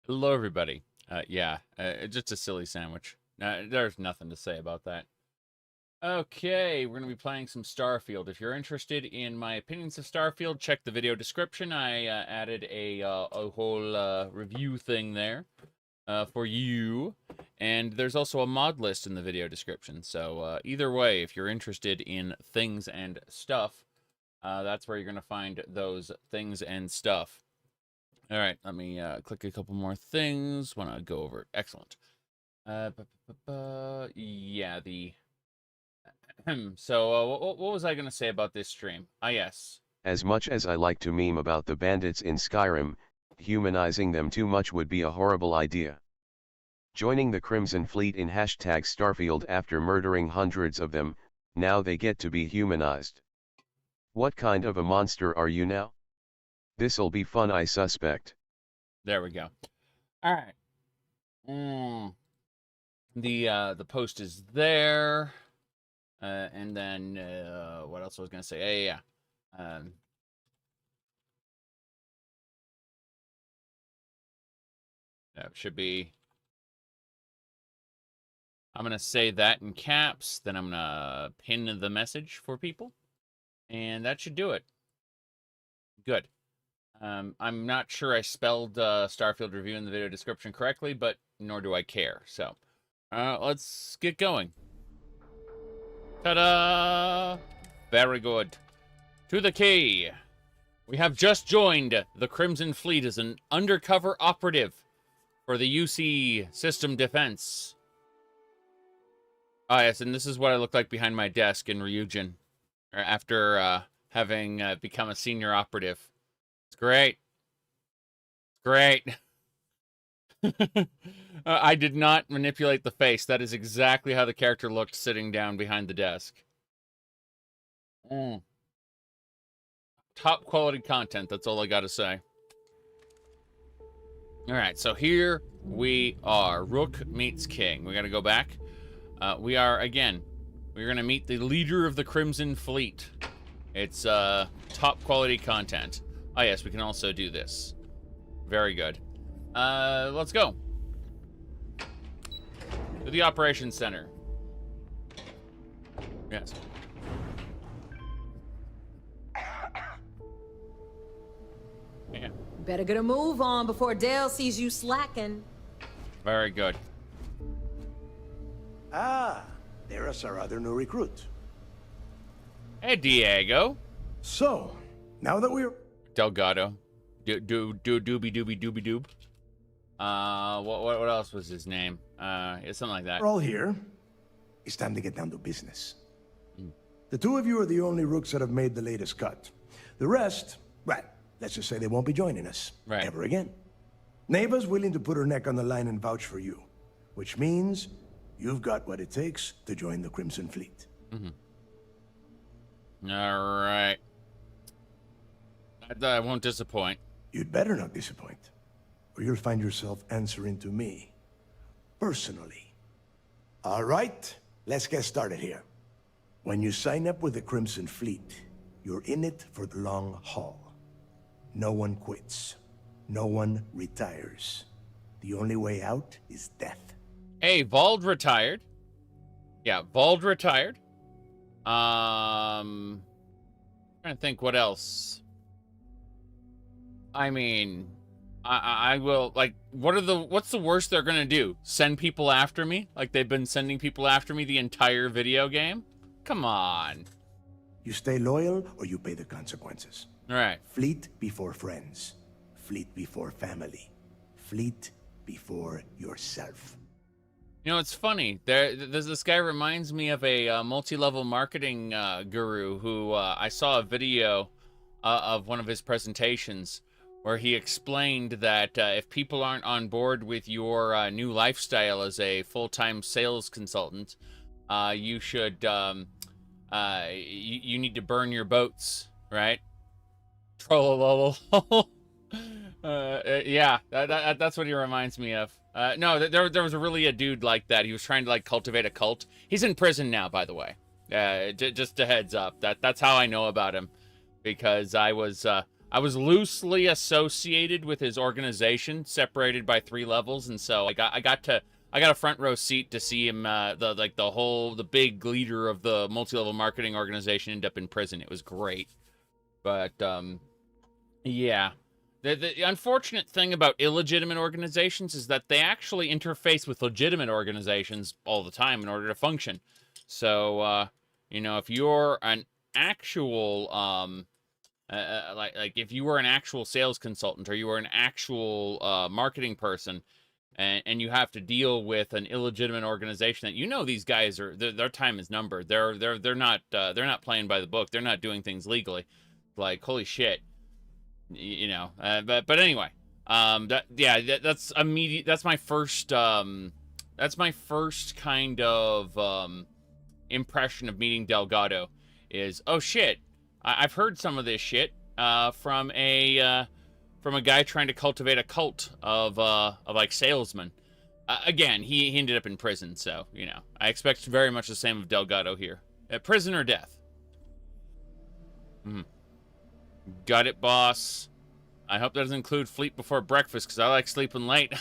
Hello, everybody. Just a silly sandwich. There's nothing to say about that. Okay, we're going to be playing some Starfield. If you're interested in my opinions of Starfield, check the video description. I added a whole review thing there for you. And there's also a mod list in the video description. So either way, if you're interested in things and stuff, that's where you're going to find those things and stuff. All right, let me click a couple more things. Want to go over it. Excellent. Yeah, the... So, what was I going to say about this stream? Yes. As much as I like to meme about the bandits in Skyrim, humanizing them too much would be a horrible idea. Joining the Crimson Fleet in #Starfield after murdering hundreds of them, now they get to be humanized. What kind of a monster are you now? This'll be fun, I suspect. There we go. All right. The post is there. And then, what else was I going to say? Yeah. That should be... I'm going to say that in caps, then I'm going to pin the message for people. And that should do it. Good. I'm not sure I spelled Starfield review in the video description correctly, but nor do I care. So, let's get going. Ta-da! Very good. To the key. We have just joined the Crimson Fleet as an undercover operative for the UC System Defense. Ah, yes, and this is what I look like behind my desk in Ryujin after having become a senior operative. It's great. Great. I did not manipulate the face. That is exactly how the character looked sitting down behind the desk. Top quality content, that's all I gotta say. Alright, so here we are. Rook meets King. We gotta go back. We're gonna meet the leader of the Crimson Fleet. It's top quality content. Oh yes, we can also do this. Very good. Let's go. To the operations center. Yes. Yeah. Better get a move on before Dale sees you slacking. Very good. Ah, there's our other new recruit. Hey, Diego. So, now that we're... Delgado. Dooby. What else was his name? It's something like that. We're all here. It's time to get down to business. The two of you are the only rooks that have made the latest cut. The rest, well, let's just say they won't be joining us ever again. Neva's willing to put her neck on the line and vouch for you, which means you've got what it takes to join the Crimson Fleet. All right. I won't disappoint. You'd better not disappoint, or you'll find yourself answering to me, personally. All right, let's get started here. When you sign up with the Crimson Fleet, you're in it for the long haul. No one quits. No one retires. The only way out is death. Hey, Vald retired. Yeah, Vald retired. Trying to think what else. I mean, I will, like, what's the worst they're gonna do? Send people after me? Like they've been sending people after me the entire video game? Come on. You stay loyal or you pay the consequences. All right. Fleet before friends. Fleet before family. Fleet before yourself. You know, it's funny. This guy reminds me of a multi-level marketing guru who I saw a video of one of his presentations where he explained that if people aren't on board with your new lifestyle as a full-time sales consultant, you should you need to burn your boats, right? Yeah, that's what he reminds me of. No, there was really a dude like that. He was trying to like cultivate a cult. He's in prison now, by the way. Just a heads up. That's how I know about him, because I was I was loosely associated with his organization, separated by 3 levels, and so I got a front row seat to see him, the big leader of the multi-level marketing organization end up in prison. It was great. But, yeah. The unfortunate thing about illegitimate organizations is that they actually interface with legitimate organizations all the time in order to function. So, if you're an actual, if you were an actual sales consultant or you were an actual marketing person, and you have to deal with an illegitimate organization that these guys are their time is numbered. They're not playing by the book. They're not doing things legally. Like, holy shit, But anyway, that's immediate. That's my first kind of impression of meeting Delgado. Is, oh shit, I've heard some of this shit from a guy trying to cultivate a cult of like salesmen. Again, he ended up in prison, so I expect very much the same of Delgado here. Prison or death. Got it, boss. I hope that doesn't include sleep before breakfast, because I like sleeping late.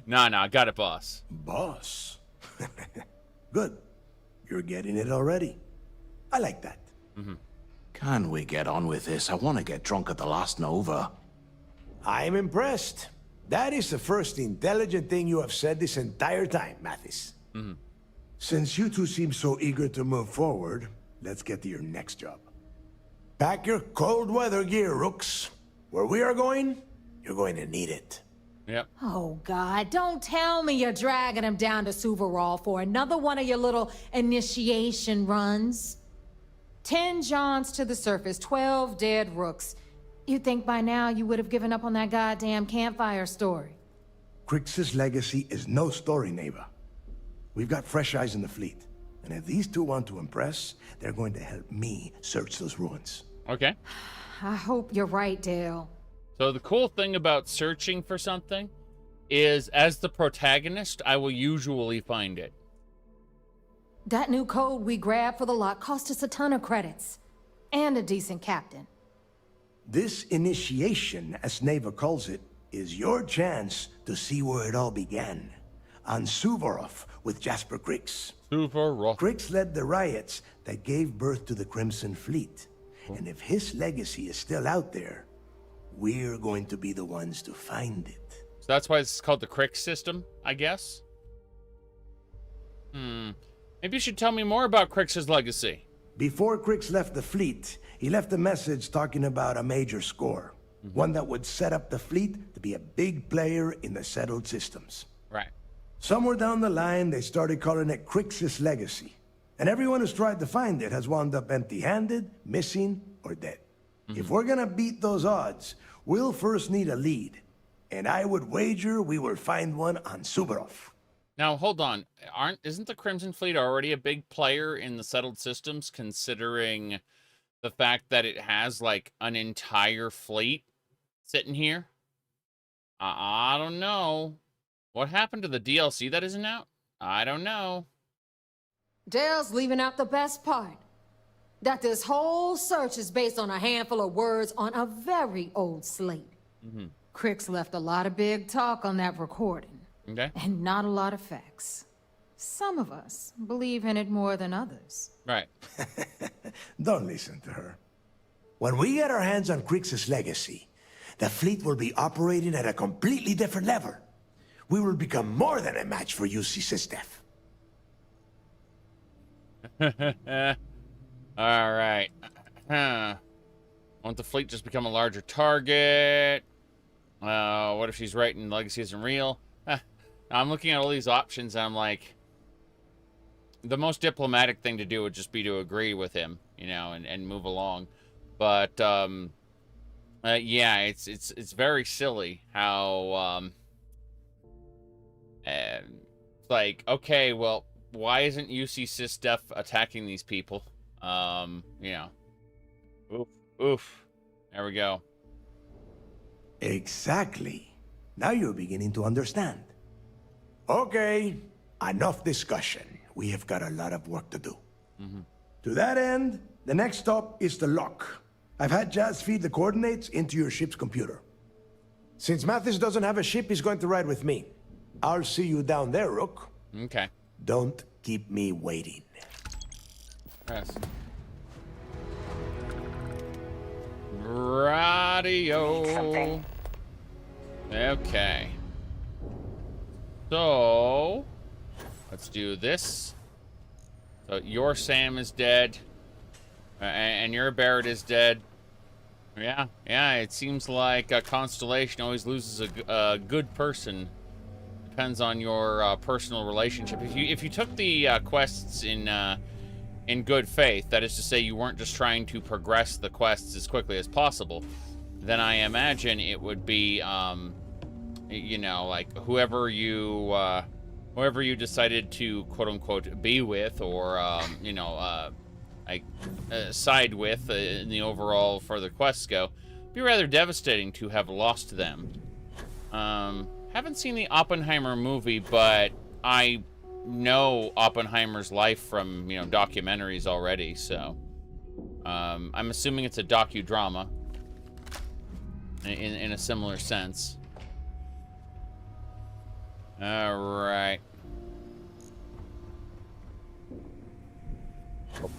Nah, got it, boss. Boss? Good. You're getting it already. I like that. Can we get on with this? I want to get drunk at the last Nova. I'm impressed. That is the first intelligent thing you have said this entire time, Mathis. Since you two seem so eager to move forward, let's get to your next job. Pack your cold weather gear, Rooks. Where we are going, you're going to need it. Yep. Oh, God, don't tell me you're dragging him down to Suvarov for another one of your little initiation runs. 10 Johns to the surface, 12 dead Rooks. You'd think by now you would have given up on that goddamn campfire story. Kryx's legacy is no story, neighbor. We've got fresh eyes in the fleet. And if these two want to impress, they're going to help me search those ruins. Okay. I hope you're right, Dale. So the cool thing about searching for something is, as the protagonist, I will usually find it. That new code we grabbed for the lock cost us a ton of credits. And a decent captain. This initiation, as Neva calls it, is your chance to see where it all began. On Suvarov with Jasper Kryx. Suvarov. Kryx led the riots that gave birth to the Crimson Fleet. And if his legacy is still out there, we're going to be the ones to find it. So that's why it's called the Kryx system, I guess? Maybe you should tell me more about Kryx's legacy. Before Kryx left the fleet, he left a message talking about a major score. One that would set up the fleet to be a big player in the settled systems. Right. Somewhere down the line, they started calling it Kryx's legacy. And everyone who's tried to find it has wound up empty-handed, missing, or dead. If we're gonna beat those odds, we'll first need a lead. And I would wager we will find one on Suvarov. Now, hold on. Isn't the Crimson Fleet already a big player in the settled systems, considering the fact that it has, like, an entire fleet sitting here? I don't know. What happened to the DLC that isn't out? I don't know. Dale's leaving out the best part. That this whole search is based on a handful of words on a very old slate. Kryx left a lot of big talk on that recording. Okay. And not a lot of facts. Some of us believe in it more than others. Right. Don't listen to her. When we get our hands on Kryx's legacy, the fleet will be operating at a completely different level. We will become more than a match for UC Systef. All right. Won't the fleet just become a larger target? What if she's right and legacy isn't real? I'm looking at all these options and I'm like, the most diplomatic thing to do would just be to agree with him, and move along. But yeah, it's very silly how like, okay, well, why isn't UC Systef attacking these people? Oof. There we go. Exactly. Now you're beginning to understand. Okay, enough discussion. We have got a lot of work to do. To that end, the next stop is the lock. I've had Jazz feed the coordinates into your ship's computer. Since Mathis doesn't have a ship, he's going to ride with me. I'll see you down there, Rook. Okay. Don't keep me waiting. Yes. Radio. Okay. So, let's do this. So, your Sam is dead. And your Barrett is dead. Yeah, it seems like Constellation always loses a good person. Depends on your personal relationship. If you took the quests in good faith, that is to say you weren't just trying to progress the quests as quickly as possible, then I imagine it would be, you know, like whoever you decided to quote unquote be with, or you know, like side with in the overall further quests go, be rather devastating to have lost them. Haven't seen the Oppenheimer movie, but I know Oppenheimer's life from, you know, documentaries already, so I'm assuming it's a docudrama in a similar sense. All right.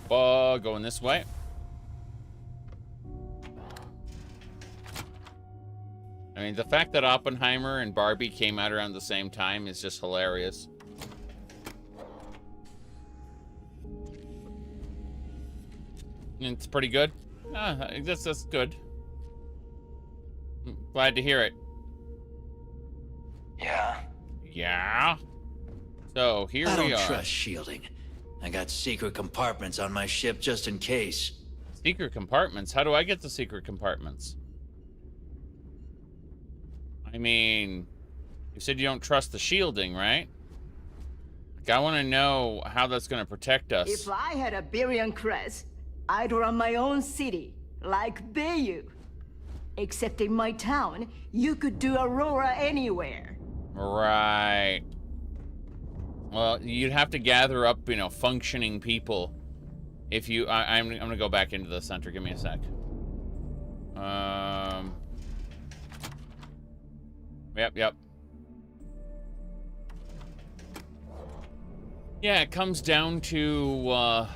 Going this way. I mean, the fact that Oppenheimer and Barbie came out around the same time is just hilarious. It's pretty good. I guess that's good. Glad to hear it. Yeah? So, here we are. I don't trust shielding. I got secret compartments on my ship just in case. Secret compartments? How do I get the secret compartments? I mean, you said you don't trust the shielding, right? Like, I want to know how that's going to protect us. If I had a Birion crest, I'd run my own city, like Bayou. Except in my town, you could do Aurora anywhere. Right. Well, you'd have to gather up, you know, functioning people. If you, I'm gonna go back into the center. Give me a sec. Yep. Yeah, it comes down to,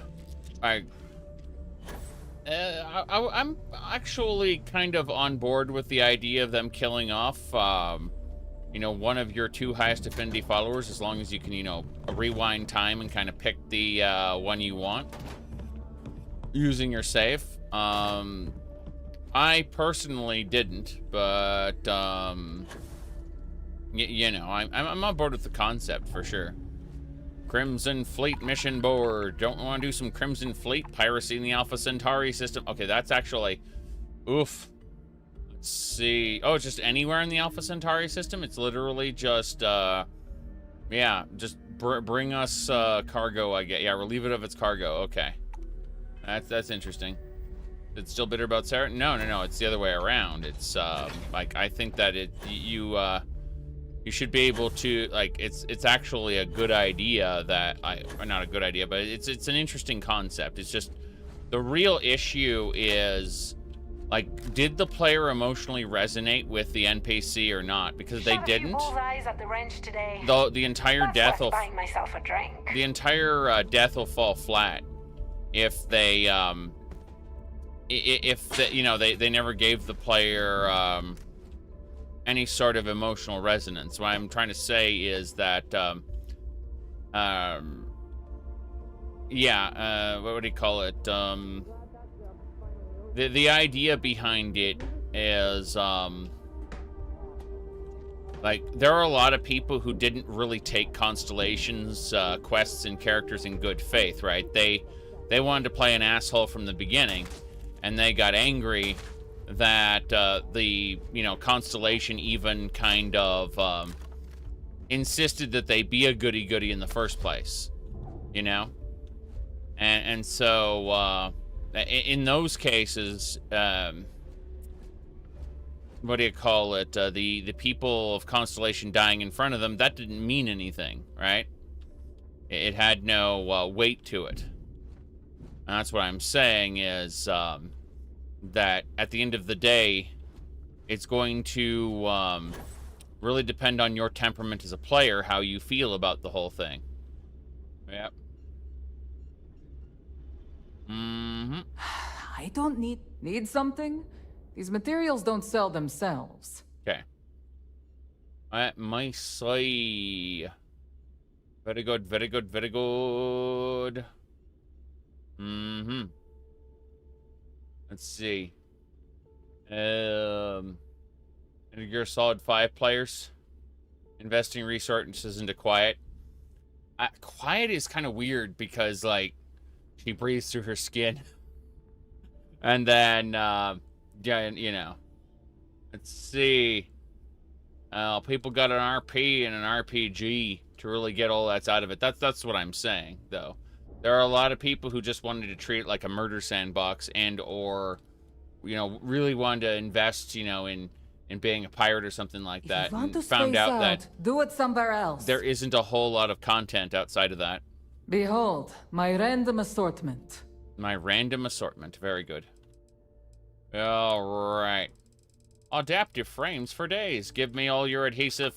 I'm actually kind of on board with the idea of them killing off, you know, one of your two highest affinity followers, as long as you can, you know, rewind time and kind of pick the one you want using your save. I personally didn't, but you know, I'm on board with the concept for sure. Crimson Fleet mission board. Don't want to do some Crimson Fleet piracy in the Alpha Centauri system. Okay, that's actually, oof. Let's see. Oh, it's just anywhere in the Alpha Centauri system. It's literally just, yeah, just bring us cargo. I get. Yeah, relieve it of its cargo. Okay, that's interesting. It's still bitter about Sarah? No. It's the other way around. It's like, I think that you should be able to, like, it's actually a good idea that or not a good idea, but it's an interesting concept. It's just the real issue is, like, did the player emotionally resonate with the NPC or not? Because they didn't. At the ranch today. The entire death will buying myself a drink. The entire death will fall flat if they you know, they never gave the player any sort of emotional resonance. What I'm trying to say is that yeah, what would you call it? The idea behind it is like, there are a lot of people who didn't really take Constellation's quests and characters in good faith, right? They wanted to play an asshole from the beginning, and they got angry that the, you know, Constellation even kind of insisted that they be a goody-goody in the first place, you know? And so in those cases, what do you call it? The people of Constellation dying in front of them, that didn't mean anything, right? It had no weight to it. And that's what I'm saying is, that at the end of the day, it's going to really depend on your temperament as a player, how you feel about the whole thing. Yep. I don't need something? These materials don't sell themselves. Okay. At my side. Very good, very good, very good. Let's see. Metal Gear Solid 5 players. Investing resources into Quiet. Quiet is kind of weird because, like, she breathes through her skin. And then, yeah, you know. Let's see. People got an RP and an RPG to really get all that's out of it. That's what I'm saying, though. There are a lot of people who just wanted to treat it like a murder sandbox and or, you know, really wanted to invest, you know, in being a pirate or something like that. If you want and to found space out that do it somewhere else. there isn't a whole lot of content outside of that. Behold, my random assortment. My random assortment. Very good. All right. Adaptive frames for days. Give me all your adhesive.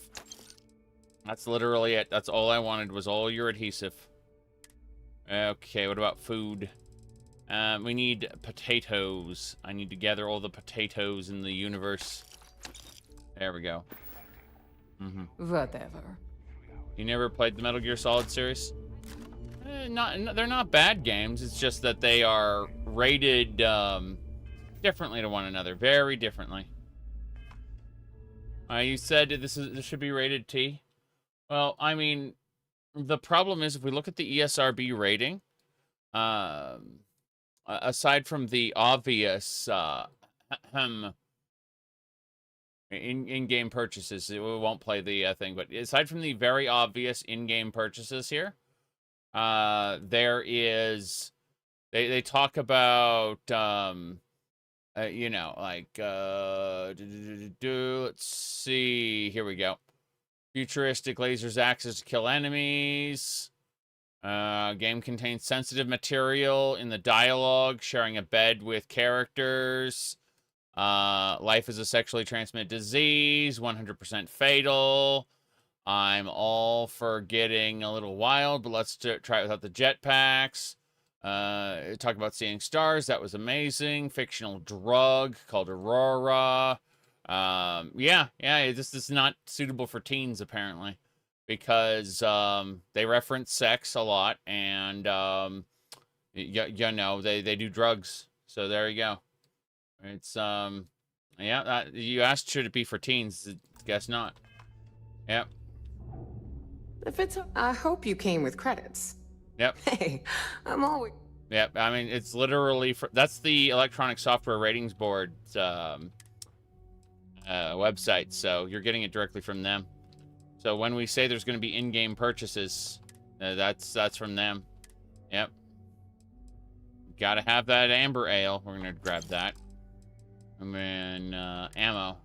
That's literally it. That's all I wanted was all your adhesive. Okay, what about food? We need potatoes. I need to gather all the potatoes in the universe. There we go. Whatever. You never played the Metal Gear Solid series? They're not bad games. It's just that they are rated differently to one another. Very differently. You said this should be rated T. Well, I mean, the problem is if we look at the ESRB rating, aside from the obvious in-game purchases, we won't play the thing, but aside from the very obvious in-game purchases here, there is they talk about you know, like let's see, here we go. Futuristic lasers access to kill enemies. Game contains sensitive material in the dialogue, sharing a bed with characters. Life is a sexually transmitted disease, 100% fatal. I'm all for getting a little wild, but let's try it without the jetpacks. Talk about seeing stars. That was amazing. Fictional drug called Aurora. Yeah, this is not suitable for teens, apparently, because they reference sex a lot, and you know, they do drugs. So there you go. It's yeah. You asked, should it be for teens? Guess not. Yep. If it's, I hope you came with credits. Yep. Hey, I'm always. Yep. I mean, it's literally that's the Electronic Software Ratings Board's website, so you're getting it directly from them. So when we say there's going to be in-game purchases, that's from them. Yep. Gotta have that amber ale. We're gonna grab that. And then ammo.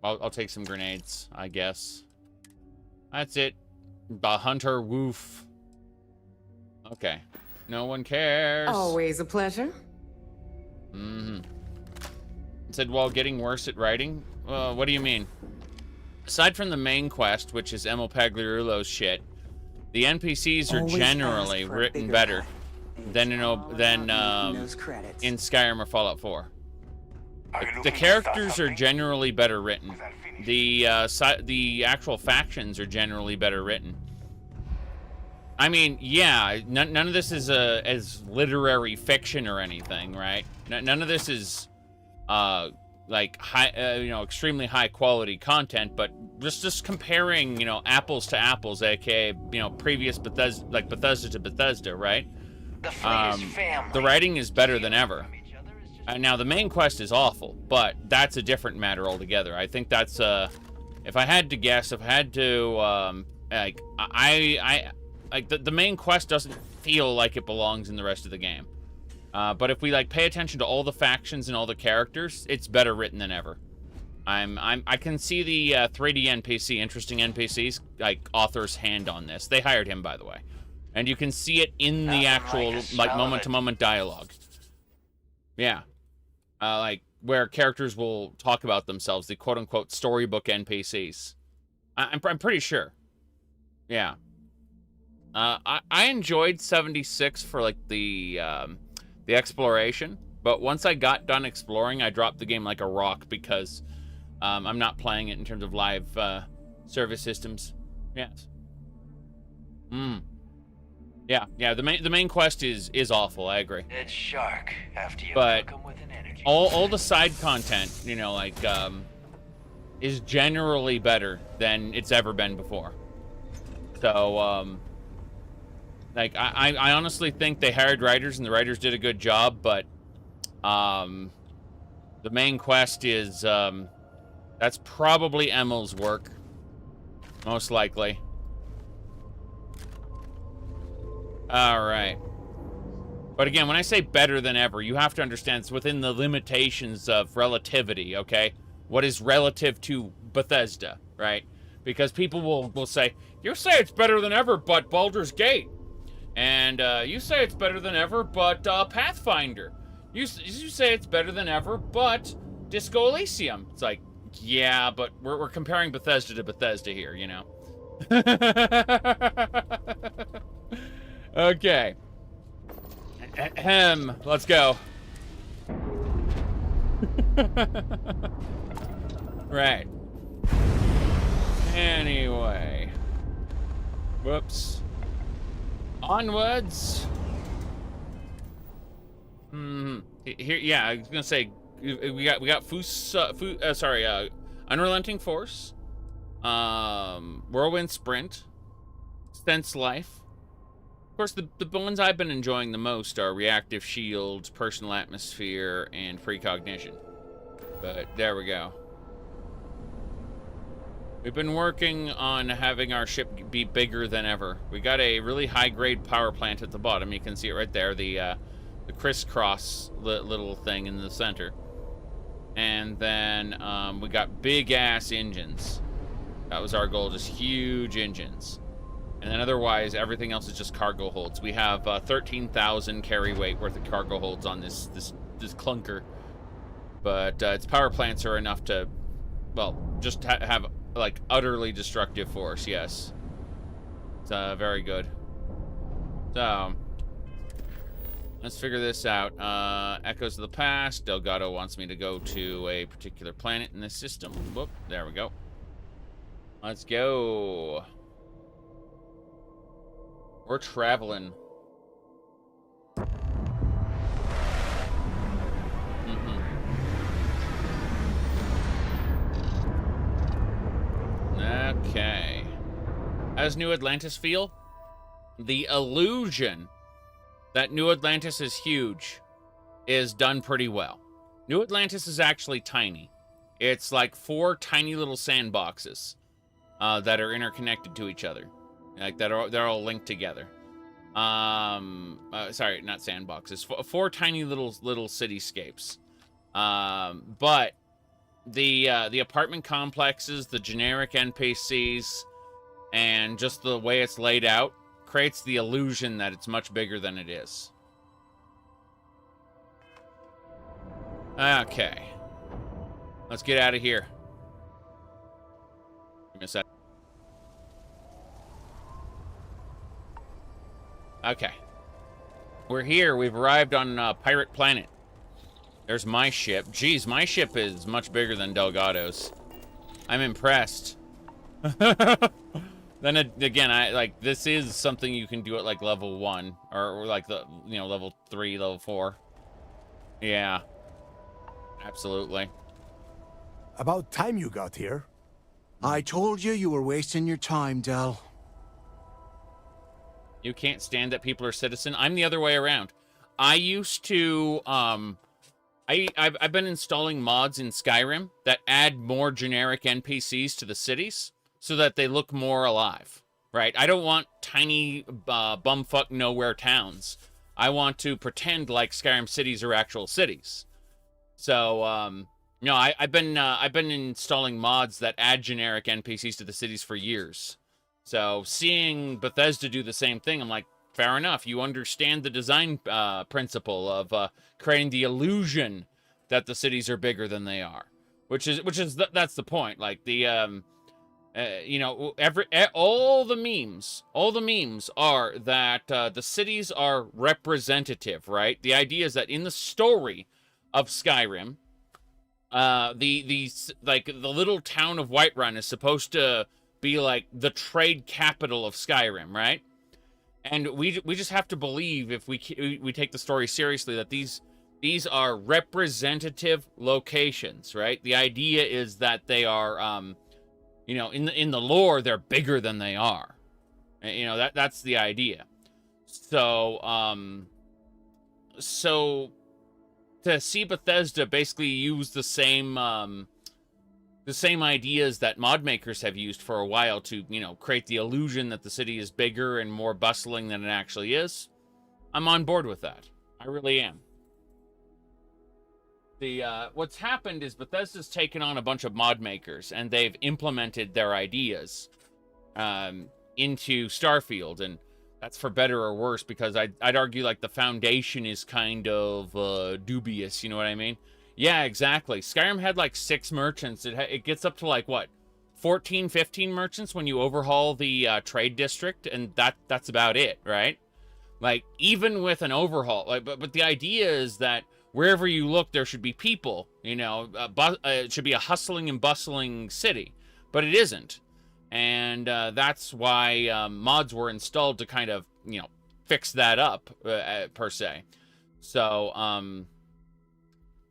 I'll take some grenades, I guess. That's it. The hunter woof. Okay. No one cares. Always a pleasure. It said, while getting worse at writing? What do you mean? Aside from the main quest, which is Emil Pagliarulo's shit, the NPCs are generally written better than in Skyrim or Fallout 4. The characters are generally better written. The actual factions are generally better written. I mean, yeah, none of this is as literary fiction or anything, right? None of this is like high, you know, extremely high quality content, but just comparing, you know, apples to apples, aka, you know, previous Bethesda, like Bethesda to Bethesda, right? The writing is better than ever. Now the main quest is awful, but that's a different matter altogether. I think that's if I had to guess, if I had to like the main quest doesn't feel like it belongs in the rest of the game. But if we like pay attention to all the factions and all the characters, it's better written than ever. I can see the 3D NPC, interesting NPCs, like author's hand on this. They hired him, by the way, and you can see it in the actual like moment-to-moment dialogue. Yeah, like where characters will talk about themselves, the quote-unquote storybook NPCs. I'm pretty sure. Yeah. I enjoyed 76 for like the exploration, but once I got done exploring, I dropped the game like a rock because I'm not playing it in terms of live service systems. Yes. Yeah. The main quest is awful. I agree. It's shark after you But cook 'em with an energy. all the side content, you know, like is generally better than it's ever been before. So like I honestly think they hired writers and the writers did a good job, but the main quest is that's probably Emil's work, most likely. All right. But again, when I say better than ever, you have to understand it's within the limitations of relativity, okay? What is relative to Bethesda, right? Because people will say, you say it's better than ever, but Baldur's Gate. And you say it's better than ever, but Pathfinder. You say it's better than ever, but Disco Elysium. It's like, yeah, but we're comparing Bethesda to Bethesda here, you know? Okay. Let's go. Right. Anyway. Whoops. Onwards. Here, yeah, I was gonna say we got Unrelenting Force, Whirlwind Sprint, Sense Life. Of course, the ones I've been enjoying the most are Reactive Shield, Personal Atmosphere, and Precognition. But there we go. We've been working on having our ship be bigger than ever. We got a really high-grade power plant at the bottom. You can see it right there, the crisscross little thing in the center. And then we got big-ass engines. That was our goal, just huge engines. And then otherwise, everything else is just cargo holds. We have 13,000 carry weight worth of cargo holds on this clunker. But its power plants are enough to, well, just have, like, utterly destructive force, yes. It's very good. So, let's figure this out. Echoes of the Past. Delgado wants me to go to a particular planet in this system. Whoop, there we go. Let's go. We're traveling. Okay. How does New Atlantis feel? The illusion that New Atlantis is huge is done pretty well. New Atlantis is actually tiny. It's like 4 tiny little sandboxes that are interconnected to each other. Like they're all linked together. Sorry, not sandboxes. 4 tiny little cityscapes. But the apartment complexes, the generic NPCs, and just the way it's laid out creates the illusion that it's much bigger than it is. Okay. Let's get out of here. Give me a sec. Okay. We're here. We've arrived on Pirate Planet. There's my ship. Geez, my ship is much bigger than Delgado's. I'm impressed. Then again, this is something you can do at like level 1 or like the level 3, level 4. Yeah. Absolutely. About time you got here. I told you you were wasting your time, Del. You can't stand that people are citizen. I'm the other way around. I used to I've been installing mods in Skyrim that add more generic NPCs to the cities so that they look more alive, right? I don't want tiny bumfuck nowhere towns. I want to pretend like Skyrim cities are actual cities. So, I've been installing mods that add generic NPCs to the cities for years. So seeing Bethesda do the same thing, I'm like, fair enough. You understand the design principle of creating the illusion that the cities are bigger than they are, that's the point. Like the you know, all the memes are that the cities are representative, right? The idea is that in the story of Skyrim, like the little town of Whiterun is supposed to be like the trade capital of Skyrim, right? And we just have to believe, if we take the story seriously, that these are representative locations, right? The idea is that they are, you know, in the lore, they're bigger than they are. You know, that's the idea. So, so to see Bethesda basically use the same ideas that mod makers have used for a while to, you know, create the illusion that the city is bigger and more bustling than it actually is, I'm on board with that. I really am. What's happened is Bethesda's taken on a bunch of mod makers, and they've implemented their ideas into Starfield, and that's for better or worse, because I'd argue like the foundation is kind of dubious, you know what I mean? Yeah, exactly. Skyrim had like 6 merchants. It gets up to like, what, 14, 15 merchants when you overhaul the trade district, and that's about it, right? Like, even with an overhaul, like, but the idea is that wherever you look, there should be people, you know, it should be a hustling and bustling city, but it isn't. And that's why mods were installed to kind of, you know, fix that up, per se. So,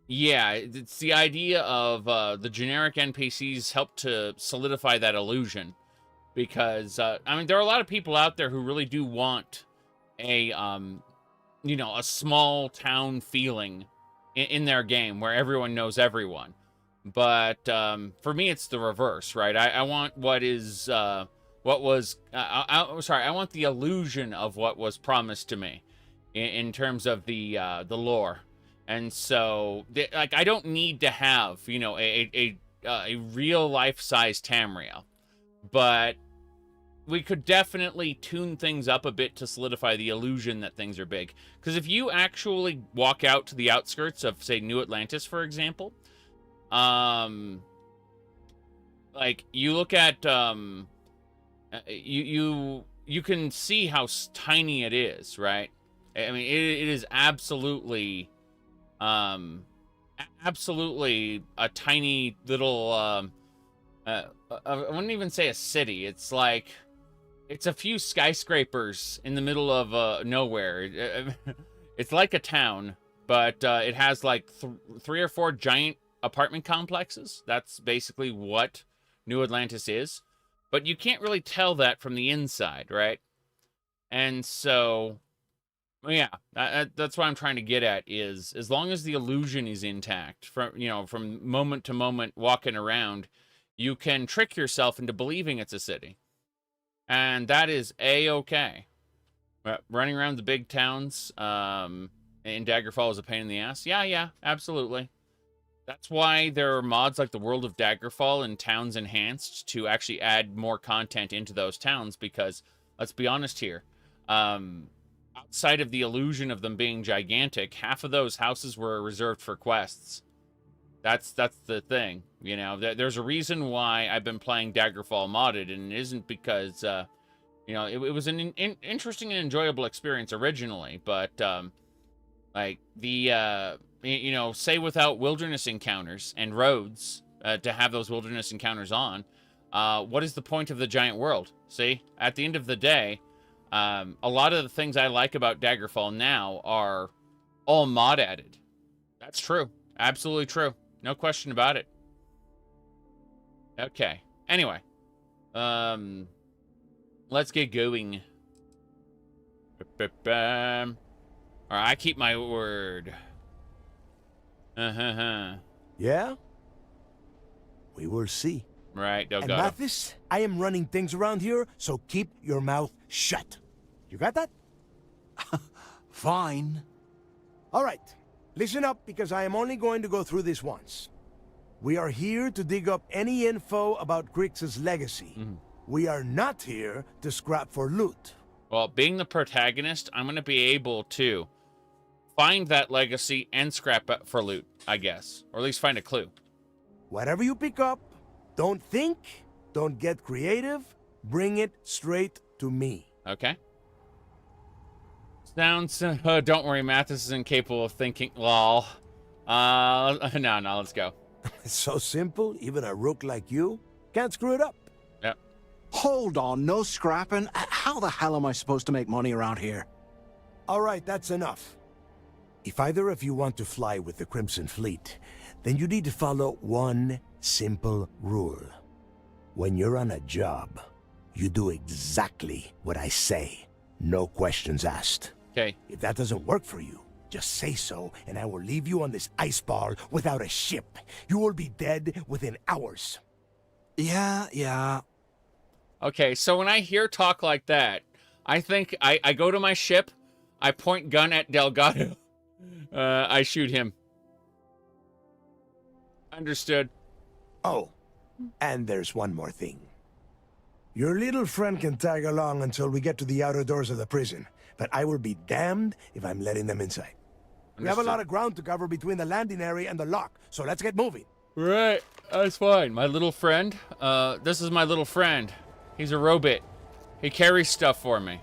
yeah, it's the idea of the generic NPCs help to solidify that illusion. Because, I mean, there are a lot of people out there who really do want a, you know, a small town feeling in their game where everyone knows everyone. But for me, it's the reverse, right? I want what is, I want the illusion of what was promised to me in terms of the lore. And so, like, I don't need to have, you know, a real life-size Tamriel, but we could definitely tune things up a bit to solidify the illusion that things are big. Because if you actually walk out to the outskirts of, say, New Atlantis, for example, like, you look at, you can see how tiny it is, right? I mean, it is absolutely, absolutely a tiny little, I wouldn't even say a city. It's like, it's a few skyscrapers in the middle of nowhere. It's like a town, but it has like 3 or 4 giant apartment complexes. That's basically what New Atlantis is. But you can't really tell that from the inside, right? And so, yeah, that's what I'm trying to get at, is as long as the illusion is intact, from moment to moment walking around, you can trick yourself into believing it's a city. And that is A-okay. Running around the big towns in Daggerfall is a pain in the ass. Yeah, absolutely. That's why there are mods like the World of Daggerfall and Towns Enhanced to actually add more content into those towns, because, let's be honest here, outside of the illusion of them being gigantic, half of those houses were reserved for quests. That's the thing, you know. There's a reason why I've been playing Daggerfall modded, and it isn't because, you know, it was an interesting and enjoyable experience originally, but, like, the, you know, say without wilderness encounters and roads to have those wilderness encounters on, what is the point of the giant world? See, at the end of the day, a lot of the things I like about Daggerfall now are all mod added. That's true. Absolutely true. No question about it. Okay. Anyway. Let's get going. Alright, I keep my word. Yeah? We will see. Right, And Delgado. Mathis, I am running things around here, so keep your mouth shut. You got that? Fine. All right. Listen up, because I am only going to go through this once. We are here to dig up any info about Kryx's legacy. We are not here to scrap for loot. Well, being the protagonist, I'm going to be able to find that legacy and scrap it for loot, I guess. Or at least find a clue. Whatever you pick up, don't think, don't get creative, bring it straight to me. Okay. Sounds, don't worry, Mathis is incapable of thinking, lol. No, let's go. It's so simple, even a rook like you can't screw it up. Yep. Hold on, no scrapping? How the hell am I supposed to make money around here? All right, that's enough. If either of you want to fly with the Crimson Fleet, then you need to follow one simple rule. When you're on a job, you do exactly what I say. No questions asked. Okay. If that doesn't work for you, just say so, and I will leave you on this ice ball without a ship. You will be dead within hours. Yeah. Okay, so when I hear talk like that, I think I go to my ship, I point gun at Delgado. I shoot him. Understood. Oh, and there's one more thing. Your little friend can tag along until we get to the outer doors of the prison, but I will be damned if I'm letting them inside. We have a lot of ground to cover between the landing area and the lock, so let's get moving. Right, that's fine. My little friend, this is my little friend. He's a robot. He carries stuff for me.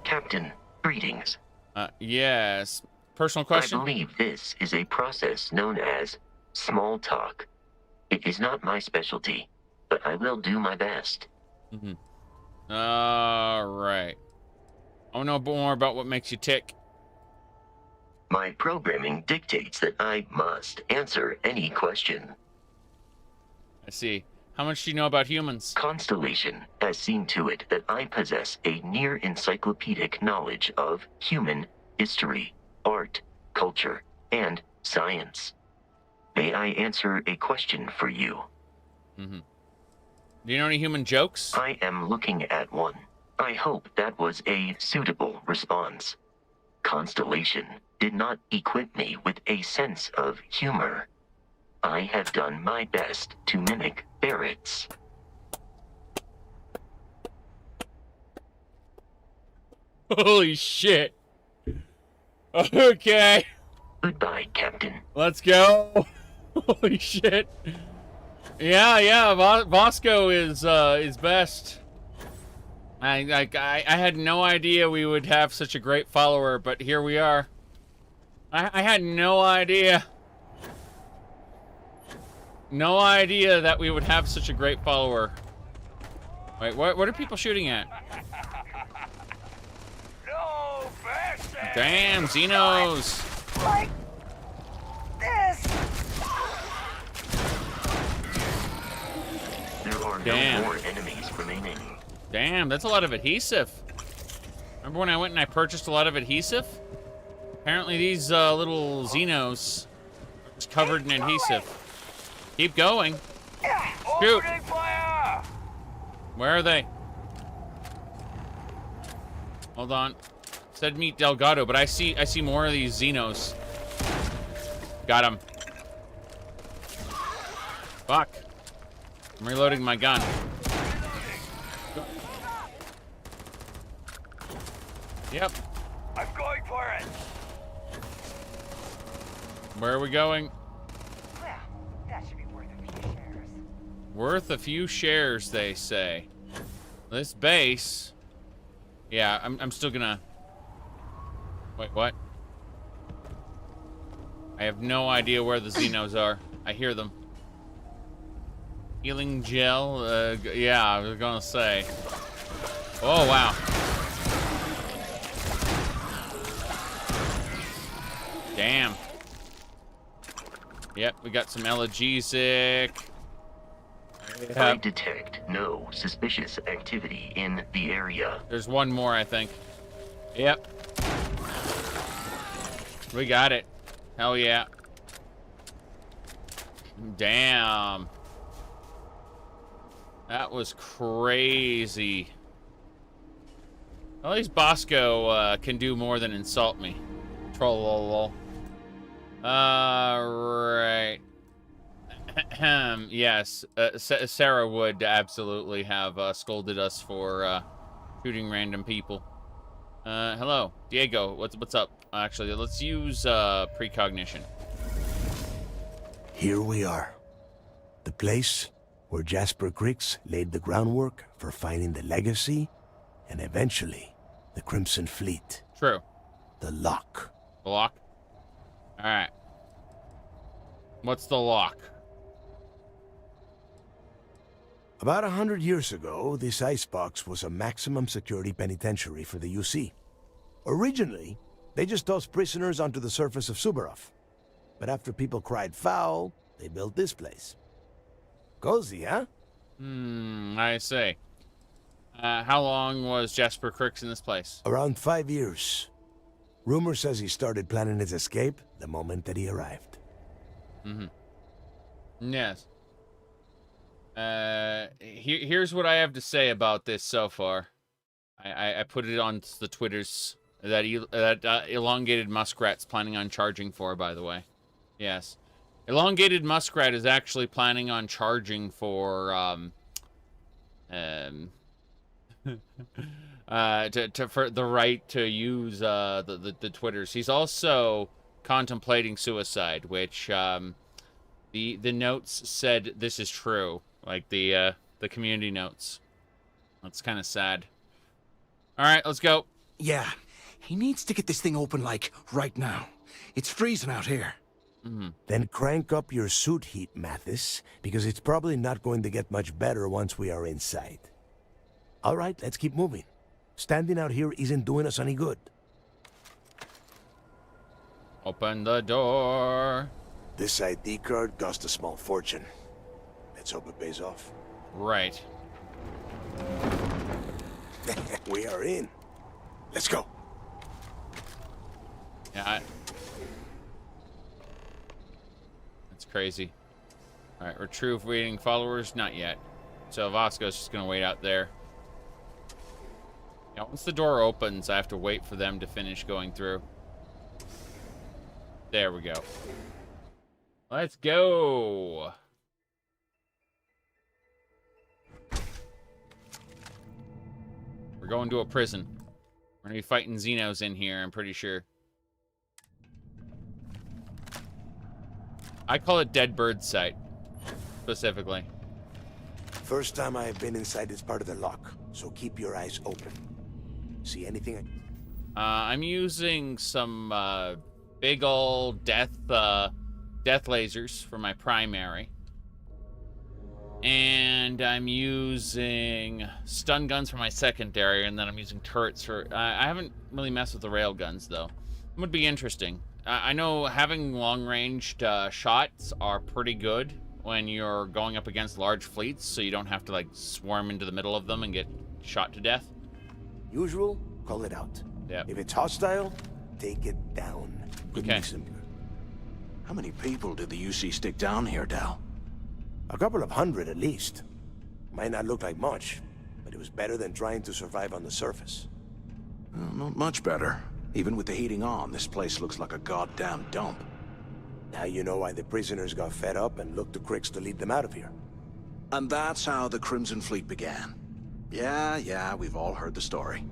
Captain, greetings. Yes. Personal question? I believe this is a process known as small talk. It is not my specialty, but I will do my best. All right. I want to know more about what makes you tick. My programming dictates that I must answer any question. I see. How much do you know about humans? Constellation has seen to it that I possess a near encyclopedic knowledge of human history, art, culture, and science. May I answer a question for you? Do you know any human jokes? I am looking at one. I hope that was a suitable response. Constellation did not equip me with a sense of humor. I have done my best to mimic Barrett's. Holy shit. Okay. Goodbye, Captain. Let's go. Holy shit. Yeah, Bosco is best. I had no idea we would have such a great follower, but here we are. I had no idea. No idea that we would have such a great follower. Wait, what are people shooting at? Damn, Xenos! Like this. There are no more enemies remaining. Damn, that's a lot of adhesive. Remember when I went and I purchased a lot of adhesive? Apparently these little Xenos are just covered in adhesive. Keep going. Shoot. Where are they? Hold on. Said meet Delgado, but I see more of these Xenos. Got him. Fuck. I'm reloading my gun. Yep. I'm going for it. Where are we going? Well, that should be worth a few shares. Worth a few shares, they say. This base. Yeah, I'm still gonna. Wait, what? I have no idea where the Xenos are. I hear them. Healing gel? Yeah, I was gonna say. Oh, wow. Damn. Yep, we got some analgesic. I detect no suspicious activity in the area. There's one more, I think. Yep. We got it. Hell yeah. Damn. That was crazy. At least Bosco can do more than insult me. Trollolol. Right. Yes, Sarah would absolutely have scolded us for shooting random people. Hello, Diego. What's up? Actually, let's use precognition. Here we are. The place where Jasper Kryx laid the groundwork for finding the legacy and eventually the Crimson Fleet. True. The Lock. The Lock? Alright. What's the Lock? About 100 years ago, this icebox was a maximum security penitentiary for the UC. Originally, they just tossed prisoners onto the surface of Suvarov. But after people cried foul, they built this place. Cozy, huh? I see. How long was Jasper Kryx in this place? Around 5 years. Rumor says he started planning his escape the moment that he arrived. Yes. Here's what I have to say about this so far. I put it on the Twitters that elongated muskrat's planning on charging for, by the way. Yes. Elongated muskrat is actually planning on charging for for the right to use the Twitters. He's also contemplating suicide, which the notes said this is true. Like the community notes. That's kind of sad. All right, let's go. Yeah, he needs to get this thing open, like, right now. It's freezing out here. Then crank up your suit heat, Mathis, because it's probably not going to get much better once we are inside. All right, let's keep moving. Standing out here isn't doing us any good. Open the door. This ID card cost a small fortune. Let's hope it pays off. Right. We are in. Let's go. Yeah, that's crazy. All right, retrieve waiting followers. Not yet. So Vasco's just gonna wait out there. Yeah, once the door opens, I have to wait for them to finish going through. There we go. Let's go. We're going to a prison. We're gonna be fighting Xenos in here, I'm pretty sure. I call it Dead Bird Site, specifically. First time I have been inside this part of the lock, so keep your eyes open. See anything? I'm using some big old death lasers for my primary. And I'm using stun guns for my secondary, and then I'm using turrets for... I haven't really messed with the rail guns, though. It would be interesting. I know having long-ranged shots are pretty good when you're going up against large fleets, so you don't have to, like, swarm into the middle of them and get shot to death. Usual, call it out. Yeah. If it's hostile, take it down. Couldn't be simpler. How many people did the UC stick down here, Dal? A couple of hundred at least. Might not look like much, but it was better than trying to survive on the surface. Well, not much better. Even with the heating on, this place looks like a goddamn dump. Now you know why the prisoners got fed up and looked to Kryx to lead them out of here. And that's how the Crimson Fleet began. Yeah, we've all heard the story.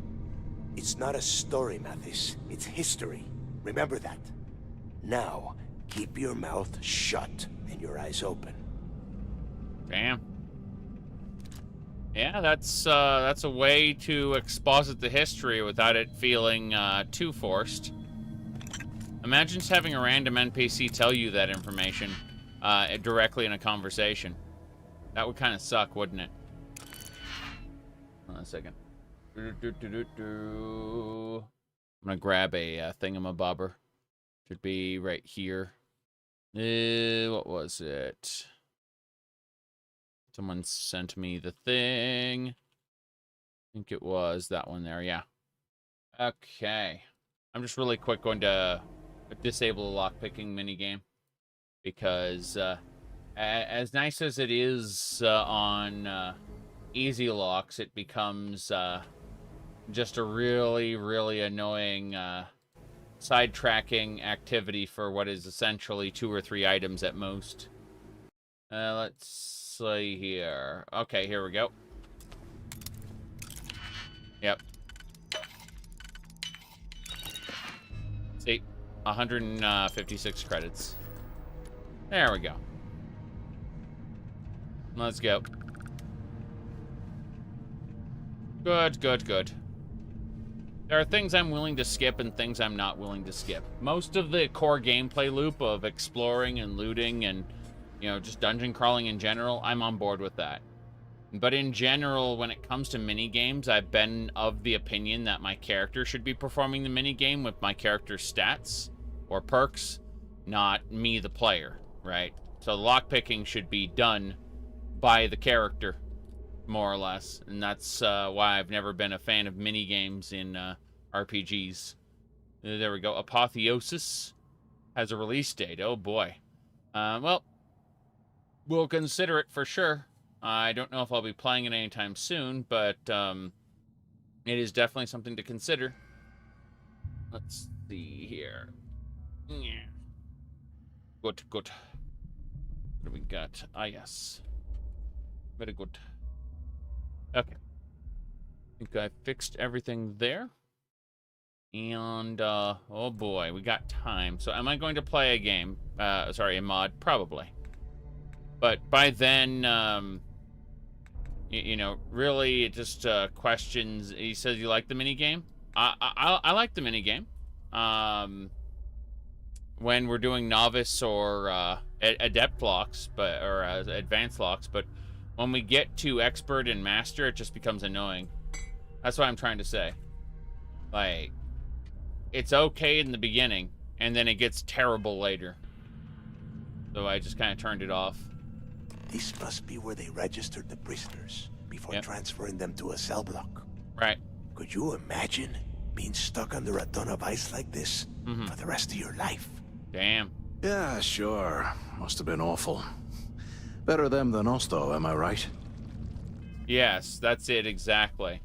It's not a story, Mathis. It's history. Remember that. Now, keep your mouth shut and your eyes open. Damn. Yeah, that's a way to exposit the history without it feeling too forced. Imagine just having a random NPC tell you that information directly in a conversation. That would kind of suck, wouldn't it? Hold on a second. I'm gonna grab a thingamabobber. Should be right here. What was it? Someone sent me the thing. I think it was that one there, yeah. Okay. I'm just really quick going to disable the lockpicking minigame. Because as nice as it is on easy locks, it becomes just a really, really annoying sidetracking activity for what is essentially 2 or 3 items at most. Let's see here. Okay, here we go. Yep. See, 156 credits. There we go. Let's go. Good, good, good. There are things I'm willing to skip and things I'm not willing to skip. Most of the core gameplay loop of exploring and looting and, you know, just dungeon crawling in general, I'm on board with that. But in general, when it comes to mini-games, I've been of the opinion that my character should be performing the mini-game with my character's stats or perks, not me, the player, right? So the lockpicking should be done by the character, more or less. And that's why I've never been a fan of mini-games in RPGs. There we go. Apotheosis has a release date. Oh, boy. Well, we'll consider it for sure. I don't know if I'll be playing it anytime soon, but it is definitely something to consider. Let's see here. Yeah. Good, good. What do we got? Ah, yes. Very good. Okay. I think I fixed everything there. And, oh boy, we got time. So am I going to play a game? Sorry, a mod? Probably. But by then, you know, really it just questions. He says you like the minigame? I like the minigame. When we're doing novice or adept locks, or advanced locks, but when we get to expert and master, it just becomes annoying. That's what I'm trying to say. Like, it's okay in the beginning, and then it gets terrible later. So I just kind of turned it off. This must be where they registered the prisoners before transferring them to a cell block. Right. Could you imagine being stuck under a ton of ice like this for the rest of your life? Damn. Yeah, sure. Must have been awful. Better them than us, though, am I right? Yes, that's it, exactly.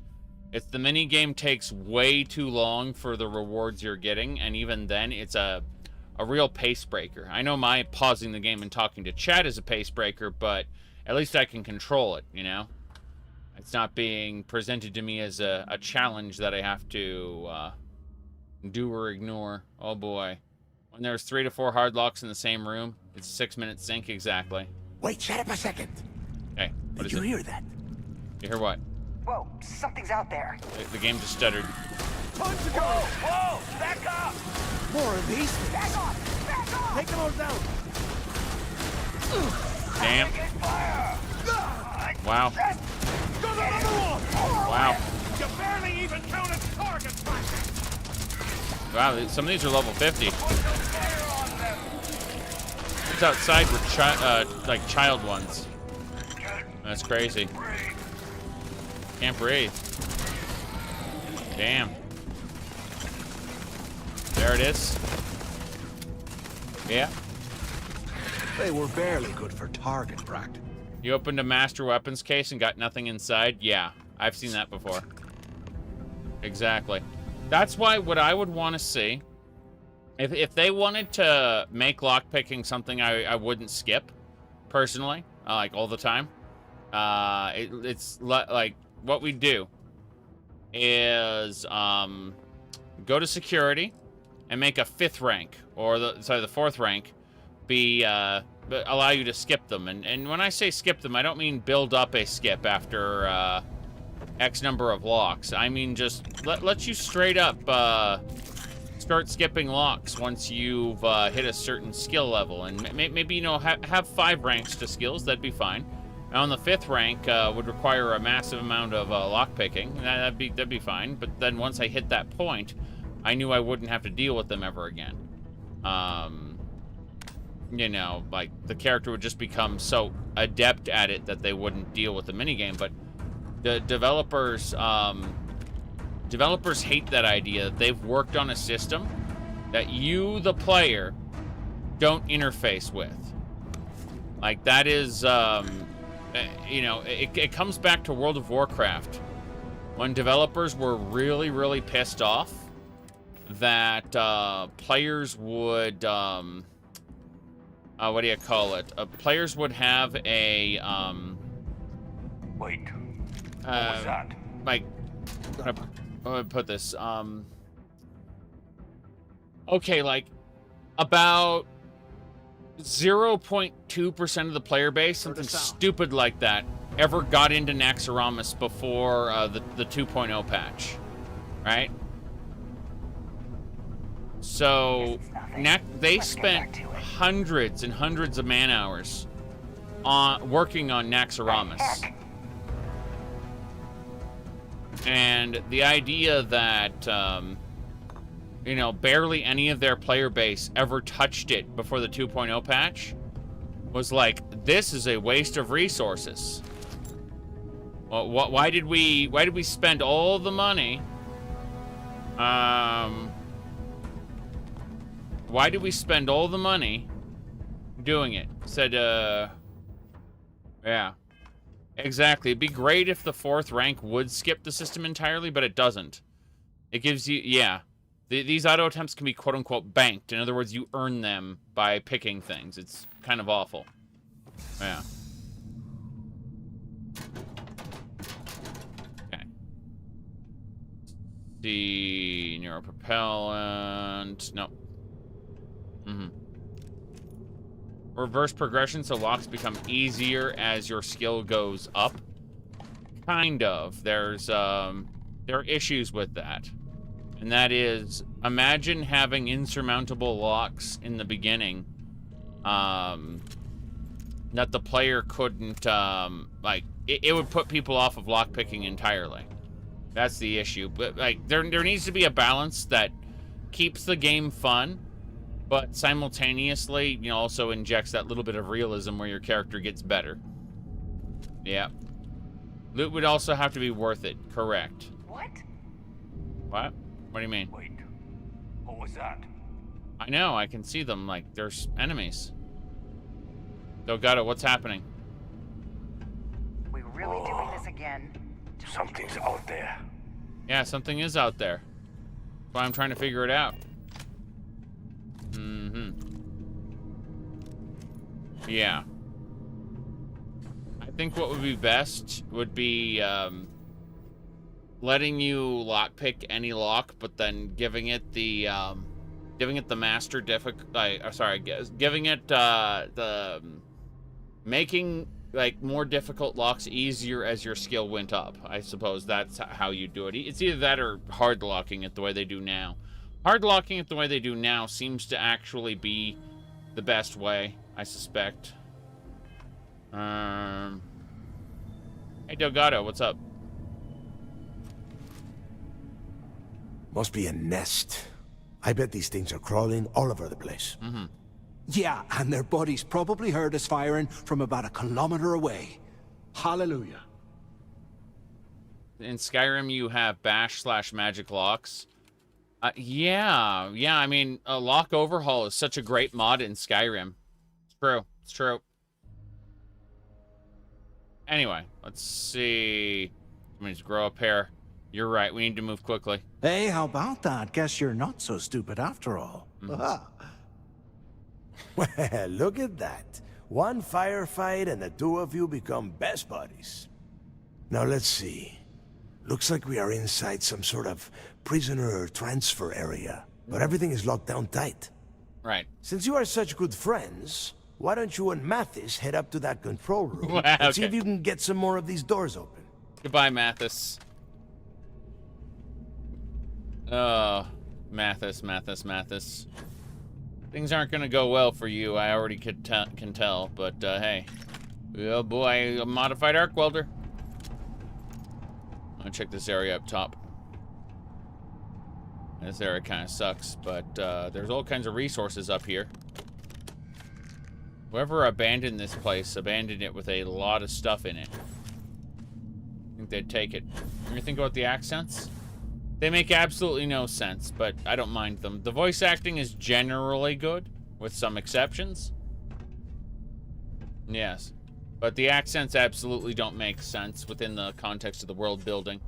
It's the minigame takes way too long for the rewards you're getting, and even then, it's a real pace breaker. I know my pausing the game and talking to chat is a pace breaker, but at least I can control it, you know? It's not being presented to me as a challenge that I have to do or ignore. Oh boy. When there's 3 to 4 hard locks in the same room, it's a 6-minute sync exactly. Wait, shut up a second. Hey, what Did is you it? hear that? You hear what? Whoa, something's out there. The game just stuttered. Time to go! Whoa, back up! More of these? Back off! Back off! Take them all down! Damn. Fire! Wow. Got another one! Wow. You barely even counted target practice! Wow, some of these are level 50. It's outside with like child ones. That's crazy. Can't breathe. Damn. There it is. Yeah. They were barely good for target practice. You opened a master weapons case and got nothing inside? Yeah, I've seen that before. Exactly. That's why what I would want to see, if they wanted to make lockpicking something I wouldn't skip, personally, like all the time, it's like what we do is go to security and make a 5th rank, or the 4th rank, be allow you to skip them. And when I say skip them, I don't mean build up a skip after X number of locks. I mean just let you straight up start skipping locks once you've hit a certain skill level, and maybe, you know, have 5 ranks to skills. That'd be fine. Now, on the 5th rank would require a massive amount of lockpicking. That'd be fine. But then once I hit that point, I knew I wouldn't have to deal with them ever again. You know, like the character would just become so adept at it that they wouldn't deal with the minigame. But the developers hate that idea. They've worked on a system that you, the player, don't interface with. Like, that is, you know, it comes back to World of Warcraft, when developers were really, really pissed off that players would, what do you call it? Players would have a, Wait, what was that? Like, how do I put this? Okay, like, about 0.2% of the player base, something stupid like that, ever got into Naxxramas before the 2.0 patch, right? So they spent hundreds and hundreds of man hours on working on Naxxramas, and the idea that you know, barely any of their player base ever touched it before the 2.0 patch was like, this is a waste of resources. Well, why did we spend all the money? Why did we spend all the money doing it? Said, yeah, exactly. It'd be great if the 4th rank would skip the system entirely, but it doesn't. It gives you, yeah. These auto attempts can be quote-unquote banked. In other words, you earn them by picking things. It's kind of awful. Yeah. Okay. The neuropropellant. No. Reverse progression, so locks become easier as your skill goes up. Kind of. There are issues with that. And that is, imagine having insurmountable locks in the beginning that the player couldn't, like, it would put people off of lockpicking entirely. That's the issue. But, like, there needs to be a balance that keeps the game fun, but simultaneously, you know, also injects that little bit of realism where your character gets better. Yeah. Loot would also have to be worth it. Correct. What? What? What do you mean? Wait, what was that? I know, I can see them, like, there's enemies. Delgado, what's happening? We really doing this again? Something's out there. Yeah, something is out there. That's why I'm trying to figure it out. Yeah. I think what would be best would be, letting you lockpick any lock, but then giving it the master giving it making like more difficult locks easier as your skill went up. I suppose that's how you do it. It's either that or hard locking it the way they do now. Hard locking it the way they do now seems to actually be the best way, I suspect. Hey Delgado, what's up? Must be a nest. I bet these things are crawling all over the place. Yeah, and their buddies probably heard us firing from about 1 kilometer away. Hallelujah. In Skyrim, you have bash/magic locks. Yeah, I mean, a lock overhaul is such a great mod in Skyrim. It's true. It's true. Anyway, let's see. Let me just grow up here. You're right. We need to move quickly. Hey, how about that? Guess you're not so stupid after all. Well, look at that. One firefight and the two of you become best buddies. Now let's see. Looks like we are inside some sort of prisoner transfer area, but everything is locked down tight. Right. Since you are such good friends, why don't you and Mathis head up to that control room and see if you can get some more of these doors open. Goodbye, Mathis. Oh, Mathis. Things aren't gonna go well for you, I already can tell, but hey. Oh boy, a modified arc welder. I'm gonna check this area up top. This area kind of sucks, but there's all kinds of resources up here. Whoever abandoned this place abandoned it with a lot of stuff in it. I think they'd take it. When you think about the accents, they make absolutely no sense, but I don't mind them. The voice acting is generally good, with some exceptions. Yes, but the accents absolutely don't make sense within the context of the world building.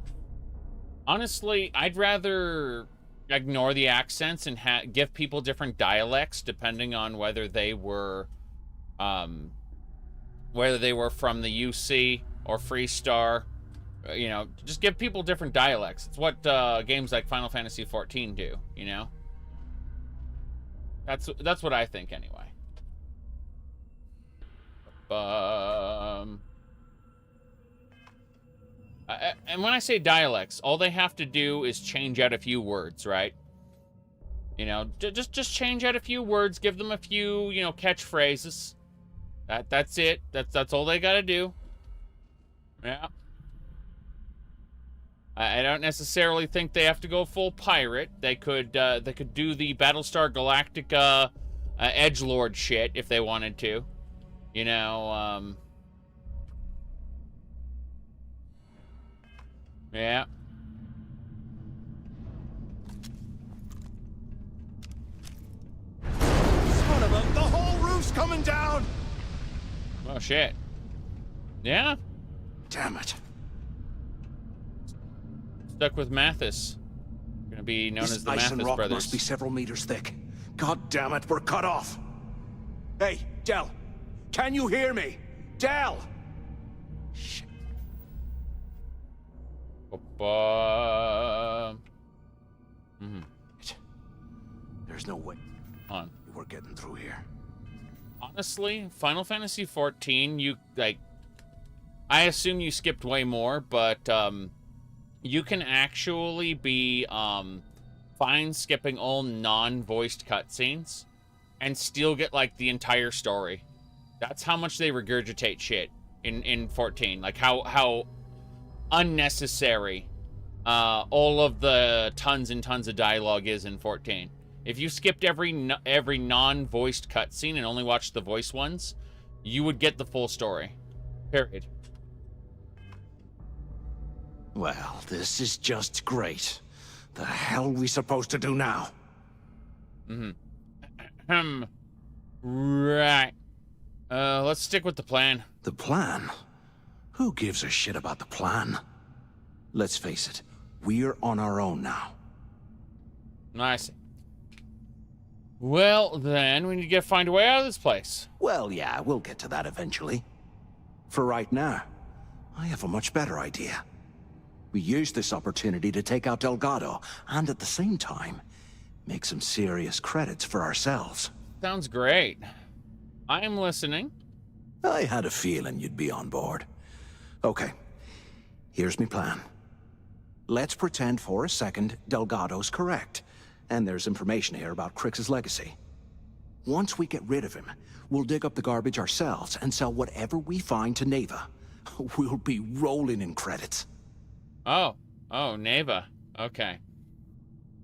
Honestly, I'd rather ignore the accents and give people different dialects depending on whether they were from the UC or Freestar. You know, just give people different dialects. It's what games like Final Fantasy XIV do, you know? That's what I think anyway. And when I say dialects, all they have to do is change out a few words, right? You know, just change out a few words, give them a few, you know, catchphrases. That's it. That's all they gotta do. Yeah. I don't necessarily think they have to go full pirate. They could do the Battlestar Galactica edgelord shit if they wanted to. You know, yeah. Son of a... The whole roof's coming down! Oh, shit. Yeah? Damn it. Stuck with Mathis. Gonna be known as the ice Mathis and rock brothers. must be several meters thick. God damn it, we're cut off. Hey, Del. Can you hear me? Del! Shit. There's no way On. we're getting through here. Honestly, Final Fantasy XIV, you, like... I assume you skipped way more, but, you can actually be, fine skipping all non-voiced cutscenes and still get, like, the entire story. That's how much they regurgitate shit in 14. Like, how unnecessary, all of the tons and tons of dialogue is in 14. If you skipped every non-voiced cutscene and only watched the voice ones, you would get the full story. Period. Well, this is just great. The hell are we supposed to do now? Right. Let's stick with the plan. The plan? Who gives a shit about the plan? Let's face it, we're on our own now. I see. Well, then, we need to find a way out of this place. Well, yeah, we'll get to that eventually. For right now, I have a much better idea. We use this opportunity to take out Delgado, and at the same time, make some serious credits for ourselves. Sounds great. I am listening. I had a feeling you'd be on board. Okay, here's my plan. Let's pretend for a second Delgado's correct, and there's information here about Kryx's legacy. Once we get rid of him, we'll dig up the garbage ourselves and sell whatever we find to Neva. We'll be rolling in credits. Oh, Neva. Okay.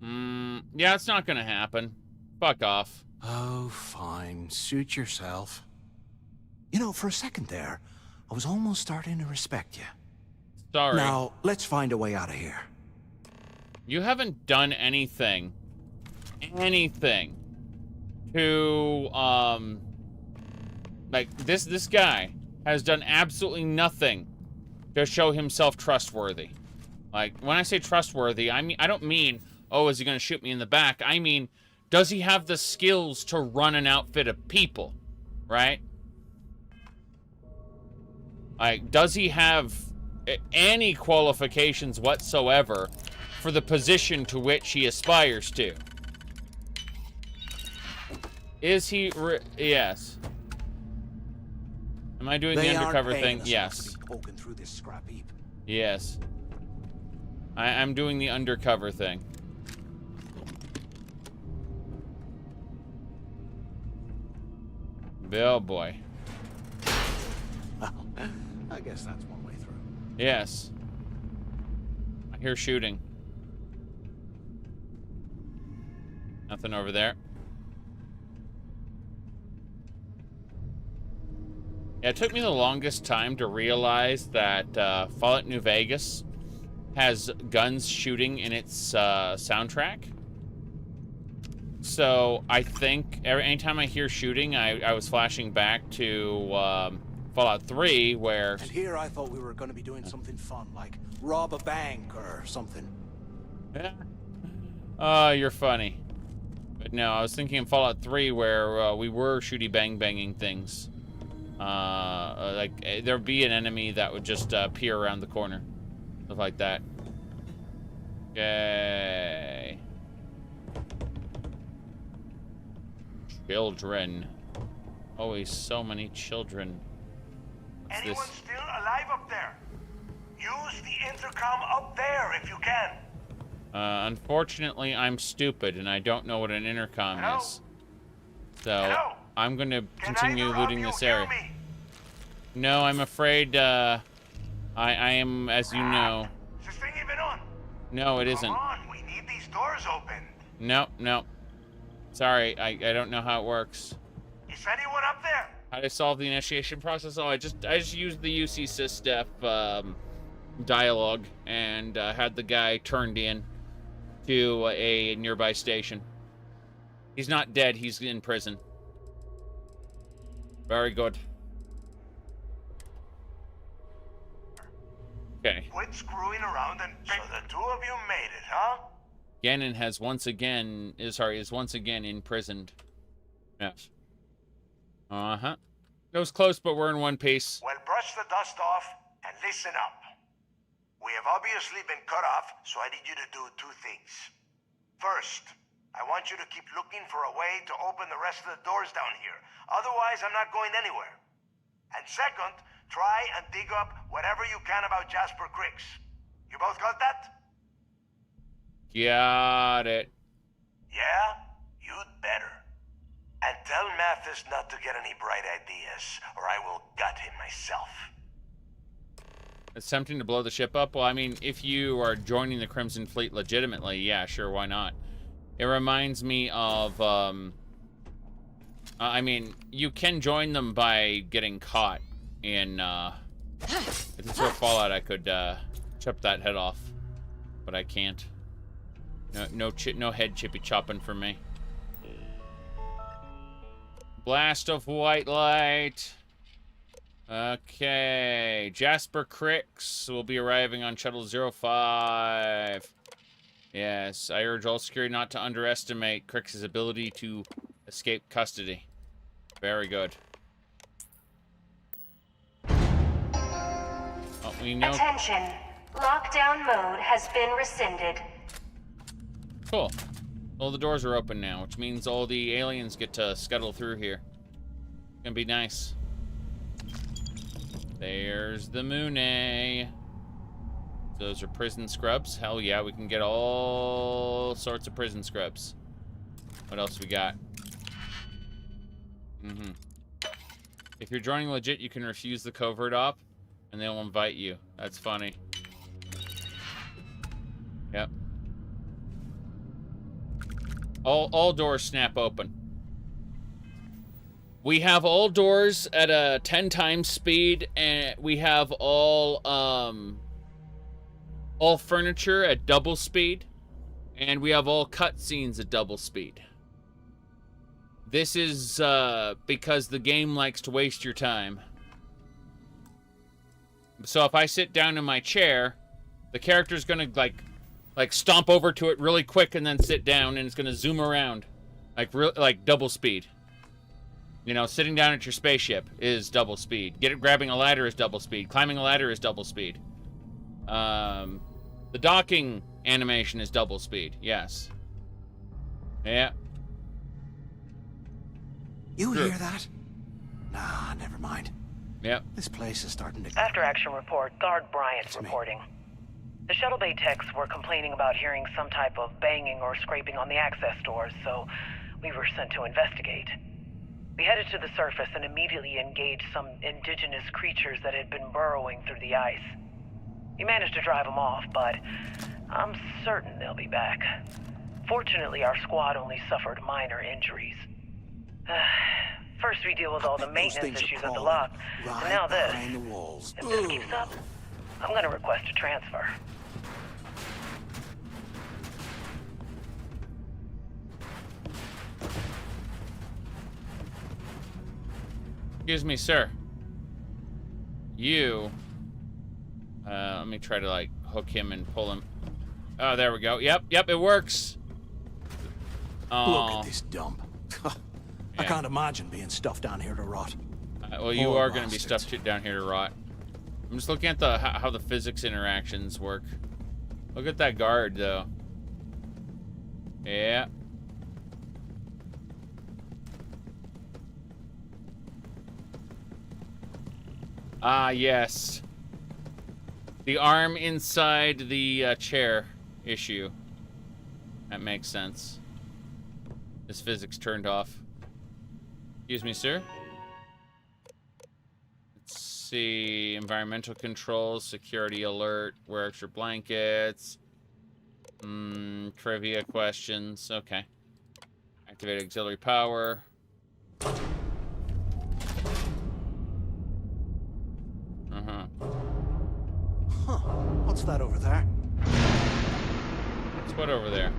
Yeah, it's not gonna happen. Fuck off. Oh, fine. Suit yourself. You know, for a second there, I was almost starting to respect you. Sorry. Now, let's find a way out of here. You haven't done anything to, like, this guy has done absolutely nothing to show himself trustworthy. Like, when I say trustworthy, I don't mean, oh, is he gonna shoot me in the back? I mean, does he have the skills to run an outfit of people, right? Like, does he have any qualifications whatsoever for the position to which he aspires to? Is he yes. Am I doing the undercover thing? Yes. Poking through this scrap heap. Yes. I'm doing the undercover thing. Oh boy. Well, I guess that's one way through. Yes. I hear shooting. Nothing over there. Yeah, it took me the longest time to realize that Fallout New Vegas has guns shooting in its soundtrack. So I think anytime I hear shooting, I was flashing back to Fallout 3, where... And here I thought we were going to be doing something fun, like rob a bank or something. Yeah. Oh, you're funny. But no, I was thinking of Fallout 3, where we were shooty bang-banging things. Like, there'd be an enemy that would just peer around the corner. Stuff like that. Okay. Children. Always so many children. What's Anyone this? still alive up there? Use the intercom up there if you can. Unfortunately, I'm stupid and I don't know what an intercom Hello? is. So, Hello? I'm gonna Can continue either of looting you this hear area. me? No, I'm afraid, I am, as you know. Is this thing even on? No, it isn't. Come on, we need these doors opened. No, no. Sorry, I don't know how it works. Is anyone up there? How to solve the initiation process? Oh, I just used the UC SysDef dialogue and had the guy turned in to a nearby station. He's not dead, he's in prison. Very good. Okay. Quit screwing around and so the two of you made it, huh? Gannon is once again imprisoned. Yes. Uh-huh. It was close, but we're in one piece. Well, brush the dust off and listen up. We have obviously been cut off, so I need you to do two things. First, I want you to keep looking for a way to open the rest of the doors down here. Otherwise, I'm not going anywhere. And second, try and dig up whatever you can about Jasper Kryx. You both got that? Got it. Yeah? You'd better. And tell Mathis not to get any bright ideas, or I will gut him myself. It's tempting to blow the ship up. Well, I mean, if you are joining the Crimson Fleet legitimately, yeah, sure, why not? It reminds me of, I mean, you can join them by getting caught in, if this were Fallout, I could, chop that head off. But I can't. No head chippy chopping for me. Blast of white light. Okay. Jasper Kryx will be arriving on Shuttle 05. Yes, I urge all security not to underestimate Kryx's ability to escape custody. Very good. Oh, we know. Attention. Lockdown mode has been rescinded. Cool. All the doors are open now, which means all the aliens get to scuttle through here. Gonna be nice. There's the Moonay. Those are prison scrubs. Hell yeah, we can get all sorts of prison scrubs. What else we got? If you're joining legit, you can refuse the covert op, and they'll invite you. That's funny. Yep. All doors snap open. We have all doors at a 10 times speed, and we have all furniture at double speed, and we have all cutscenes at double speed. This is because the game likes to waste your time. So if I sit down in my chair, the character's gonna like stomp over to it really quick and then sit down, and it's gonna zoom around like double speed. You know, sitting down at your spaceship is double speed. Grabbing a ladder is double speed. Climbing a ladder is double speed. The docking animation is double speed. Yes. Yeah. You hear that? Nah, never mind. Yep. This place is starting to... After action report, Guard Bryant It's me. reporting. The shuttle bay techs were complaining about hearing some type of banging or scraping on the access doors, so we were sent to investigate. We headed to the surface and immediately engaged some indigenous creatures that had been burrowing through the ice. We managed to drive them off, but I'm certain they'll be back. Fortunately, our squad only suffered minor injuries. First we deal with all the maintenance issues at the lock, and now this. behind the walls. If this keeps up, I'm gonna request a transfer. Excuse me, sir. You... let me try to, like, hook him and pull him. Oh, there we go. Yep, it works. Look at this dump. I can't imagine being stuffed down here to rot. Well, you Poor are going to be bastards. stuffed down here to rot. I'm just looking at how the physics interactions work. Look at that guard, though. Yeah. Ah, yes. The arm inside the chair issue. That makes sense. This physics turned off. Excuse me, sir. Let's see. Environmental controls, security alert, wear extra blankets. Trivia questions. Okay. Activate auxiliary power. Huh. What's that over there? What's what over there?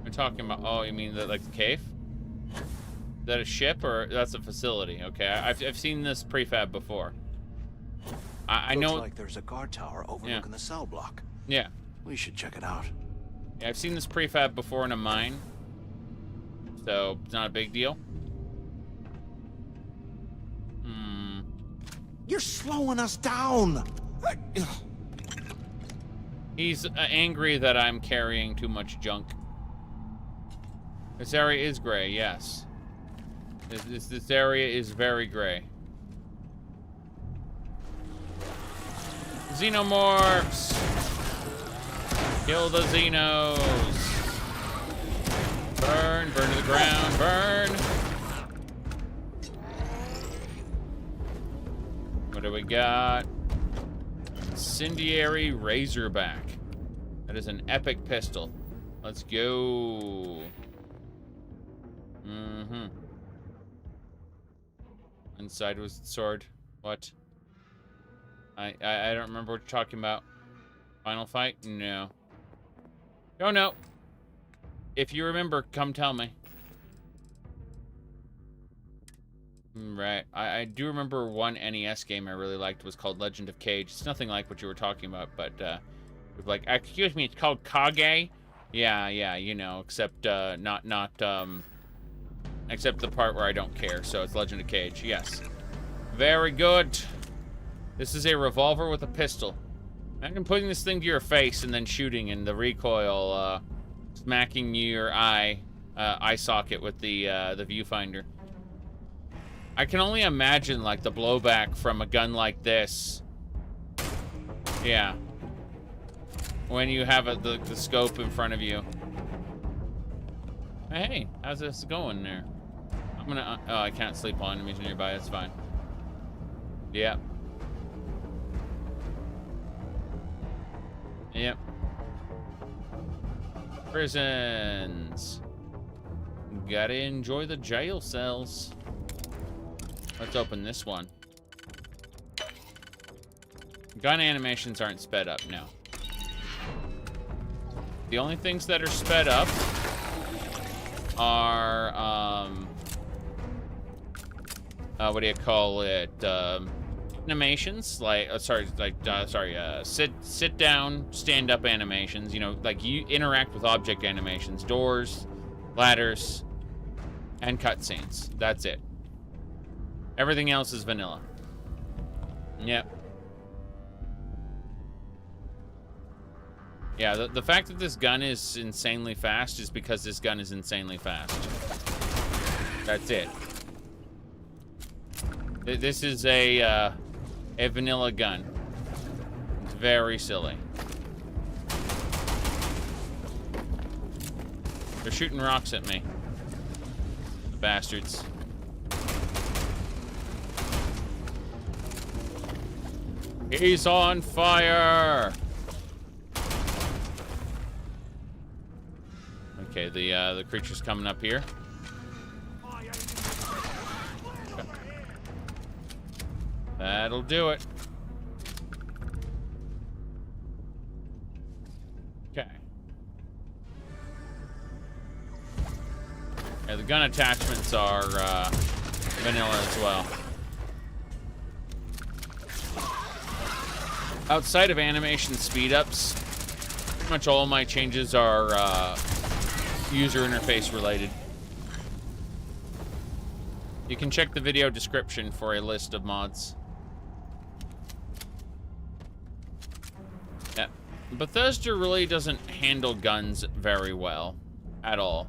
We're talking about. Oh, you mean like the cave? Is that a ship or that's a facility? Okay, I've seen this prefab before. I know. Looks like there's a guard tower overlooking the cell block. Yeah. We should check it out. Yeah, I've seen this prefab before in a mine, so it's not a big deal. You're slowing us down. He's angry that I'm carrying too much junk. This area is gray, yes. This area is very gray. Xenomorphs! Kill the Xenos! Burn, burn to the ground, burn! What do we got? Incendiary Razorback. That is an epic pistol. Let's go. Inside was the sword. What? I don't remember what you're talking about. Final fight? No. Oh no. If you remember, come tell me. Right. I do remember one NES game I really liked was called Legend of Cage. It's nothing like what you were talking about, but like, excuse me, it's called Kage? Yeah, you know, except except the part where I don't care, so it's Legend of Cage. Yes. Very good. This is a revolver with a pistol. Imagine putting this thing to your face and then shooting, and the recoil smacking your eye socket with the viewfinder. I can only imagine, like, the blowback from a gun like this. Yeah. When you have the scope in front of you. Hey, how's this going there? I'm gonna... oh, I can't sleep on enemies nearby. That's fine. Yep. Yep. Prisons. Gotta enjoy the jail cells. Let's open this one. Gun animations aren't sped up, no. The only things that are sped up are, what do you call it? Animations, like, sit down, stand up animations, you know, like you interact with object animations, doors, ladders, and cutscenes. That's it. Everything else is vanilla. Yep. Yeah, the fact that this gun is insanely fast is because this gun is insanely fast. That's it. This is a vanilla gun. It's very silly. They're shooting rocks at me. The bastards. He's on fire! Okay, the creature's coming up here. That'll do it. Okay. Yeah, the gun attachments are vanilla as well. Outside of animation speed-ups, pretty much all my changes are user interface related. You can check the video description for a list of mods. Yeah. Bethesda really doesn't handle guns very well at all.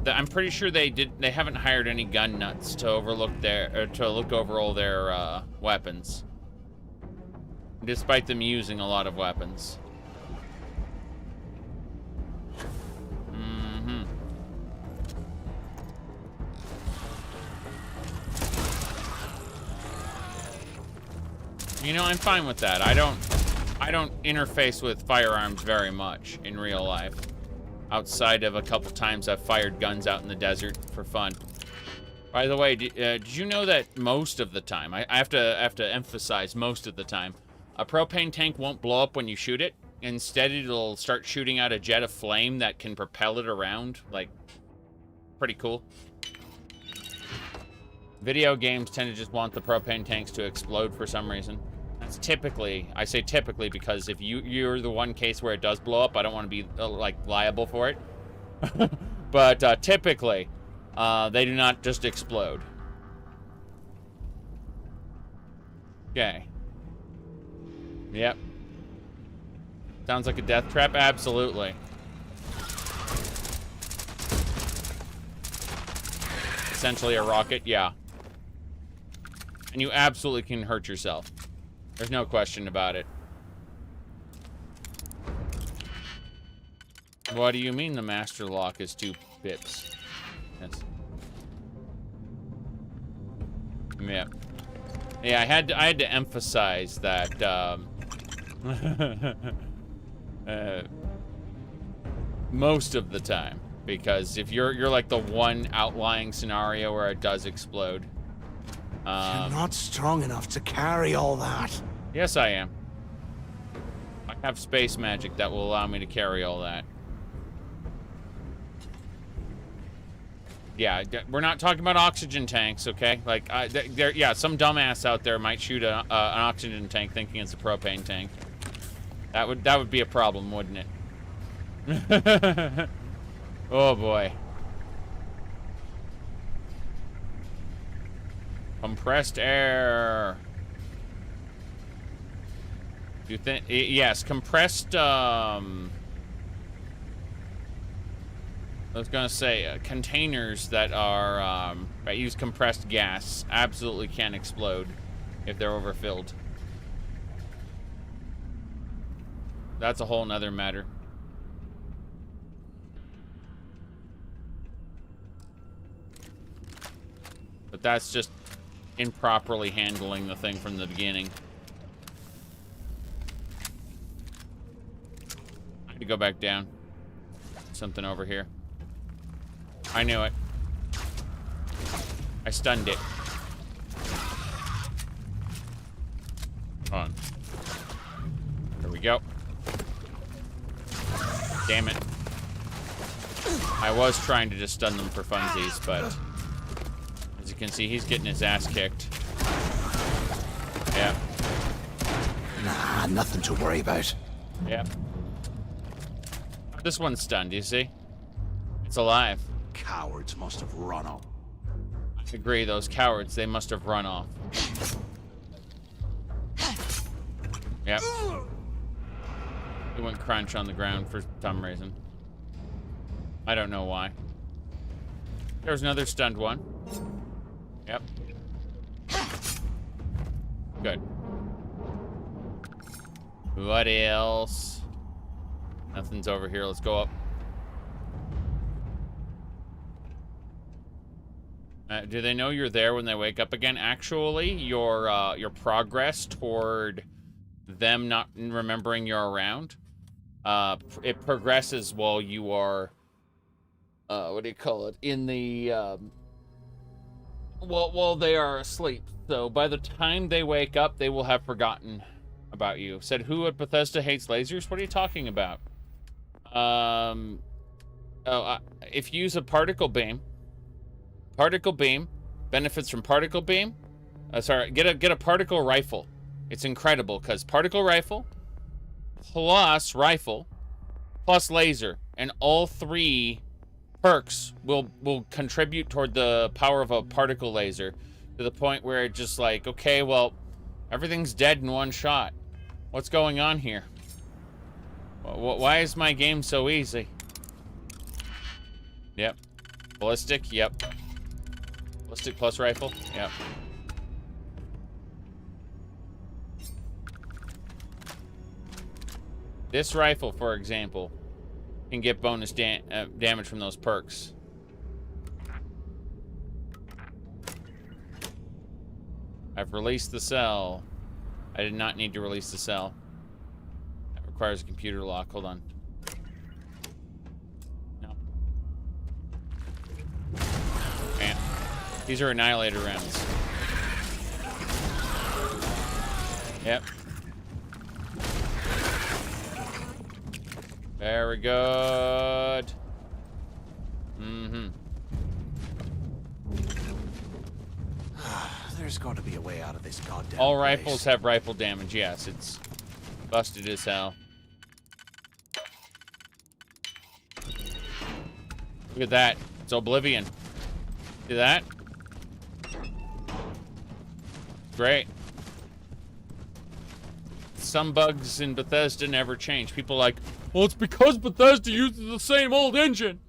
I'm pretty sure they haven't hired any gun nuts to look over all their weapons, despite them using a lot of weapons. You know, I'm fine with that. I don't interface with firearms very much in real life. Outside of a couple times I've fired guns out in the desert for fun. By the way, did you know that most of the time, I have to emphasize most of the time, a propane tank won't blow up when you shoot it. Instead, it'll start shooting out a jet of flame that can propel it around. Like, pretty cool. Video games tend to just want the propane tanks to explode for some reason. That's typically, I say typically because if you're the one case where it does blow up, I don't want to be like liable for it. But typically, they do not just explode. Okay. Yep. Sounds like a death trap? Absolutely. Essentially a rocket, yeah. And you absolutely can hurt yourself. There's no question about it. What do you mean the master lock is 2 pips? Yes. Yeah. Yeah, I had to emphasize that most of the time, because if you're like the one outlying scenario where it does explode. You're not strong enough to carry all that. Yes, I am. I have space magic that will allow me to carry all that. Yeah, we're not talking about oxygen tanks, okay? Like, yeah, some dumbass out there might shoot an oxygen tank thinking it's a propane tank. That would be a problem, wouldn't it? Oh boy. Compressed air. Do you think? Yes, compressed. I was gonna say containers that are that use compressed gas absolutely can explode if they're overfilled. That's a whole nother matter. But that's just improperly handling the thing from the beginning. I need to go back down. Something over here. I knew it. I stunned it. Hold on. There we go. Damn it. I was trying to just stun them for funsies, but as you can see, he's getting his ass kicked. Yeah. Nah, nothing to worry about. Yeah. This one's stunned, you see? It's alive. Cowards must have run off. I agree, those cowards, they must have run off. Yep. It went crunch on the ground for some reason. I don't know why. There's another stunned one. Yep. Good. What else? Nothing's over here. Let's go up. Do they know you're there when they wake up again? Actually, your progress toward them not remembering you're around, it progresses while you are, what do you call it? In the, while they are asleep. So by the time they wake up, they will have forgotten about you. Said, who at Bethesda hates lasers? What are you talking about? If you use a particle beam, benefits from particle beam. Get a particle rifle. It's incredible because particle rifle plus laser, and all 3 perks will contribute toward the power of a particle laser to the point where it's just like, okay, well, everything's dead in one shot. What's going on here? Why is my game so easy? Yep. Ballistic, yep. Ballistic plus rifle, yep. This rifle, for example, can get bonus damage from those perks. I've released the cell. I did not need to release the cell. That requires a computer lock. Hold on. No. Bam. These are Annihilator rounds. Yep. Very good. Mm-hmm. There's got to be a way out of this goddamn All place. rifles have rifle damage, yes. It's busted as hell. Look at that. It's Oblivion. See that? Great. Some bugs in Bethesda never change. People are like, well, it's because Bethesda uses the same old engine.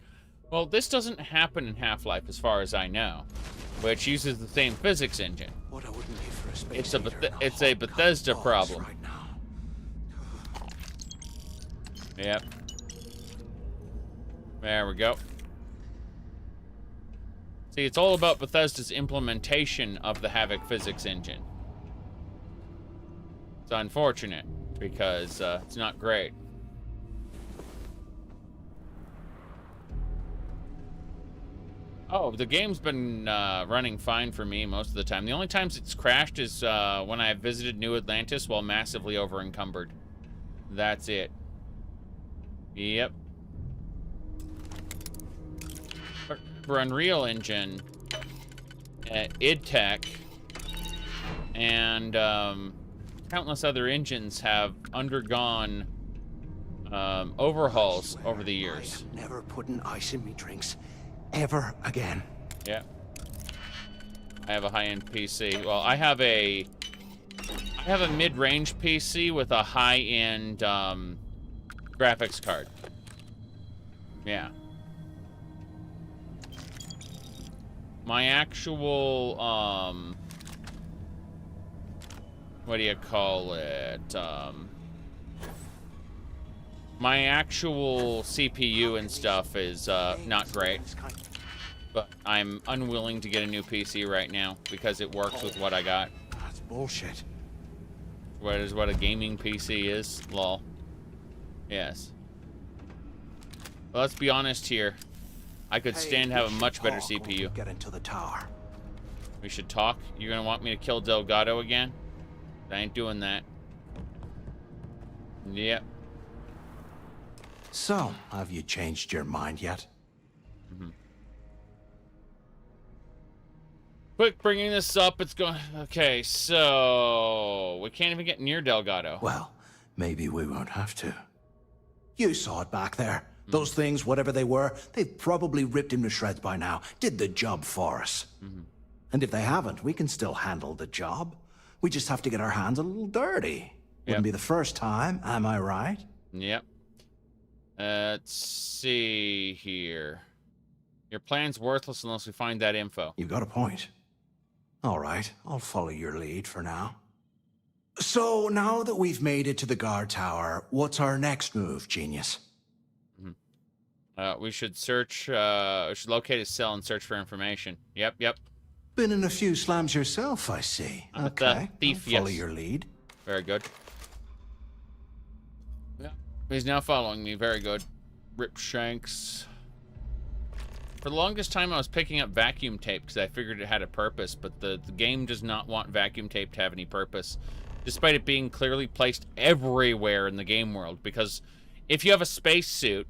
Well, this doesn't happen in Half-Life as far as I know, which uses the same physics engine. What I wouldn't give for a space It's a Bethesda problem. Right now. Yep. There we go. See, it's all about Bethesda's implementation of the Havoc physics engine. It's unfortunate, because it's not great. Oh, the game's been running fine for me most of the time. The only times it's crashed is when I visited New Atlantis while massively over-encumbered. That's it. Yep. For Unreal Engine, id Tech, and countless other engines have undergone overhauls over the years. Never putting ice in me drinks. Ever again. Yeah. I have a high-end PC. Well, I have a mid-range PC with a high-end graphics card. Yeah. My actual what do you call it? My actual CPU and stuff is not great, but I'm unwilling to get a new PC right now because it works with what I got. That's bullshit. What is what a gaming PC is? Lol. Yes. Well, let's be honest here. I could stand to have a much better CPU. Get into the tower. We should talk. You're gonna want me to kill Delgado again? I ain't doing that. Yep. So, have you changed your mind yet? Mm-hmm. Quick, bringing this up. It's going. Okay, so we can't even get near Delgado. Well, maybe we won't have to. You saw it back there. Those things, whatever they were, they've probably ripped him to shreds by now. Did the job for us. And if they haven't, we can still handle the job. We just have to get our hands a little dirty. Wouldn't be the first time, am I right? Yep. Let's see here. Your plan's worthless unless we find that info. You got a point. All right, I'll follow your lead for now. So, now that we've made it to the guard tower, what's our next move, genius? We should search, we should locate his cell and search for information. Yep. Been in a few slams yourself, I see. Okay, thief, I'll follow your lead. Very good. Yeah, he's now following me. Very good. Rip Shanks. For the longest time, I was picking up vacuum tape because I figured it had a purpose, but the game does not want vacuum tape to have any purpose, despite it being clearly placed everywhere in the game world. Because if you have a spacesuit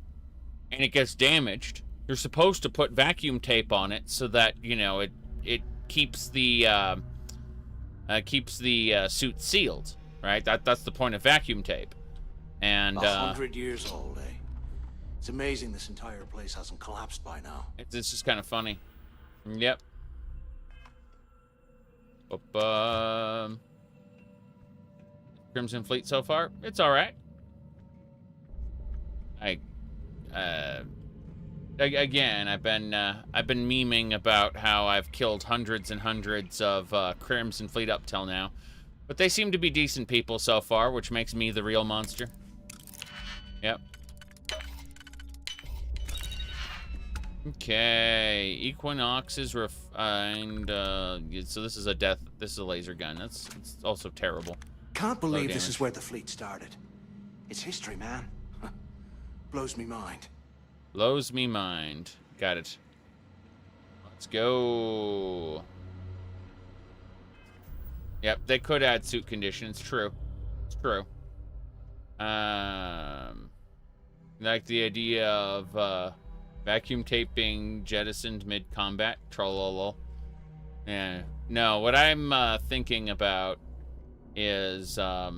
and it gets damaged, you're supposed to put vacuum tape on it so that, you know, it keeps the suit sealed, right? That's the point of vacuum tape. And 100 years old, eh? It's amazing this entire place hasn't collapsed by now. It's just kind of funny. Yep. Crimson Fleet so far, it's all right. again, I've been memeing about how I've killed hundreds and hundreds of Crimson Fleet up till now, but they seem to be decent people so far, which makes me the real monster. Yep. Okay, Equinox is refined. So this is a death. This is a laser gun. It's also terrible. Can't believe this is where the fleet started. It's history, man. Blows me mind. Blows me mind. Got it. Let's go. Yep, they could add suit condition. It's true. It's true. Like the idea of vacuum tape being jettisoned mid-combat. Trollolol. Yeah. No, what I'm thinking about is I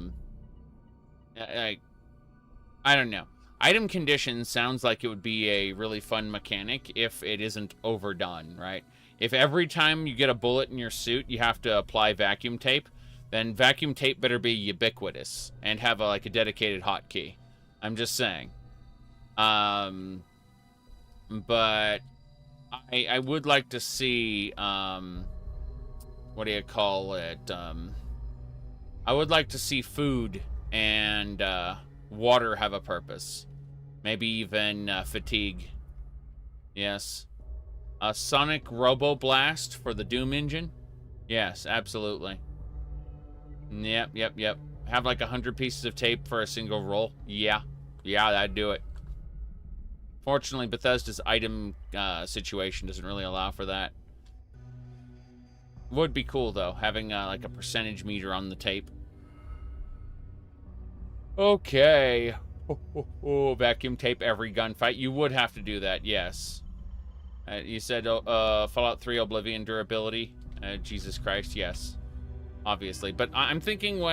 don't know. Item condition sounds like it would be a really fun mechanic if it isn't overdone, right? If every time you get a bullet in your suit, you have to apply vacuum tape, then vacuum tape better be ubiquitous and have like a dedicated hotkey. I'm just saying. But I would like to see, what do you call it? I would like to see food and water have a purpose. Maybe even fatigue. Yes. A sonic robo blast for the Doom engine? Yes, absolutely. Yep. Have like 100 pieces of tape for a single roll? Yeah, that'd do it. Fortunately, Bethesda's item situation doesn't really allow for that. Would be cool, though, having like a percentage meter on the tape. Okay. Vacuum tape every gunfight. You would have to do that, yes. You said Fallout 3 Oblivion durability. Jesus Christ, yes. Obviously. But I'm thinking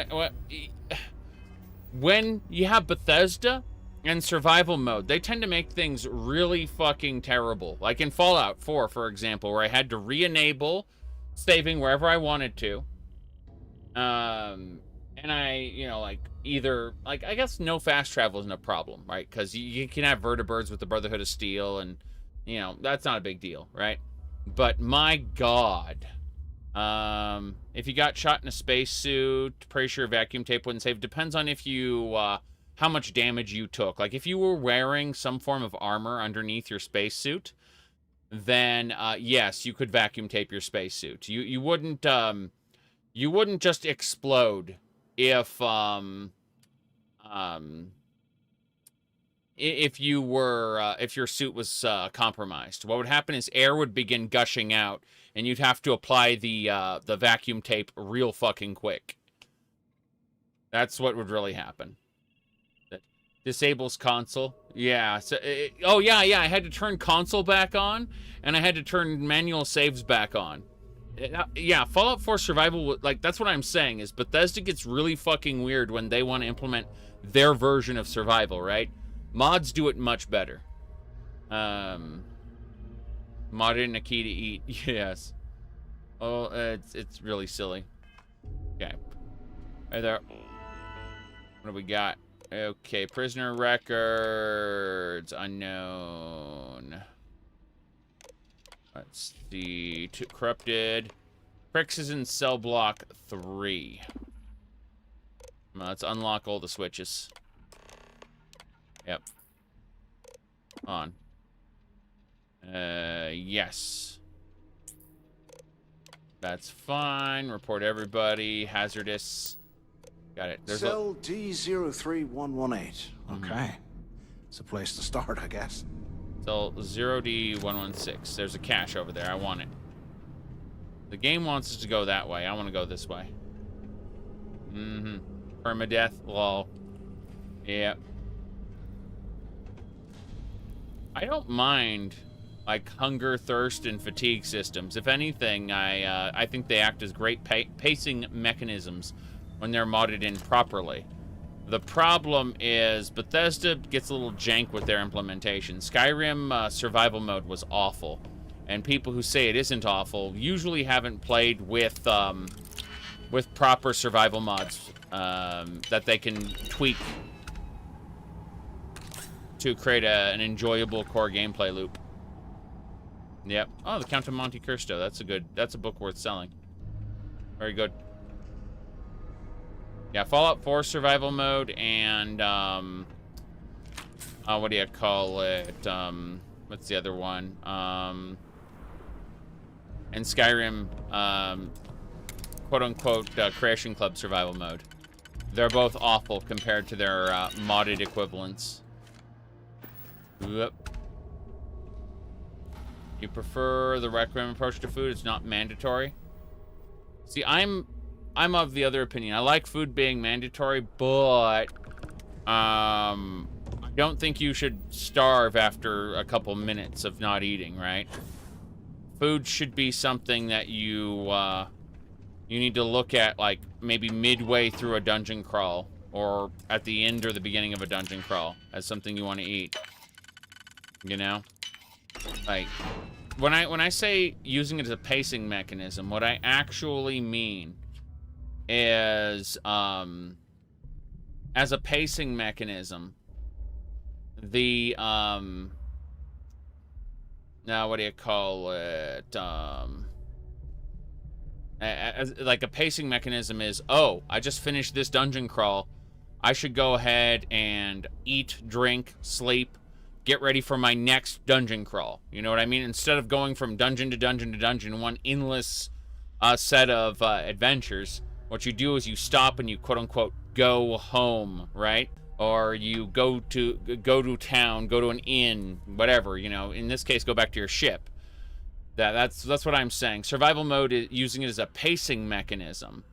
when you have Bethesda and survival mode, they tend to make things really fucking terrible. Like in Fallout 4, for example, where I had to re-enable saving wherever I wanted to. And I, like, either, like, I guess no fast travel isn't a problem, right? Because you can have vertibirds with the Brotherhood of Steel, and, that's not a big deal, right? But my God, if you got shot in a spacesuit, pretty sure vacuum tape wouldn't save. Depends on if you, how much damage you took. Like, if you were wearing some form of armor underneath your spacesuit, then, yes, you could vacuum tape your spacesuit. You wouldn't just explode if your suit was compromised. What would happen is air would begin gushing out, and you'd have to apply the vacuum tape real fucking quick. That's what would really happen. That disables console. Yeah. So, I had to turn console back on, and I had to turn manual saves back on. Yeah, Fallout 4 Survival, like, that's what I'm saying, is Bethesda gets really fucking weird when they want to implement their version of survival, right? Mods do it much better. Modded in a key to eat, yes. Oh, it's really silly. Okay. Right there. What do we got? Okay, prisoner records, unknown. Let's see. Corrupted. Kryx is in cell block 3. Let's unlock all the switches. Yep. On. Yes. That's fine. Report everybody. Hazardous. Got it. There's Cell D03118. Okay. It's a place to start, I guess. Cell 0D116. There's a cache over there. I want it. The game wants us to go that way. I want to go this way. Permadeath. Lol. Yep. I don't mind, like, hunger, thirst, and fatigue systems. If anything, I think they act as great pacing mechanisms when they're modded in properly. The problem is Bethesda gets a little jank with their implementation. Skyrim survival mode was awful, and people who say it isn't awful usually haven't played with proper survival mods that they can tweak to create an enjoyable core gameplay loop. Yep. Oh, the Count of Monte Cristo. That's a book worth selling. Very good. Yeah, Fallout 4 survival mode and, what do you call it? What's the other one? And Skyrim, quote-unquote, Crashing Club survival mode. They're both awful compared to their modded equivalents. Yep. You prefer the Requiem approach to food? It's not mandatory. See, I'm of the other opinion. I like food being mandatory, but I don't think you should starve after a couple minutes of not eating, right? Food should be something that you need to look at, like, maybe midway through a dungeon crawl, or at the end or the beginning of a dungeon crawl, as something you want to eat. You know? Like, when I say using it as a pacing mechanism, what I actually mean is, as a pacing mechanism, the, now, what do you call it? Like a pacing mechanism is, oh, I just finished this dungeon crawl. I should go ahead and eat, drink, sleep, get ready for my next dungeon crawl. You know what I mean? Instead of going from dungeon to dungeon to dungeon, one endless set of adventures, what you do is you stop and you quote-unquote go home, right? Or you go to town, go to an inn, whatever, you know. In this case, go back to your ship. That's what I'm saying. Survival mode is using it as a pacing mechanism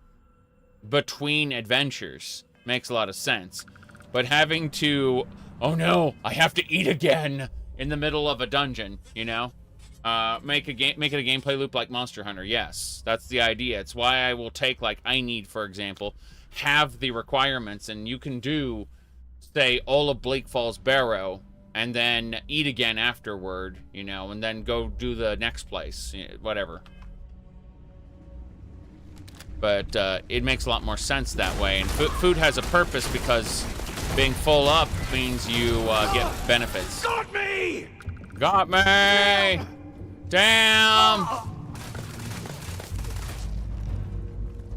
between adventures makes a lot of sense. But having to, oh no, I have to eat again in the middle of a dungeon, you know? Make it a gameplay loop like Monster Hunter. Yes, that's the idea. It's why I will take, like, I need, for example, have the requirements, and you can do, say, all of Bleak Falls Barrow, and then eat again afterward, you know, and then go do the next place, whatever. But it makes a lot more sense that way, and food has a purpose because being full up means you get benefits. Got me! Got me! Damn!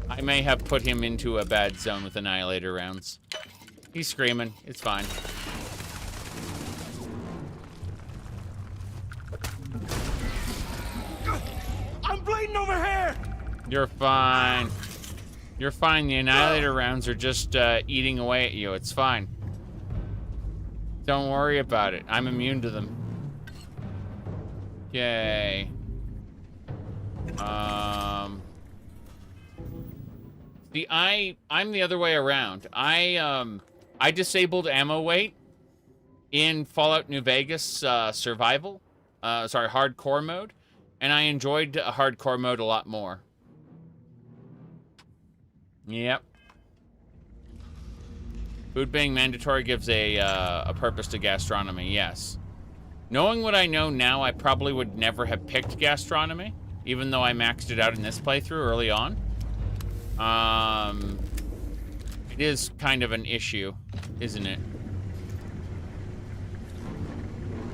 I may have put him into a bad zone with Annihilator rounds. He's screaming. It's fine. I'm bleeding over here! You're fine. You're fine. The Annihilator rounds are just eating away at you. It's fine. Don't worry about it. I'm immune to them. Okay. See, I'm the other way around. I disabled ammo weight in Fallout New Vegas survival. Sorry, hardcore mode. And I enjoyed hardcore mode a lot more. Yep. Food being mandatory gives a purpose to gastronomy, yes. Knowing what I know now, I probably would never have picked gastronomy, even though I maxed it out in this playthrough early on. It is kind of an issue, isn't it?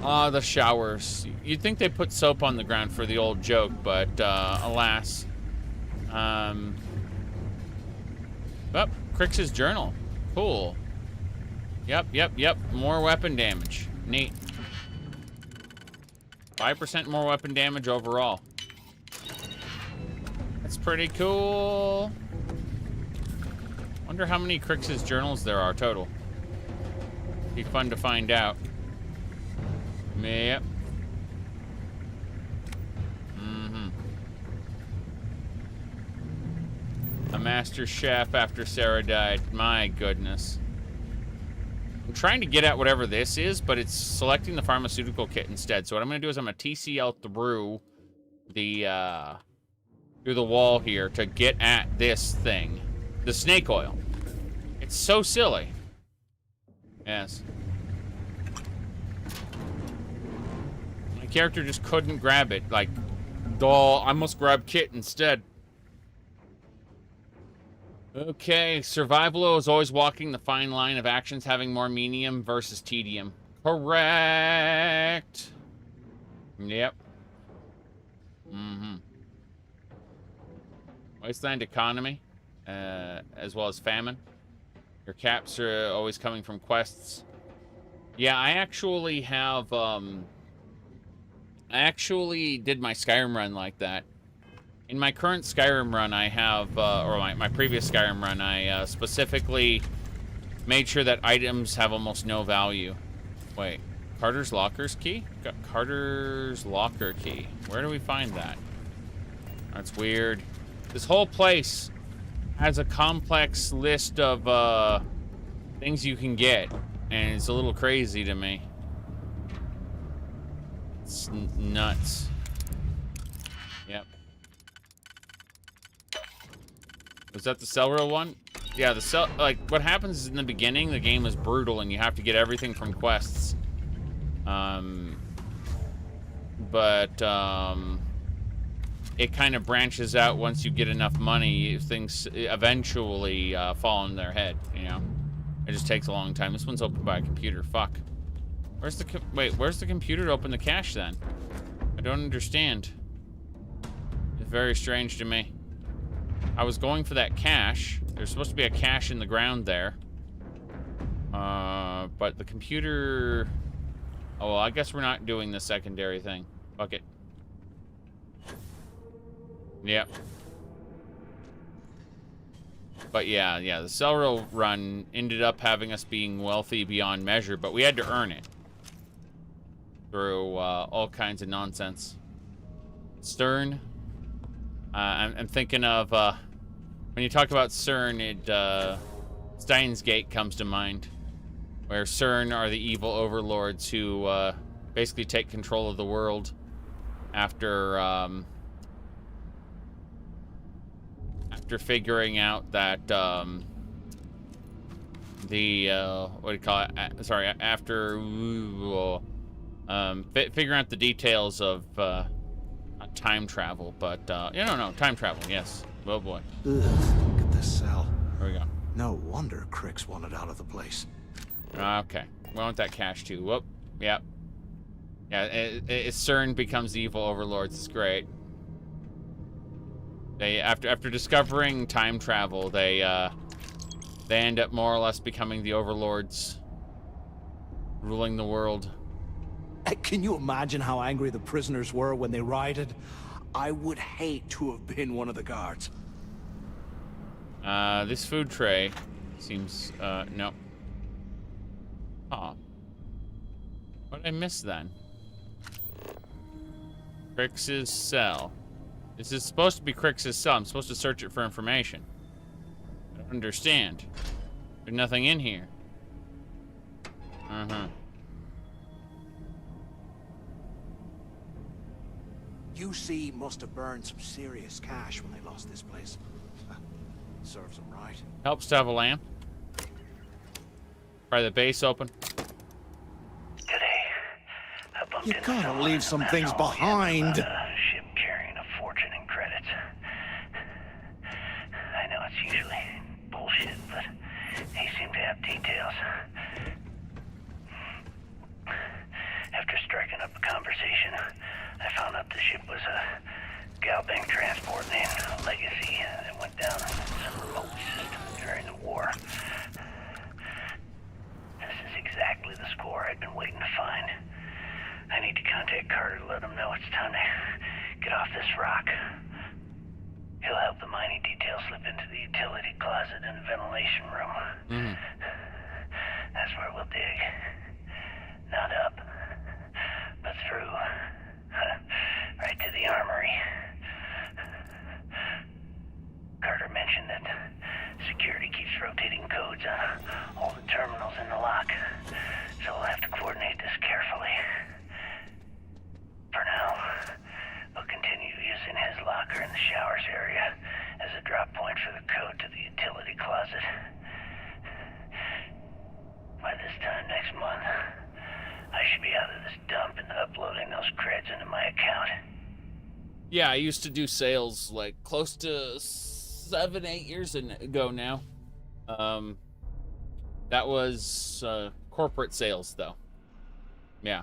Ah, the showers. You'd think they put soap on the ground for the old joke, but alas. Oh, Kryx's journal. Cool. Yep. More weapon damage. Neat. 5% more weapon damage overall. That's pretty cool. Wonder how many Kryx's journals there are total. Be fun to find out. Yep. A master chef after Sarah died. My goodness. I'm trying to get at whatever this is, but it's selecting the pharmaceutical kit instead. So what I'm going to do is I'm going to TCL through the wall here to get at this thing. The snake oil. It's so silly. Yes. My character just couldn't grab it. Like, I must grab kit instead. Okay, survival is always walking the fine line of actions having more medium versus tedium. Correct. Yep. Mm-hmm. Wasteland economy, as well as famine. Your caps are always coming from quests. Yeah, I actually have, I actually did my Skyrim run like that. In my current Skyrim run, I have, or my previous Skyrim run, I specifically made sure that items have almost no value. Wait, Carter's Locker's key? Got Carter's Locker key. Where do we find that? That's weird. This whole place has a complex list of things you can get, and it's a little crazy to me. It's nuts. Yep. Was that the Cellro one? Yeah, the cell. Like, what happens is in the beginning, the game is brutal, and you have to get everything from quests. It kind of branches out once you get enough money. Things eventually fall on their head, you know? It just takes a long time. This one's opened by a computer. Fuck. Where's the where's the computer to open the cache then? I don't understand. It's very strange to me. I was going for that cache. There's supposed to be a cache in the ground there. But the computer... Oh, well, I guess we're not doing the secondary thing. Fuck it. Yep. But yeah, the Cellro run ended up having us being wealthy beyond measure, but we had to earn it. Through all kinds of nonsense. CERN. I'm thinking of, when you talk about CERN, Steins Gate comes to mind. Where CERN are the evil overlords who basically take control of the world after figuring out that what do you call it? Sorry, after figuring out the details of not time travel, but no, time travel. Yes. Oh boy. Ugh, look at this cell. There we go. No wonder Kryx wanted out of the place. Okay, we want that cache too. Whoop. Yep. Yeah. CERN becomes the evil overlords. It's great. They after discovering time travel, they end up more or less becoming the overlords, ruling the world. Can you imagine how angry the prisoners were when they rioted? I would hate to have been one of the guards. This food tray seems no. Oh. What did I miss then? Kryx's cell. This is supposed to be Kryx's cell. I'm supposed to search it for information. I don't understand. There's nothing in here. UC must have burned some serious cash when they lost this place. Serves them right. Helps to have a lamp. Pry the base open. Today, I bumped You into gotta someone leave some that things knows behind. about a ship carrying a fortune in credits. I know it's usually bullshit, but they seem to have details. After striking up a conversation, I found out the ship was a Galbank transport named Legacy that went down some remote system during the war. This is exactly the score I'd been waiting to find. I need to contact Carter to let him know it's time to get off this rock. He'll help the mining detail slip into the utility closet in the ventilation room. That's where we'll dig. Not up, but through. Right to the armory. Carter mentioned that security keeps rotating codes on all the terminals in the lock, so we'll have to coordinate this carefully. For now, we'll continue using his locker in the showers area as a drop point for the code to the utility closet. By this time next month, I should be out of this dump and uploading those creds into my account. Yeah, I used to do sales like close to 7-8 years ago now. That was corporate sales though. Yeah.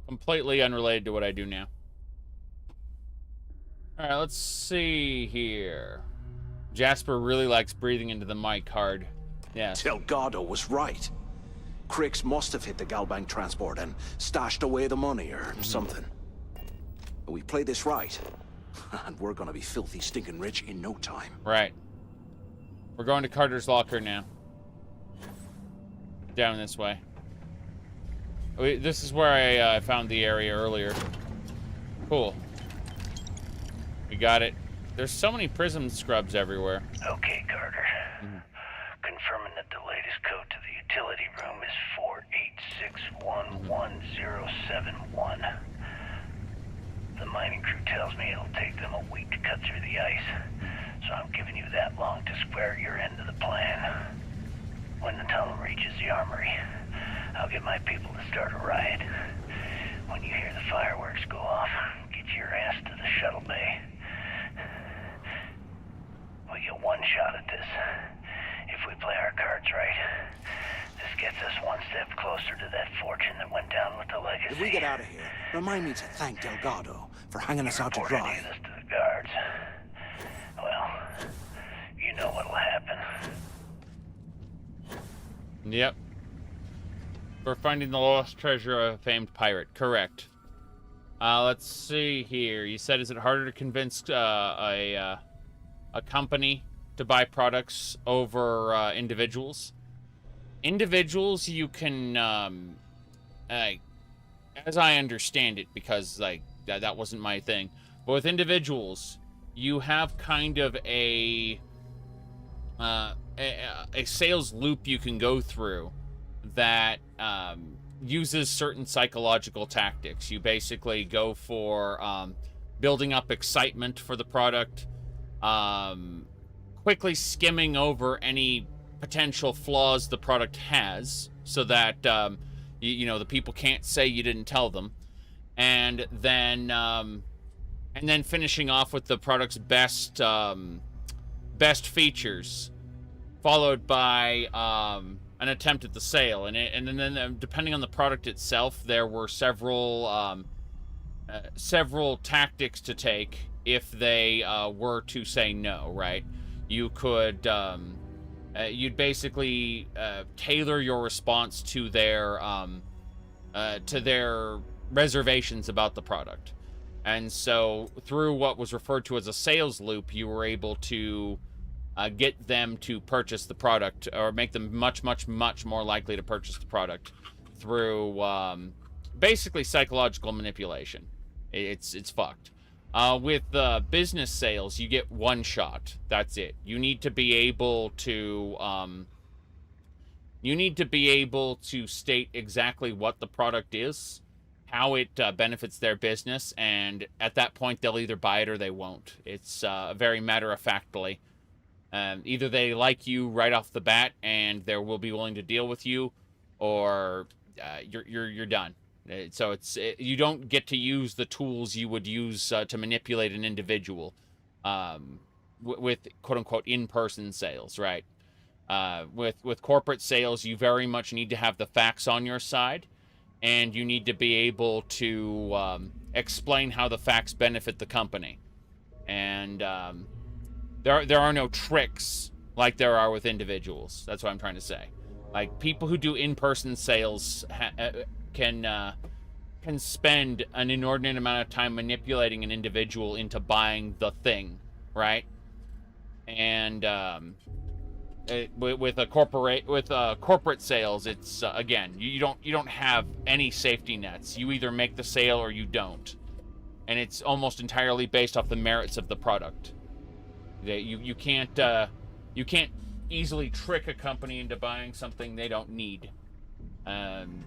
Completely unrelated to what I do now. All right, let's see here. Jasper really likes breathing into the mic hard. Yes. Delgado was right. Kryx must have hit the Galbank transport and stashed away the money or something. We play this right, and we're gonna be filthy stinking rich in no time. Right. We're going to Carter's locker now. Down this way. This is where I found the area earlier. Cool. We got it. There's so many prism scrubs everywhere. Okay, Carter. Confirming that the latest code to the utility room is 486111071. The mining crew tells me it'll take them a week to cut through the ice, so I'm giving you that long to square your end of the plan. When the tunnel reaches the armory, I'll get my people to start a riot. When you hear the fireworks go off, get your ass to the shuttle bay. We get one shot at this. If we play our cards right, this gets us one step closer to that fortune that went down with the legacy. If we get out of here, remind me to thank Delgado for hanging us out to Report dry. any of this to the guards. Well, you know what'll happen. Yep. For finding the lost treasure of a famed pirate. Correct. Let's see here. You said, is it harder to convince a company to buy products over individuals? Individuals, you can, as I understand it, because like that wasn't my thing, but with individuals, you have kind of a sales loop you can go through that uses certain psychological tactics. You basically go for building up excitement for the product, quickly skimming over any potential flaws the product has, so that you know, the people can't say you didn't tell them, and then finishing off with the product's best features, followed by an attempt at the sale. And then depending on the product itself, there were several tactics to take if they were to say no, right? You could you'd basically tailor your response to their reservations about the product. And so through what was referred to as a sales loop, you were able to get them to purchase the product, or make them much more likely to purchase the product through basically psychological manipulation. It's fucked. With business sales, you get one shot. That's it. You need to be able to state exactly what the product is, how it benefits their business, and at that point they'll either buy it or they won't. It's very matter-of-factly. Either they like you right off the bat and they will be willing to deal with you, or you're done. So you don't get to use the tools you would use to manipulate an individual with quote-unquote in-person sales, right? With corporate sales, you very much need to have the facts on your side, and you need to be able to explain how the facts benefit the company. And there are no tricks like there are with individuals. That's what I'm trying to say. Like, people who do in-person sales can spend an inordinate amount of time manipulating an individual into buying the thing, right? And with corporate sales, it's again, you don't have any safety nets. You either make the sale or you don't, and it's almost entirely based off the merits of the product. You can't easily trick a company into buying something they don't need,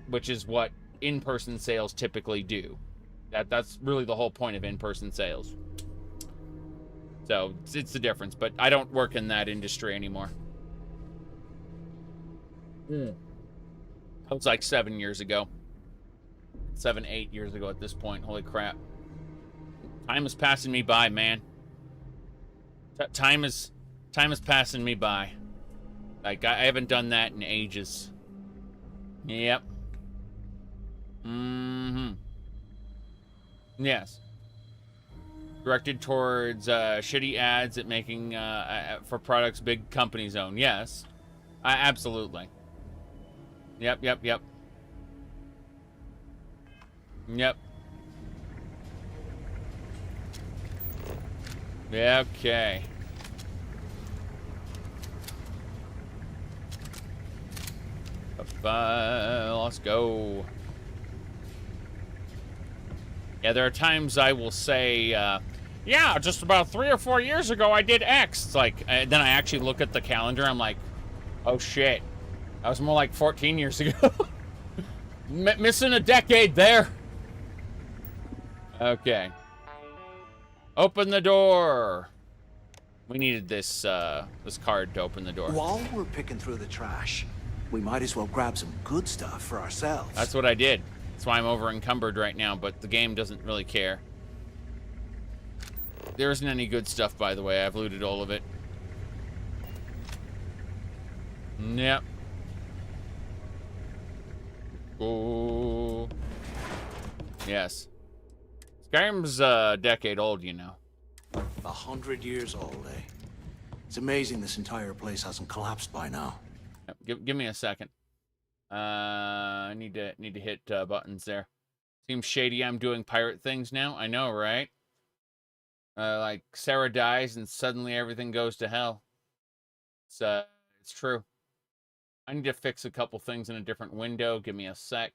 which is what in-person sales typically do. That's really the whole point of in-person sales. So it's the difference, but I don't work in that industry anymore. That was like 7 years ago. 8 years ago at this point. Holy crap. Time is passing me by, man. Time is passing me by. Like, I haven't done that in ages. Yep. Mm-hmm. Yes. Directed towards shitty ads at making for products big companies own. Yes, absolutely. Yep. Yep. Yeah, okay. Let's go. Yeah, there are times I will say, yeah, just about 3 or 4 years ago I did X. It's like, then I actually look at the calendar, I'm like, oh shit. That was more like 14 years ago. Missing a decade there. Okay. Open the door. We needed this this card to open the door. While we're picking through the trash, we might as well grab some good stuff for ourselves. That's what I did. That's why I'm over encumbered right now, but the game doesn't really care. There isn't any good stuff, by the way. I've looted all of it. Yep. Oh. Yes. Skyrim's a decade old, you know. 100 years old, eh? It's amazing this entire place hasn't collapsed by now. Yep, give me a second. I need to hit buttons there. Seems shady I'm doing pirate things now. I know, right? Like Sarah dies and suddenly everything goes to hell. It's true. I need to fix a couple things in a different window. Give me a sec.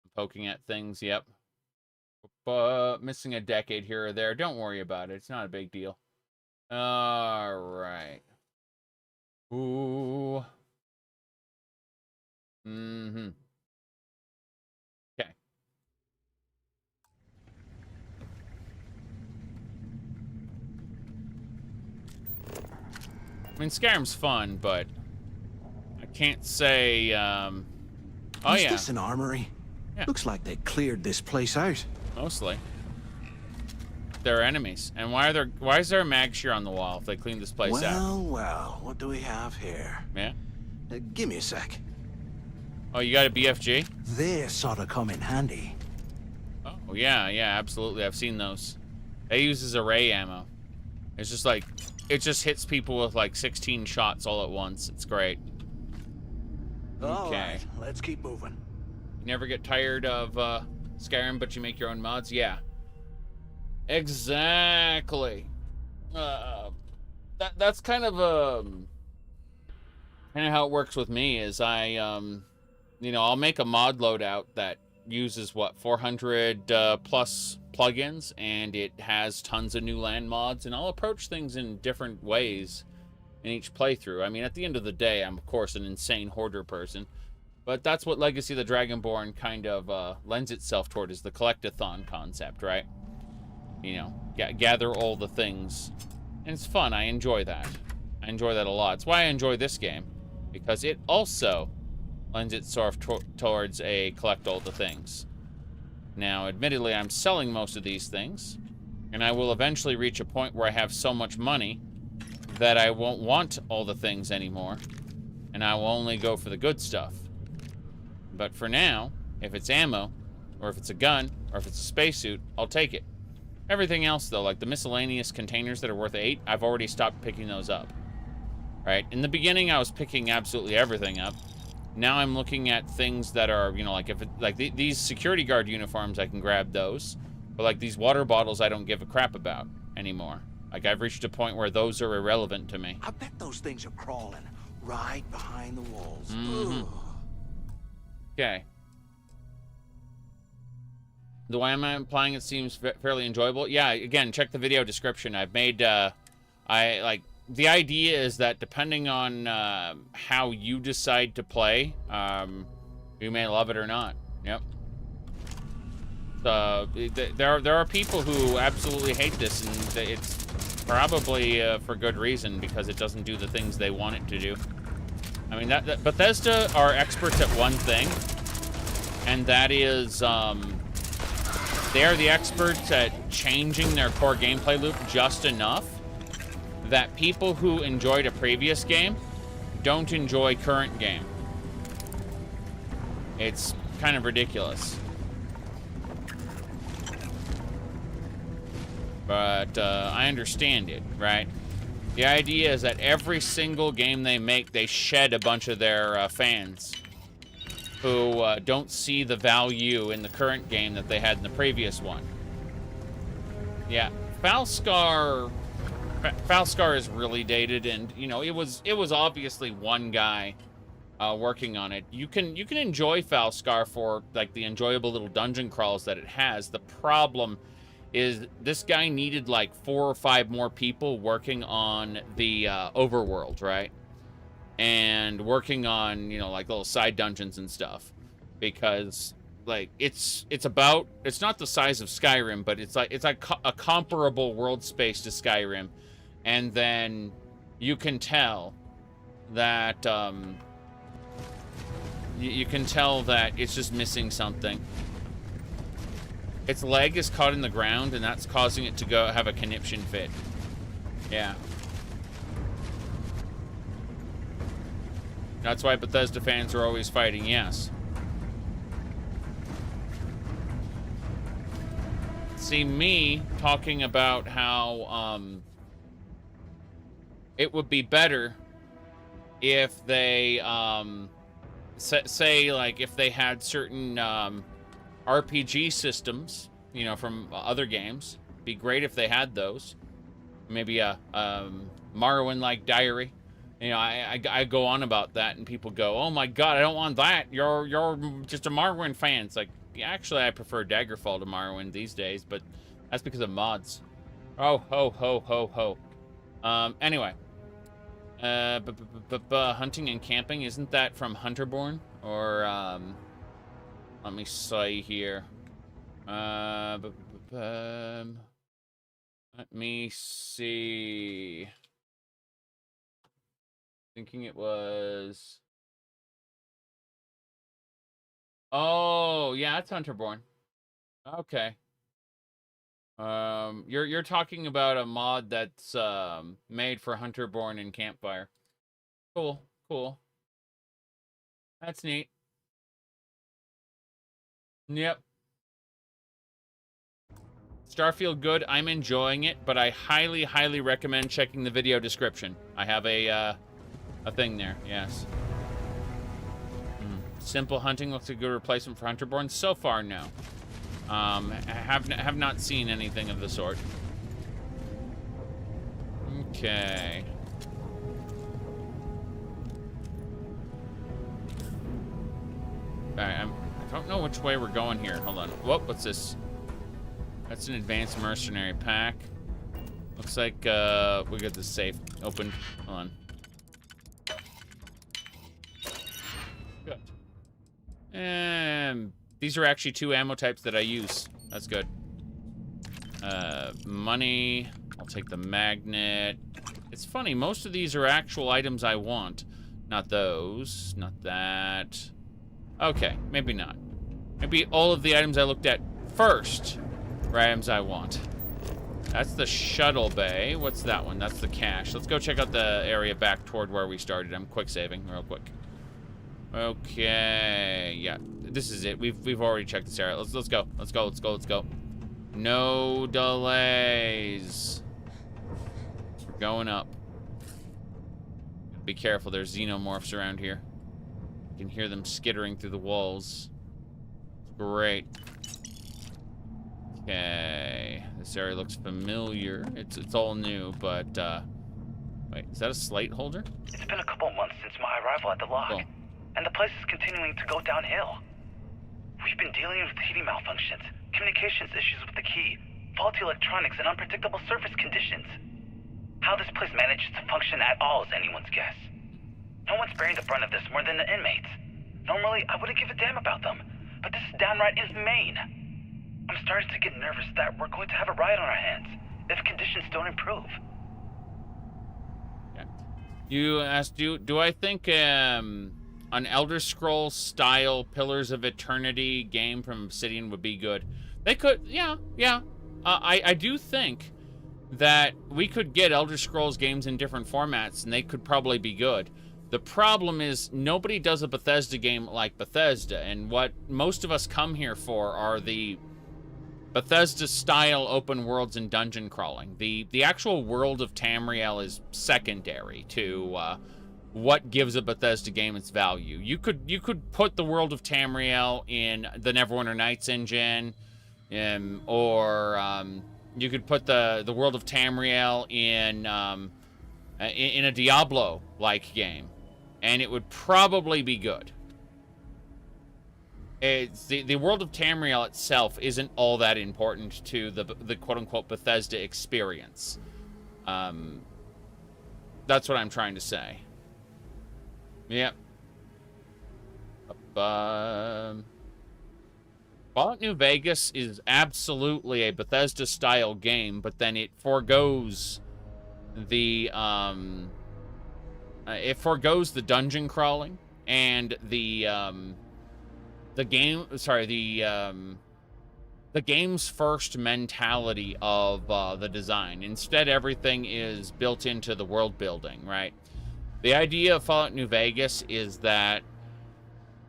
I'm poking at things. Yep. Missing a decade here or there. Don't worry about it. It's not a big deal. All right. Ooh. Mm-hmm. Okay. I mean, Skyrim's fun, but I can't say, oh Is yeah. this an armory? Yeah. Looks like they cleared this place out. Mostly. They're enemies. And why is there a mag shear on the wall if they clean this place out? Well, what do we have here? Yeah? Give me a sec. Oh, you got a BFG? This ought to come in handy. Oh, yeah, absolutely. I've seen those. They uses array ammo. It's just like, it just hits people with like 16 shots all at once. It's great. All Okay. right, let's keep moving. You never get tired of Skyrim, but you make your own mods? Yeah. Exactly. That's kind of how it works with me is I'll make a mod loadout that uses what 400 plus plugins, and it has tons of new land mods, and I'll approach things in different ways in each playthrough. I mean, at the end of the day, I'm of course an insane hoarder person, but that's what Legacy of the Dragonborn kind of lends itself toward, is the collectathon concept, right? You know, gather all the things, and it's fun. I enjoy that. I enjoy that a lot. It's why I enjoy this game, because it also lends itself towards a collect all the things. Now, admittedly, I'm selling most of these things, and I will eventually reach a point where I have so much money that I won't want all the things anymore, and I will only go for the good stuff. But for now, if it's ammo, or if it's a gun, or if it's a spacesuit, I'll take it. Everything else, though, like the miscellaneous containers that are worth 8, I've already stopped picking those up. Right? In the beginning, I was picking absolutely everything up. Now I'm looking at things that are, these security guard uniforms, I can grab those. But like these water bottles, I don't give a crap about anymore. Like, I've reached a point where those are irrelevant to me. I bet those things are crawling right behind the walls. Mm-hmm. Okay. The way I'm applying it seems fairly enjoyable. Yeah, again, check the video description. I've made, the idea is that depending on how you decide to play, you may love it or not. Yep. There are people who absolutely hate this, and it's probably for good reason, because it doesn't do the things they want it to do. I mean, Bethesda are experts at one thing, and that is they are the experts at changing their core gameplay loop just enough that people who enjoyed a previous game don't enjoy current game. It's kind of ridiculous. but I understand it, right? The idea is that every single game they make, they shed a bunch of their fans who don't see the value in the current game that they had in the previous one. Yeah, Falscar is really dated, and you know it was obviously one guy working on it. You can enjoy Falscar for like the enjoyable little dungeon crawls that it has. The problem is this guy needed like 4 or 5 more people working on the overworld, right? And working on, you know, like little side dungeons and stuff, because like it's not the size of Skyrim, but it's like a comparable world space to Skyrim, and then you can tell that you can tell that it's just missing something. Its leg is caught in the ground, and that's causing it to go have a conniption fit. Yeah. That's why Bethesda fans are always fighting, yes. See, me talking about how it would be better if they say like if they had certain RPG systems, you know, from other games. Be great if they had those. Maybe a Morrowind-like diary. You know, I go on about that, and people go, "Oh my God, I don't want that. You're just a Morrowind fan." It's like, yeah, actually, I prefer Daggerfall to Morrowind these days, but that's because of mods. Oh, ho, ho, ho, ho. Anyway, hunting and camping, isn't that from Hunterborn? Or let me see here. Let me see. Thinking it was. Oh, yeah, it's Hunterborn. Okay. You're talking about a mod that's made for Hunterborn and Campfire. Cool, cool. That's neat. Yep. Starfield good. I'm enjoying it, but I highly, highly recommend checking the video description. I have a thing there. Yes. Simple hunting looks like a good replacement for Hunterborn. So far, no. Have not seen anything of the sort. Okay. Alright, I don't know which way we're going here. Hold on. Whoop, what's this? That's an advanced mercenary pack. Looks like we got this safe open. Hold on. Good. These are actually 2 ammo types that I use. That's good. Money. I'll take the magnet. It's funny, most of these are actual items I want. Not those. Not that. Okay, maybe not. Maybe all of the items I looked at first are items I want. That's the shuttle bay. What's that one? That's the cache. Let's go check out the area back toward where we started. I'm quick saving real quick. Okay, yeah, this is it. We've already checked this area. Let's go. Let's go. Let's go. Let's go. No delays. We're going up. Be careful. There's xenomorphs around here. You can hear them skittering through the walls. Great. Okay, this area looks familiar. It's all new, but wait, is that a slate holder? It's been a couple months since my arrival at the lock. Cool. And the place is continuing to go downhill. We've been dealing with heating malfunctions, communications issues with the key, faulty electronics, and unpredictable surface conditions. How this place manages to function at all is anyone's guess. No one's bearing the brunt of this more than the inmates. Normally, I wouldn't give a damn about them, but this is downright inhumane. I'm starting to get nervous that we're going to have a riot on our hands if conditions don't improve. Yeah. You asked, do I think an Elder Scrolls style Pillars of Eternity game from Obsidian would be good? They could, yeah. I do think that we could get Elder Scrolls games in different formats, and they could probably be good. The problem is nobody does a Bethesda game like Bethesda, and what most of us come here for are the Bethesda-style open worlds and dungeon crawling. The actual world of Tamriel is secondary to what gives a Bethesda game its value. You could put the world of Tamriel in the Neverwinter Nights engine, or you could put the world of Tamriel in a Diablo-like game, and it would probably be good. It's the world of Tamriel itself isn't all that important to the quote-unquote Bethesda experience. That's what I'm trying to say. Yep. Fallout New Vegas is absolutely a Bethesda-style game, but then it forgoes the dungeon crawling and the game's first mentality of the design. Instead, everything is built into the world building, right? The idea of Fallout New Vegas is that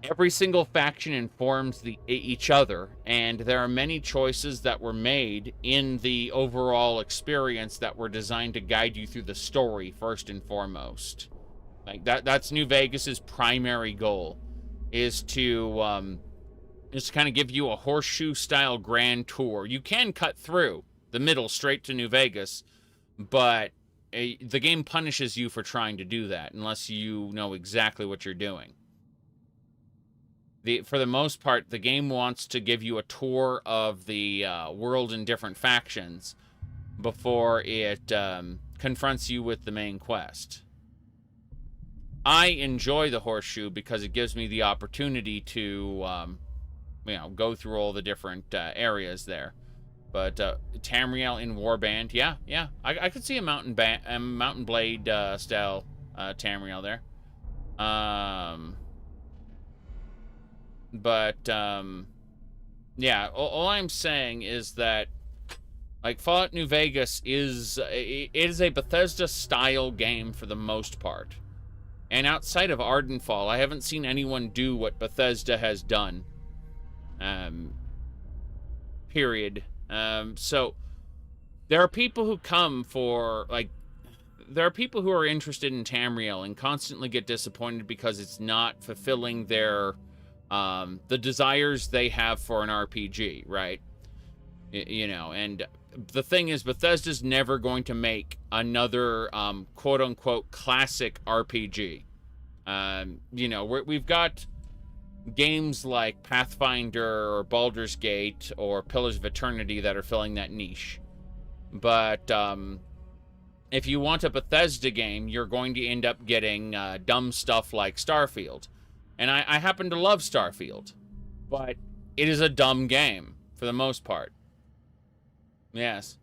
every single faction informs each other, and there are many choices that were made in the overall experience that were designed to guide you through the story first and foremost. Like that's New Vegas's primary goal, is to kind of give you a horseshoe-style grand tour. You can cut through the middle straight to New Vegas, but the game punishes you for trying to do that unless you know exactly what you're doing. For the most part, the game wants to give you a tour of the world in different factions before it confronts you with the main quest. I enjoy the horseshoe because it gives me the opportunity to go through all the different areas there. But Tamriel in Warband, yeah, I could see a Mountain Blade style Tamriel there. Yeah, all I'm saying is that, like, Fallout New Vegas is a Bethesda-style game for the most part. And outside of Ardenfall, I haven't seen anyone do what Bethesda has done. Period. So there are people who come for, like, there are people who are interested in Tamriel and constantly get disappointed because it's not fulfilling their the desires they have for an RPG, right? And the thing is, Bethesda's never going to make another quote-unquote classic RPG. We've got games like Pathfinder or Baldur's Gate or Pillars of Eternity that are filling that niche. But if you want a Bethesda game, you're going to end up getting dumb stuff like Starfield. And I happen to love Starfield, but it is a dumb game for the most part. Yes.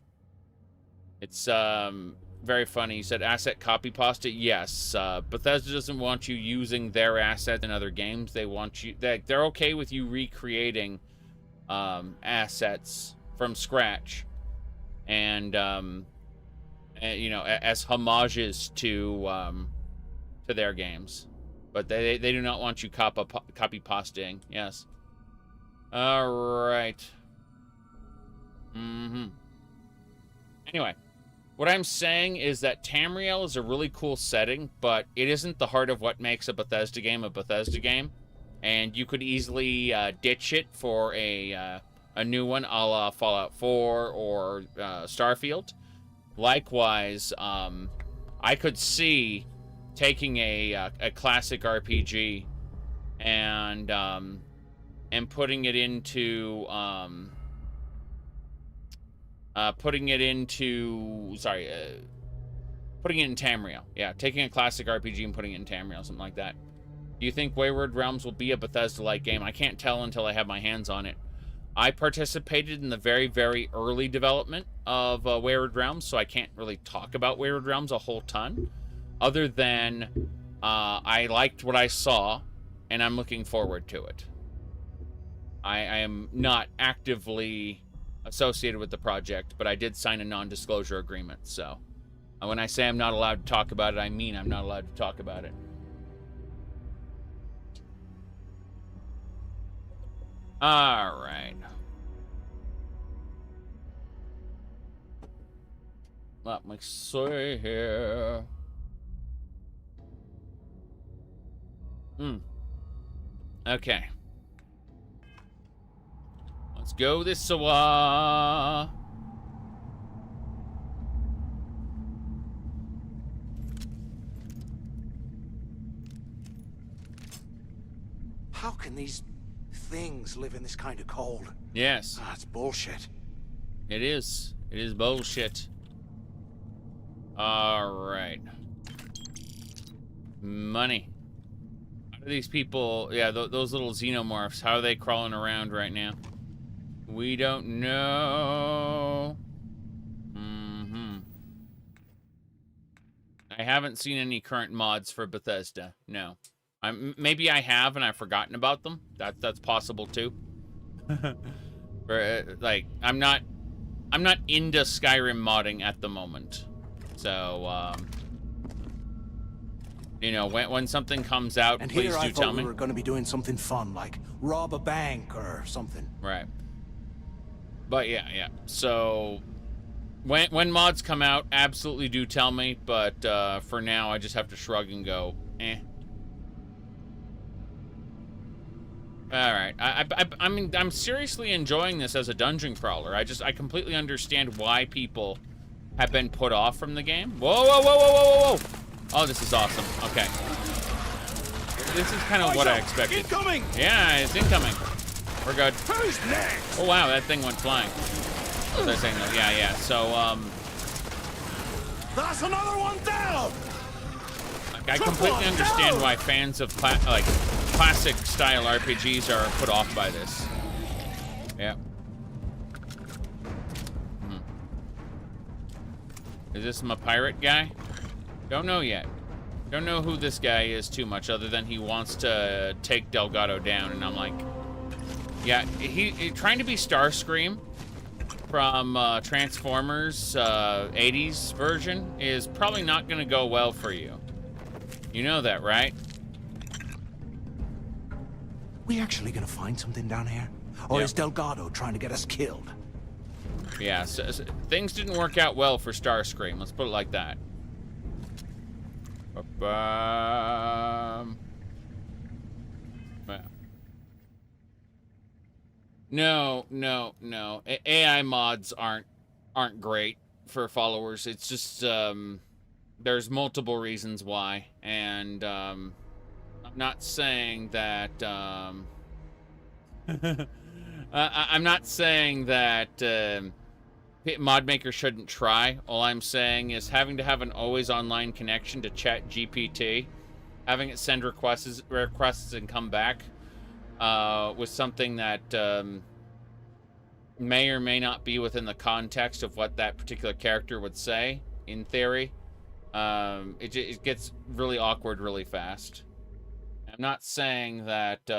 It's very funny. You said asset copy pasta. Yes. Bethesda doesn't want you using their assets in other games. They want you... They're okay with you recreating assets from scratch. And, as homages to their games. But they do not want you copy pastaing. Yes. All right. Anyway, what I'm saying is that Tamriel is a really cool setting, but it isn't the heart of what makes a Bethesda game. And you could easily ditch it for a new one, a la Fallout 4 or Starfield. Likewise, I could see taking a classic RPG and putting it into putting it in Tamriel. Yeah, taking a classic RPG and putting it in Tamriel, something like that. Do you think Wayward Realms will be a Bethesda-like game? I can't tell until I have my hands on it. I participated in the very, very early development of Wayward Realms, so I can't really talk about Wayward Realms a whole ton. Other than I liked what I saw, and I'm looking forward to it. I am not actively associated with the project, but I did sign a non-disclosure agreement, so when I say I'm not allowed to talk about it, I mean I'm not allowed to talk about it. All right. Let me see here. Okay. Let's go this way. How can these things live in this kind of cold? Yes. It's bullshit. It is. It is bullshit. Alright. Money. How do these people... Yeah, those little xenomorphs, how are they crawling around right now? We don't know. I haven't seen any current mods for Bethesda. No. Maybe I have and I've forgotten about them. That's possible too. Like, I'm not into Skyrim modding at the moment. So, you know, when something comes out, and please here do tell me. We were going to be doing something fun, like rob a bank or something. Right. But yeah. So, when mods come out, absolutely do tell me. But for now, I just have to shrug and go, eh. All right. I mean, I'm seriously enjoying this as a dungeon crawler. I completely understand why people have been put off from the game. Whoa. Oh, this is awesome. Okay. This is kind of what I expected. Incoming! Yeah, it's incoming. We're good. Who's next? Oh, wow, that thing went flying. What was I saying? Yeah. So, That's another one down! I completely understand why fans of classic style RPGs are put off by this. Yeah. Is this my pirate guy? Don't know yet. Don't know who this guy is too much, other than he wants to take Delgado down, and I'm like, yeah, he trying to be Starscream from Transformers 80s version is probably not going to go well for you. You know that, right? We actually gonna find something down here? Or is Delgado trying to get us killed? Yeah, so things didn't work out well for Starscream. Let's put it like that. No. AI mods aren't great for followers. It's just there's multiple reasons why, and I'm not saying that I'm not saying that mod makers shouldn't try. All I'm saying is having to have an always online connection to ChatGPT, having it send requests and come back with something that may or may not be within the context of what that particular character would say in theory. It gets really awkward really fast. I'm not saying that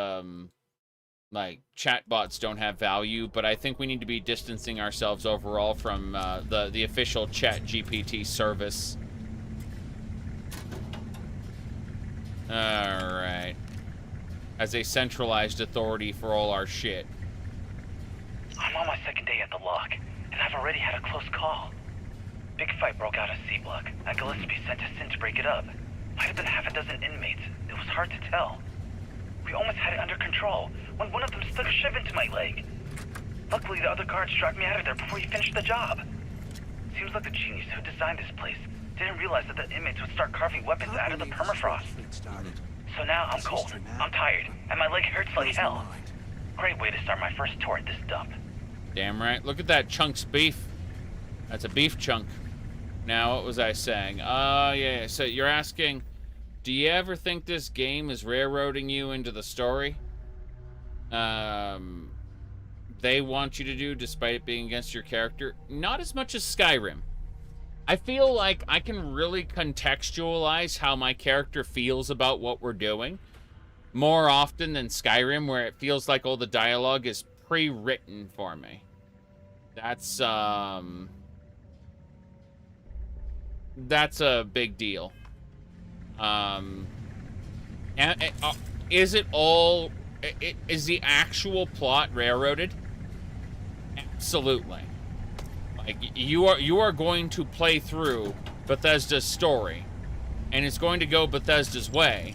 like chatbots don't have value, but I think we need to be distancing ourselves overall from the official ChatGPT service. All right, as a centralized authority for all our shit. I'm on my second day at the lock, and I've already had a close call. Big fight broke out at C-Block. I Gillespie sent us in to break it up. Might have been half a dozen inmates. It was hard to tell. We almost had it under control when one of them stuck a shiv into my leg. Luckily, the other guards dragged me out of there before he finished the job. Seems like the genius who designed this place didn't realize that the inmates would start carving weapons out of the permafrost. So now I'm cold, I'm tired, and my leg hurts like hell. Great way to start my first tour at this dump. Damn right. Look at that chunk's beef. That's a beef chunk. Now, what was I saying? Yeah. So you're asking, do you ever think this game is railroading you into the story they want you to do despite it being against your character? Not as much as Skyrim. I feel like I can really contextualize how my character feels about what we're doing more often than Skyrim, where it feels like all the dialogue is pre-written for me. That's a big deal. Is it all... Is the actual plot railroaded? Absolutely. Like, you are going to play through Bethesda's story, and it's going to go Bethesda's way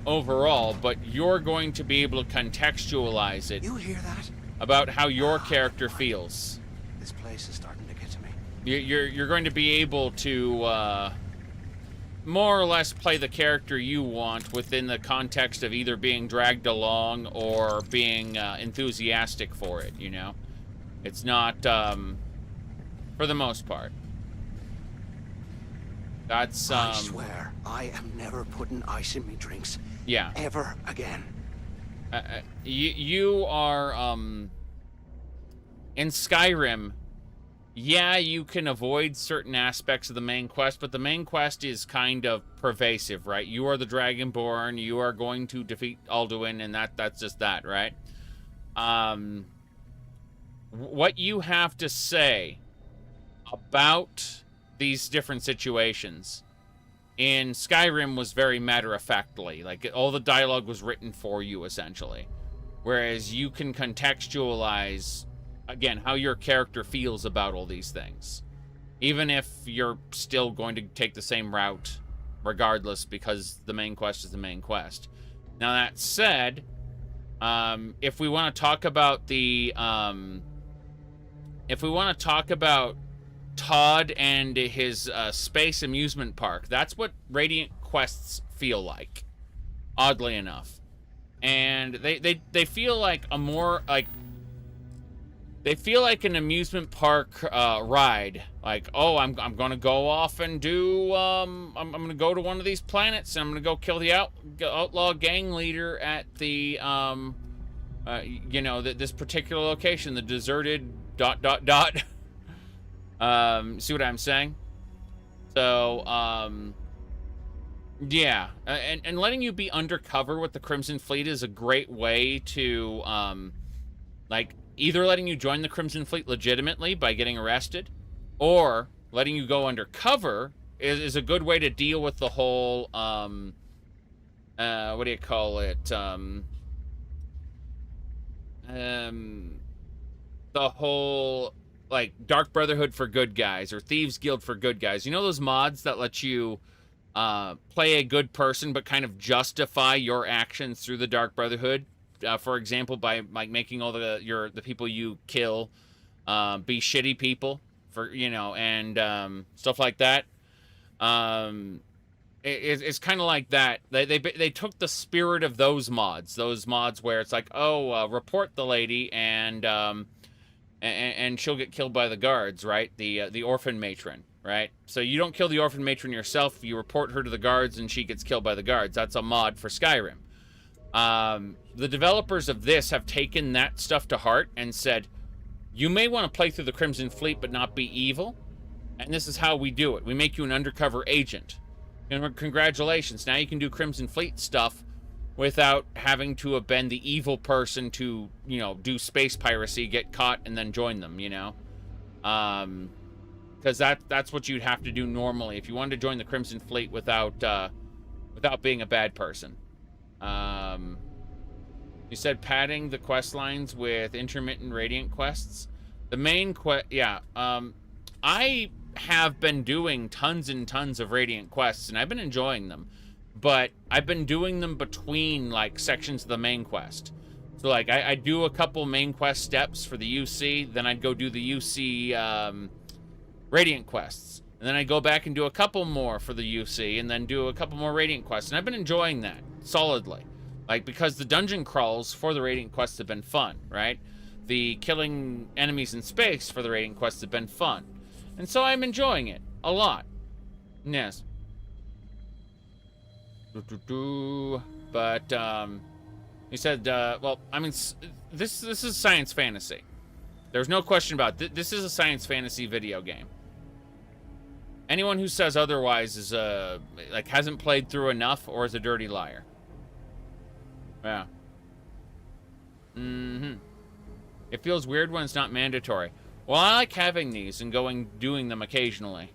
overall, but you're going to be able to contextualize it. You hear that? About how your character feels. This place is starting to get to me. You're going to be able to more or less play the character you want within the context of either being dragged along or being enthusiastic for it, you know? It's not, for the most part. That's, I swear, I am never putting ice in me drinks. Yeah. Ever again. You are, in Skyrim, yeah, you can avoid certain aspects of the main quest, but the main quest is kind of pervasive, right? You are the Dragonborn, you are going to defeat Alduin, and that's just that, right? What you have to say about these different situations in Skyrim was very matter-of-factly. Like, all the dialogue was written for you, essentially. Whereas you can contextualize, again, how your character feels about all these things. Even if you're still going to take the same route, regardless, because the main quest is the main quest. Now, that said, if we want to talk about the, if we want to talk about Todd and his space amusement park, that's what Radiant quests feel like, oddly enough. And they feel like a more, like, they feel like an amusement park ride. Like, oh, I'm gonna go off and do, I'm gonna go to one of these planets and I'm gonna go kill the outlaw gang leader at the, you know, this particular location, the deserted ... See what I'm saying? So, yeah, and letting you be undercover with the Crimson Fleet is a great way to, like, either letting you join the Crimson Fleet legitimately by getting arrested, or letting you go undercover is a good way to deal with the whole, what do you call it, the whole, like, Dark Brotherhood for good guys, or Thieves Guild for good guys. You know those mods that let you play a good person but kind of justify your actions through the Dark Brotherhood? For example, by, like, making all the people you kill be shitty people, for, you know, and stuff like that. It's kind of like that. They took the spirit of those mods where it's like, oh, report the lady and she'll get killed by the guards, right? The orphan matron, right? So you don't kill the orphan matron yourself, you report her to the guards and she gets killed by the guards. That's a mod for Skyrim. The developers of this have taken that stuff to heart and said, you may want to play through the Crimson Fleet but not be evil, and this is how we do it. We make you an undercover agent. And congratulations, now you can do Crimson Fleet stuff without having to have been the evil person to, you know, do space piracy, get caught, and then join them, you know? Because that's what you'd have to do normally if you wanted to join the Crimson Fleet without being a bad person. You said padding the quest lines with intermittent Radiant quests. The main quest, yeah. I have been doing tons and tons of Radiant quests, and I've been enjoying them. But I've been doing them between, like, sections of the main quest. So, like, I do a couple main quest steps for the UC, then I'd go do the UC Radiant quests. And then I'd go back and do a couple more for the UC, and then do a couple more Radiant quests. And I've been enjoying that, solidly. Like, because the dungeon crawls for the Radiant quests have been fun, right? The killing enemies in space for the Radiant quests have been fun. And so I'm enjoying it a lot. Yes. But, he said, well, I mean, this is science fantasy. There's no question about it. This is a science fantasy video game. Anyone who says otherwise is, like, hasn't played through enough or is a dirty liar. Yeah. It feels weird when it's not mandatory. Well, I like having these and doing them occasionally.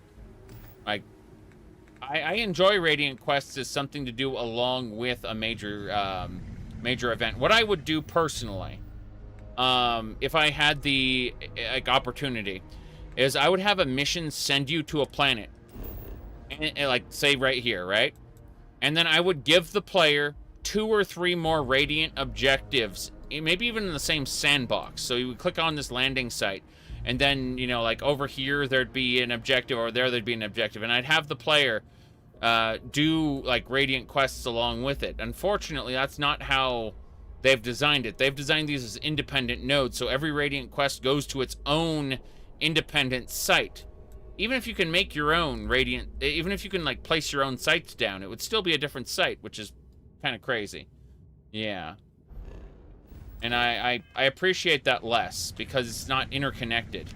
Like, I enjoy Radiant quests as something to do along with a major event. What I would do personally, if I had the, like, opportunity, is I would have a mission send you to a planet. And like, say right here, right? And then I would give the player 2 or 3 more radiant objectives, maybe even in the same sandbox. So you would click on this landing site, and then, you know, like over here there'd be an objective, or there'd be an objective, and I'd have the player do like radiant quests along with it. Unfortunately, that's not how they've designed it. They've designed these as independent nodes, so every radiant quest goes to its own independent site. Even if you can make your own radiant, even if you can like place your own sites down, it would still be a different site, which is kind of crazy. Yeah. And I appreciate that less, because it's not interconnected.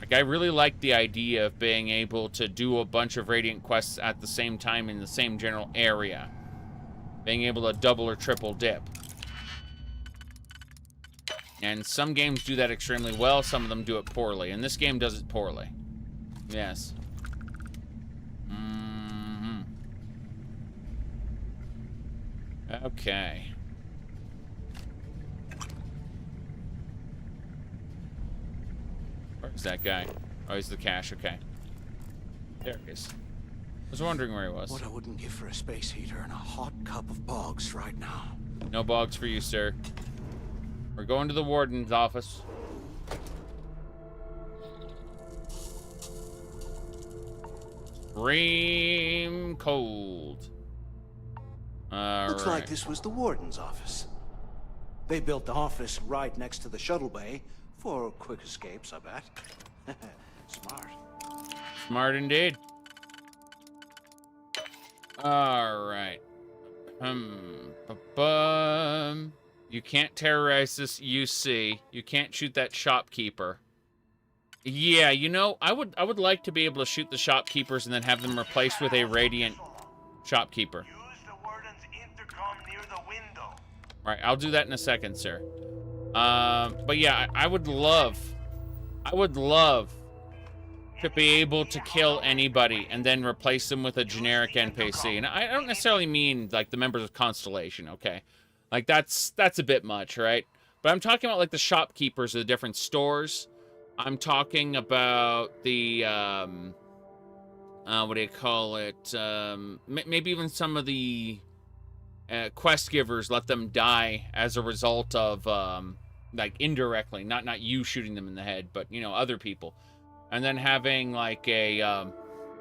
Like, I really like the idea of being able to do a bunch of radiant quests at the same time in the same general area. Being able to double or triple dip. And some games do that extremely well, some of them do it poorly. And this game does it poorly. Yes. Okay. Where's that guy? Oh, he's the cache, okay. There he is. I was wondering where he was. What I wouldn't give for a space heater and a hot cup of bogs right now. No bogs for you, sir. We're going to the warden's office. Extreme cold. Looks like this was the warden's office. They built the office right next to the shuttle bay for quick escapes, I bet. Smart. Smart indeed. All right. You can't terrorize this UC. You can't shoot that shopkeeper. Yeah, you know, I would like to be able to shoot the shopkeepers and then have them replaced with a radiant shopkeeper. All right, I'll do that in a second, sir. But yeah, I would love to be able to kill anybody and then replace them with a generic NPC. And I don't necessarily mean like the members of Constellation, okay? Like that's a bit much, right? But I'm talking about like the shopkeepers of the different stores. I'm talking about the what do you call it? Maybe even some of the quest givers, let them die as a result of like indirectly, not you shooting them in the head, but you know, other people. And then having like a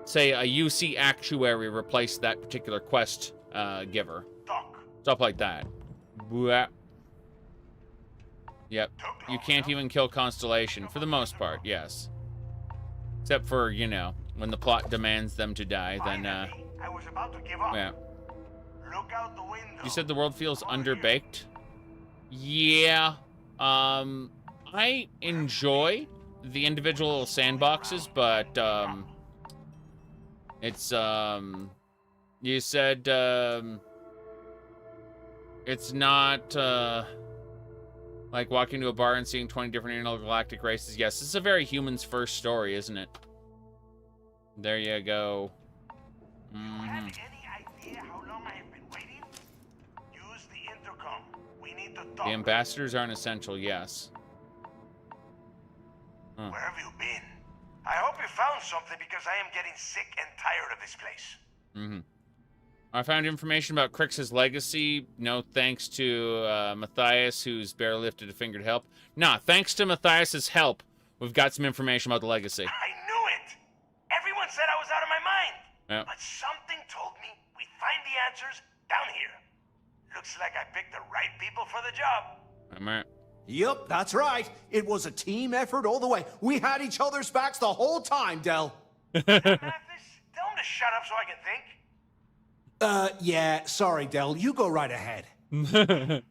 say a UC actuary replace that particular quest giver. Stuff like that. Blah. Yep. You can't even kill Constellation for the most part, yes. Except for, you know, when the plot demands them to die, then I was about to give up. Yeah. Look out the window. You said the world feels underbaked? Yeah. I enjoy the individual sandboxes, but it's you said it's not like walking to a bar and seeing 20 different intergalactic races. Yes, this is a very humans first story, isn't it? There you go. Have any idea how long I have been waiting? Use the intercom. We need to talk. The ambassadors aren't essential, yes. Where have you been? I hope you found something, because I am getting sick and tired of this place. I found information about Kryx's legacy. No thanks to Matthias, who's barely lifted a finger to help. Nah, thanks to Matthias's help, we've got some information about the legacy. I knew it! Everyone said I was out of my mind. Yep. But something told me we'd find the answers down here. Looks like I picked the right people for the job. I'm right. Yep, that's right. It was a team effort all the way. We had each other's backs the whole time, Del. Tell him to shut up so I can think. Yeah, sorry, Del. You go right ahead. Okay.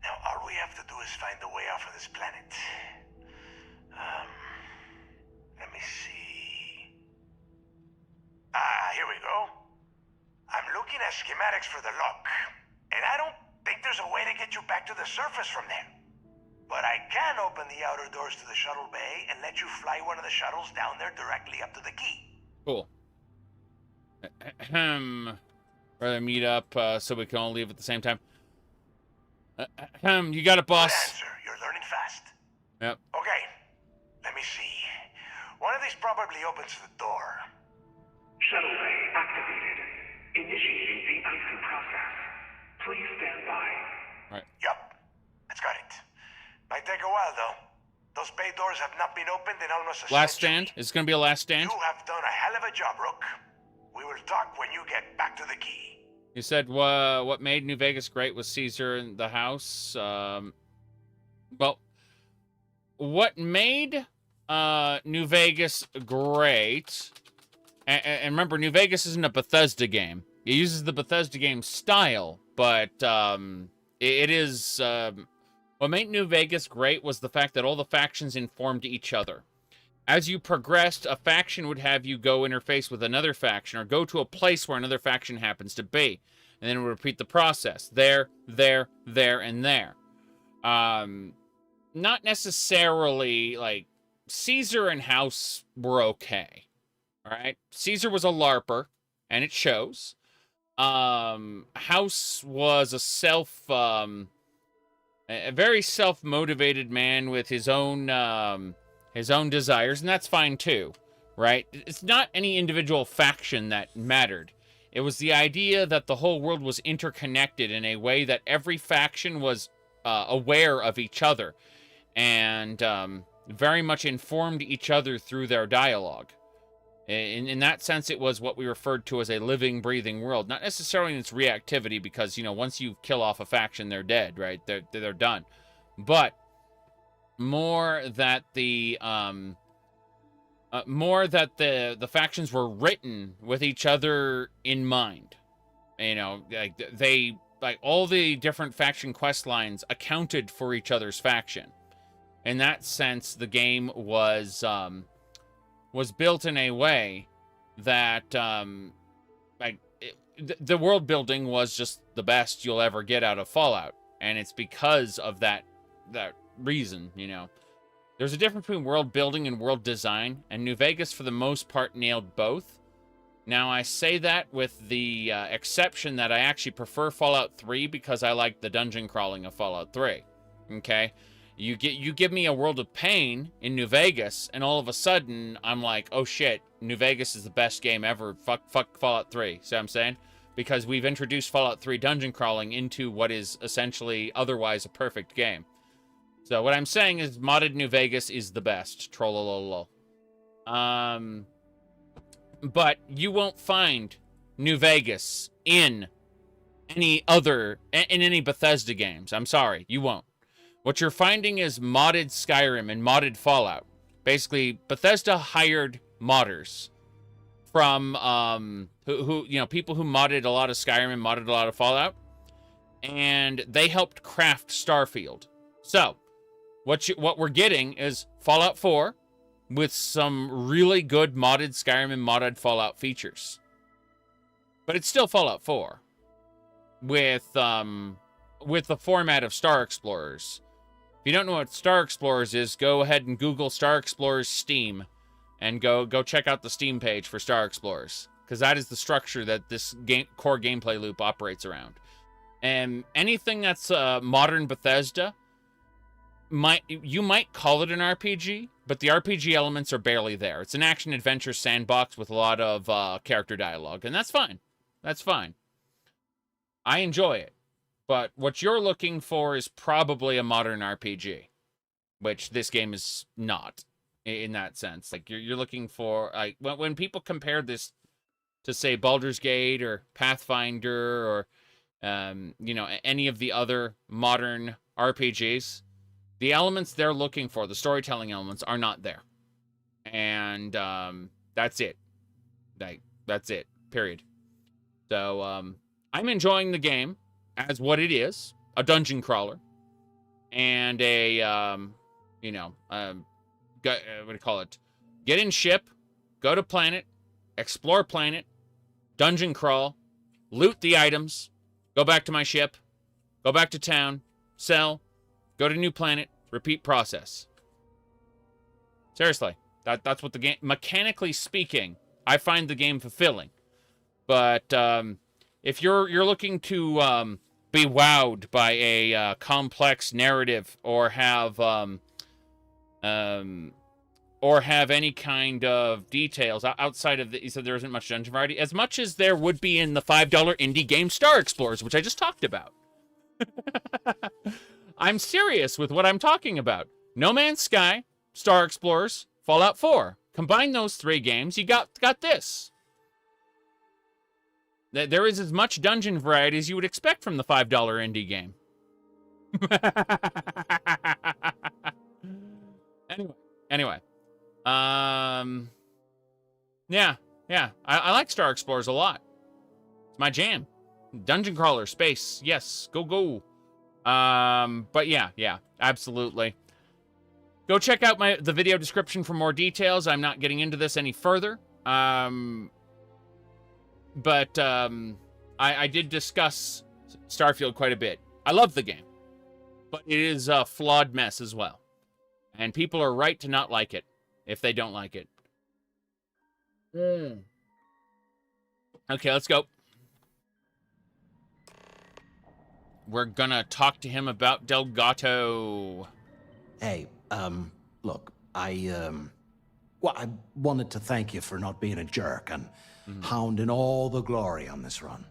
Now, all we have to do is find a way off of this planet. Let me see. Here we go. I'm looking at schematics for the lock, and I don't think there's a way to get you back to the surface from there. But I can open the outer doors to the shuttle bay and let you fly one of the shuttles down there directly up to the key. Cool. Rather meet up so we can all leave at the same time. You got it, boss. Good answer. You're learning fast. Yep. Okay. Let me see. One of these probably opens the door. Shuttle bay activated. Initiating the icing process. Please stand by. Yup. That's got it. Might take a while, though. Those bay doors have not been opened in almost a Last century. stand? It's gonna be a last stand? You have done a hell of a job, Rook. We will talk when you get back to the key. You said what made New Vegas great was Caesar in the house. Well, what made New Vegas great, and remember, New Vegas isn't a Bethesda game. It uses the Bethesda game style, but it is... what made New Vegas great was the fact that all the factions informed each other. As you progressed, a faction would have you go interface with another faction or go to a place where another faction happens to be. And then it would repeat the process. There, there, there, and there. Not necessarily, like, Caesar and House were okay. Alright? Caesar was a LARPer, and it shows. House was a very self-motivated man with his own desires, and that's fine too, right? It's not any individual faction that mattered. It was the idea that the whole world was interconnected in a way that every faction was aware of each other and very much informed each other through their dialogue. In that sense, it was what we referred to as a living, breathing world. Not necessarily in its reactivity, because, you know, once you kill off a faction, they're dead, right? They're done. But more that the factions were written with each other in mind. You know, like all the different faction quest lines accounted for each other's faction. In that sense, the game was built in a way that the world building was just the best you'll ever get out of Fallout, and it's because of that reason. You know, there's a difference between world building and world design, and New Vegas for the most part nailed both. Now I say that with the exception that I actually prefer Fallout 3 because I like the dungeon crawling of Fallout 3. Okay. You give me a world of pain in New Vegas, and all of a sudden, I'm like, oh shit, New Vegas is the best game ever. Fuck Fallout 3. See what I'm saying? Because we've introduced Fallout 3 dungeon crawling into what is essentially otherwise a perfect game. So what I'm saying is modded New Vegas is the best. Trollololo. But you won't find New Vegas in any Bethesda games. I'm sorry, you won't. What you're finding is modded Skyrim and modded Fallout. Basically, Bethesda hired modders from who you know, people who modded a lot of Skyrim and modded a lot of Fallout, and they helped craft Starfield. So, what we're getting is Fallout 4 with some really good modded Skyrim and modded Fallout features. But it's still Fallout 4 with the format of Star Explorers. If you don't know what Star Explorers is, go ahead and Google Star Explorers Steam and go check out the Steam page for Star Explorers, because that is the structure that this core gameplay loop operates around. And anything that's modern Bethesda, you might call it an RPG, but the RPG elements are barely there. It's an action-adventure sandbox with a lot of character dialogue, and that's fine. That's fine. I enjoy it. But what you're looking for is probably a modern RPG, which this game is not, in that sense. Like, you're looking for, like, when people compare this to, say, Baldur's Gate or Pathfinder or, you know, any of the other modern RPGs, the elements they're looking for, the storytelling elements, are not there. And that's it. Like, that's it. Period. So, I'm enjoying the game as what it is, a dungeon crawler, and a, you know, what do you call it? Get in ship, go to planet, explore planet, dungeon crawl, loot the items, go back to my ship, go back to town, sell, go to new planet, repeat process. Seriously, that's what the game, mechanically speaking, I find the game fulfilling. But if you're looking to be wowed by a complex narrative or have any kind of details outside of the, he said there isn't much dungeon variety, as much as there would be in the $5 indie game Star Explorers, which I just talked about. I'm serious with what I'm talking about. No Man's Sky, Star Explorers, Fallout 4. Combine those 3 games, you got this. There is as much dungeon variety as you would expect from the $5 indie game. Anyway. Yeah. I like Star Explorers a lot. It's my jam. Dungeon crawler, space. Yes, go. But yeah, absolutely. Go check out the video description for more details. I'm not getting into this any further. But I did discuss Starfield quite a bit. I love the game, but it is a flawed mess as well. And people are right to not like it if they don't like it. Okay, let's go. We're gonna talk to him about Delgado. Hey, look, I wanted to thank you for not being a jerk and hounding all the glory on this run.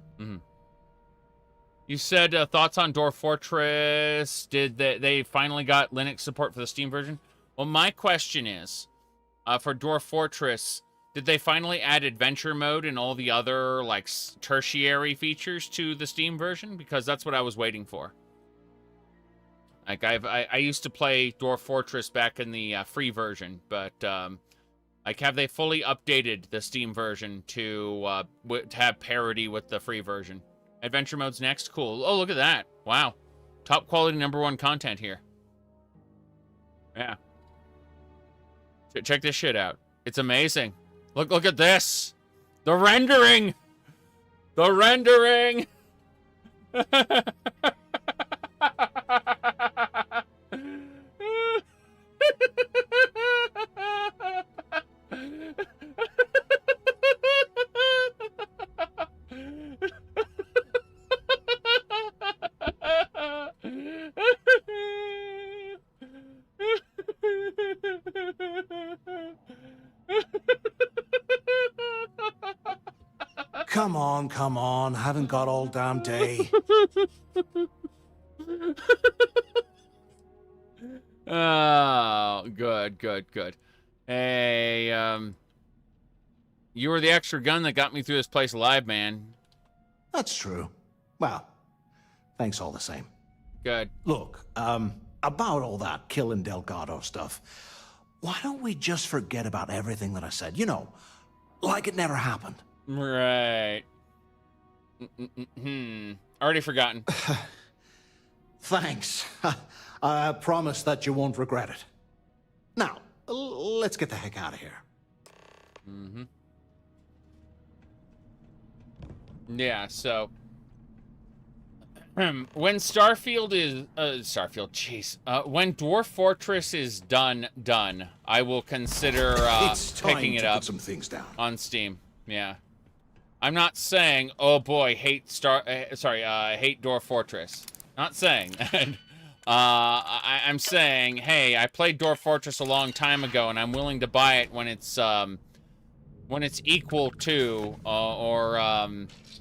You said thoughts on Dwarf Fortress. Did they finally got Linux support for the Steam version? Well, my question is, for Dwarf Fortress, did they finally add adventure mode and all the other like tertiary features to the Steam version? Because that's what I was waiting for. Like I used to play Dwarf Fortress back in the free version, but like have they fully updated the Steam version to have parity with the free version? Adventure mode's next. Cool. Oh, look at that. Wow. Top quality #1 content here. Yeah. Check this shit out. It's amazing. Look at this. The rendering. The rendering. Come on, haven't got all damn day. Oh, good. Hey, you were the extra gun that got me through this place alive, man. That's true. Well, thanks all the same. Good. Look, about all that killing Delgado stuff, why don't we just forget about everything that I said? You know, like it never happened. Right. Already forgotten. Thanks. I promise that you won't regret it. Now, let's get the heck out of here. Yeah, so when Starfield is when Dwarf Fortress is done, I will consider picking it up some things down on Steam. Yeah. I'm not saying, oh boy, hate Dwarf Fortress. Not saying that. I'm saying, hey, I played Dwarf Fortress a long time ago, and I'm willing to buy it when it's equal to or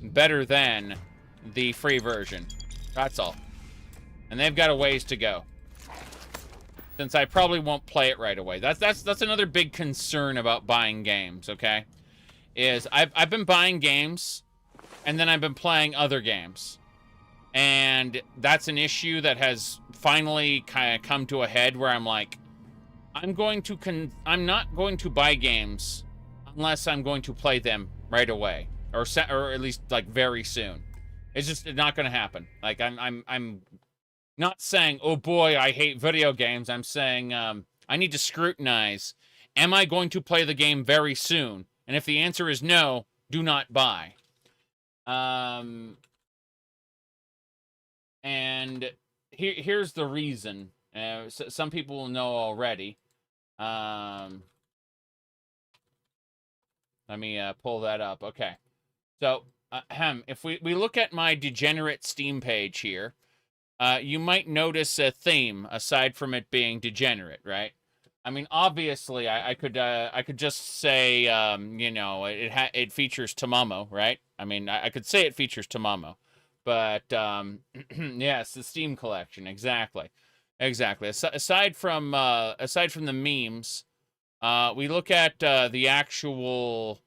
better than the free version. That's all. And they've got a ways to go. Since I probably won't play it right away. That's another big concern about buying games, okay? Is I've been buying games, and then I've been playing other games. And that's an issue that has finally kind of come to a head where I'm like, I'm not going to buy games unless I'm going to play them right away, or at least like very soon. It's just not going to happen. Like I'm not saying, oh boy, I hate video games. I'm saying I need to scrutinize. Am I going to play the game very soon? And if the answer is no, do not buy. And here's the reason. Some people will know already. Let me pull that up. Okay. So If we look at my degenerate Steam page here, you might notice a theme aside from it being degenerate, right? I mean, obviously, I could just say, you know, it features Tamamo, right? I mean, I could say it features Tamamo, but yes, the Steam collection, exactly. Aside from the memes, we look at the actual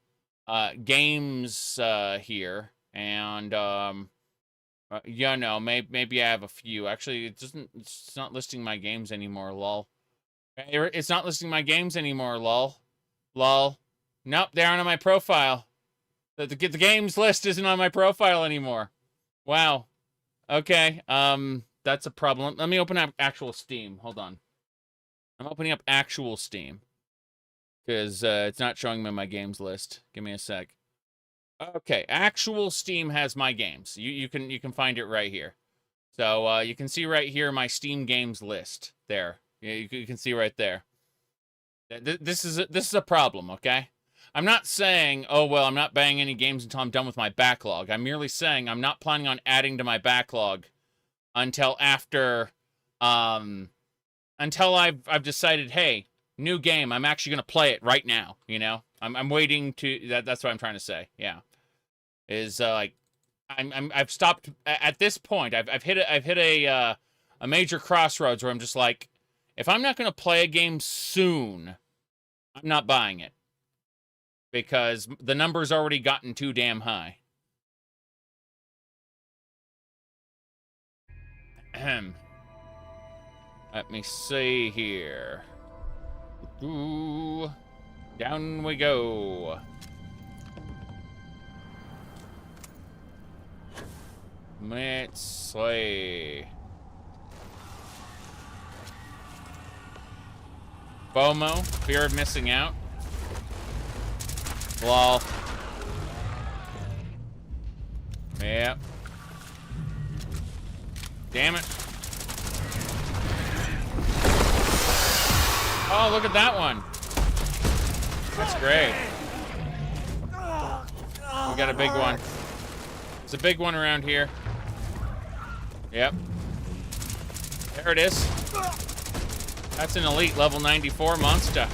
games here, and you know, maybe I have a few. Actually, it's not listing my games anymore. Lol. It's not listing my games anymore. Lol. Lol. Nope, they aren't on my profile. The games list isn't on my profile anymore. Wow. Okay. That's a problem. Let me open up actual Steam. Hold on. I'm opening up actual Steam because it's not showing me my games list. Give me a sec. Okay, actual Steam has my games. You can find it right here. So you can see right here my Steam games list. There. Yeah, you can see right there. This is a problem, okay? I'm not saying, oh well, I'm not buying any games until I'm done with my backlog. I'm merely saying I'm not planning on adding to my backlog until after until I've decided, hey, new game, I'm actually gonna play it right now, you know? I'm waiting to that's what I'm trying to say. Yeah. Is like I've stopped at this point. I've hit a major crossroads where I'm just like, if I'm not going to play a game soon, I'm not buying it because the number's already gotten too damn high. Let me see here. Ooh, down we go. Let's see. FOMO, fear of missing out. Lol. Yep. Damn it. Oh, look at that one. That's great. We got a big one. It's a big one around here. Yep. There it is. That's an elite level 94 monster.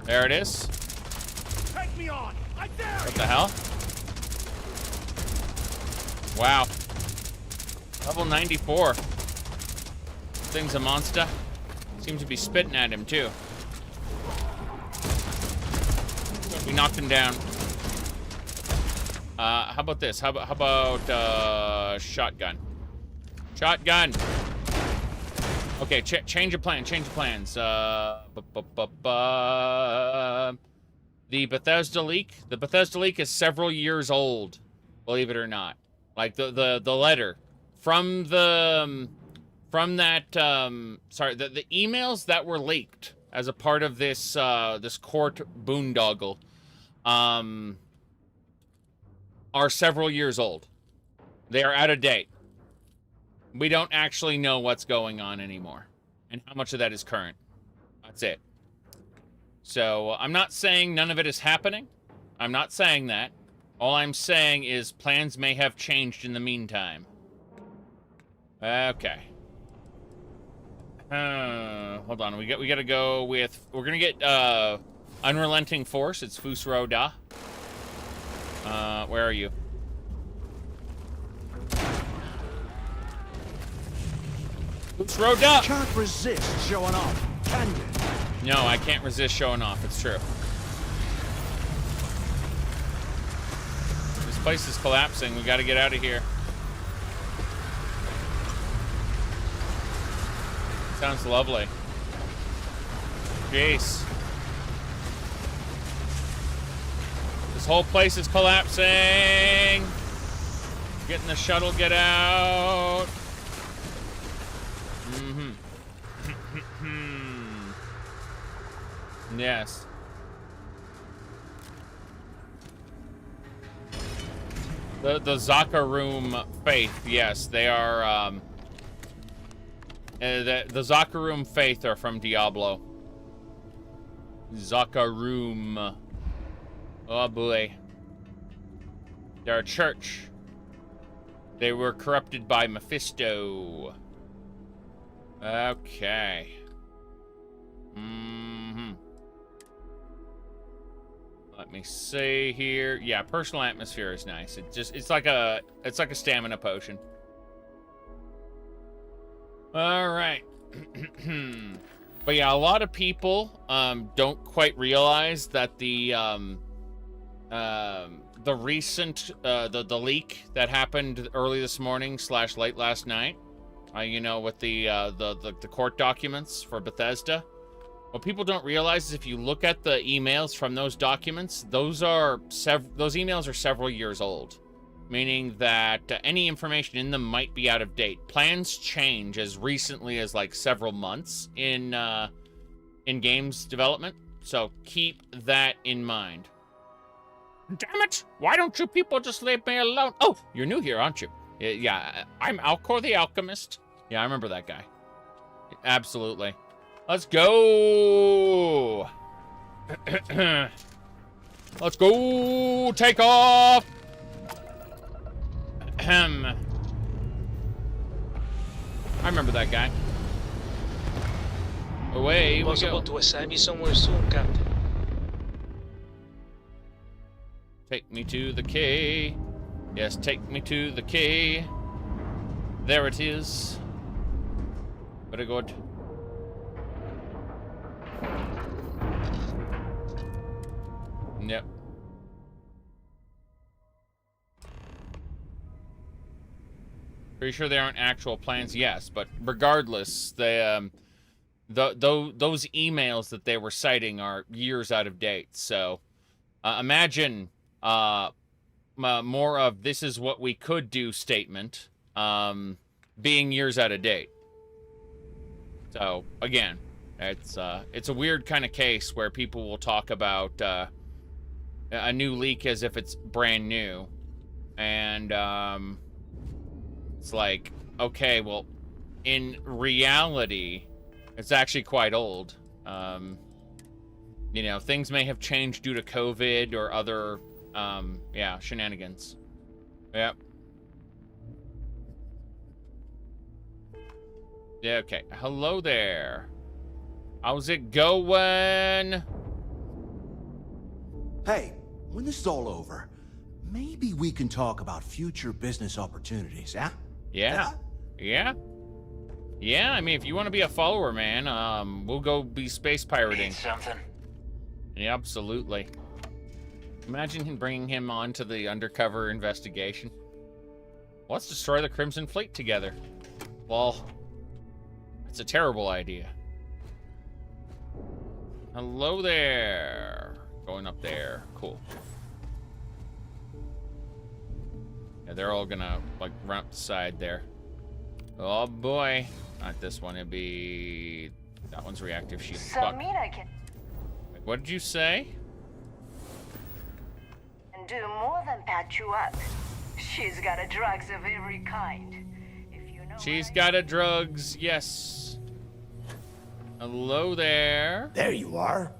There it is. Take me on. I dare What the hell? Wow. Level 94. Thing's a monster. Seems to be spitting at him too. We knocked him down. How about this? How about shotgun? Shotgun. Okay, change of plan. Change of plans. The Bethesda leak. The Bethesda leak is several years old, believe it or not. Like the letter from the emails that were leaked as a part of this this court boondoggle are several years old. They are out of date. We don't actually know what's going on anymore and how much of that is current. That's it. So I'm not saying none of it is happening. I'm not saying that. All I'm saying is plans may have changed in the meantime. Okay. Hold on. We got to go with. We're gonna get Unrelenting Force. It's Fusroda. Where are you? Fusroda. Can't resist showing off, can you? No, I can't resist showing off. It's true. This place is collapsing. We got to get out of here. Sounds lovely. Jeez. This whole place is collapsing. Getting the shuttle, get out. Yes. The Zhakaron Faith, yes, they are, the Zhakaron Faith are from Diablo. Zhakaron. Oh boy. They're a church. They were corrupted by Mephisto. Okay. Let me see here. Yeah, personal atmosphere is nice. It's like a stamina potion. All right. But yeah, a lot of people don't quite realize that the recent the leak that happened early this morning / late last night, you know, with the court documents for Bethesda. What people don't realize is if you look at the emails from those documents, those emails are several years old, meaning that any information in them might be out of date. Plans change as recently as like several months in games development, so keep that in mind. Damn it! Why don't you people just leave me alone? Oh, you're new here, aren't you? Yeah, I'm Alcor the Alchemist. Yeah, I remember that guy. Absolutely. Let's go! Let's go! Take off! I remember that guy. Away we go. Possible to assign me somewhere soon, Captain. Take me to the key. Yes, take me to the key. There it is. Very good. Yep. Pretty sure they aren't actual plans, yes, but regardless, they those emails that they were citing are years out of date. So imagine more of "this is what we could do" statement being years out of date. So again, it's a weird kind of case where people will talk about a new leak as if it's brand new, and it's like, okay, well, in reality, it's actually quite old. You know, things may have changed due to COVID or other yeah, shenanigans. Yep. Yeah, okay. Hello there. How's it going? Hey, when this is all over, maybe we can talk about future business opportunities, yeah? Yeah. Yeah. Yeah, I mean, if you want to be a follower, man, we'll go be space pirating. Need something? Yeah, absolutely. Imagine him bringing him on to the undercover investigation. Let's destroy the Crimson Fleet together. Well, it's a terrible idea. Hello there. Going up there. Cool. Yeah, they're all gonna, like, run up the side there. Oh, boy. Not this one. It'd be... That one's reactive shield. Fuck. Wait, what did you say? And do more than patch you up. She's got a drugs of every kind. If you know She's got a drugs, yes. Hello there. There you are.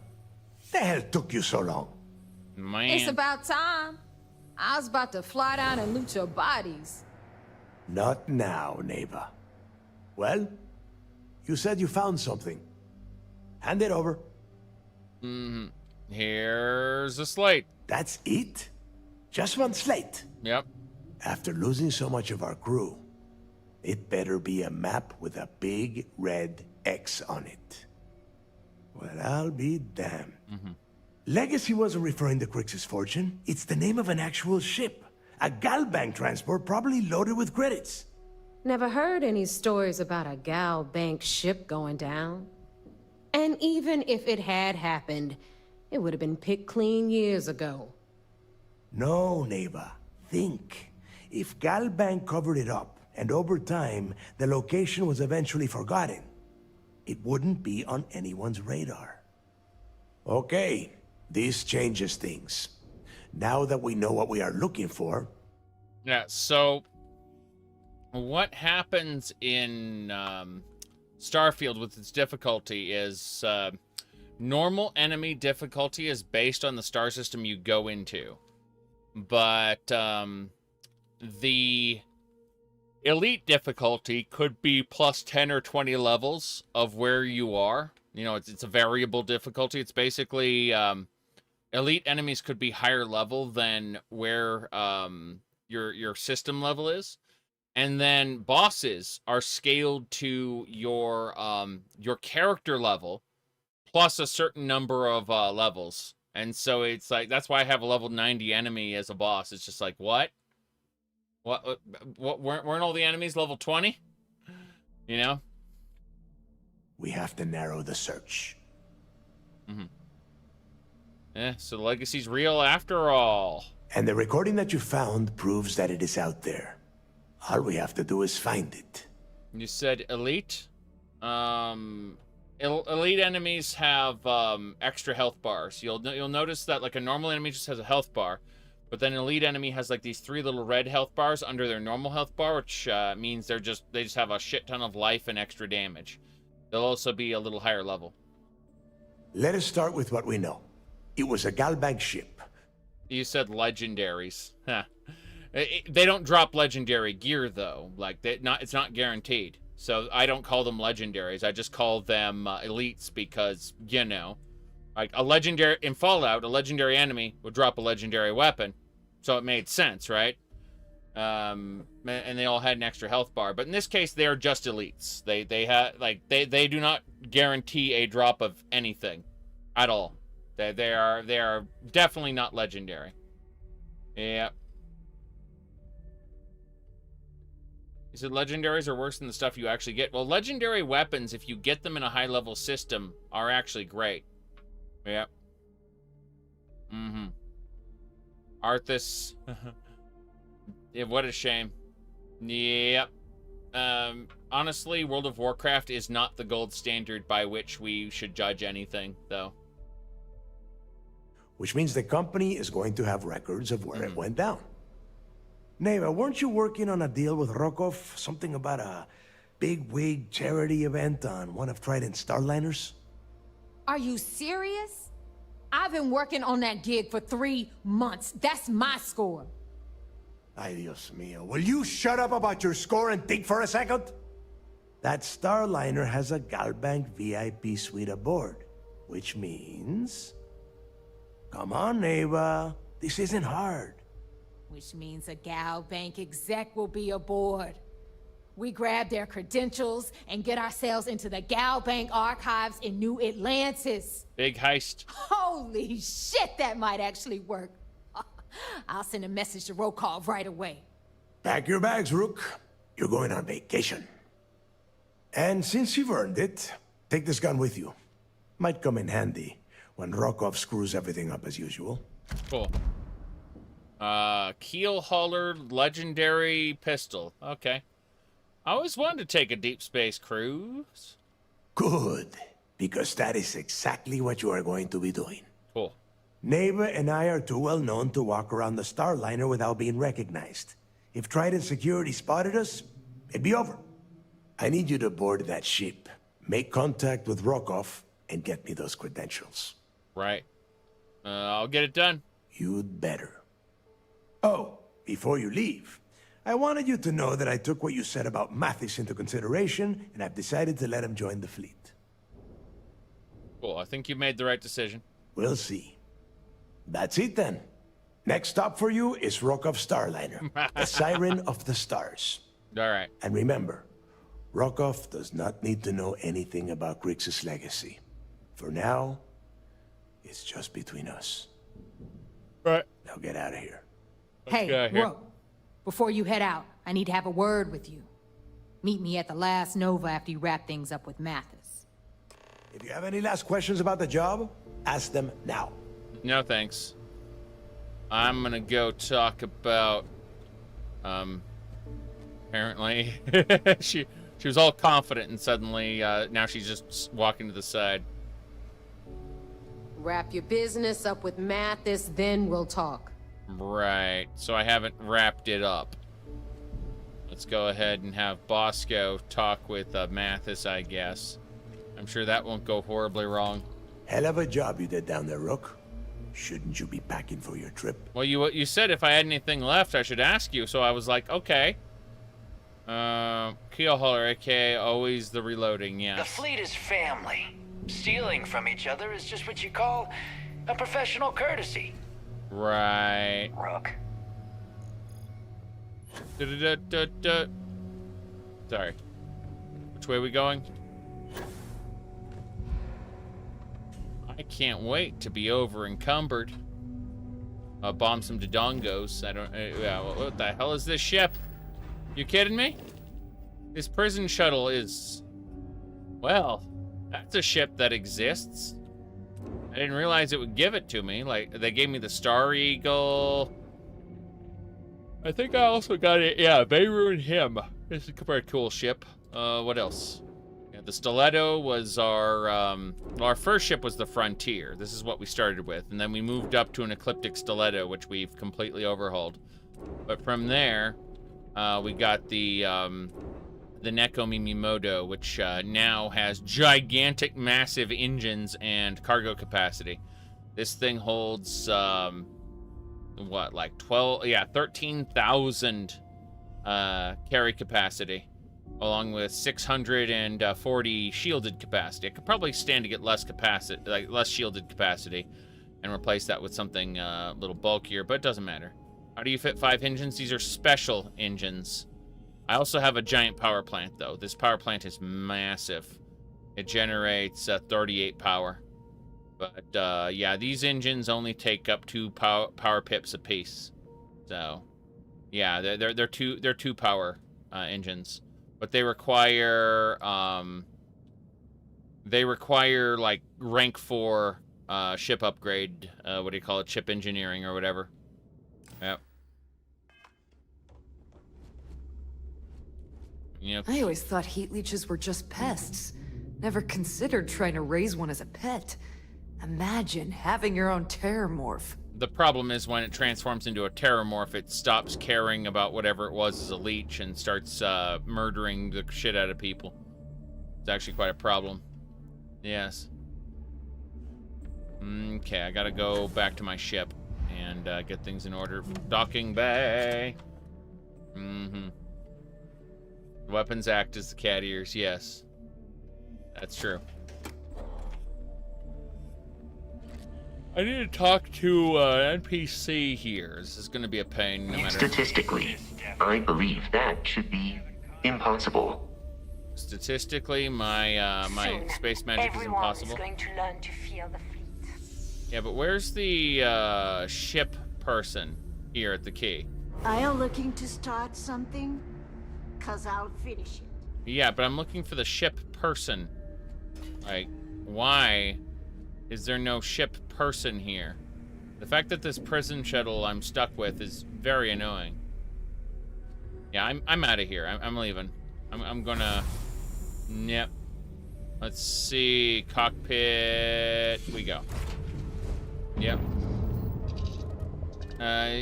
The hell took you so long? Man. It's about time. I was about to fly down and loot your bodies. Not now, neighbor. Well, you said you found something. Hand it over. Here's a slate. That's it? Just one slate? Yep. After losing so much of our crew, it better be a map with a big red X on it. Well, I'll be damned. Legacy wasn't referring to Kryx's fortune. It's the name of an actual ship. A Galbank transport probably loaded with credits. Never heard any stories about a Gal Bank ship going down. And even if it had happened, it would have been picked clean years ago. No, neighbor. Think. If Galbank covered it up, and over time, the location was eventually forgotten, it wouldn't be on anyone's radar. Okay, this changes things. Now that we know what we are looking for... Yeah, so... What happens in Starfield with its difficulty is Normal enemy difficulty is based on the star system you go into. But the elite difficulty could be plus 10 or 20 levels of where you are. You know, it's a variable difficulty. It's basically elite enemies could be higher level than where your system level is. And then bosses are scaled to your character level plus a certain number of levels. And so it's like, that's why I have a level 90 enemy as a boss. It's just like, what weren't all the enemies level 20? You know? We have to narrow the search. Yeah, so the legacy's real after all. And the recording that you found proves that it is out there. All we have to do is find it. You said elite? Elite enemies have extra health bars. You'll notice that like a normal enemy just has a health bar, but then an elite enemy has like these 3 little red health bars under their normal health bar, which means they just have a shit ton of life and extra damage. They'll also be a little higher level. Let us start with what we know. It was a Galbank ship. You said legendaries. Huh. They don't drop legendary gear though. Like it's not guaranteed. So I don't call them legendaries. I just call them elites because, you know, like a legendary in Fallout, a legendary enemy would drop a legendary weapon. So it made sense, right? And they all had an extra health bar. But in this case, they are just elites. They do not guarantee a drop of anything at all. They are definitely not legendary. Yeah. You said legendaries are worse than the stuff you actually get. Well, legendary weapons, if you get them in a high-level system, are actually great. Yep. Arthas. Yeah, what a shame. Yep. Honestly, World of Warcraft is not the gold standard by which we should judge anything, though. Which means the company is going to have records of where it went down. Neva, weren't you working on a deal with Rokov? Something about a big-wig charity event on one of Trident's starliners? Are you serious? I've been working on that gig for 3 months. That's my score. Ay, Dios mío. Will you shut up about your score and think for a second? That starliner has a Galbank VIP suite aboard, which means... Come on, Neva. This isn't hard. Which means a Gal Bank exec will be aboard. We grab their credentials and get ourselves into the Gal Bank archives in New Atlantis. Big heist. Holy shit, that might actually work. I'll send a message to Rokov right away. Pack your bags, Rook. You're going on vacation. And since you've earned it, take this gun with you. Might come in handy when Rokov screws everything up as usual. Cool. Keel hauler legendary pistol. Okay. I always wanted to take a deep space cruise. Good, because that is exactly what you are going to be doing. Cool. Neva and I are too well known to walk around the starliner without being recognized. If Trident security spotted us, it'd be over. I need you to board that ship, make contact with Rokov, and get me those credentials. Right. I'll get it done. You'd better. Oh, before you leave, I wanted you to know that I took what you said about Mathis into consideration, and I've decided to let him join the fleet. Cool, I think you made the right decision. We'll see. That's it then. Next stop for you is Rokov Starliner, the Siren of the Stars. All right. And remember, Rokov does not need to know anything about Kryx's legacy. For now, it's just between us. Right. Now get out of here. Hey, Rook, before you head out, I need to have a word with you. Meet me at the last Nova after you wrap things up with Mathis. If you have any last questions about the job, ask them now. No, thanks. I'm gonna go talk about, apparently, she was all confident and suddenly, now she's just walking to the side. Wrap your business up with Mathis, then we'll talk. Right, so I haven't wrapped it up. Let's go ahead and have Bosco talk with Mathis, I guess. I'm sure that won't go horribly wrong. Hell of a job you did down there, Rook. Shouldn't you be packing for your trip? Well, you said if I had anything left, I should ask you, so I was like, okay. Keel hauler, aka always the reloading, yes. The fleet is family. Stealing from each other is just what you call a professional courtesy. Right. Rook. Sorry. Which way are we going? I can't wait to be over encumbered. Bomb some Dodongos. I don't. Yeah. What the hell is this ship? You kidding me? This prison shuttle is. Well, that's a ship that exists. I didn't realize it would give it to me. Like, they gave me the Star Eagle. I think I also got it. Yeah, Beirut and him. This is a pretty cool ship. What else? Yeah, the Stiletto was our first ship was the Frontier. This is what we started with. And then we moved up to an Ecliptic Stiletto, which we've completely overhauled. But from there, we got the Neko Mimimoto, which now has gigantic, massive engines and cargo capacity. This thing holds, what, like 13,000 carry capacity, along with 640 shielded capacity. I could probably stand to get less capacity, like less shielded capacity, and replace that with something a little bulkier, but it doesn't matter. How do you fit 5 engines? These are special engines. I also have a giant power plant, though. This power plant is massive. It generates 38 power. But, yeah, these engines only take up 2 power pips apiece. So, yeah, they're two power engines. But they require, like, rank 4 ship upgrade. What do you call it? Ship engineering or whatever. Yep. Yep. I always thought heat leeches were just pests. Never considered trying to raise one as a pet. Imagine having your own terramorph. The problem is when it transforms into a terramorph, it stops caring about whatever it was as a leech and starts murdering the shit out of people. It's actually quite a problem. Yes. Okay, I gotta go back to my ship and get things in order. Docking bay. Weapons act as the cat ears, yes. That's true. I need to talk to an NPC here. This is going to be a pain no matter... Statistically, I believe that should be impossible. Statistically, my my space magic is impossible. Going to learn to fear the fleet. Yeah, but where's the ship person here at the key? Are you looking to start something? 'Cause I'll finish it. Yeah, but I'm looking for the ship person. Like, why is there no ship person here? The fact that this prison shuttle I'm stuck with is very annoying. Yeah, I'm out of here. I'm leaving. I'm gonna... Yep. Let's see. Cockpit. We go. Yep.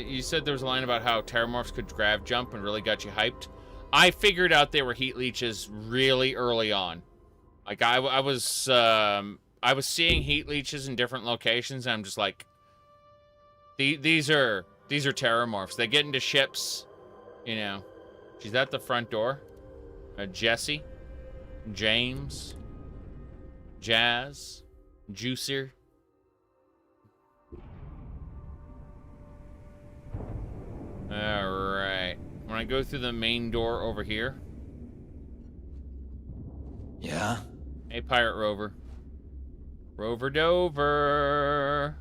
You said there was a line about how terramorphs could grav jump and really got you hyped. I figured out they were heat leeches really early on. Like I was seeing heat leeches in different locations, and I'm just like, these are terramorphs. They get into ships, you know. She's at the front door. Jesse, James, Jazz, Juicer. All right. When I go through the main door over here. Yeah? Hey, Pirate Rover. Rover Dover.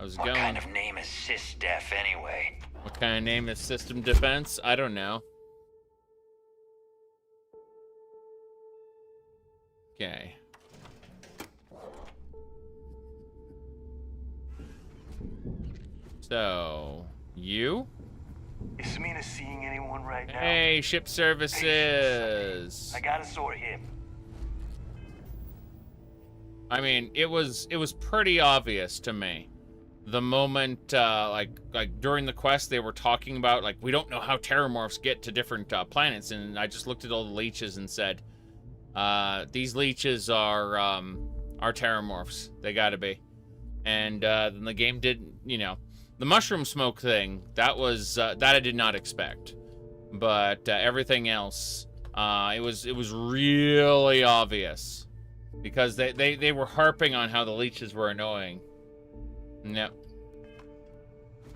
How's it going? What kind of name is SysDef anyway? What kind of name is System Defense? I don't know. Okay. So, you? Is Samina seeing anyone right now? Hey, ship services. I gotta sort him. I mean, it was pretty obvious to me. The moment, like during the quest, they were talking about, like, we don't know how terramorphs get to different planets, and I just looked at all the leeches and said, these leeches are are terramorphs. They gotta be. And then the game didn't, you know, the mushroom smoke thing, that was, that I did not expect. But everything else, it was really obvious. Because they were harping on how the leeches were annoying. No.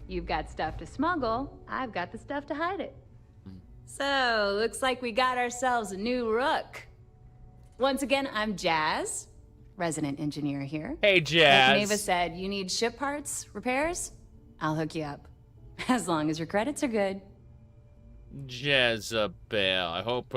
You've got stuff to smuggle, I've got the stuff to hide it. So, looks like we got ourselves a new rook. Once again, I'm Jazz, resident engineer here. Hey, Jazz. Like Neva said, you need ship parts, repairs? I'll hook you up. As long as your credits are good. Jezebel. I hope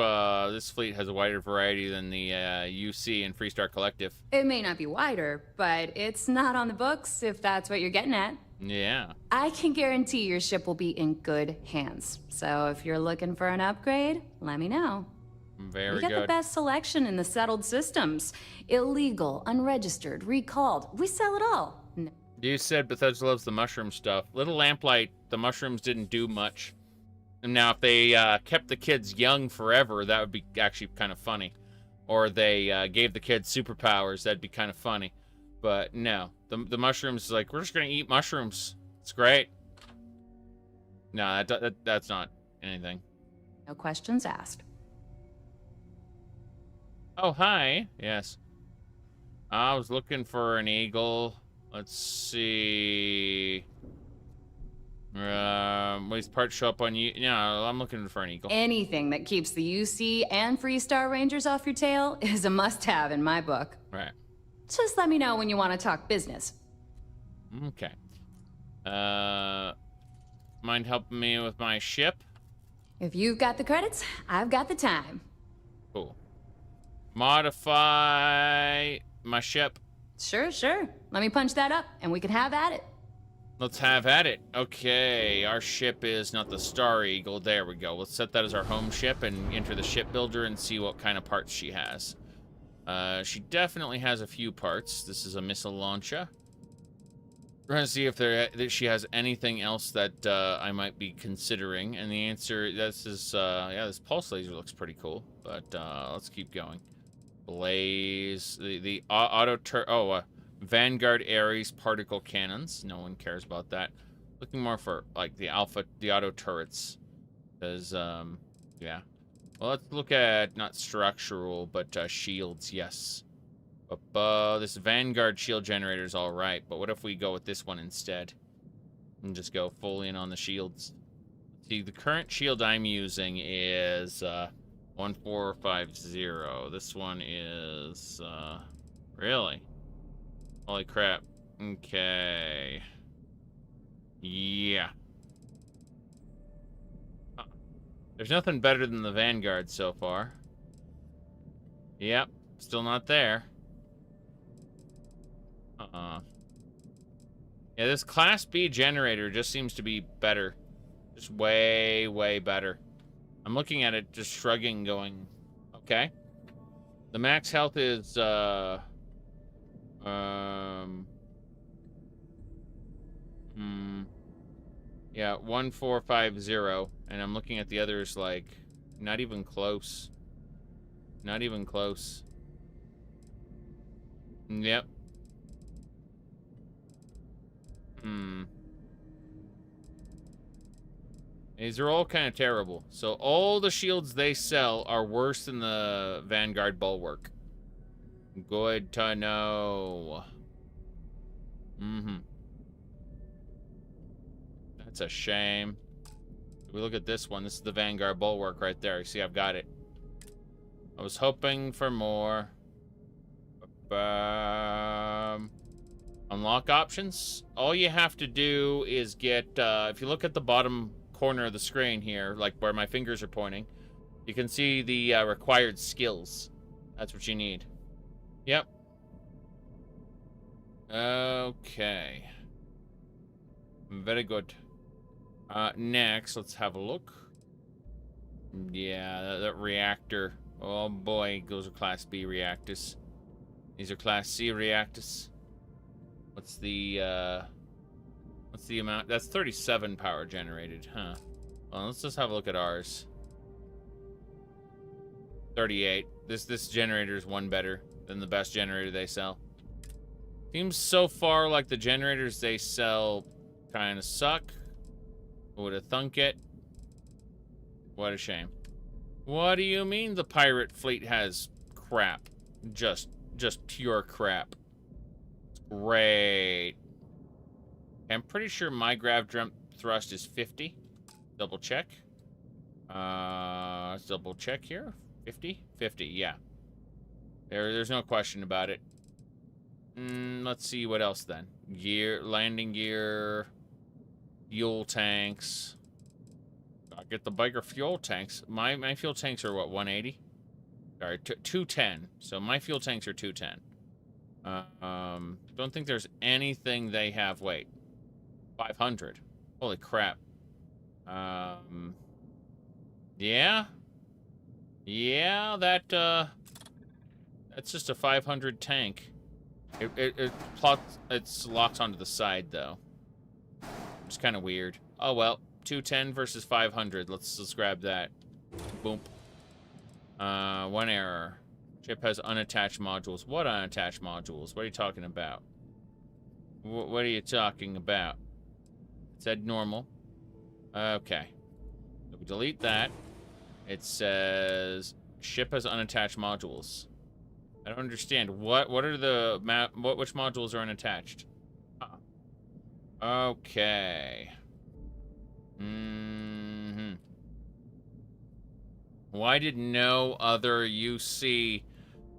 this fleet has a wider variety than the UC and Freestar Collective. It may not be wider, but it's not on the books, if that's what you're getting at. Yeah. I can guarantee your ship will be in good hands. So if you're looking for an upgrade, let me know. Very good. We got the best selection in the settled systems. Illegal, unregistered, recalled. We sell it all. You said Bethesda loves the mushroom stuff. Little Lamplight, the mushrooms didn't do much. And now if they kept the kids young forever, that would be actually kind of funny. Or they gave the kids superpowers, that'd be kind of funny. But no, the mushrooms, like, we're just gonna eat mushrooms. It's great. No, that's not anything. No questions asked. Oh, hi. Yes. I was looking for an eagle. Let's see. These parts show up on you. No, I'm looking for an eagle. Anything that keeps the UC and Freestar Rangers off your tail is a must-have in my book. Right. Just let me know when you want to talk business. Okay. Mind helping me with my ship? If you've got the credits, I've got the time. Cool. Modify my ship. Sure. Let me punch that up, and we can have at it. Let's have at it. Okay, our ship is not the Star Eagle. There we go. Let's set that as our home ship and enter the shipbuilder and see what kind of parts she has. She definitely has a few parts. This is a missile launcher. We're gonna see if she has anything else that I might be considering. And the answer, this is, yeah, this pulse laser looks pretty cool. But let's keep going. Blaze, the auto Vanguard Ares particle cannons. No one cares about that. Looking more for like the auto turrets. Because yeah. Well, let's look at not structural, but shields. Yes. This Vanguard shield generator is all right, but what if we go with this one instead and just go full in on the shields? See, the current shield I'm using is 1450. This one is really. Holy crap. Okay. Yeah. There's nothing better than the Vanguard so far. Yep. Still not there. Yeah, this Class B generator just seems to be better. Just way, way better. I'm looking at it, just shrugging, going, okay. The max health is, yeah, 1450, and I'm looking at the others like, not even close. Not even close. Yep. These are all kind of terrible. So all the shields they sell are worse than the Vanguard Bulwark. Good to know. That's a shame. If we look at this one, this is the Vanguard Bulwark right there. You see, I've got it. I was hoping for more. Unlock options. All you have to do is get, if you look at the bottom corner of the screen here, like where my fingers are pointing, you can see the required skills. That's what you need. Yep. Okay. Very good. Next, let's have a look. Yeah, that reactor. Oh boy, those are Class B reactors. These are Class C reactors. What's the amount? That's 37 power generated, huh? Well, let's just have a look at ours. 38. This generator is one better than the best generator they sell. Seems so far like the generators they sell kind of suck. Would have thunk it. What a shame. What do you mean the pirate fleet has crap? Just pure crap. Great. I'm pretty sure my grav thrust is 50. Double check. Let's double check here. 50? 50, yeah. There's no question about it. Let's see what else then. Landing gear, fuel tanks. I'll get the bigger fuel tanks. My fuel tanks are what, 180? Sorry, 210. So my fuel tanks are 210. Don't think there's anything they have. Wait, 500. Holy crap. Yeah. Yeah, that's just a 500 tank. It's locked onto the side though. It's kind of weird. Oh well, 210 versus 500. Let's grab that. Boom. One error. Ship has unattached modules. What unattached modules? What are you talking about? What are you talking about? It said normal. Okay. So we delete that. It says ship has unattached modules. I don't understand. What are the which modules are unattached? Okay. Why did no other UC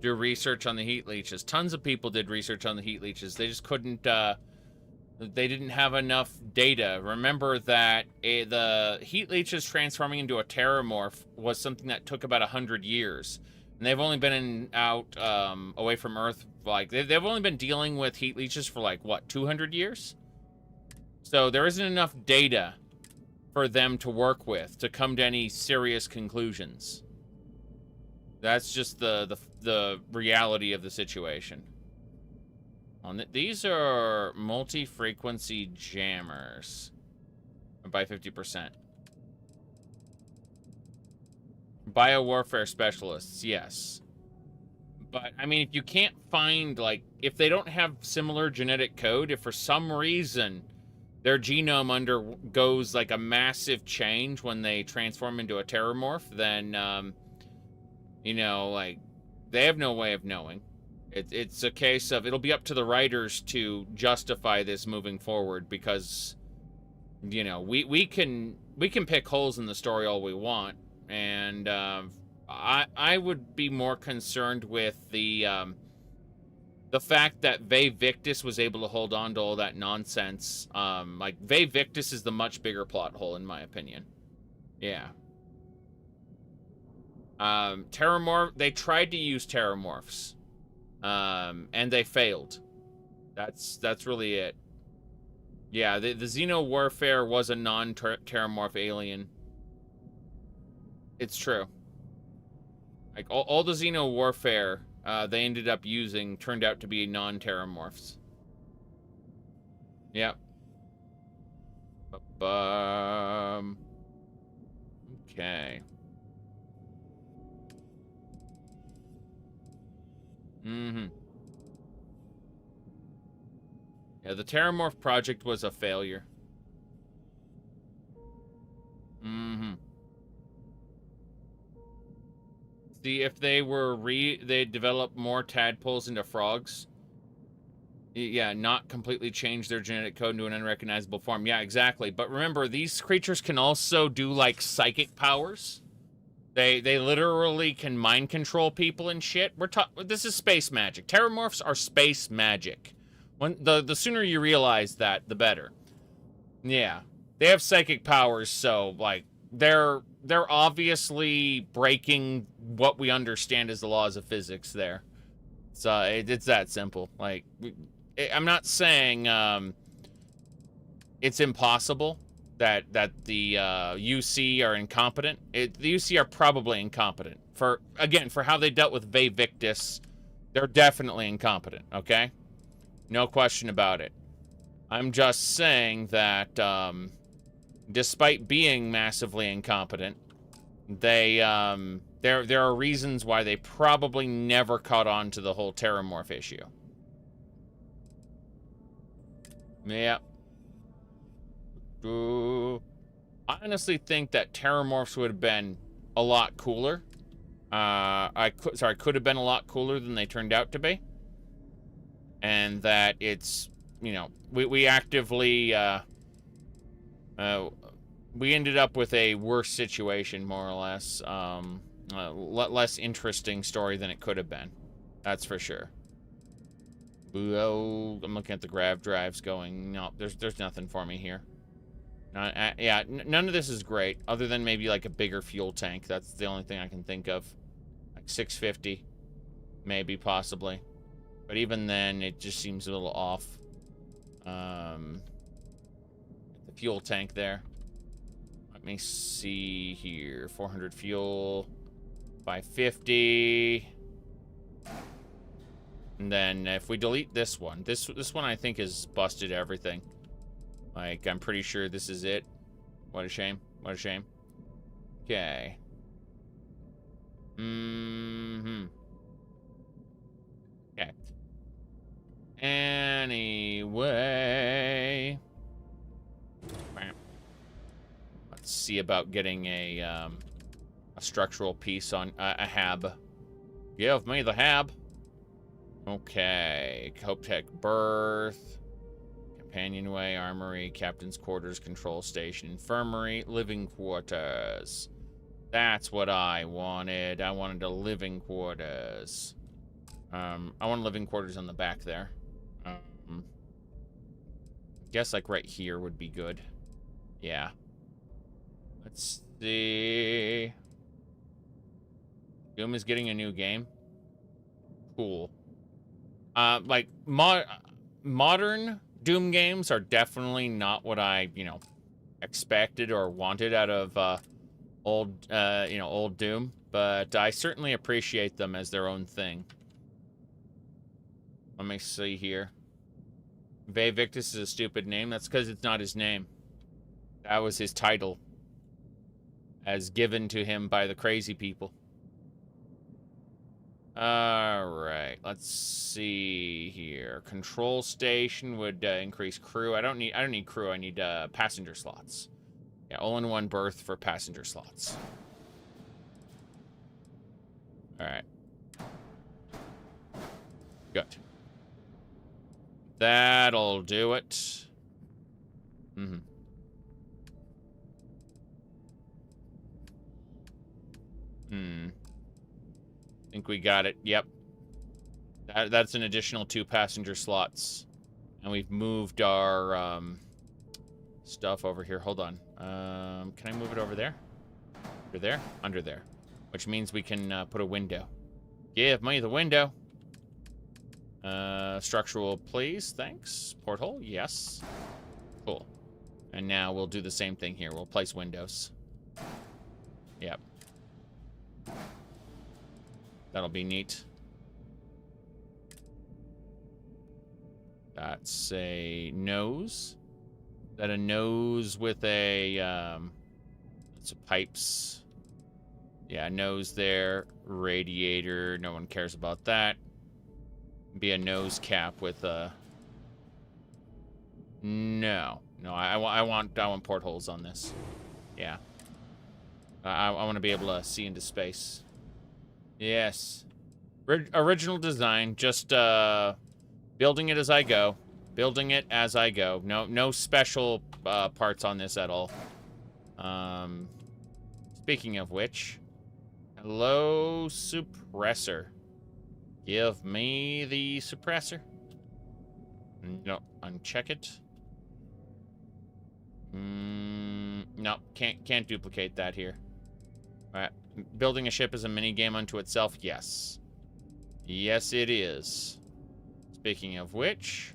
do research on the heat leeches? Tons of people did research on the heat leeches. They just couldn't they didn't have enough data. Remember that the heat leeches transforming into a terramorph was something that took about 100 years. And they've only been out away from Earth, like, they've only been dealing with heat leeches for, like, what, 200 years? So there isn't enough data for them to work with to come to any serious conclusions. That's just the reality of the situation. These are multi-frequency jammers by 50%. Biowarfare specialists, yes. But, I mean, if you can't find, like, if they don't have similar genetic code, if for some reason their genome undergoes, like, a massive change when they transform into a terramorph, then, you know, like, they have no way of knowing. It's a case of, it'll be up to the writers to justify this moving forward, because, you know, we can pick holes in the story all we want. And I would be more concerned with the fact that Ve Victus was able to hold on to all that nonsense. Like, Ve Victus is the much bigger plot hole, in my opinion. Yeah. They tried to use terramorphs, and they failed. That's really it. Yeah, the Xeno Warfare was a non-terramorph alien. It's true. Like, all the Xeno Warfare they ended up using turned out to be non-terramorphs. Yep. Okay. Yeah, the Terramorph project was a failure. See, if they were they developed more tadpoles into frogs. Yeah, not completely change their genetic code into an unrecognizable form. Yeah, exactly. But remember, these creatures can also do, like, psychic powers. They literally can mind control people and shit. This is space magic. Terramorphs are space magic. The sooner you realize that, the better. Yeah, they have psychic powers, so, like, they're obviously breaking what we understand as the laws of physics there. So it's that simple. Like, I'm not saying it's impossible that the UC are incompetent. The UC are probably incompetent. For how they dealt with Ve Victus, they're definitely incompetent, okay? No question about it. I'm just saying that despite being massively incompetent, there are reasons why they probably never caught on to the whole terramorph issue. Yeah. I honestly think that Terramorphs would have been a lot cooler. Could have been a lot cooler than they turned out to be. And that it's, you know, we actively, we ended up with a worse situation, more or less. Less interesting story than it could have been. That's for sure. Oh, I'm looking at the grav drives going, no, there's nothing for me here. Yeah, none of this is great, other than maybe like a bigger fuel tank. That's the only thing I can think of. Like 650, maybe, possibly. But even then, it just seems a little off. The fuel tank there. Let me see here. 400 fuel, 550. And then if we delete this one, this one I think has busted everything. Like, I'm pretty sure this is it. What a shame. What a shame. Okay. Okay. Anyway. Let's see about getting a structural piece on a hab. Give me the hab. Okay. Hope Tech berth. Companionway, armory, captain's quarters, control station, infirmary, living quarters. That's what I wanted. I wanted a living quarters. I want living quarters on the back there. Guess like right here would be good. Yeah. Let's see. Doom is getting a new game. Cool. Like modern Doom games are definitely not what I, you know, expected or wanted out of old Doom, but I certainly appreciate them as their own thing. Let me see here. Ve Victus is a stupid name. That's because it's not his name. That was his title, as given to him by the crazy people. Alright, let's see here. Control station would increase crew. I don't need crew, I need passenger slots. Yeah, all-in-one berth for passenger slots. Alright. Good. That'll do it. Think we got it. Yep. That's an additional 2 passenger slots. And we've moved our stuff over here. Hold on. Can I move it over there? Under there? Under there. Which means we can put a window. Give me the window. Structural, please. Thanks. Porthole? Yes. Cool. And now we'll do the same thing here. We'll place windows. Yep. That'll be neat. That's a nose. Is that a nose with a, it's a pipes. Yeah, nose there. Radiator. No one cares about that. Be a nose cap with a... No. No, I want portholes on this. Yeah. I want to be able to see into space. Yes. Original design, just building it as I go. Building it as I go. No special parts on this at all. Speaking of which, hello, suppressor. Give me the suppressor. No, uncheck it. No, can't duplicate that here. All right. Building a ship is a mini game unto itself. Yes. Yes, it is. Speaking of which,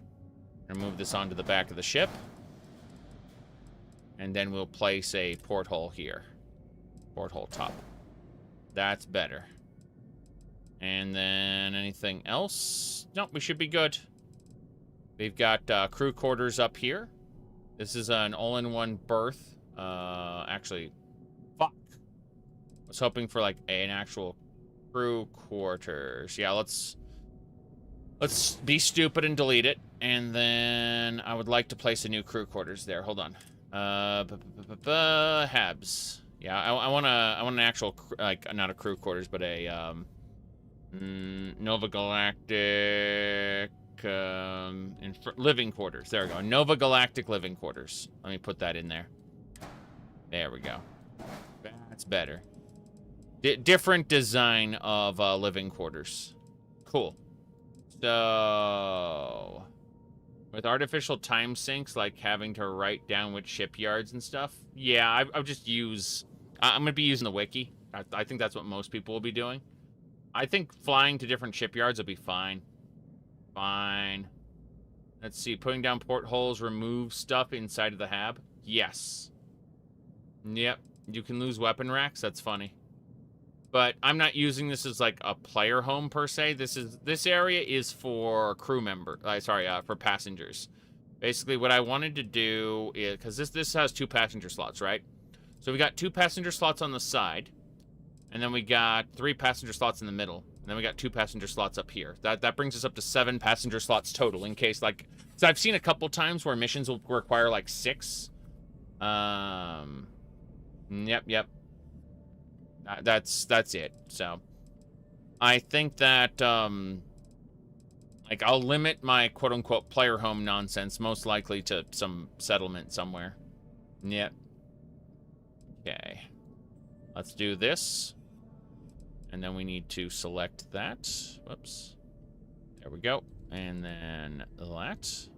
I'm gonna move this onto the back of the ship. And then we'll place a porthole here. Porthole top. That's better. And then anything else? Nope, we should be good. We've got crew quarters up here. This is an all-in-one berth. Actually, fuck. I was hoping for like an actual crew quarters. Yeah, let's Let's be stupid and delete it. And then I would like to place a new crew quarters there. Hold on. Habs. Yeah, I want an actual, like, not a crew quarters, but a, Nova Galactic, living quarters. There we go. Nova Galactic living quarters. Let me put that in there. There we go. That's better. Different design of living quarters. Cool. So, with artificial time sinks, like having to write down which shipyards and stuff, yeah, I'll just use... I'm going to be using the wiki. I think that's what most people will be doing. I think flying to different shipyards will be fine. Fine. Let's see. Putting down portholes removes stuff inside of the hab. Yes. Yep. You can lose weapon racks. That's funny. But I'm not using this as like a player home per se. This area is for crew member. For passengers. Basically, what I wanted to do is, because this has 2 passenger slots, right? So we got 2 passenger slots on the side, and then we got 3 passenger slots in the middle, and then we got 2 passenger slots up here. That brings us up to 7 passenger slots total. In case, like, so I've seen a couple times where missions will require like 6. Yep. That's it. So I think that like I'll limit my quote unquote player home nonsense most likely to some settlement somewhere. Yep. Okay. Let's do this. And then we need to select that. Whoops. There we go. And then that.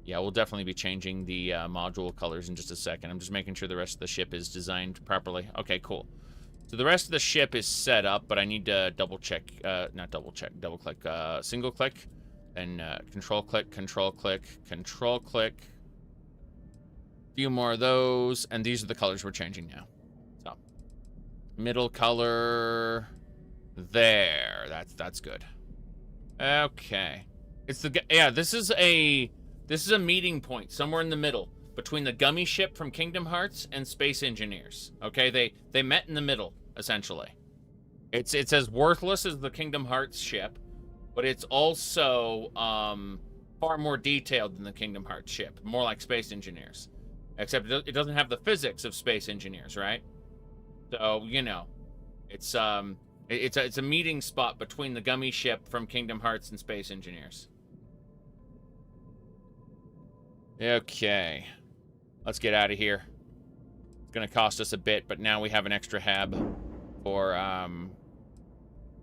Yeah, we'll definitely be changing the module colors in just a second. I'm just making sure the rest of the ship is designed properly. Okay, cool. So the rest of the ship is set up, but I need to double click, single click, and control click, control click, control click. A few more of those, and these are the colors we're changing now. So, middle color, there. That's good. Okay. This is a meeting point somewhere in the middle between the gummy ship from Kingdom Hearts and Space Engineers. Okay, they met in the middle essentially. It's as worthless as the Kingdom Hearts ship, but it's also far more detailed than the Kingdom Hearts ship, more like Space Engineers. Except it doesn't have the physics of Space Engineers, right? So, you know, it's a meeting spot between the gummy ship from Kingdom Hearts and Space Engineers. Okay. Let's get out of here. It's gonna cost us a bit, but now we have an extra hab for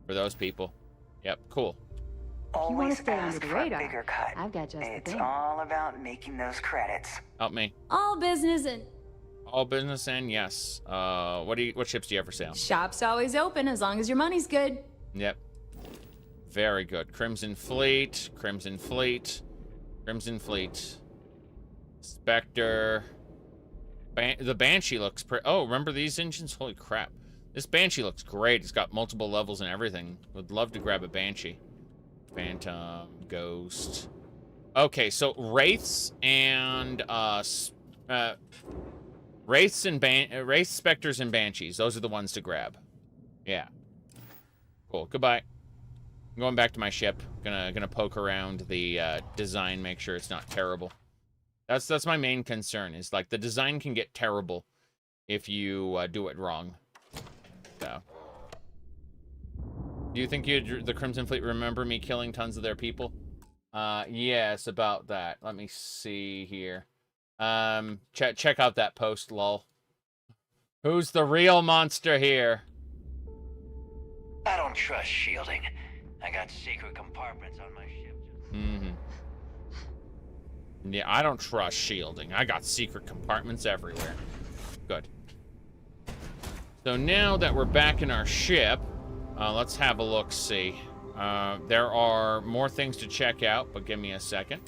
those people. Yep, cool. Always stay under the radar. Bigger cut. I've got just the It's thing. all about making those credits. Help me. All business and All business and yes. What ships do you have for sale? shop's always open as long as your money's good. Yep. Very good. Crimson Fleet, Crimson Fleet, Crimson Fleet. Spectre. The Banshee looks pretty... Oh, remember these engines? Holy crap. This Banshee looks great. It's got multiple levels and everything. Would love to grab a Banshee. Phantom, Ghost. Okay, so Wraiths and Wraiths, Spectres, and Banshees. Those are the ones to grab. Yeah. Cool. Goodbye. I'm going back to my ship. Gonna poke around the design, make sure it's not terrible. That's my main concern. Is like the design can get terrible if you do it wrong. So. Do you think the Crimson Fleet remember me killing tons of their people? Yes, about that. Let me see here. Check out that post, lol. Who's the real monster here? I don't trust shielding. I got secret compartments on my ship. Yeah, I don't trust shielding. I got secret compartments everywhere. Good. So now that we're back in our ship, let's have a look-see. There are more things to check out, but give me a second.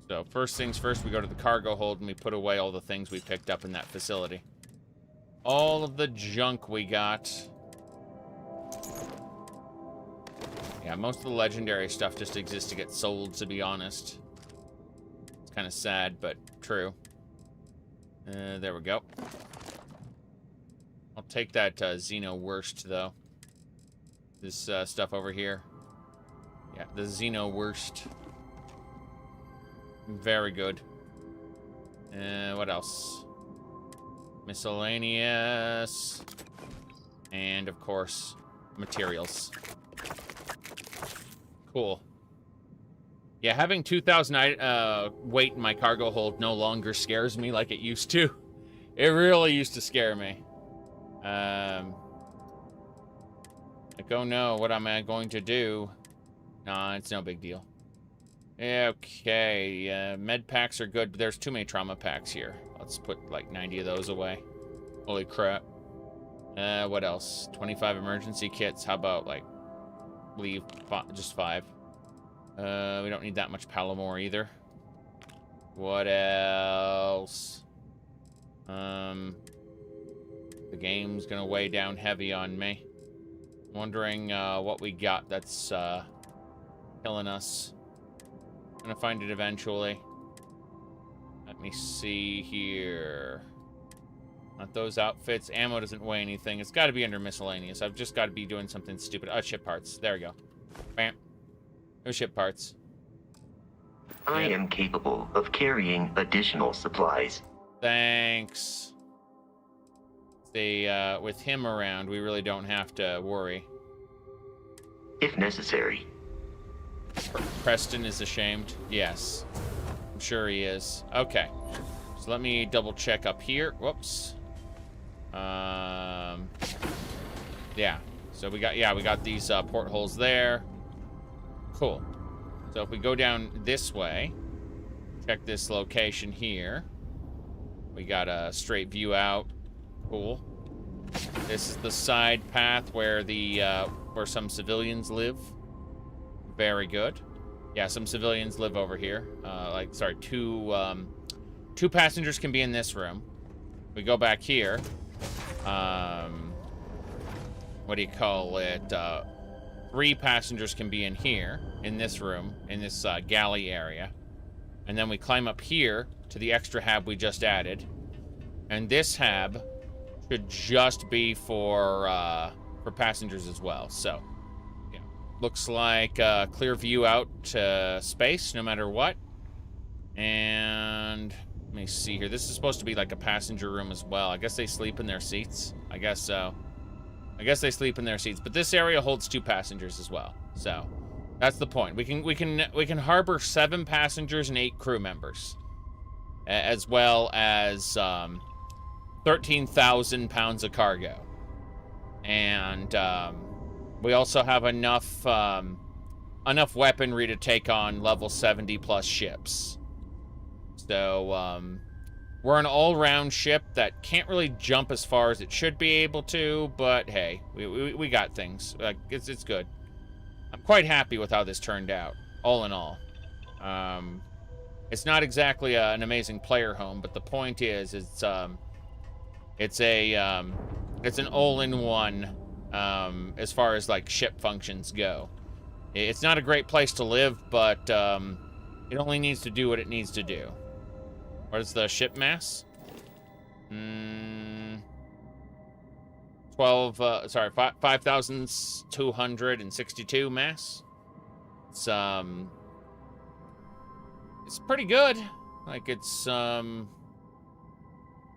So first things first, we go to the cargo hold and we put away all the things we picked up in that facility. All of the junk we got. Yeah, most of the legendary stuff just exists to get sold, to be honest. It's kind of sad, but true. There we go. I'll take that Xeno Worst, though. This stuff over here. Yeah, the Xeno worst. Very good. What else? Miscellaneous. And, of course, materials. Cool. Yeah, having 2,000 weight in my cargo hold no longer scares me like it used to. It really used to scare me. Like, oh no, what am I going to do? Nah, it's no big deal. Okay, med packs are good, but there's too many trauma packs here. Let's put like 90 of those away. Holy crap. What else? 25 emergency kits. How about like leave just 5? We don't need that much Palomore either. What else? The game's gonna weigh down heavy on me. Wondering what we got that's killing us. Gonna find it eventually. Let me see here. Not those outfits. Ammo doesn't weigh anything. It's got to be under miscellaneous. I've just got to be doing something stupid. Oh, ship parts. There we go. Bam. No ship parts. I am capable of carrying additional supplies. Thanks. With him around, we really don't have to worry. If necessary. Preston is ashamed. Yes. I'm sure he is. Okay. So let me double check up here. Whoops. Yeah. So we got these portholes there. Cool. So if we go down this way, check this location here. We got a straight view out. Cool. This is the side path where where some civilians live. Very good. Yeah, some civilians live over here. Two passengers can be in this room. We go back here. What do you call it? 3 passengers can be in here, in this room, in this galley area. And then we climb up here to the extra hab we just added. And this hab should just be for passengers as well. So, yeah. Looks like a clear view out to space, no matter what. And let me see here. This is supposed to be like a passenger room as well. I guess they sleep in their seats. I guess so. I guess they sleep in their seats. But this area holds 2 passengers as well. So that's the point. We can harbor 7 passengers and 8 crew members, as well as 13,000 pounds of cargo. And we also have enough weaponry to take on level 70 plus ships. So we're an all-round ship that can't really jump as far as it should be able to, but hey, we got things. It's good. I'm quite happy with how this turned out, all in all. It's not exactly an amazing player home, but the point is, it's an all-in-one as far as like ship functions go. It's not a great place to live, but it only needs to do what it needs to do. What is the ship mass? 5,262 mass. It's pretty good. Like, it's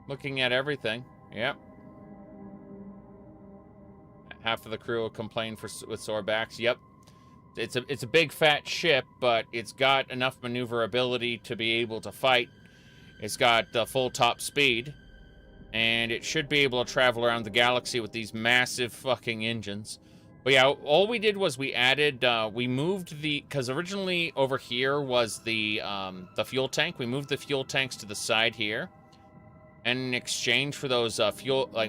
looking at everything. Yep. Half of the crew will complain with sore backs. Yep. It's a big fat ship, but it's got enough maneuverability to be able to fight. It's got full top speed, and it should be able to travel around the galaxy with these massive fucking engines. But yeah, all we did was we added, we moved because originally over here was the fuel tank. We moved the fuel tanks to the side here, and in exchange for those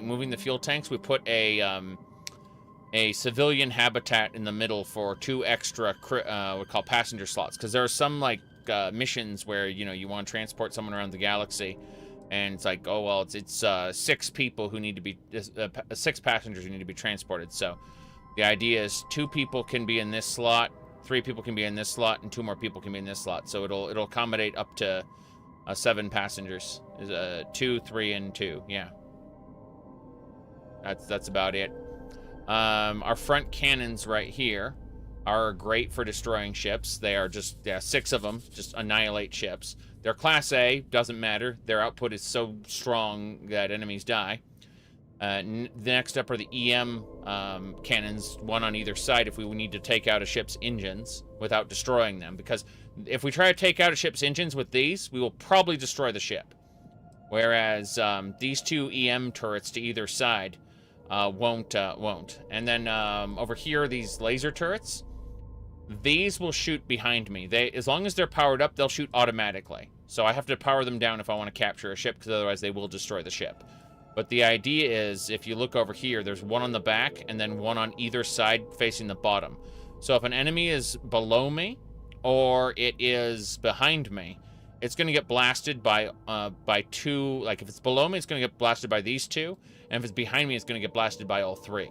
moving the fuel tanks, we put a civilian habitat in the middle for 2 extra what we call passenger slots, because there are some like missions where you want to transport someone around the galaxy, and it's like, oh well, it's 6 people who need to be 6 passengers who need to be transported. So the idea is 2 people can be in this slot, 3 people can be in this slot, and 2 more people can be in this slot. So it'll accommodate up to 7 passengers. 2, 3, and 2. Yeah, that's about it. Our front cannons right here are great for destroying ships. They are just 6 of them, just annihilate ships. They're Class A, doesn't matter. Their output is so strong that enemies die. Next up are the EM cannons, one on either side if we need to take out a ship's engines without destroying them. Because if we try to take out a ship's engines with these, we will probably destroy the ship. Whereas these 2 EM turrets to either side won't. And then over here, these laser turrets, these will shoot behind me. As long as they're powered up, they'll shoot automatically. So I have to power them down if I want to capture a ship, because otherwise they will destroy the ship. But the idea is, if you look over here, there's one on the back and then one on either side facing the bottom. So if an enemy is below me or it is behind me, it's going to get blasted by 2. Like if it's below me, it's going to get blasted by these 2, and if it's behind me, it's going to get blasted by all 3.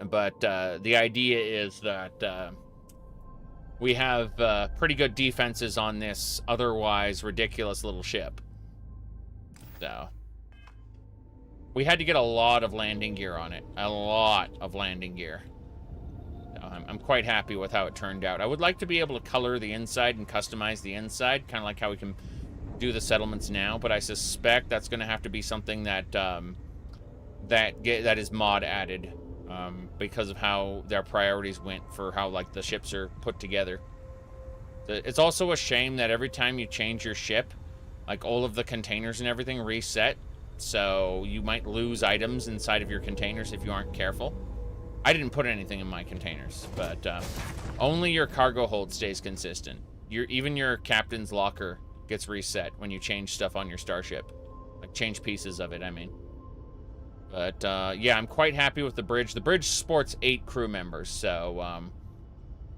But the idea is that we have pretty good defenses on this otherwise ridiculous little ship. So we had to get a lot of landing gear on it. A lot of landing gear. So I'm quite happy with how it turned out. I would like to be able to color the inside and customize the inside, kind of like how we can do the settlements now, but I suspect that's going to have to be something that that is mod added, because of how their priorities went for how like the ships are put together. It's also a shame that every time you change your ship, like all of the containers and everything reset. So you might lose items inside of your containers if you aren't careful. I didn't put anything in my containers, but only your cargo hold stays consistent. Even your captain's locker gets reset when you change stuff on your starship. Like change pieces of it, I mean. But yeah, I'm quite happy with the bridge. The bridge sports 8 crew members, so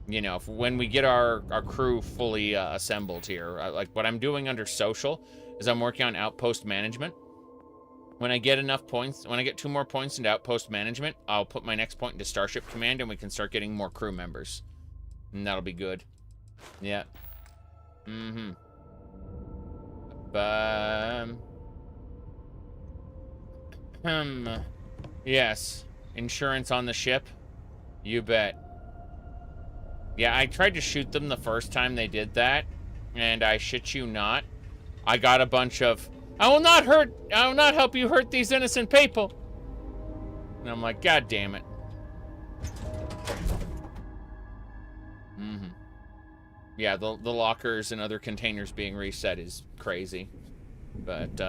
you know, when we get our crew fully assembled here, like what I'm doing under social is I'm working on outpost management. When I get enough points, when I get 2 more points into outpost management, I'll put my next point into Starship Command, and we can start getting more crew members. And that'll be good. Yeah. Yes. Insurance on the ship? You bet. Yeah, I tried to shoot them the first time they did that, and I shit you not, I got a bunch of, I will not help you hurt these innocent people. And I'm like, God damn it. Yeah, the lockers and other containers being reset is crazy. But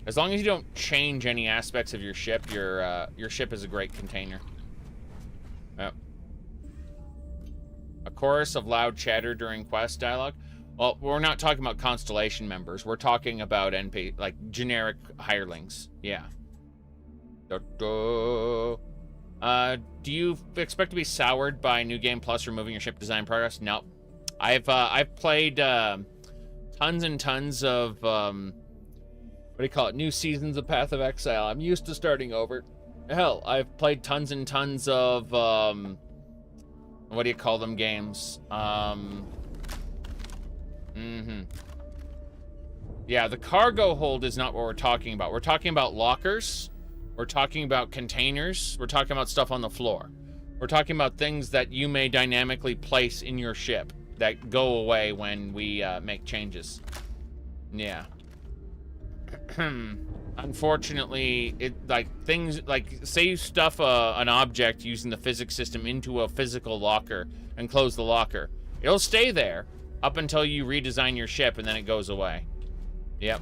as long as you don't change any aspects of your ship ship is a great container. Yep. A chorus of loud chatter during quest dialogue. Well, we're not talking about Constellation members. We're talking about NP, like generic hirelings. Yeah. Do you expect to be soured by New Game Plus removing your ship design progress? No. I've played tons and tons of what do you call it? New seasons of Path of Exile. I'm used to starting over. Hell, I've played tons and tons of what do you call them games? Yeah, the cargo hold is not what we're talking about. We're talking about lockers. We're talking about containers. We're talking about stuff on the floor. We're talking about things that you may dynamically place in your ship that go away when we make changes. Yeah. Unfortunately, things like, say you stuff an object using the physics system into a physical locker and close the locker. It'll stay there up until you redesign your ship, and then it goes away. Yep.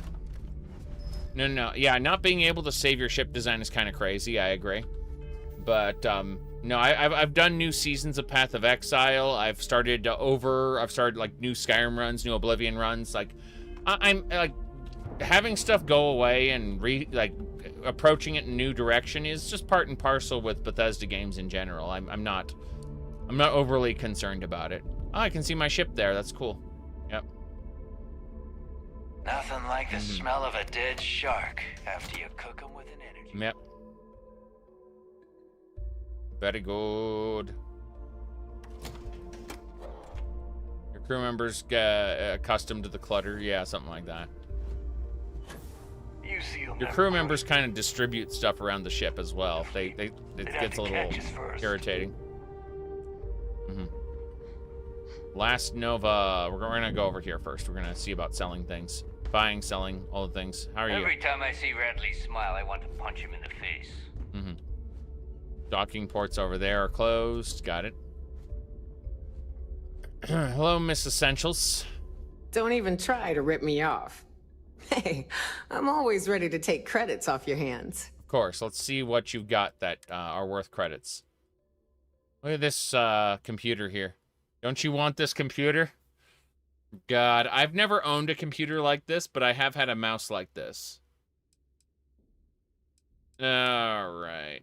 No. Yeah, not being able to save your ship design is kind of crazy. I agree. But no, I've done new seasons of Path of Exile. I've started like new Skyrim runs, new Oblivion runs. Like I'm like having stuff go away and approaching it in a new direction is just part and parcel with Bethesda games in general. I'm not overly concerned about it. Oh, I can see my ship there. That's cool. Yep. Nothing like the smell of a dead shark after you cook them with an energy. Yep. Very good. Your crew members get accustomed to the clutter. Yeah, something like that. You seal Your crew members kind of distribute stuff around the ship as well. It gets a little irritating. Last Nova. We're gonna go over here first. We're gonna see about selling things. Buying, selling, all the things. How are you? Every time I see Radley smile, I want to punch him in the face. Docking ports over there are closed. Got it. Hello, Miss Essentials. Don't even try to rip me off. Hey, I'm always ready to take credits off your hands. Of course. Let's see what you've got that are worth credits. Look at this computer here. Don't you want this computer? God, I've never owned a computer like this, but I have had a mouse like this. All right.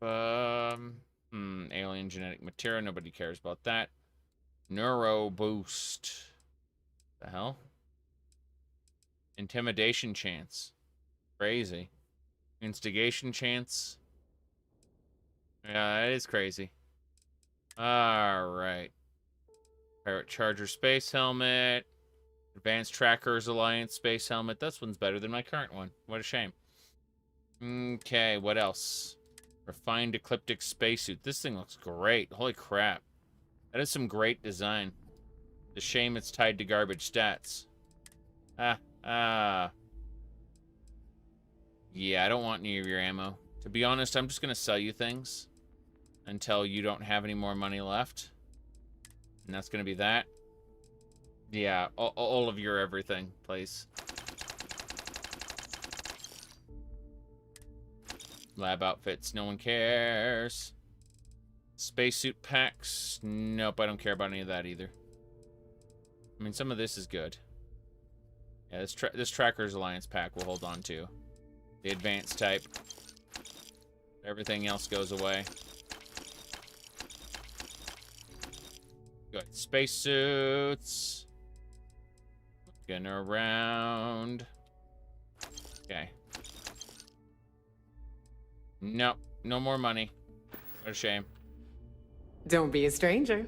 Alien genetic material. Nobody cares about that. Neuro boost. The hell? Intimidation chance. Crazy. Instigation chance. Yeah, that is crazy. Alright. Pirate Charger space helmet. Advanced Trackers Alliance space helmet. This one's better than my current one. What a shame. Okay, what else? Refined Ecliptic spacesuit. This thing looks great. Holy crap. That is some great design. It's a shame it's tied to garbage stats. Yeah, I don't want any of your ammo. To be honest, I'm just going to sell you things until you don't have any more money left. And that's going to be that. Yeah, all of your everything, please. Lab outfits, no one cares. Spacesuit packs, nope, I don't care about any of that either. I mean, some of this is good. Yeah, this Trackers Alliance pack we'll hold on to. The advanced type. Everything else goes away. Good. Spacesuits. Looking around. Okay. Nope. No more money. What a shame. Don't be a stranger.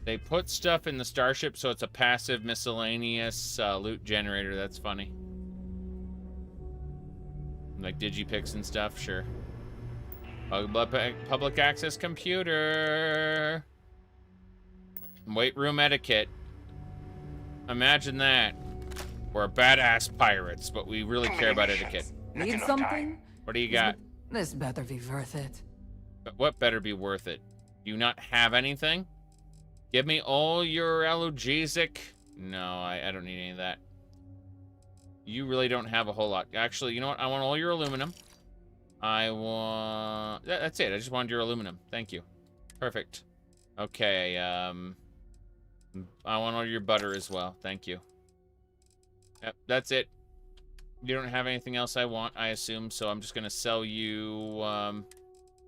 They put stuff in the starship, so it's a passive miscellaneous loot generator. That's funny. Like digipicks and stuff, sure. Public access computer. Weight room etiquette. Imagine that. We're badass pirates, but we really care about etiquette. Need something? What do you got? This better be worth it. What better be worth it? Do you not have anything? Give me all your analgesic. No, I don't need any of that. You really don't have a whole lot. Actually, you know what? I want all your aluminum. I want... That's it. I just wanted your aluminum. Thank you. Perfect. Okay, I want all your butter as well. Thank you. Yep, that's it. You don't have anything else I want, I assume, so I'm just gonna sell you,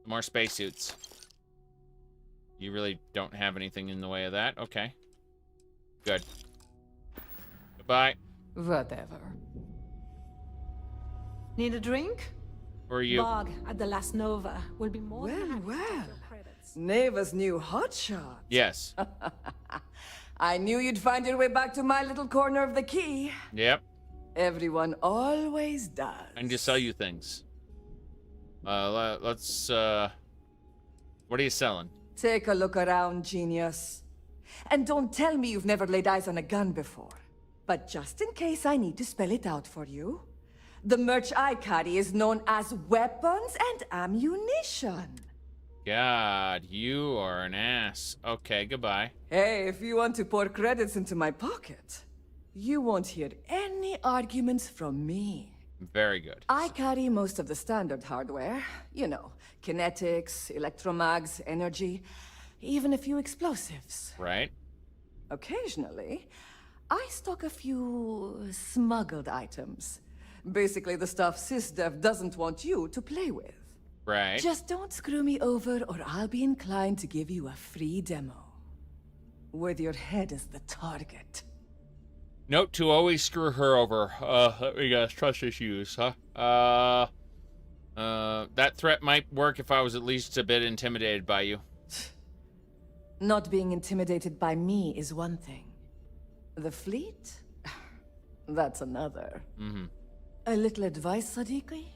more spacesuits. You really don't have anything in the way of that? Okay. Good. Goodbye. Whatever. Need a drink? Who are you? Bog at the Last Nova will be more than happy to Well. take your credits. Neva's new hotshot. Yes. I knew you'd find your way back to my little corner of the key. Yep. Everyone always does. I need to sell you things. Let's, what are you selling? Take a look around, genius. And don't tell me you've never laid eyes on a gun before. But just in case I need to spell it out for you, the merch I carry is known as weapons and ammunition. God, you are an ass. Okay, goodbye. Hey, if you want to pour credits into my pocket, you won't hear any arguments from me. Very good. I carry most of the standard hardware. You know, kinetics, electromags, energy, even a few explosives. Right. Occasionally, I stock a few smuggled items. Basically the stuff SysDev doesn't want you to play with. Right. Just don't screw me over or I'll be inclined to give you a free demo. With your head as the target. Note to always screw her over. We got trust issues, huh? That threat might work if I was at least a bit intimidated by you. Not being intimidated by me is one thing. The fleet? That's another. A little advice, Sadiqi?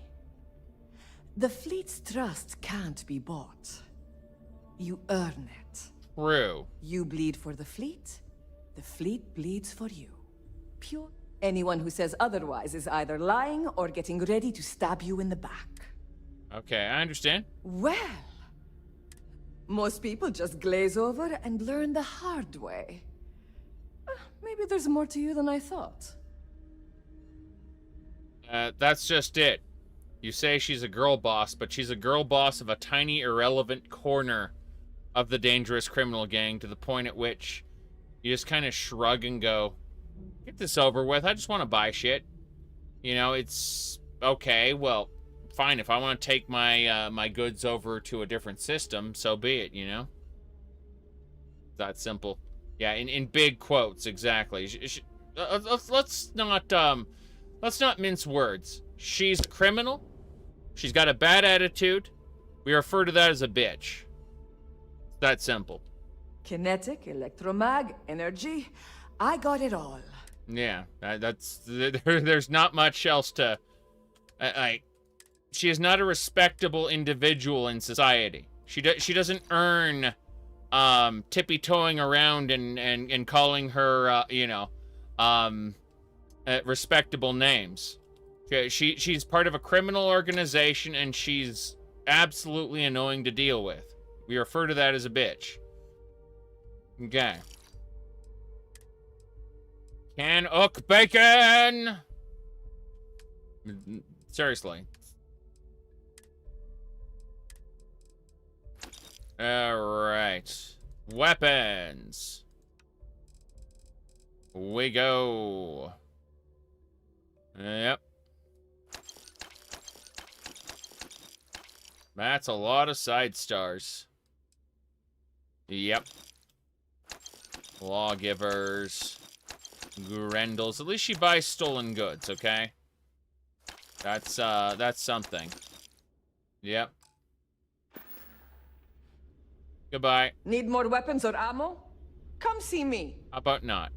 The fleet's trust can't be bought. You earn it. True. You bleed for the fleet bleeds for you. Pure. Anyone who says otherwise is either lying or getting ready to stab you in the back. Okay, I understand. Well, most people just glaze over and learn the hard way. Maybe there's more to you than I thought. That's just it. You say she's a girl boss, but she's a girl boss of a tiny, irrelevant corner of the dangerous criminal gang, to the point at which you just kind of shrug and go, get this over with. I just want to buy shit. You know, it's okay. Well, fine. If I want to take my my goods over to a different system, so be it, you know? That simple. Yeah, in big quotes, exactly. Let's not mince words. She's a criminal. She's got a bad attitude. We refer to that as a bitch. It's that simple. Kinetic, electromag, energy. I got it all. Yeah, there's not much else to... she is not a respectable individual in society. She doesn't earn tippy-toeing around and calling her, respectable names. She's part of a criminal organization, and she's absolutely annoying to deal with. We refer to that as a bitch. Okay. Can ook bacon! Seriously. Alright. Weapons. We go. Yep. That's a lot of side stars. Yep. Lawgivers. Grendels. At least she buys stolen goods, okay? That's something. Yep. Goodbye. Need more weapons or ammo? Come see me. How about not?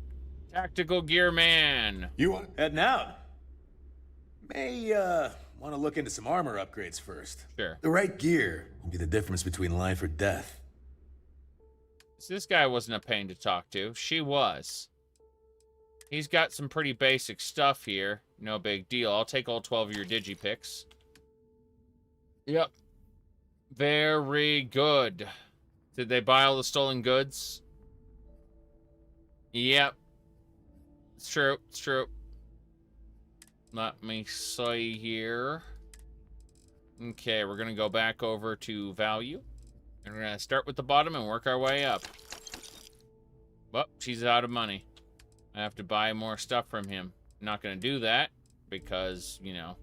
Tactical Gear Man. You want heading out? May want to look into some armor upgrades first. Sure. The right gear will be the difference between life or death. So this guy wasn't a pain to talk to. She was. He's got some pretty basic stuff here. No big deal. I'll take all 12 of your digipicks. Yep. Very good. Did they buy all the stolen goods? Yep. It's true. It's true. Let me see here. Okay, we're going to go back over to value. And we're going to start with the bottom and work our way up. Well, she's out of money. I have to buy more stuff from him. I'm not going to do that because, you know,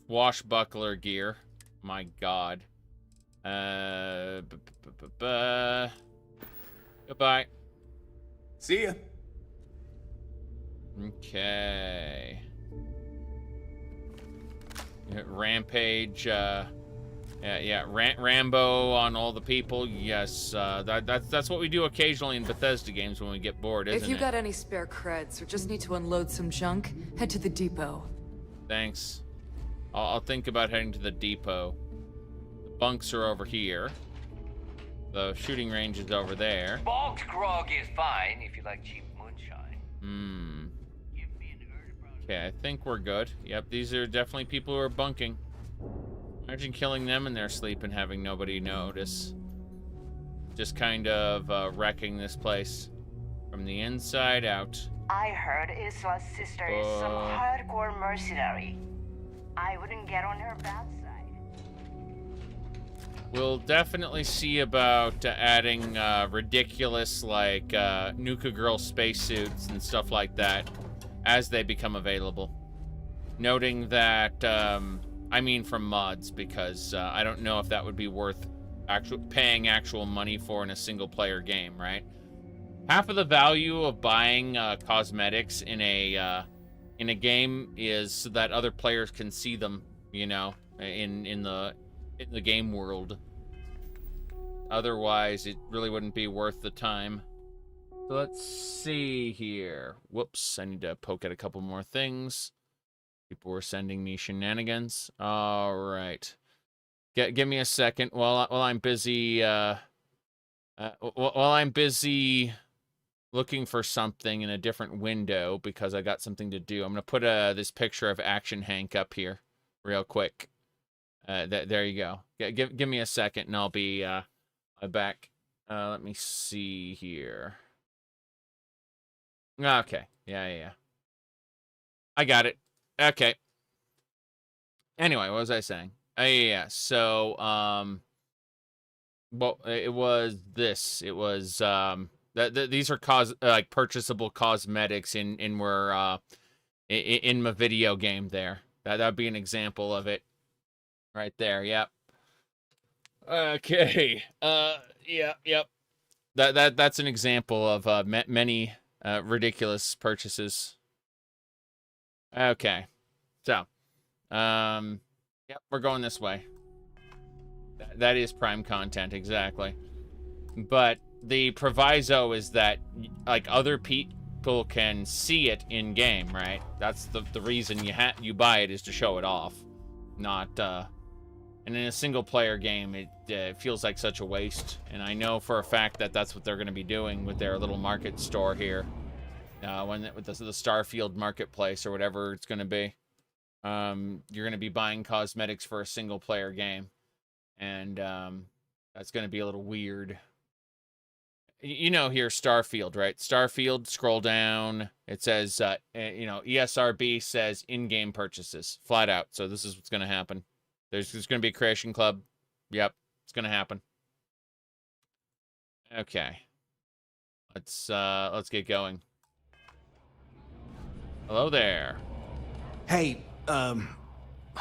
swashbuckler gear. My God. Goodbye. See ya. Okay. Rampage, Rambo on all the people. Yes, that's what we do occasionally in Bethesda games when we get bored, isn't it? If you got any spare creds or just need to unload some junk, head to the depot. Thanks. I'll think about heading to the depot. The bunks are over here. The shooting range is over there. Bog's grog is fine if you like cheap moonshine. Okay, I think we're good. Yep, these are definitely people who are bunking. Imagine killing them in their sleep and having nobody notice. Just kind of wrecking this place from the inside out. I heard Isla's sister is some hardcore mercenary. I wouldn't get on her bad side. We'll definitely see about adding ridiculous, like, Nuka Girl spacesuits and stuff like that as they become available. Noting that, I mean from mods, because I don't know if that would be worth paying actual money for in a single-player game, right? Half of the value of buying cosmetics in a game is so that other players can see them, you know, in the game world. otherwise it really wouldn't be worth the time. So let's see here. Whoops, I need to poke at a couple more things. People were sending me shenanigans. All right. Give me a second while I'm busy looking for something in a different window because I got something to do. I'm going to put this picture of Action Hank up here real quick. There you go. Give me a second and I'll be back. Let me see here. Okay. Yeah. I got it. Okay. Anyway, what was I saying? Yeah. So, well, it was this. It was these are like purchasable cosmetics in my video game there. That'd be an example of it. Right there. Yep. Okay. Yep. That's an example of many ridiculous purchases. Okay. So, yep, we're going this way. That is prime content, exactly. But the proviso is that, like, other people can see it in game, right? That's the reason you buy it, is to show it off, not. And in a single player game, it feels like such a waste. And I know for a fact that that's what they're going to be doing with their little market store here, with the Starfield marketplace or whatever it's going to be. You're going to be buying cosmetics for a single player game, and that's going to be a little weird. You know, here, Starfield, right? Starfield, scroll down. It says, ESRB says in-game purchases, flat out. So this is what's going to happen. There's going to be a creation club. Yep, it's going to happen. Okay. Let's get going. Hello there. Hey, I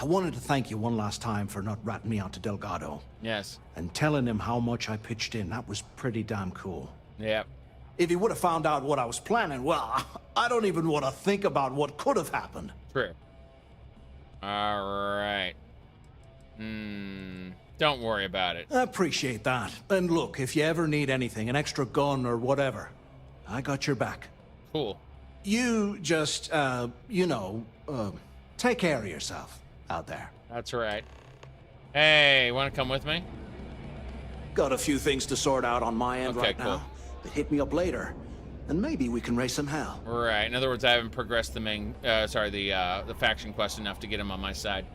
wanted to thank you one last time for not ratting me out to Delgado. Yes. And telling him how much I pitched in. That was pretty damn cool. Yep. If he would have found out what I was planning, well, I don't even want to think about what could have happened. True. All right. Don't worry about it. I appreciate that. And look, if you ever need anything, an extra gun or whatever, I got your back. Cool. You just, take care of yourself out there. That's right. Hey, want to come with me? Got a few things to sort out on my end right cool. now. But hit me up later, and maybe we can raise some hell. Right. In other words, I haven't progressed the faction quest enough to get him on my side.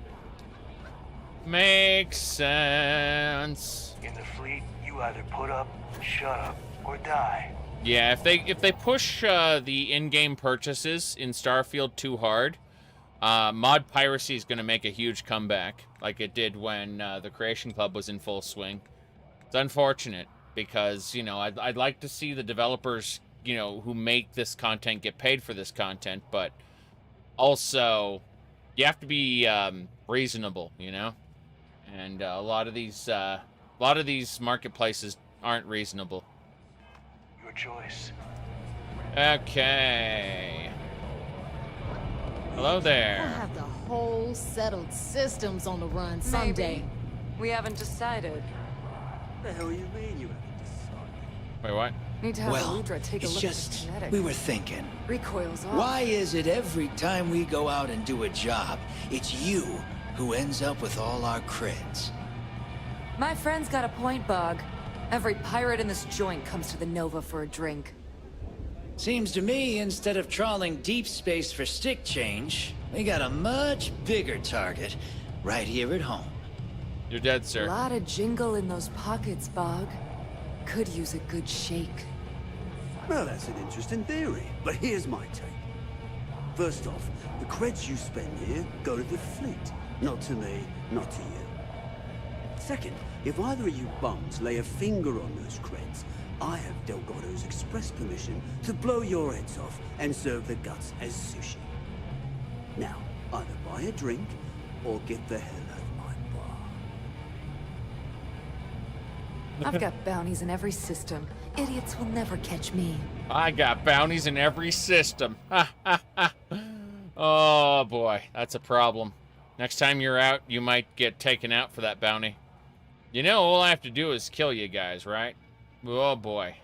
Makes sense. In the fleet, you either put up, shut up, or die. Yeah, if they push the in-game purchases in Starfield too hard, mod piracy is going to make a huge comeback, like it did when the Creation Club was in full swing. It's unfortunate because, I'd like to see the developers, who make this content get paid for this content, but also you have to be reasonable, And a lot of these marketplaces aren't reasonable. Your choice. Okay. Hello there. We'll have the whole settled systems on the run someday. Maybe. We haven't decided. What the hell you mean you haven't decided? Wait, what? Need to have Well, Aludra take a it's look just, at the genetics. we were thinking. Recoils off. Why is it every time we go out and do a job, it's you who ends up with all our creds? My friend's got a point, Bug. Every pirate in this joint comes to the Nova for a drink. Seems to me, instead of trawling deep space for stick change, we got a much bigger target right here at home. You're dead, sir. A lot of jingle in those pockets, Bug. Could use a good shake. Well, that's an interesting theory, but here's my take. First off, the creds you spend here go to the fleet. Not to me, not to you. Second, if either of you bums lay a finger on those creds, I have Delgado's express permission to blow your heads off and serve the guts as sushi. Now, either buy a drink or get the hell out of my bar. I've got bounties in every system. Idiots will never catch me. I got bounties in every system. Oh, boy. That's a problem. Next time you're out, you might get taken out for that bounty. You know, all I have to do is kill you guys, right? Oh, boy.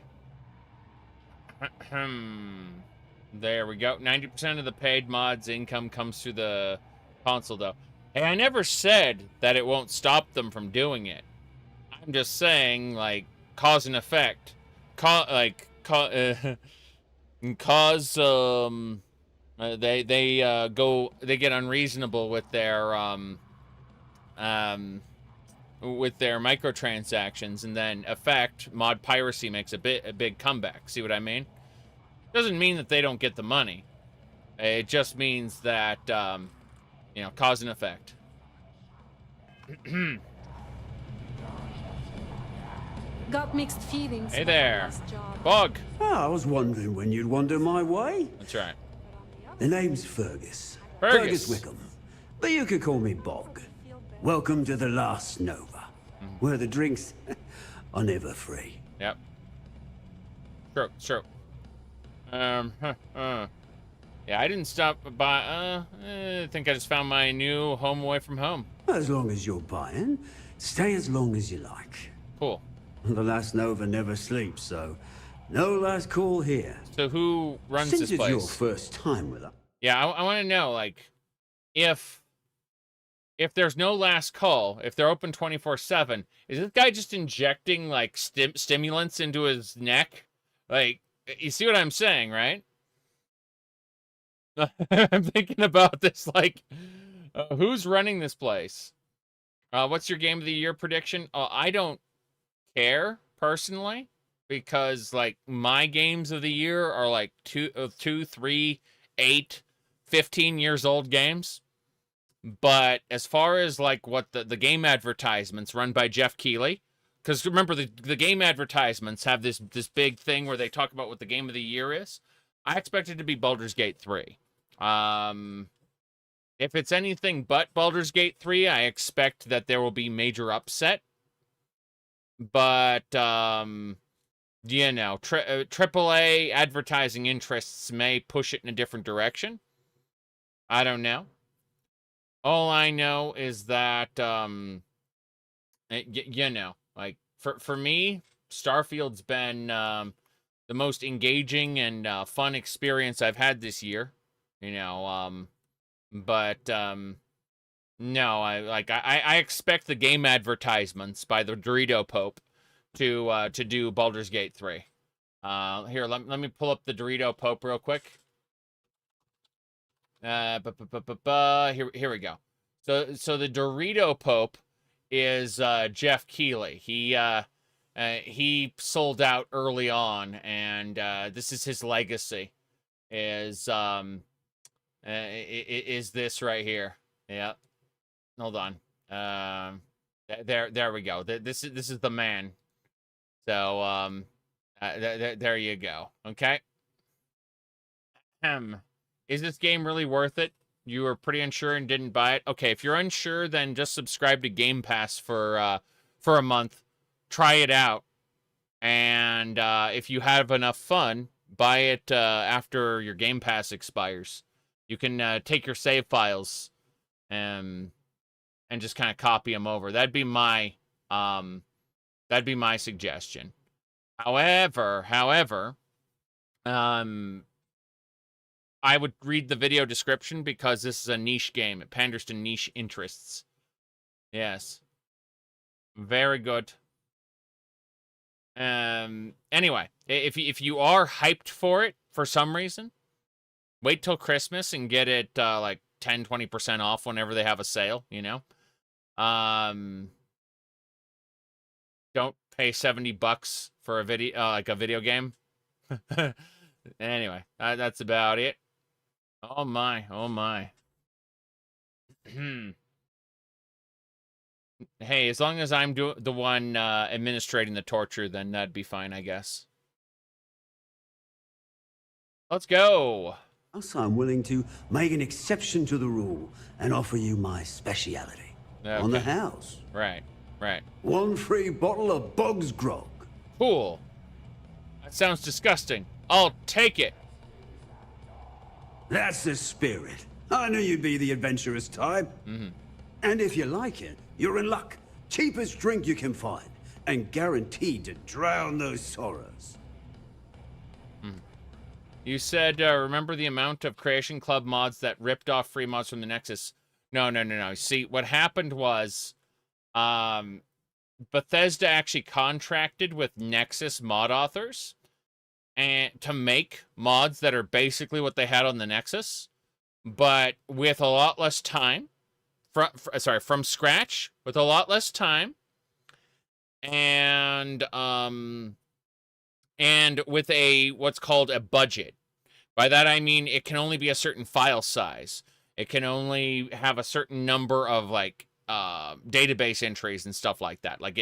There we go. 90% of the paid mods income comes through the console, though. Hey, I never said that it won't stop them from doing it. I'm just saying, like, cause and effect. They get unreasonable with their microtransactions, and then effect mod piracy makes a big comeback. See what I mean? Doesn't mean that they don't get the money. It just means that you know, cause and effect. Got mixed feelings. Hey there, Bog. Oh, I was wondering when you'd wander my way. That's right. The name's Fergus. Fergus Wickham. But you could call me Bog. Welcome to the Last Nova, where the drinks are never free. Yep. True. Yeah, I didn't stop by. I think I just found my new home away from home. As long as you're buying, stay as long as you like. Cool. The Last Nova never sleeps, so no last call here. So who runs Since this it's place? your first time with us. Yeah, I want to know, like, if there's no last call, if they're open 24/7, is this guy just injecting like stimulants into his neck? Like, you see what I'm saying, right? I'm thinking about this, like, who's running this place? What's your game of the year prediction? I don't care personally, because like my games of the year are like 2, 3, 8, 15 years old games. But as far as like what the game advertisements run by Jeff Keighley, because remember the game advertisements have this big thing where they talk about what the game of the year is. I expect it to be Baldur's Gate 3. If it's anything but Baldur's Gate 3, I expect that there will be major upset. But you know, AAA advertising interests may push it in a different direction. I don't know. All I know is that, you know, like, for me, Starfield's been the most engaging and fun experience I've had this year. You know, no, I expect the game advertisements by the Dorito Pope to do Baldur's Gate 3. Here, let me pull up the Dorito Pope real quick. Here we go. So the Dorito Pope is Jeff Keighley. He sold out early on, and this is his legacy. Is this right here? Yeah. Hold on. There we go. This is the man. So there you go. Okay. Is this game really worth it? You were pretty unsure and didn't buy it. Okay, if you're unsure, then just subscribe to Game Pass for a month. Try it out, and if you have enough fun, buy it after your Game Pass expires. You can take your save files and just kind of copy them over. That'd be my suggestion. However, I would read the video description because this is a niche game. It panders to niche interests. Yes. Very good. Anyway, if you are hyped for it for some reason, wait till Christmas and get it like 10-20% off whenever they have a sale, you know. Don't pay $70 for a video like a video game. Anyway, that's about it. Oh my. Hey, as long as I'm the one administrating the torture, then that'd be fine, I guess. Let's go. So I'm willing to make an exception to the rule and offer you my speciality. Okay. On the house. Right. One free bottle of Bog's Grog. Cool. That sounds disgusting. I'll take it. That's the spirit. I knew you'd be the adventurous type. And if you like it, you're in luck. Cheapest drink you can find, and guaranteed to drown those sorrows. You said, remember the amount of Creation Club mods that ripped off free mods from the Nexus? No. See, what happened was, Bethesda actually contracted with Nexus mod authors and to make mods that are basically what they had on the Nexus, but with a lot less time. From scratch, with a lot less time, and with what's called a budget. By that I mean it can only be a certain file size. It can only have a certain number of like database entries and stuff like that. Like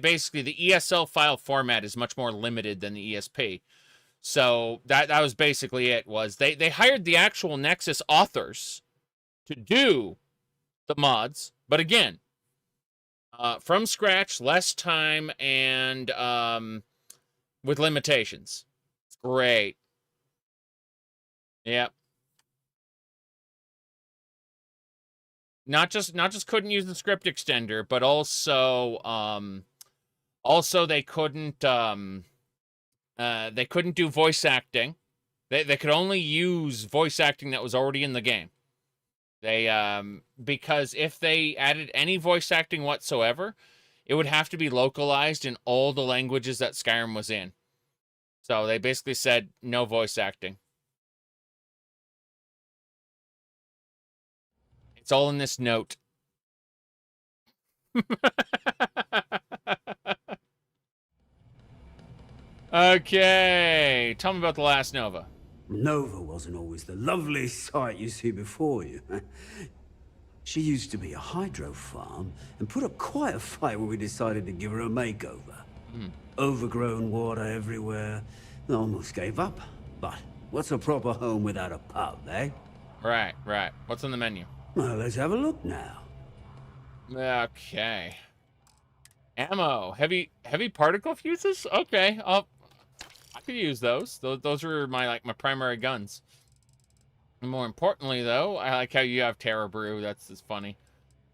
basically the ESL file format is much more limited than the ESP. So that was basically it. Was they hired the actual Nexus authors to do the mods, but again, from scratch, less time, and with limitations. It's great. Yep. Not just couldn't use the script extender, but also they couldn't do voice acting. They could only use voice acting that was already in the game. They because if they added any voice acting whatsoever, it would have to be localized in all the languages that Skyrim was in. So they basically said no voice acting. It's all in this note. Okay, tell me about the last Nova. Nova wasn't always the lovely sight you see before you. She used to be a hydro farm and put up quite a fight when we decided to give her a makeover. Overgrown water everywhere. I almost gave up. But what's a proper home without a pub, eh? Right. What's on the menu? Well, let's have a look now. Okay. Ammo. Heavy particle fuses? Okay. I could use those. Those are my primary guns. And more importantly, though, I like how you have Terra Brew. That's funny.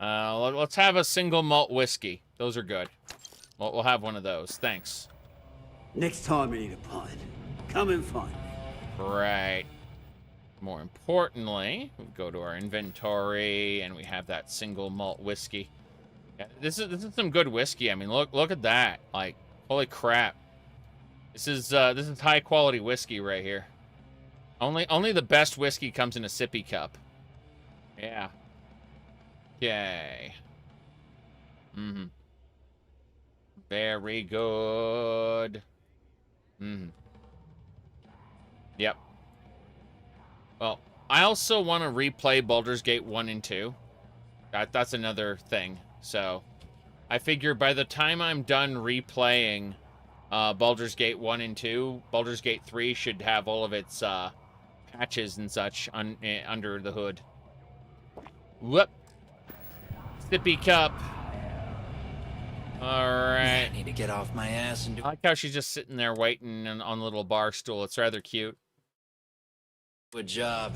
Let's have a single malt whiskey. Those are good. We'll have one of those. Thanks. Next time you need a pint, come and find me. Right. More importantly, we go to our inventory and we have that single malt whiskey. Yeah, this is some good whiskey. I mean, look at that. Like, holy crap. This is high quality whiskey right here. Only the best whiskey comes in a sippy cup. Yeah. Okay. Very good. Yep. Well, I also want to replay Baldur's Gate 1 and 2. That's another thing. So, I figure by the time I'm done replaying Baldur's Gate 1 and 2, Baldur's Gate 3 should have all of its patches and such under the hood. Whoop. Sippy cup. Alright. I need to get off my ass and do... I like how she's just sitting there waiting on a little bar stool. It's rather cute. Good job.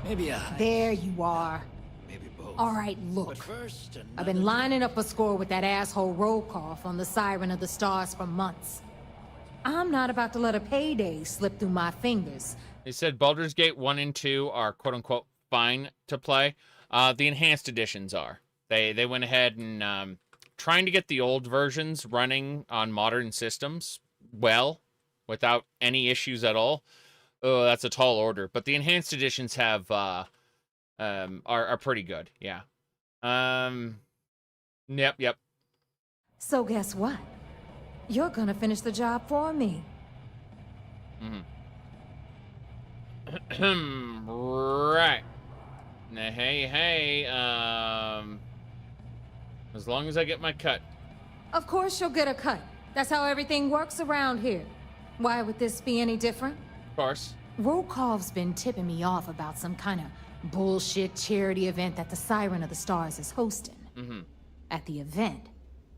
Maybe There you are. Maybe both. All right, look. But first, I've been lining up a score with that asshole Rokoff on the Siren of the Stars for months. I'm not about to let a payday slip through my fingers. They said Baldur's Gate 1 and 2 are quote-unquote fine to play. The enhanced editions are. They went ahead and trying to get the old versions running on modern systems well, without any issues at all. Oh, that's a tall order. But the enhanced editions have are pretty good. Yeah. Yep. So guess what? You're gonna finish the job for me. Right. Now, hey, as long as I get my cut. Of course you'll get a cut. That's how everything works around here. Why would this be any different? Of course. Rokov's been tipping me off about some kind of bullshit charity event that the Siren of the Stars is hosting. At the event,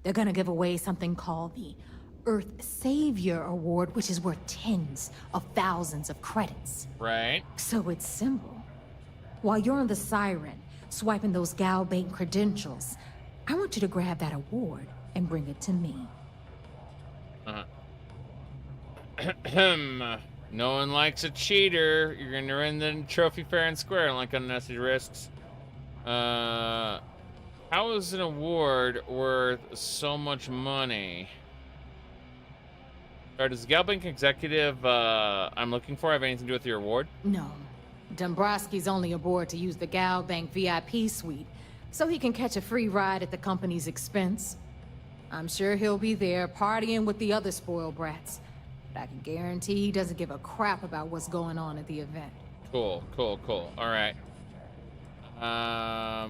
they're gonna give away something called the Earth Savior Award, which is worth tens of thousands of credits. Right. So it's simple. While you're in the Siren, swiping those gal bait credentials, I want you to grab that award and bring it to me. No one likes a cheater. You're gonna win the trophy fair and square, unlike unnecessary risks. How is an award worth so much money? Or does the Gal Bank executive I'm looking for have anything to do with your award? No. Dombrowski's only aboard to use the Gal Bank VIP suite, so he can catch a free ride at the company's expense. I'm sure he'll be there partying with the other spoiled brats, but I can guarantee he doesn't give a crap about what's going on at the event. Cool. All right. How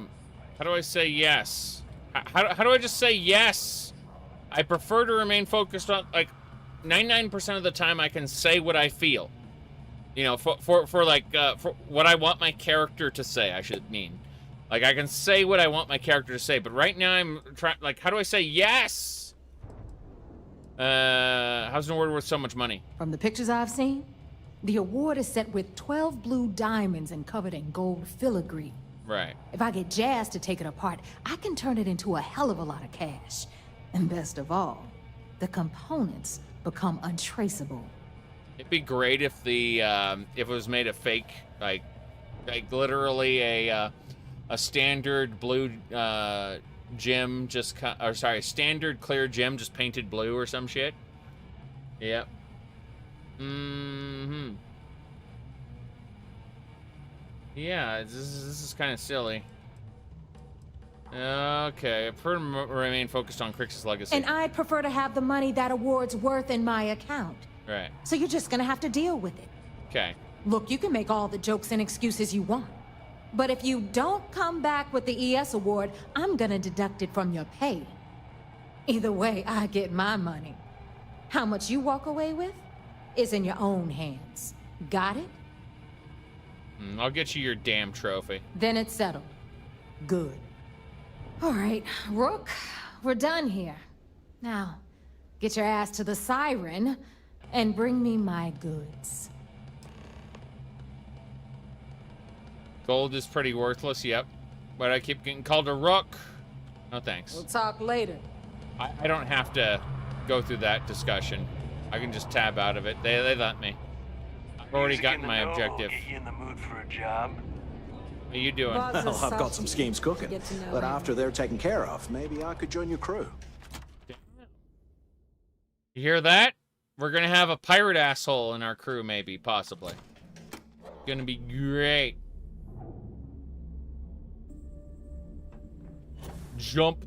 do I say yes? How do I just say yes? I prefer to remain focused on, like, 99% of the time I can say what I feel. You know, for what I want my character to say, I should mean. Like, I can say what I want my character to say, but right now I'm trying, like, how do I say yes? How's an award worth so much money? From the pictures I've seen, the award is set with 12 blue diamonds and covered in gold filigree. Right. If I get Jazz to take it apart, I can turn it into a hell of a lot of cash. And best of all, the components become untraceable. It'd be great if the if it was made of fake, like literally a standard blue gem, standard clear gem just painted blue or some shit. Yep. Yeah, this is kind of silly. Okay, I prefer to remain focused on Kryx's legacy. And I'd prefer to have the money that award's worth in my account. Right. So you're just gonna have to deal with it. Okay. Look, you can make all the jokes and excuses you want. But if you don't come back with the ES award, I'm gonna deduct it from your pay. Either way, I get my money. How much you walk away with is in your own hands. Got it? I'll get you your damn trophy. Then it's settled. Good. All right, Rook, we're done here. Now, get your ass to the Siren and bring me my goods. Gold is pretty worthless, yep. But I keep getting called a Rook. No thanks. We'll talk later. I don't have to go through that discussion. I can just tab out of it. They let me. I've already gotten my objective. Get you in the mood for a job. What are you doing? Well, I've got some schemes cooking, but after they're taken care of, maybe I could join your crew. You hear that? We're gonna have a pirate asshole in our crew, maybe, possibly. Gonna be great. Jump.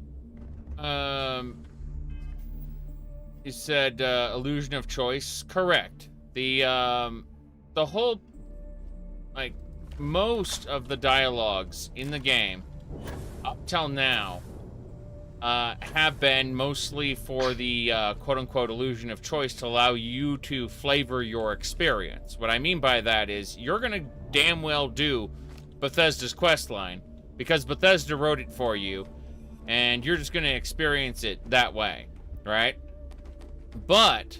He said illusion of choice. Correct. The whole, like, most of the dialogues in the game up till now have been mostly for the quote-unquote illusion of choice to allow you to flavor your experience. What I mean by that is you're gonna damn well do Bethesda's questline because Bethesda wrote it for you, and you're just gonna experience it that way, right? But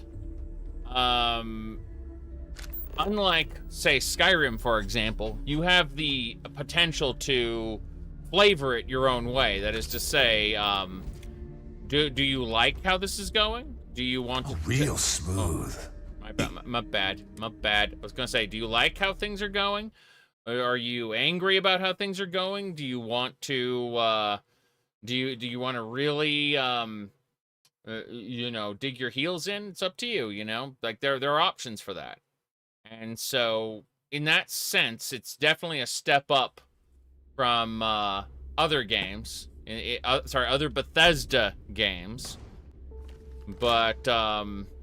unlike, say, Skyrim, for example, you have the potential to flavor it your own way. That is to say, do you like how this is going? Do you want to... Real smooth. My bad. I was gonna say, do you like how things are going? Are you angry about how things are going? Do you want to, do you want to really, you know, dig your heels in? It's up to you, you know? Like, there are options for that. And so, in that sense, it's definitely a step up from other games. Other Bethesda games. But,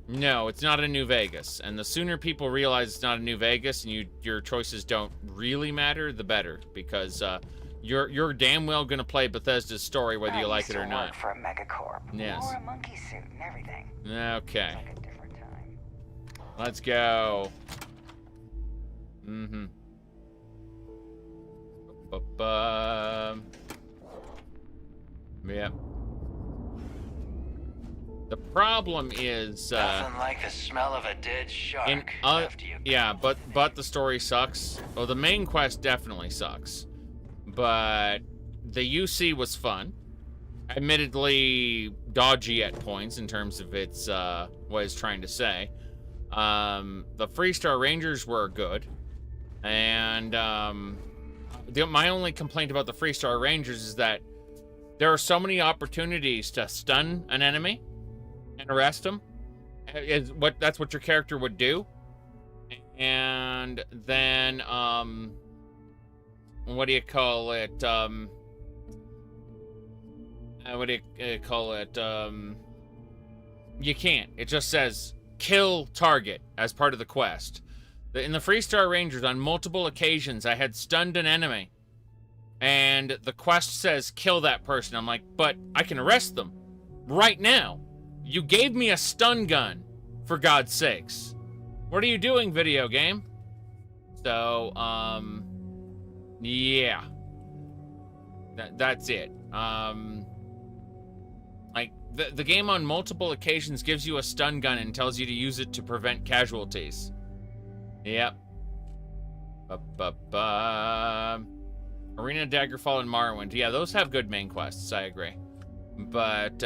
no, it's not a New Vegas. And the sooner people realize it's not a New Vegas and your choices don't really matter, the better. Because you're damn well going to play Bethesda's story whether you like it or not. Work for a megacorp. Yes. Or a monkey suit and everything. Okay. Like a different time. Let's go. Yeah. The problem is nothing like the smell of a dead shark after you. Yeah, but the story sucks. Well, the main quest definitely sucks. But the UC was fun. admittedly dodgy at points in terms of its what it's trying to say. The Freestar Rangers were good, and my only complaint about the Freestar Rangers is that there are so many opportunities to stun an enemy and arrest them. That's what your character would do. And then what do you call it? You can't. It just says kill target as part of the quest. In the Freestar Rangers, on multiple occasions, I had stunned an enemy, and the quest says kill that person. I'm like, but I can arrest them right now. You gave me a stun gun, for God's sakes. What are you doing, video game? So, yeah. That's it. Like, the game on multiple occasions gives you a stun gun and tells you to use it to prevent casualties. Yep. Arena, Daggerfall, and Morrowind. Yeah, those have good main quests, I agree. But,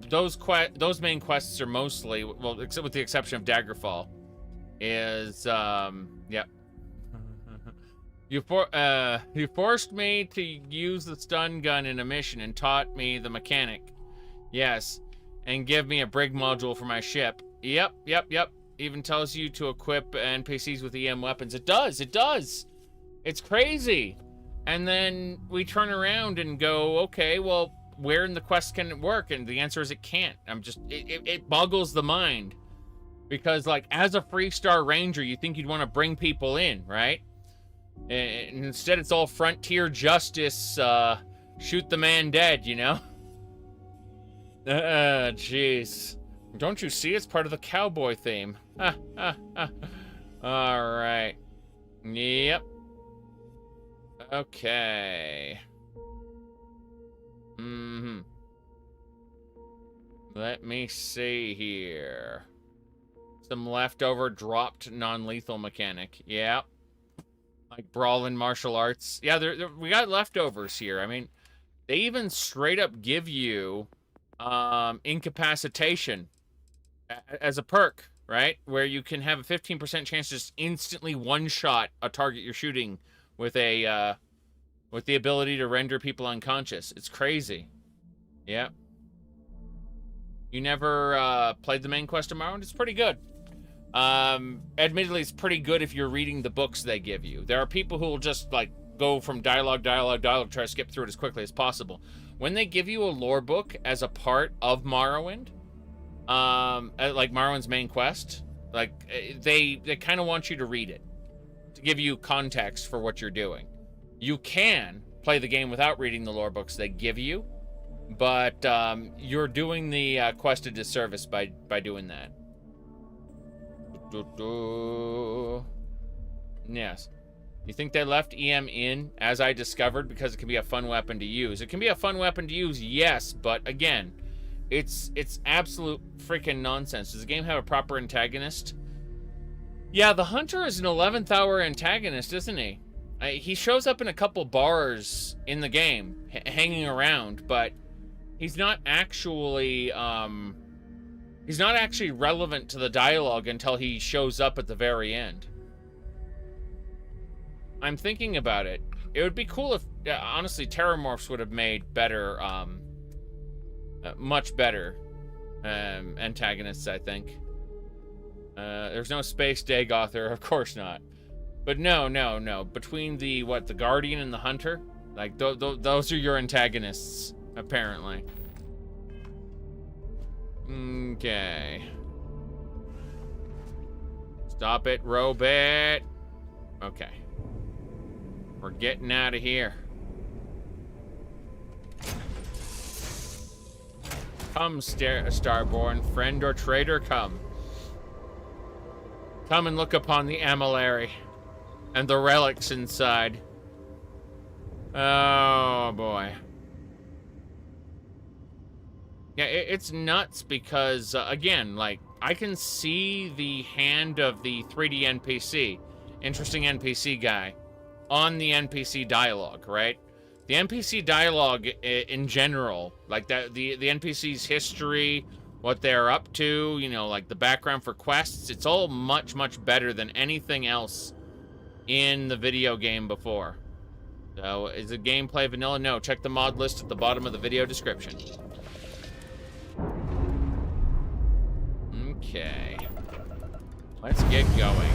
those main quests are mostly, well, except with the exception of Daggerfall, is, yep. You forced me to use the stun gun in a mission and taught me the mechanic. Yes, and give me a brig module for my ship. Yep. Even tells you to equip NPCs with EM weapons. It does. It's crazy. And then we turn around and go, okay, well, where in the quest can it work? And the answer is it can't. It boggles the mind. Because, like, as a Freestar Ranger, you think you'd want to bring people in, right? And instead, it's all frontier justice, shoot the man dead, you know? Jeez. Don't you see it's part of the cowboy theme? Alright. Yep. Okay. Let me see here. Some leftover dropped non-lethal mechanic. Yep. Like brawling martial arts. Yeah, we got leftovers here. I mean, they even straight up give you incapacitation as a perk, right? Where you can have a 15% chance to just instantly one-shot a target you're shooting with a with the ability to render people unconscious. It's crazy. Yeah. You never played the main quest tomorrow? It's pretty good. Admittedly, it's pretty good if you're reading the books they give you. There are people who will just, like, go from dialogue, try to skip through it as quickly as possible. When they give you a lore book as a part of Morrowind, like Morrowind's main quest, like, they kind of want you to read it to give you context for what you're doing. You can play the game without reading the lore books they give you, but you're doing the quest a disservice by doing that. Yes. You think they left EM in, as I discovered, because it can be a fun weapon to use? It can be a fun weapon to use, yes, but again, it's absolute freaking nonsense. Does the game have a proper antagonist? Yeah, the Hunter is an 11th hour antagonist, isn't he? He shows up in a couple bars in the game, hanging around, but he's not actually relevant to the dialogue until he shows up at the very end. I'm thinking about it. It would be cool if, honestly, Terramorphs would have made better, much better antagonists, I think. There's no Space Dagoth, of course not. But no. Between the Guardian and the Hunter, like, those are your antagonists, apparently. Okay. Stop it, robot. Okay. We're getting out of here. Come, Starborn, friend or traitor, come. Come and look upon the Amilary and the relics inside. Oh, boy. Yeah, it's nuts because, again, like, I can see the hand of the 3D NPC, interesting NPC guy, on the NPC dialogue, right? The NPC dialogue in general, like that, the NPC's history, what they're up to, you know, like the background for quests, it's all much, much better than anything else in the video game before. So, is the gameplay vanilla? No, check the mod list at the bottom of the video description. Okay. Let's get going.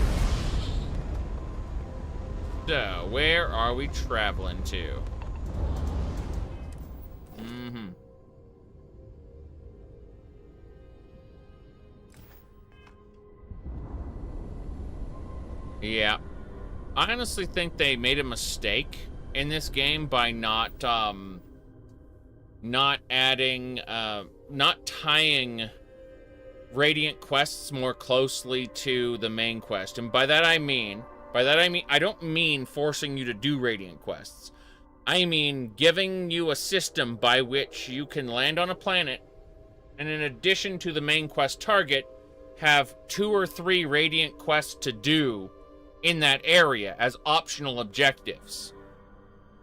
So, where are we traveling to? Yeah. I honestly think they made a mistake in this game by not adding, not tying Radiant quests more closely to the main quest. And by that I mean, I don't mean forcing you to do Radiant quests. I mean giving you a system by which you can land on a planet, and in addition to the main quest target, have 2 or 3 Radiant quests to do in that area as optional objectives.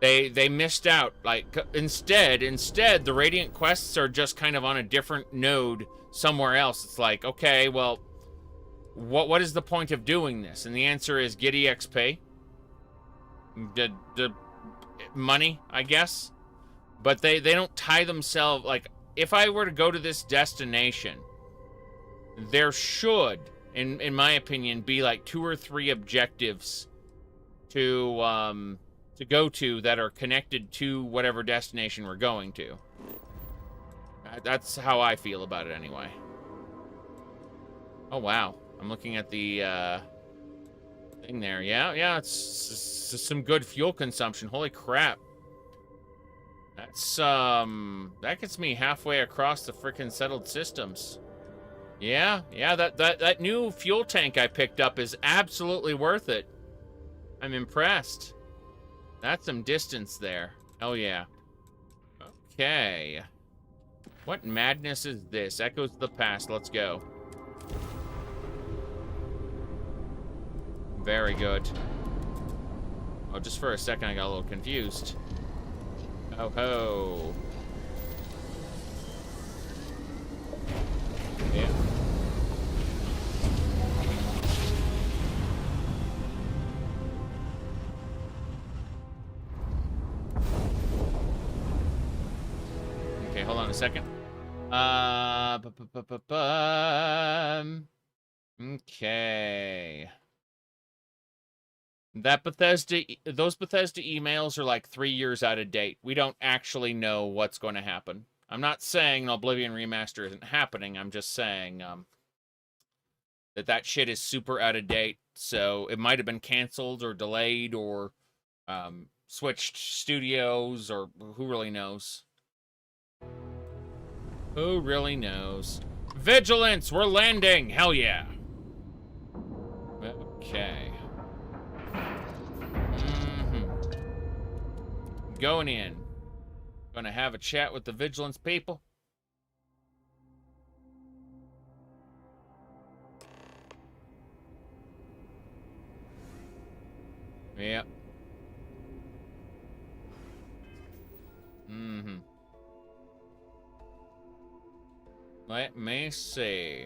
They missed out. Like, instead, the Radiant quests are just kind of on a different node somewhere else. It's like, okay, well, what is the point of doing this? And the answer is get EXP. The money, I guess. But they don't tie themselves, like, if I were to go to this destination, there should, in my opinion, be like 2 or 3 objectives to go to that are connected to whatever destination we're going to. That's how I feel about it anyway. Oh wow, I'm looking at the thing there. Yeah, it's some good fuel consumption. Holy crap. That's that gets me halfway across the frickin' settled systems. Yeah, that new fuel tank I picked up is absolutely worth it. I'm impressed. That's some distance there. Oh yeah. Okay. What madness is this? Echoes of the past. Let's go. Very good. Oh, just for a second I got a little confused. Oh ho. Yeah. Okay, hold on a second. Okay. Those Bethesda emails are like 3 years out of date. We don't actually know what's going to happen. I'm not saying an Oblivion remaster isn't happening. I'm just saying that shit is super out of date. So it might have been canceled or delayed or switched studios, or who really knows. Who really knows? Vigilance! We're landing! Hell yeah! Okay. Going in. Gonna have a chat with the Vigilance people. Yep. Let me see.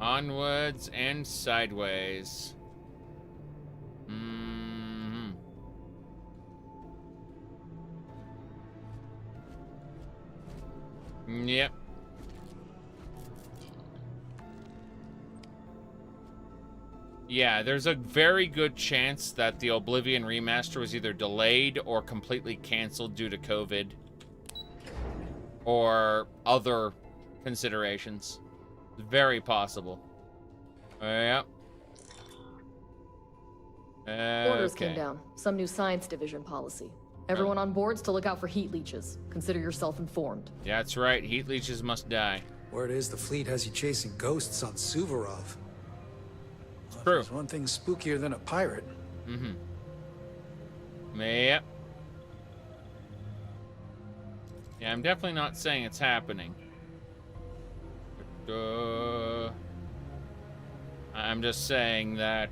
Onwards and sideways. Yep. Yeah, there's a very good chance that the Oblivion remaster was either delayed or completely canceled due to COVID or other considerations. It's very possible. Yep. Orders came down. Some new science division policy. Everyone on board's to look out for heat leeches. Consider yourself informed. Yeah, that's right. Heat leeches must die. Word is the fleet has you chasing ghosts on Suvarov. True. There's one thing spookier than a pirate. Yep. Yeah, I'm definitely not saying it's happening. I'm just saying that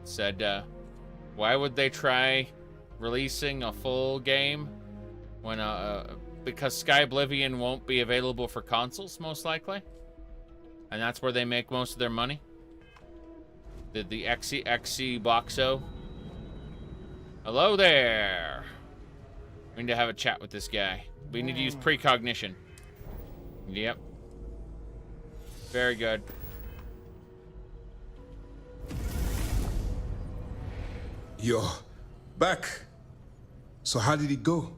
Said, why would they try releasing a full game when, because Sky Oblivion won't be available for consoles, most likely? And that's where they make most of their money? The XE Boxo. Hello there. We need to have a chat with this guy. We need to use precognition. Yep. Very good. You're back. So how did it go?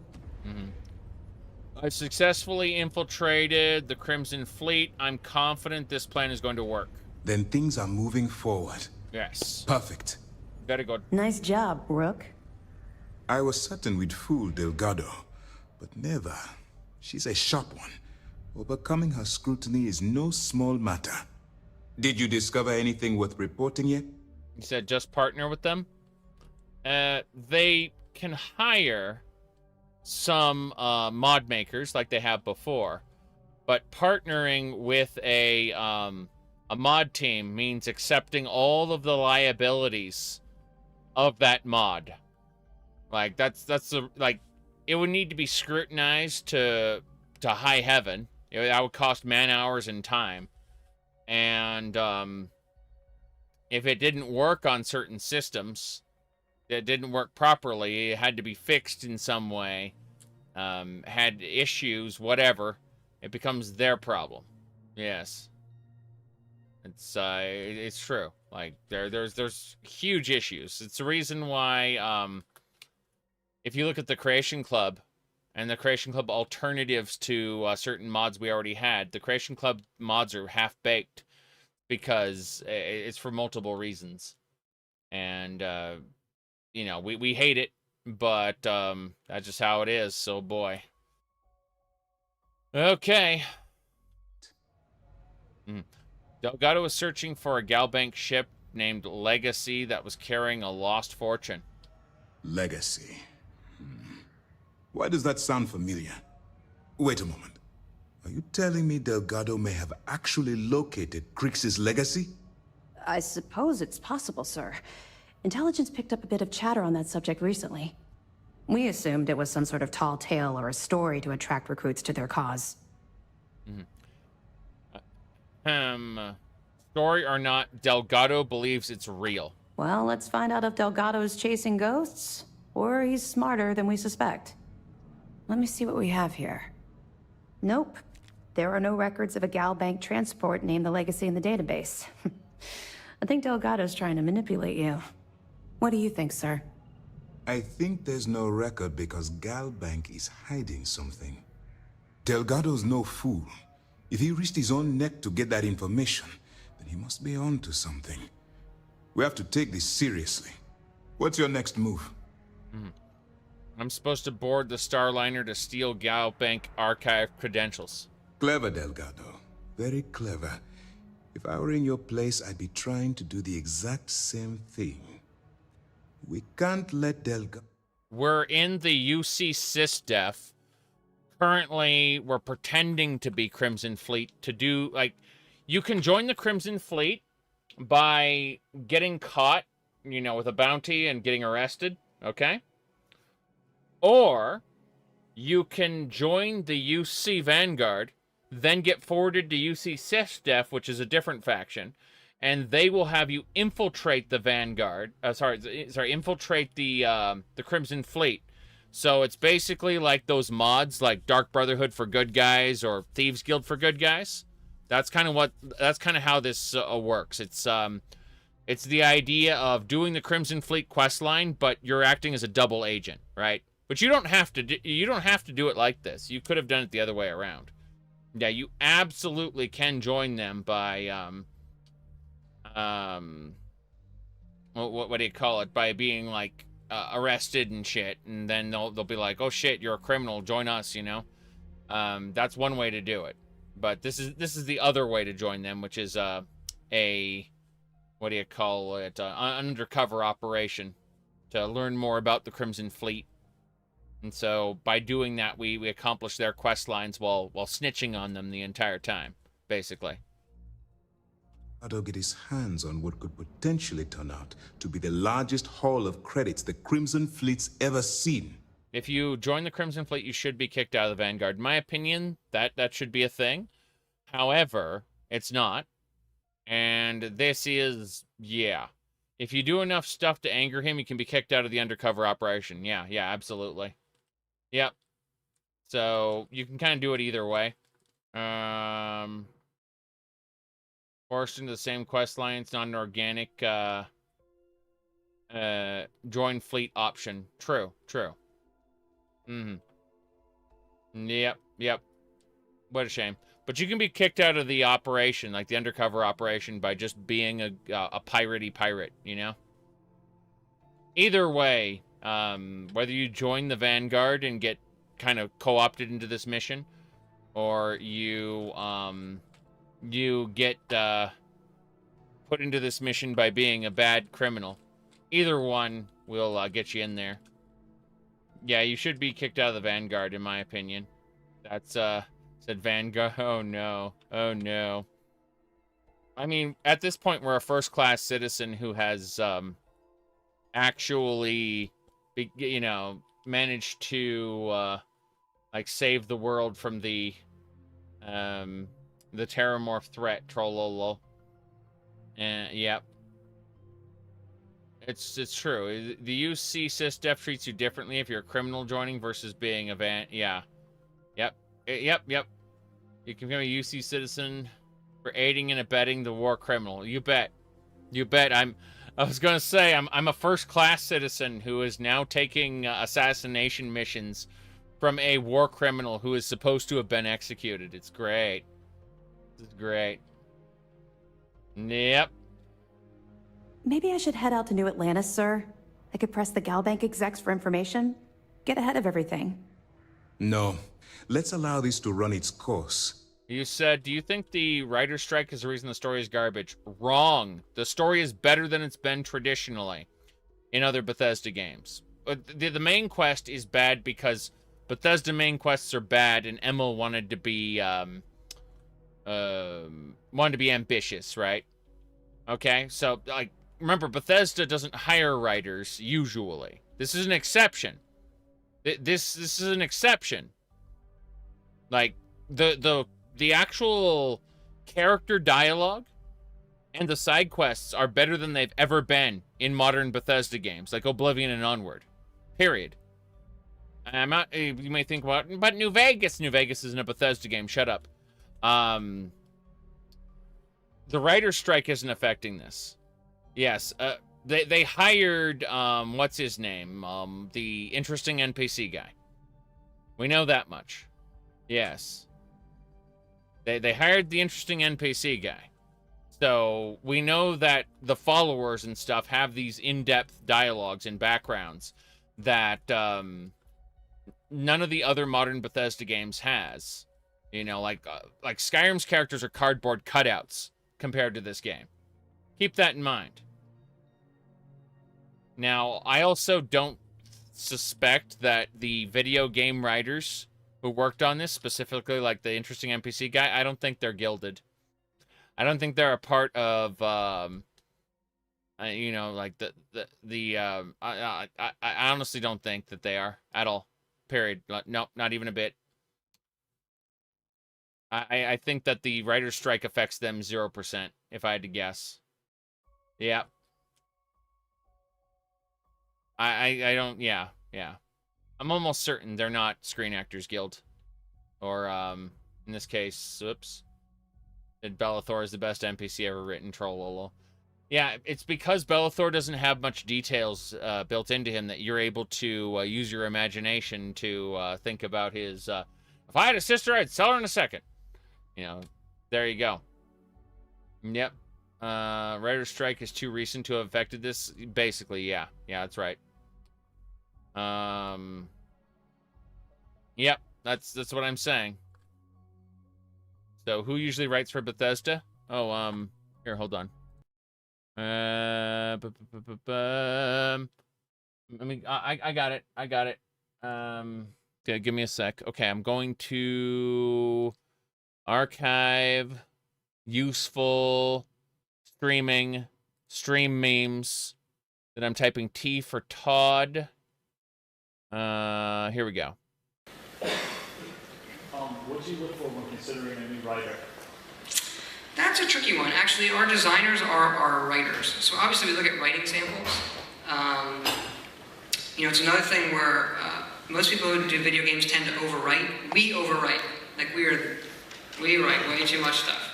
I successfully infiltrated the Crimson Fleet. I'm confident this plan is going to work. Then things are moving forward. Yes. Perfect. Very good. Nice job, Rook. I was certain we'd fool Delgado, but never. She's a sharp one. Overcoming her scrutiny is no small matter. Did you discover anything worth reporting yet? You said just partner with them? They can hire some mod makers like they have before, but partnering with a mod team means accepting all of the liabilities of that mod. Like that's the like it would need to be scrutinized to high heaven. That would cost man hours and time, and if it didn't work on certain systems, it didn't work properly, it had to be fixed in some way, had issues, whatever, it becomes their problem. Yes. It's true. Like there's huge issues. It's the reason why if you look at the Creation Club and the Creation Club alternatives to certain mods we already had, the Creation Club mods are half-baked because it's for multiple reasons. And you know, we hate it, but that's just how it is, so boy. Okay. Delgado was searching for a Galbank ship named Legacy that was carrying a lost fortune. Legacy. Why does that sound familiar? Wait a moment. Are you telling me Delgado may have actually located Kryx's legacy? I suppose it's possible, sir. Intelligence picked up a bit of chatter on that subject recently. We assumed it was some sort of tall tale or a story to attract recruits to their cause. Story or not, Delgado believes it's real. Well, let's find out if Delgado's chasing ghosts, or he's smarter than we suspect. Let me see what we have here. Nope. There are no records of a Galbank transport named the Legacy in the database. I think Delgado's trying to manipulate you. What do you think, sir? I think there's no record because Galbank is hiding something. Delgado's no fool. If he risked his own neck to get that information, then he must be on to something. We have to take this seriously. What's your next move? I'm supposed to board the Starliner to steal Galbank archive credentials. Clever, Delgado. Very clever. If I were in your place, I'd be trying to do the exact same thing. We can't let Delgado... We're in the UC SysDef. Currently, we're pretending to be Crimson Fleet to do, like, you can join the Crimson Fleet by getting caught, you know, with a bounty and getting arrested, okay? Or you can join the UC Vanguard, then get forwarded to UC SysDef, which is a different faction, and they will have you infiltrate the Vanguard. Infiltrate the Crimson Fleet. So it's basically like those mods, like Dark Brotherhood for good guys or Thieves Guild for good guys. That's kind of how this works. It's the idea of doing the Crimson Fleet questline, but you're acting as a double agent, right? But you don't have to do it like this. You could have done it the other way around. Yeah, you absolutely can join them by what do you call it? By being like arrested and shit, and then they'll be like, "Oh shit, you're a criminal. Join us," you know. That's one way to do it. But this is the other way to join them, which is a what do you call it? An undercover operation to learn more about the Crimson Fleet. And so by doing that, we accomplish their quest lines while snitching on them the entire time, basically. Delgado get his hands on what could potentially turn out to be the largest haul of credits the Crimson Fleet's ever seen. If you join the Crimson Fleet, you should be kicked out of the Vanguard. In my opinion, that should be a thing. However, it's not. And this is, yeah. If you do enough stuff to anger him, you can be kicked out of the undercover operation. Yeah, absolutely. Yep. So, you can kind of do it either way. Forced into the same quest line. It's not an organic, join fleet option. True. Yep. What a shame. But you can be kicked out of the operation, like the undercover operation, by just being a piratey pirate, you know? Either way, whether you join the Vanguard and get kind of co-opted into this mission, or you get put into this mission by being a bad criminal, either one will get you in there. Yeah, you should be kicked out of the Vanguard, in my opinion. That's, said Vanguard. Oh, no. I mean, at this point, we're a first-class citizen who has, actually, you know, managed to, like, save the world from the terramorph threat, trollolo. And, yep. It's true. The UC sysdef treats you differently if you're a criminal joining versus being a yeah. Yep. You can become a UC citizen for aiding and abetting the war criminal. You bet. I was gonna say I'm a first-class citizen who is now taking assassination missions from a war criminal who is supposed to have been executed. It's great. This is great. Yep. Maybe I should head out to New Atlantis, sir. I could press the Galbank execs for information. Get ahead of everything. No. Let's allow this to run its course. You said, do you think the writer's strike is the reason the story is garbage? Wrong. The story is better than it's been traditionally in other Bethesda games. The main quest is bad because Bethesda main quests are bad, and Emil wanted to be ambitious, right? Okay, so like remember, Bethesda doesn't hire writers usually. This is an exception. This is an exception. Like the actual character dialogue and the side quests are better than they've ever been in modern Bethesda games, like Oblivion and onward. Period. I'm not. You may think, well, but New Vegas isn't a Bethesda game. Shut up. The writer's strike isn't affecting this. Yes, they hired, what's his name? The interesting NPC guy. We know that much. Yes. They hired the interesting NPC guy. So, we know that the followers and stuff have these in-depth dialogues and backgrounds that, none of the other modern Bethesda games has. You know, like Skyrim's characters are cardboard cutouts compared to this game. Keep that in mind. Now, I also don't suspect that the video game writers who worked on this, specifically like the interesting NPC guy, I don't think they're gilded. I don't think they're a part of, you know, like I honestly don't think that they are at all. Period. No, not even a bit. I think that the writer's strike affects them 0%, if I had to guess. Yeah. I don't, yeah. I'm almost certain they're not Screen Actors Guild. Or, in this case, oops. Bellathor is the best NPC ever written, Trollolo. Yeah, it's because Bellathor doesn't have much details built into him that you're able to use your imagination to think about his, if I had a sister, I'd sell her in a second. You know, there you go. Yep. Writer's strike is too recent to have affected this. Basically, yeah. Yeah, that's right. Yep, that's what I'm saying. So, who usually writes for Bethesda? Oh, here, hold on. I mean, I got it. Okay, give me a sec. Okay, I'm going to archive, useful, streaming, stream memes. Then I'm typing T for Todd. Here we go. What do you look for when considering a new writer? That's a tricky one. Actually, our designers are our writers. So obviously we look at writing samples. You know, it's another thing where most people who do video games tend to overwrite. We overwrite. Like we write way too much stuff.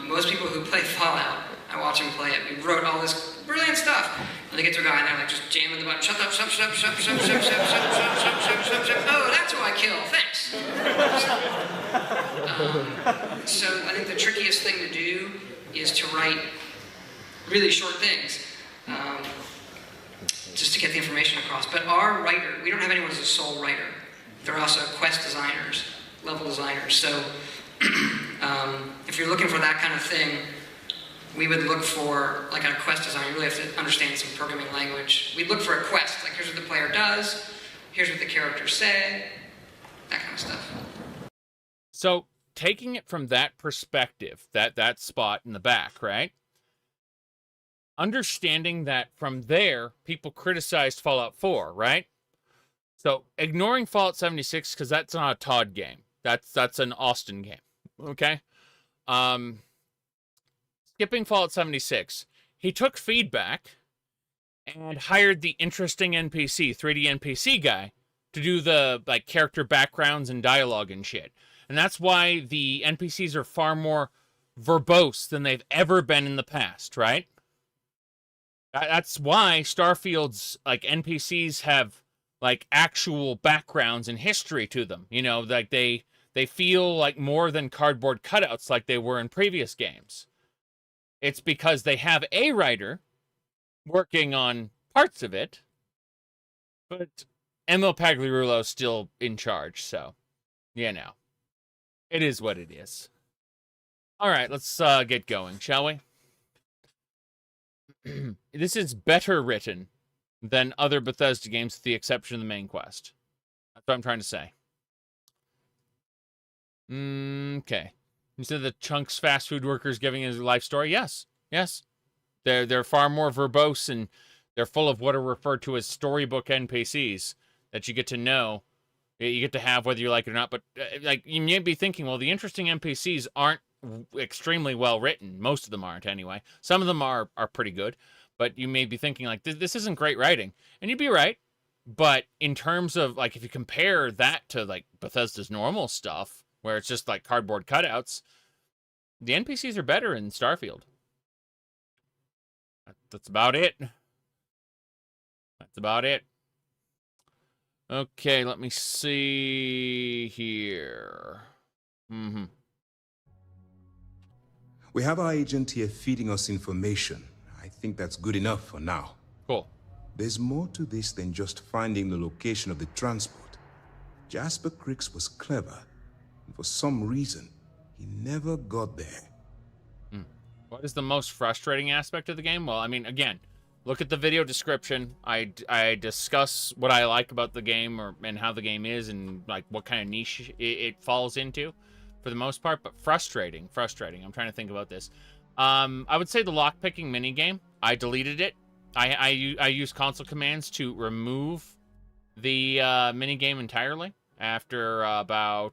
Most people who play Fallout, I watch them play it. We wrote all this brilliant stuff. And they get to a guy and they're like just jamming the button. Shut up, shut, shut, shut, shut, shut, shut, shut, shut, shut, shut, shut. Oh, that's who I kill. Thanks. So I think the trickiest thing to do is to write really short things. Just to get the information across. But our writer, we don't have anyone as a sole writer. They're also quest designers, level designers. So if you're looking for that kind of thing, we would look for, like a quest designer, you really have to understand some programming language. We'd look for a quest, like here's what the player does, here's what the characters say, that kind of stuff. So taking it from that perspective, that spot in the back, right? Understanding that from there, people criticized Fallout 4, right? So ignoring Fallout 76, because that's not a Todd game. That's an Austin game, okay? Skipping Fallout 76, he took feedback and hired the interesting NPC, 3D NPC guy, to do the like character backgrounds and dialogue and shit. And that's why the NPCs are far more verbose than they've ever been in the past, right? That's why Starfield's like NPCs have like actual backgrounds and history to them. You know, like they feel like more than cardboard cutouts like they were in previous games. It's because they have a writer working on parts of it, but Emil Pagliarulo's still in charge, so, you know. It is what it is. All right, let's get going, shall we? This is better written than other Bethesda games, with the exception of the main quest. That's what I'm trying to say. Okay. You said the Chunks fast food workers giving his life story? Yes. Yes. They're far more verbose, and they're full of what are referred to as storybook NPCs that you get to know. You get to have whether you like it or not. But like you may be thinking, well, the interesting NPCs aren't extremely well written. Most of them aren't anyway. Some of them are pretty good. But you may be thinking like, this isn't great writing. And you'd be right. But in terms of like, if you compare that to like Bethesda's normal stuff, where it's just like cardboard cutouts, the NPCs are better in Starfield. That's about it. That's about it. Okay, let me see here. We have our agent here feeding us information. I think that's good enough for now. Cool. There's more to this than just finding the location of the transport. Jasper Kryx was clever. And for some reason, he never got there. What is the most frustrating aspect of the game? Well, I mean, again, look at the video description. I discuss what I like about the game and how the game is and like what kind of niche it falls into for the most part, but frustrating. I'm trying to think about this. I would say the lockpicking minigame, I deleted it. I use console commands to remove the minigame entirely after about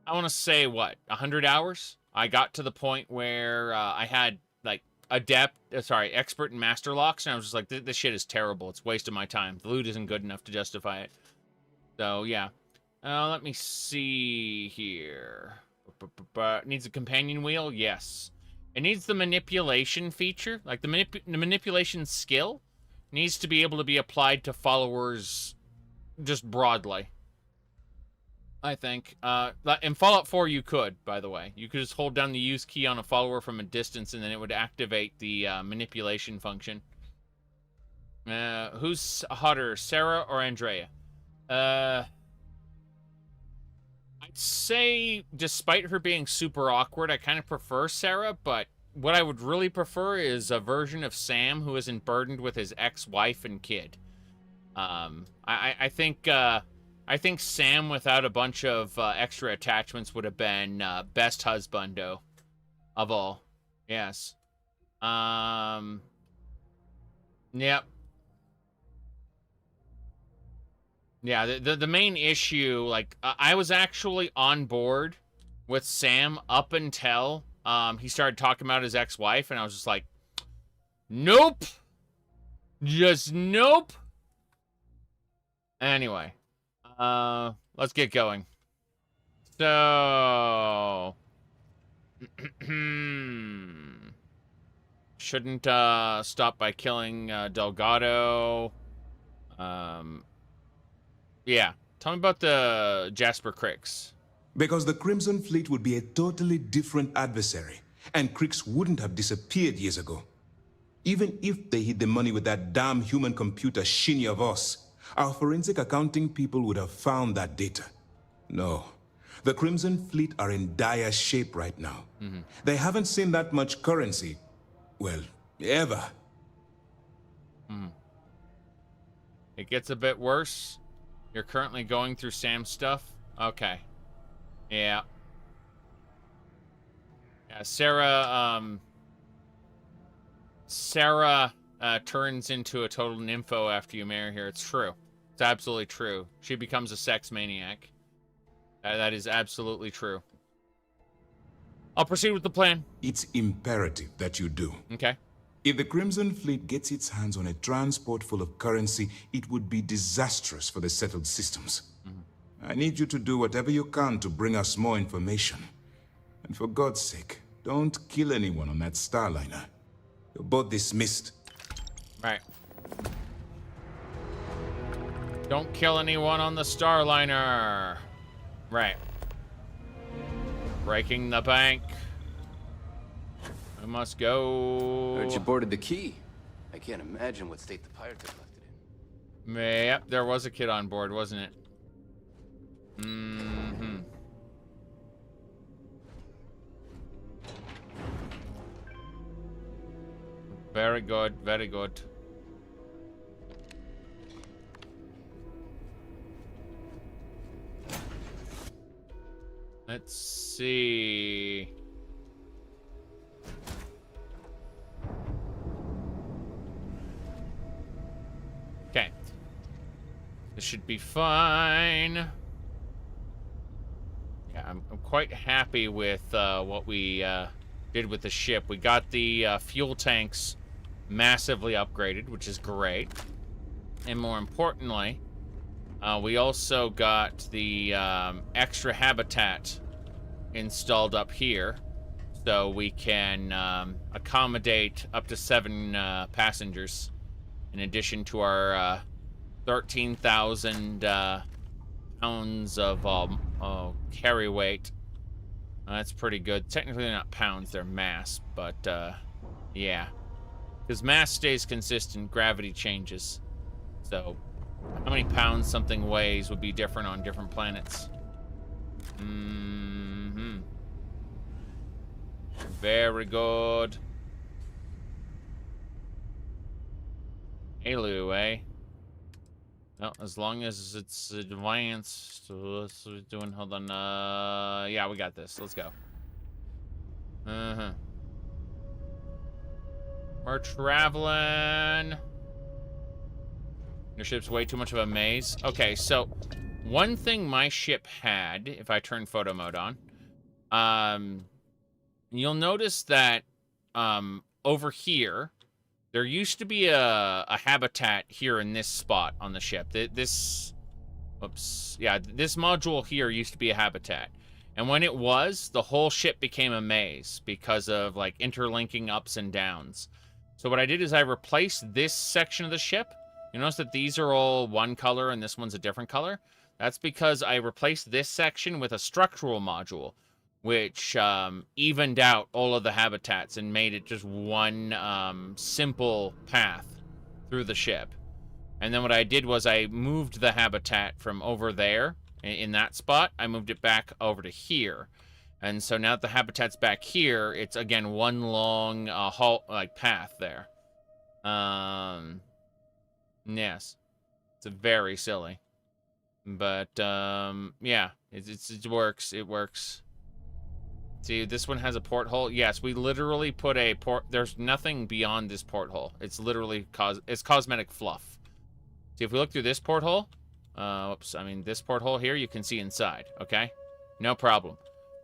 I want to say, what, 100 hours? I got to the point where I had, like, expert and master locks, and I was just like, this shit is terrible. It's wasting my time. The loot isn't good enough to justify it. So, yeah. Let me see here. Needs a companion wheel? Yes. It needs the manipulation feature. Like, the manipulation skill needs to be able to be applied to followers just broadly, I think. In Fallout 4, you could, by the way. You could just hold down the use key on a follower from a distance, and then it would activate the manipulation function. Who's hotter, Sarah or Andrea? I'd say, despite her being super awkward, I kind of prefer Sarah, but what I would really prefer is a version of Sam who isn't burdened with his ex-wife and kid. I think Sam without a bunch of extra attachments would have been best husbando of all. Yes. Yep. Yeah, the main issue, like, I was actually on board with Sam up until he started talking about his ex-wife, and I was just like, nope. Just nope. Anyway, let's get going. So, shouldn't stop by killing Delgado. Yeah, tell me about the Jasper Kryx. Because the Crimson Fleet would be a totally different adversary, and Kryx wouldn't have disappeared years ago. Even if they hid the money with that damn human computer Shinny of us, our forensic accounting people would have found that data. No, the Crimson Fleet are in dire shape right now. They haven't seen that much currency, well, ever. It gets a bit worse. You're currently going through Sam's stuff? Okay. Yeah. Yeah, Sarah turns into a total nympho after you marry her. It's true. It's absolutely true. She becomes a sex maniac. That is absolutely true. I'll proceed with the plan. It's imperative that you do. Okay. If the Crimson Fleet gets its hands on a transport full of currency, it would be disastrous for the settled systems. I need you to do whatever you can to bring us more information. And for God's sake, don't kill anyone on that Starliner. You're both dismissed. Right. Don't kill anyone on the Starliner. Right. Breaking the bank. I must go. Heard you boarded the Key. I can't imagine what state the pirates have left it in. Yep, there was a kid on board, wasn't it? Very good, very good. Let's see. Okay. This should be fine. Yeah, I'm quite happy with what we did with the ship. We got the fuel tanks massively upgraded, which is great. And more importantly, we also got the extra habitat installed up here, so we can accommodate up to 7 passengers, in addition to our 13,000 pounds of carry weight. That's pretty good. Technically, they're not pounds, they're mass, but yeah. Because mass stays consistent, gravity changes. So, how many pounds something weighs would be different on different planets. Very good. Halo, eh? Well, as long as it's advanced, so what's we doing? Hold on. Yeah, we got this. Let's go. We're traveling. Your ship's way too much of a maze. Okay, so one thing my ship had, if I turn photo mode on, you'll notice that over here, there used to be a habitat here in this spot on the ship. This module here used to be a habitat. And when it was, the whole ship became a maze because of, like, interlinking ups and downs. So what I did is I replaced this section of the ship. You notice that these are all one color and this one's a different color? That's because I replaced this section with a structural module, which evened out all of the habitats and made it just one simple path through the ship. And then what I did was I moved the habitat from over there in that spot. I moved it back over to here. And so now that the habitat's back here, it's again one long path there. Yes. It's very silly. But yeah, it works. It works. See, this one has a porthole. Yes, we literally put a there's nothing beyond this porthole. It's literally it's cosmetic fluff. See, if we look through this porthole, this porthole here, you can see inside, okay? No problem.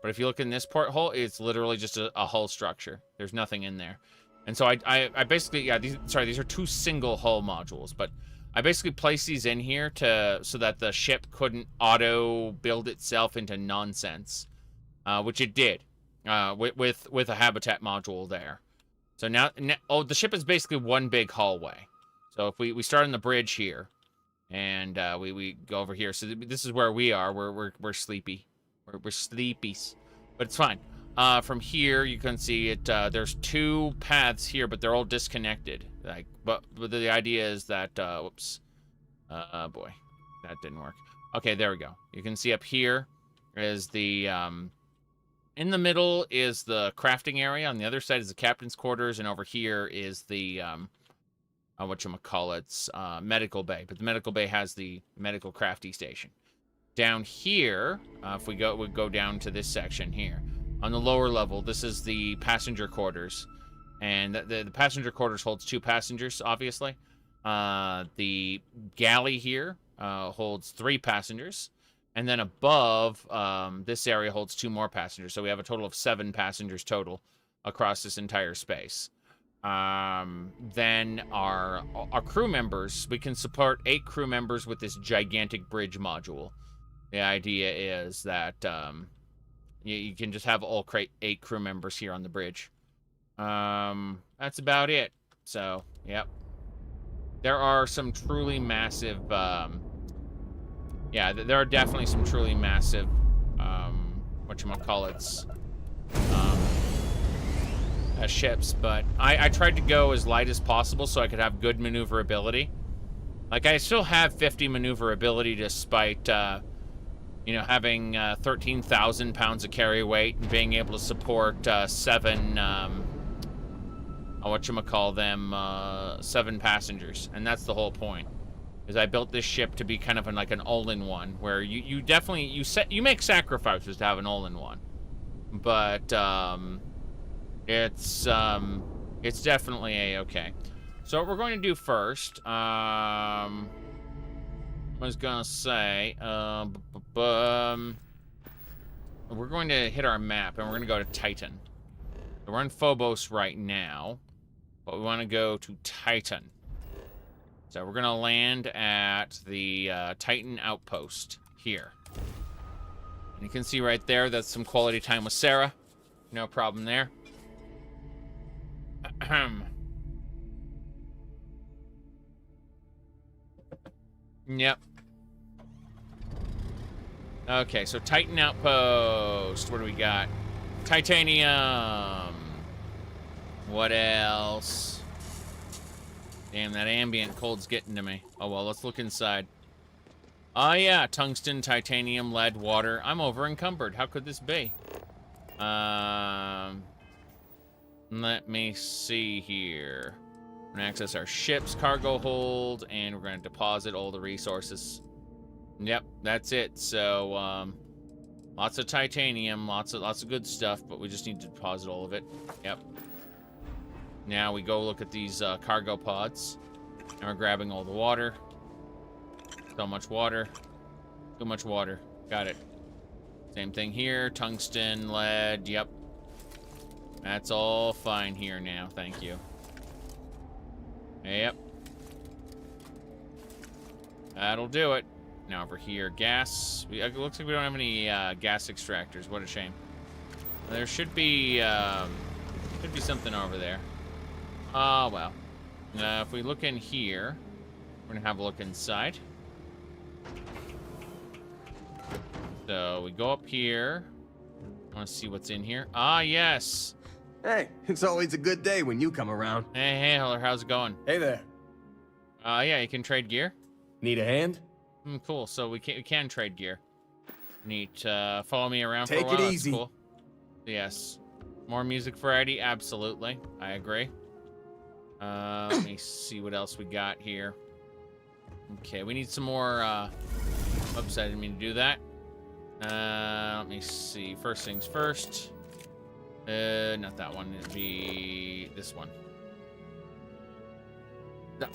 But if you look in this porthole, it's literally just a hull structure. There's nothing in there. And so I basically, yeah, these are 2 single hull modules, but I basically placed these in here so that the ship couldn't auto build itself into nonsense, which it did, with a habitat module there. So now, the ship is basically one big hallway. So if we start on the bridge here, and we go over here. So this is where we are. We're sleepy. We're sleepies, but it's fine. From here, you can see it. There's 2 paths here, but they're all disconnected. But the idea is that, whoops, boy, that didn't work. Okay, there we go. You can see up here is the, in the middle is the crafting area. On the other side is the captain's quarters, and over here is the, medical bay. But the medical bay has the medical crafty station. Down here, if we go down to this section here, on the lower level, this is the passenger quarters, and the passenger quarters holds 2 passengers, obviously. The galley here holds 3 passengers, and then above, this area holds 2 more passengers. So we have a total of 7 passengers total across this entire space. Then our crew members, we can support 8 crew members with this gigantic bridge module. The idea is that you can just have all 8 crew members here on the bridge. That's about it. So, yep. There are some truly massive, yeah, there are definitely some truly massive, ships, but I tried to go as light as possible so I could have good maneuverability. Like, I still have 50 maneuverability despite, having 13,000 pounds of carry weight and being able to support 7, 7 passengers. And that's the whole point, is I built this ship to be kind of like an all-in-one, where you definitely, you make sacrifices to have an all-in-one. But, it's definitely a-okay. So what we're going to do first, I was gonna say, we're going to hit our map, and we're gonna go to Titan. So we're in Phobos right now, but we want to go to Titan. So we're gonna land at the Titan outpost here. And you can see right there, that's some quality time with Sarah. No problem there. Yep. Okay, so Titan outpost. What do we got? Titanium. What else? Damn, that ambient cold's getting to me. Oh, well, let's look inside. Oh, yeah, tungsten, titanium, lead, water. I'm over encumbered. How could this be? Let me see here. We're gonna access our ship's cargo hold, and we're gonna deposit all the resources. Yep, that's it. So, lots of titanium, lots of good stuff, but we just need to deposit all of it. Yep. Now we go look at these cargo pods, and we're grabbing all the water. So much water. Too much water. Got it. Same thing here. Tungsten, lead. Yep. That's all fine here now. Thank you. Yep. That'll do it. Now over here, gas. It looks like we don't have any gas extractors. What a shame. There should be something over there. Oh, well. If we look in here, we're gonna have a look inside. So we go up here. I want to see what's in here. Ah, yes. Hey, it's always a good day when you come around. Hey, Heller, how's it going? Hey there. Yeah, you can trade gear. Need a hand? Cool. So we can trade gear. Neat. Follow me around Take for a while. it That's easy. cool. Yes. More music variety? Absolutely. I agree. Let me see what else we got here. Okay, we need some more, oops, I didn't mean to do that. Let me see. First things first. Not that one. It'd be this one. No.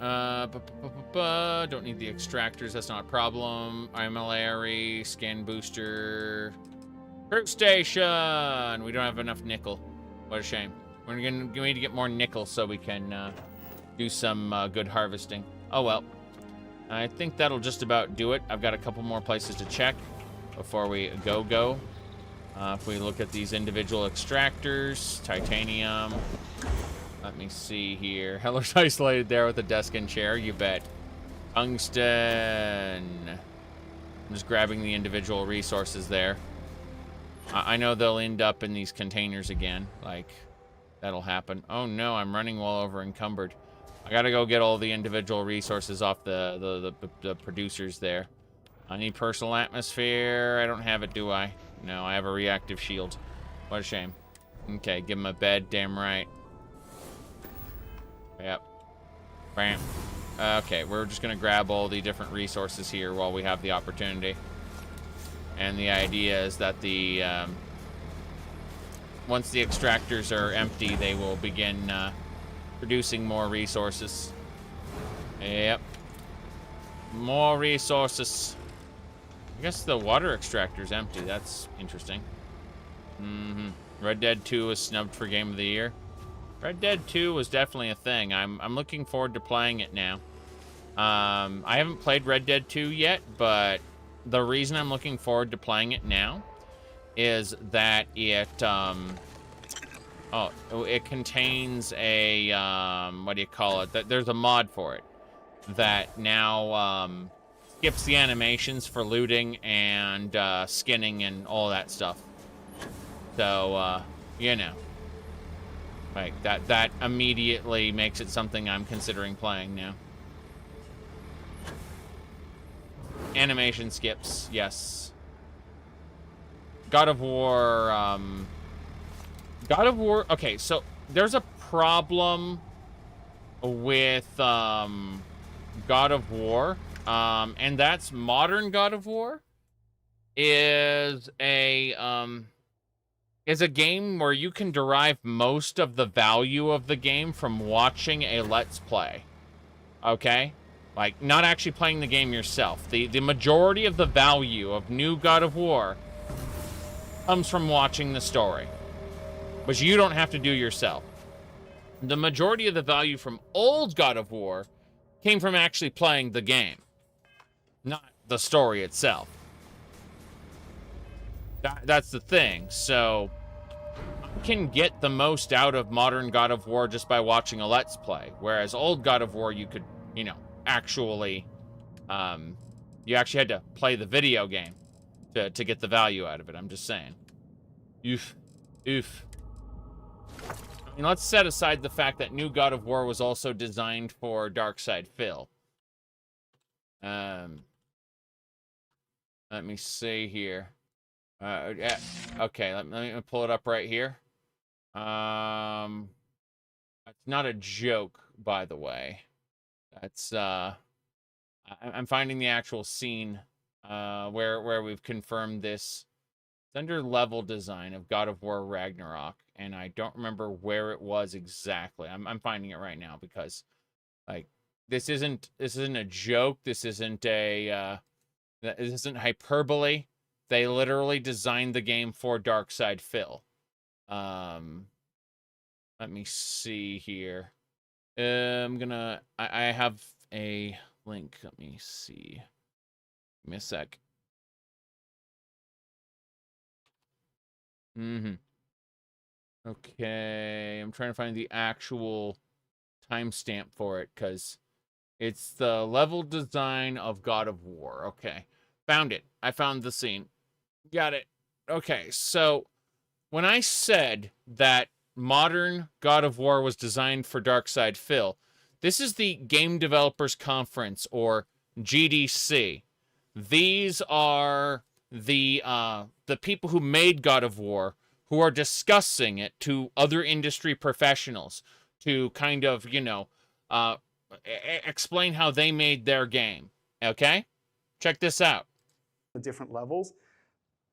Okay. Don't need the extractors. That's not a problem. IMLARI, scan booster. Crew station! We don't have enough nickel. What a shame. We need to get more nickel so we can do some good harvesting. Oh well. I think that'll just about do it. I've got a couple more places to check before we go. If we look at these individual extractors, titanium. Let me see here. Heller's isolated there with a desk and chair, you bet. Tungsten. I'm just grabbing the individual resources there. I know they'll end up in these containers again. Like, that'll happen. Oh no, I'm running well over encumbered. I gotta go get all the individual resources off the producers there. I need personal atmosphere. I don't have it, do I? No, I have a reactive shield. What a shame. Okay, give him a bed, damn right. Yep. Bam. Okay, we're just gonna grab all the different resources here while we have the opportunity. And the idea is that the once the extractors are empty, they will begin producing more resources. Yep. More resources. I guess the water extractor's empty. That's interesting. Red Dead 2 was snubbed for Game of the Year. Red Dead 2 was definitely a thing. I'm looking forward to playing it now. I haven't played Red Dead 2 yet, but the reason I'm looking forward to playing it now is that it it contains a what do you call it? There's a mod for it that now skips the animations for looting and skinning and all that stuff. So you know, like that immediately makes it something I'm considering playing now. Animation skips, yes. God of War, okay, so there's a problem with God of War, and that's modern God of War is a game where you can derive most of the value of the game from watching a Let's Play, okay? Like, not actually playing the game yourself. The majority of the value of new God of War comes from watching the story, which you don't have to do yourself. The majority of the value from old God of War came from actually playing the game, not the story itself. That's the thing. So, you can get the most out of modern God of War just by watching a Let's Play, whereas old God of War, you could, you know, actually, you actually had to play the video game to get the value out of it. I'm just saying. Oof. Oof. I mean, let's set aside the fact that new God of War was also designed for Darkside Phil. Let me see here. Okay, let me pull it up right here. It's not a joke, by the way. That's I'm finding the actual scene where we've confirmed this. It's under level design of God of War Ragnarok, and I don't remember where it was exactly. I'm finding it right now because, like, this isn't a joke. This isn't hyperbole. They literally designed the game for Darkside Phil. Let me see here. I have a link. Let me see. Give me a sec. Okay, I'm trying to find the actual timestamp for it because it's the level design of God of War. Okay, found it. I found the scene. Got it. Okay, so when I said that modern God of War was designed for Darkside Phil, this is the Game Developers Conference, or GDC. these are the people who made God of War who are discussing it to other industry professionals to kind of, you know, explain how they made their game. Okay? Check this out. The different levels.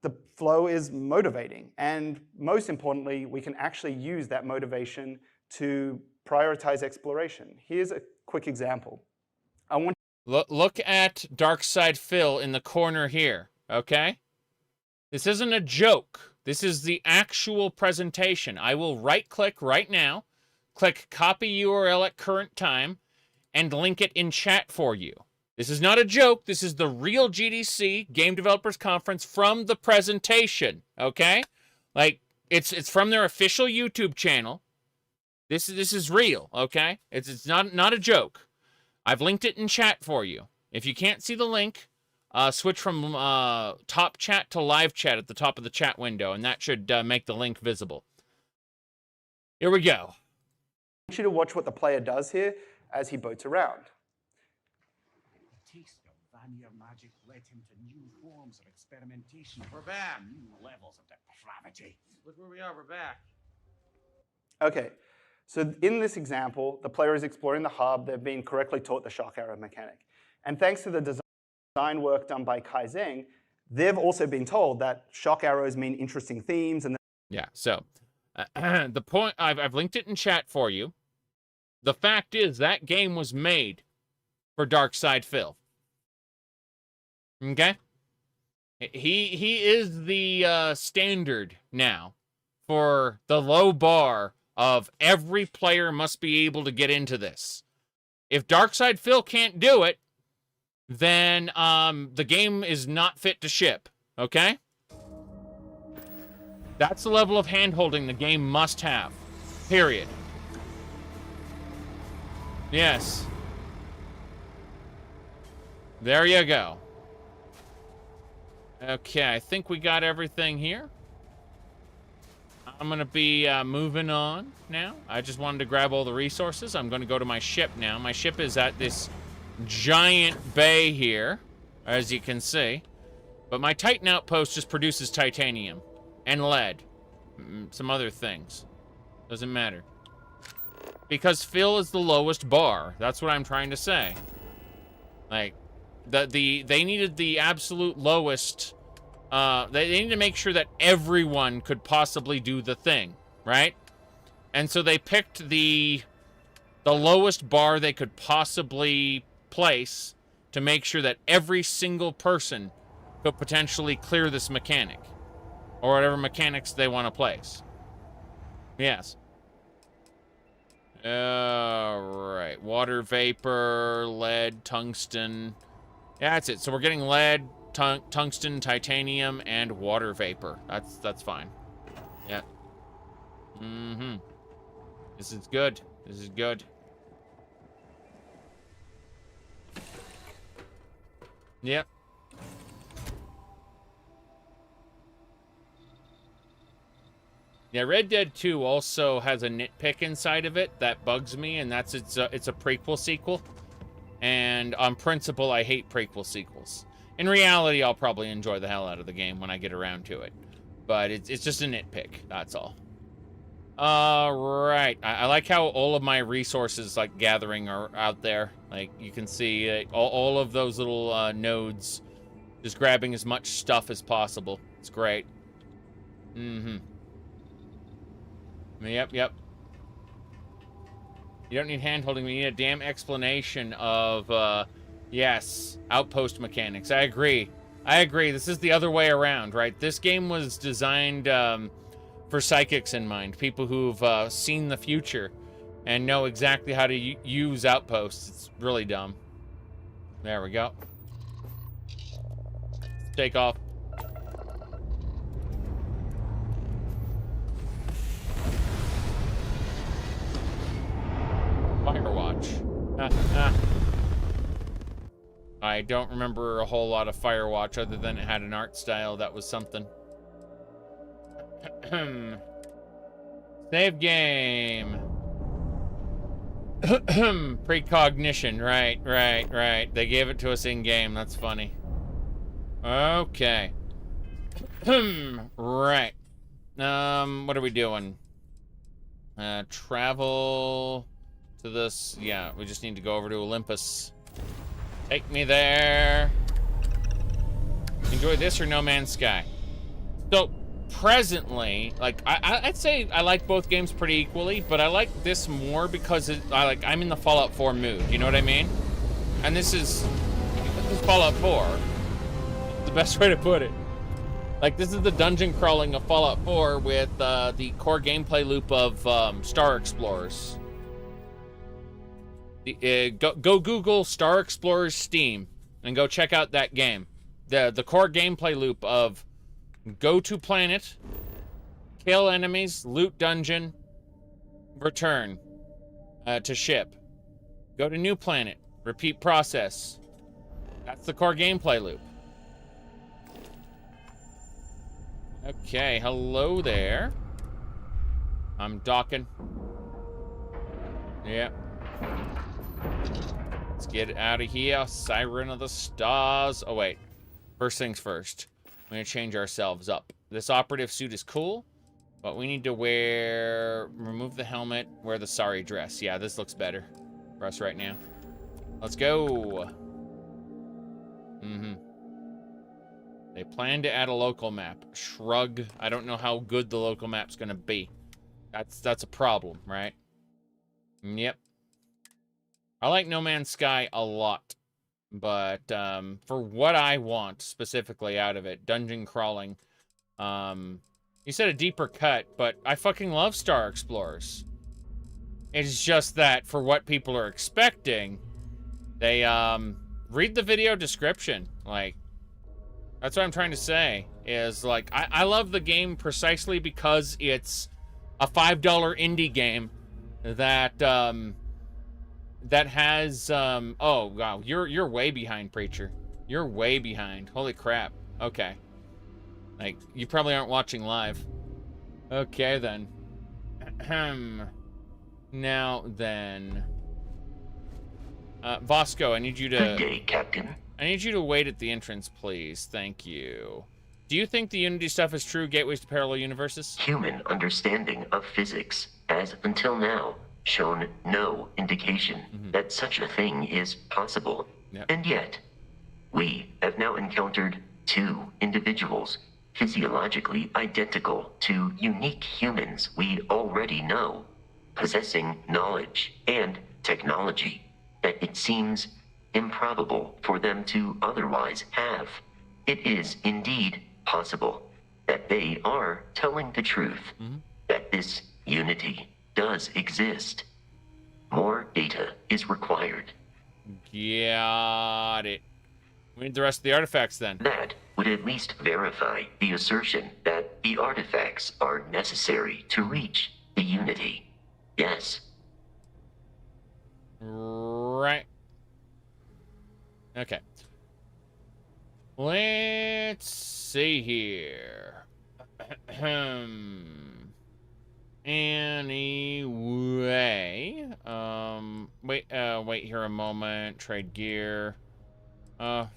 The flow is motivating, and most importantly, we can actually use that motivation to prioritize exploration. Here's a quick example. I want Look at Darkside Phil in the corner here, okay? This isn't a joke. This is the actual presentation. I will right-click right now, click copy URL at current time, and link it in chat for you. This is not a joke. This is the real GDC, Game Developers Conference, from the presentation, okay? Like, it's from their official YouTube channel. This is real, okay? It's not a joke. I've linked it in chat for you. If you can't see the link, switch from top chat to live chat at the top of the chat window, and that should make the link visible. Here we go. I want you to watch what the player does here as he boats around. Taste of Vanir magic led him to new forms of experimentation. We're back. New levels of depravity. Look where we are. We're back. Okay, so in this example, the player is exploring the hub. They've been correctly taught the shock arrow mechanic. And thanks to the design work done by Kai Zheng, they've also been told that shock arrows mean interesting themes. And yeah, so the point, I've linked it in chat for you. The fact is that game was made for Darkside Phil. Okay? He is the standard now for the low bar of every player must be able to get into this. If Darkside Phil can't do it, then the game is not fit to ship. Okay? That's the level of hand-holding the game must have. Period. Yes. There you go. Okay, I think we got everything here. I'm going to be moving on now. I just wanted to grab all the resources. I'm going to go to my ship now. My ship is at this giant bay here, as you can see. But my Titan outpost just produces titanium and lead. Some other things. Doesn't matter. Because Phil is the lowest bar. That's what I'm trying to say. Like, they needed the absolute lowest. They needed to make sure that everyone could possibly do the thing, right? And so they picked the lowest bar they could possibly place to make sure that every single person could potentially clear this mechanic or whatever mechanics they want to place. Yes. Right. Water vapor, lead, tungsten. Yeah, that's it. So we're getting lead, tungsten, titanium, and water vapor. That's fine. Yeah. Mm-hmm. This is good. This is good. Yep. Yeah, Red Dead 2 also has a nitpick inside of it that bugs me, and that's it's a prequel sequel. And on principle, I hate prequel sequels. In reality, I'll probably enjoy the hell out of the game when I get around to it. But it's just a nitpick, that's all. Right. I like how all of my resources, like, gathering are out there. Like, you can see all of those little nodes just grabbing as much stuff as possible. It's great. Mm-hmm. Yep. You don't need hand-holding. We need a damn explanation of, yes, outpost mechanics. I agree. This is the other way around, right? This game was designed for psychics in mind. People who've seen the future and know exactly how to use outposts. It's really dumb. There we go. Take off. Firewatch. I don't remember a whole lot of Firewatch other than it had an art style that was something. Save game. Precognition. Right. They gave it to us in game. That's funny. Okay. Right. What are we doing? Travel to this. Yeah, we just need to go over to Olympus. Take me there. Enjoy this or No Man's Sky. So, presently, like, I'd say I like both games pretty equally, but I like this more because I'm in the Fallout 4 mood. You know what I mean? And this is Fallout 4. The best way to put it. Like, this is the dungeon crawling of Fallout 4 with the core gameplay loop of Star Explorers. Go Google Star Explorers Steam and go check out that game. The core gameplay loop of go to planet, kill enemies, loot dungeon, return to ship. Go to new planet, repeat process. That's the core gameplay loop. Okay, hello there. I'm docking. Yep. Let's get out of here. Siren of the stars. Oh, wait. First things first. We're going to change ourselves up. This operative suit is cool, but we need to remove the helmet, wear the sari dress. Yeah, this looks better for us right now. Let's go. They plan to add a local map. Shrug. I don't know how good the local map's gonna be. That's a problem, right? Yep. I like No Man's Sky a lot. But for what I want specifically out of it, dungeon crawling, you said a deeper cut, but I fucking love Star Explorers. It's just that for what people are expecting, they read the video description. Like, that's what I'm trying to say, is like, I love the game precisely because it's a $5 indie game that that has oh wow, you're way behind, Preacher. You're way behind. Holy crap. Okay. Like, you probably aren't watching live. Okay then. Now then. Vasco, I need you to Good day, Captain. I need you to wait at the entrance, please. Thank you. Do you think the Unity stuff is true gateways to parallel universes? Human understanding of physics has, until now, shown no indication that such a thing is possible. And yet, we have now encountered two individuals physiologically identical to unique humans we already know, possessing knowledge and technology that it seems improbable for them to otherwise have. It is indeed possible that they are telling the truth, that this unity does exist. More data is required. Got it. We need the rest of the artifacts then. That would at least verify the assertion that the artifacts are necessary to reach the unity. Yes. Right. Okay. Let's see here. Anyway, wait here a moment. Trade gear. Yeah,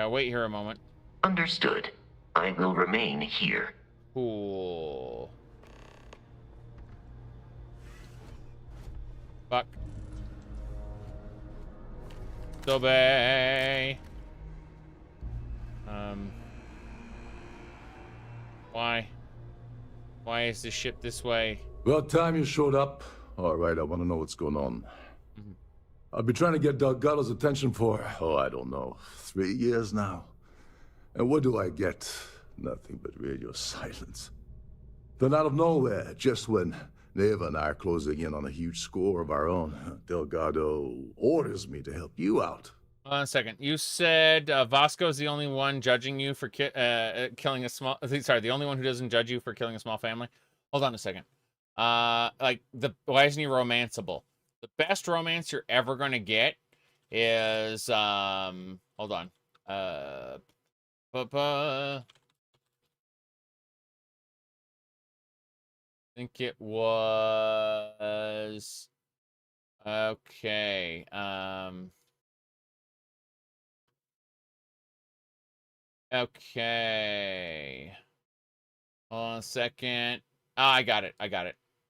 wait here a moment. Understood. I will remain here. Cool. Fuck. Obey. Why? Why is the ship this way? About time you showed up. All right, I want to know what's going on. I've been trying to get Delgado's attention for, I don't know, 3 years now. And what do I get? Nothing but radio silence. Then out of nowhere, just when Neva and I are closing in on a huge score of our own, Delgado orders me to help you out. Hold on a second. You said Vasco's the only one judging you for killing a small... Sorry, the only one who doesn't judge you for killing a small family? Hold on a second. Why isn't he romanceable? The best romance you're ever going to get is... hold on. I think it was... Okay. Okay. Hold on a second. Ah, I got it.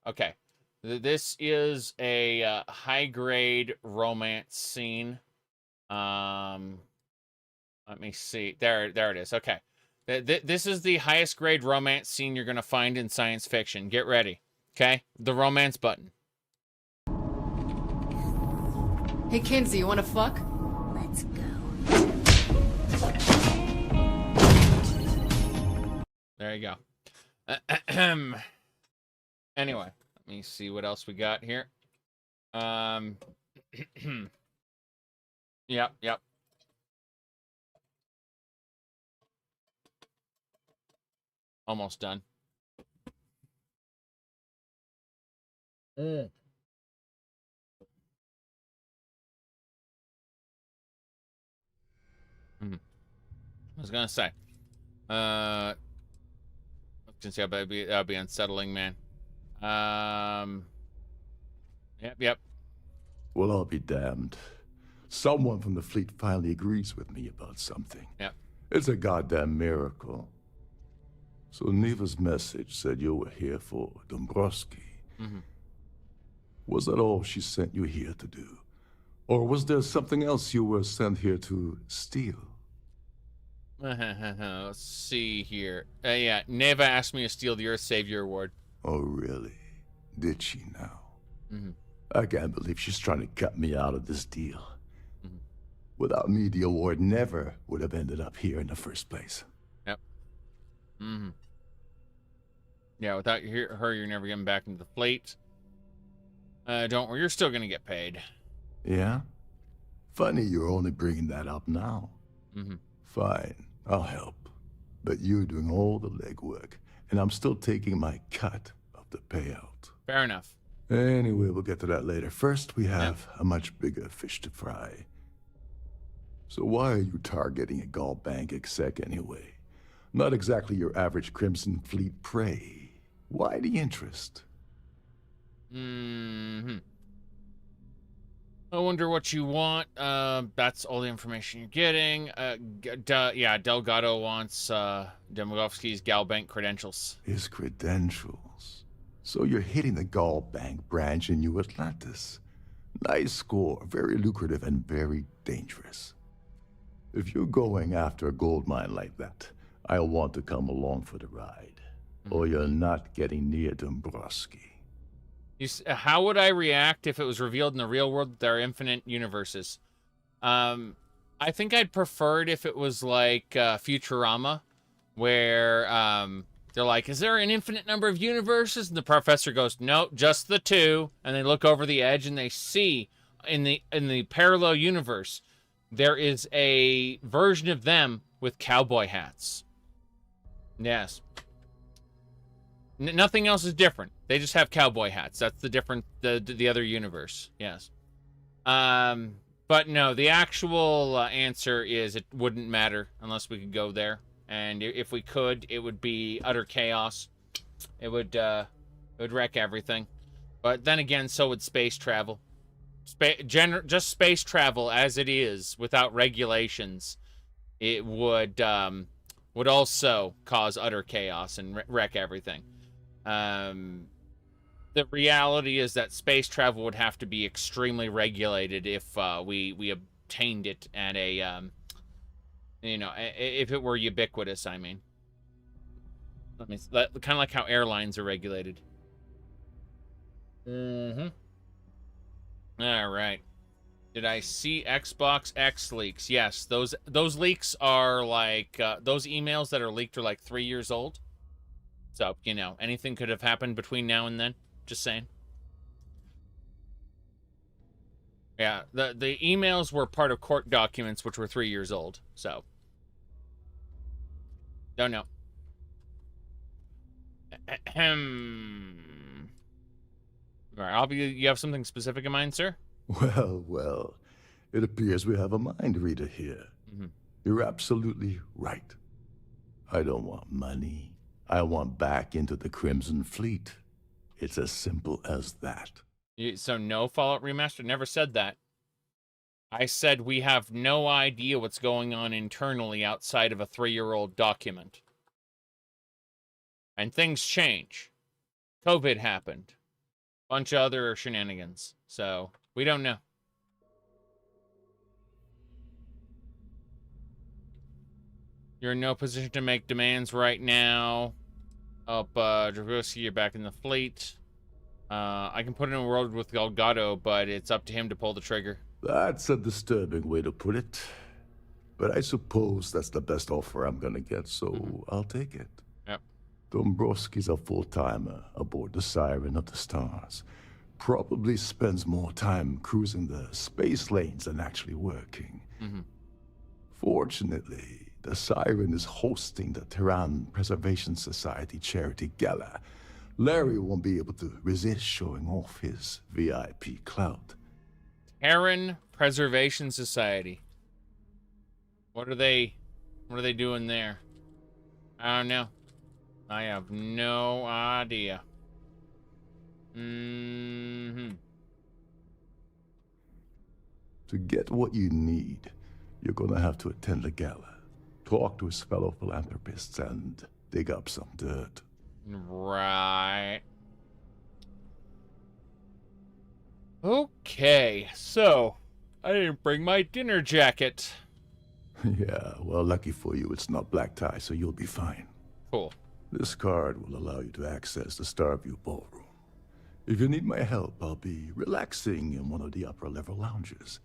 Okay. This is a high-grade romance scene. Let me see. There it is. Okay. This is the highest grade romance scene you're going to find in science fiction. Get ready. Okay? The romance button. Hey, Kinsey, you wanna fuck? Let's go. There you go. Anyway, let me see what else we got here. Yep. Almost done. I was gonna say, since that'd be unsettling, man. Yep. Well, I'll be damned. Someone from the fleet finally agrees with me about something. Yep. It's a goddamn miracle. So Neva's message said you were here for Dombrowski. Was that all she sent you here to do? Or was there something else you were sent here to steal? Let's see here. Yeah, Neva asked me to steal the Earth Savior Award. Oh, really? Did she now? I can't believe she's trying to cut me out of this deal. Without me, the award never would have ended up here in the first place. Yep. Yeah, without her, you're never getting back into the fleet. Don't worry, you're still gonna get paid. Yeah? Funny you're only bringing that up now. Fine, I'll help. But you're doing all the legwork, and I'm still taking my cut of the payout. Fair enough. Anyway, we'll get to that later. First, we have a much bigger fish to fry. So why are you targeting a Gall Bank exec anyway? Not exactly your average Crimson Fleet prey. Why the interest? I wonder what you want. That's all the information you're getting. Yeah, Delgado wants Demigovsky's Gall Bank credentials. His credentials. So you're hitting the Gall Bank branch in New Atlantis. Nice score, very lucrative and very dangerous. If you're going after a gold mine like that, I'll want to come along for the ride. Or you're not getting near Dombrowski. How would I react if it was revealed in the real world that there are infinite universes? I think I'd prefer it if it was like Futurama, where they're like, is there an infinite number of universes? And the professor goes, no, just the two. And they look over the edge and they see in the parallel universe, there is a version of them with cowboy hats. Yes. Nothing else is different. They just have cowboy hats. That's the other universe. Yes. But no, the actual answer is it wouldn't matter unless we could go there. And if we could, it would be utter chaos. It would wreck everything. But then again, so would space travel. Just space travel as it is, without regulations, it would also cause utter chaos and wreck everything. The reality is that space travel would have to be extremely regulated if we obtained it at a if it were ubiquitous. I mean, kind of like how airlines are regulated. All right. Did I see Xbox X leaks? Yes, those leaks are like those emails that are leaked are like 3 years old. So, anything could have happened between now and then. Just saying. Yeah, the emails were part of court documents which were 3 years old. So, don't know. All right, you have something specific in mind, sir? Well, it appears we have a mind reader here. You're absolutely right. I don't want money. I want back into the Crimson Fleet. It's as simple as that. So no Fallout Remastered? Never said that. I said we have no idea what's going on internally outside of a 3-year-old document. And things change. COVID happened. Bunch of other shenanigans. So, we don't know. You're in no position to make demands right now. Dragowski, you're back in the fleet. I can put in a word with Delgado, but it's up to him to pull the trigger. That's a disturbing way to put it. But I suppose that's the best offer I'm gonna get, so I'll take it. Yep. Dombrowski's a full-timer aboard the Siren of the Stars. Probably spends more time cruising the space lanes than actually working. Fortunately, the Siren is hosting the Terran Preservation Society charity gala. Larry won't be able to resist showing off his VIP clout. Terran Preservation Society. What are they doing there? I don't know. I have no idea. To get what you need, you're gonna have to attend the gala, talk to his fellow philanthropists, and dig up some dirt. Right. Okay, so I didn't bring my dinner jacket. Yeah, well, lucky for you, it's not black tie, so you'll be fine. Cool. This card will allow you to access the Starfield ballroom. If you need my help, I'll be relaxing in one of the upper-level lounges.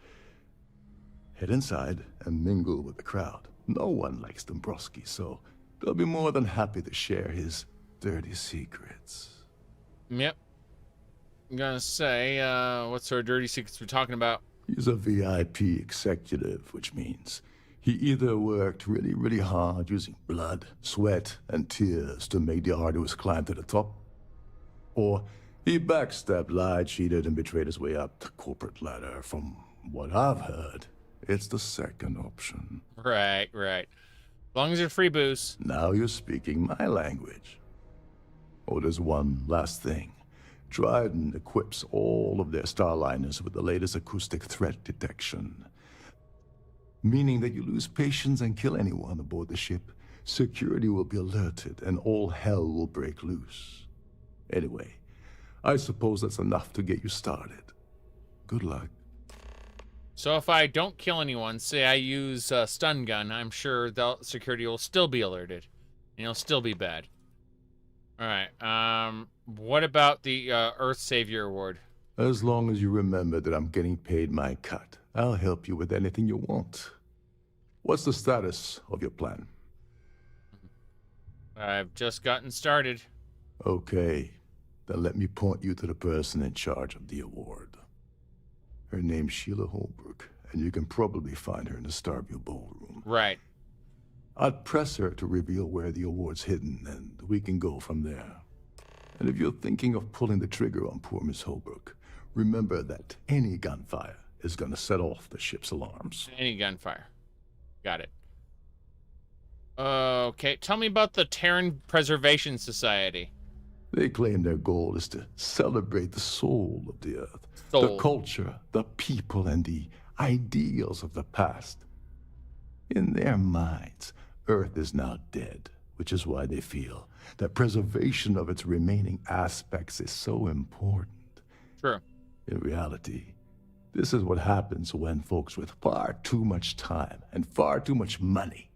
Head inside and mingle with the crowd. No one likes Dombrowski, so they'll be more than happy to share his dirty secrets. Yep. I'm gonna say, what sort of dirty secrets we're talking about? He's a VIP executive, which means he either worked really, really hard using blood, sweat, and tears to make the arduous climb to the top, or he backstabbed, lied, cheated, and betrayed his way up the corporate ladder. From what I've heard, it's the second option. Right. As long as you're free booze. Now you're speaking my language. Oh, there's one last thing. Dryden equips all of their starliners with the latest acoustic threat detection. Meaning that you lose patience and kill anyone aboard the ship, security will be alerted and all hell will break loose. Anyway, I suppose that's enough to get you started. Good luck. So if I don't kill anyone, say I use a stun gun, I'm sure the security will still be alerted. And it'll still be bad. Alright, what about the Earth Savior Award? As long as you remember that I'm getting paid my cut, I'll help you with anything you want. What's the status of your plan? I've just gotten started. Okay, then let me point you to the person in charge of the award. Her name's Sheila Holbrook, and you can probably find her in the Starfield ballroom. Right. I'd press her to reveal where the award's hidden, and we can go from there. And if you're thinking of pulling the trigger on poor Miss Holbrook, remember that any gunfire is gonna set off the ship's alarms. Any gunfire. Got it. Okay, tell me about the Terran Preservation Society. They claim their goal is to celebrate the soul of the Earth. The culture, the people, and the ideals of the past. In their minds, Earth is now dead, which is why they feel that preservation of its remaining aspects is so important. True. In reality, this is what happens when folks with far too much time and far too much money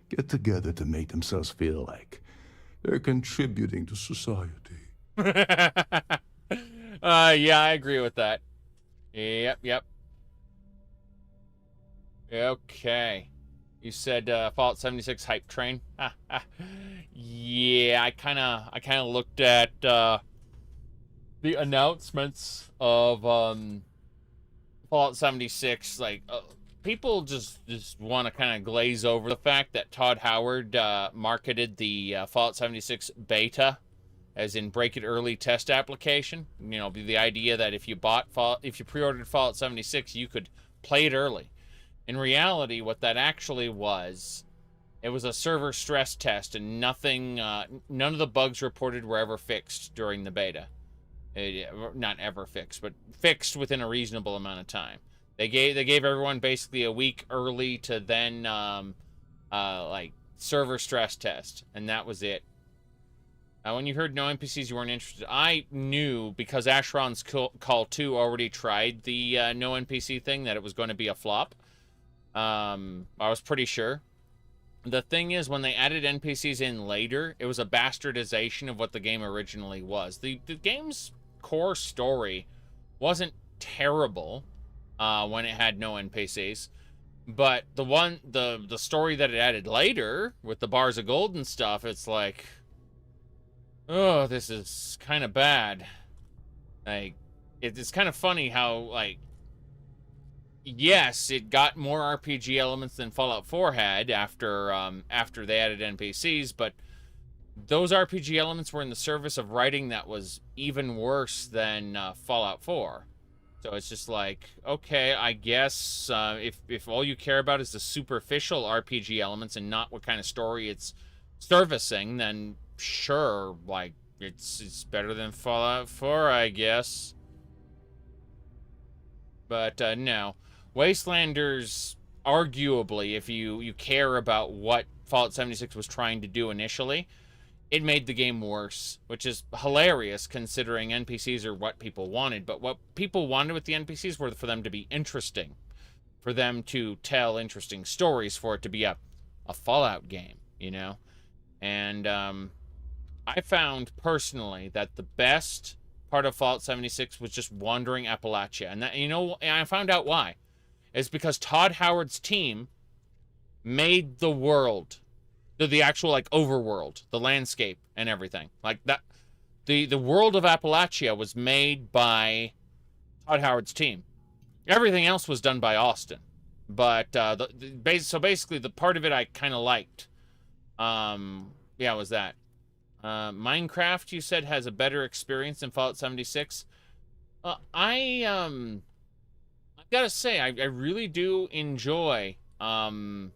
get together to make themselves feel like they're contributing to society. Yeah, I agree with that. Yep. Okay. You said Fallout 76 hype train. Yeah, I kind of looked at the announcements of Fallout 76. Like, people just want to kind of glaze over the fact that Todd Howard marketed the Fallout 76 beta, as in break it early test application. You know, the idea that if you pre-ordered Fallout 76, you could play it early. In reality, what that actually was, it was a server stress test, and nothing, none of the bugs reported were ever fixed during the beta. Not ever fixed, but fixed within a reasonable amount of time. They gave everyone basically a week early to then like server stress test, and that was it. When you heard no NPCs, you weren't interested. I knew because Asheron's Call 2 already tried the no NPC thing that it was going to be a flop. I was pretty sure. The thing is, when they added NPCs in later, it was a bastardization of what the game originally was. The game's core story wasn't terrible when it had no NPCs, but the story that it added later with the bars of gold and stuff, it's like, oh, this is kind of bad. Like, it's kind of funny how, like, yes, it got more RPG elements than Fallout 4 had after they added NPCs, but those RPG elements were in the service of writing that was even worse than Fallout 4. So it's just like, okay, I guess if all you care about is the superficial RPG elements and not what kind of story it's servicing, then sure, like, it's better than Fallout 4, I guess. But no. Wastelanders, arguably, if you care about what Fallout 76 was trying to do initially, it made the game worse, which is hilarious considering NPCs are what people wanted. But what people wanted with the NPCs were for them to be interesting, for them to tell interesting stories, for it to be a Fallout game, you know? And I found, personally, that the best part of Fallout 76 was just wandering Appalachia. And that, you know, and I found out why. It's because Todd Howard's team made the world, the actual, like, overworld, the landscape and everything. Like, that, the world of Appalachia was made by Todd Howard's team. Everything else was done by Austin. But, so basically, the part of it I kind of liked. Yeah, it was that. Minecraft, you said, has a better experience than Fallout 76. I gotta say, I really do enjoy, like,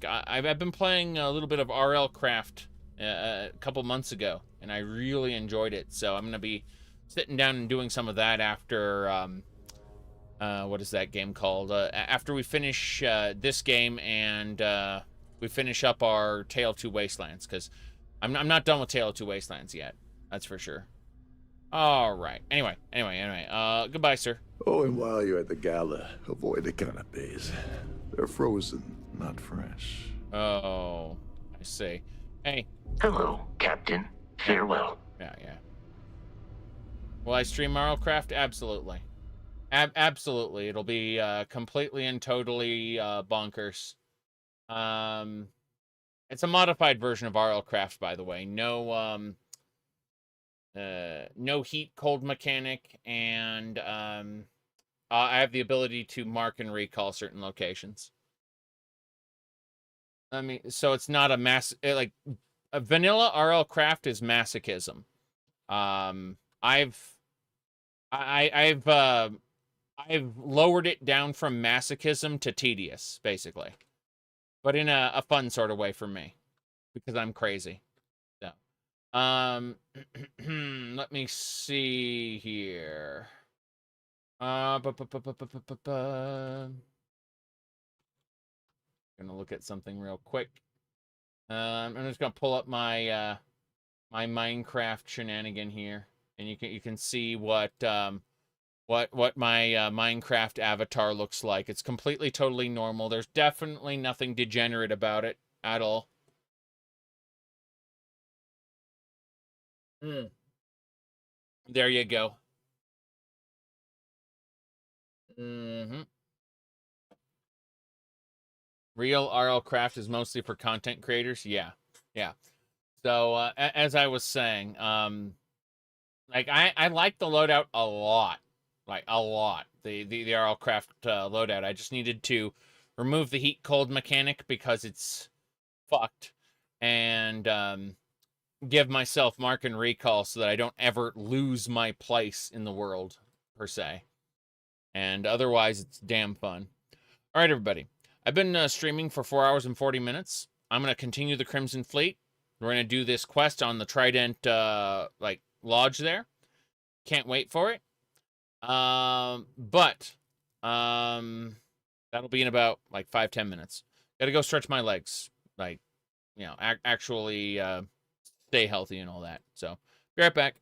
I've been playing a little bit of RL Craft a couple months ago, and I really enjoyed it. So I'm gonna be sitting down and doing some of that after, what is that game called? After we finish this game and we finish up our Tale of Two Wastelands, because I'm not done with Tale of Two Wastelands yet. That's for sure. All right. Anyway. Goodbye, sir. Oh, and while you're at the gala, avoid the canapes. They're frozen, not fresh. Oh, I see. Hey. Hello, Captain. Farewell. Yeah. Will I stream Marlcraft? Absolutely. Absolutely. It'll be completely and totally bonkers. It's a modified version of RLCraft, by the way. No heat cold mechanic, and I have the ability to mark and recall certain locations. I mean, so it's not a like a vanilla RLCraft is masochism. I've lowered it down from masochism to tedious, basically. But in a fun sort of way for me, because I'm crazy. So, let me see here. Gonna look at something real quick. I'm just gonna pull up my my Minecraft shenanigan here, and you can see what my Minecraft avatar looks like. It's completely, totally normal. There's definitely nothing degenerate about it at all. There you go. Real RLCraft is mostly for content creators. Yeah. So, as I was saying, like, I like the loadout a lot. Like, a lot. The RLCraft loadout. I just needed to remove the heat cold mechanic because it's fucked, and give myself mark and recall so that I don't ever lose my place in the world, per se. And otherwise, it's damn fun. All right, everybody. I've been streaming for 4 hours and 40 minutes. I'm going to continue the Crimson Fleet. We're going to do this quest on the Trident, lodge there. Can't wait for it. But That'll be in about like 5-10 minutes. Gotta go stretch my legs. Like, you know, actually stay healthy and all that. So, be right back.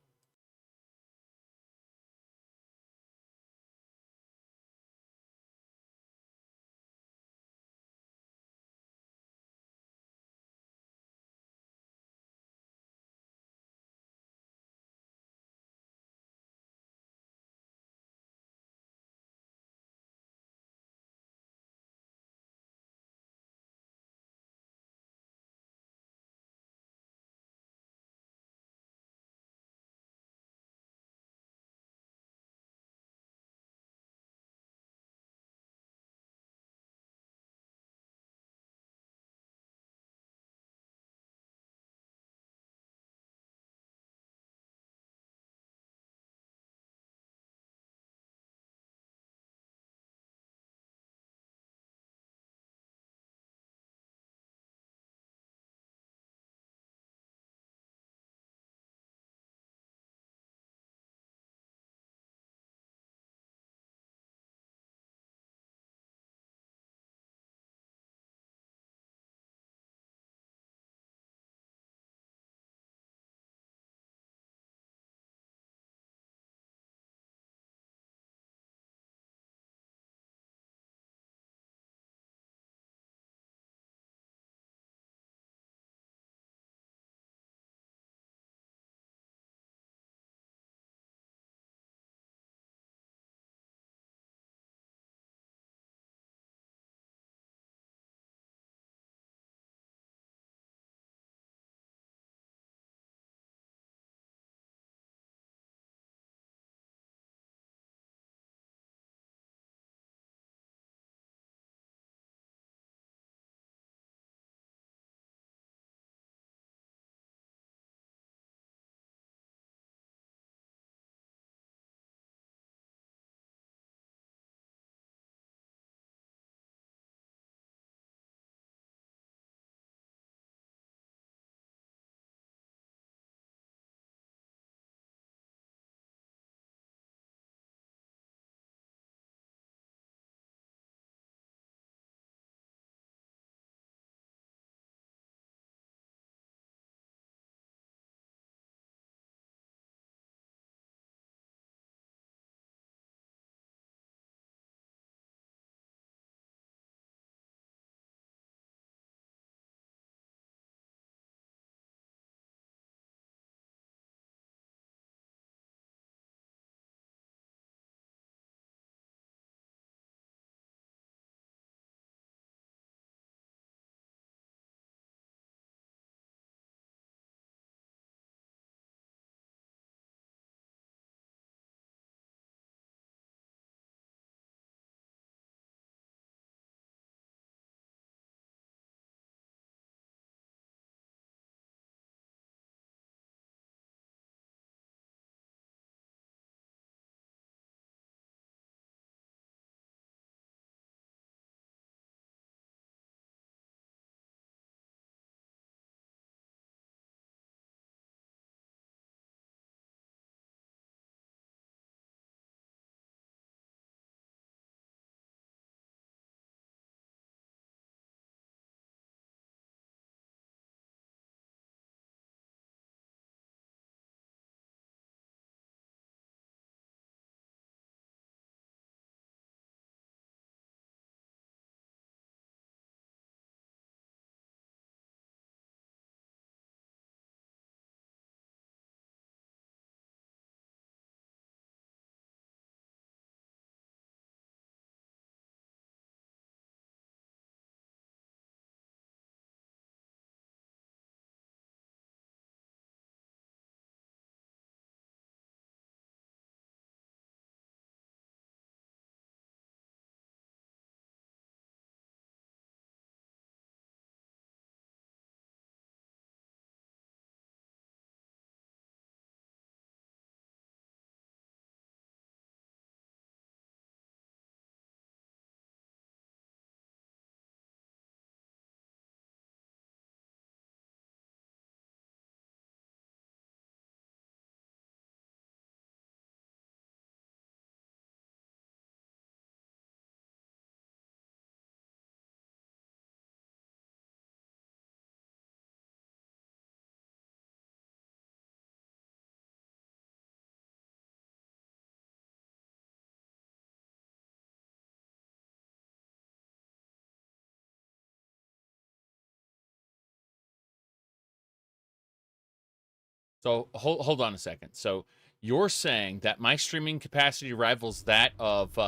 So hold on a second. So you're saying that my streaming capacity rivals that of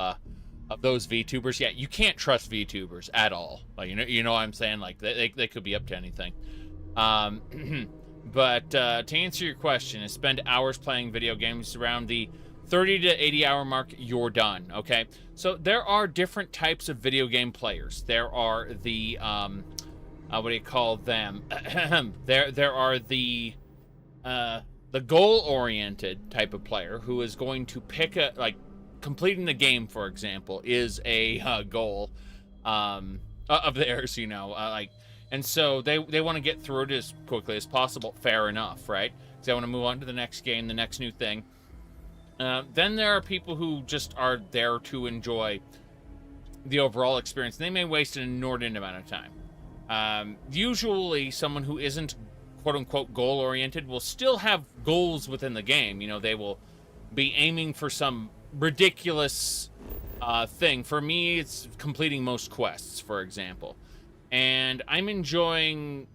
those VTubers? Yeah, you can't trust VTubers at all. Like, you know what I'm saying? Like, they could be up to anything. But to answer your question, is spend hours playing video games around the 30 to 80 hour mark, you're done, okay? So there are different types of video game players. There are the, what do you call them? there are the goal-oriented type of player who is going to pick a, like, completing the game, for example, is a goal of theirs, you know, like, and so they want to get through it as quickly as possible. Fair enough, right? Because they want to move on to the next game, the next new thing. Then there are people who just are there to enjoy the overall experience. They may waste an inordinate amount of time. Usually someone who isn't quote-unquote goal-oriented will still have goals within the game. You know, they will be aiming for some ridiculous thing. For me, it's completing most quests, for example. And I'm enjoying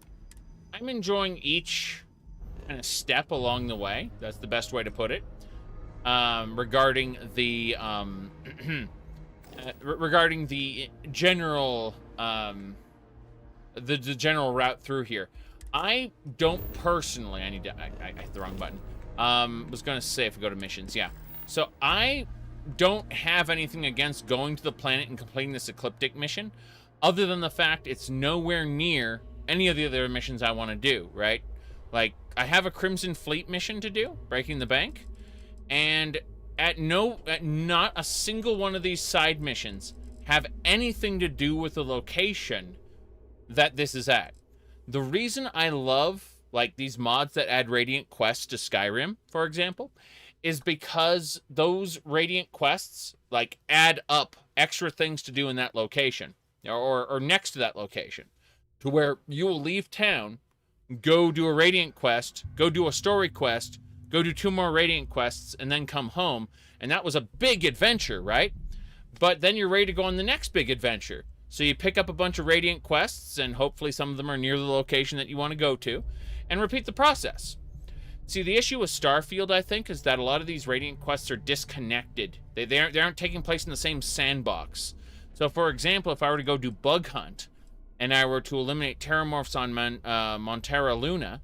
each kind of step along the way. That's the best way to put it. Regarding the general the general route through here. I don't personally, I hit the wrong button. Was gonna say if we go to missions, yeah. So I don't have anything against going to the planet and completing this ecliptic mission, other than the fact it's nowhere near any of the other missions I want to do, right? Like, I have a Crimson Fleet mission to do, breaking the bank, and not a single one of these side missions have anything to do with the location that this is at. The reason I love, like, these mods that add Radiant quests to Skyrim, for example, is because those Radiant quests, like, add up extra things to do in that location, or next to that location, to where you will leave town, go do a Radiant quest, go do a story quest, go do 2 more Radiant quests, and then come home. And that was a big adventure, right? But then you're ready to go on the next big adventure. So you pick up a bunch of Radiant quests, and hopefully some of them are near the location that you want to go to, and repeat the process. See, the issue with Starfield, I think, is that a lot of these Radiant quests are disconnected. They aren't taking place in the same sandbox. So, for example, if I were to go do Bug Hunt, and I were to eliminate Terramorphs on Montera Luna,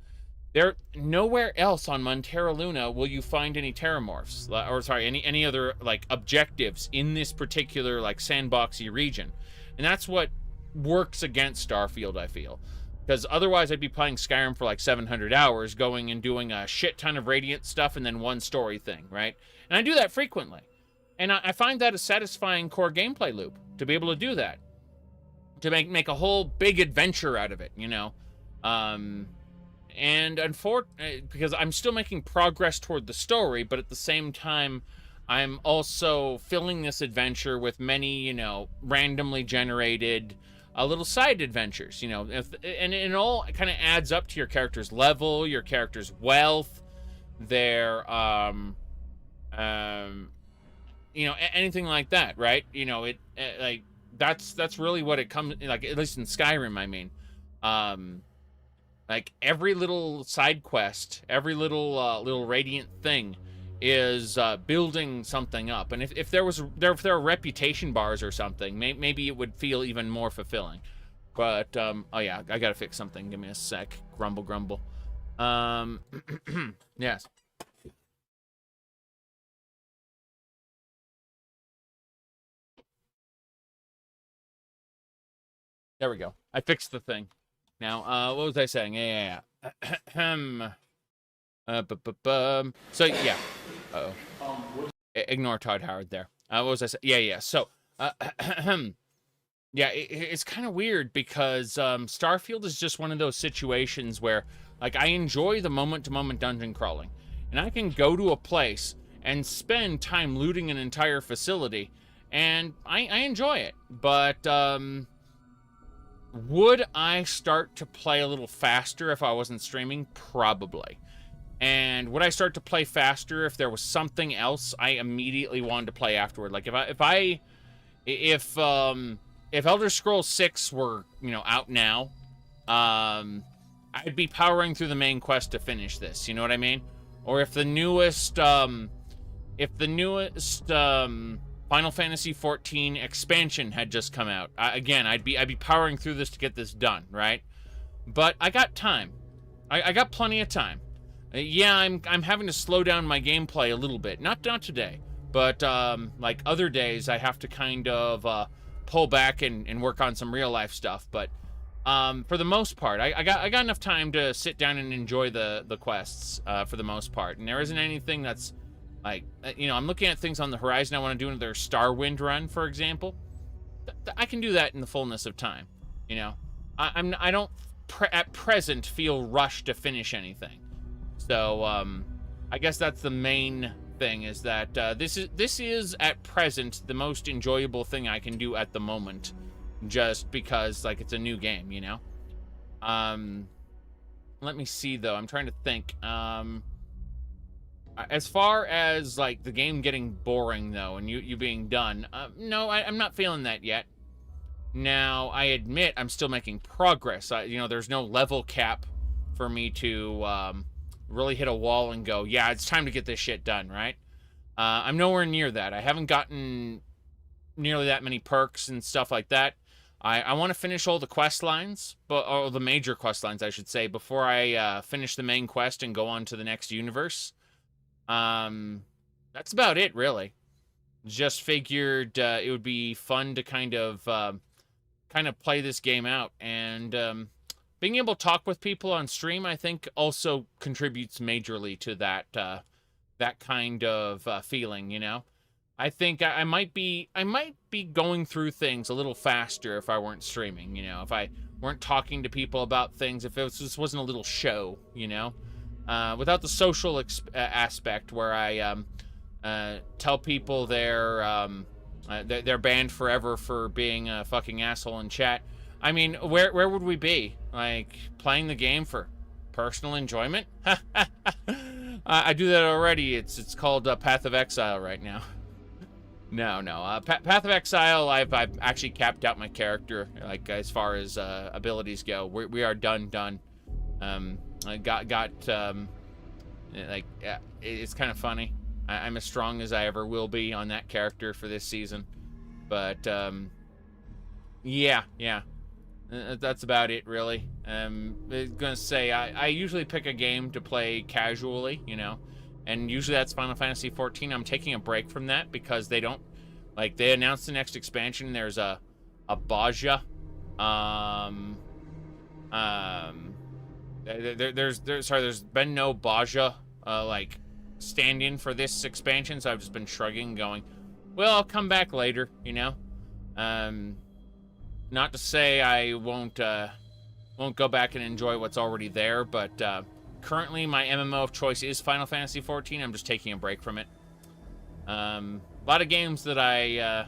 there nowhere else on Montera Luna will you find any Terramorphs, or sorry, any other, like, objectives in this particular, like, sandboxy region. And that's what works against Starfield, I feel. Because otherwise I'd be playing Skyrim for like 700 hours, going and doing a shit ton of Radiant stuff and then one story thing, right? And I do that frequently. And I find that a satisfying core gameplay loop, to be able to do that. To make a whole big adventure out of it, you know? And because I'm still making progress toward the story, but at the same time, I'm also filling this adventure with many, you know, randomly generated little side adventures, you know, and it all kind of adds up to your character's level, your character's wealth, their, you know, anything like that, right? You know, like, that's really what it comes, like, at least in Skyrim, I mean. Like, every little side quest, every little Radiant thing is building something up. And if there are reputation bars or something, maybe it would feel even more fulfilling. But oh yeah, I gotta fix something. Give me a sec. Grumble. Yes. There we go. I fixed the thing. Now, what was I saying? Yeah. So yeah. Ignore Todd Howard there. What was I saying? Yeah. So, yeah, it's kind of weird because Starfield is just one of those situations where, like, I enjoy the moment-to-moment dungeon crawling, and I can go to a place and spend time looting an entire facility, and I enjoy it. But would I start to play a little faster if I wasn't streaming? Probably. And would I start to play faster if there was something else I immediately wanted to play afterward? Like, if Elder Scrolls 6 were, you know, out now, I'd be powering through the main quest to finish this. You know what I mean? Or if the newest Final Fantasy XIV expansion had just come out, again, I'd be powering through this to get this done, right? But I got time. I got plenty of time. Yeah, I'm having to slow down my gameplay a little bit. Not today, but like other days, I have to kind of pull back and work on some real life stuff. But for the most part, I got enough time to sit down and enjoy the quests for the most part. And there isn't anything that's like, you know, I'm looking at things on the horizon. I want to do another Starwind run, for example. I can do that in the fullness of time. You know, I don't at present feel rushed to finish anything. So I guess that's the main thing, is that this is at present the most enjoyable thing I can do at the moment, just because like it's a new game, you know. Let me see though. I'm trying to think. As far as like the game getting boring though, and you being done, no, I'm not feeling that yet. Now I admit I'm still making progress. You know, there's no level cap for me to really hit a wall and go, yeah, it's time to get this shit done, right? I'm nowhere near that. I haven't gotten nearly that many perks and stuff like that. I want to finish all the quest lines, or the major quest lines, I should say, before I finish the main quest and go on to the next universe. That's about it, really. Just figured it would be fun to kind of play this game out, and being able to talk with people on stream, I think, also contributes majorly to that that kind of feeling. You know, I think I might be going through things a little faster if I weren't streaming. You know, if I weren't talking to people about things, if this wasn't a little show. You know, without the social aspect where I tell people they're banned forever for being a fucking asshole in chat. I mean, where would we be? Like, playing the game for personal enjoyment? I do that already. It's called Path of Exile right now. No. Path of Exile, I've actually capped out my character, like, as far as abilities go. We are done. Like, yeah, it's kind of funny. I'm as strong as I ever will be on that character for this season. But, yeah. That's about it, really. I'm gonna say, I usually pick a game to play casually, you know, and usually that's Final Fantasy XIV. I'm taking a break from that because they don't, like, they announced the next expansion. There's a Baja. There's been no Baja, like, stand-in for this expansion, so I've just been shrugging and going, well, I'll come back later, you know. Not to say I won't go back and enjoy what's already there, but currently my MMO of choice is Final Fantasy XIV. I'm just taking a break from it. A lot of games that I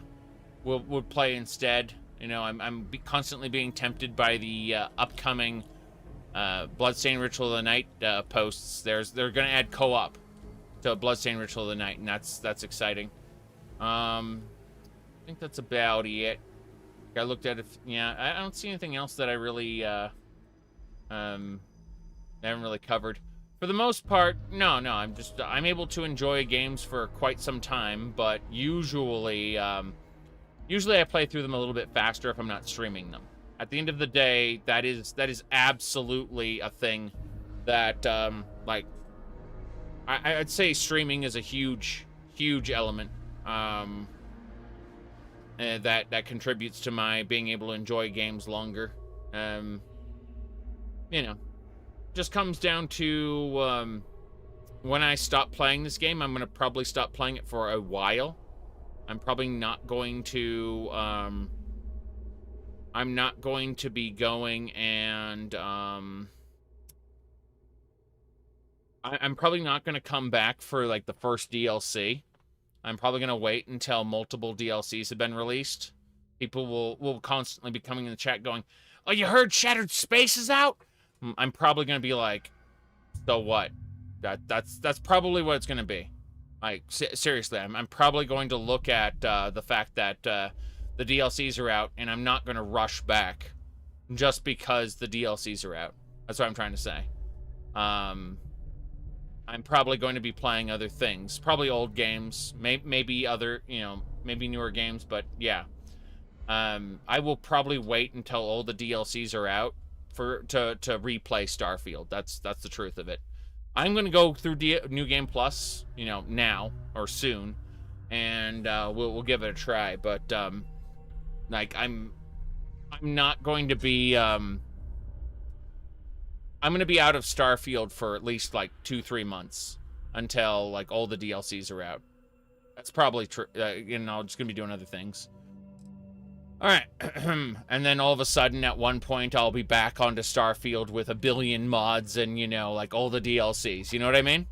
would play instead. You know, I'm constantly being tempted by the upcoming Bloodstained Ritual of the Night posts. They're going to add co-op to Bloodstained Ritual of the Night, and that's exciting. I think that's about it. I looked at it. Yeah, I don't see anything else that I really haven't really covered. For the most part, no. I'm able to enjoy games for quite some time, but usually I play through them a little bit faster if I'm not streaming them. At the end of the day, that is absolutely a thing that like I'd say streaming is a huge element. That contributes to my being able to enjoy games longer. You know, just comes down to when I stop playing this game, I'm gonna probably stop playing it for a while. I'm probably not going to be going and I'm probably not gonna come back for like the first DLC. I'm probably going to wait until multiple DLCs have been released. People will constantly be coming in the chat going, oh, you heard Shattered Space is out? I'm probably going to be like, so what? That's probably what it's going to be. Like, seriously, I'm probably going to look at the fact that the DLCs are out, and I'm not going to rush back just because the DLCs are out. That's what I'm trying to say. I'm probably going to be playing other things, probably old games, maybe other, maybe newer games, but yeah. I will probably wait until all the DLCs are out to replay Starfield. That's the truth of it. I'm going to go through New Game Plus, now or soon, and we'll give it a try, but like I'm not going to be I'm going to be out of Starfield for at least like 2-3 months until like all the DLCs are out. That's probably true. Just going to be doing other things. All right. And then all of a sudden at one point I'll be back onto Starfield with 1 billion mods and, like all the DLCs. You know what I mean?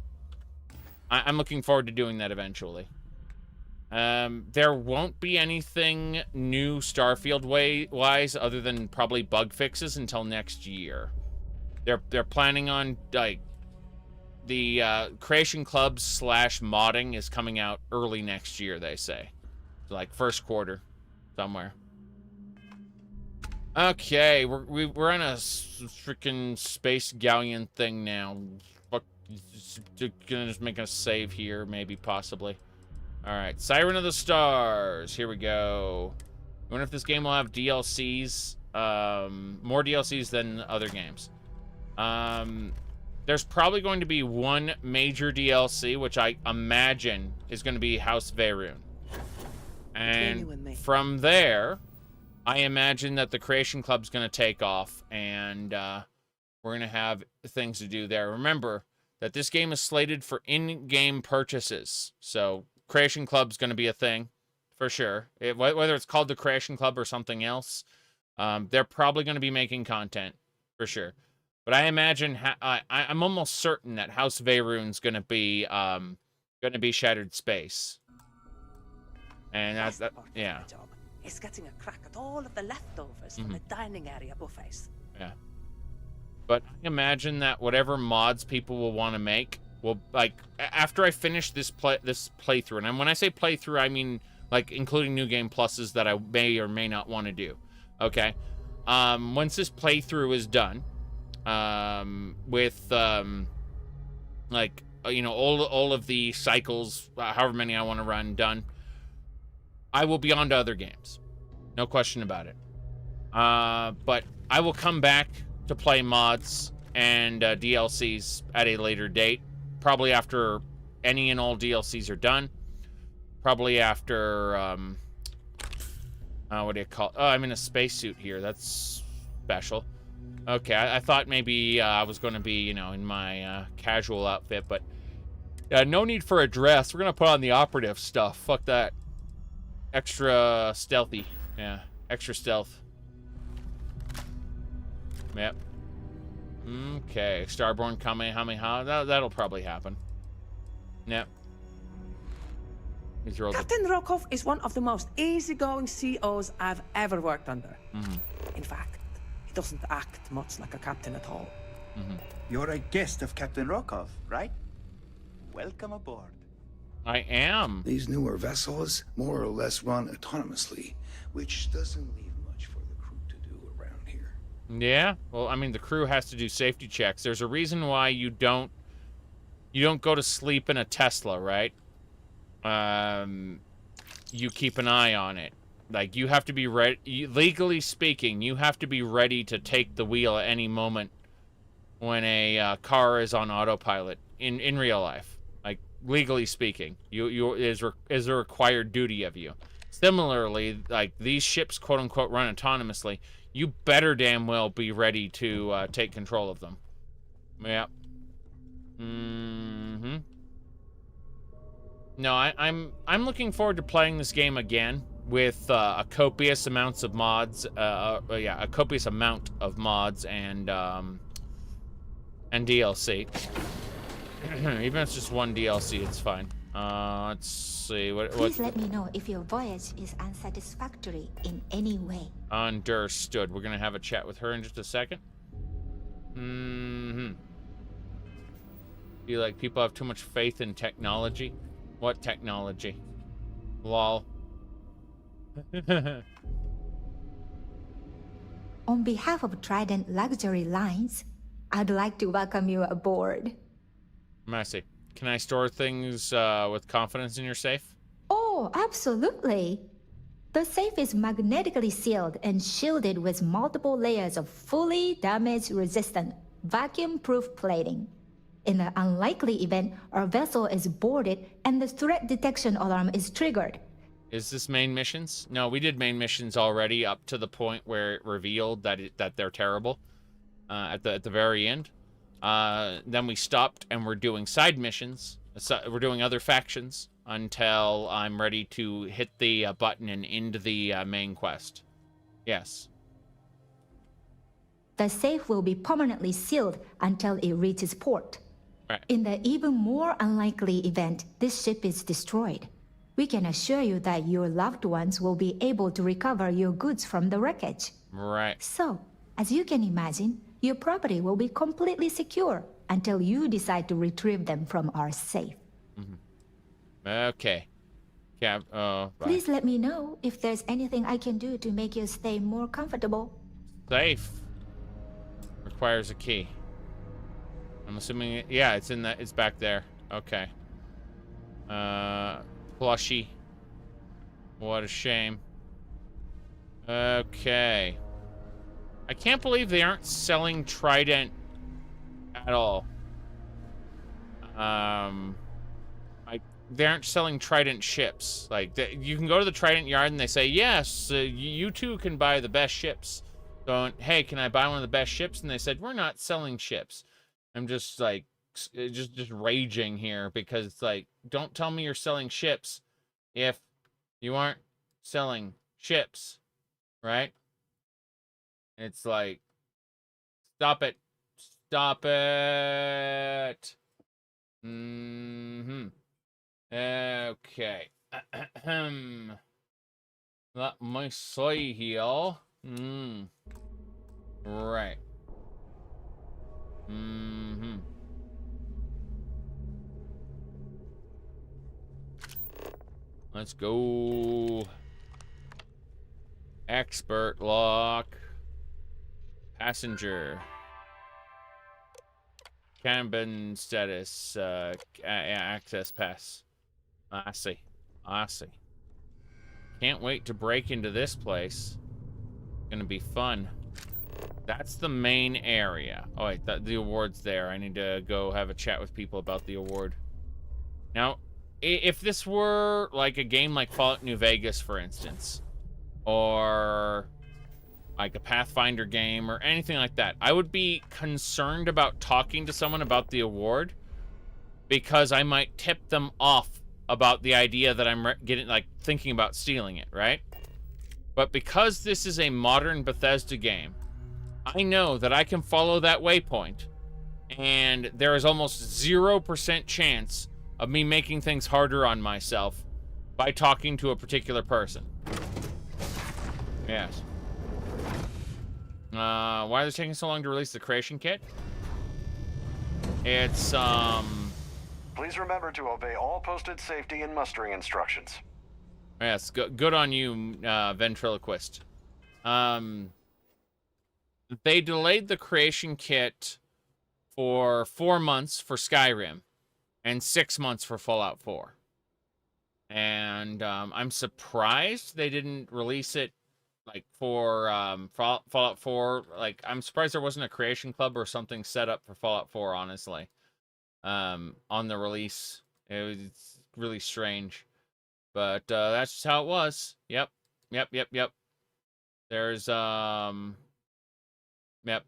I'm looking forward to doing that eventually. There won't be anything new Starfield wise other than probably bug fixes until next year. They're planning on like the Creation Club / modding is coming out early next year, they say. Like first quarter somewhere. Okay, we're on a freaking space galleon thing now. Fuck, gonna just make a save here, maybe, possibly. All right, Siren of the Stars. Here we go. I wonder if this game will have DLCs, more DLCs than other games. There's probably going to be one major DLC, which I imagine is going to be House Veyron. And from there, I imagine that the Creation Club's going to take off, and we're going to have things to do there. Remember that this game is slated for in-game purchases, so Creation Club's going to be a thing, for sure. Whether it's called the Creation Club or something else, they're probably going to be making content, for sure. But I imagine, I'm almost certain that House Veyron's going to be Shattered Space. And that's that, yeah. Is getting a crack at all of the leftovers from the dining area buffets. Yeah. But I imagine that whatever mods people will want to make will, like, after I finish this playthrough, and when I say playthrough, I mean, like, including New Game Pluses that I may or may not want to do. Okay? Once this playthrough is done, with, like, all of the cycles, however many I want to run, done, I will be on to other games. No question about it. But I will come back to play mods and DLCs at a later date. Probably after any and all DLCs are done. Probably after, what do you call it? Oh, I'm in a spacesuit here. That's special. Okay, I thought maybe I was going to be, in my casual outfit. But no need for a dress. We're going to put on the operative stuff. Fuck that. Extra stealthy. Yeah, extra stealth. Yep. Okay, Starborn Kamehameha. That'll probably happen. Yep. These are all Captain Rokov is one of the most easygoing COs I've ever worked under. In fact, he doesn't act much like a captain at all. You're a guest of Captain Rokov, right? Welcome aboard. I am. These newer vessels more or less run autonomously, which doesn't leave much for the crew to do around here. Yeah, well, I mean, the crew has to do safety checks. There's a reason why you don't go to sleep in a Tesla, right? You keep an eye on it. Like, you have to be ready. Legally speaking, you have to be ready to take the wheel at any moment when a car is on autopilot in real life. Legally speaking, is a required duty of you. Similarly, like, these ships, quote unquote, run autonomously. You better damn well be ready to take control of them. Yep. No, I'm looking forward to playing this game again with a copious amounts of mods. A copious amount of mods and DLC. Even if it's just one DLC, it's fine. Let's see. Please let me know if your voyage is unsatisfactory in any way. Understood. We're gonna have a chat with her in just a second. Feel like people have too much faith in technology. What technology? Lol. On behalf of Trident Luxury Lines, I'd like to welcome you aboard. Mercy. Can I store things with confidence in your safe? Oh, absolutely. The safe is magnetically sealed and shielded with multiple layers of fully damage-resistant, vacuum-proof plating. In the unlikely event our vessel is boarded and the threat detection alarm is triggered. Is this main missions? No, we did main missions already up to the point where it revealed that they're terrible at the very end. Then we stopped and we're doing side missions. We're doing other factions until I'm ready to hit the button and end the main quest. Yes. The safe will be permanently sealed until it reaches port. Right. In the even more unlikely event this ship is destroyed, we can assure you that your loved ones will be able to recover your goods from the wreckage. Right. So, as you can imagine, your property will be completely secure until you decide to retrieve them from our safe. Okay. Please let me know if there's anything I can do to make your stay more comfortable. Safe requires a key. I'm assuming, yeah, it's back there. Okay. Plushie. What a shame. Okay. I can't believe they aren't selling Trident at all. They aren't selling Trident ships. Like, you can go to the Trident yard and they say, yes, you too can buy the best ships. So, hey, can I buy one of the best ships? And they said, we're not selling ships. I'm just like, just raging here because it's like, don't tell me you're selling ships if you aren't selling ships, right? It's like, stop it. Stop it. Okay. Let me see here. Right. Let's go. Expert lock. Passenger. Cabin status. Access pass. I see. Can't wait to break into this place. Gonna be fun. That's the main area. Oh wait, the award's there. I need to go have a chat with people about the award. Now, if this were like a game like Fallout New Vegas, for instance, or like a Pathfinder game or anything like that, I would be concerned about talking to someone about the award because I might tip them off about the idea that I'm thinking about stealing it, right? But because this is a modern Bethesda game, I know that I can follow that waypoint, and there is almost 0% chance of me making things harder on myself by talking to a particular person. Yes. Why are they taking so long to release the creation kit? It's, Please remember to obey all posted safety and mustering instructions. Yes, good on you, ventriloquist. They delayed the creation kit for 4 months for Skyrim and 6 months for Fallout 4. And I'm surprised they didn't release it like for Fallout 4. Like, I'm surprised there wasn't a creation club or something set up for Fallout 4, honestly. On the release. It's really strange. But that's just how it was. Yep. There's yep.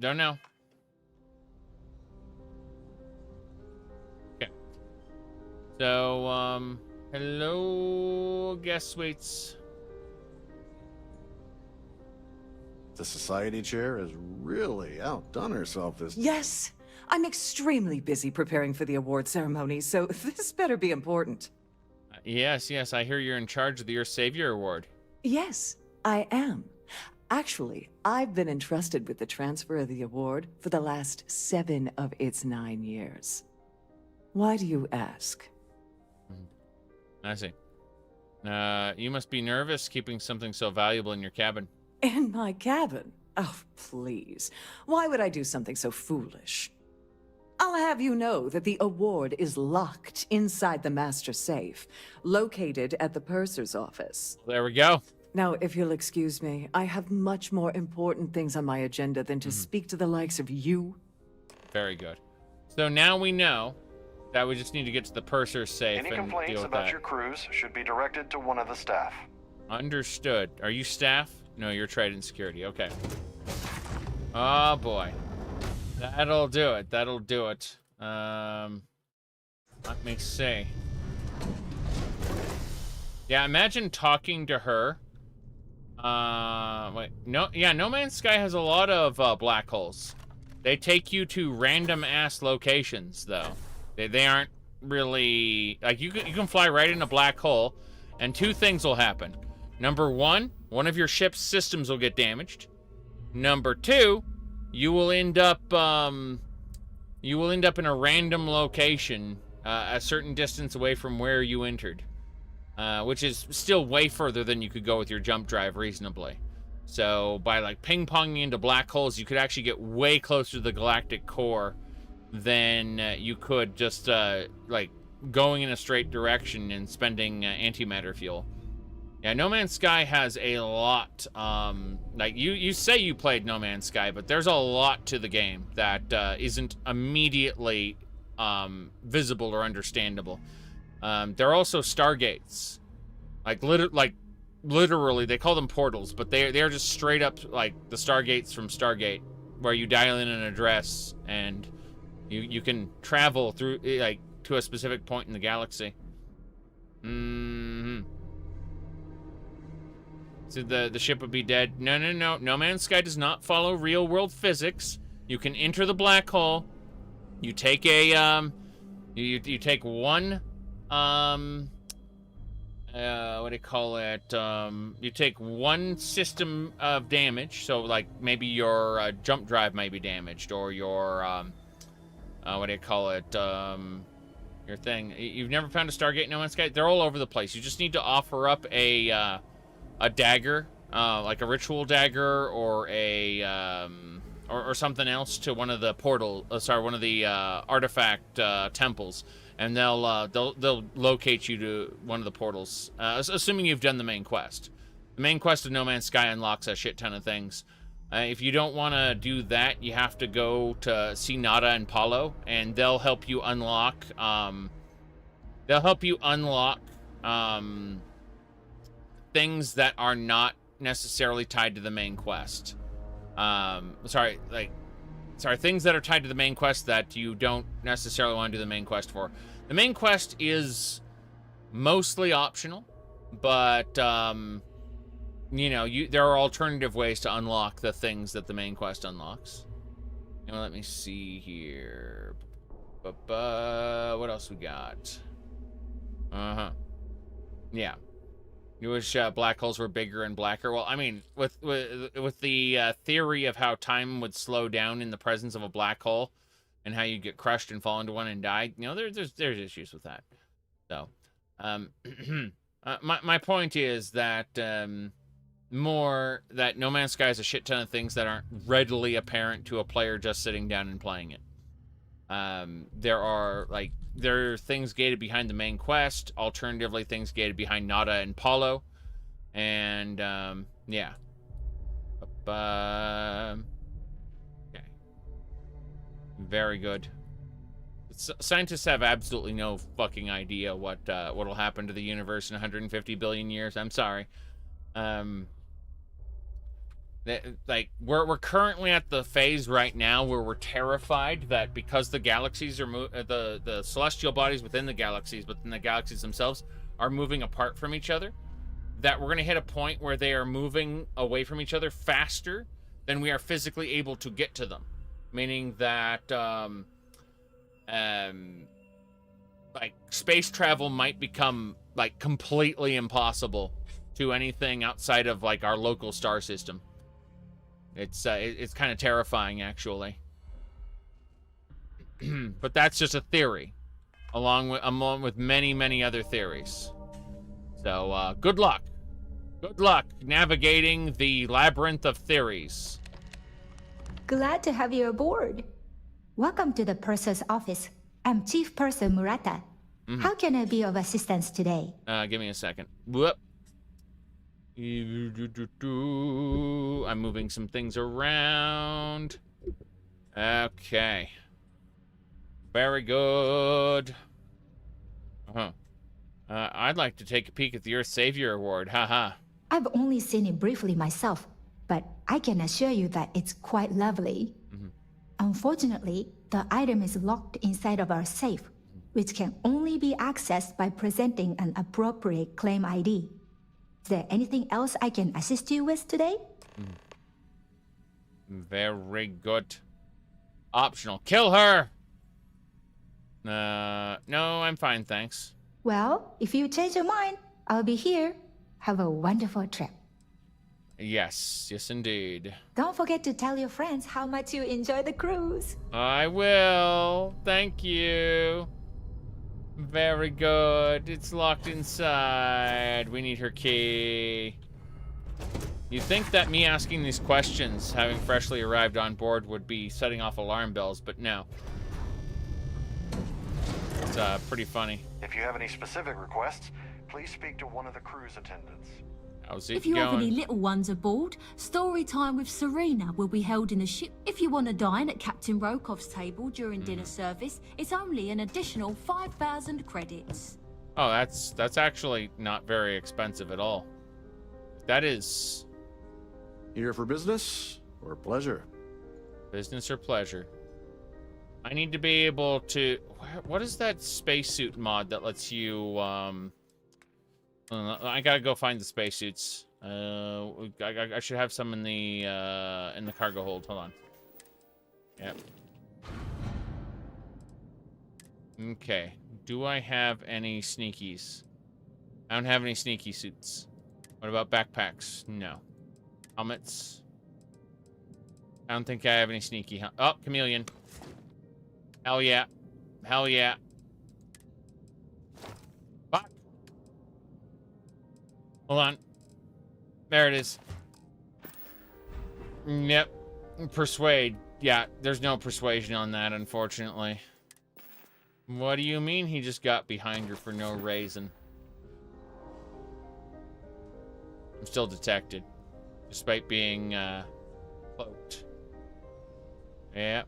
Don't know. Okay. So hello, guest suites. The society chair has really outdone herself this. Yes. I'm extremely busy preparing for the award ceremony, so this better be important. Yes, I hear you're in charge of the Your Savior Award. Yes, I am. Actually, I've been entrusted with the transfer of the award for the last 7 of its 9 years. Why do you ask? I see. You must be nervous keeping something so valuable in your cabin. In my cabin? Oh, please. Why would I do something so foolish? I'll have you know that the award is locked inside the master safe, located at the purser's office. There we go. Now, if you'll excuse me, I have much more important things on my agenda than to speak to the likes of you. Very good. So now we know that we just need to get to the purser's safe Any and complaints deal with about that. your crews should be directed to one of the staff. Understood. Are you staff? No, you're trade and security. Okay. Oh boy. That'll do it. That'll do it. Let me see. Yeah, imagine talking to her. Wait. No, yeah, No Man's Sky has a lot of black holes. They take you to random ass locations though. They aren't really like you can fly right in a black hole and two things will happen. Number one of your ship's systems will get damaged. Number two, you will end up in a random location a certain distance away from where you entered, which is still way further than you could go with your jump drive reasonably. So by like ping-ponging into black holes, you could actually get way closer to the galactic core than you could just like going in a straight direction and spending antimatter fuel. Yeah, No Man's Sky has a lot, like, you say you played No Man's Sky, but there's a lot to the game that isn't immediately visible or understandable. There are also stargates. Like, literally, they call them portals, but they're just straight up, like, the stargates from Stargate, where you dial in an address, and you can travel through, like, to a specific point in the galaxy. So the ship would be dead. No. No Man's Sky does not follow real world physics. You can enter the black hole. You take a you take one what do you call it? You take one system of damage. So like maybe your jump drive may be damaged, or your what do you call it? Your thing. You've never found a Stargate in No Man's Sky? They're all over the place. You just need to offer up a dagger, like a ritual dagger, or a or something else to one of the one of the artifact temples, and they'll locate you to one of the portals, assuming you've done the main quest. The main quest of No Man's Sky unlocks a shit ton of things. If you don't want to do that, you have to go to see Nada and Paulo, and they'll help you unlock. Things that are not necessarily tied to the main quest. Things that are tied to the main quest that you don't necessarily want to do the main quest for. The main quest is mostly optional, but you know, there are alternative ways to unlock the things that the main quest unlocks. You know, let me see here. What else we got? Yeah. You wish black holes were bigger and blacker. Well, I mean, with the theory of how time would slow down in the presence of a black hole, and how you get crushed and fall into one and die, you know, there's issues with that. So, my point is that more that No Man's Sky has a shit ton of things that aren't readily apparent to a player just sitting down and playing it. There are things gated behind the main quest, alternatively things gated behind Nada and Paulo, and yeah. Okay. Very good. Scientists have absolutely no fucking idea what'll happen to the universe in 150 billion years. I'm sorry. Like we're currently at the phase right now where we're terrified that because the galaxies are the celestial bodies within the galaxies, but then the galaxies themselves are moving apart from each other, that we're going to hit a point where they are moving away from each other faster than we are physically able to get to them, meaning that like space travel might become like completely impossible to anything outside of like our local star system. It's kind of terrifying, actually. But that's just a theory, along with many other theories. So good luck navigating the labyrinth of theories. Glad to have you aboard. Welcome to the Purser's office. I'm Chief Purser Murata. How can I be of assistance today? Give me a second. Whoop. I'm moving some things around. Okay. Very good. I'd like to take a peek at the Earth Savior Award. Haha. I've only seen it briefly myself, but I can assure you that it's quite lovely. Unfortunately, the item is locked inside of our safe, which can only be accessed by presenting an appropriate claim ID. Is there anything else I can assist you with today? Very good. Optional. Kill her! No, I'm fine, thanks. Well, if you change your mind, I'll be here. Have a wonderful trip. Yes, yes indeed. Don't forget to tell your friends how much you enjoy the cruise. I will. Thank you. Very good. It's locked inside. We need her key. You'd think that me asking these questions, having freshly arrived on board, would be setting off alarm bells, but no. It's pretty funny. If you have any specific requests, please speak to one of the cruise attendants. How's it If you going? have any little ones aboard, story time with Serena will be held in the ship. If you want to dine at Captain Rokov's table during dinner service, it's only an additional 5,000 credits. Oh, that's actually not very expensive at all. That is... Here for business or pleasure? Business or pleasure. I need to be able to... What is that spacesuit mod that lets you, I gotta go find the spacesuits. I should have some in the cargo hold. Hold on. Yep. Okay. Do I have any sneakies? I don't have any sneaky suits. What about backpacks? No. Helmets? I don't think I have any sneaky. Oh, chameleon. Hell yeah. Hell yeah. Fuck. Hold on. There it is. Yep. Persuade. Yeah, there's no persuasion on that, unfortunately. What do you mean he just got behind her for no reason? I'm still detected. Despite being, cloaked. Yep.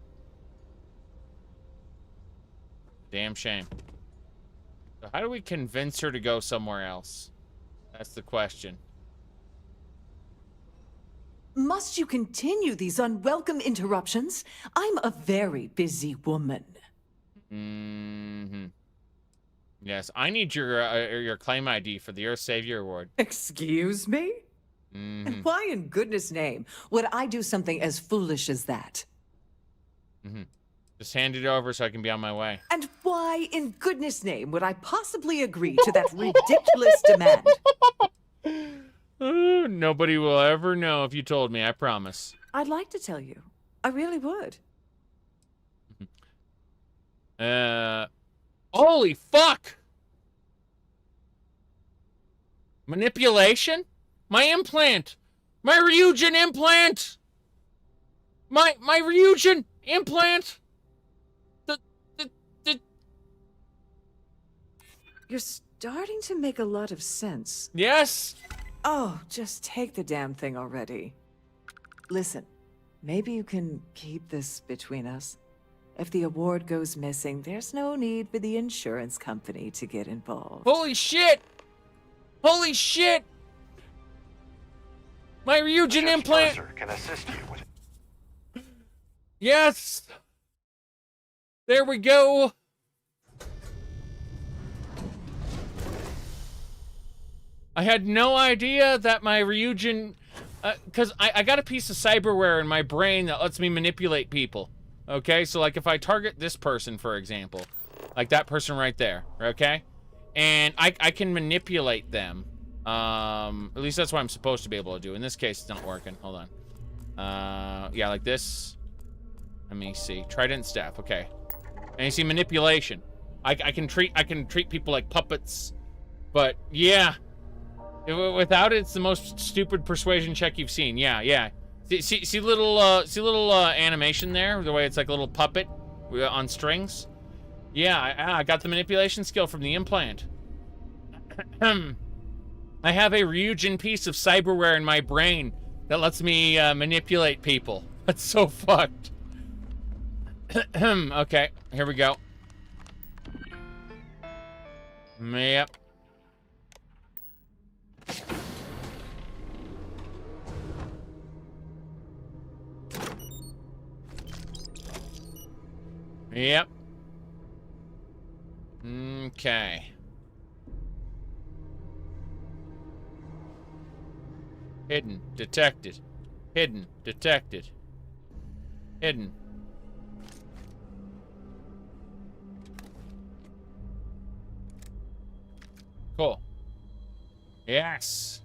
Damn shame. So how do we convince her to go somewhere else? That's the question. Must you continue these unwelcome interruptions? I'm a very busy woman. Yes, I need your claim ID for the Earth Savior Award. Excuse me? And why in goodness name would I do something as foolish as that? Just hand it over so I can be on my way. And why in goodness name would I possibly agree to that ridiculous demand? Nobody will ever know if you told me, I promise. I'd like to tell you. I really would. Holy fuck! Manipulation? My implant! My Ryujin implant! My Ryujin implant! You're starting to make a lot of sense. Yes! Oh, just take the damn thing already. Listen, maybe you can keep this between us. If the award goes missing, there's no need for the insurance company to get involved. Holy shit! Holy shit! My Ryujin implant can assist you with it. Yes! There we go! I had no idea that my Ryujin... because I got a piece of cyberware in my brain that lets me manipulate people. Okay? So, like, if I target this person, for example, like that person right there, okay? And I can manipulate them. At least that's what I'm supposed to be able to do. In this case, it's not working. Hold on. Yeah, like this. Let me see. Trident staff. Okay. And you see manipulation. I can treat people like puppets. But, yeah. Without it, it's the most stupid persuasion check you've seen. Yeah. See little animation there, the way it's like a little puppet on strings. Yeah, I got the manipulation skill from the implant. I have a Ryujin piece of cyberware in my brain that lets me manipulate people. That's so fucked. Okay, here we go. Yep. Yep. Okay. Hidden. Detected. Hidden. Detected. Hidden. Cool. Yes.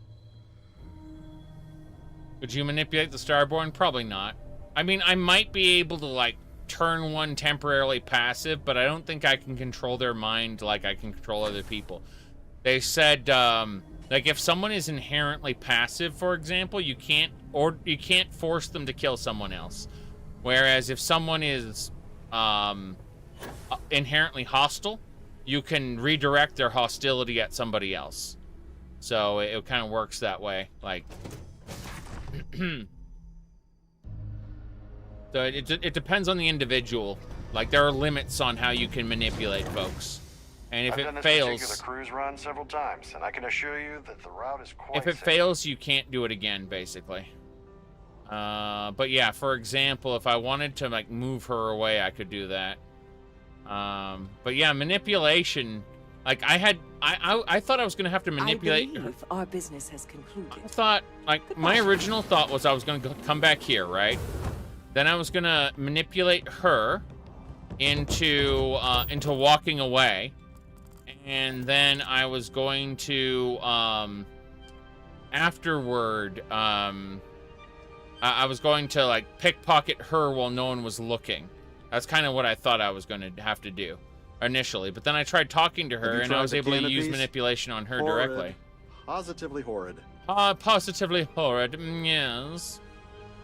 Could you manipulate the Starborn? Probably not. I mean, I might be able to, like, turn one temporarily passive, but I don't think I can control their mind like I can control other people. They said, like, if someone is inherently passive, for example, you can't force them to kill someone else. Whereas if someone is inherently hostile, you can redirect their hostility at somebody else. So it kind of works that way. Like, so it depends on the individual. Like, there are limits on how you can manipulate folks. And if I've it done this fails, particular cruise run several times, and I can assure you that the route is quite if it safe. fails, you can't do it again, basically. But yeah, for example, if I wanted to, like, move her away, I could do that. But yeah, manipulation. Like, I thought I was gonna have to manipulate. I believe our business has concluded. I thought, like, my original thought was I was gonna come back here, right? Then I was gonna manipulate her into walking away, and then I was going to afterward I was going to, like, pickpocket her while no one was looking. That's kind of what I thought I was going to have to do initially, but then I tried talking to her and I was able to use manipulation on her directly. Positively horrid. Positively horrid. Yes.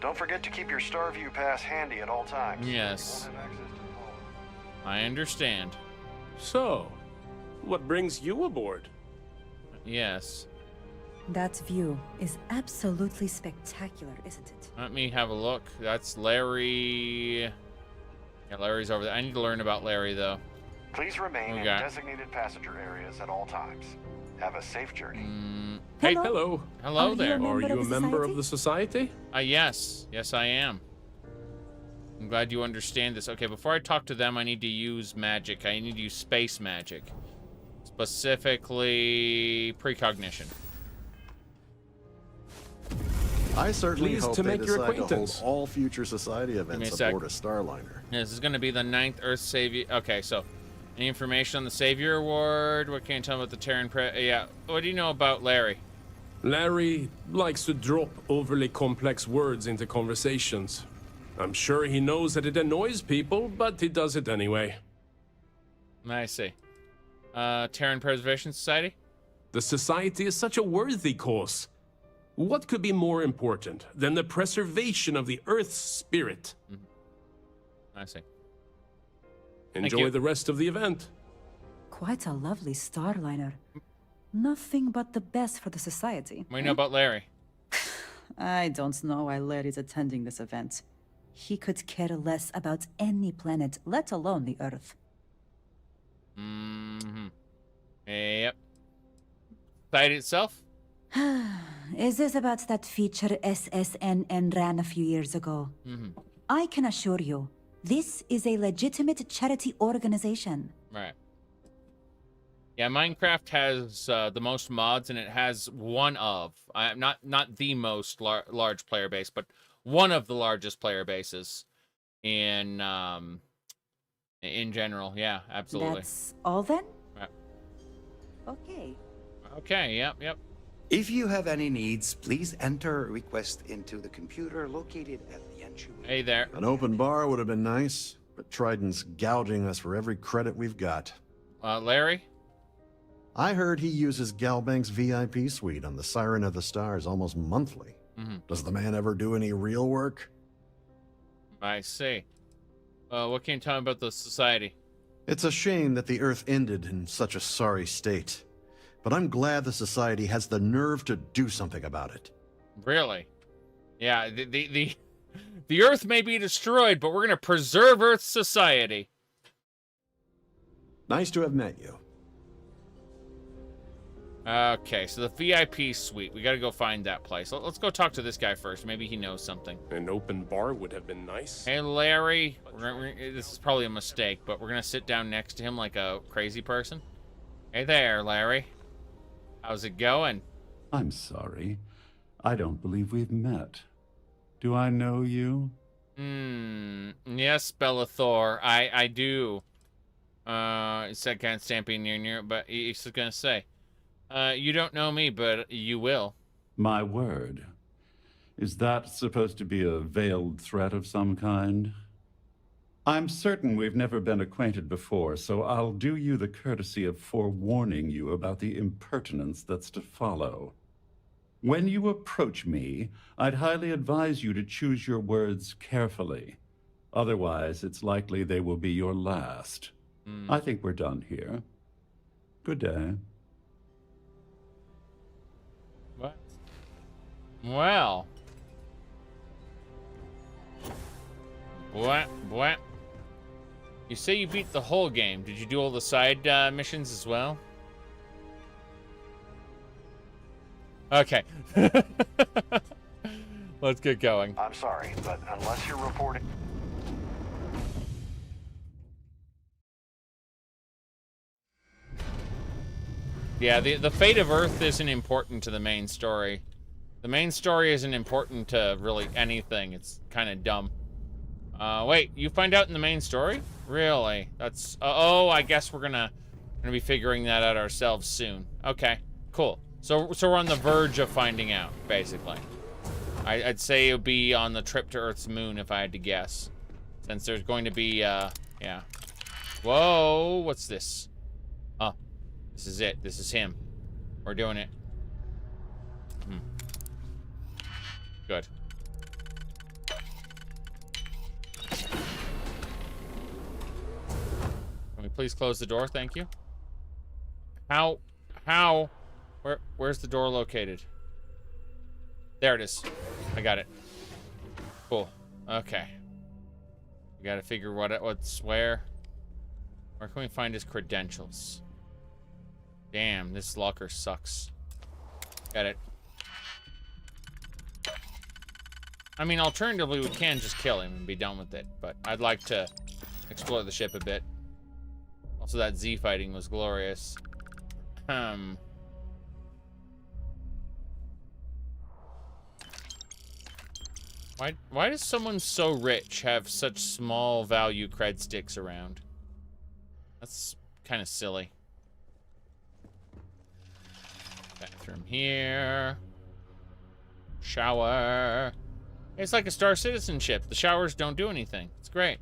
Don't forget to keep your Starview pass handy at all times. Yes. I understand. So, what brings you aboard? Yes. That view is absolutely spectacular, isn't it? Let me have a look. That's Larry. Yeah, Larry's over there. I need to learn about Larry, though. Please remain in designated passenger areas at all times. Have a safe journey. Hey, hello. Hello there. Are you a member of the society? Yes. Yes, I am. I'm glad you understand this. Okay, before I talk to them, I need to use magic. I need to use space magic. Specifically, precognition. I certainly Pleased hope to they make your decide to hold acquaintance. all future society events aboard a Starliner. Yeah, this is going to be the 9th Earth Savior. Okay, so any information on the Savior Award? What can you tell me about the Terran Yeah, what do you know about Larry? Larry likes to drop overly complex words into conversations. I'm sure he knows that it annoys people, but he does it anyway. I see. Terran Preservation Society? The society is such a worthy cause. What could be more important than the preservation of the Earth's spirit? I see. Enjoy the rest of the event. Quite a lovely Starliner. Nothing but the best for the society. What do you know about Larry? I don't know why Larry's attending this event. He could care less about any planet, let alone the Earth. Yep. Site itself? Is this about that feature SSNN ran a few years ago? I can assure you, this is a legitimate charity organization. Right. Yeah, Minecraft has the most mods, and it has one of, not the most large player base, but one of the largest player bases in general. Yeah, absolutely. That's all then? Right. Okay. Okay, yep. If you have any needs, please enter a request into the computer located at the entryway. Hey there. An open bar would have been nice, but Trident's gouging us for every credit we've got. Larry? I heard he uses Galbank's VIP suite on the Siren of the Stars almost monthly. Does the man ever do any real work? I see. What can you tell me about the society? It's a shame that the Earth ended in such a sorry state. But I'm glad the society has the nerve to do something about it. Really? Yeah, the Earth may be destroyed, but we're going to preserve Earth's society. Nice to have met you. Okay, so the VIP suite. We got to go find that place. Let's go talk to this guy first. Maybe he knows something. An open bar would have been nice. Hey, Larry. This is probably a mistake, but we're going to sit down next to him like a crazy person. Hey there, Larry. How's it going? I'm sorry. I don't believe we've met. Do I know you? Yes, Bellathor. I do. He said can't stand being near, but he's gonna say. You don't know me, but you will. My word. Is that supposed to be a veiled threat of some kind? I'm certain we've never been acquainted before, so I'll do you the courtesy of forewarning you about the impertinence that's to follow. When you approach me, I'd highly advise you to choose your words carefully. Otherwise, it's likely they will be your last. I think we're done here. Good day. What? Well. What? You say you beat the whole game. Did you do all the side missions as well? Okay. Let's get going. I'm sorry, but unless you're reporting... Yeah, the fate of Earth isn't important to the main story. The main story isn't important to really anything. It's kind of dumb. Wait, you find out in the main story? Really? That's... oh, I guess we're gonna be figuring that out ourselves soon. Okay, cool. So we're on the verge of finding out, basically. I'd say it would be on the trip to Earth's moon if I had to guess. Since there's going to be, yeah. Whoa, what's this? Oh, this is it. This is him. We're doing it. Good. Can we please close the door? Thank you. How? Where's the door located? There it is. I got it. Cool. Okay. We gotta figure what's where. Where can we find his credentials? Damn, this locker sucks. Got it. I mean, alternatively, we can just kill him and be done with it, but I'd like to explore the ship a bit. Also, that Z fighting was glorious. Why does someone so rich have such small value cred sticks around? That's kind of silly. Bathroom here. Shower. It's like a Star Citizenship. The showers don't do anything. It's great.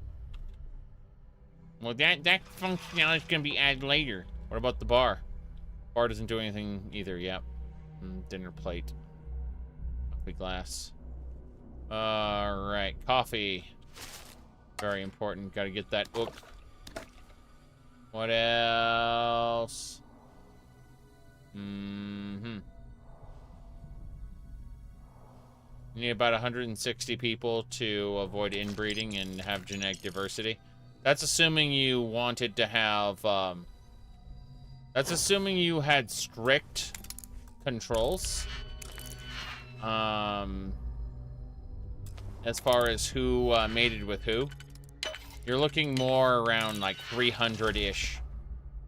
Well, that functionality is going to be added later. What about the bar? Bar doesn't do anything either. Yep. Dinner plate. Coffee glass. Alright, coffee. Very important. Gotta get that book. What else? You need about 160 people to avoid inbreeding and have genetic diversity. That's assuming you wanted to have, that's assuming you had strict controls. As far as who mated with who. You're looking more around like 300-ish.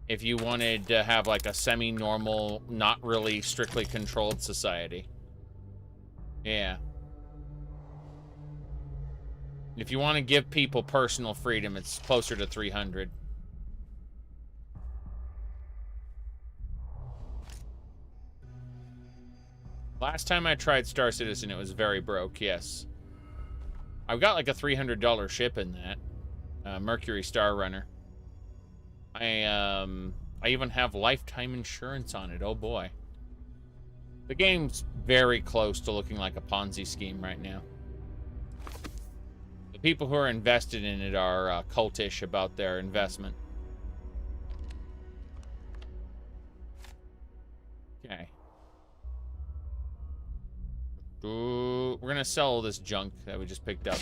If you wanted to have like a semi-normal, not really strictly controlled society. Yeah. If you want to give people personal freedom, it's closer to 300. Last time I tried Star Citizen, it was very broke, yes. I've got like a $300 ship in that. Mercury Star Runner. I even have lifetime insurance on it. Oh boy. The game's very close to looking like a Ponzi scheme right now. The people who are invested in it are cultish about their investment. Okay. Ooh, we're gonna sell all this junk that we just picked up.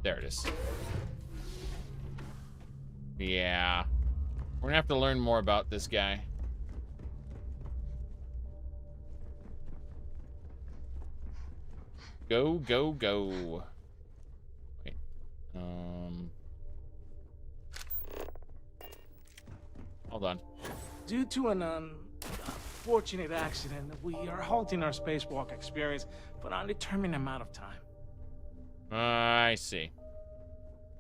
There it is. Yeah. We're gonna have to learn more about this guy. Go, go, go. Wait. Hold on. Due to an unfortunate accident, we are halting our spacewalk experience for an undetermined amount of time. I see.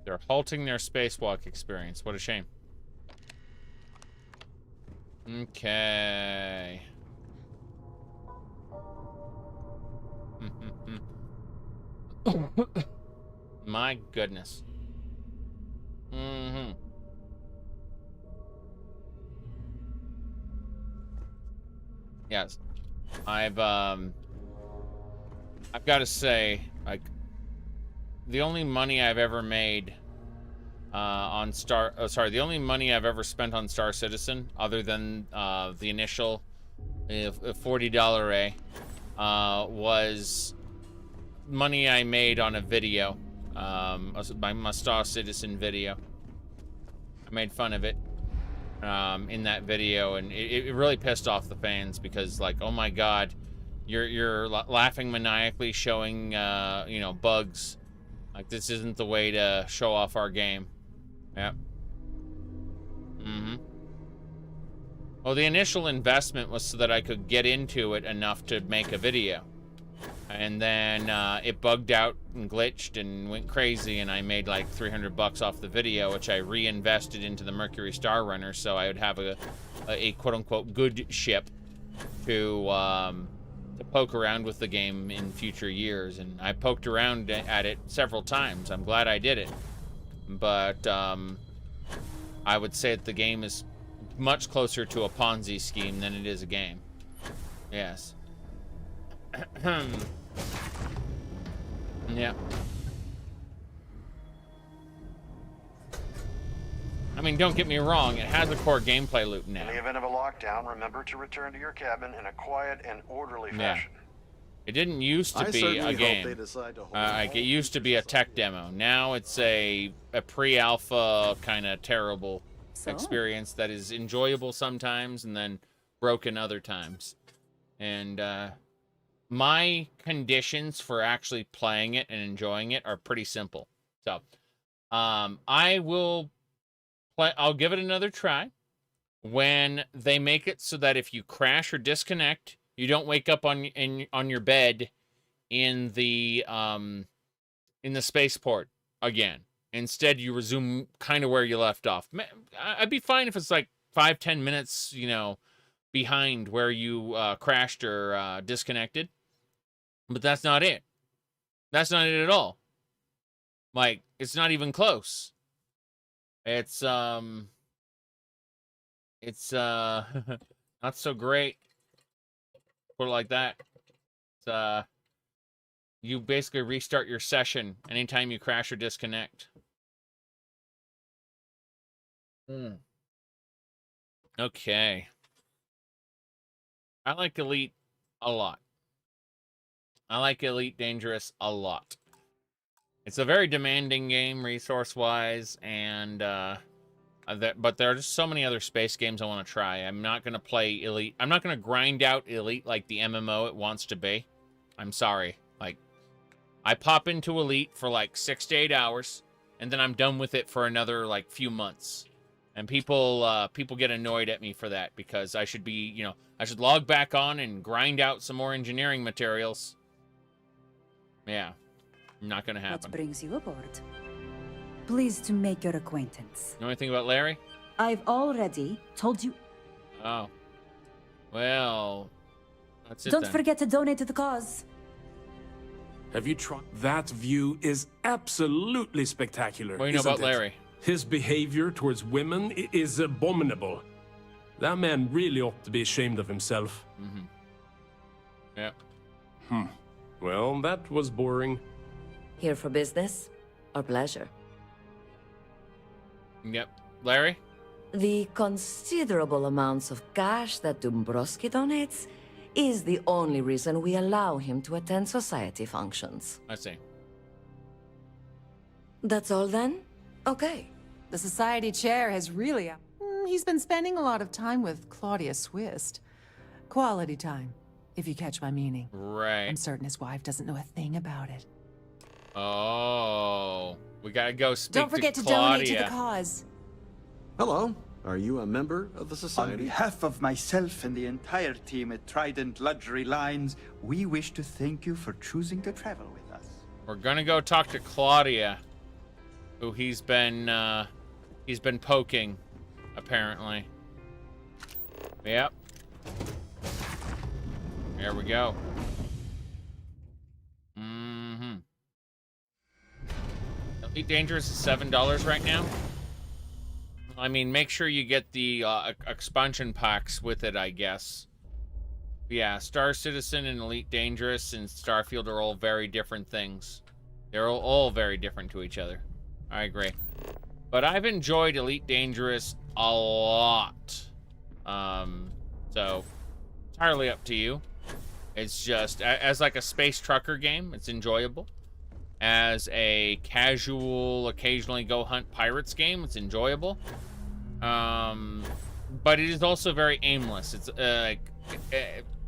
They're halting their spacewalk experience. What a shame. Okay. My goodness. Yes. I've got to say, like, the only money I've ever made the only money I've ever spent on Star Citizen, other than the initial $40 A, was money I made on a video, my Star Citizen video. I made fun of it in that video, and it really pissed off the fans because, like, oh my god, you're laughing maniacally, showing you know, bugs. Like, this isn't the way to show off our game. Yep. Well, the initial investment was so that I could get into it enough to make a video. And then it bugged out and glitched and went crazy, and I made like $300 off the video, which I reinvested into the Mercury Star Runner, so I would have a quote-unquote good ship to poke around with the game in future years. And I poked around at it several times. I'm glad I did it. But I would say that the game is much closer to a Ponzi scheme than it is a game. Yes. Yeah. I mean, don't get me wrong, it has a core gameplay loop now. In the event of a lockdown, remember to return to your cabin in a quiet and orderly fashion. It didn't used to be a game. Like, it used to be a tech demo. Now it's a pre-alpha kind of terrible experience that is enjoyable sometimes and then broken other times. And my conditions for actually playing it and enjoying it are pretty simple. So I'll give it another try when they make it so that if you crash or disconnect, you don't wake up on your bed in the spaceport again. Instead, you resume kind of where you left off. I'd be fine if it's like 5-10 minutes, you know, behind where you crashed or disconnected. But that's not it. That's not it at all. Like, it's not even close. It's not so great. Put it like that. It's you basically restart your session anytime you crash or disconnect. Okay. I like Elite a lot. I like Elite Dangerous a lot. It's a very demanding game resource-wise, and but there are just so many other space games I want to try. I'm not going to play Elite. I'm not going to grind out Elite like the MMO it wants to be. I'm sorry. Like, I pop into Elite for like 6 to 8 hours, and then I'm done with it for another like few months. And people get annoyed at me for that because I should be, you know, I should log back on and grind out some more engineering materials. Yeah, not gonna happen. What brings you aboard? Pleased to make your acquaintance. Know anything about Larry? I've already told you. Oh. Well, that's it Don't then. forget to donate to the cause. Have you tried? That view is absolutely spectacular. What do you know about Larry? His behavior towards women is abominable. That man really ought to be ashamed of himself. Mm-hmm. Yep. Well, that was boring. Here for business or pleasure? Yep. Larry? The considerable amounts of cash that Dombrowski donates is the only reason we allow him to attend society functions. I see. That's all then? Okay. The society chair has really... he's been spending a lot of time with Claudia Swist. Quality time, if you catch my meaning. Right. I'm certain his wife doesn't know a thing about it. Oh, we gotta go speak Don't forget to to Claudia. donate to the cause. Hello. Are you a member of the society? On behalf of myself and the entire team at Trident Luxury Lines, we wish to thank you for choosing to travel with us. We're gonna go talk to Claudia, who he's been poking, apparently. Yep. There we go. Mm-hmm. Elite Dangerous is $7 right now. I mean, make sure you get the expansion packs with it, I guess. Yeah, Star Citizen and Elite Dangerous and Starfield are all very different things. They're all very different to each other. I agree. But I've enjoyed Elite Dangerous a lot. So, entirely up to you. It's just, as like a space trucker game, it's enjoyable. As a casual, occasionally go hunt pirates game, it's enjoyable. But it is also very aimless. It's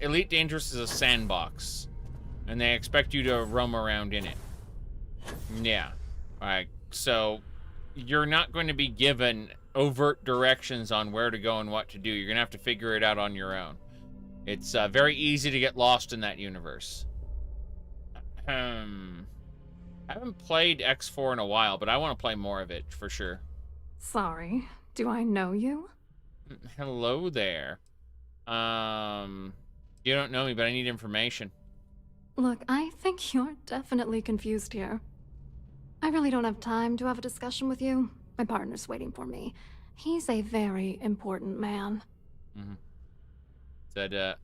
Elite Dangerous is a sandbox, and they expect you to roam around in it. Yeah, alright. So you're not going to be given overt directions on where to go and what to do. You're gonna have to figure it out on your own. It's very easy to get lost in that universe. I haven't played X4 in a while, but I want to play more of it for sure. Sorry, do I know you? Hello there. You don't know me, but I need information. Look, I think you're definitely confused here. I really don't have time to have a discussion with you. My partner's waiting for me. He's a very important man. Mm-hmm. Said,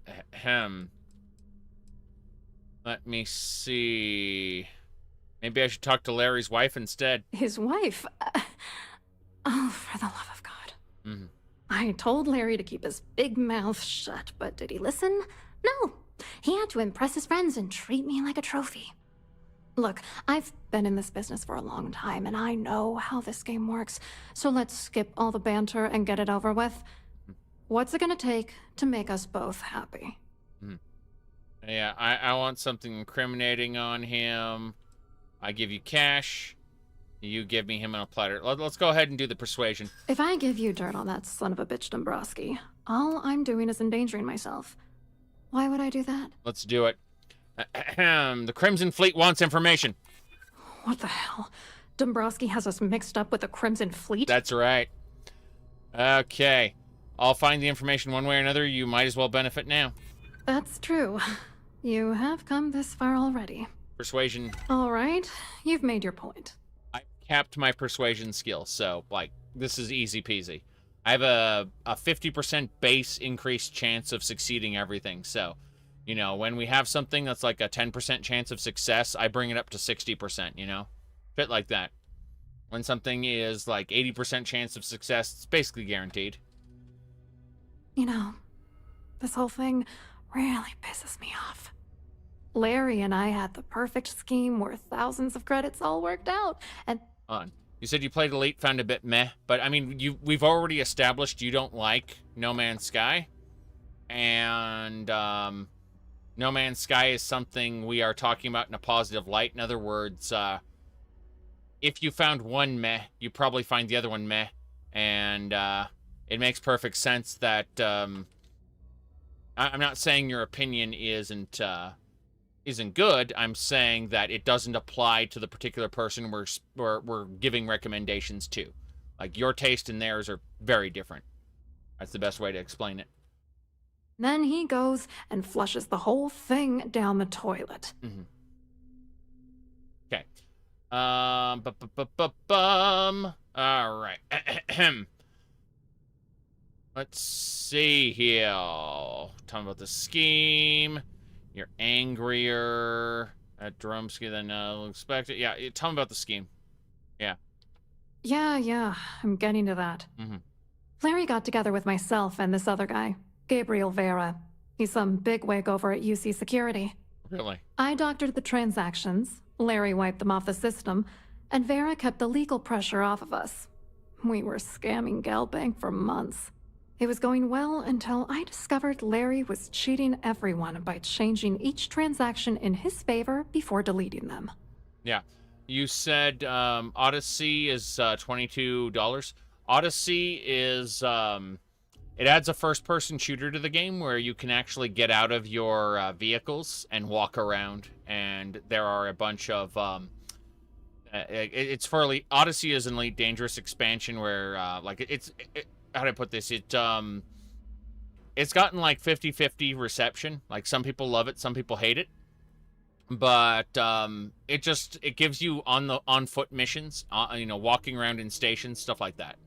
let me see. Maybe I should talk to Larry's wife instead. His wife? Oh, for the love of God. Mm-hmm. I told Larry to keep his big mouth shut, but did he listen? No. He had to impress his friends and treat me like a trophy. Look, I've been in this business for a long time, and I know how this game works, so let's skip all the banter and get it over with. What's it gonna take to make us both happy? Yeah, I want something incriminating on him. I give you cash. You give me him on a platter. Let's go ahead and do the persuasion. If I give you dirt on that son of a bitch Dombrowski, all I'm doing is endangering myself. Why would I do that? Let's do it. The Crimson Fleet wants information. What the hell? Dombrowski has us mixed up with the Crimson Fleet? That's right. Okay. I'll find the information one way or another. You might as well benefit now. That's true. You have come this far already. Persuasion. All right. You've made your point. I capped my persuasion skill, so, like, this is easy peasy. I have a 50% base increased chance of succeeding everything, so, you know, when we have something that's like a 10% chance of success, I bring it up to 60%, you know? Bit like that. When something is like 80% chance of success, it's basically guaranteed. You know, this whole thing really pisses me off. Larry and I had the perfect scheme worth thousands of credits all worked out, and... You said you played Elite, found a bit meh, but I mean, we've already established you don't like No Man's Sky, and No Man's Sky is something we are talking about in a positive light. In other words, if you found one meh, you probably find the other one meh, and it makes perfect sense that I'm not saying your opinion isn't good. I'm saying that it doesn't apply to the particular person we're giving recommendations to. Like, your taste and theirs are very different. That's the best way to explain it. Then he goes and flushes the whole thing down the toilet. Mm-hmm. Okay. All right. Let's see here. Tell me about the scheme. You're angrier at Drumsky than expected. Yeah, tell me about the scheme. Yeah. Yeah, I'm getting to that. Larry got together with myself and this other guy, Gabriel Vera. He's some bigwig over at UC Security. Really? I doctored the transactions, Larry wiped them off the system, and Vera kept the legal pressure off of us. We were scamming Galbank for months. It was going well until I discovered Larry was cheating everyone by changing each transaction in his favor before deleting them. Yeah. You said Odyssey is $22. Odyssey is, it adds a first-person shooter to the game where you can actually get out of your vehicles and walk around. And there are a bunch of, it's for Elite. Odyssey is an Elite Dangerous expansion where, how do I put this? It's gotten like 50-50 reception. Like some people love it, some people hate it. But it gives you on foot missions, walking around in stations, stuff like that.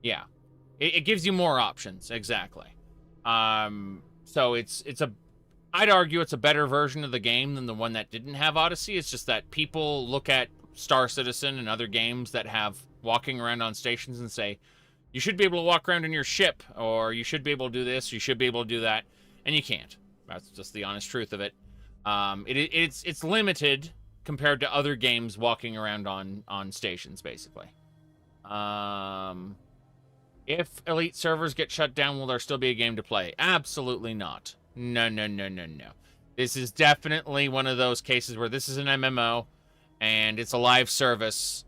Yeah, it gives you more options, exactly. So I'd argue it's a better version of the game than the one that didn't have Odyssey. It's just that people look at Star Citizen and other games that have walking around on stations and say, you should be able to walk around in your ship, or you should be able to do this, you should be able to do that, and you can't. That's just the honest truth of it. It's limited compared to other games walking around on stations, basically. If Elite servers get shut down, will there still be a game to play? Absolutely not. No. This is definitely one of those cases where this is an MMO, and it's a live service.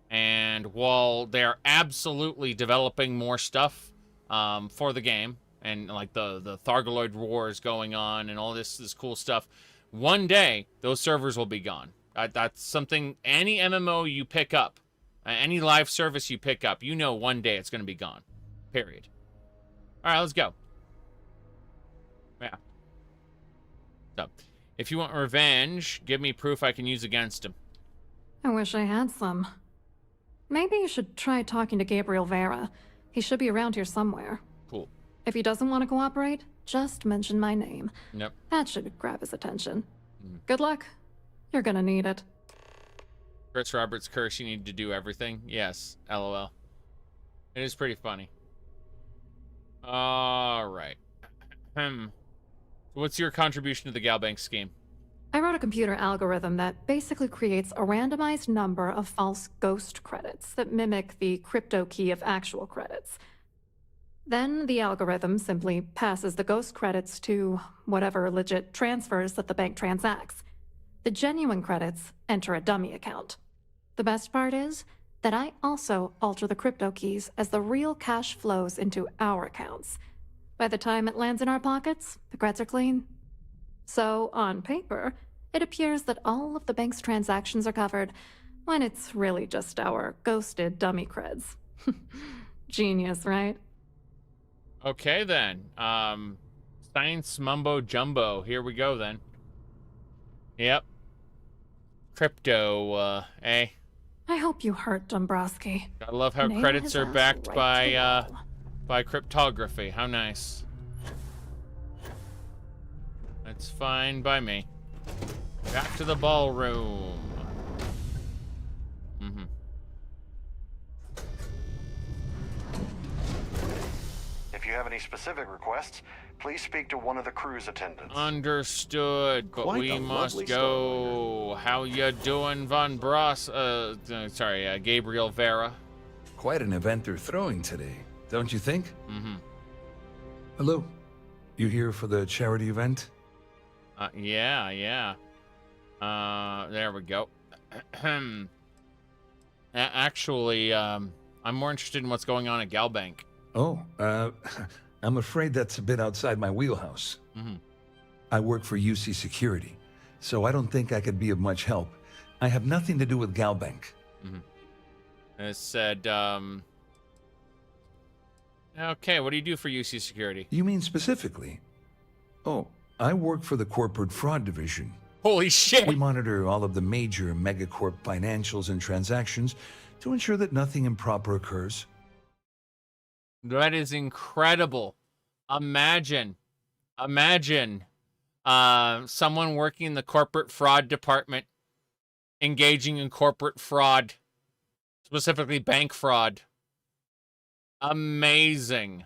And while they're absolutely developing more stuff for the game, and like the Thargaloid War is going on and all this cool stuff, one day those servers will be gone. That's something any MMO you pick up, any live service you pick up, one day it's going to be gone. Period. All right, let's go. Yeah. So, if you want revenge, give me proof I can use against him. I wish I had some. Maybe you should try talking to Gabriel Vera. He should be around here somewhere. Cool. If he doesn't want to cooperate, just mention my name. Yep. That should grab his attention. Good luck. You're gonna need it. Chris Roberts' curse, you need to do everything. Yes, LOL. It is pretty funny. All right. What's your contribution to the Galbank scheme? I wrote a computer algorithm that basically creates a randomized number of false ghost credits that mimic the crypto key of actual credits. Then the algorithm simply passes the ghost credits to whatever legit transfers that the bank transacts. The genuine credits enter a dummy account. The best part is that I also alter the crypto keys as the real cash flows into our accounts. By the time it lands in our pockets, the creds are clean. So, on paper, it appears that all of the bank's transactions are covered, when it's really just our ghosted dummy creds. Genius, right? Okay, then. Science mumbo jumbo. Here we go, then. Yep. Crypto, eh? I hope you hurt Dombrowski. I love how credits are backed by cryptography. How nice. That's fine by me. Back to the ballroom. If you have any specific requests, please speak to one of the crew's attendants. Understood, but Quite we a must lovely go. How ya doing, Von Bross? Gabriel Vera. Quite an event they're throwing today, don't you think? Mm-hmm. Hello. You here for the charity event? Yeah. There we go. Actually, I'm more interested in what's going on at Galbank. Oh, I'm afraid that's a bit outside my wheelhouse. Mm-hmm. I work for UC Security, so I don't think I could be of much help. I have nothing to do with Galbank. Mm-hmm. It said, okay, what do you do for UC Security? You mean specifically? Oh, I work for the Corporate Fraud Division. Holy shit! We monitor all of the major megacorp financials and transactions to ensure that nothing improper occurs. That is incredible. Imagine someone working in the corporate fraud department engaging in corporate fraud, specifically bank fraud. Amazing.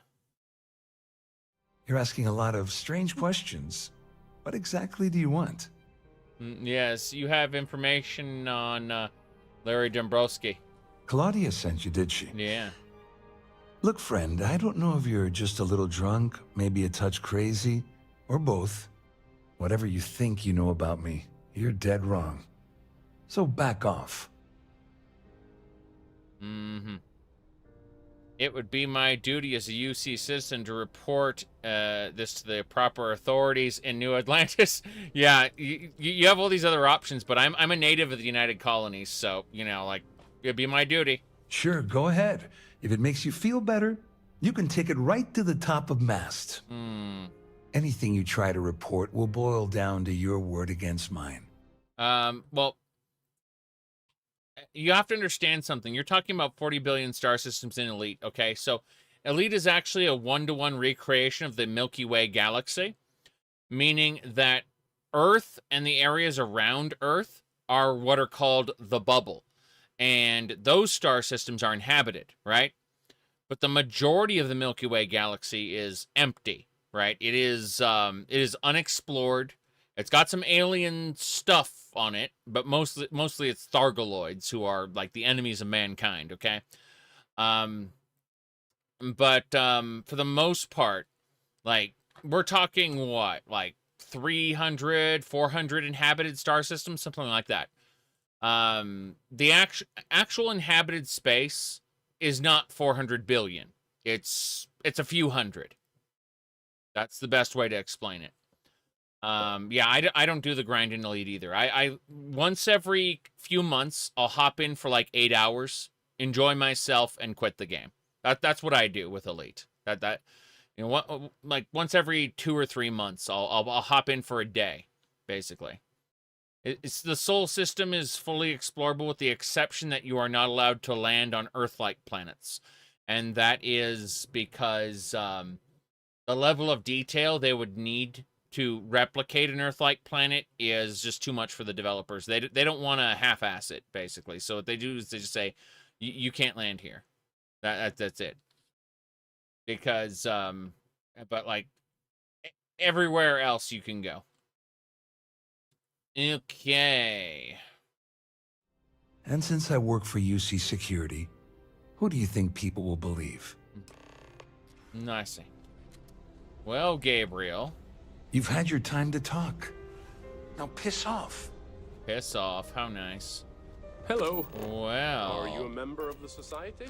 You're asking a lot of strange questions. What exactly do you want? Yes, you have information on Larry Dombrowski. Claudia sent you, did she? Yeah. Look, friend, I don't know if you're just a little drunk, maybe a touch crazy, or both. Whatever you think you know about me, you're dead wrong. So back off. It would be my duty as a UC citizen to report this to the proper authorities in New Atlantis. Yeah, you have all these other options, but I'm a native of the United Colonies, so, you know, like, it'd be my duty. Sure, go ahead. If it makes you feel better, you can take it right to the top of mast. Anything you try to report will boil down to your word against mine. Well, you have to understand something. You're talking about 40 billion star systems in Elite, okay? So Elite is actually a one-to-one recreation of the Milky Way galaxy, meaning that Earth and the areas around Earth are what are called the bubble. And those star systems are inhabited, right? But the majority of the Milky Way galaxy is empty, right? It is unexplored. It's got some alien stuff on it, but mostly it's Thargoloids, who are like the enemies of mankind, okay? But for the most part, like, we're talking what? Like 300, 400 inhabited star systems, something like that. The actual inhabited space is not 400 billion. It's a few hundred. That's the best way to explain it. Yeah, I don't do the grind in Elite either. I once every few months, I'll hop in for like 8 hours, enjoy myself, and quit the game. That's what I do with Elite. That you know, like once every 2 or 3 months, I'll hop in for a day, basically. It's the Sol system is fully explorable with the exception that you are not allowed to land on Earth-like planets. And that is because the level of detail they would need to replicate an Earth-like planet is just too much for the developers. They don't want to half-ass it, basically. So what they do is they just say, you can't land here. That's it. Because, but like, everywhere else you can go. Okay. And since I work for UC Security, who do you think people will believe? I see. Well, Gabriel. You've had your time to talk. Now piss off. Piss off. How nice. Hello. Well. Are you a member of the society?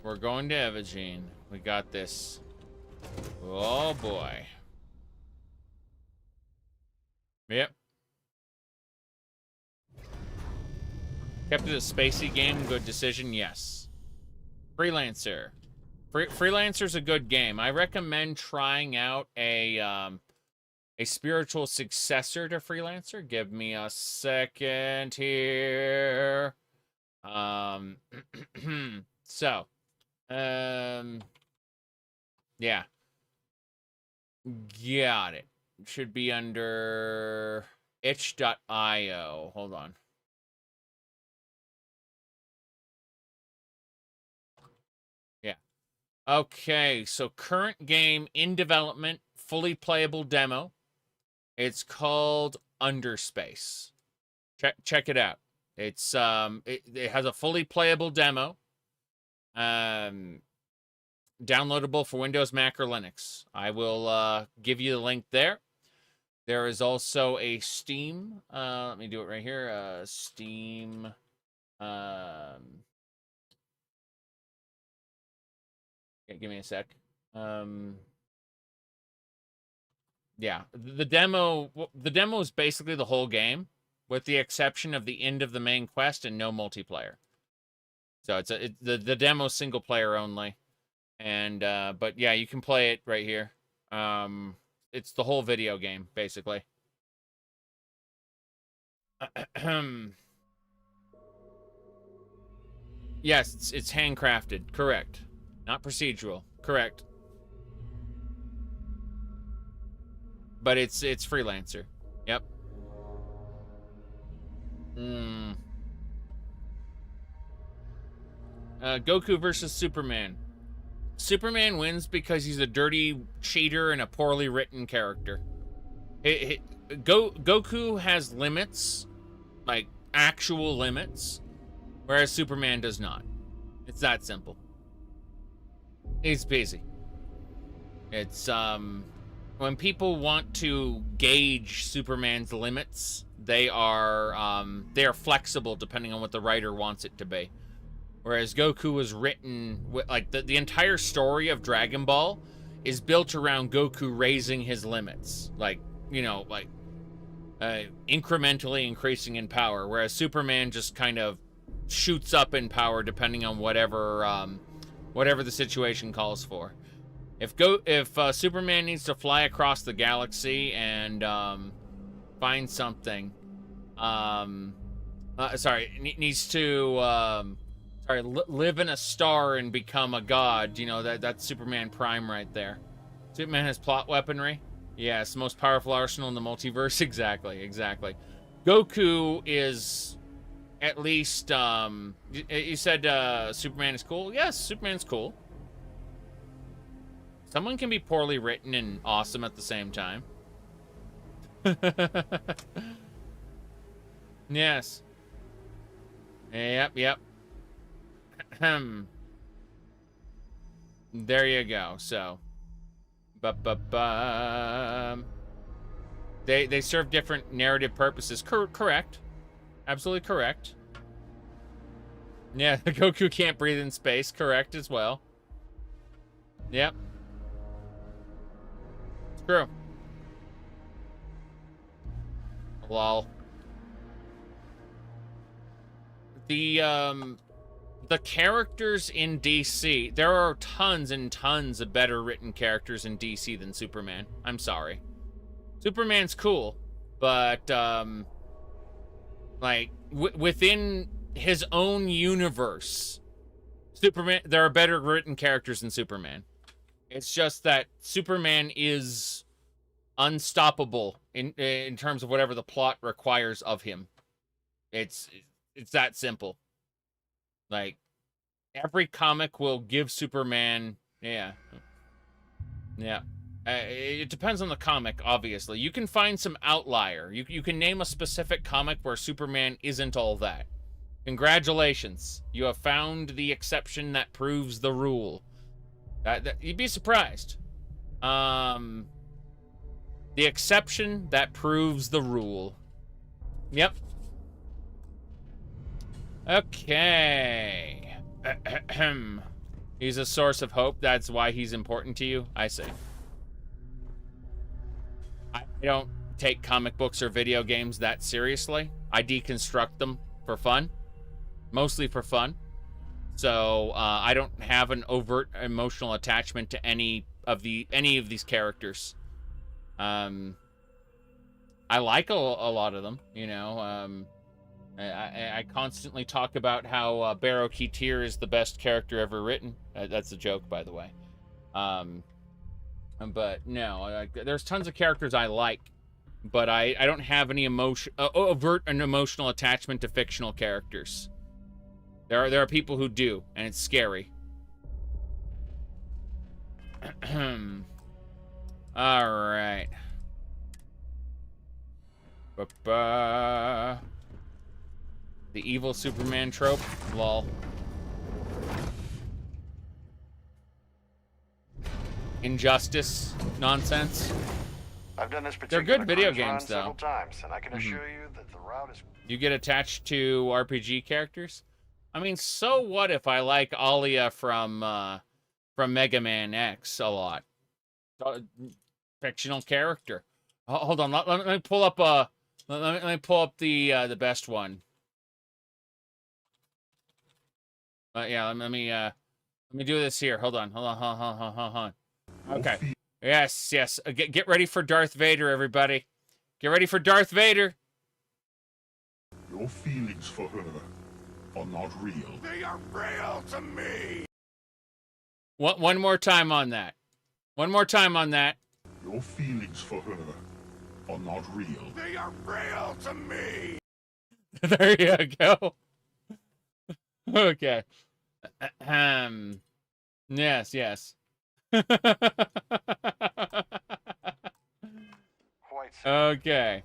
We're going to Evagene. We got this. Oh, boy. Yep. Kept it a spacey game. Good decision. Yes. Freelancer. Freelancer's a good game. I recommend trying out a spiritual successor to Freelancer. Give me a second here. So, yeah. Got it. Should be under itch.io. Hold on. Yeah. Okay, so current game in development, fully playable demo. It's called Underspace. Check it out. It's it has a fully playable demo. Downloadable for Windows, Mac, or Linux. I will give you the link there. There is also a Steam. Let me do it right here. Steam. Yeah, give me a sec. Yeah, the demo is basically the whole game, with the exception of the end of the main quest and no multiplayer. So it's the demo single player only, and but yeah, you can play it right here. It's the whole video game basically. Yes, it's handcrafted. Correct. Not procedural. Correct. But it's freelancer. Yep. Goku versus Superman. Superman wins because he's a dirty cheater and a poorly written character. Goku has limits, like actual limits, whereas Superman does not. It's that simple. Easy peasy. It's when people want to gauge Superman's limits, they are flexible depending on what the writer wants it to be. Whereas Goku was written with, like, the entire story of Dragon Ball is built around Goku raising his limits, like, you know, like incrementally increasing in power, whereas Superman just kind of shoots up in power depending on whatever the situation calls for. If Superman needs to fly across the galaxy and find something, needs to live in a star and become a god, you know, that's Superman Prime right there. Superman has plot weaponry. Yes, most powerful arsenal in the multiverse. Exactly. Goku is at least, you said Superman is cool? Yes, Superman's cool. Someone can be poorly written and awesome at the same time. Yes. Yep. There you go. So, they serve different narrative purposes. Correct. Absolutely correct. Yeah, Goku can't breathe in space. Correct as well. Yep. True. Lol. The characters in DC, there are tons and tons of better written characters in DC than Superman. I'm sorry. Superman's cool, but within his own universe, Superman, there are better written characters than Superman. It's just that Superman is unstoppable in terms of whatever the plot requires of him. It's that simple. Like, every comic will give Superman, yeah. It depends on the comic, obviously. You can find some outlier. You can name a specific comic where Superman isn't all that. Congratulations. You have found the exception that proves the rule. You'd be surprised. The exception that proves the rule. Yep. Okay. He's a source of hope. That's why he's important to you. I see. I don't take comic books or video games that seriously. I deconstruct them for fun. Mostly for fun. So I don't have an overt emotional attachment to any of these characters. I like a lot of them, you know. I constantly talk about how Barrow Keetir is the best character ever written. That's a joke, by the way. But no, there's tons of characters I like, but I don't have any overt an emotional attachment to fictional characters. There are people who do, and it's scary. All right. The evil Superman trope? Lol. Injustice nonsense. I've done this They're particular good video cruise run games, though. several times, and I can assure you that the route is... You get attached to RPG characters? I mean, so what if I like Alia from Mega Man X a lot? Fictional character. Hold on, let me pull up let me pull up the best one. Yeah, let me do this here. Hold on. Okay. Yes. Get ready for Darth Vader, everybody. Get ready for Darth Vader. Your feelings for her are not real. They are real to me! One more time on that. One more time on that. Your feelings for her are not real. They are real to me! There you go. Okay. Yes, yes. Okay.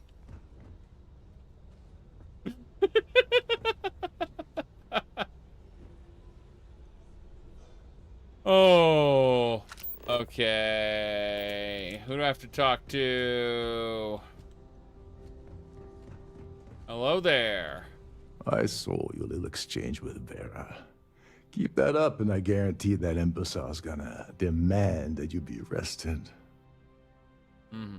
Oh, okay. Who do I have to talk to? Hello there. I saw your little exchange with Vera. Keep that up, and I guarantee that imbecile's gonna demand that you be arrested. Mm.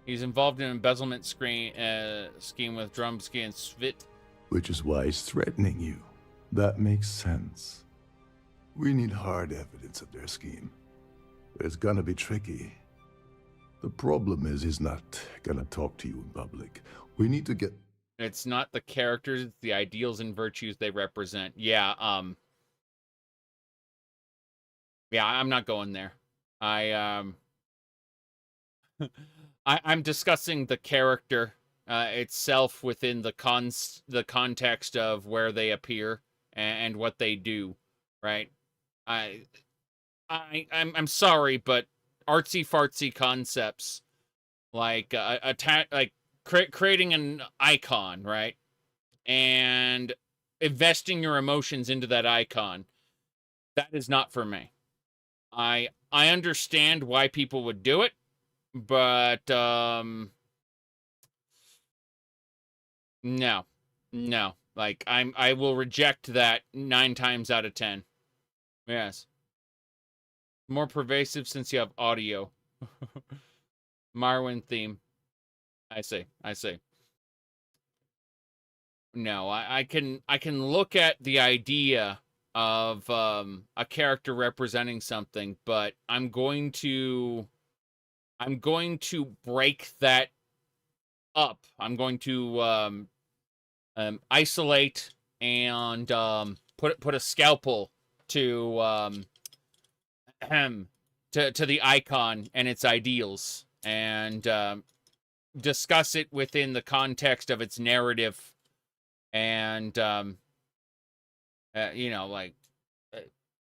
He's involved in an embezzlement scheme with Drumsky and Svit. Which is why he's threatening you. That makes sense. We need hard evidence of their scheme. It's gonna be tricky. The problem is he's not gonna talk to you in public. We need to get... It's not the characters, it's the ideals and virtues they represent. Yeah, yeah, I'm not going there. I'm discussing the character itself within the context of where they appear and what they do, right? I'm sorry, but artsy fartsy concepts like creating an icon, right? And investing your emotions into that icon, that is not for me. I understand why people would do it, but no. Like I will reject that 9 times out of 10. Yes. More pervasive since you have audio. Marwin theme. I see. No, I can look at the idea of a character representing something, but I'm going to break that up. I'm going to isolate and put a scalpel to the icon and its ideals, and discuss it within the context of its narrative, and you know, like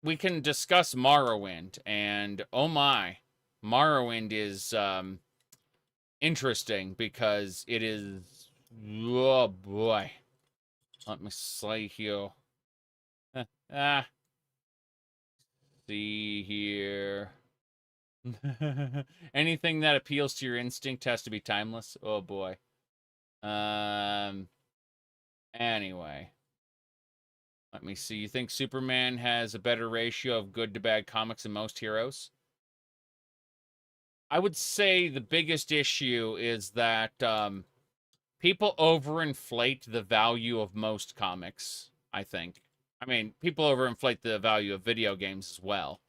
we can discuss Morrowind, and oh my, Morrowind is interesting because it is, oh boy, let me see here. See here. Anything that appeals to your instinct has to be timeless. Oh boy. Anyway. Let me see. You think Superman has a better ratio of good to bad comics than most heroes? I would say the biggest issue is that people overinflate the value of most comics, I think. I mean, people overinflate the value of video games as well.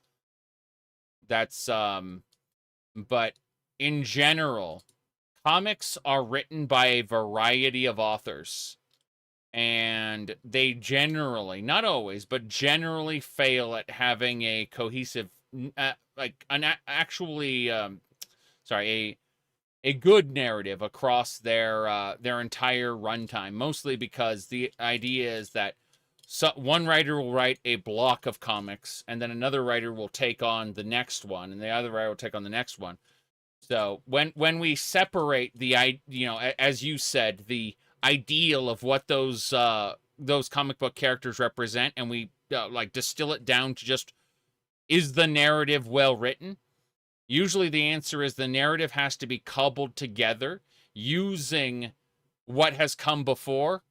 That's, but in general, comics are written by a variety of authors. And they generally, not always, but generally fail at having a cohesive, like an actually, sorry, a good narrative across their entire runtime. Mostly because the idea is that one writer will write a block of comics, and then another writer will take on the next one, and the other writer will take on the next one. So when we separate the, you know, as you said, the ideal of what those comic book characters represent, and we like distill it down to just, is the narrative well written? Usually the answer is the narrative has to be cobbled together using what has come before,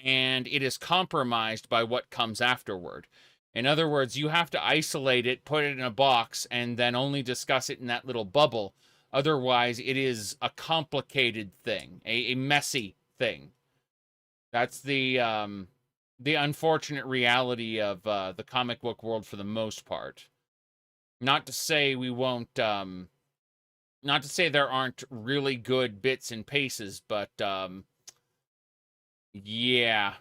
and it is compromised by what comes afterward. In other words, you have to isolate it, put it in a box, and then only discuss it in that little bubble. Otherwise, it is a complicated thing, a messy thing. That's the unfortunate reality of the comic book world for the most part. Not to say we won't, not to say there aren't really good bits and pieces, but, Yeah,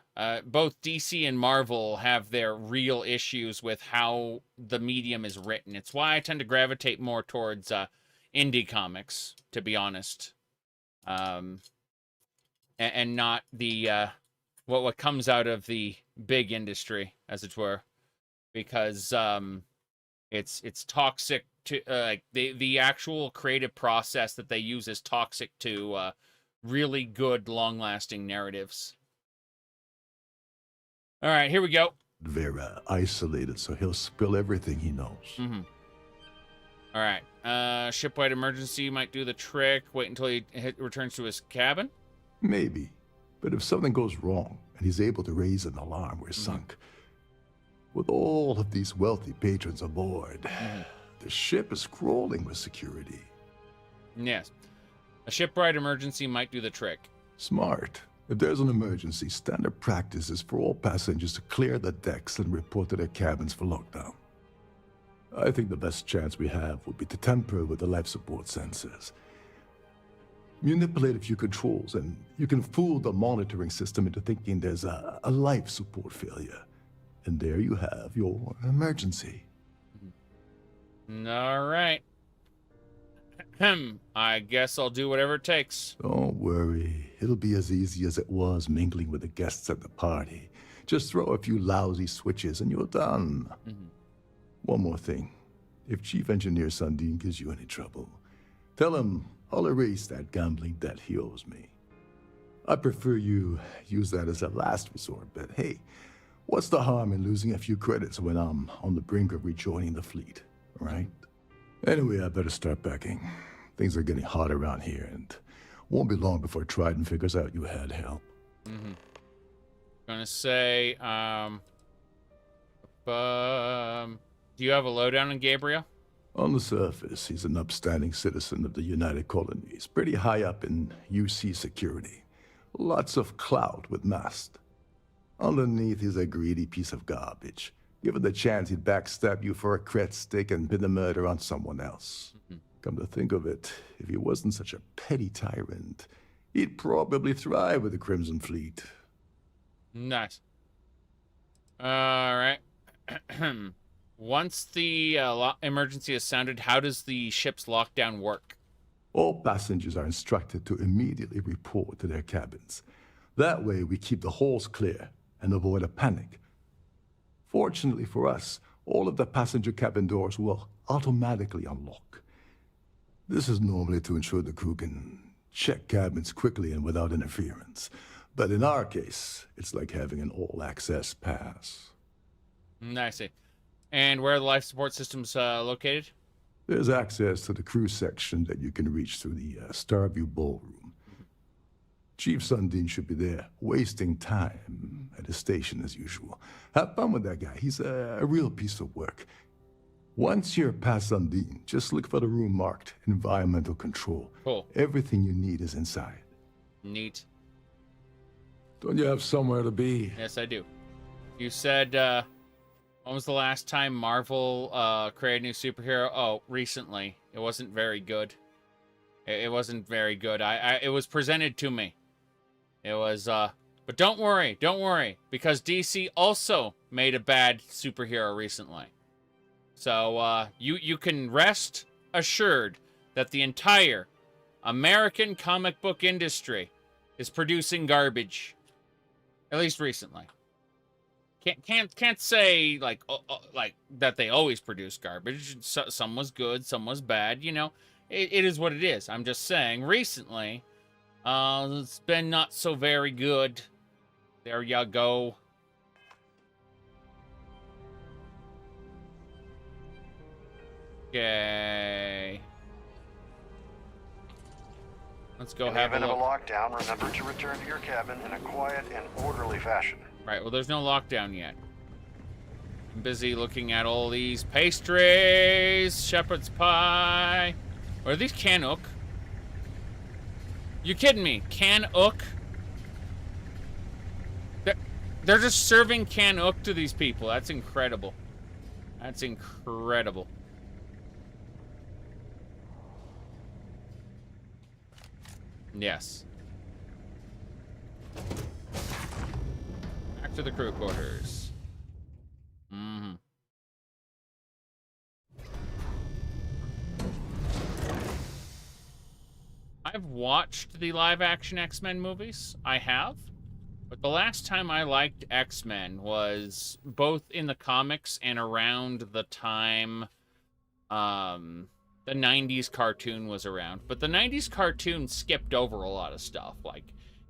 both DC and Marvel have their real issues with how the medium is written. It's why I tend to gravitate more towards indie comics, to be honest, and not the what comes out of the big industry, as it were, because it's toxic to like the actual creative process that they use is toxic to really good, long-lasting narratives. All right, here we go. They're isolated, so he'll spill everything he knows. Mm-hmm. All right, shipwide emergency might do the trick. Wait until he returns to his cabin? Maybe. But if something goes wrong and he's able to raise an alarm, we're sunk. With all of these wealthy patrons aboard, the ship is crawling with security. Yes. A shipwide emergency might do the trick. Smart. If there's an emergency, standard practice is for all passengers to clear the decks and report to their cabins for lockdown. I think the best chance we have would be to tamper with the life support sensors. Manipulate a few controls, and you can fool the monitoring system into thinking there's a life support failure. And there you have your emergency. All right. I guess I'll do whatever it takes. Don't worry. It'll be as easy as it was mingling with the guests at the party. Just throw a few lousy switches and you're done. One more thing. If Chief Engineer Sundin gives you any trouble, tell him I'll erase that gambling debt he owes me. I prefer you use that as a last resort, but hey, what's the harm in losing a few credits when I'm on the brink of rejoining the fleet, right? Anyway, I better start packing. Things are getting hot around here, and won't be long before Trident figures out you had help. Gonna say, do you have a lowdown on Gabriel? On the surface, he's an upstanding citizen of the United Colonies, pretty high up in UC security. Lots of clout with Mast. Underneath, he's a greedy piece of garbage. Given the chance, he'd backstab you for a cret stick and pin the murder on someone else. Come to think of it, if he wasn't such a petty tyrant, he'd probably thrive with the Crimson Fleet. Nice. All right. Once the emergency is sounded, how does the ship's lockdown work? All passengers are instructed to immediately report to their cabins. That way, we keep the halls clear and avoid a panic. Fortunately for us, all of the passenger cabin doors will automatically unlock. This is normally to ensure the crew can check cabins quickly and without interference. But in our case, it's like having an all-access pass. I see. And where are the life support systems located? There's access to the crew section that you can reach through the Starview Ballroom. Chief Sundin should be there, wasting time at his station as usual. Have fun with that guy. He's a real piece of work. Once you're past Sundin, just look for the room marked Environmental Control. Cool. Everything you need is inside. Neat. Don't you have somewhere to be? Yes, I do. You said, when was the last time Marvel created a new superhero? Oh, recently. It wasn't very good. It wasn't very good. It was presented to me. It was, but don't worry, because DC also made a bad superhero recently. So, you can rest assured that the entire American comic book industry is producing garbage. At least recently. Can't say like that they always produce garbage. Some was good, some was bad. You know, it is what it is. I'm just saying. Recently, it's been not so very good. There you go. Okay. Let's go have a look. In the event of a lockdown, remember to return to your cabin in a quiet and orderly fashion. Right, well, there's no lockdown yet. I'm busy looking at all these pastries, shepherd's pie. Are these Canuck? You kidding me? Canuck? They're just serving Canuck to these people. That's incredible. That's incredible. to the crew quarters. Mm-hmm. I've watched the live-action X-Men movies. I have. But the last time I liked X-Men was both in the comics and around the time the 90s cartoon was around. But the 90s cartoon skipped over a lot of stuff. Like,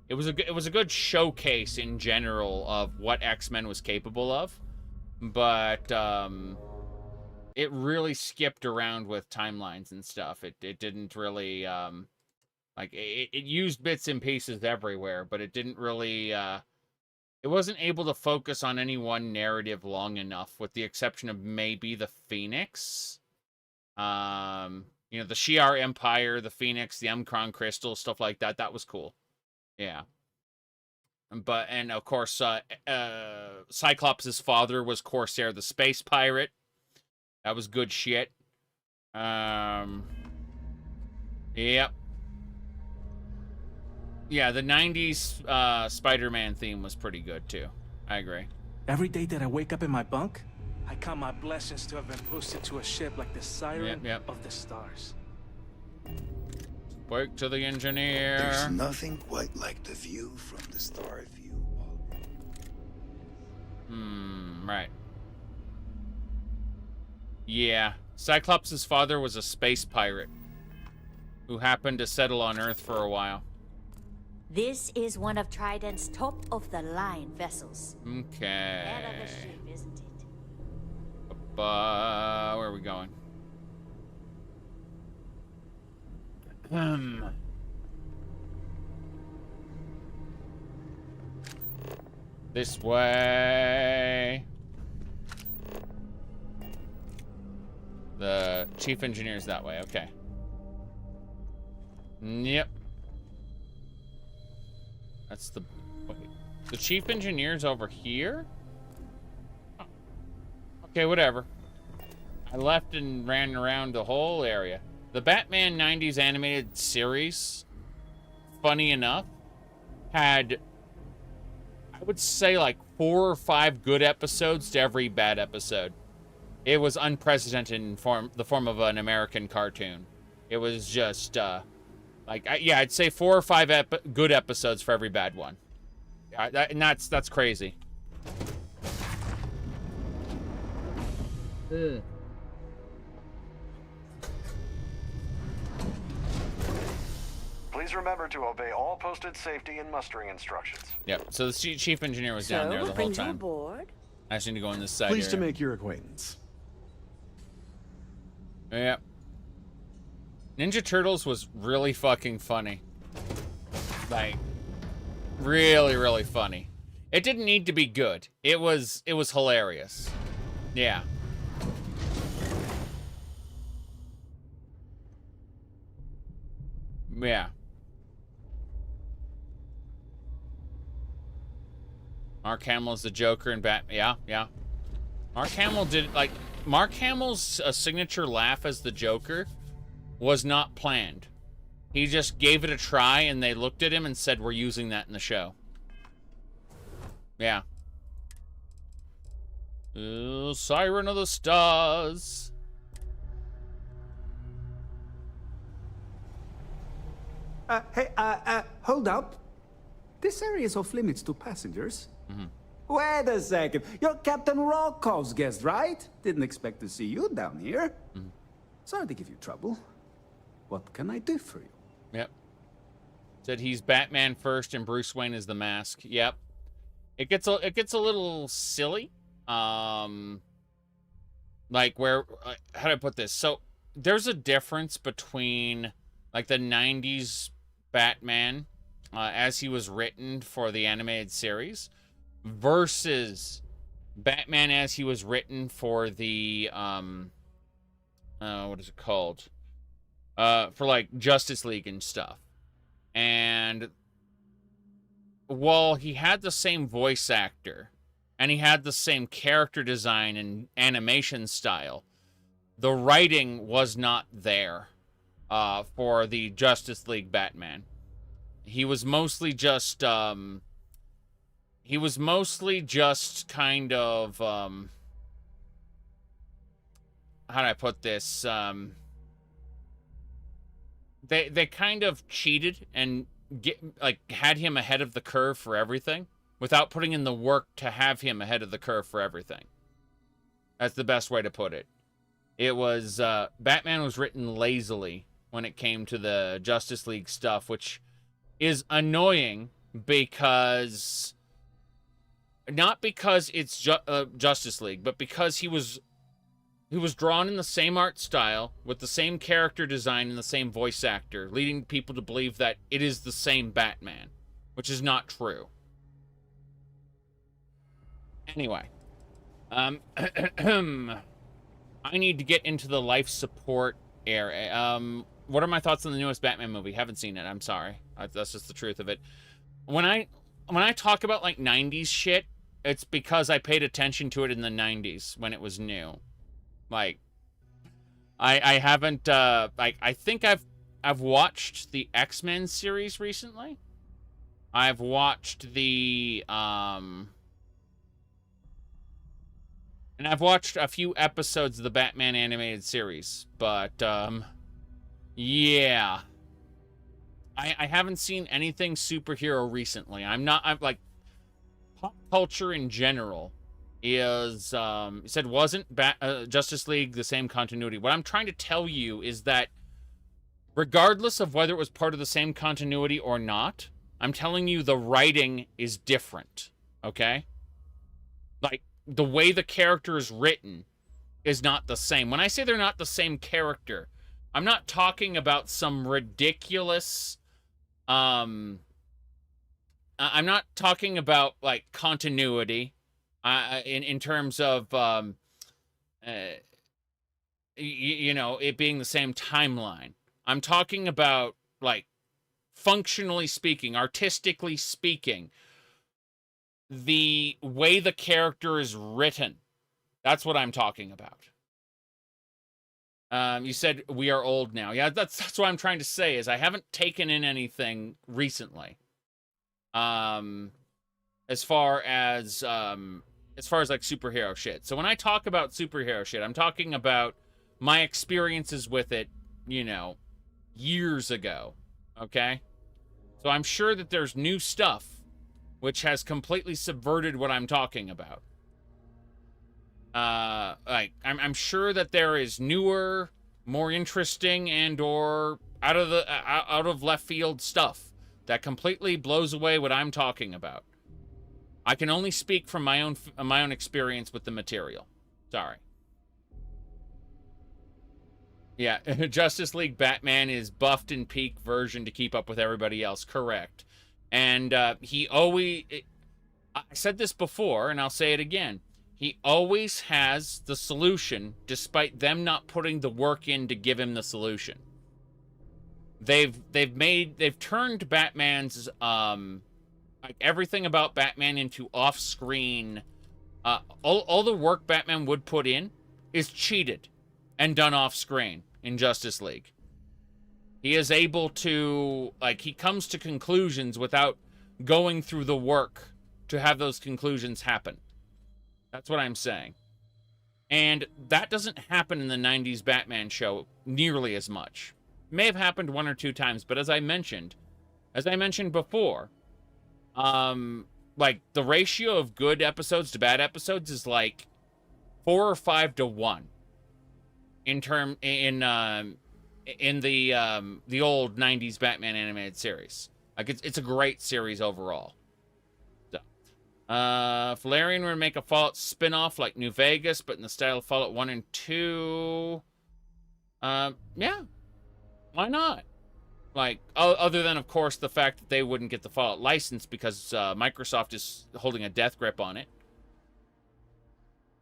it was a good showcase in general of what X-Men was capable of. But it really skipped around with timelines and stuff. It didn't really like, it used bits and pieces everywhere, but it didn't really, it wasn't able to focus on any one narrative long enough, with the exception of maybe the Phoenix. You know, the Shi'ar Empire, the Phoenix, the M'Kraan Crystal, stuff like that. That was cool. Yeah. But, and of course, Cyclops' father was Corsair the Space Pirate. That was good shit. Yep. Yeah, the 90s Spider-Man theme was pretty good, too. I agree. Every day that I wake up in my bunk, I count my blessings to have been posted to a ship like the Siren of the stars. Work to the engineer. There's nothing quite like the view from the Starfield. Right. Yeah. Cyclops' father was a space pirate who happened to settle on Earth for a while. This is one of Trident's top-of-the-line vessels. Okay. Hell of a ship, isn't it? Where are we going? This way. The chief engineer's that way. Okay. Yep. That's the... Wait. The chief engineer's over here? Oh. Okay, whatever. I left and ran around the whole area. The Batman 90s animated series, funny enough, had, I would say, like 4 or 5 good episodes to every bad episode. It was unprecedented in the form of an American cartoon. It was just, yeah, I'd say 4 or 5 good episodes for every bad one. And that's crazy. Please remember to obey all posted safety and mustering instructions. Yep. So the chief engineer was down there the whole time. Aboard? I just need to go in this side. Pleased to make your acquaintance. Yep. Ninja Turtles was really fucking funny. Like, really, really funny. It didn't need to be good. It was hilarious. Yeah. Yeah. Mark Hamill's the Joker and Batman. Yeah. Mark Hamill did, like, Mark Hamill's signature laugh as the Joker was not planned. He just gave it a try, and they looked at him and said, "We're using that in the show." Yeah. Siren of the Stars. Hey, hold up. This area is off limits to passengers. Wait a second. You're Captain Rokov's guest, right? Didn't expect to see you down here. Sorry to give you trouble. What can I do for you? Yep. Said he's Batman first and Bruce Wayne is the Mask. Yep. It gets a little silly. Like, where, how do I put this? So there's a difference between, like, the 90s Batman as he was written for the animated series versus Batman as he was written for the what is it called? For, like, Justice League and stuff. And while he had the same voice actor and he had the same character design and animation style, the writing was not there for the Justice League Batman. He was mostly just he was mostly just kind of, how do I put this? They kind of cheated and had him ahead of the curve for everything without putting in the work to have him ahead of the curve for everything. That's the best way to put it. It was, Batman was written lazily when it came to the Justice League stuff, which is annoying because, not because it's Justice League, but because he was drawn in the same art style, with the same character design and the same voice actor, leading people to believe that it is the same Batman, which is not true. Anyway, I need to get into the life support area. What are my thoughts on the newest Batman movie? Haven't seen it. I'm sorry. That's just the truth of it. When I talk about like 90s shit, it's because I paid attention to it in the 90s when it was new. Like, I haven't, I think I've watched the X-Men series recently. I've watched the, and I've watched a few episodes of the Batman animated series, but, yeah. I haven't seen anything superhero recently. I'm like, pop culture in general is, you said wasn't Justice League the same continuity. What I'm trying to tell you is that regardless of whether it was part of the same continuity or not, I'm telling you the writing is different, okay? Like, the way the character is written is not the same. When I say they're not the same character, I'm not talking about some ridiculous, I'm not talking about, like, continuity, in terms of, you know, it being the same timeline. I'm talking about, like, functionally speaking, artistically speaking, the way the character is written. That's what I'm talking about. You said we are old now. Yeah, that's what I'm trying to say, is I haven't taken in anything recently. As far as like superhero shit. So when I talk about superhero shit, I'm talking about my experiences with it, you know, years ago. Okay? So I'm sure that there's new stuff which has completely subverted what I'm talking about. Like, I'm sure that there is newer, more interesting, and or out of left field stuff that completely blows away what I'm talking about. I can only speak from my own experience with the material. Sorry. Yeah, Justice League Batman is buffed in peak version to keep up with everybody else. Correct. And he always... I said this before, and I'll say it again. He always has the solution, despite them not putting the work in to give him the solution. They've turned Batman's... like everything about Batman into off-screen, all the work Batman would put in is cheated and done off-screen in Justice League. He is able to, like, he comes to conclusions without going through the work to have those conclusions happen. That's what I'm saying. And that doesn't happen in the 90s Batman show nearly as much. It may have happened one or two times, but as I mentioned before, like, the ratio of good episodes to bad episodes is like 4 or 5 to 1 in the old 90s Batman animated series. Like, it's a great series overall. So, Valerian would make a Fallout spin-off like New Vegas, but in the style of Fallout 1 and 2. Yeah. Why not? Like, other than, of course, the fact that they wouldn't get the Fallout license because Microsoft is holding a death grip on it.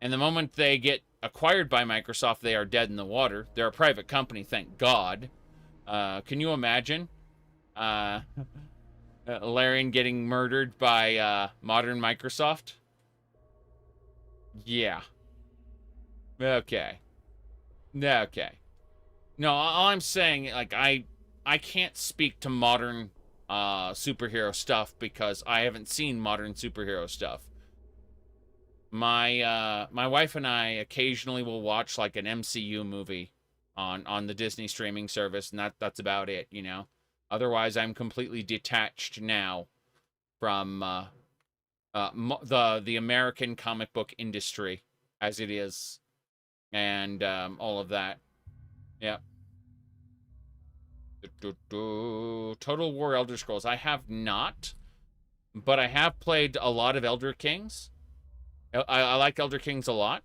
And the moment they get acquired by Microsoft, they are dead in the water. They're a private company, thank God. Can you imagine Larian getting murdered by modern Microsoft? Yeah. Okay. Okay. No, all I'm saying, like, I can't speak to modern superhero stuff because I haven't seen modern superhero stuff. My wife and I occasionally will watch like an MCU movie on the Disney streaming service, and that's about it, you know. Otherwise, I'm completely detached now from the American comic book industry as it is, and all of that. Yeah. Total War Elder Scrolls. I have not, but I have played a lot of Elder Kings. I like Elder Kings a lot.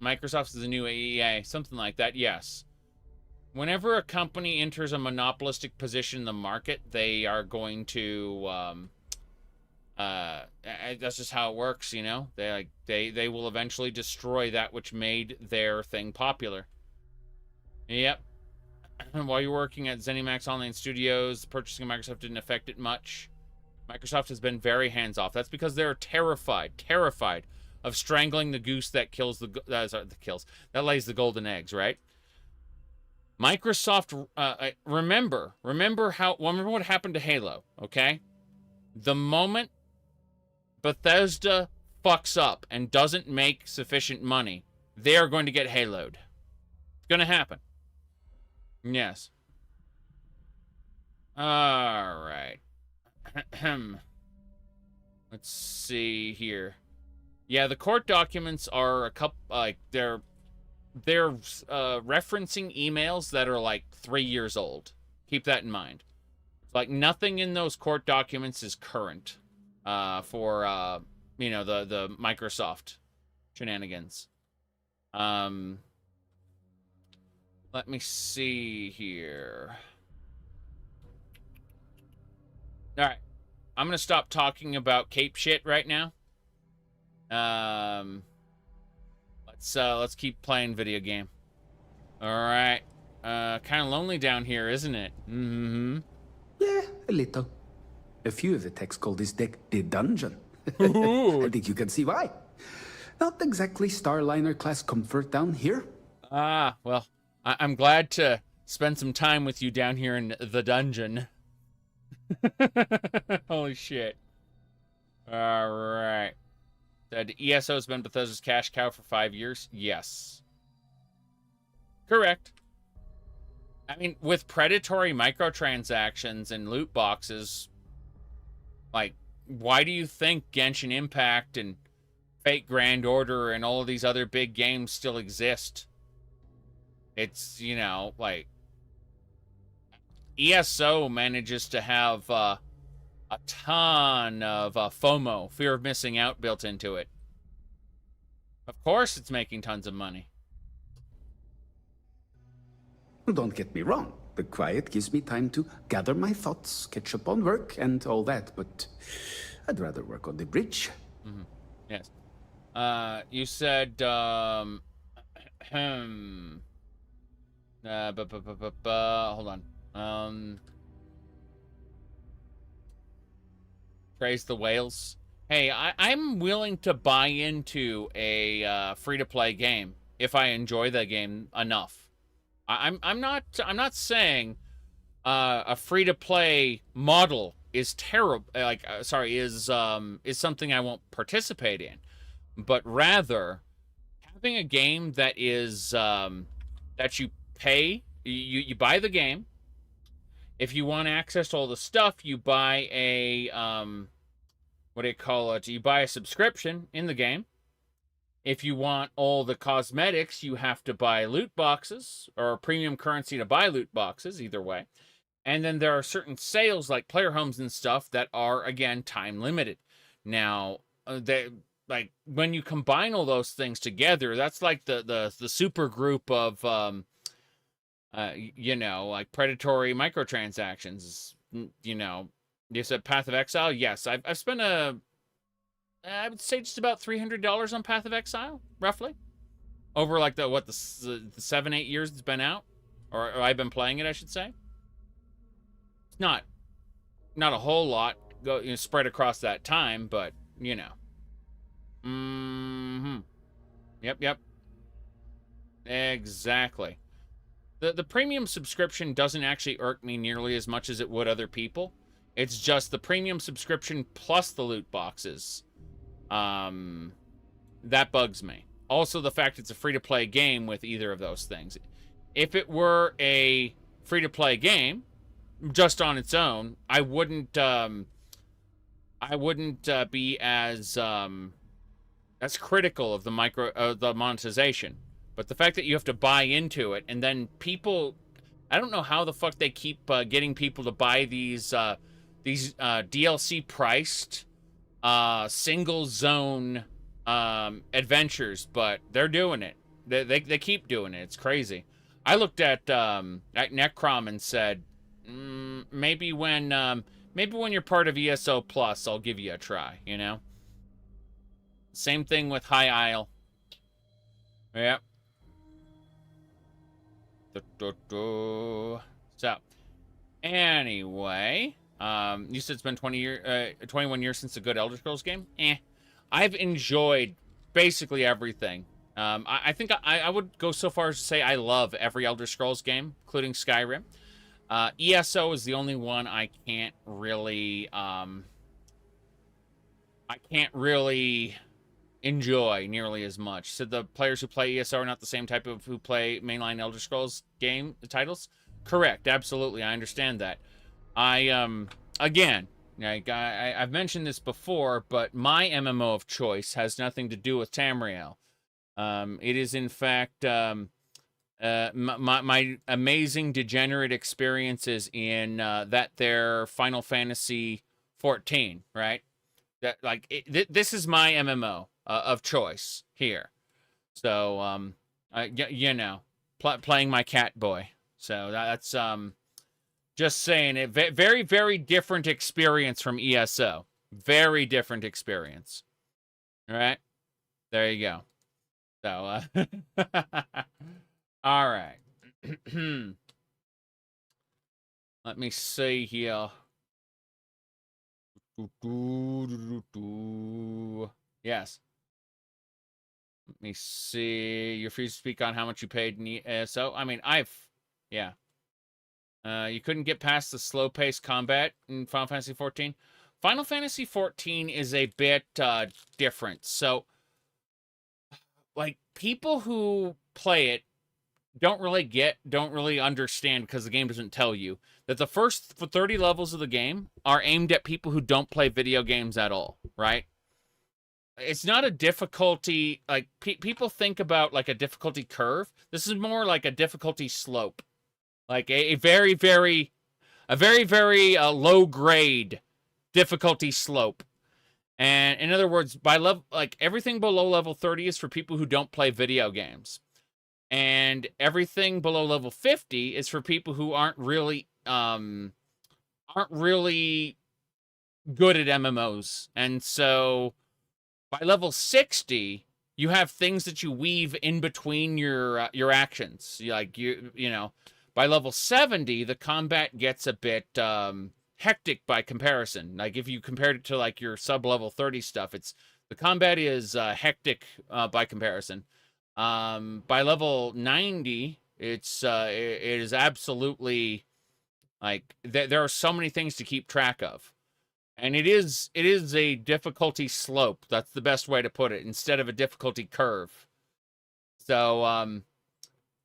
Microsoft is the new EA, something like that, yes. Whenever a company enters a monopolistic position in the market, they are going to, that's just how it works, you know? They will eventually destroy that which made their thing popular. Yep. While you're working at ZeniMax Online Studios, purchasing Microsoft didn't affect it much. Microsoft has been very hands-off. That's because they're terrified of strangling the goose that kills that lays the golden eggs, right? Microsoft, remember what happened to Halo, okay? The moment Bethesda fucks up and doesn't make sufficient money, they are going to get Halo'd. It's going to happen. Yes. All right. Let's see here. Yeah, the court documents are a couple, like, they're referencing emails that are like 3 years old. Keep that in mind. Like, nothing in those court documents is current for you know, the Microsoft shenanigans. Let me see here. All right, I'm gonna stop talking about cape shit right now. Let's keep playing video game. All right, kind of lonely down here, isn't it? Mm-hmm. Yeah, a little. A few of the techs call this deck the dungeon. I think you can see why. Not exactly Starliner class comfort down here. Ah, well, I'm glad to spend some time with you down here in the dungeon. Holy shit. All right. Said ESO has been Bethesda's cash cow for 5 years? Yes. Correct. I mean, with predatory microtransactions and loot boxes, like, why do you think Genshin Impact and Fate Grand Order and all of these other big games still exist? It's, you know, like, ESO manages to have a ton of FOMO, fear of missing out, built into it. Of course it's making tons of money. Don't get me wrong. The quiet gives me time to gather my thoughts, catch up on work, and all that, but I'd rather work on the bridge. Mm-hmm. Yes. You said, hold on. Praise the whales. Hey, I'm willing to buy into a free-to-play game if I enjoy the game enough. I'm not saying a free-to-play model is terrible. Like, is something I won't participate in, but rather having a game that is that you pay. You buy the game. If you want access to all the stuff, you buy a what do you call it? You buy a subscription in the game. If you want all the cosmetics, you have to buy loot boxes or premium currency to buy loot boxes, either way. And then there are certain sales like player homes and stuff that are, again, time limited. Now, like, when you combine all those things together, that's like the super group of you know, like predatory microtransactions. You know, you said Path of Exile. Yes, I've spent I would say just about $300 on Path of Exile, roughly, over like the 7-8 years it's been out, or I've been playing it, I should say. It's not a whole lot spread across that time, but you know. Yep. Exactly. The premium subscription doesn't actually irk me nearly as much as it would other people. It's just the premium subscription plus the loot boxes. That bugs me. Also, the fact it's a free-to-play game with either of those things. If it were a free-to-play game, just on its own, I wouldn't be as critical of the monetization. But the fact that you have to buy into it, and then people, I don't know how the fuck they keep getting people to buy these DLC priced single zone adventures, but they're doing it. They keep doing it. It's crazy. I looked at Necrom and said, maybe when you're part of ESO Plus, I'll give you a try. You know. Same thing with High Isle. Yep. So, anyway, you said it's been 21 years since a good Elder Scrolls game. I've enjoyed basically everything. I think I would go so far as to say I love every Elder Scrolls game, including Skyrim. ESO is the only one I can't really enjoy nearly as much. So the players who play ESO are not the same type of who play mainline Elder Scrolls game titles? Correct, absolutely, I understand that. Again, I've mentioned this before, but my MMO of choice has nothing to do with Tamriel. It is, in fact, my amazing degenerate experiences in their Final Fantasy 14, right? That this is my MMO of choice here. So, you know, playing my cat boy. So that's just saying it. Very, very different experience from ESO. Very different experience. All right, there you go. So, all right. Let me see here. Yes. Let me see. You're free to speak on how much you paid in ESO. I mean, yeah. You couldn't get past the slow-paced combat in Final Fantasy 14. Final Fantasy 14 is a bit different. So, like, people who play it don't really understand, because the game doesn't tell you, that the first 30 levels of the game are aimed at people who don't play video games at all, right? It's not a difficulty, like, people think about, like, a difficulty curve. This is more like a difficulty slope. Like, a very, very low-grade difficulty slope. And, in other words, by level, like, everything below level 30 is for people who don't play video games. And everything below level 50 is for people who aren't really good at MMOs. And so by level 60, you have things that you weave in between your actions. Like, you know, by level 70, the combat gets a bit hectic by comparison. Like, if you compared it to, like, your sub-level 30 stuff, the combat is hectic by comparison. By level 90, it is absolutely, like, there are so many things to keep track of. And it is a difficulty slope. That's the best way to put it, instead of a difficulty curve. So,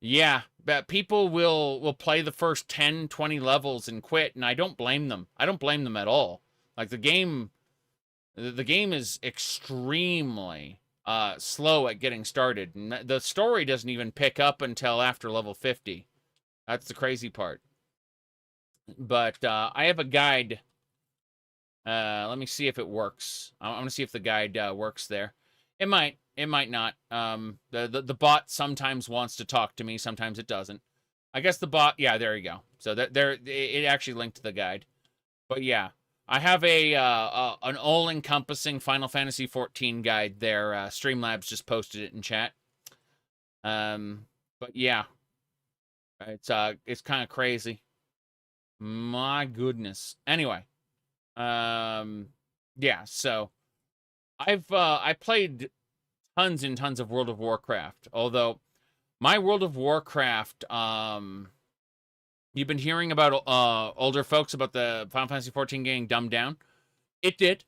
yeah, but people will play the first 10, 20 levels and quit, and I don't blame them. I don't blame them at all. Like, the game is extremely slow at getting started, and the story doesn't even pick up until after level 50. That's the crazy part. But I have a guide. Let me see if it works. I'm gonna see if the guide works there. It might not. The bot sometimes wants to talk to me, sometimes it doesn't. I guess the bot, yeah, there you go. So it actually linked to the guide. But yeah, I have an all-encompassing Final Fantasy 14 guide there. Streamlabs just posted it in chat. But yeah, it's kind of crazy. My goodness. Anyway, yeah. So I played tons and tons of World of Warcraft. Although my World of Warcraft, you've been hearing about older folks about the Final Fantasy XIV getting dumbed down. It did.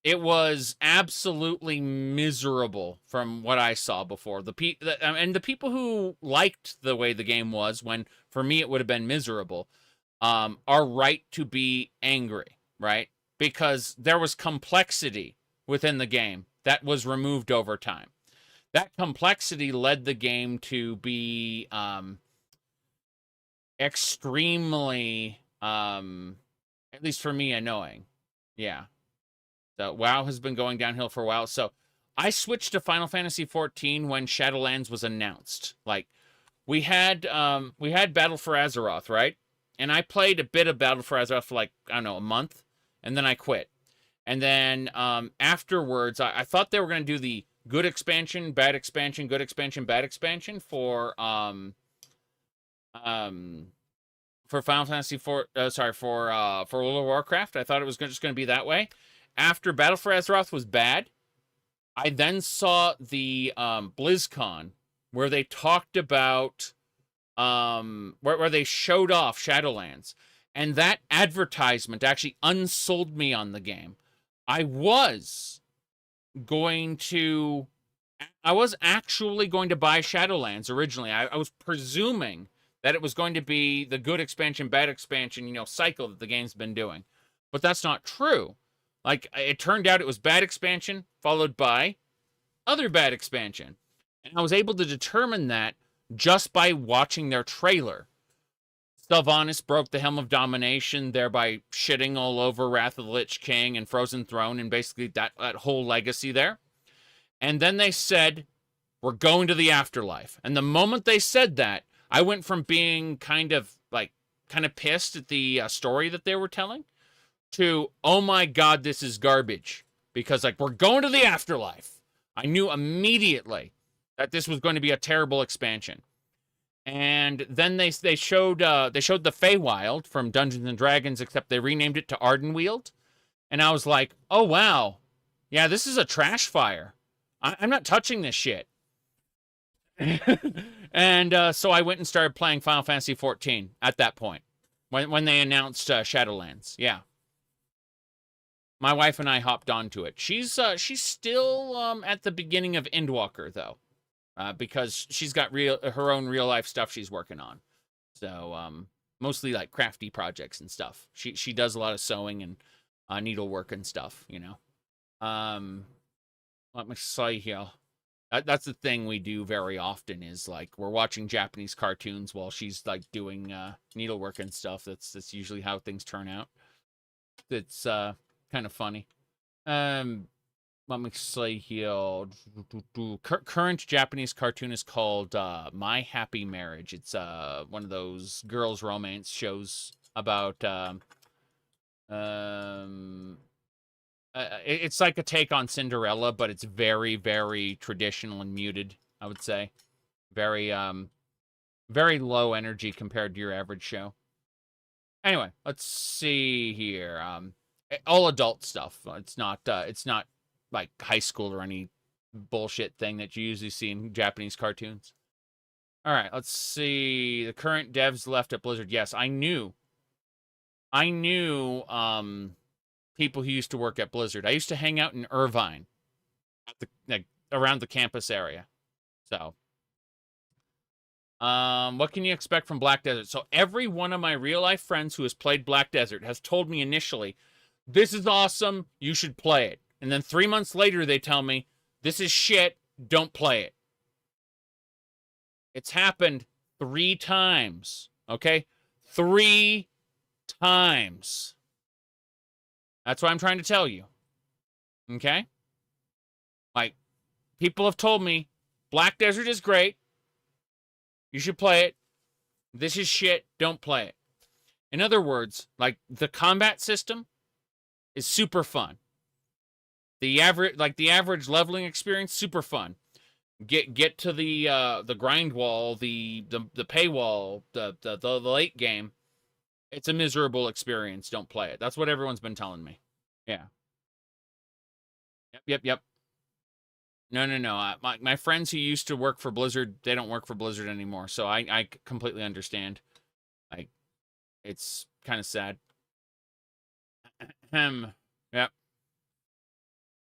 It was absolutely miserable from what I saw before. And the people who liked the way the game was, when for me it would have been miserable, are right to be angry, right? Because there was complexity within the game that was removed over time. That complexity led the game to be extremely, at least for me, annoying. Yeah. So WoW has been going downhill for a while. So I switched to Final Fantasy XIV when Shadowlands was announced. Like, we had Battle for Azeroth, right? And I played a bit of Battle for Azeroth for, like, I don't know, a month, and then I quit. And then afterwards, I thought they were going to do the good expansion, bad expansion, good expansion, bad expansion for Final Fantasy for World of Warcraft. I thought it was just going to be that way. After Battle for Azeroth was bad, I then saw the BlizzCon where they talked about where they showed off Shadowlands, and that advertisement actually unsold me on the game. I was actually going to buy Shadowlands originally. I was presuming that it was going to be the good expansion, bad expansion, cycle that the game's been doing. But that's not true. Like, it turned out it was bad expansion followed by other bad expansion. And I was able to determine that just by watching their trailer. Sylvanas broke the Helm of Domination, thereby shitting all over Wrath of the Lich King and Frozen Throne and basically that whole legacy there. And then they said, we're going to the afterlife. And the moment they said that, I went from being kind of pissed at the story that they were telling to, oh my God, this is garbage. Because, we're going to the afterlife. I knew immediately that this was going to be a terrible expansion. And then they showed the Feywild from Dungeons and Dragons, except they renamed it to Ardenweald. And I was like, oh wow, yeah, this is a trash fire. I'm not touching this shit. And so I went and started playing Final Fantasy XIV at that point when they announced Shadowlands. Yeah, my wife and I hopped onto it. She's still at the beginning of Endwalker though. Because she's got her own real life stuff she's working on. So mostly like crafty projects and stuff. She does a lot of sewing and needlework and stuff, Let me see here. That's the thing we do very often is we're watching Japanese cartoons while she's doing needlework and stuff. That's usually how things turn out. It's kind of funny. Let me see here. Current Japanese cartoon is called My Happy Marriage. It's one of those girls' romance shows about... it's like a take on Cinderella, but it's very, very traditional and muted, I would say. Very, very low energy compared to your average show. Anyway, let's see here. All adult stuff. It's not like high school or any bullshit thing that you usually see in Japanese cartoons. All right, let's see. The current devs left at Blizzard. Yes, I knew people who used to work at Blizzard. I used to hang out in Irvine, around the campus area. So, what can you expect from Black Desert? So every one of my real-life friends who has played Black Desert has told me initially, this is awesome, you should play it. And then 3 months later, they tell me, this is shit, don't play it. It's happened 3 times, okay? 3 times. That's what I'm trying to tell you, okay? People have told me, Black Desert is great, you should play it. This is shit, don't play it. In other words, the combat system is super fun. The average leveling experience, super fun. Get to the grind wall, the paywall, the late game. It's a miserable experience. Don't play it. That's what everyone's been telling me. Yeah. Yep. No. My friends who used to work for Blizzard, they don't work for Blizzard anymore. So I completely understand. Like, it's kind of sad. Yep.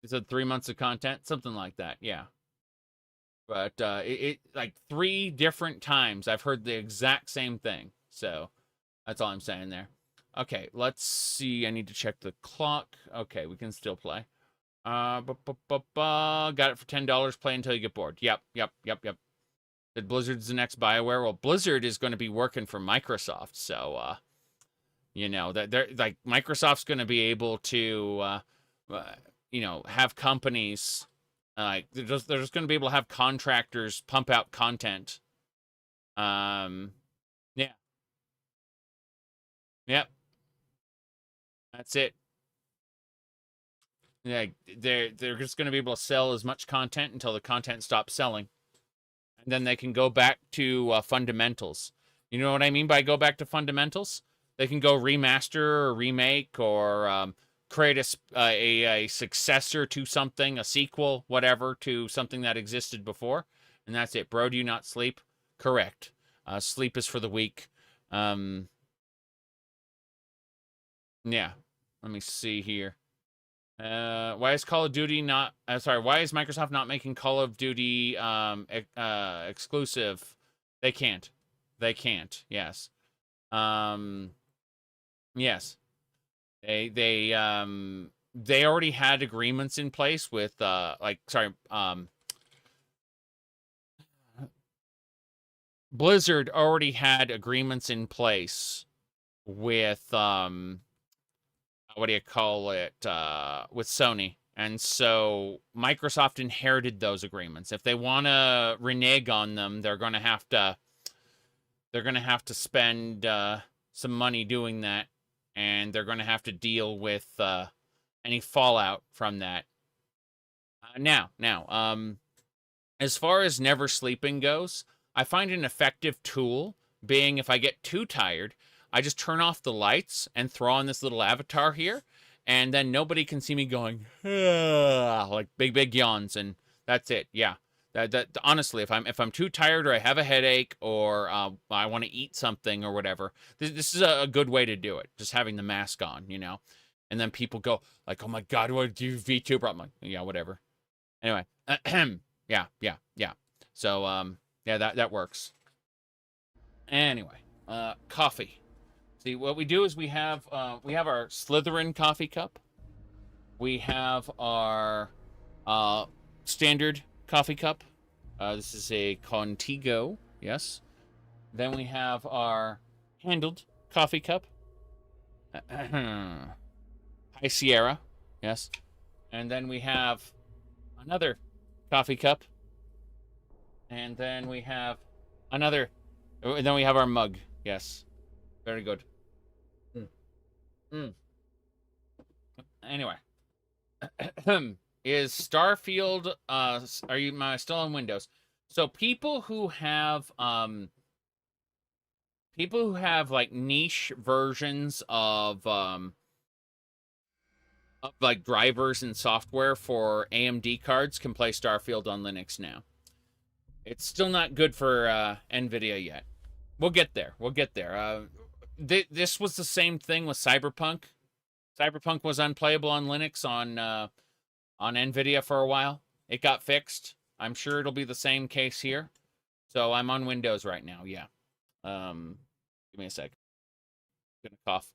It said 3 months of content, something like that. Yeah. But it like 3 different times I've heard the exact same thing. So that's all I'm saying there. Okay, let's see. I need to check the clock. Okay, we can still play. Got it for $10. Play until you get bored. Yep. That Blizzard's the next BioWare. Well, Blizzard is going to be working for Microsoft, so you know that they're like Microsoft's going to be able to you know, have companies like they're just going to be able to have contractors pump out content. Yeah. Yep. That's it. Yeah, they're just going to be able to sell as much content until the content stops selling. And then they can go back to fundamentals. You know what I mean by go back to fundamentals? They can go remaster or remake or create a successor to something, a sequel, whatever, to something that existed before. And that's it. Bro, do you not sleep? Correct. Sleep is for the weak. Yeah. Let me see here. Why is Call of Duty not... why is Microsoft not making Call of Duty exclusive? They can't. They can't, yes. Yes. They already had agreements in place with, Blizzard already had agreements in place with, what do you call it, with Sony. And so Microsoft inherited those agreements. If they want to renege on them, they're going to have to spend some money doing that, and they're going to have to deal with any fallout from that. Now, as far as never sleeping goes, I find an effective tool being if I get too tired, I just turn off the lights and throw on this little avatar here, and then nobody can see me going like big yawns, and that's it. Yeah, that honestly, if I'm too tired or I have a headache or I want to eat something or whatever, this is a good way to do it. Just having the mask on, you know, and then people go like, "Oh my God, what do you VTuber?" I'm like, yeah, whatever. Anyway, yeah. So yeah, that works. Anyway, coffee. See, what we do is we have our Slytherin coffee cup. We have our standard coffee cup. This is a Contigo, yes. Then we have our handled coffee cup. High Sierra, yes. And then we have another coffee cup. And then we have another. And then we have our mug, yes. Very good. Anyway, is Starfield? Are you still on Windows? So people who have like niche versions of like drivers and software for AMD cards can play Starfield on Linux now. It's still not good for NVIDIA yet. We'll get there. This was the same thing with Cyberpunk. Cyberpunk was unplayable on Linux on NVIDIA for a while. It got fixed. I'm sure it'll be the same case here. So I'm on Windows right now, yeah. Give me a sec. I'm gonna cough.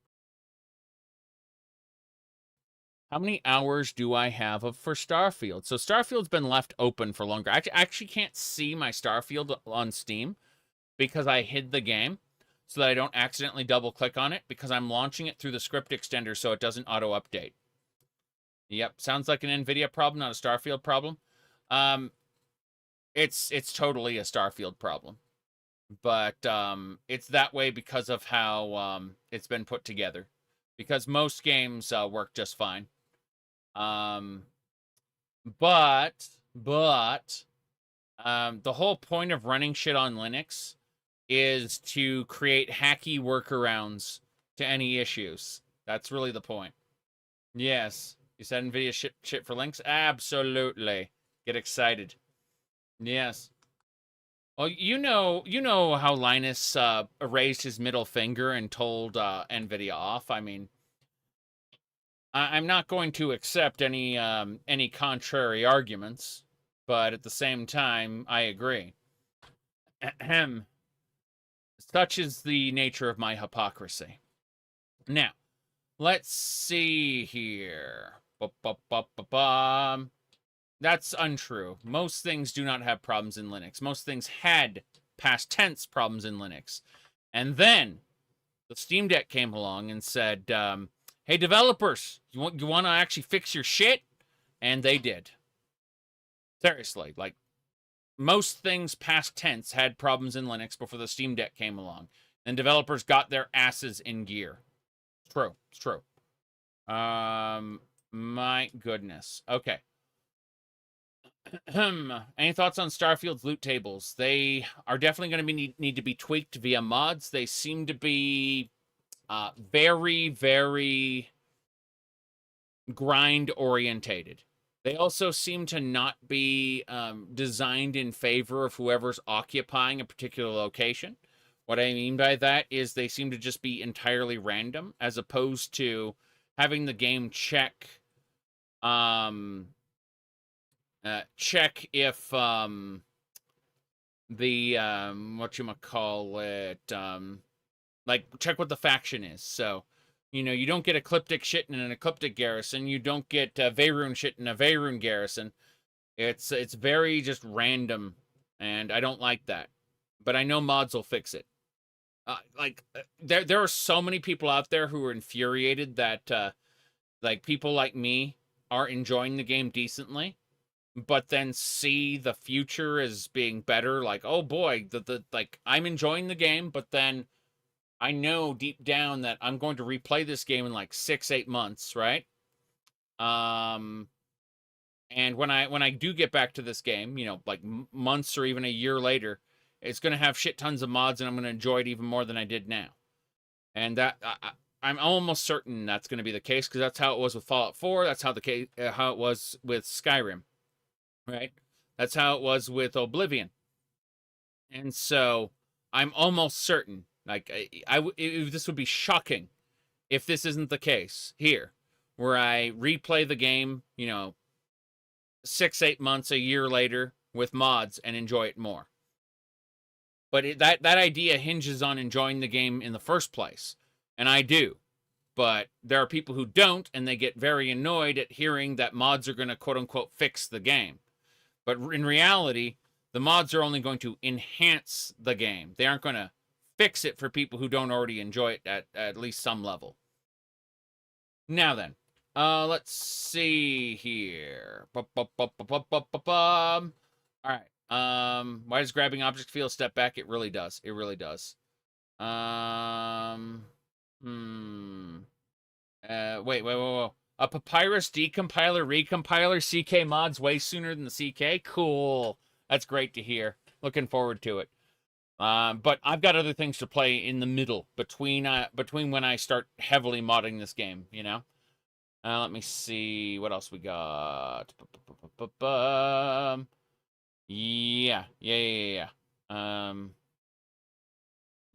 How many hours do I have for Starfield? So Starfield's been left open for longer. I actually can't see my Starfield on Steam because I hid the game so that I don't accidentally double-click on it because I'm launching it through the script extender so it doesn't auto-update. Yep, sounds like an NVIDIA problem, not a Starfield problem. It's totally a Starfield problem. But it's that way because of how it's been put together. Because most games work just fine. But the whole point of running shit on Linux is to create hacky workarounds to any issues. That's really the point. Yes. You said NVIDIA shit for links? Absolutely. Get excited. Yes. Well, you know how Linus raised his middle finger and told NVIDIA off. I mean, I'm not going to accept any contrary arguments, but at the same time, I agree. Ahem. Such is the nature of my hypocrisy. Now, let's see here. That's untrue. Most things do not have problems in Linux. Most things had past tense problems in Linux. And then the Steam Deck came along and said, hey, developers, you want to actually fix your shit? And they did. Seriously, like, most things past tense had problems in Linux before the Steam Deck came along. And developers got their asses in gear. It's true. It's true. My goodness. Okay. Any thoughts on Starfield's loot tables? They are definitely going to need to be tweaked via mods. They seem to be very, very grind-orientated. They also seem to not be designed in favor of whoever's occupying a particular location. What I mean by that is they seem to just be entirely random, as opposed to having the game check if the like check what the faction is. So, you know, you don't get ecliptic shit in an ecliptic garrison. You don't get Veyruun shit in a Veyruun garrison. It's very just random, and I don't like that. But I know mods will fix it. There are so many people out there who are infuriated that like people like me are enjoying the game decently, but then see the future as being better. Like, oh boy, like I'm enjoying the game, but then I know deep down that I'm going to replay this game in like 6-8 months, right? And when I do get back to this game, you know, like months or even a year later, it's going to have shit tons of mods, and I'm going to enjoy it even more than I did now. And that I'm almost certain that's going to be the case, because that's how it was with Fallout 4. That's how how it was with Skyrim, right? That's how it was with Oblivion. And so I'm almost certain, like, this would be shocking if this isn't the case here, where I replay the game, you know, 6-8 months, a year later with mods and enjoy it more. But that idea hinges on enjoying the game in the first place. And I do. But there are people who don't, and they get very annoyed at hearing that mods are going to quote-unquote fix the game. But in reality, the mods are only going to enhance the game. They aren't going to fix it for people who don't already enjoy it at least some level. Now then, let's see here. All right. Why does grabbing objects feel a step back? It really does. It really does. Wait. A Papyrus decompiler, recompiler, CK mods way sooner than the CK? Cool. That's great to hear. Looking forward to it. But I've got other things to play in the middle between when I start heavily modding this game, you know? Let me see what else we got. Yeah.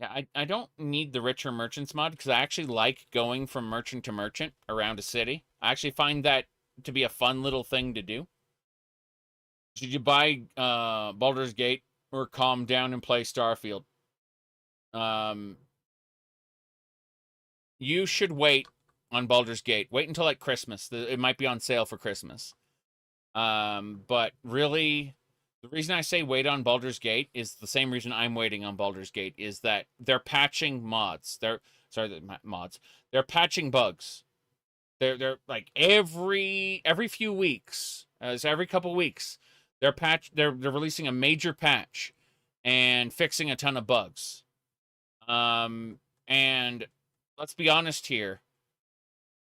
I don't need the Richer Merchants mod, because I actually like going from merchant to merchant around a city. I actually find that to be a fun little thing to do. Should you buy Baldur's Gate or calm down and play Starfield? You should wait on Baldur's Gate. Wait until like Christmas. It might be on sale for Christmas. But really, the reason I say wait on Baldur's Gate is the same reason I'm waiting on Baldur's Gate, is that they're patching mods. They're patching bugs. They're like every few weeks, so every couple weeks, they're releasing a major patch and fixing a ton of bugs. And let's be honest here,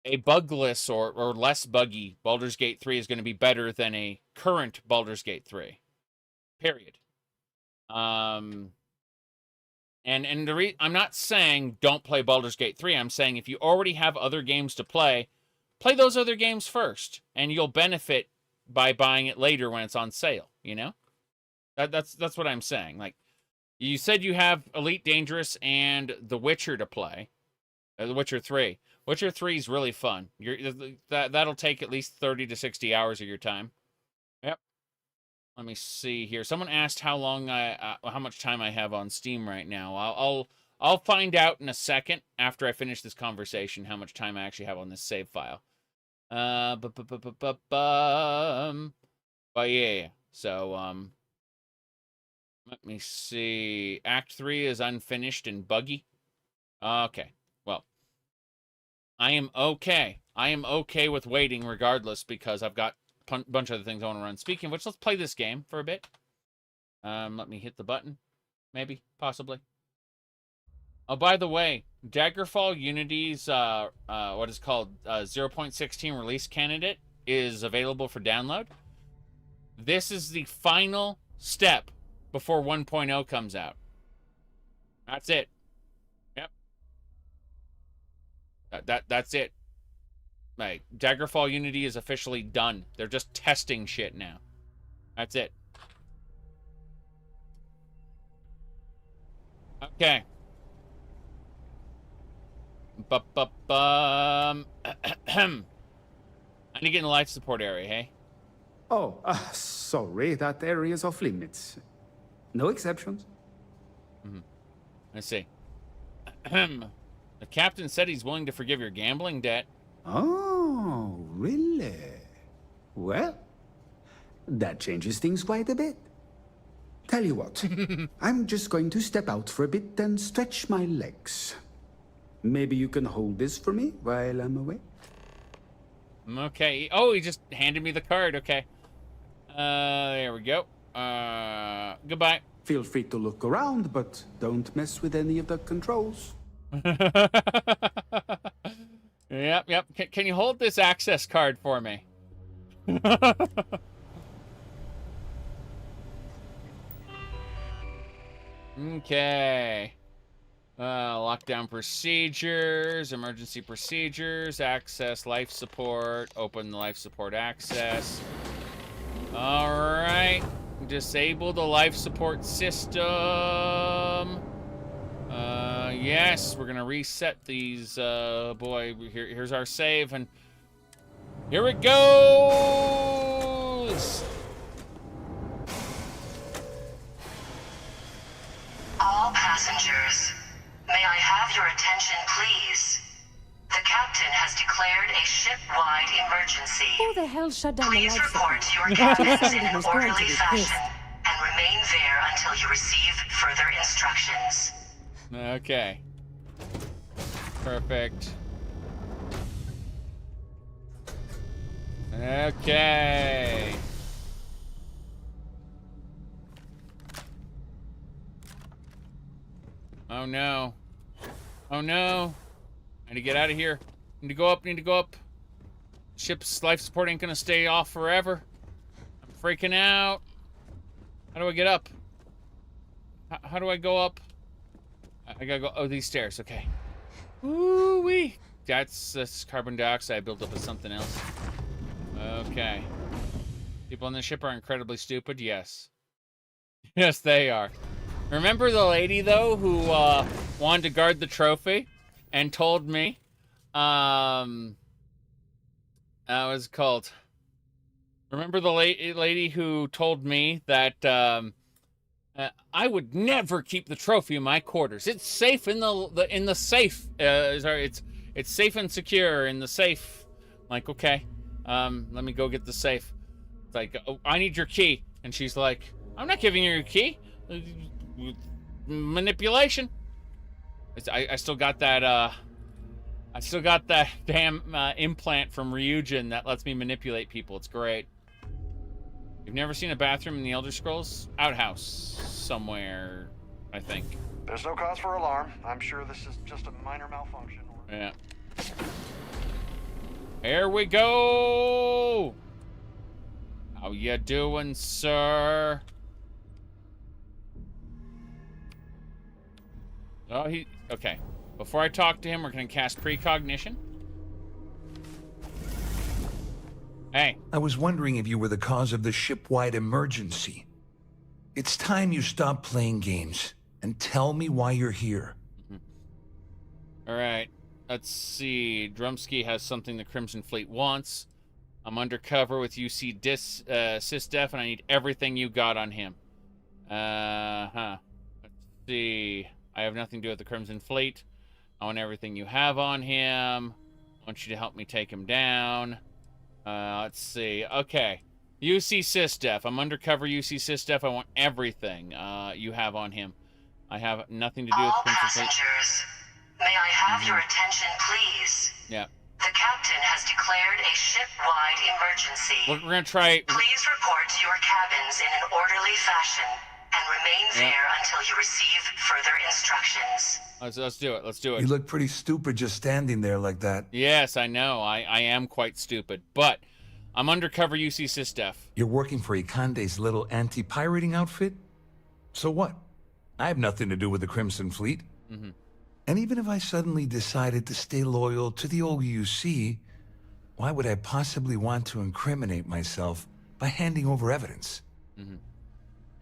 a bugless or less buggy Baldur's Gate 3 is going to be better than a current Baldur's Gate 3. Period. I'm not saying don't play Baldur's Gate 3. I'm saying if you already have other games to play those other games first, and you'll benefit by buying it later when it's on sale, you know? That's what I'm saying. Like, you said you have Elite Dangerous and The Witcher to play. The Witcher 3. Witcher 3 is really fun. That'll take at least 30 to 60 hours of your time. Yep. Let me see here. Someone asked how much time I have on Steam right now. I'll find out in a second after I finish this conversation how much time I actually have on this save file. But yeah. So let me see. Act 3 is unfinished and buggy. Okay. Well, I am okay. I am okay with waiting regardless because I've got a bunch of other things I want to run. Speaking of which, let's play this game for a bit. Let me hit the button. Maybe. Possibly. Oh, by the way, Daggerfall Unity's, what is called 0.16 release candidate is available for download. This is the final step before 1.0 comes out. That's it. Yep. That's it. Like, Daggerfall Unity is officially done. They're just testing shit now. That's it. Okay. I need to get in the life support area, hey? Oh, sorry, that area is off limits. No exceptions. Let's see. The captain said he's willing to forgive your gambling debt. Oh, really? Well, that changes things quite a bit. Tell you what, I'm just going to step out for a bit and stretch my legs. Maybe you can hold this for me while I'm away? Okay. Oh, he just handed me the card. Okay. There we go. Goodbye. Feel free to look around, but don't mess with any of the controls. Yep. Can you hold this access card for me? Okay. Lockdown procedures, emergency procedures, access life support, open the life support access. All right. Disable the life support system. Yes, we're gonna reset these. Boy, here's our save, and here it goes. All passengers, may I have your attention, please? The captain has declared a ship-wide emergency. Who the hell shut down Please the life report support? to your cabins Somebody in an was going to orderly be fashion pissed. and remain there until you receive further instructions. Okay. Perfect. Okay. Oh no. Oh no. I need to get out of here. Need to go up, Ship's life support ain't gonna stay off forever. I'm freaking out. How do I get up? How do I go up? I gotta go, oh, these stairs, okay. Ooh-wee. That's carbon dioxide built up as something else. Okay. People on the ship are incredibly stupid, yes. Yes, they are. Remember the lady, though, who wanted to guard the trophy and told me, what was it called? Remember the lady who told me that I would never keep the trophy in my quarters. It's safe in the safe. Sorry, it's safe and secure in the safe. I'm like, okay, let me go get the safe. It's like, oh, I need your key, and she's like, I'm not giving you your key. Manipulation. I still got that. I still got that damn implant from Ryujin that lets me manipulate people. It's great. You've never seen a bathroom in the Elder Scrolls? Outhouse somewhere, I think. There's no cause for alarm. I'm sure this is just a minor malfunction. Yeah. Here we go. How you doing, sir? Oh, okay. Before I talk to him, we're gonna cast precognition. Hey. I was wondering if you were the cause of the ship-wide emergency. It's time you stop playing games and tell me why you're here. All right. Let's see. Drumsky has something the Crimson Fleet wants. I'm undercover with UC SysDef, and I need everything you got on him. Let's see. I have nothing to do with the Crimson Fleet. I want everything you have on him. I want you to help me take him down. Let's see. Okay. UC SysDef. I'm undercover UC SysDef. I want everything you have on him. I have nothing to do with All Crimson Fleet. passengers, may I have your attention, please? Yeah. The captain has declared a ship-wide emergency. We're gonna try. Please report to your cabins in an orderly fashion and remain there until you receive further instructions. Let's do it. Let's do it. You look pretty stupid just standing there like that. Yes, I know. I am quite stupid, but I'm undercover UC SysDef. You're working for Ikande's little anti-pirating outfit? So what? I have nothing to do with the Crimson Fleet. And even if I suddenly decided to stay loyal to the old UC, why would I possibly want to incriminate myself by handing over evidence?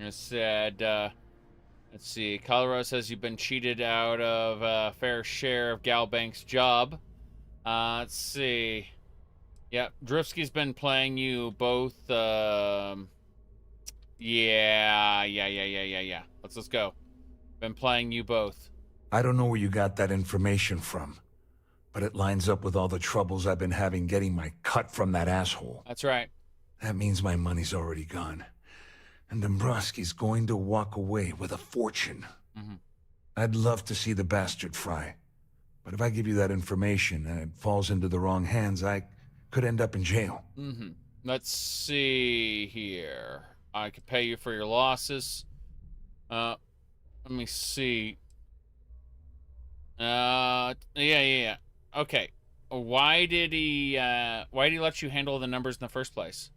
I said, let's see. Colorado says you've been cheated out of a fair share of Galbank's job. Let's see. Yeah, Drifsky's been playing you both. Yeah. Let's go. Been playing you both. I don't know where you got that information from, but it lines up with all the troubles I've been having getting my cut from that asshole. That's right. That means my money's already gone. And Dombrowski's going to walk away with a fortune. I'd love to see the bastard fry. But if I give you that information and it falls into the wrong hands, I could end up in jail. Let's see here. I could pay you for your losses. Let me see. Yeah. Okay. Why did he let you handle the numbers in the first place?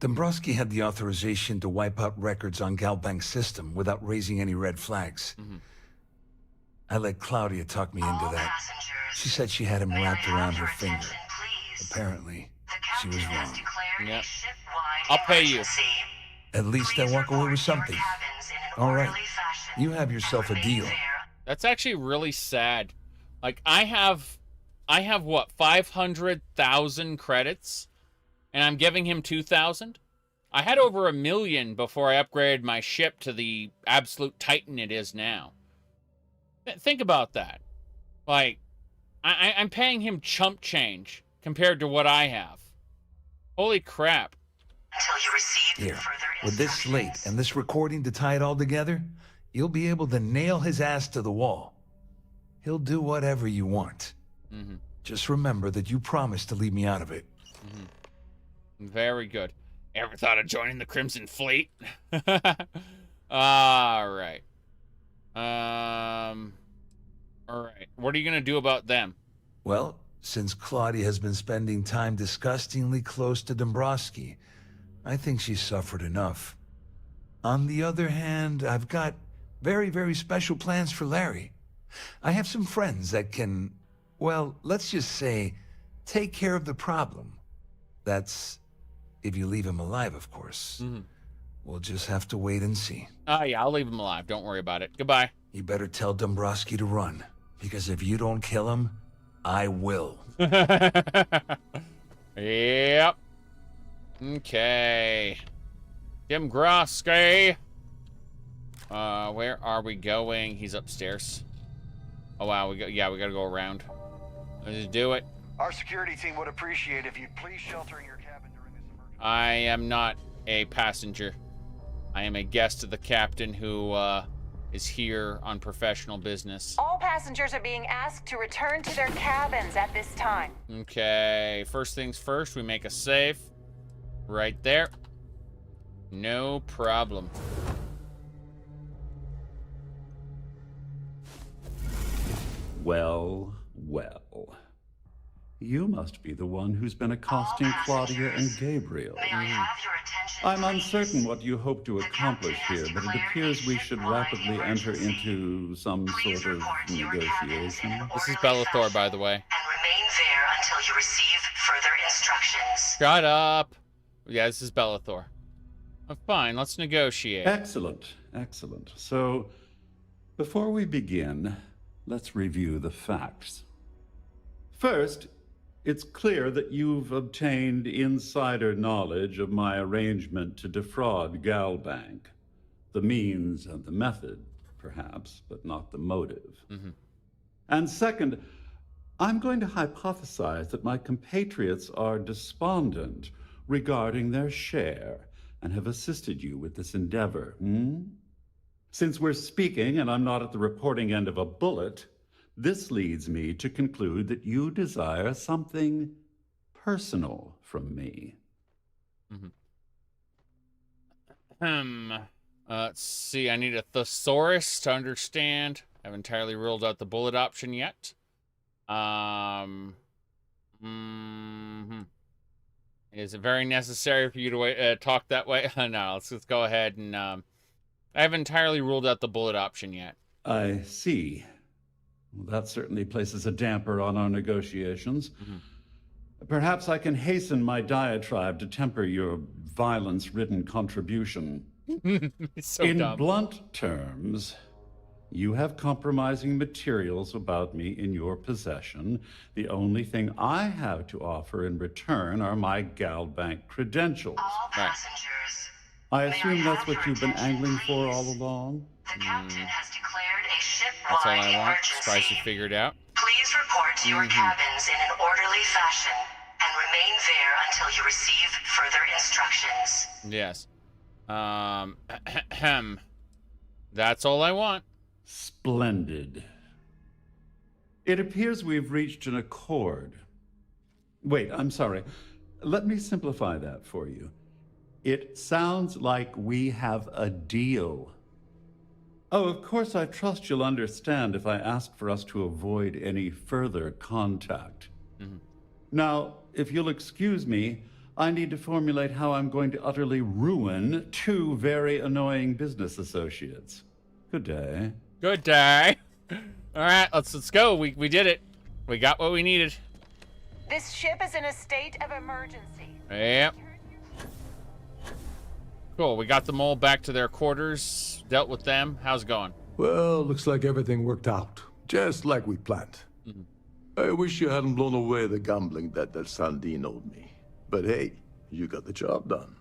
Dombrowski had the authorization to wipe out records on Galbank's system without raising any red flags. I let Claudia talk me into that. She said she had him wrapped around her finger. Apparently, she was wrong. Yep. I'll pay you. At least I walk away with something. All right. You have yourself a deal. That's actually really sad. Like, I have what, 500,000 credits? And I'm giving him 2,000? I had over 1 million before I upgraded my ship to the absolute titan it is now. Think about that. Like, I'm paying him chump change compared to what I have. Holy crap. Here, with this slate and this recording to tie it all together, you'll be able to nail his ass to the wall. He'll do whatever you want. Just remember that you promised to leave me out of it. Very good. Ever thought of joining the Crimson Fleet? All right. All right. What are you going to do about them? Well, since Claudia has been spending time disgustingly close to Dombrowski, I think she's suffered enough. On the other hand, I've got very, very special plans for Larry. I have some friends that can, well, let's just say, take care of the problem. That's if you leave him alive, of course. We'll just have to wait and see. Oh, yeah, I'll leave him alive. Don't worry about it. Goodbye. You better tell Dombrowski to run, because if you don't kill him, I will. Yep. Okay. Dombrowski. Where are we going? He's upstairs. Oh, wow. We gotta go around. Let's just do it. Our security team would appreciate if you'd please shelter in your cabin during this emergency. I am not a passenger. I am a guest of the captain who is here on professional business. All passengers are being asked to return to their cabins at this time. Okay, first things first, we make a save. Right there. No problem. Well. You must be the one who's been accosting Claudia and Gabriel. I'm uncertain what you hope to accomplish here, but it appears we should rapidly enter into some sort of negotiation. This is Bellathor, by the way. And remain there until you receive further instructions. Shut up. Yeah, this is Bellathor. Oh, fine, let's negotiate. Excellent, excellent. So, before we begin, let's review the facts. First, it's clear that you've obtained insider knowledge of my arrangement to defraud Galbank. The means and the method, perhaps, but not the motive. Mm-hmm. And second, I'm going to hypothesize that my compatriots are despondent regarding their share and have assisted you with this endeavor. Since we're speaking and I'm not at the reporting end of a bullet, this leads me to conclude that you desire something personal from me. Let's see, I need a thesaurus to understand. I haven't entirely ruled out the bullet option yet. Is it very necessary for you to talk that way? No, let's go ahead and... I haven't entirely ruled out the bullet option yet. I see. Well, that certainly places a damper on our negotiations. Perhaps I can hasten my diatribe to temper your violence-ridden contribution. So In dumb. blunt terms, you have compromising materials about me in your possession. The only thing I have to offer in return are my Galbank credentials. All passengers, I assume that's what you've been angling for all along? the captain has declared a That's all ship-wide I want. emergency. Surprised you figured out. Please report to your cabins in an orderly fashion and remain there until you receive further instructions. Yes. That's all I want. Splendid. It appears we've reached an accord. Wait, I'm sorry. Let me simplify that for you. It sounds like we have a deal. Oh, of course, I trust you'll understand if I ask for us to avoid any further contact. Now, if you'll excuse me, I need to formulate how I'm going to utterly ruin two very annoying business associates. Good day. Good day. All right, let's go. We did it. We got what we needed. This ship is in a state of emergency. Yep. Cool. We got them all back to their quarters. Dealt with them. How's it going? Well, looks like everything worked out, just like we planned. I wish you hadn't blown away the gambling debt that Sandine owed me. But hey, you got the job done.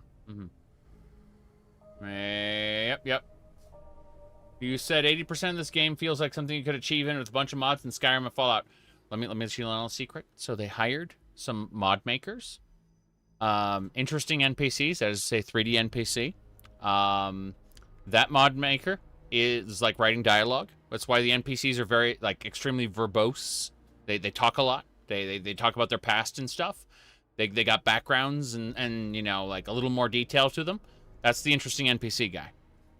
Yep. You said 80% of this game feels like something you could achieve in with a bunch of mods in Skyrim and Fallout. Let me let you in on a secret. So they hired some mod makers, interesting NPCs, that is to say 3D NPC. That mod maker is like writing dialogue. That's why the NPCs are very extremely verbose. They talk a lot. They talk about their past and stuff. They got backgrounds and you know, like a little more detail to them. That's the interesting NPC guy.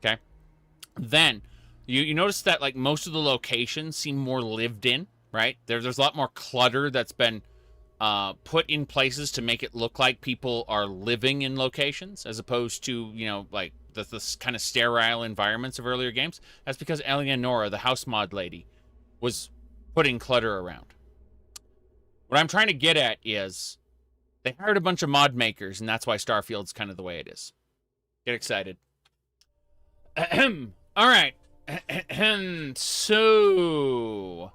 Okay. Then you notice that like most of the locations seem more lived in, right? There's a lot more clutter that's been put in places to make it look like people are living in locations, as opposed to, you know, like this kind of sterile environments of earlier games. That's because Eleonora, the house mod lady, was putting clutter around. What I'm trying to get at is they hired a bunch of mod makers, and that's why Starfield's kind of the way it is. Get excited. All right. So...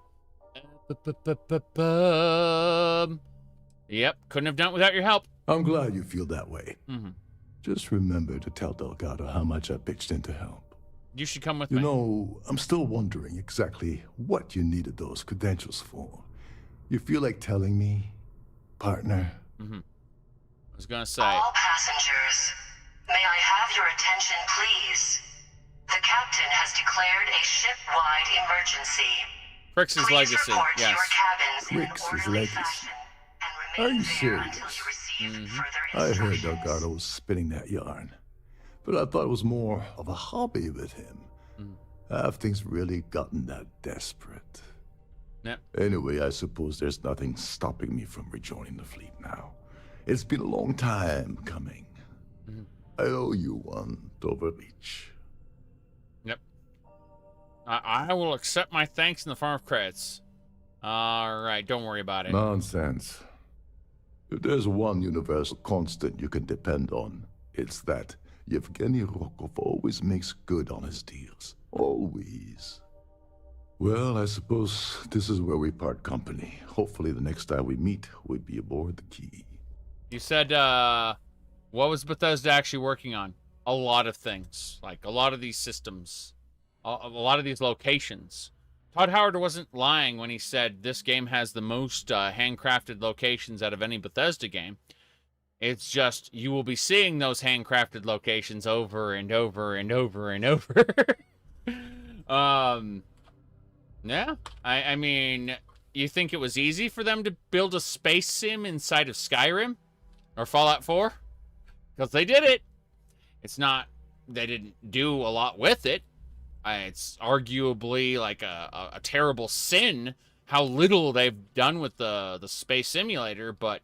Yep, couldn't have done it without your help. I'm glad you feel that way. Just remember to tell Delgado how much I pitched in to help. You should come with me. You know, I'm still wondering exactly what you needed those credentials for. You feel like telling me, partner? I was gonna say... All passengers, may I have your attention, please? The captain has declared a ship-wide emergency. Kryx's Please legacy, report to yes. your cabins in an Kryx's orderly legacy. fashion and Are remain you there serious? until you receive further I heard instructions. Delgado was spinning that yarn, but I thought it was more of a hobby with him. Have things really gotten that desperate? Yep. Anyway, I suppose there's nothing stopping me from rejoining the fleet now. It's been a long time coming. I owe you one, Overreach. Yep. I will accept my thanks in the form of credits. All right, don't worry about it. Nonsense. If there's one universal constant you can depend on, it's that Yevgeny Rokov always makes good on his deals. Always. Well, I suppose this is where we part company. Hopefully the next time we meet, we'll be aboard the Key. You said, what was Bethesda actually working on? A lot of things. Like, a lot of these systems. A lot of these locations. Todd Howard wasn't lying when he said this game has the most handcrafted locations out of any Bethesda game. It's just, you will be seeing those handcrafted locations over and over and over and over. Yeah. I mean, you think it was easy for them to build a space sim inside of Skyrim? Or Fallout 4? Because they did it. It's not, they didn't do a lot with it. It's arguably like a terrible sin how little they've done with the space simulator, but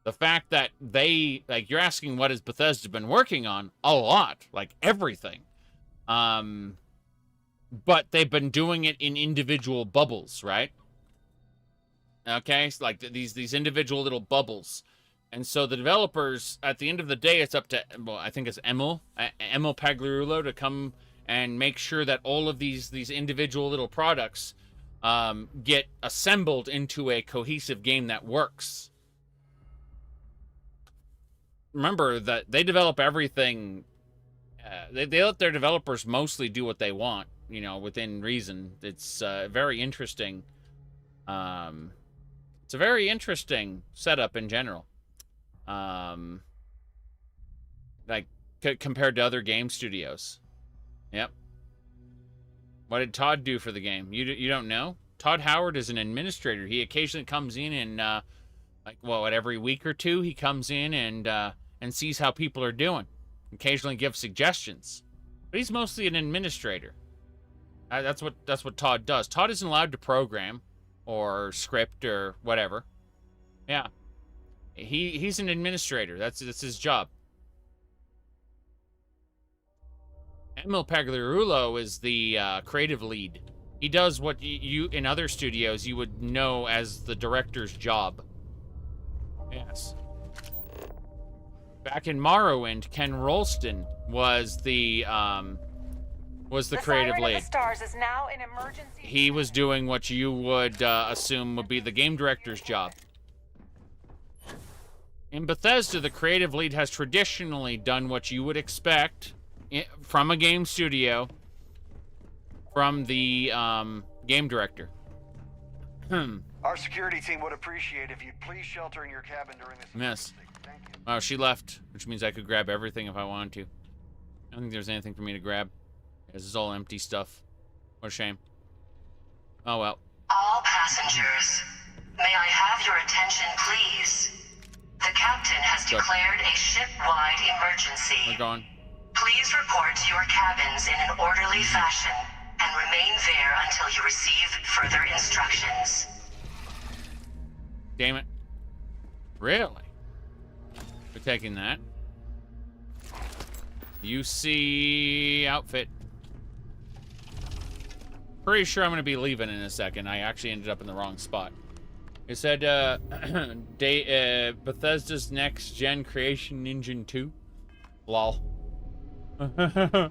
the fact that they, like, you're asking what has Bethesda been working on? A lot. Like, everything. But they've been doing it in individual bubbles, right? Okay? It's like these individual little bubbles. And so the developers, at the end of the day, it's up to, well, I think it's Emil Pagliarulo to come and make sure that all of these individual little products get assembled into a cohesive game that works. Remember that they develop everything. They let their developers mostly do what they want, you know, within reason. It's very interesting. It's a very interesting setup in general. Like compared to other game studios. Yep. What did Todd do for the game? You don't know? Todd Howard is an administrator. He occasionally comes in and like, what, every week or two he comes in and sees how people are doing. Occasionally gives suggestions. But he's mostly an administrator. That's what Todd does. Todd isn't allowed to program or script or whatever. Yeah. He's an administrator. That's his job. Emil Pagliarulo is the creative lead. He does what you in other studios you would know as the director's job. Yes. Back in Morrowind, Ken Rolston was the creative Siren lead. Of the Stars is now in emergency. He was doing what you would assume would be the game director's job. In Bethesda, the creative lead has traditionally done what you would expect from a game studio, from the game director. Our security team would appreciate if you'd please shelter in your cabin during this. Miss. Oh, she left, which means I could grab everything if I wanted to. I don't think there's anything for me to grab. This is all empty stuff. What a shame. Oh well. All passengers, may I have your attention, please? The captain has declared a ship-wide emergency. We're going. Please report to your cabins in an orderly fashion and remain there until you receive further instructions. Damn it. Really? We're taking that. UC outfit. Pretty sure I'm going to be leaving in a second. I actually ended up in the wrong spot. It said, Bethesda's next-gen creation engine 2. Lol. The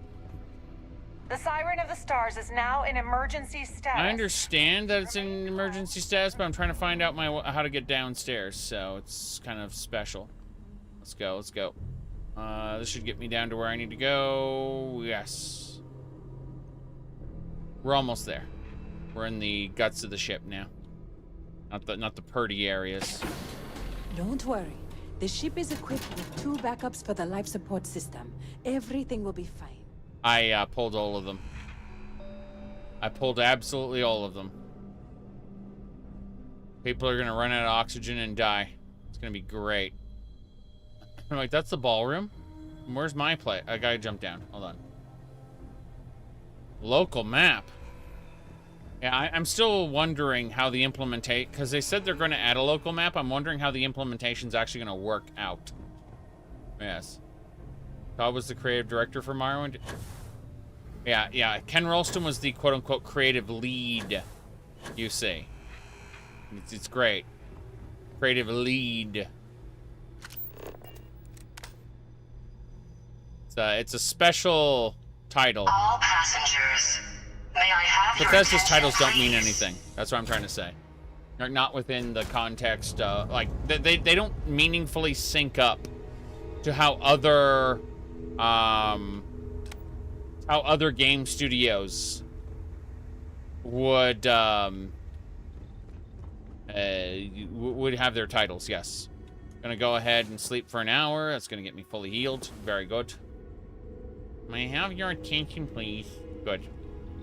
Siren of the Stars is now in emergency status. I understand that it's in emergency status, but I'm trying to find out how to get downstairs, so it's kind of special. Let's go, let's go. This should get me down to where I need to go. Yes. We're almost there. We're in the guts of the ship now. Not the purdy areas. Don't worry. The ship is equipped with 2 backups for the life support system. Everything will be fine. I pulled all of them. I pulled absolutely all of them. People are gonna run out of oxygen and die. It's gonna be great. I'm like, that's the ballroom? Where's my place? I gotta jump down. Hold on. Local map. Yeah, I'm still wondering how the implementation, because they said they're going to add a local map. I'm wondering how the implementation's actually going to work out. Yes. Todd was the creative director for Morrowind. Yeah. Ken Rolston was the quote-unquote creative lead, you see. It's great. Creative lead. It's a special title. All passengers, may I have your Bethesda's attention, titles don't mean please? anything. That's what I'm trying to say. They're not within the context. Like they don't meaningfully sync up to how other game studios would have their titles. Yes. Gonna go ahead and sleep for an hour. That's gonna get me fully healed. Very good. May I have your attention, please? Good.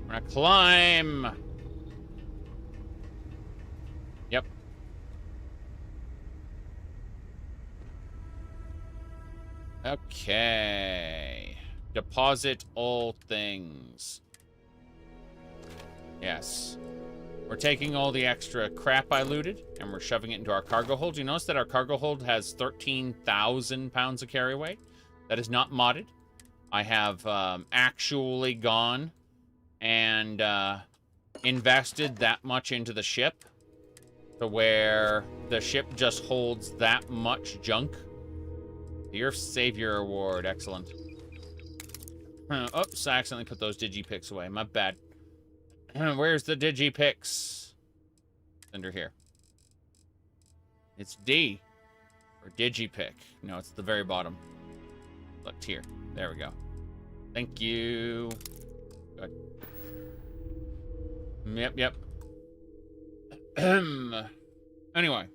We're gonna climb. Yep. Okay. Deposit all things. Yes. We're taking all the extra crap I looted, and we're shoving it into our cargo hold. You notice that our cargo hold has 13,000 pounds of carry weight? That is not modded. I have actually gone and invested that much into the ship to where the ship just holds that much junk. Your Savior Award. Excellent. Oops, I accidentally put those digipicks away. My bad. Where's the digipicks? Under here. It's D. Or digipick. No, it's at the very bottom. Look here. There we go. Thank you. Good. Yep. Anyway.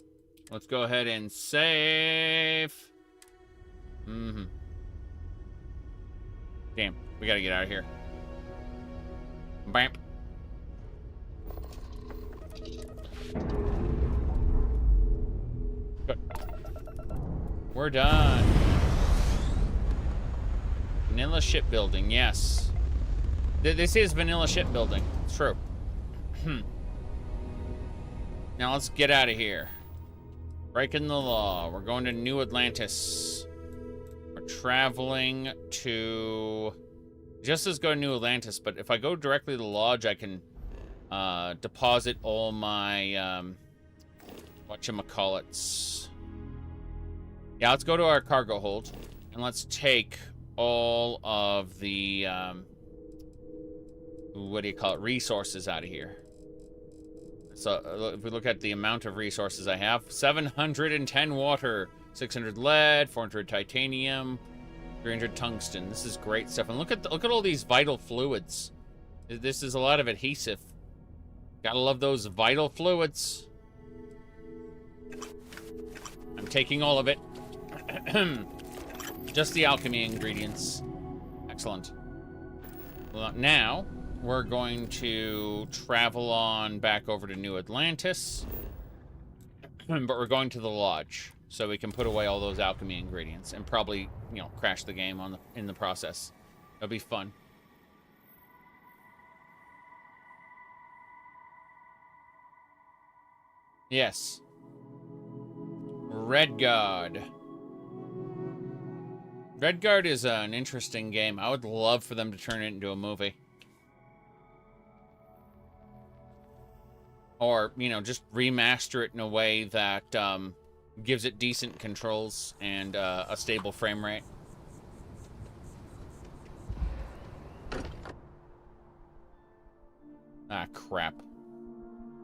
Let's go ahead and save. Damn. We gotta get out of here. Bam. Good. We're done. Vanilla shipbuilding, yes. This is vanilla shipbuilding. It's true. Now let's get out of here. Breaking the law. We're going to New Atlantis. We're traveling to... Just as go to New Atlantis, but if I go directly to the lodge, I can deposit all my whatchamacallits. Yeah, let's go to our cargo hold and let's take all of the what do you call it, resources out of here. So if we look at the amount of resources I have, 710 water, 600 lead, 400 titanium, 300 tungsten. This is great stuff. And look at all these vital fluids. This is a lot of adhesive. Gotta love those vital fluids. I'm taking all of it. Just the alchemy ingredients. Excellent. Well, now we're going to travel on back over to New Atlantis. But we're going to the lodge, so we can put away all those alchemy ingredients and probably, you know, crash the game in the process. It'll be fun. Yes. Redguard. Redguard is an interesting game. I would love for them to turn it into a movie. Or, you know, just remaster it in a way that gives it decent controls and a stable frame rate. Ah, crap.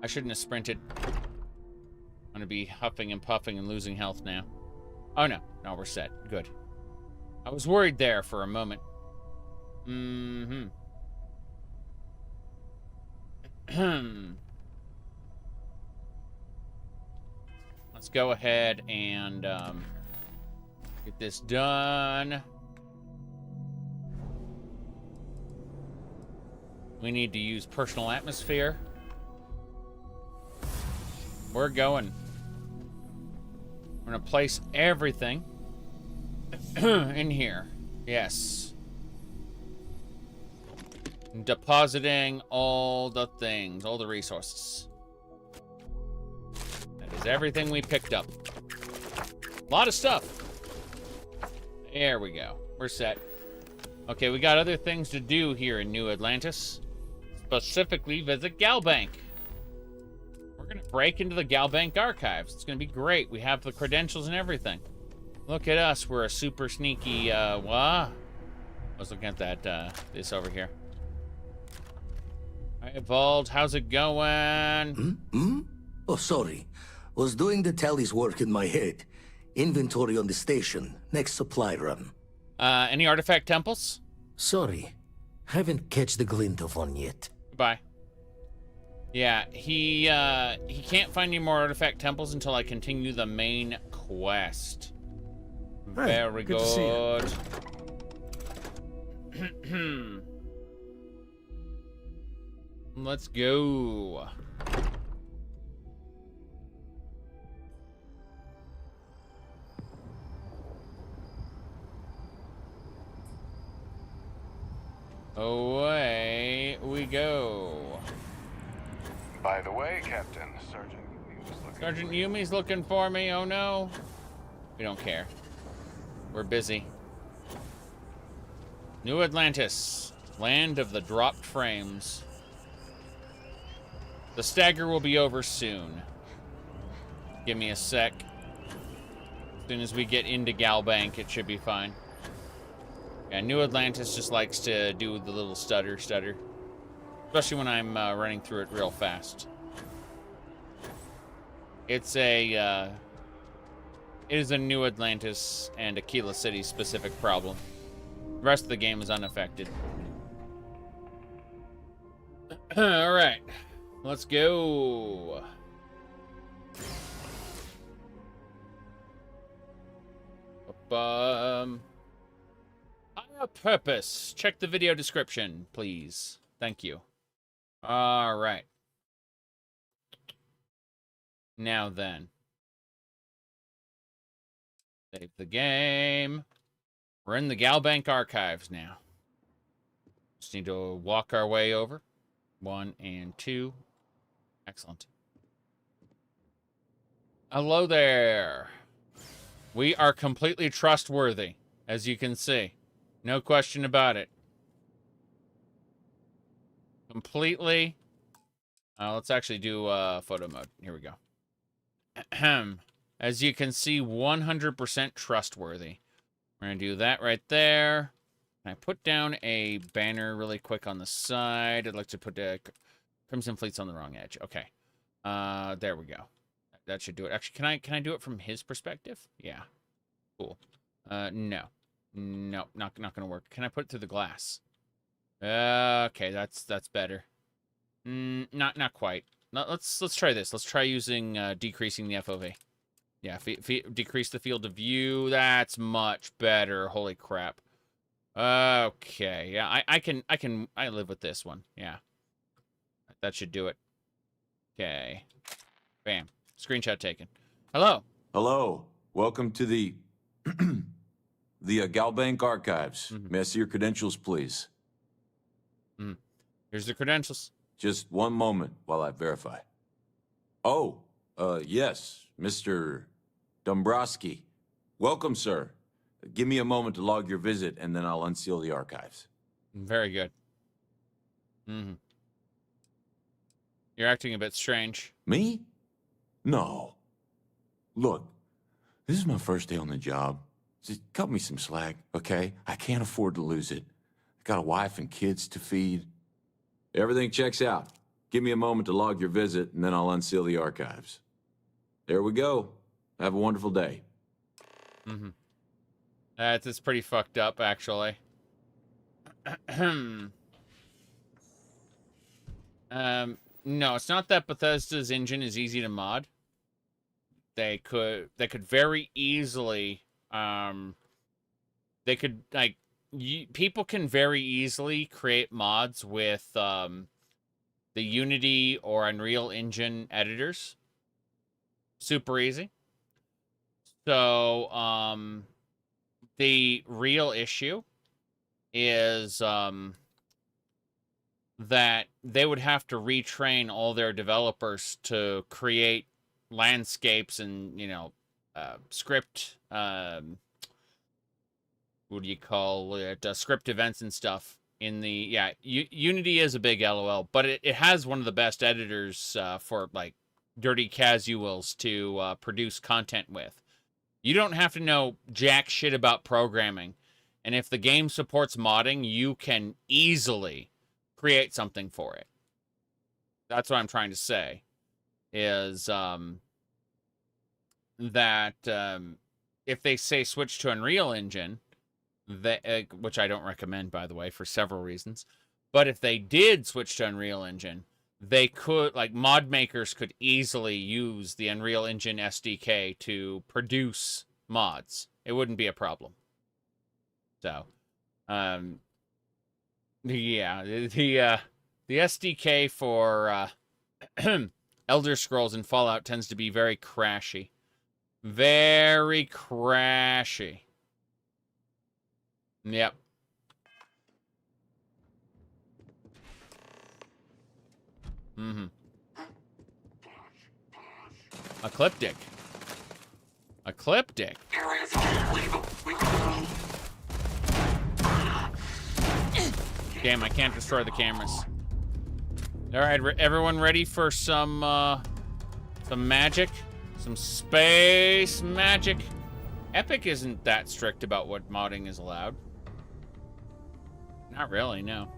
I shouldn't have sprinted. I'm gonna be huffing and puffing and losing health now. Oh, no. No, we're set. Good. I was worried there for a moment. Let's go ahead and get this done. We need to use personal atmosphere. We're going. We're gonna place everything in here. Yes. Depositing all the things, all the resources. That is everything we picked up. A lot of stuff. There we go. We're set. Okay, we got other things to do here in New Atlantis. Specifically, visit Galbank. We're gonna break into the Galbank archives. It's gonna be great. We have the credentials and everything. Look at us. We're a super sneaky, was looking at that, this over here. Hi, Evolved. How's it going? Oh, sorry. Was doing the tallies work in my head. Inventory on the station. Next supply run. Any artifact temples? Sorry. Haven't catch the glint of one yet. Goodbye. Yeah, he can't find any more artifact temples until I continue the main quest. Hey, Very good to see good. Let's go. Away we go. By the way, Captain, Sergeant Yumi's looking for me. Oh no. We don't care. We're busy. New Atlantis, land of the dropped frames. The stagger will be over soon. Give me a sec. As soon as we get into Galbank, it should be fine. Yeah, New Atlantis just likes to do the little stutter. Especially when I'm running through it real fast. It is a New Atlantis and Aquila City specific problem. The rest of the game is unaffected. Alright. Let's go. High purpose. Check the video description, please. Thank you. All right. Now then. Save the game. We're in the Galbank archives now. Just need to walk our way over. 1 and 2. Excellent. Hello there. We are completely trustworthy, as you can see. No question about it. Completely. Let's actually do photo mode. Here we go. As you can see, 100% trustworthy. We're going to do that right there. Can I put down a banner really quick on the side? I'd like to put Crimson Fleet's on the wrong edge. Okay. There we go. That should do it. Actually, can I do it from his perspective? Yeah. Cool. No. No, not gonna work. Can I put it through the glass? Okay, that's better. Not quite. Let's try this. Let's try using decreasing the FOV. Yeah, decrease the field of view. That's much better. Holy crap. Okay, yeah, I live with this one. Yeah, that should do it. Okay, bam. Screenshot taken. Hello. Hello. Welcome to the the Galbank archives. May I see your credentials, please? Here's the credentials. Just one moment while I verify. Oh, yes, Mr. Dombrowski. Welcome, sir. Give me a moment to log your visit, and then I'll unseal the archives. Very good. You're acting a bit strange. Me? No. Look, this is my first day on the job. Just cut me some slack, okay? I can't afford to lose it. I got a wife and kids to feed. Everything checks out. Give me a moment to log your visit, and then I'll unseal the archives. There we go. Have a wonderful day. It's pretty fucked up, actually. No, it's not that Bethesda's engine is easy to mod. They could very easily, people can very easily create mods with, the Unity or Unreal Engine editors. Super easy. So, the real issue is, that they would have to retrain all their developers to create landscapes and, script, what do you call it, script events and stuff in the, Unity is a big LOL, but it has one of the best editors for, like, dirty casuals to produce content with. You don't have to know jack shit about programming. And if the game supports modding, you can easily create something for it. That's what I'm trying to say. Is that if they say switch to Unreal Engine, which I don't recommend, by the way, for several reasons. But if they did switch to Unreal Engine, they could, like, mod makers could easily use the Unreal Engine SDK to produce mods. It wouldn't be a problem. So, yeah, the SDK for Elder Scrolls and Fallout tends to be very crashy. Very crashy. Yep. Mm-hmm. Ecliptic. Ecliptic. Damn, I can't destroy the cameras. All right, everyone ready for some magic? Some space magic? Epic isn't that strict about what modding is allowed. Not really, no.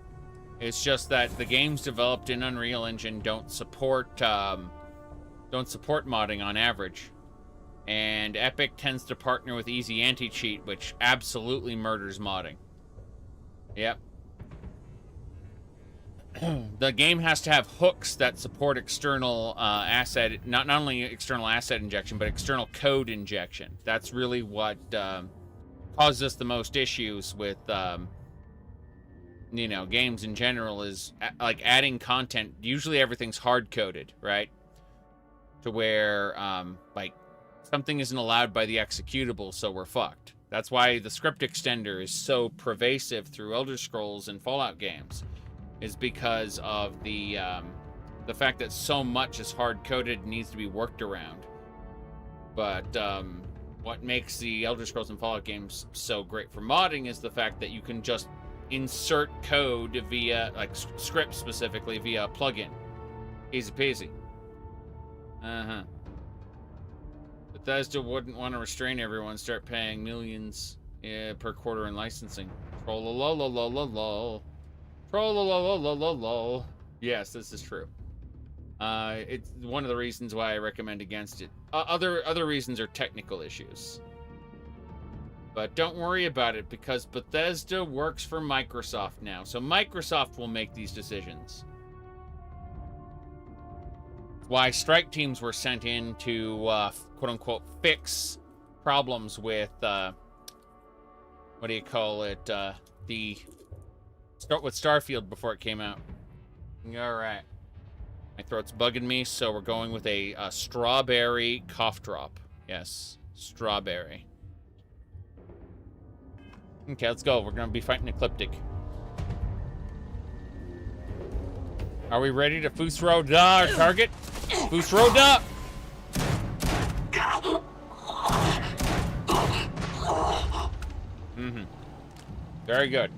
It's just that the games developed in Unreal Engine don't support modding on average. And Epic tends to partner with Easy Anti-Cheat, which absolutely murders modding. Yep. The game has to have hooks that support external asset, not only external asset injection, but external code injection. That's really what causes us the most issues with, you know, games in general, is like adding content. Usually everything's hard-coded, right? To where, like, something isn't allowed by the executable, so we're fucked. That's why the script extender is so pervasive through Elder Scrolls and Fallout games. Is because of the fact that so much is hard-coded and needs to be worked around. But what makes the Elder Scrolls and Fallout games so great for modding is the fact that you can just insert code via, like, script specifically, via a plugin. Easy peasy. Uh-huh. Bethesda wouldn't want to restrain everyone, start paying millions per quarter in licensing. Troll-a-lol-lol-lol-lol. Troll-a-lol-lol-lol-lol. Yes, this is true. It's one of the reasons why I recommend against it. Other reasons are technical issues. But don't worry about it, because Bethesda works for Microsoft now. So Microsoft will make these decisions. Why strike teams were sent in to, quote-unquote, fix problems with, what do you call it, with Starfield before it came out. Alright. My throat's bugging me, so we're going with a strawberry cough drop. Yes, strawberry. Okay, let's go. We're going to be fighting Ecliptic. Are we ready to Fusro da target? Fusro da! Mm-hmm. Very good.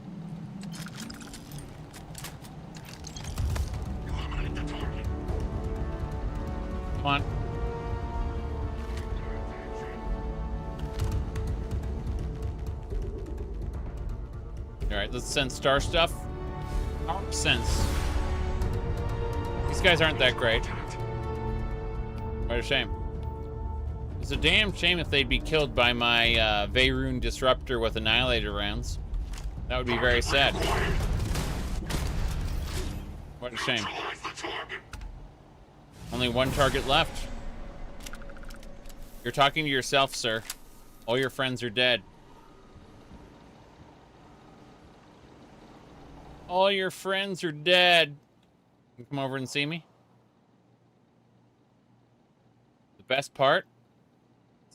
Come on. Alright, let's send star stuff. Sense. These guys aren't that great. What a shame. It's a damn shame if they'd be killed by my Veyroon Disruptor with Annihilator rounds. That would be very sad. What a shame. Only one target left. You're talking to yourself, sir. All your friends are dead. All your friends are dead. You come over and see me? The best part?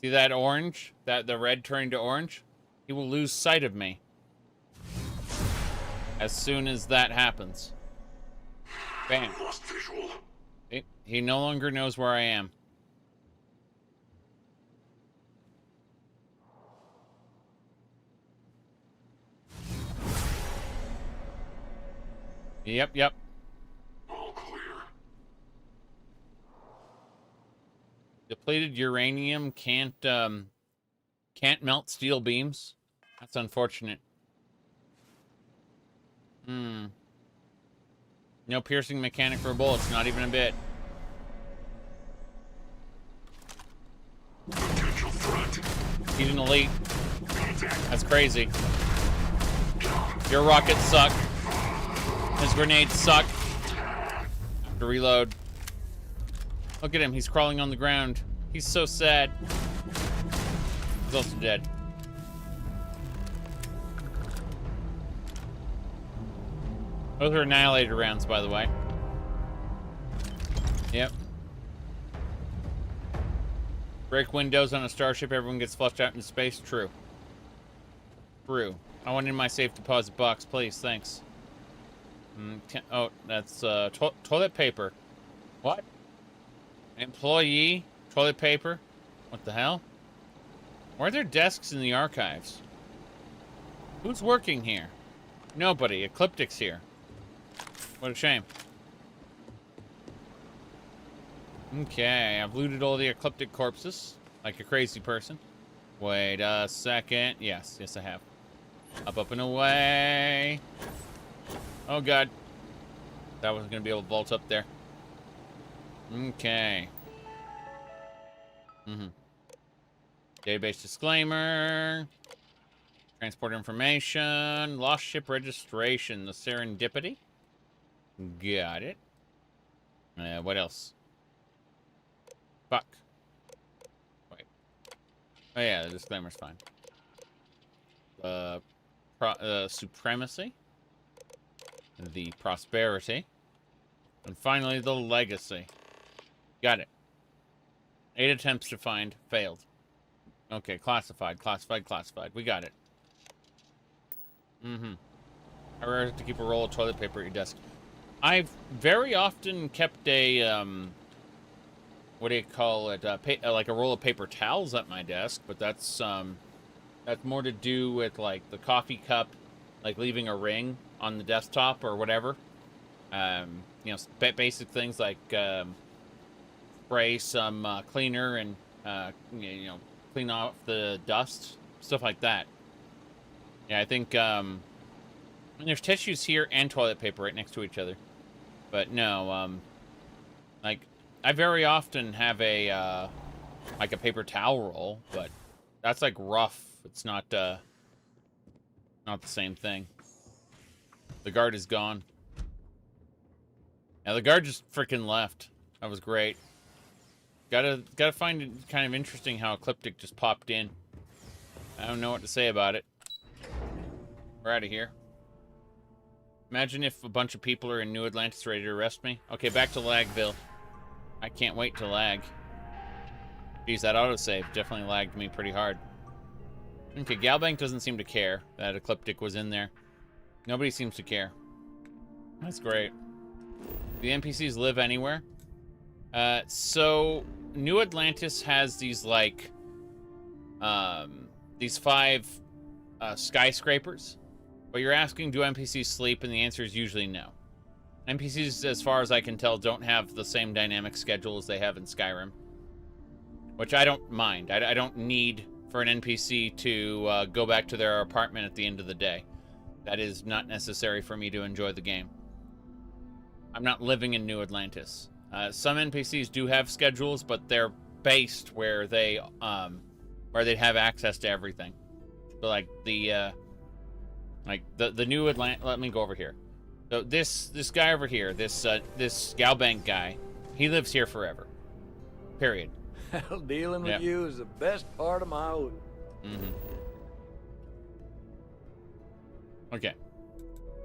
See that orange? The red turning to orange? He will lose sight of me. As soon as that happens. Bam. He no longer knows where I am. Yep. All clear. Depleted uranium can't melt steel beams. That's unfortunate. No piercing mechanic for bullets, not even a bit. Potential threat. He's an elite. That's crazy. Your rockets suck. His grenades suck. Have to reload. Look at him, he's crawling on the ground. He's so sad. He's also dead. Those are annihilator rounds, by the way. Yep. Break windows on a starship, everyone gets flushed out into space. True. True. I want in my safe deposit box, please. Thanks. Oh, that's toilet paper. What? Employee? Toilet paper? What the hell? Why are there desks in the archives? Who's working here? Nobody. Ecliptic's here. What a shame. Okay, I've looted all the Ecliptic corpses, like a crazy person. Wait a second. Yes, I have. Up and away. Oh god. That wasn't gonna be able to vault up there. Okay. Database disclaimer. Transport information. Lost ship registration. The Serendipity. Got it. What else? Fuck. Wait. Oh yeah, the disclaimer's fine. Supremacy. The prosperity. And finally, the legacy. Got it. 8 attempts to find. Failed. Okay, classified. We got it. I remember to keep a roll of toilet paper at your desk. I've very often kept a, what do you call it? Like a roll of paper towels at my desk, but that's more to do with, like, the coffee cup, like leaving a ring on the desktop or whatever. You know, basic things like, spray some cleaner and, you know, clean off the dust, stuff like that. Yeah, I think, there's tissues here and toilet paper right next to each other. But no, like, I very often have a, like a paper towel roll, but that's, like, rough. It's not the same thing. The guard is gone. Yeah, the guard just freaking left. That was great. Gotta find it kind of interesting how Ecliptic just popped in. I don't know what to say about it. We're out of here. Imagine if a bunch of people are in New Atlantis ready to arrest me. Okay, back to Lagville. I can't wait to lag. Geez, that autosave definitely lagged me pretty hard. Okay, Galbank doesn't seem to care that Ecliptic was in there. Nobody seems to care. That's great. The NPCs live anywhere. So New Atlantis has these, like, these 5 skyscrapers. But you're asking, do NPCs sleep? And the answer is usually no. NPCs, as far as I can tell, don't have the same dynamic schedule as they have in Skyrim. Which I don't mind. I don't need for an NPC to go back to their apartment at the end of the day. That is not necessary for me to enjoy the game. I'm not living in New Atlantis. Some NPCs do have schedules, but they're based where they they'd have access to everything. So like the New Atlantis. Let me go over here. So this guy over here, this Galbank guy, he lives here forever. Period. Hell, dealing with you is the best part of my oath. Okay.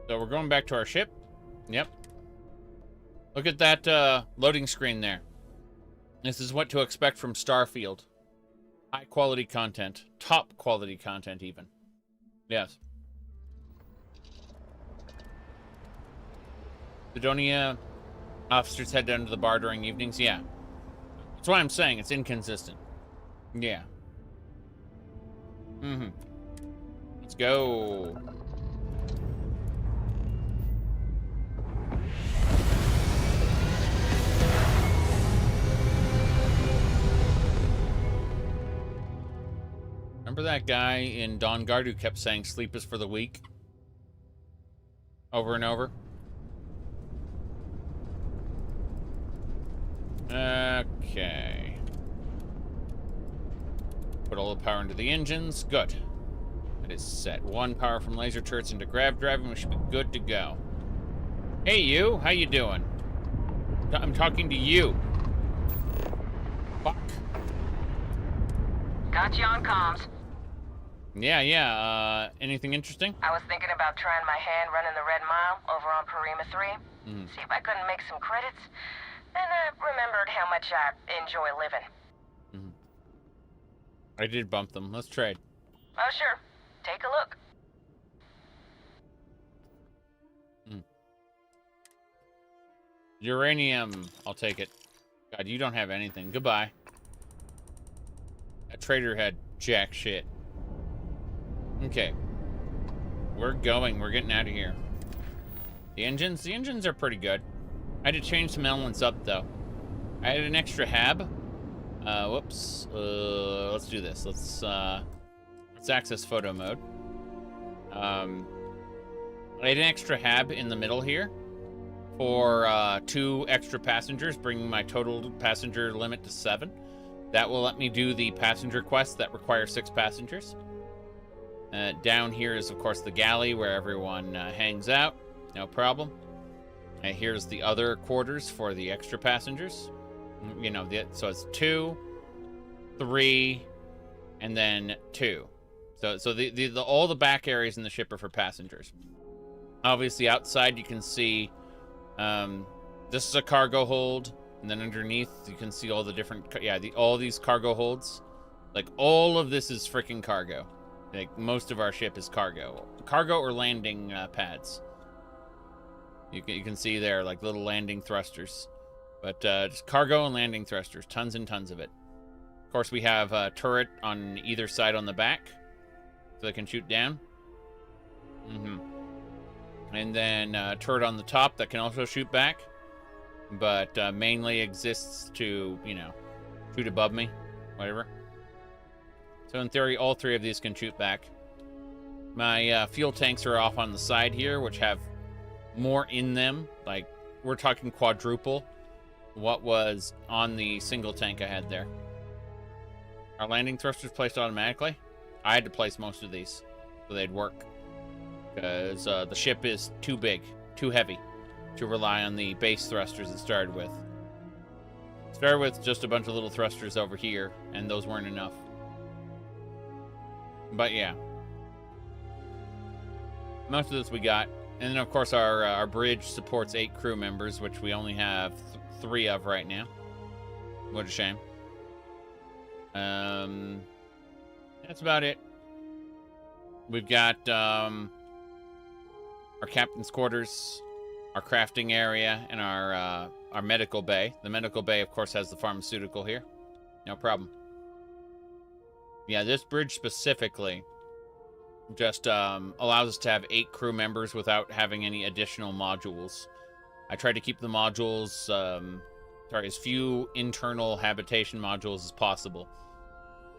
So we're going back to our ship. Yep. Look at that loading screen there. This is what to expect from Starfield. High quality content. Top quality content even. Yes. Sidonia officers head down to the bar during evenings. Yeah. That's why I'm saying it's inconsistent. Yeah. Let's go. Remember that guy in Dawnguard who kept saying sleep is for the weak? over and over. Okay. Put all the power into the engines. Good. It is set. 1 power from laser turrets into grav driving. We should be good to go. Hey, you. How you doing? I'm talking to you. Fuck. Got you on comms. Yeah. Anything interesting? I was thinking about trying my hand running the Red Mile over on Parima 3. See if I couldn't make some credits. And I remembered how much I enjoy living. I did bump them. Let's trade. Oh, sure. Take a look. Uranium. I'll take it. God, you don't have anything. Goodbye. That trader had jack shit. Okay. We're going. We're getting out of here. The engines are pretty good. I had to change some elements up, though. I had an extra hab. Whoops. Let's do this. Let's access photo mode. I had an extra hab in the middle here for 2 extra passengers, bringing my total passenger limit to 7. That will let me do the passenger quests that require 6 passengers. Down here is, of course, the galley where everyone hangs out. No problem. And here's the other quarters for the extra passengers. You know, so it's 2, 3, and then 2. So the all the back areas in the ship are for passengers. Obviously, outside you can see this is a cargo hold, and then underneath you can see all the different all these cargo holds. Like all of this is freaking cargo. Like most of our ship is cargo or landing pads. You can see there like little landing thrusters, but just cargo and landing thrusters, tons and tons of it. Of course, we have a turret on either side on the back, so they can shoot down. And then a turret on the top that can also shoot back, but mainly exists to, you know, shoot above me, whatever. So in theory, all 3 of these can shoot back. My fuel tanks are off on the side here, which have more in them. Like, we're talking quadruple what was on the single tank I had there. Are landing thrusters placed automatically? I had to place most of these so they'd work, because the ship is too big, too heavy to rely on the base thrusters it started with. Started with just a bunch of little thrusters over here, and those weren't enough. But yeah, most of this we got. And then, of course, our bridge supports 8 crew members, which we only have 3 of right now. What a shame. That's about it. We've got our captain's quarters, our crafting area, and our medical bay. The medical bay, of course, has the pharmaceutical here. No problem. Yeah, this bridge specifically just allows us to have 8 crew members without having any additional modules. I tried to keep the modules, as few internal habitation modules as possible.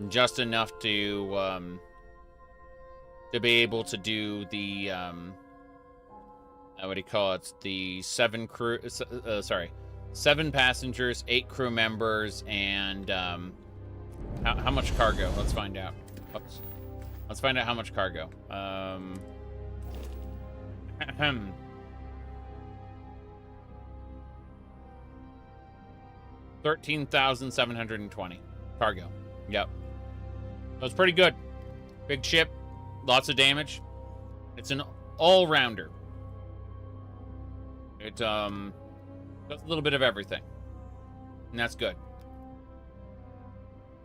Just enough to be able to do the, what do you call it? The 7 passengers, 8 crew members, and how much cargo? Let's find out. Oops. Let's find out how much cargo. 13,720 cargo. Yep. That's pretty good. Big ship, lots of damage. It's an all-rounder. It does a little bit of everything, and that's good.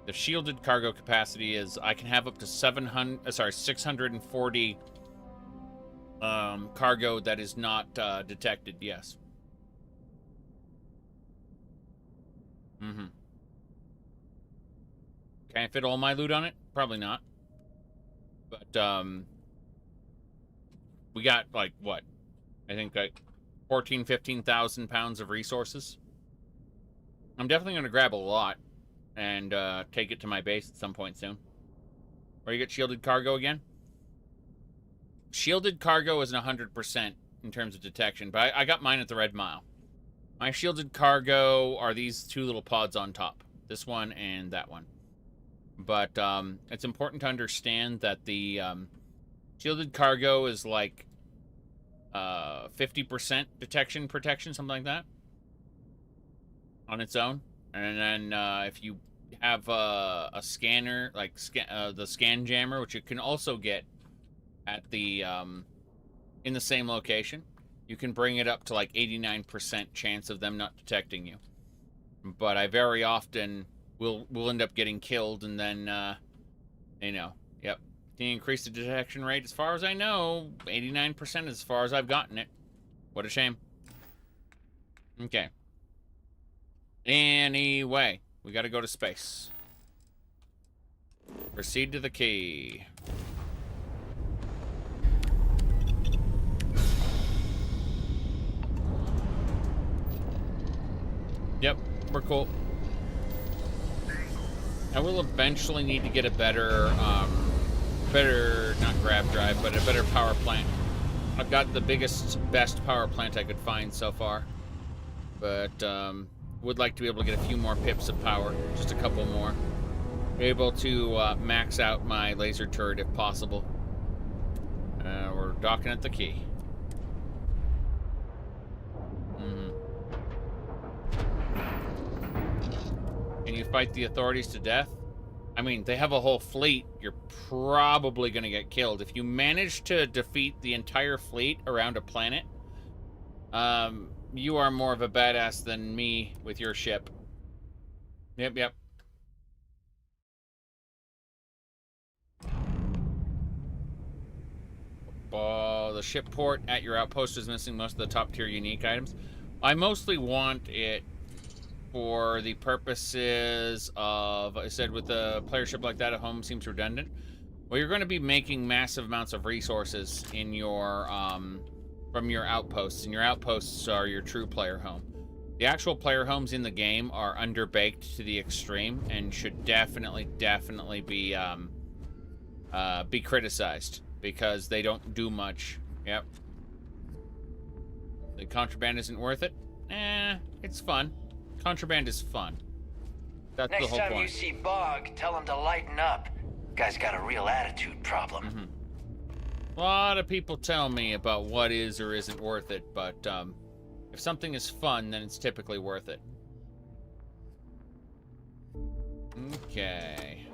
The shielded cargo capacity is I can have up to 640 cargo that is not detected. Yes. Can I fit all my loot on it? Probably not. But we got like what? I think like 15,000 pounds of resources. I'm definitely going to grab a lot and take it to my base at some point soon. Where you get shielded cargo again? Shielded cargo isn't 100% in terms of detection, but I got mine at the Red Mile. My shielded cargo are these two little pods on top. This one and that one. But it's important to understand that the shielded cargo is like 50% detection protection, something like that, on its own. And then if you have a scanner, like the scan jammer, which you can also get at the in the same location, you can bring it up to like 89% chance of them not detecting you. But I very often will end up getting killed, and then you know, yep. Can you increase the detection rate? As far as I know, 89% as far as I've gotten it. What a shame. Okay. Anyway, we gotta go to space. Proceed to the key. Yep, we're cool. I will eventually need to get a better, not grab drive, but a better power plant. I've got the best power plant I could find so far. But, would like to be able to get a few more pips of power. Just a couple more. Be able to, max out my laser turret if possible. We're docking at the key. Can you fight the authorities to death? I mean, they have a whole fleet. You're probably going to get killed. If you manage to defeat the entire fleet around a planet, you are more of a badass than me with your ship. Yep. The ship port at your outpost is missing most of the top tier unique items. I mostly want it for the purposes of, I said, with a player ship like that at home seems redundant. Well, you're going to be making massive amounts of resources in your, from your outposts, and your outposts are your true player home. The actual player homes in the game are underbaked to the extreme and should definitely be criticized because they don't do much. Yep. The contraband isn't worth it? It's fun. Contraband is fun. That's the whole point. Next time you see Bog, tell him to lighten up. Guy's got a real attitude problem. A lot of people tell me about what is or isn't worth it, but if something is fun, then it's typically worth it. Okay.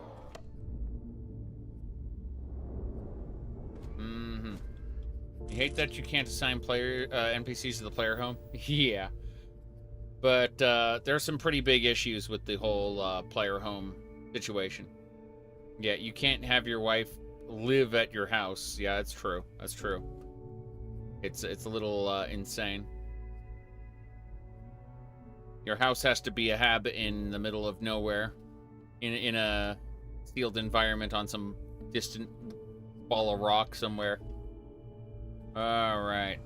You hate that you can't assign player NPCs to the player home? Yeah. But there's some pretty big issues with the whole player home situation. Yeah, you can't have your wife live at your house. Yeah, that's true. That's true. It's a little insane. Your house has to be a hab in the middle of nowhere, in a sealed environment on some distant ball of rock somewhere. All right.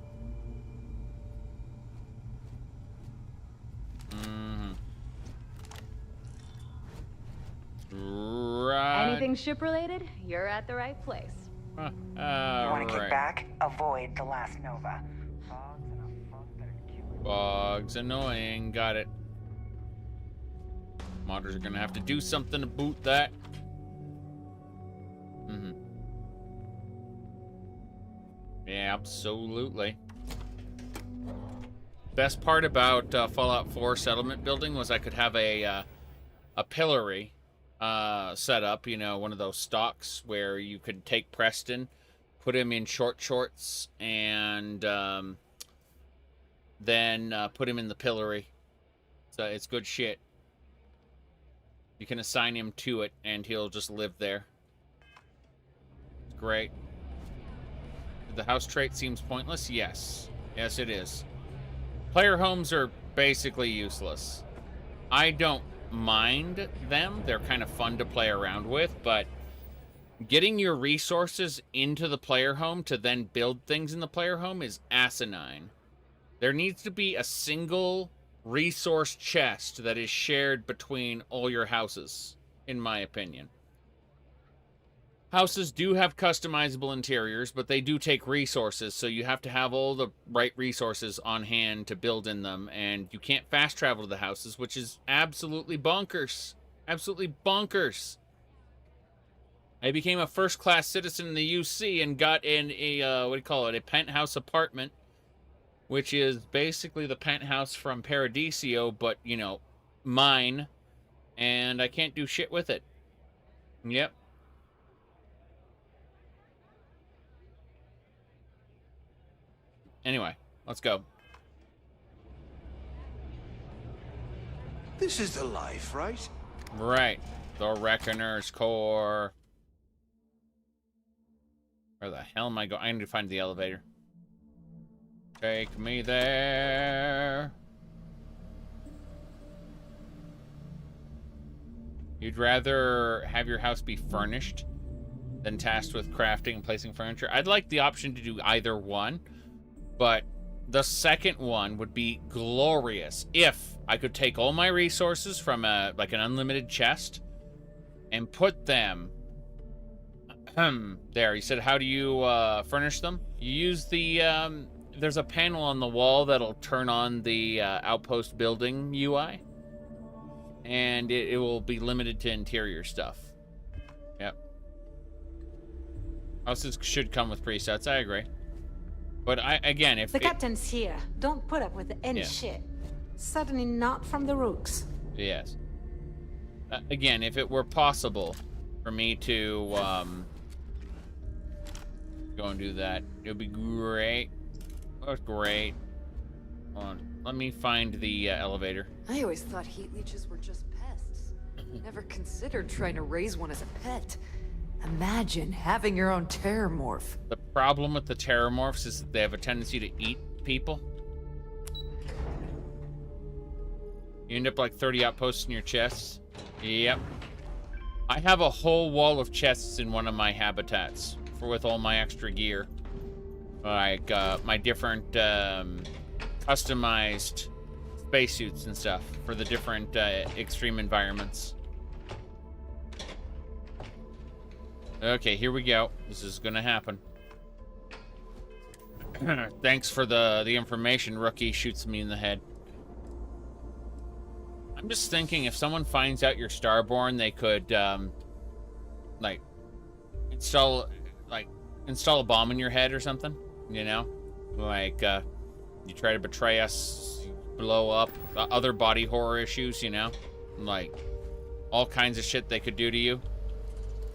Right. Anything ship-related, you're at the right place. You want to kick back? Avoid the last Nova. Bog's annoying. Got it. Modders are gonna have to do something to boot that. Yeah, absolutely. Best part about Fallout 4 settlement building was I could have a pillory set up, you know, one of those stocks where you could take Preston, put him in short shorts, and then put him in the pillory. So it's good shit. You can assign him to it, and he'll just live there. It's great. The house trait seems pointless? Yes. Yes, it is. Player homes are basically useless. I don't mind them. They're kind of fun to play around with, but getting your resources into the player home to then build things in the player home is asinine. There needs to be a single resource chest that is shared between all your houses, in my opinion. Houses do have customizable interiors, but they do take resources, so you have to have all the right resources on hand to build in them, and you can't fast travel to the houses, which is absolutely bonkers. Absolutely bonkers. I became a first-class citizen in the UC and got in a, what do you call it, a penthouse apartment, which is basically the penthouse from Paradiso, but, you know, mine, and I can't do shit with it. Yep. Anyway, let's go. This is the life, right? Right. The Reckoner's Core. Where the hell am I going? I need to find the elevator. Take me there. You'd rather have your house be furnished than tasked with crafting and placing furniture? I'd like the option to do either one, but the second one would be glorious if I could take all my resources from like an unlimited chest and put them there. You said, how do you furnish them? You use the there's a panel on the wall that'll turn on the outpost building UI, and it will be limited to interior stuff. Yep. Houses should come with presets. I agree. But again, if the captain's here, don't put up with any shit. Certainly not from the rooks. Yes. Again, if it were possible for me to go and do that, it would be great. That's great. Hold on. Let me find the elevator. I always thought heat leeches were just pests. Never considered trying to raise one as a pet. Imagine having your own terramorph. The problem with the terramorphs is that they have a tendency to eat people. You end up like 30 outposts in your chests. Yep. I have a whole wall of chests in one of my habitats with all my extra gear. Like my different customized spacesuits and stuff for the different extreme environments. Okay, here we go. This is gonna happen. Thanks for the information, rookie. Shoots me in the head. I'm just thinking, if someone finds out you're Starborn, they could like install a bomb in your head or something, you know? Like you try to betray us, blow up, other body horror issues, you know? Like all kinds of shit they could do to you.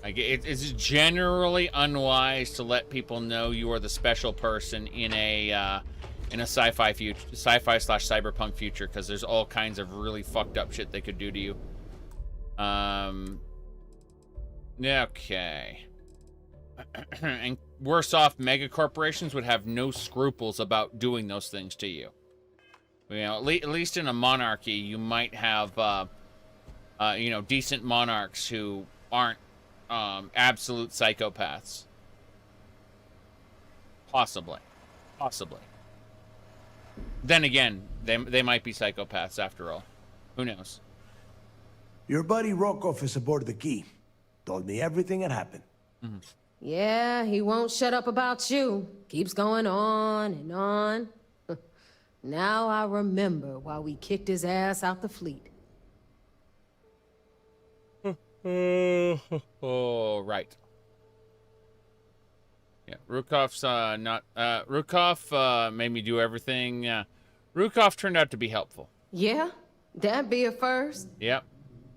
Like it's generally unwise to let people know you are the special person in a sci-fi future, sci-fi / cyberpunk future, because there's all kinds of really fucked up shit they could do to you. Okay. And worse off, mega corporations would have no scruples about doing those things to you. You know, at least in a monarchy, you might have, you know, decent monarchs who aren't absolute psychopaths. Possibly. Then again, they might be psychopaths after all. Who knows? Your buddy Rokov is aboard the Key. Told me everything that happened. Mm-hmm. Yeah, he won't shut up about you. Keeps going on and on. Now I remember why we kicked his ass out the fleet. Oh, right. Yeah, Rukov's not... Rukov made me do everything. Rukov turned out to be helpful. Yeah? That'd be a first? Yep.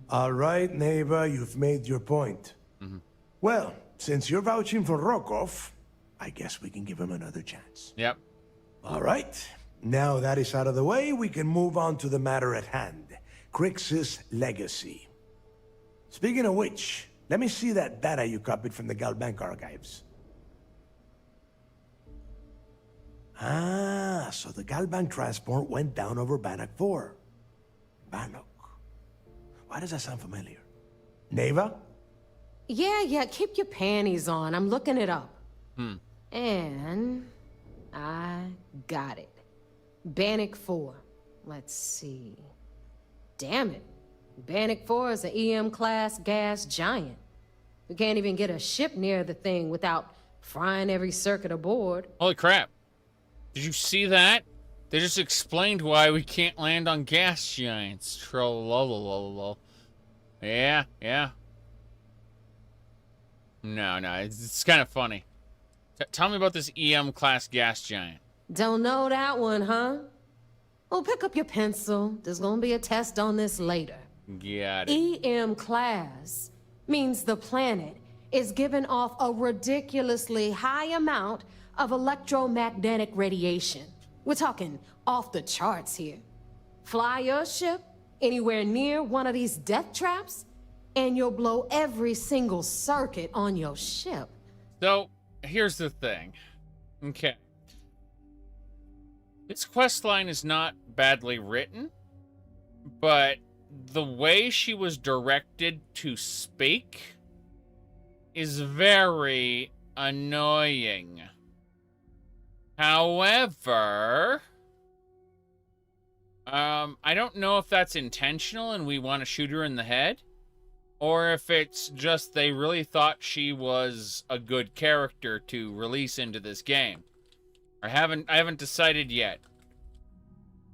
All right, neighbor, you've made your point. Mm-hmm. Well, since you're vouching for Rokov, I guess we can give him another chance. Yep. All right. Now that is out of the way, we can move on to the matter at hand. Kryx's legacy. Speaking of which, let me see that data you copied from the Galbank archives. Ah, so the Galbank transport went down over Bannock 4. Bannock. Why does that sound familiar? Neva? Yeah, keep your panties on. I'm looking it up. Hmm. And I got it. Bannock 4. Let's see. Damn it. Bannock 4 is an EM-class gas giant. We can't even get a ship near the thing without frying every circuit aboard. Holy crap. Did you see that? They just explained why we can't land on gas giants. Trollolololol. Yeah. No, it's kind of funny. Tell me about this EM-class gas giant. Don't know that one, huh? Well, pick up your pencil. There's gonna be a test on this later. Got it. EM class means the planet is giving off a ridiculously high amount of electromagnetic radiation. We're talking off the charts here. Fly your ship anywhere near one of these death traps, and you'll blow every single circuit on your ship. So, here's the thing. Okay. This questline is not badly written, but the way she was directed to speak is very annoying. However, I don't know if that's intentional and we want to shoot her in the head, or if it's just they really thought she was a good character to release into this game. I haven't decided yet.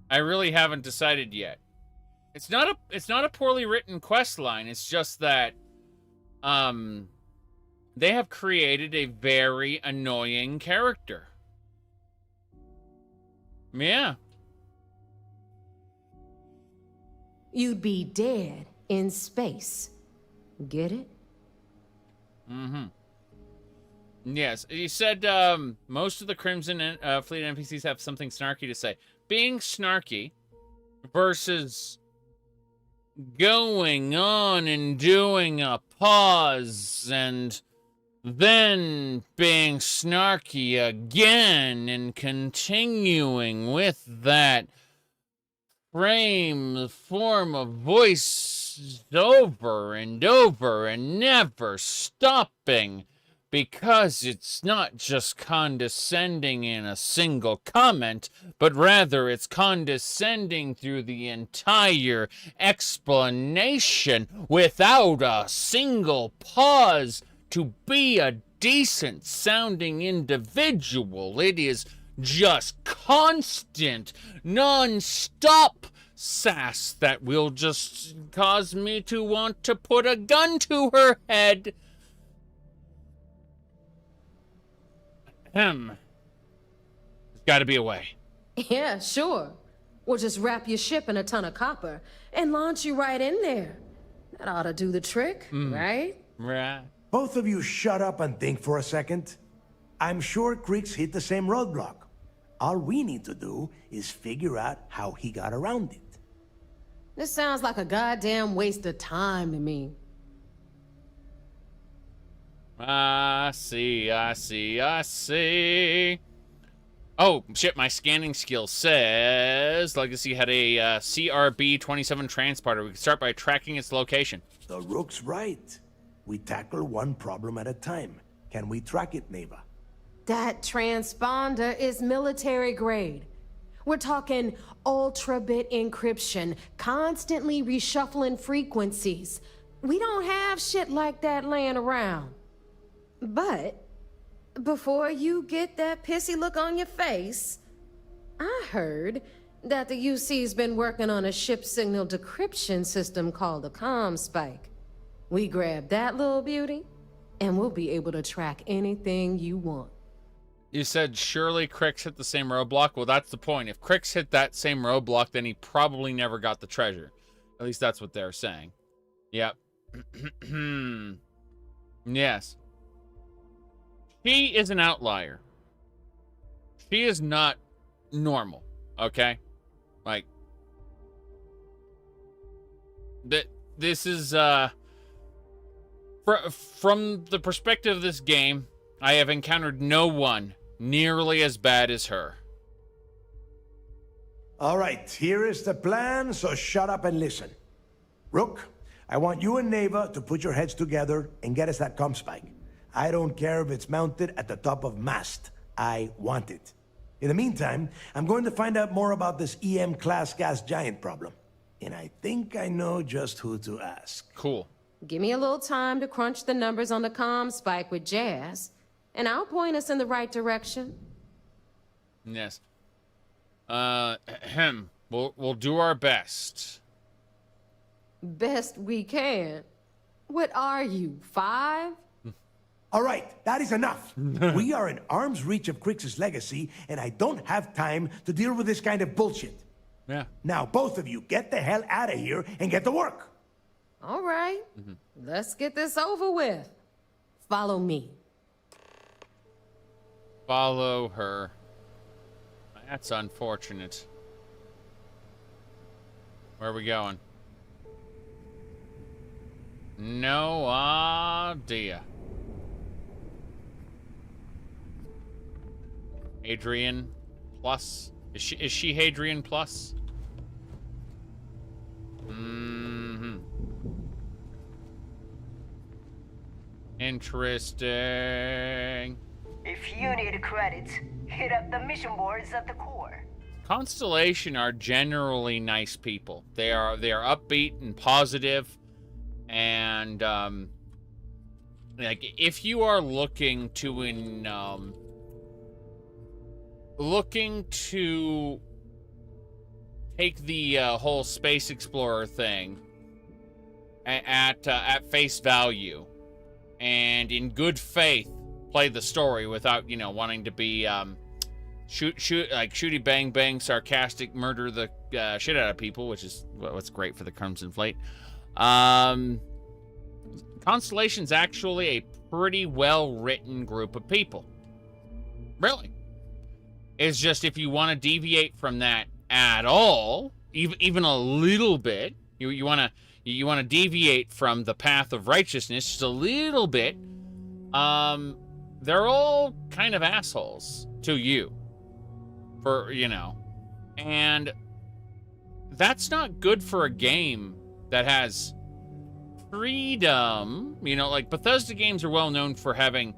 I really haven't decided yet. It's not a poorly written quest line. It's just that they have created a very annoying character. Yeah. You'd be dead in space. Get it? Mm-hmm. Yes, you said most of the Crimson Fleet NPCs have something snarky to say. Being snarky versus going on and doing a pause and then being snarky again and continuing with that form of voice over and over and never stopping. Because it's not just condescending in a single comment, but rather it's condescending through the entire explanation without a single pause to be a decent sounding individual. It is just constant, non-stop sass that will just cause me to want to put a gun to her head. There's got to be a way. Yeah, sure. We'll just wrap your ship in a ton of copper and launch you right in there. That ought to do the trick, right? Right. Both of you shut up and think for a second. I'm sure Kryx hit the same roadblock. All we need to do is figure out how he got around it. This sounds like a goddamn waste of time to me. I see. Oh, shit, my scanning skill says Legacy had a CRB-27 transporter. We can start by tracking its location. The Rook's right. We tackle one problem at a time. Can we track it, Neva? That transponder is military grade. We're talking ultra-bit encryption, constantly reshuffling frequencies. We don't have shit like that laying around. But before you get that pissy look on your face, I heard that the UC's been working on a ship signal decryption system called the ComSpike. We grab that little beauty, and we'll be able to track anything you want. You said surely Kryx hit the same roadblock? Well, that's the point. If Kryx hit that same roadblock, then he probably never got the treasure. At least that's what they're saying. Yep. Yes. She is an outlier. She is not normal, okay? Like, this is, from the perspective of this game, I have encountered no one nearly as bad as her. All right, here is the plan, so shut up and listen. Rook, I want you and Neva to put your heads together and get us that ComSpike. I don't care if it's mounted at the top of mast. I want it. In the meantime, I'm going to find out more about this EM-class gas giant problem. And I think I know just who to ask. Cool. Give me a little time to crunch the numbers on the ComSpike with Jazz, and I'll point us in the right direction. Yes. We'll do our best. Best we can. What are you, 5? All right, that is enough. We are in arm's reach of Kryx's legacy, and I don't have time to deal with this kind of bullshit. Yeah. Now, both of you, get the hell out of here and get to work. All right. Let's get this over with. Follow me. Follow her. That's unfortunate. Where are we going? No idea. Hadrian Plus. Is she Hadrian Plus? Interesting. If you need credits, hit up the mission boards at the core. Constellation are generally nice people. They are upbeat and positive, and like if you are looking to take the whole space explorer thing at face value, and in good faith play the story without wanting to be shoot like shooty bang bang sarcastic murder the shit out of people, which is what's great for the Crimson Fleet. Constellation's actually a pretty well written group of people. Really. It's just if you want to deviate from that at all, even a little bit, you want to deviate from the path of righteousness just a little bit, they're all kind of assholes to you. And that's not good for a game that has freedom. Like Bethesda games are well known for having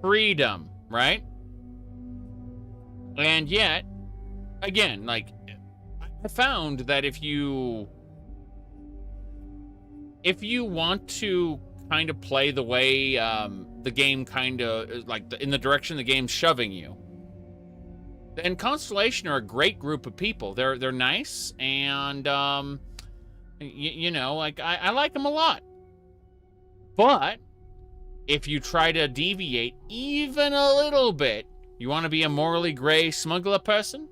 freedom, right? And yet, again, like, I found that if you want to kind of play the way the game kind of, like, in the direction the game's shoving you, then Constellation are a great group of people. They're nice, and, like, I like them a lot. But if you try to deviate even a little bit, you want to be a morally gray smuggler person?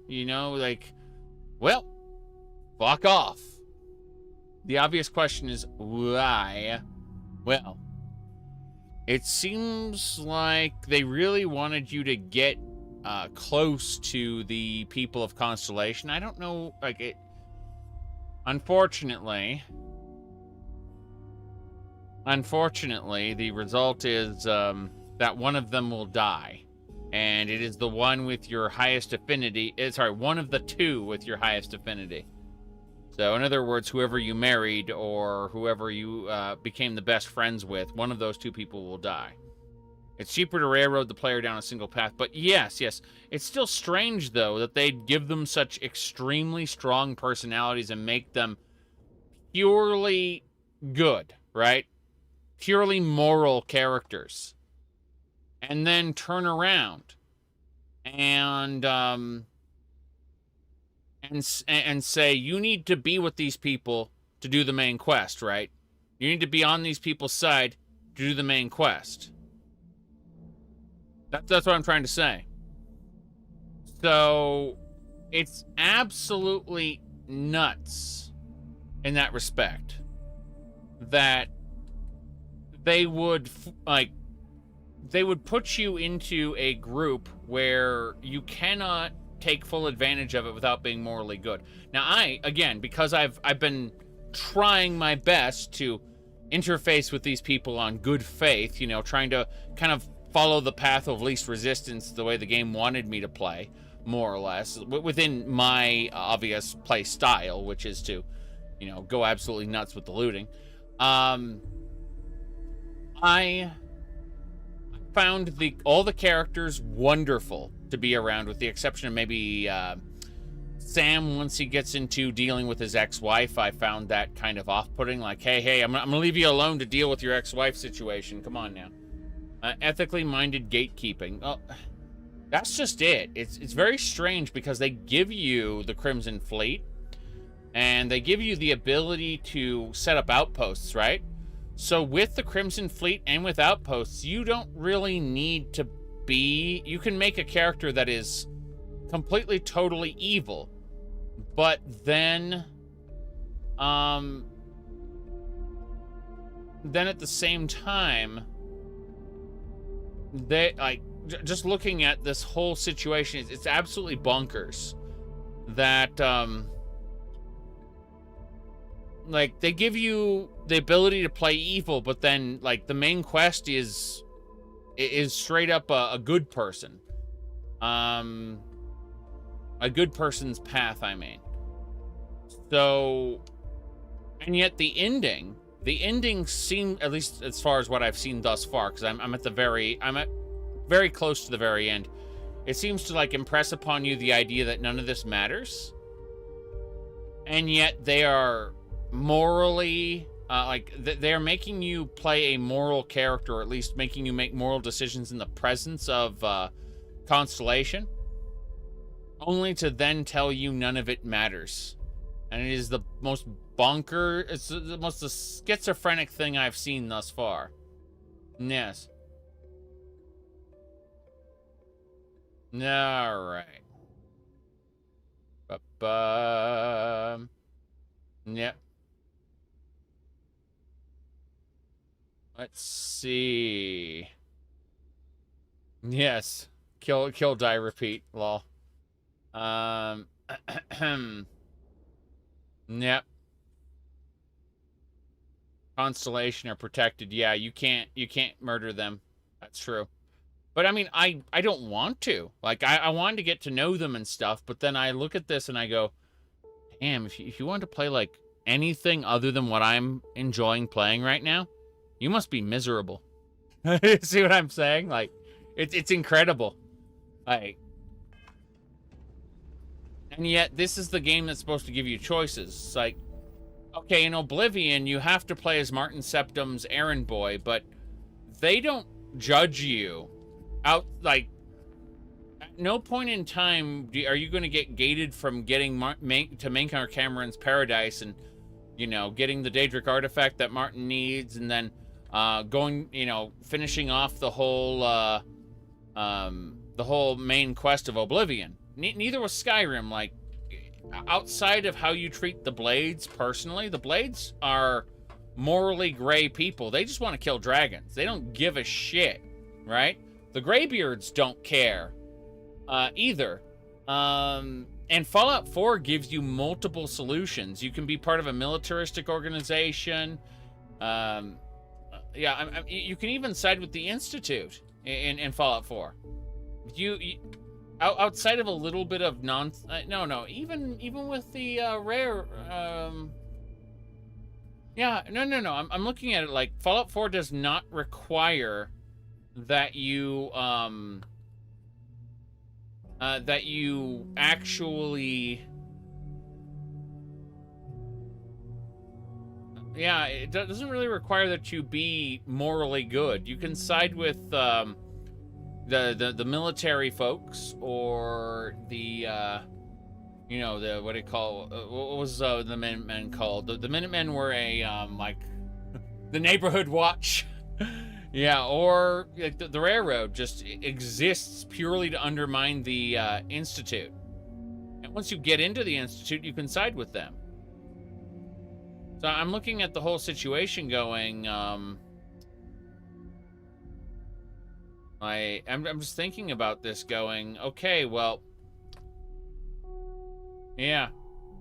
Well, fuck off. The obvious question is, why? Well, it seems like they really wanted you to get close to the people of Constellation. I don't know, Unfortunately, the result is that one of them will die. And it is the one with your highest affinity. One of the two with your highest affinity. So, in other words, whoever you married or whoever you became the best friends with, one of those two people will die. It's cheaper to railroad the player down a single path. But yes. It's still strange, though, that they'd give them such extremely strong personalities and make them purely good, right? Purely moral characters. And then turn around and say, you need to be with these people to do the main quest, right? You need to be on these people's side to do the main quest. That's what I'm trying to say. So, it's absolutely nuts in that respect that they would, they would put you into a group where you cannot take full advantage of it without being morally good. Now, because I've been trying my best to interface with these people on good faith, trying to kind of follow the path of least resistance the way the game wanted me to play, more or less, within my obvious play style, which is to, go absolutely nuts with the looting. I found all the characters wonderful to be around, with the exception of maybe Sam, once he gets into dealing with his ex-wife, I found that kind of off-putting. Like, hey, I'm gonna leave you alone to deal with your ex-wife situation. Come on now. Ethically minded gatekeeping. Oh, that's just it. It's very strange because they give you the Crimson Fleet, and they give you the ability to set up outposts, right? So with the Crimson Fleet and with outposts, you don't really need to be... You can make a character that is completely, totally evil, but then at the same time, they, like, just looking at this whole situation, it's absolutely bonkers that, like, they give you the ability to play evil, but then, like, the main quest is straight up a good person. A good person's path, I mean. So, and yet the ending seemed, at least as far as what I've seen thus far, because I'm at very close to the very end. It seems to, like, impress upon you the idea that none of this matters, and yet they are morally, they're making you play a moral character, or at least making you make moral decisions in the presence of Constellation, only to then tell you none of it matters. And it is the most it's the most schizophrenic thing I've seen thus far. Yes. All right. Yep. Let's see. Yes. Kill, die, repeat. Lol. Yep. Constellation are protected. Yeah, you can't murder them. That's true. But I mean, I don't want to. Like, I wanted to get to know them and stuff, but then I look at this and I go, damn, if you want to play, like, anything other than what I'm enjoying playing right now, you must be miserable. See what I'm saying? Like, it's incredible. Like, and yet this is the game that's supposed to give you choices. It's like, okay, in Oblivion, you have to play as Martin Septim's errand boy, but they don't judge you out. Like, at no point in time are you going to get gated from getting to Mankar Cameron's Paradise and, you know, getting the Daedric artifact that Martin needs, and then going, you know, finishing off the whole main quest of Oblivion. Neither was Skyrim. Like, outside of how you treat the Blades personally, the Blades are morally gray people. They just want to kill dragons. They don't give a shit, right? The Greybeards don't care either. And Fallout 4 gives you multiple solutions. You can be part of a militaristic organization. Yeah, you can even side with the Institute in Fallout 4. Outside of a little bit of even with the rare, yeah, no. I'm looking at it like Fallout 4 does not require that you actually, yeah, it doesn't really require that you be morally good. You can side with the military folks, or the you know, the what do you call, what was the Minutemen called? The Minutemen were a like the neighborhood watch. Yeah, or like the railroad just exists purely to undermine the Institute. And once you get into the Institute, you can side with them. So I'm looking at the whole situation going, I'm just thinking about this going, okay, well, yeah,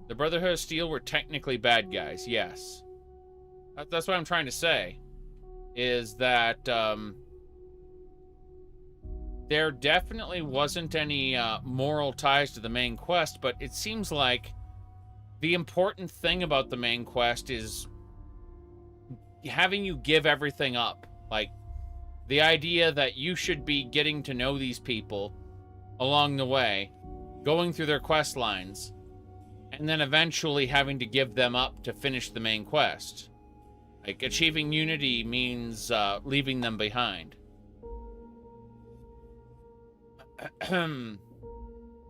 the Brotherhood of Steel were technically bad guys, yes. That's what I'm trying to say, is that there definitely wasn't any moral ties to the main quest, but it seems like the important thing about the main quest is having you give everything up. Like, the idea that you should be getting to know these people along the way, going through their quest lines, and then eventually having to give them up to finish the main quest. Like, achieving unity means leaving them behind.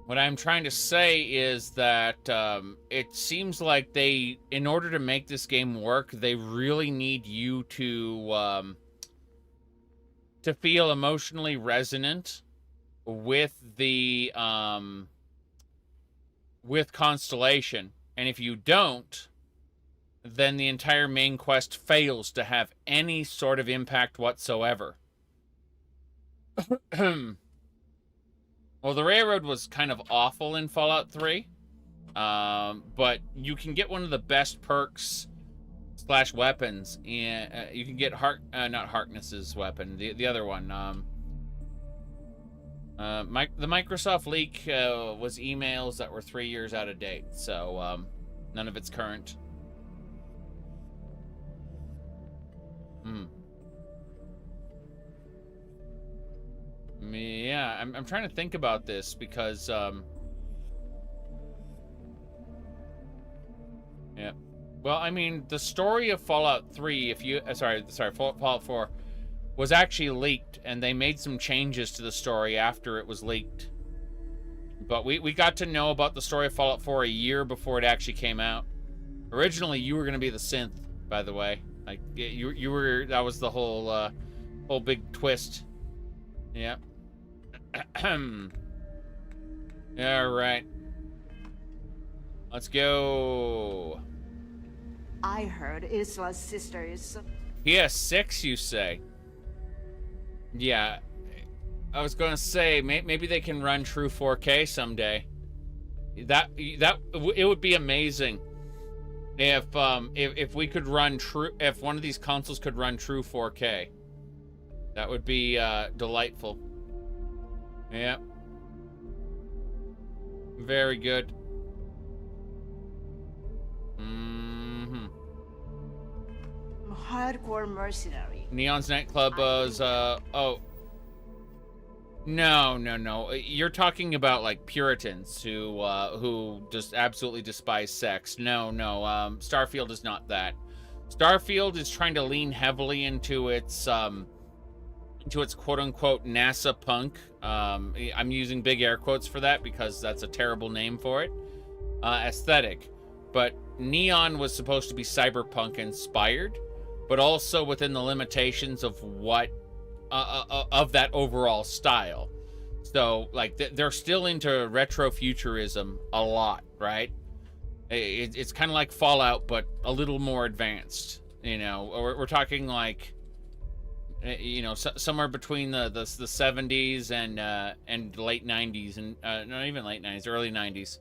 What I'm trying to say is that it seems like they, in order to make this game work, they really need you to feel emotionally resonant with the with Constellation, and if you don't, then the entire main quest fails to have any sort of impact whatsoever. Well, the railroad was kind of awful in Fallout 3, but you can get one of the best perks / weapons. You can get not Harkness's weapon, the other one. The Microsoft leak was emails that were 3 years out of date, so none of it's current. Yeah, I'm trying to think about this because yeah. Well, I mean, the story of Fallout 3, if you Fallout 4 was actually leaked, and they made some changes to the story after it was leaked. But we got to know about the story of Fallout 4 a year before it actually came out. Originally, you were going to be the synth, by the way. Like, you were, that was the whole big twist. Yeah. All right. Let's go. I heard Isla's sister is... PS6, you say? Yeah. I was gonna say, maybe they can run true 4K someday. It would be amazing if we could run if one of these consoles could run true 4K. That would be delightful. Yeah. Very good. Hardcore mercenary. Neon's nightclub was oh. No. You're talking about like Puritans who just absolutely despise sex. No. Starfield is not that. Starfield is trying to lean heavily into its quote-unquote NASA punk. I'm using big air quotes for that because that's a terrible name for it. Aesthetic. But Neon was supposed to be cyberpunk inspired, but also within the limitations of what of that overall style. So like they're still into retrofuturism a lot, right? It's kind of like Fallout, but a little more advanced. You know, we're talking like, you know, somewhere between the 70s and late 90s, and not even late 90s, early 90s,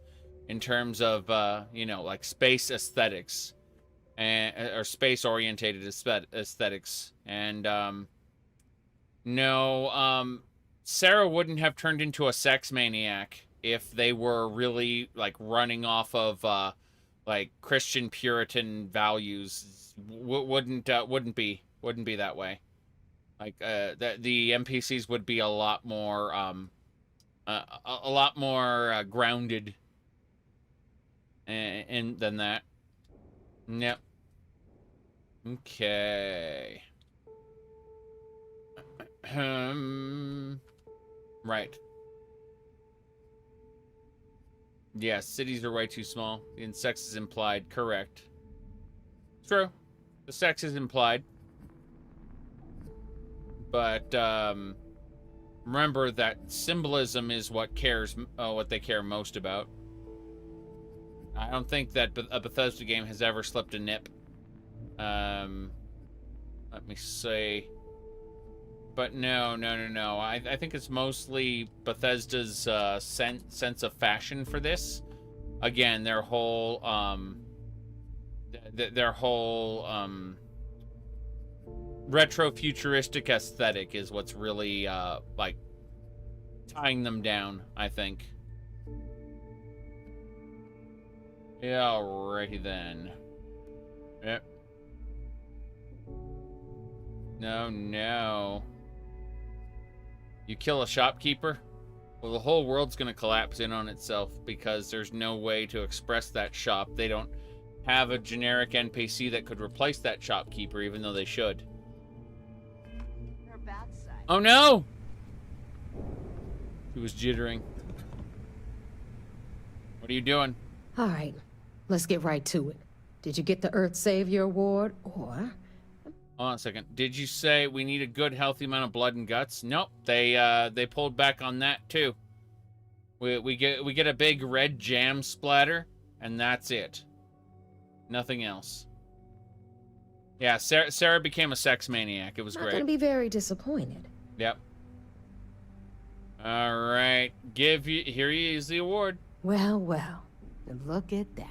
in terms of you know, like space aesthetics or space orientated aesthetics. And no, Sarah wouldn't have turned into a sex maniac if they were really like running off of like Christian Puritan values. Wouldn't be that way. Like the NPCs would be a lot more grounded and than that. Yep. Okay. Right. Yeah, cities are way too small. And sex is implied. Correct. True. The sex is implied. But remember that symbolism is what they care most about. I don't think that a Bethesda game has ever slipped a nip. Let me see. But no. I think it's mostly Bethesda's sense of fashion for this. Again, their whole retrofuturistic aesthetic is what's really like tying them down, I think. Yeah, alrighty then. Yep. No. You kill a shopkeeper? Well, the whole world's going to collapse in on itself because there's no way to express that shop. They don't have a generic NPC that could replace that shopkeeper, even though they should. Oh no! He was jittering. What are you doing? All right, let's get right to it. Did you get the Earth Savior Award, or... Hold on a second. Did you say we need a good, healthy amount of blood and guts? Nope. They pulled back on that too. We get a big red jam splatter, and that's it. Nothing else. Yeah, Sarah became a sex maniac. It was Not great. gonna be very disappointed. Yep. All right. Here is the award. Well, well. Look at that.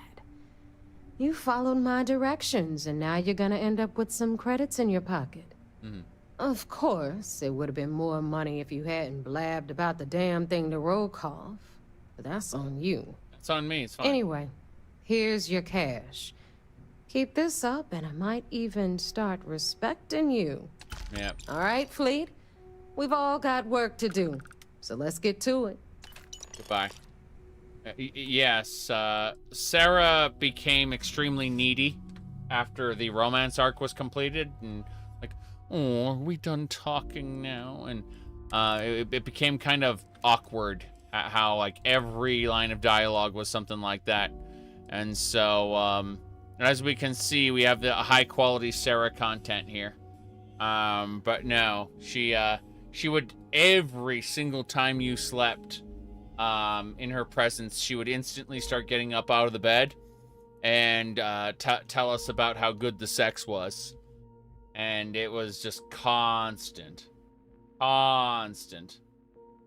You followed my directions, and now you're gonna end up with some credits in your pocket. Mm-hmm. Of course, it would have been more money if you hadn't blabbed about the damn thing to Rokov. But that's on you. It's on me. It's fine. Anyway, here's your cash. Keep this up, and I might even start respecting you. Yep. All right, Fleet? We've all got work to do, so let's get to it. Goodbye. Yes, Sarah became extremely needy after the romance arc was completed, and like, oh, are we done talking now? And it became kind of awkward how like every line of dialogue was something like that. And so as we can see, we have the high quality Sarah content here. But no, she would, every single time you slept in her presence, she would instantly start getting up out of the bed and tell us about how good the sex was. And it was just constant.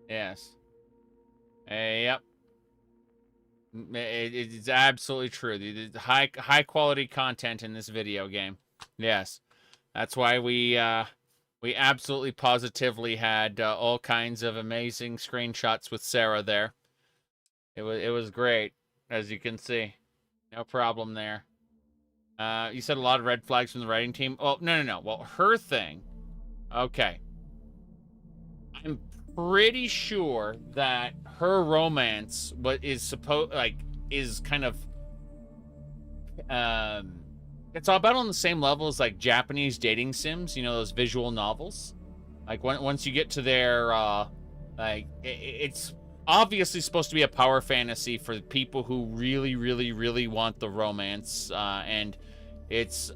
Yes. Yep. It's absolutely true. The high quality content in this video game. Yes. That's why we absolutely positively had all kinds of amazing screenshots with Sarah there. It was great, as you can see. No problem there. You said a lot of red flags from the writing team. Oh, no. Well, her thing. Okay. I'm pretty sure that her romance is kind of it's all about on the same level as like Japanese dating sims, you know, those visual novels. Like once you get to their like it's obviously supposed to be a power fantasy for people who really want the romance, and it's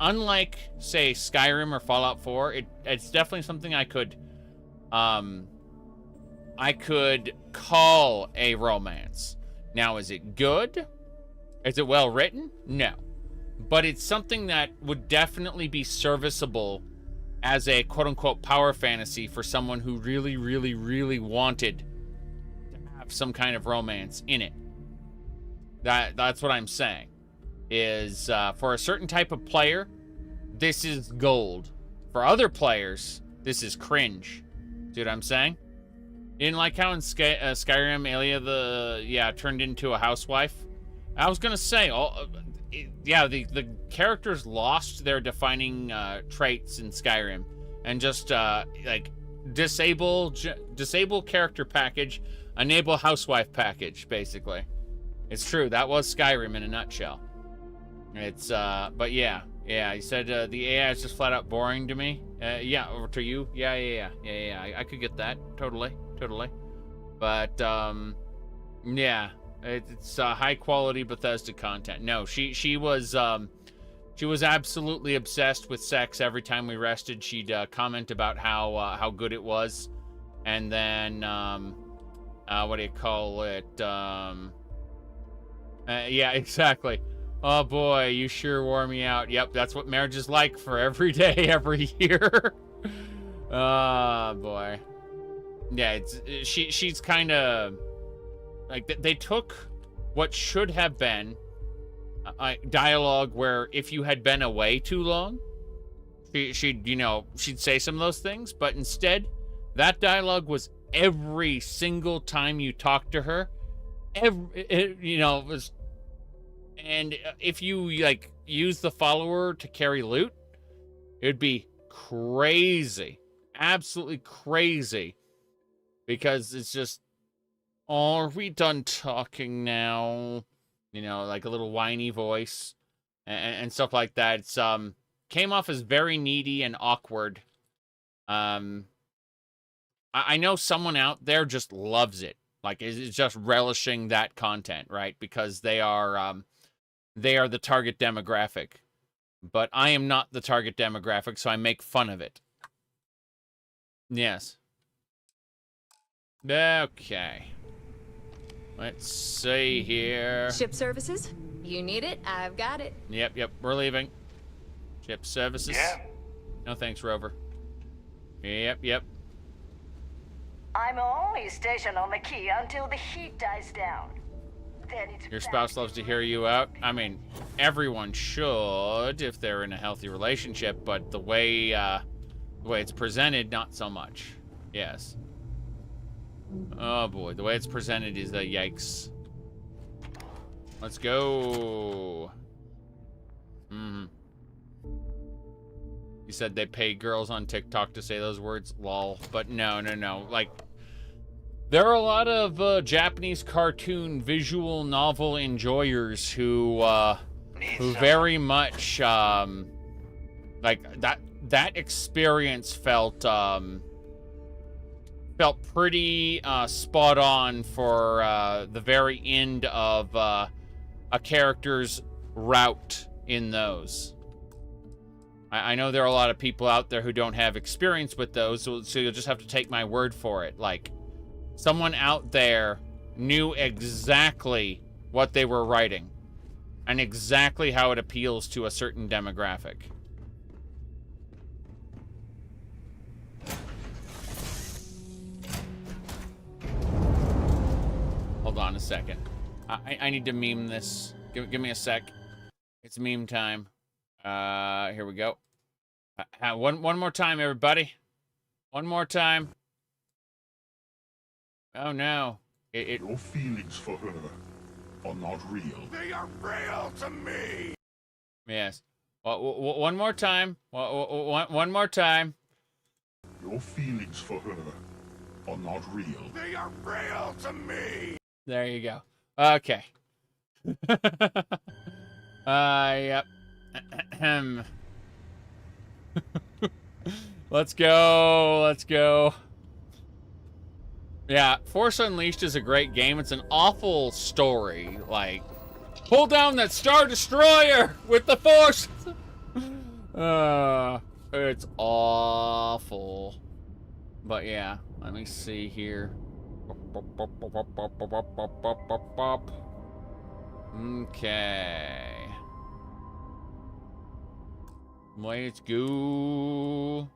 unlike say Skyrim or Fallout 4. It's definitely something I could call a romance. Now, is it good? Is it well written? No. But it's something that would definitely be serviceable as a quote-unquote power fantasy for someone who really wanted to have some kind of romance in it. That's what I'm saying. Is for a certain type of player, this is gold. For other players, this is cringe. See what I'm saying? You didn't like how in Skyrim, Aelia turned into a housewife? I was gonna say, the characters lost their defining traits in Skyrim, and just like disable character package, enable housewife package, basically. It's true. That was Skyrim in a nutshell. It's but yeah. You said the AI is just flat out boring to me. Yeah, or to you? Yeah. I could get that totally. But yeah. It's high quality Bethesda content. No, she was absolutely obsessed with sex. Every time we rested, she'd comment about how good it was, and then what do you call it? Yeah, exactly. Oh boy, you sure wore me out. Yep, that's what marriage is like for every day, every year. Oh boy. Yeah, she's kind of. Like, they took what should have been a dialogue where if you had been away too long, she'd say some of those things, but instead, that dialogue was every single time you talked to her. It was, and if you, like, use the follower to carry loot, it'd be crazy. Absolutely crazy. Because it's just, Oh, are we done talking now? You know, like a little whiny voice and stuff like that. It's, came off as very needy and awkward. I know someone out there just loves it. Like, is just relishing that content, right? Because they are the target demographic. But I am not the target demographic, so I make fun of it. Yes. Okay. Let's see here. Ship services? You need it? I've got it. Yep, we're leaving. Ship services? Yeah. No thanks, Rover. Yep. I'm only stationed on the key until the heat dies down. Then it's Your spouse loves to hear you out. I mean, everyone should if they're in a healthy relationship, but the way it's presented, not so much. Yes. Oh boy, the way it's presented is a yikes. Let's go. You said they pay girls on TikTok to say those words, lol. But no. Like, there are a lot of Japanese cartoon visual novel enjoyers who very much like that experience felt pretty spot on for the very end of a character's route in those. I know there are a lot of people out there who don't have experience with those, so you'll just have to take my word for it. Like, someone out there knew exactly what they were writing and exactly how it appeals to a certain demographic. Hold on a second. I need to meme this. Give me a sec. It's meme time. Here we go. One more time, everybody. One more time. Oh no. Your feelings for her are not real. They are real to me! Yes. One more time. One more time. Your feelings for her are not real. They are real to me! There you go. Okay. Yep. Let's go. Yeah, Force Unleashed is a great game. It's an awful story. Like, pull down that Star Destroyer with the Force! It's awful. But yeah, let me see here. Okay. Let's go.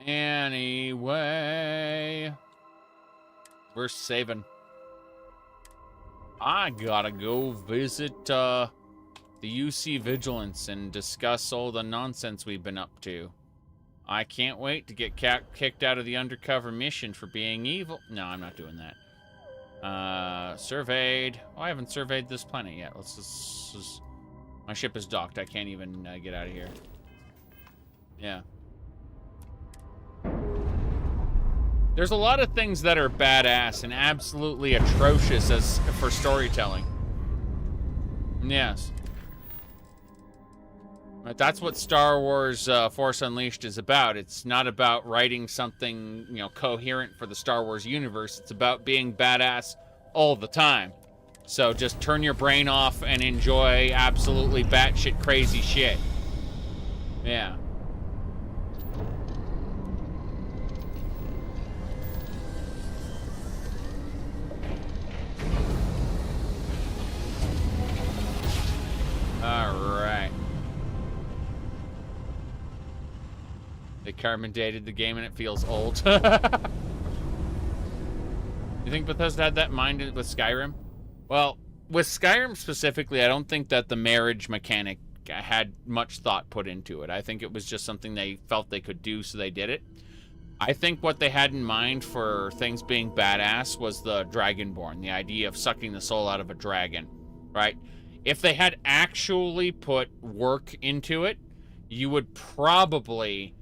Anyway, we're saving. I gotta go visit the UC Vigilance and discuss all the nonsense we've been up to. I can't wait to get kicked out of the undercover mission for being evil. No, I'm not doing that. Surveyed. Oh, I haven't surveyed this planet yet. Let's just... My ship is docked. I can't even get out of here. Yeah. There's a lot of things that are badass and absolutely atrocious as for storytelling. Yes. But that's what Star Wars Force Unleashed is about. It's not about writing something, you know, coherent for the Star Wars universe. It's about being badass all the time. So just turn your brain off and enjoy absolutely batshit crazy shit. Yeah. All right. They carbon dated the game and it feels old. You think Bethesda had that in mind with Skyrim? Well, with Skyrim specifically, I don't think that the marriage mechanic had much thought put into it. I think it was just something they felt they could do, so they did it. I think what they had in mind for things being badass was the Dragonborn, the idea of sucking the soul out of a dragon, right? If they had actually put work into it, you would probably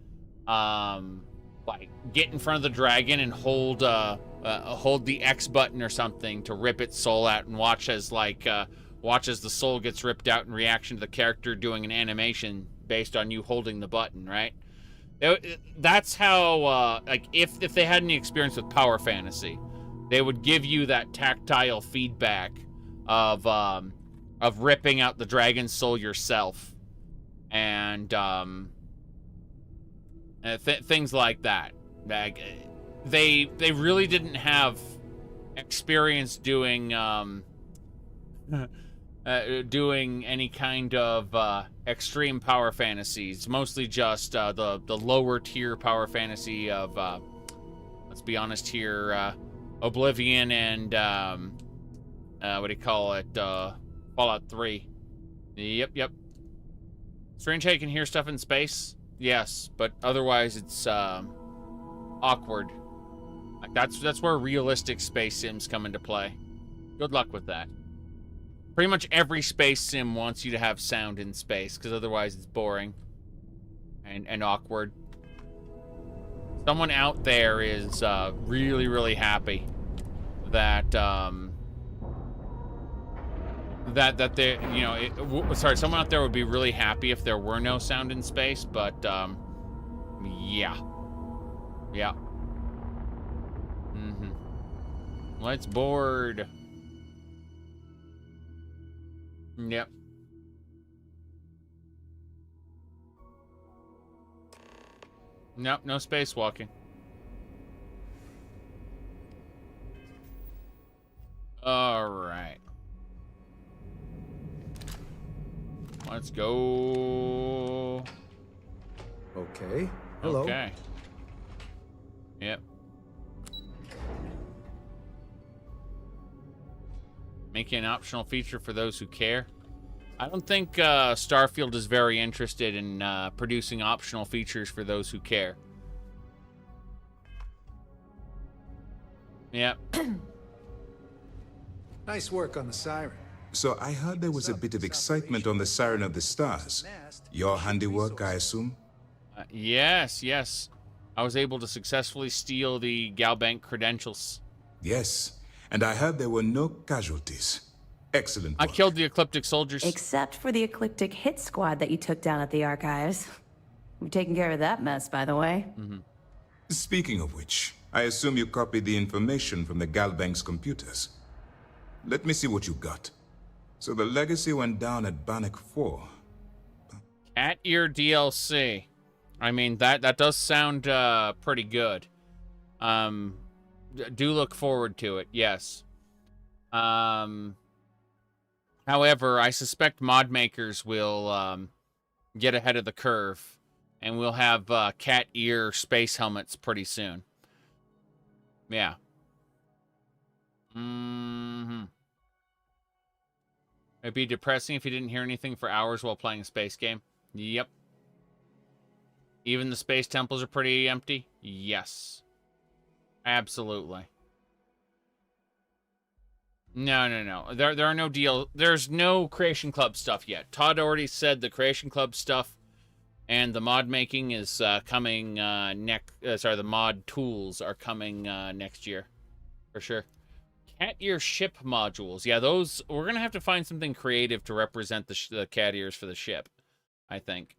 like get in front of the dragon and hold the X button or something to rip its soul out, and watch as the soul gets ripped out in reaction to the character doing an animation based on you holding the button, right? That's how like if they had any experience with power fantasy, they would give you that tactile feedback of ripping out the dragon's soul yourself, and things like that. Like, they really didn't have experience doing doing any kind of extreme power fantasies. Mostly just the lower tier power fantasy of let's be honest here, Oblivion and what do you call it, Fallout 3. Yep. Strange how you can hear stuff in space. Yes, but otherwise it's awkward. Like that's where realistic space sims come into play. Good luck with that. Pretty much every space sim wants you to have sound in space, because otherwise it's boring and awkward. Someone out there is really, really happy that that they, you know, someone out there would be really happy if there were no sound in space, but yeah. Let's board. Yep. Nope, no spacewalking. All right. Let's go. Okay. Hello. Okay. Yep. Making an optional feature for those who care. I don't think Starfield is very interested in producing optional features for those who care. Yep. Nice work on the Siren. So I heard there was a bit of excitement on the Siren of the Stars. Your handiwork, I assume? Yes. I was able to successfully steal the Galbank credentials. Yes, and I heard there were no casualties. Excellent work. I killed the Ecliptic soldiers. Except for the Ecliptic hit squad that you took down at the archives. We've taken care of that mess, by the way. Speaking of which, I assume you copied the information from the Galbank's computers. Let me see what you got. So the legacy went down at Bannock 4. Cat Ear DLC. I mean, that does sound pretty good. Do look forward to it, yes. However, I suspect mod makers will get ahead of the curve, and we'll have cat ear space helmets pretty soon. Yeah. It'd be depressing if you didn't hear anything for hours while playing a space game. Yep. Even the space temples are pretty empty? Yes. Absolutely. No. There are no there's no Creation Club stuff yet. Todd already said the Creation Club stuff and the mod making is coming the mod tools are coming next year. For sure. Cat ear ship modules. Yeah, those, we're going to have to find something creative to represent the cat ears for the ship, I think.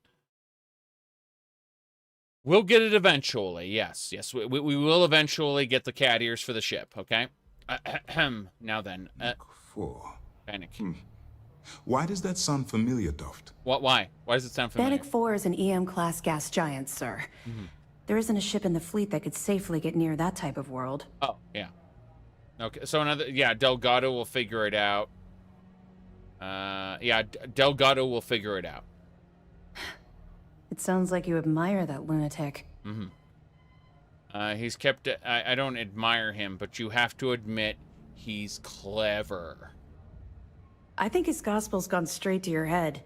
We'll get it eventually. Yes. We will eventually get the cat ears for the ship, okay? Now then. Panic. Why does that sound familiar, Doft? Why? Why does it sound familiar? Bannock 4 is an EM-class gas giant, sir. There isn't a ship in the fleet that could safely get near that type of world. Oh, yeah. Okay, so Delgado will figure it out. Delgado will figure it out. It sounds like you admire that lunatic. He's kept it. I don't admire him, but you have to admit he's clever. I think his gospel's gone straight to your head.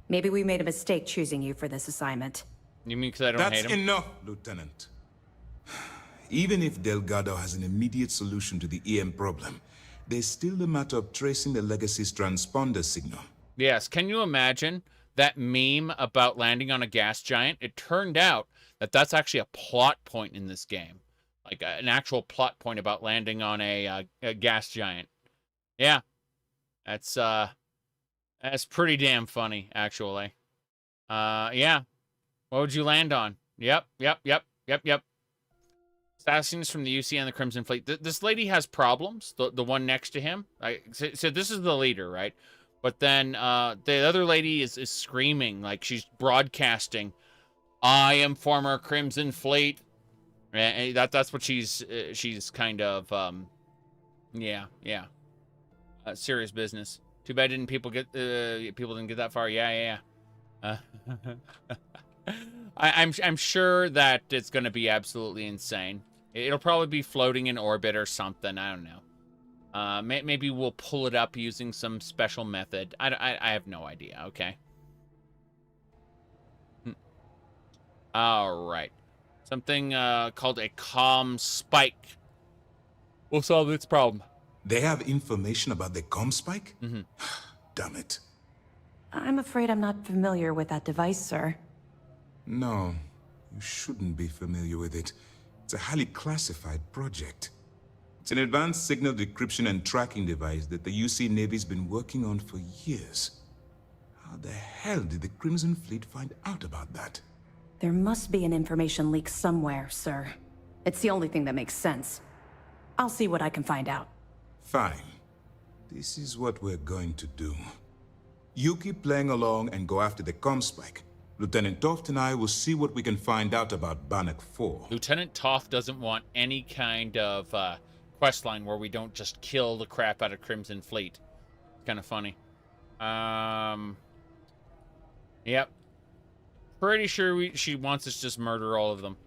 Maybe we made a mistake choosing you for this assignment. You mean because I don't hate him? That's enough, Lieutenant. Even if Delgado has an immediate solution to the EM problem, there's still the matter of tracing the Legacy's transponder signal. Yes, can you imagine that meme about landing on a gas giant? It turned out That's actually a plot point in this game. Like an actual plot point about landing on a gas giant. Yeah. That's pretty damn funny, actually. Yeah. What would you land on? Yep. Assassins from the UC and the Crimson Fleet. This lady has problems. The one next to him. So this is the leader, right? But then the other lady is screaming, like she's broadcasting, "I am former Crimson Fleet." And that's what she's kind of yeah. Serious business. Too bad people didn't get that far. Yeah. I'm sure that it's going to be absolutely insane. It'll probably be floating in orbit or something. I don't know. Maybe we'll pull it up using some special method. I have no idea. Okay. All right. Something called a ComSpike will solve its problem. They have information about the ComSpike? Mm-hmm. Damn it. I'm afraid I'm not familiar with that device, sir. No, you shouldn't be familiar with it. It's a highly classified project. It's an advanced signal decryption and tracking device that the UC Navy's been working on for years. How the hell did the Crimson Fleet find out about that? There must be an information leak somewhere, sir. It's the only thing that makes sense. I'll see what I can find out. Fine. This is what we're going to do. You keep playing along and go after the ComSpike. Lieutenant Toft and I will see what we can find out about Bannock 4. Lieutenant Toft doesn't want any kind of questline where we don't just kill the crap out of Crimson Fleet. Kind of funny. Yep. Pretty sure she wants us to just murder all of them.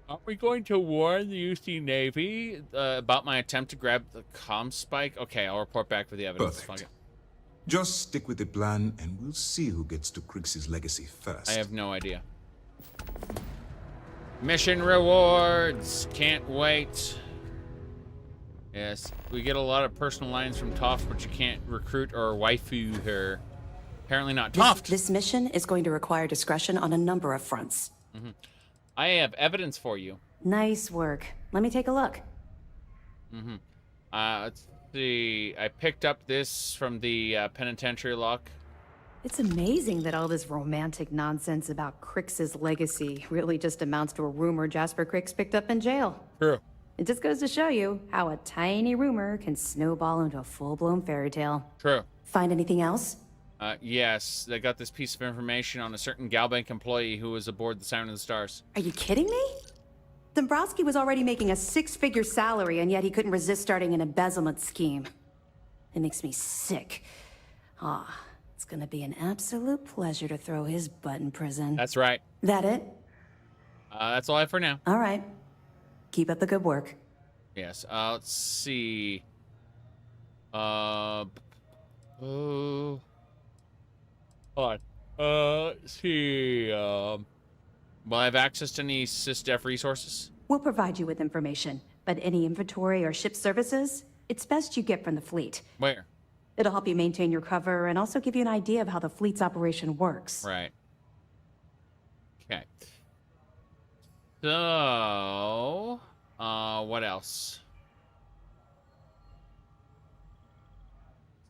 Are we going to warn the UC Navy about my attempt to grab the ComSpike? Okay, I'll report back with the evidence. Perfect. Just stick with the plan, and we'll see who gets to Kryx's legacy first. I have no idea. Mission rewards! Can't wait. Yes, we get a lot of personal lines from Toft, but you can't recruit or waifu her. Apparently not Toft. This mission is going to require discretion on a number of fronts. Mm-hmm. I have evidence for you. Nice work. Let me take a look. Mm-hmm. Let's see. I picked up this from the penitentiary lock. It's amazing that all this romantic nonsense about Kryx's legacy really just amounts to a rumor Jasper Kryx picked up in jail. True. It just goes to show you how a tiny rumor can snowball into a full-blown fairy tale. True. Find anything else? Yes, they got this piece of information on a certain Galbank employee who was aboard the Siren of the Stars. Are you kidding me? Dombrowski was already making a 6-figure salary, and yet he couldn't resist starting an embezzlement scheme. It makes me sick. It's gonna be an absolute pleasure to throw his butt in prison. That's right. That it? That's all I have for now. All right. Keep up the good work. Yes, let's see. Hold on. Let's see. Will I have access to any SysDef resources? We'll provide you with information, but any inventory or ship services, it's best you get from the fleet. Where? It'll help you maintain your cover and also give you an idea of how the fleet's operation works. Right. Okay. So, what else?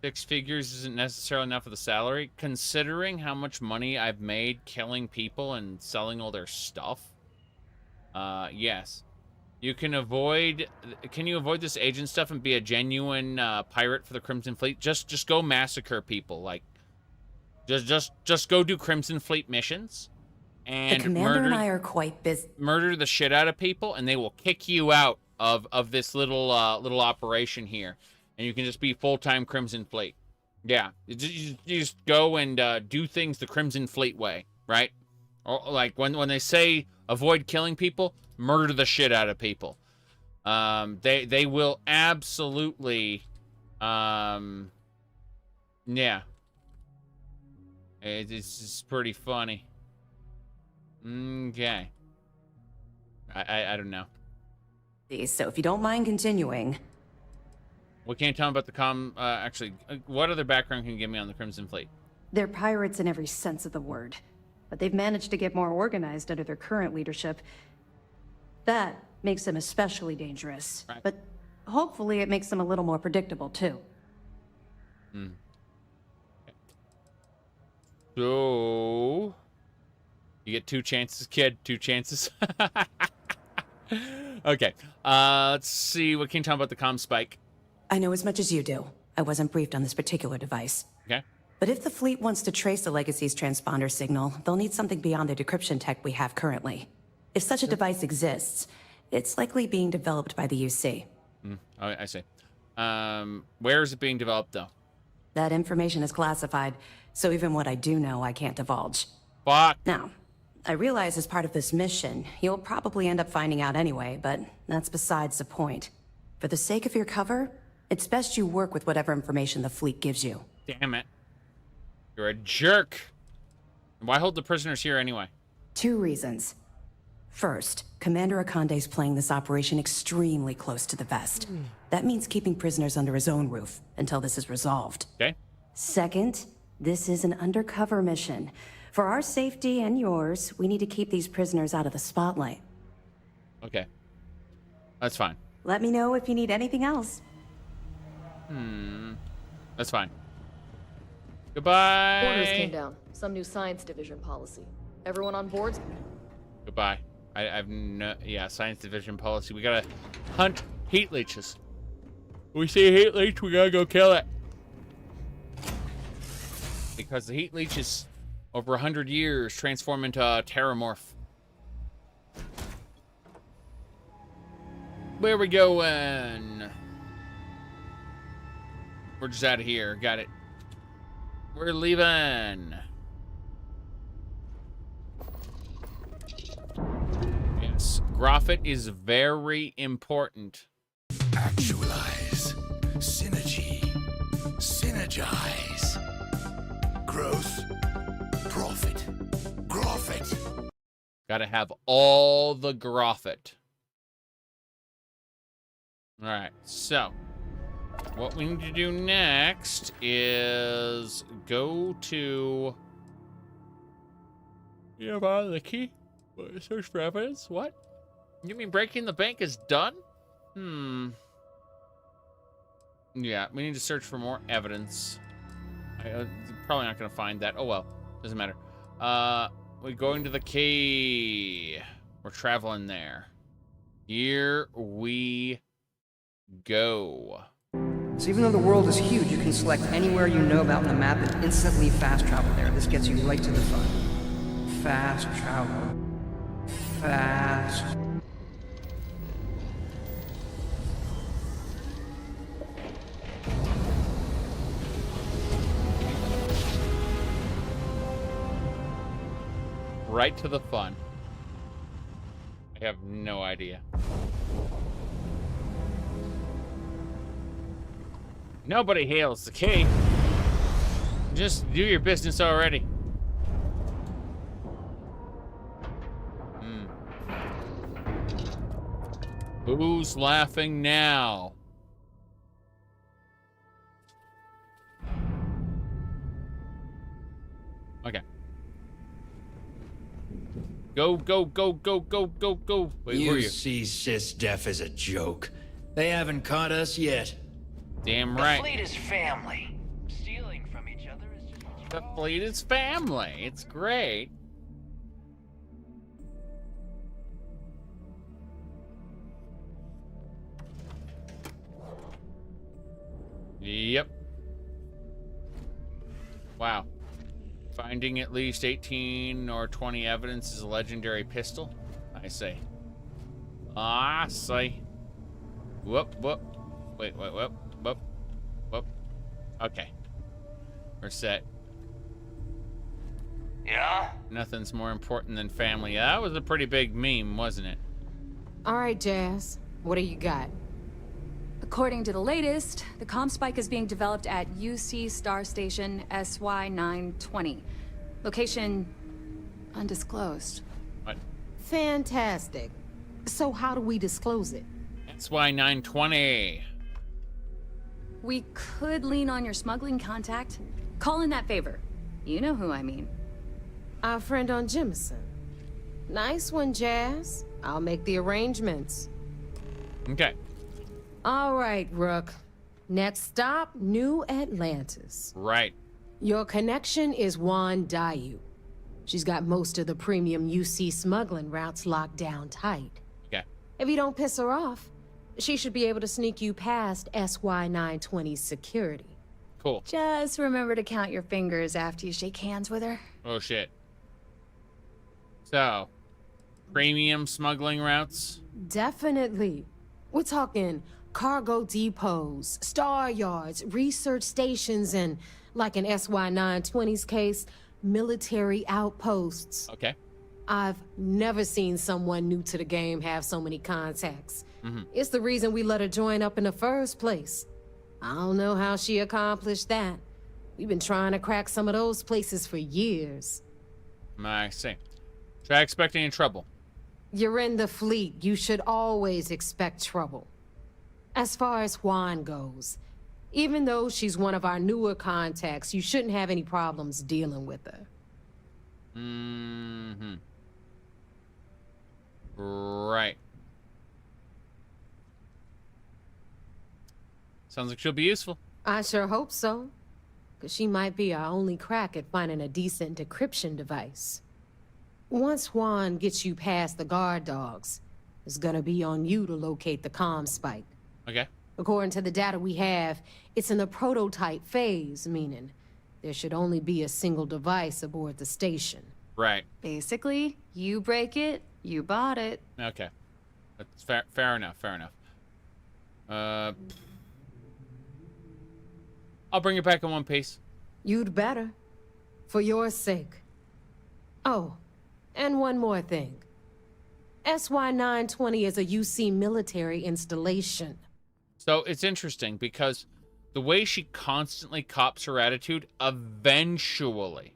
6 figures isn't necessarily enough of the salary, considering how much money I've made killing people and selling all their stuff. Yes. You can avoid... Can you avoid this agent stuff and be a genuine pirate for the Crimson Fleet? Just go massacre people. Like, just go do Crimson Fleet missions. And the commander and I are quite busy. Murder the shit out of people, and they will kick you out of this little operation here. And you can just be full-time Crimson Fleet. Yeah, you just go and do things the Crimson Fleet way, right? Or like when they say avoid killing people, murder the shit out of people. They will absolutely, yeah. It's pretty funny. Okay. I don't know. So if you don't mind continuing. What can you tell me about the actually, what other background can you give me on the Crimson Fleet? They're pirates in every sense of the word. but they've managed to get more organized under their current leadership. That makes them especially dangerous. Right. But hopefully it makes them a little more predictable, too. So, you get 2 chances, kid. 2 chances. Okay. Let's see. What can you tell me about the ComSpike? I know as much as you do. I wasn't briefed on this particular device. Okay. But if the fleet wants to trace the Legacy's transponder signal, they'll need something beyond the decryption tech we have currently. If such a device exists, it's likely being developed by the UC. Oh, I see. Where is it being developed, though? That information is classified, so even what I do know, I can't divulge. Fuck. Now, I realize as part of this mission, you'll probably end up finding out anyway, but that's besides the point. For the sake of your cover, it's best you work with whatever information the fleet gives you. Damn it. You're a jerk. Why hold the prisoners here anyway? 2 reasons. First, Commander Akande's playing this operation extremely close to the vest. That means keeping prisoners under his own roof until this is resolved. Okay. Second, this is an undercover mission. For our safety and yours, we need to keep these prisoners out of the spotlight. Okay. That's fine. Let me know if you need anything else. That's fine. Goodbye. Orders came down. Some new science division policy. Everyone on board? Goodbye. I've no... Yeah, science division policy. We gotta hunt heat leeches. We see a heat leech, we gotta go kill it. Because the heat leeches, over 100 years, transform into a terramorph. Where we going? We're just out of here. Got it. We're leaving. Yes, Graphic is very important. Actualize. Synergy. Synergize. Growth. Profit. Graphic. Gotta have all the Graphic. Alright, so what we need to do next is go to... You have all the key? Search for evidence? What? You mean breaking the bank is done? Yeah, we need to search for more evidence. Probably not going to find that. Oh well, doesn't matter. We're going to the key. We're traveling there. Here we go. So even though the world is huge, you can select anywhere you know about on the map and instantly fast travel there. This gets you right to the front. Fast travel. Fast. Right to the fun. I have no idea. Nobody hails the key. Just do your business already. Who's laughing now? Okay. Go, go, go, go, go, go, go. Wait, where are you? see SysDef as a joke. They haven't caught us yet. Damn right. The fleet is family. Stealing from each other is just... The fleet is family. It's great. Yep. Wow. Finding at least 18 or 20 evidence is a legendary pistol. I say. I say. Whoop, whoop. Wait, wait, whoop, whoop, whoop. Okay. We're set. Yeah? Nothing's more important than family. That was a pretty big meme, wasn't it? All right, Jazz. What do you got? According to the latest, the ComSpike is being developed at UC Star Station SY-920. Location undisclosed. What? Fantastic. So how do we disclose it? SY-920. We could lean on your smuggling contact. Call in that favor. You know who I mean. Our friend on Jemison. Nice one, Jazz. I'll make the arrangements. Okay. All right, Rook. Next stop, New Atlantis. Right. Your connection is Juan Dayu. She's got most of the premium UC smuggling routes locked down tight. Okay. If you don't piss her off, she should be able to sneak you past SY-920's security. Cool. Just remember to count your fingers after you shake hands with her. Oh, shit. So, premium smuggling routes? Definitely. We're talking cargo depots, star yards, research stations, and, like in SY-920's case, military outposts. Okay. I've never seen someone new to the game have so many contacts. Mm-hmm. It's the reason we let her join up in the first place. I don't know how she accomplished that. We've been trying to crack some of those places for years. I see. Should I expect any trouble? You're in the fleet. You should always expect trouble. As far as Juan goes, even though she's one of our newer contacts, you shouldn't have any problems dealing with her. Mm-hmm. Right. Sounds like she'll be useful. I sure hope so. Because she might be our only crack at finding a decent decryption device. Once Juan gets you past the guard dogs, it's gonna be on you to locate the ComSpike. Okay. According to the data we have, it's in the prototype phase, meaning there should only be a single device aboard the station. Right. Basically, you break it, you bought it. Okay. That's fair enough, fair enough. I'll bring it back in one piece. You'd better. For your sake. Oh, and one more thing. SY-920 is a UC military installation. So it's interesting because the way she constantly cops her attitude, eventually,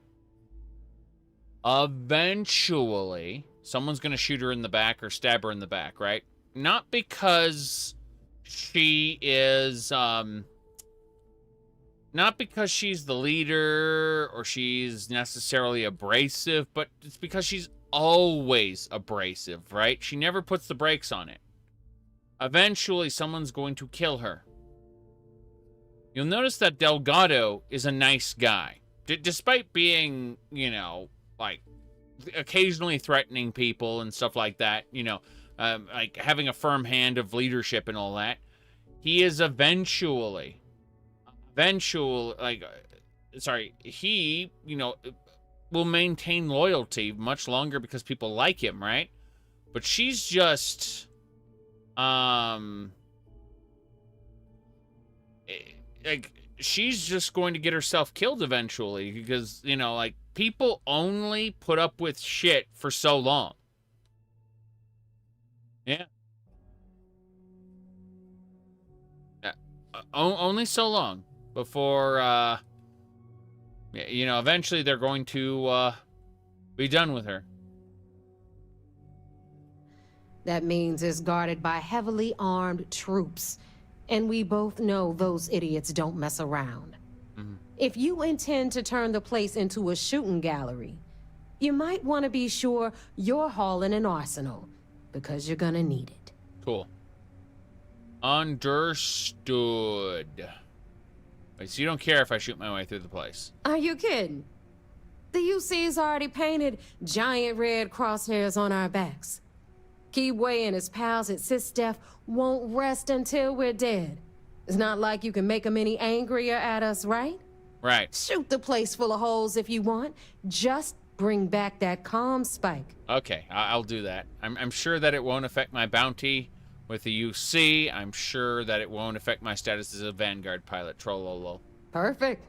someone's going to shoot her in the back or stab her in the back, right? Not because she is, not because she's the leader or she's necessarily abrasive, but it's because she's always abrasive, right? She never puts the brakes on it. Eventually, someone's going to kill her. You'll notice that Delgado is a nice guy. Despite being, you know, like, occasionally threatening people and stuff like that, you know, like having a firm hand of leadership and all that, he is he, you know, will maintain loyalty much longer because people like him, right? But she's just, like, she's just going to get herself killed eventually because, you know, like, people only put up with shit for so long. Yeah. Only so long before, you know, eventually they're going to be done with her. That means it's guarded by heavily armed troops. And we both know those idiots don't mess around. Mm-hmm. If you intend to turn the place into a shooting gallery, you might want to be sure you're hauling an arsenal, because you're gonna need it. Cool. Understood. Wait, so you don't care if I shoot my way through the place? Are you kidding? The UC's already painted giant red crosshairs on our backs. Keyway and his pals at SysDef won't rest until we're dead. It's not like you can make them any angrier at us, right? Right. Shoot the place full of holes if you want. Just bring back that ComSpike. Okay, I'll do that. I'm sure that it won't affect my bounty with the UC. I'm sure that it won't affect my status as a Vanguard pilot. Trollolo. Perfect.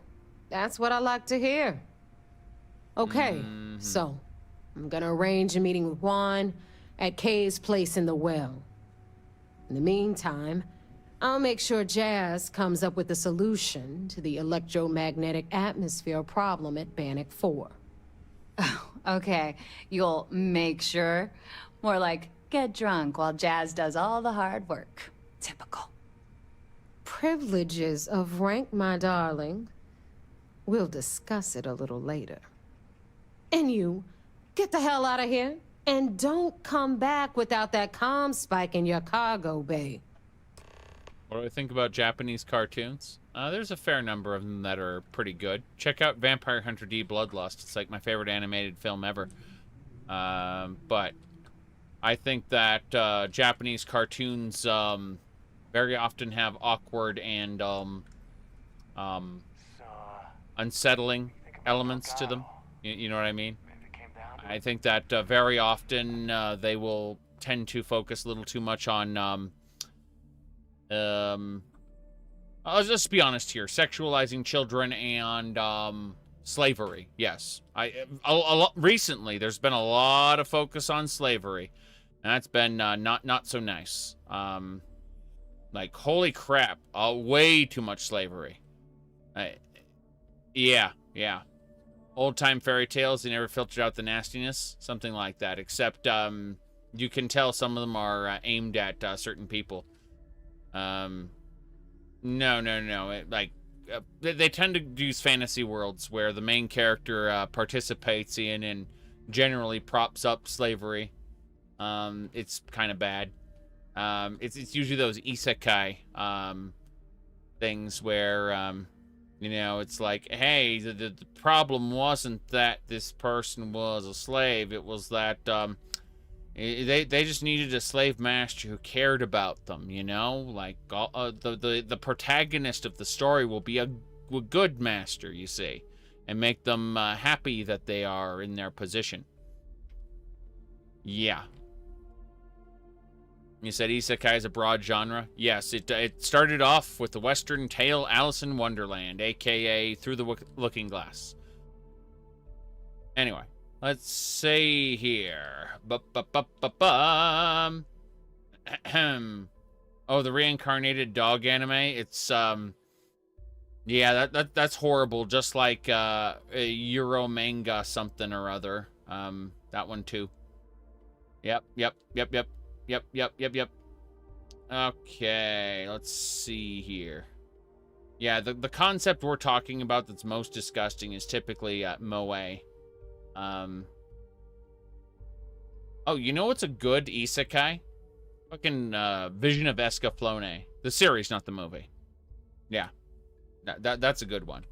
That's what I like to hear. Okay, so I'm gonna arrange a meeting with Juan at Kay's place in the well. In the meantime, I'll make sure Jazz comes up with a solution to the electromagnetic atmosphere problem at Bannock 4. Oh, okay. You'll make sure? More like, get drunk while Jazz does all the hard work. Typical. Privileges of rank, my darling. We'll discuss it a little later. And you, get the hell out of here. And don't come back without that ComSpike in your cargo bay. What do I think about Japanese cartoons? There's a fair number of them that are pretty good. Check out Vampire Hunter D Bloodlust. It's like my favorite animated film ever. But I think that Japanese cartoons very often have awkward and unsettling elements to them. You know what I mean? I think that very often they will tend to focus a little too much on, I'll just be honest here, sexualizing children and slavery. Yes, recently there's been a lot of focus on slavery, and that's been not so nice. Like, holy crap, way too much slavery. Yeah. Old-time fairy tales, they never filtered out the nastiness. Something like that. Except, you can tell some of them are aimed at certain people. No. They tend to use fantasy worlds where the main character participates in and generally props up slavery. It's kind of bad. It's usually those isekai things where... you know, it's like, hey, the problem wasn't that this person was a slave. It was that they just needed a slave master who cared about them, you know? Like, the protagonist of the story will be a good master, you see, and make them happy that they are in their position. Yeah. You said isekai is a broad genre? Yes, it started off with the Western tale Alice in Wonderland, aka Through the Looking Glass. Anyway, let's see here. Oh, the reincarnated dog anime? It's, yeah, that's horrible, just like a Euro manga something or other. That one too. Yep. Okay, let's see here. Yeah, the concept we're talking about that's most disgusting is typically moe. Oh, you know what's a good isekai? Fucking Vision of Escaflowne. The series, not the movie. Yeah, that's a good one.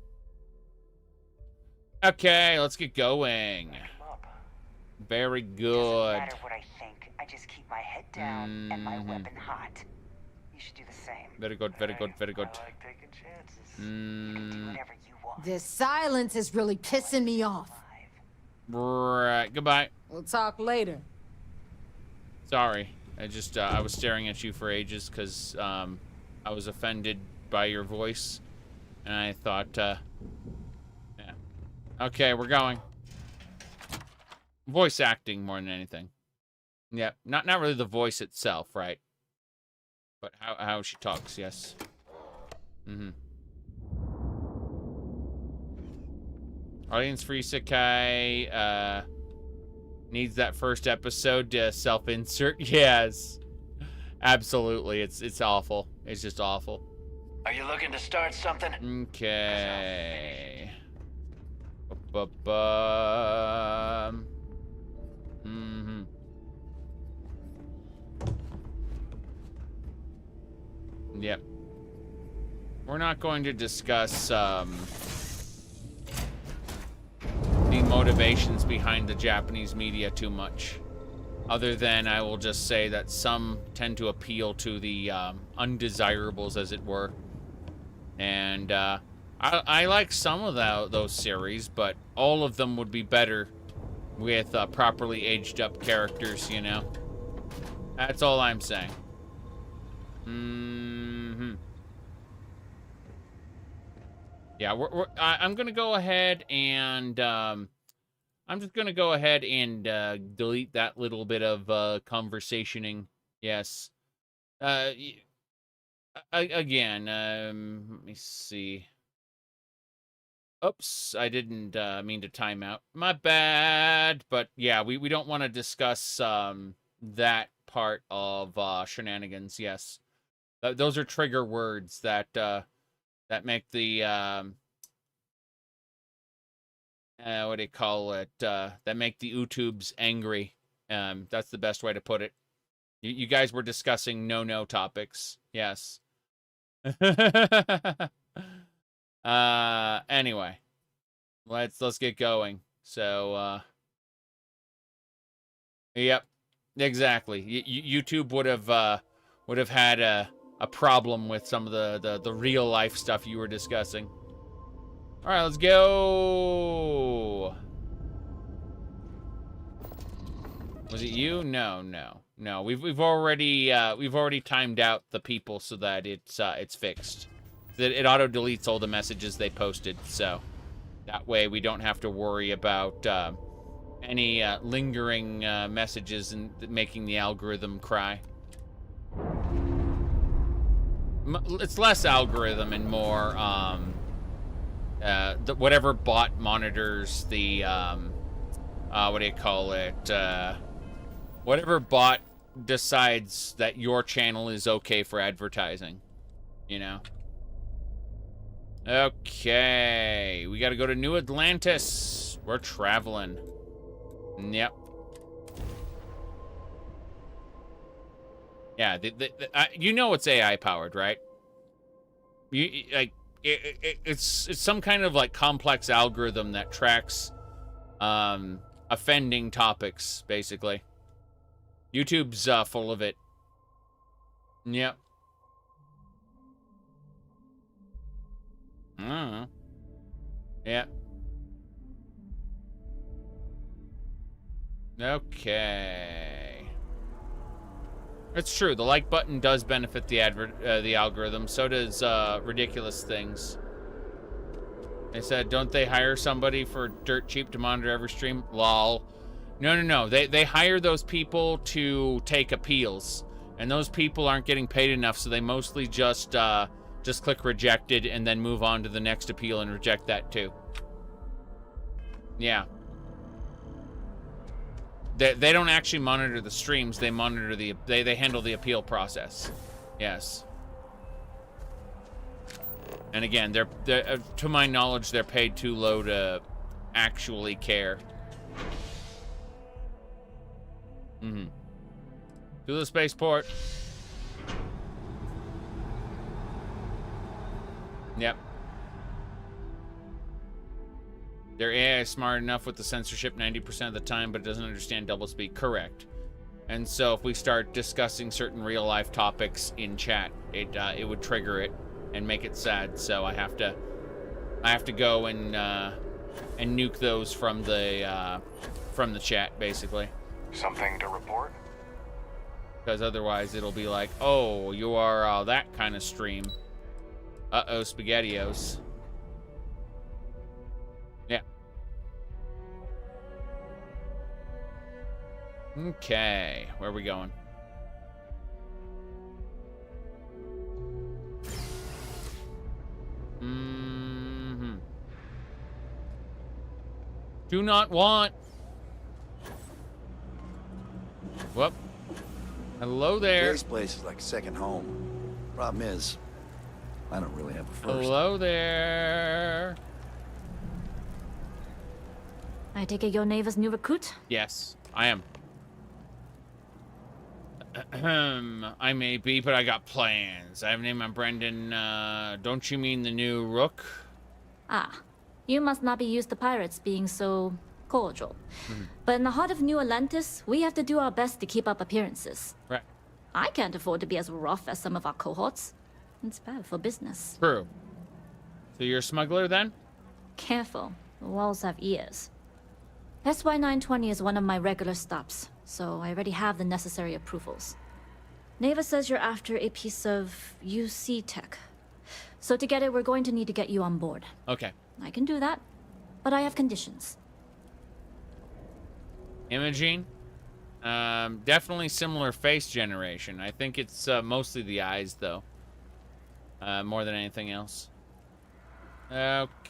Okay, let's get going. Very good. I just keep my head down and my weapon hot. You should do the same. Very good. I like taking chances. You can do whatever you want. This silence is really pissing me off. Right. Goodbye. We'll talk later. Sorry. I was staring at you for ages because I was offended by your voice. And I thought, yeah. Okay, we're going. Voice acting more than anything. Yeah, not really the voice itself, right? But how she talks, yes. Audience for isekai needs that first episode to self-insert. Yes. Absolutely. It's awful. It's just awful. Are you looking to start something? Okay. Yep. We're not going to discuss the motivations behind the Japanese media too much. Other than I will just say that some tend to appeal to the undesirables, as it were. And I like some of those series, but all of them would be better with properly aged up characters, you know? That's all I'm saying. Yeah, I'm gonna go ahead and I'm just gonna go ahead and delete that little bit of conversationing. Yes. Again, let me see. Oops, I didn't mean to time out. My bad. But yeah, we don't want to discuss that part of shenanigans. Yes. Those are trigger words that make the what do you call it? That make the YouTubes angry. That's the best way to put it. You guys were discussing no topics. Yes. Anyway, let's get going. So, yep, exactly. YouTube would have had a problem with some of the real life stuff you were discussing. All right, let's go. Was it you? No. We've already timed out the people so that it's fixed. That it auto deletes all the messages they posted, so that way we don't have to worry about any lingering messages and making the algorithm cry. It's less algorithm and more whatever bot monitors the what do you call it? Whatever bot decides that your channel is okay for advertising, you know. Okay, we gotta go to New Atlantis. We're traveling. Yep. Yeah, you know it's AI powered, right? It's some kind of like complex algorithm that tracks offending topics, basically. YouTube's full of it. Yep. Yeah. Okay. It's true. The like button does benefit the algorithm. So does ridiculous things. They said, don't they hire somebody for dirt cheap to monitor every stream? Lol. No. They hire those people to take appeals, and those people aren't getting paid enough, so they mostly just click rejected and then move on to the next appeal and reject that too. Yeah. They don't actually monitor the streams. They monitor they handle the appeal process. Yes. And again, they're to my knowledge, they're paid too low to actually care. To the spaceport. Yep. Their AI is smart enough with the censorship 90% of the time, but it doesn't understand doublespeak. Correct. And so if we start discussing certain real-life topics in chat, it would trigger it and make it sad. So I have to go and nuke those from the chat, basically. Something to report? Because otherwise it'll be like, oh, you are that kind of stream. Uh-oh, SpaghettiOs. Yeah. Okay, where are we going? Do not want. Whoop. Hello there. This place is like second home. Problem is, I don't really have a first. Hello there. I take it your neighbor's new recruit? Yes, I am. I may be, but I got plans. I have named my Brendan, don't you mean the new Rook? Ah, you must not be used to pirates being so cordial. But in the heart of New Atlantis, we have to do our best to keep up appearances. Right. I can't afford to be as rough as some of our cohorts. It's bad for business. True. So you're a smuggler then? Careful. The walls have ears. SY-920 is one of my regular stops, so I already have the necessary approvals. Neva says you're after a piece of UC tech. So to get it, we're going to need to get you on board. Okay. I can do that, but I have conditions. Imaging? Definitely similar face generation. I think it's mostly the eyes, though. More than anything else. Okay.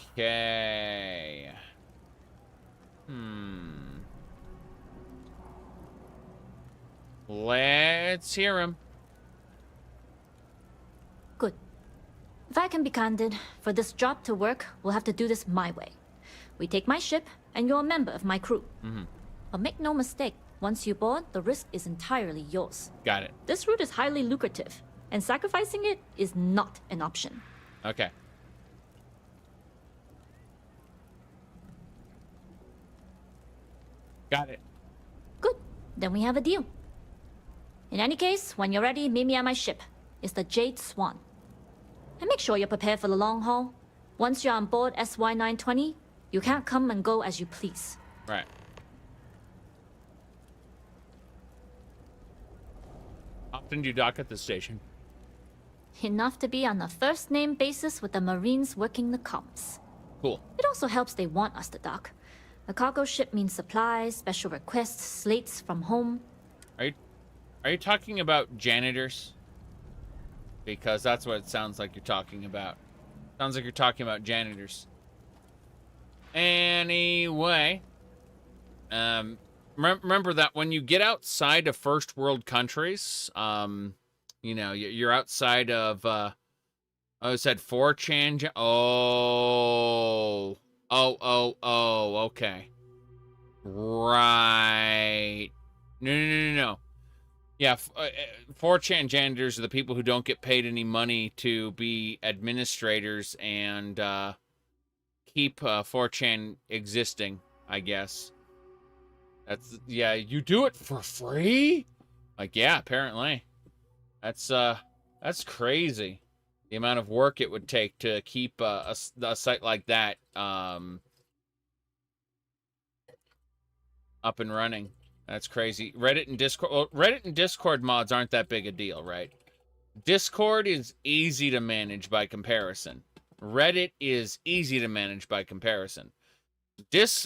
Let's hear him. Good. If I can be candid, for this job to work, we'll have to do this my way. We take my ship, and you're a member of my crew. Mm-hmm. But make no mistake, once you board, the risk is entirely yours. Got it. This route is highly lucrative, and sacrificing it is not an option. Okay. Got it. Good. Then we have a deal. In any case, when you're ready, meet me at my ship. It's the Jade Swan. And make sure you're prepared for the long haul. Once you're on board SY-920, you can't come and go as you please. Right. Often do you dock at the station? Enough to be on a first-name basis with the Marines working the comms. Cool. It also helps they want us to dock. A cargo ship means supplies, special requests, slates from home. Are you talking about janitors? Because that's what it sounds like you're talking about. Sounds like you're talking about janitors. Anyway, remember that when you get outside of first world countries, you know, you're outside of, it said 4chan. Okay. Right. No. Yeah, 4chan janitors are the people who don't get paid any money to be administrators and keep 4chan existing, I guess. Yeah, you do it for free? Like, yeah, apparently. That's crazy. The amount of work it would take to keep a site like that up and running. That's crazy. Reddit and Discord. Well, Reddit and Discord mods aren't that big a deal, right? Discord is easy to manage by comparison. Reddit is easy to manage by comparison. The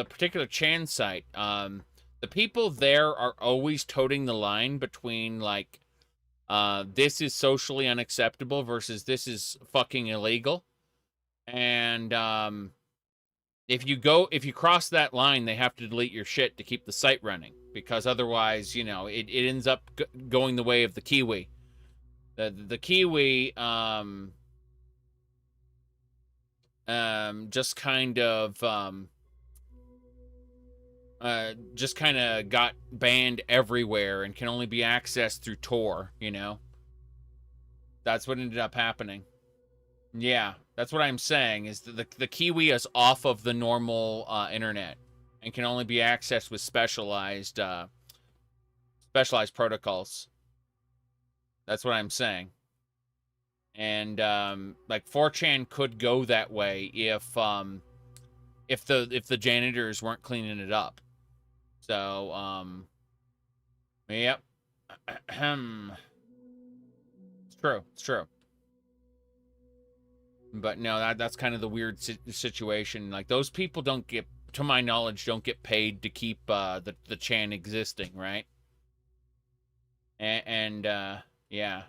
particular Chan site. The people there are always toting the line between like, this is socially unacceptable versus this is fucking illegal, and if you cross that line, they have to delete your shit to keep the site running, because otherwise, you know, it ends up going the way of the Kiwi. The Kiwi just kind of got banned everywhere and can only be accessed through Tor, you know. That's what ended up happening. Yeah, that's what I'm saying, is the Kiwi is off of the normal internet and can only be accessed with specialized protocols. That's what I'm saying. And like 4chan could go that way if the janitors weren't cleaning it up. So yep. It's true. But no, that's kind of the weird situation. Like, those people don't get, to my knowledge, don't get paid to keep the Chan existing, right? And yeah.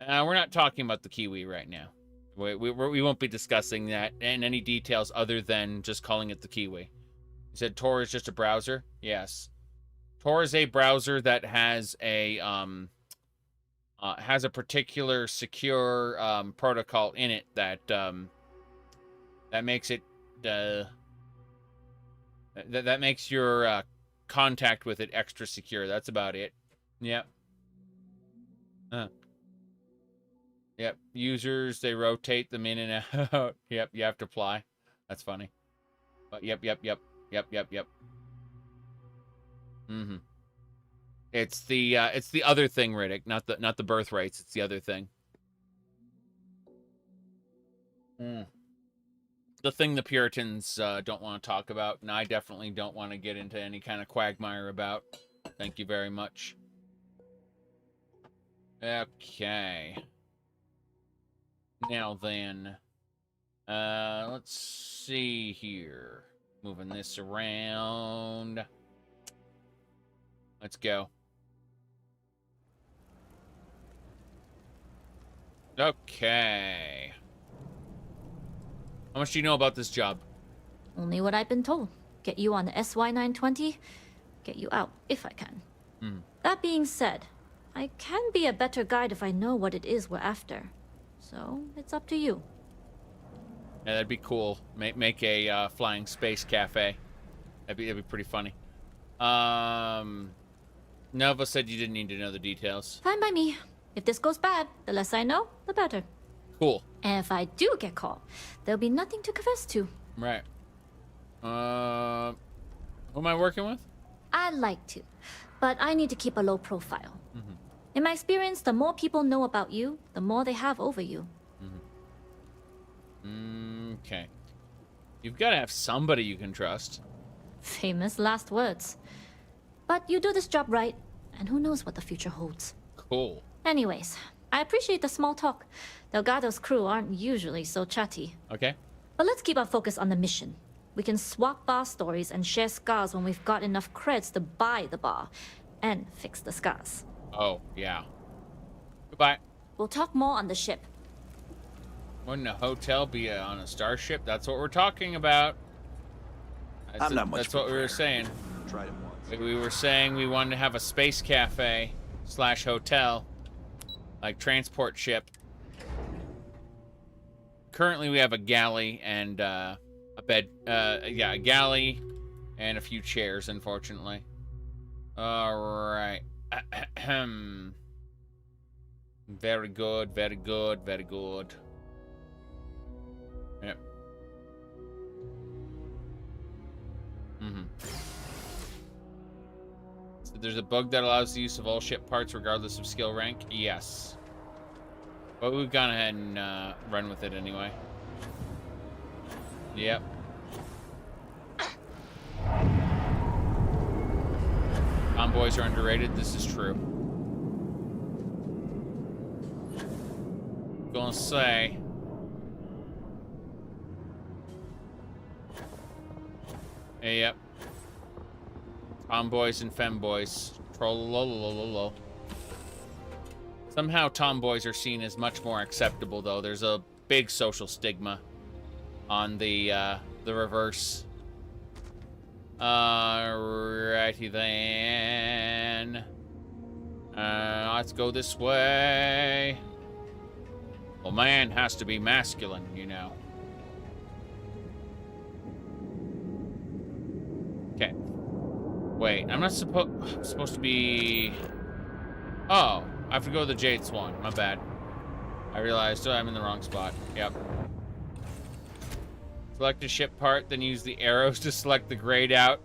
We're not talking about the Kiwi right now. We won't be discussing that in any details other than just calling it the Kiwi. You said Tor is just a browser? Yes. Tor is a browser that has a particular secure protocol in it that makes it that makes your contact with it extra secure. That's about it. Yep. Yep. Users, they rotate them in and out. Yep. You have to apply. That's funny. But yep. Mm-hmm. It's the other thing, Riddick, not the birth rates. It's the other thing. The thing the Puritans don't want to talk about, and I definitely don't want to get into any kind of quagmire about. Thank you very much. Okay. Now then, let's see here. Moving this around. Let's go. Okay. How much do you know about this job? Only what I've been told. Get you on the SY-920, get you out, if I can. That being said, I can be a better guide if I know what it is we're after. So, it's up to you. Yeah, that'd be cool. Make a flying space cafe. That'd be pretty funny. Nova said you didn't need to know the details. Fine by me. If this goes bad, the less I know, the better. Cool. And if I do get caught, there'll be nothing to confess to. Right. Who am I working with? I'd like to, but I need to keep a low profile. In my experience, the more people know about you, the more they have over you. Okay. You've got to have somebody you can trust. Famous last words. But you do this job right, and who knows what the future holds. Cool. Anyways, I appreciate the small talk. Delgado's crew aren't usually so chatty. Okay. But let's keep our focus on the mission. We can swap bar stories and share scars when we've got enough creds to buy the bar and fix the scars. Oh, yeah. Goodbye. We'll talk more on the ship. Wouldn't a hotel be on a starship? That's what we're talking about. That's what we were saying. Tried it once. We were saying we wanted to have a space cafe / hotel, like transport ship. Currently, we have a galley and a bed. Yeah, a galley and a few chairs, unfortunately. All right. Very good, very good, very good. Yep. So there's a bug that allows the use of all ship parts regardless of skill rank? Yes. But we've gone ahead and run with it anyway. Yep. Tomboys are underrated. This is true. Gonna say. Hey, yep. Tomboys and femboys. Trollololololo. Somehow tomboys are seen as much more acceptable, though. There's a big social stigma on the reverse. Alrighty then. Let's go this way. Well, man has to be masculine, you know. Okay. Wait, I'm not supposed to be... Oh, I have to go to the Jade Swan. My bad. I realized I'm in the wrong spot. Yep. Select a ship part, then use the arrows to select the grayed out.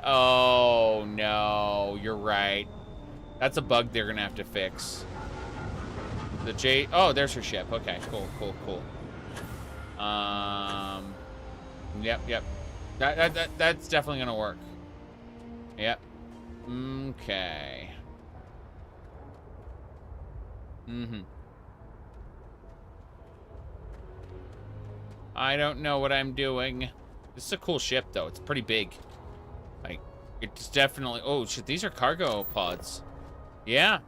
Oh, no. You're right. That's a bug they're going to have to fix. The Jade... Oh, there's her ship. Okay, cool, cool, cool. Yep. That's definitely going to work. Yep. Okay. I don't know what I'm doing. This is a cool ship, though. It's pretty big. Like, it's definitely... Oh, shit, these are cargo pods. Yeah.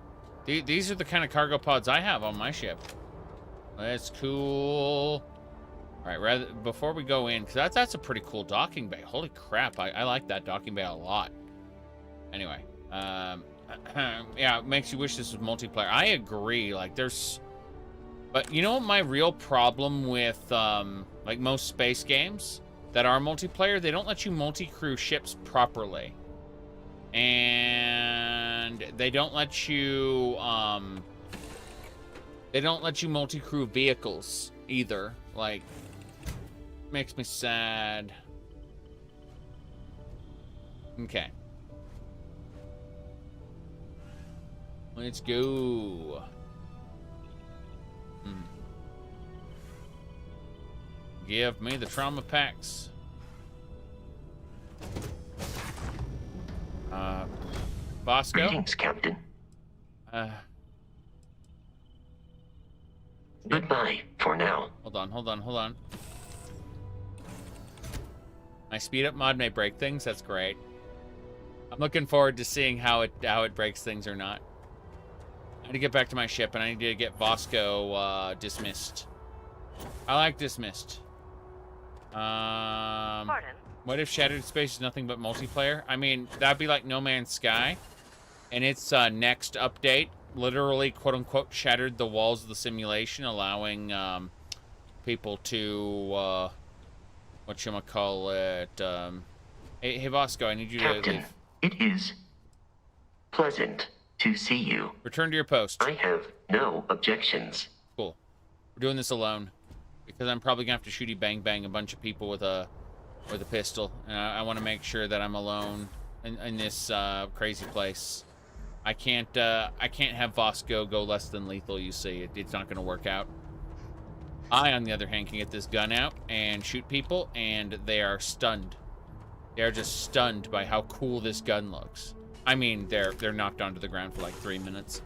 These are the kind of cargo pods I have on my ship. That's cool. All right, before we go in, because that's a pretty cool docking bay. Holy crap, I like that docking bay a lot. Anyway, yeah, it makes you wish this was multiplayer. I agree, like, there's... But you know what my real problem with, like, most space games that are multiplayer? They don't let you multi-crew ships properly. And they don't let you, multi-crew vehicles either. Like, makes me sad. Okay. Let's go. Give me the trauma packs. Bosco? Greetings, Captain. Goodbye, for now. Hold on. My speed up mod may break things. That's great. I'm looking forward to seeing how it breaks things or not. I need to get back to my ship, and I need to get Bosco dismissed. I like dismissed. Pardon? What if Shattered Space is nothing but multiplayer? I mean, that'd be like No Man's Sky. And its next update literally, quote-unquote, shattered the walls of the simulation, allowing people to, whatchamacallit, hey, Vasco, I need you to Captain, leave. it is pleasant to see you. Return to your post. I have no objections. Cool. We're doing this alone. Because I'm probably gonna have to shooty bang bang a bunch of people with a pistol. And I want to make sure that I'm alone in this crazy place. I can't have Vasco go less than lethal, you see. It's not gonna work out. I, on the other hand, can get this gun out and shoot people, and they are stunned. They are just stunned by how cool this gun looks. I mean, they're knocked onto the ground for like 3 minutes.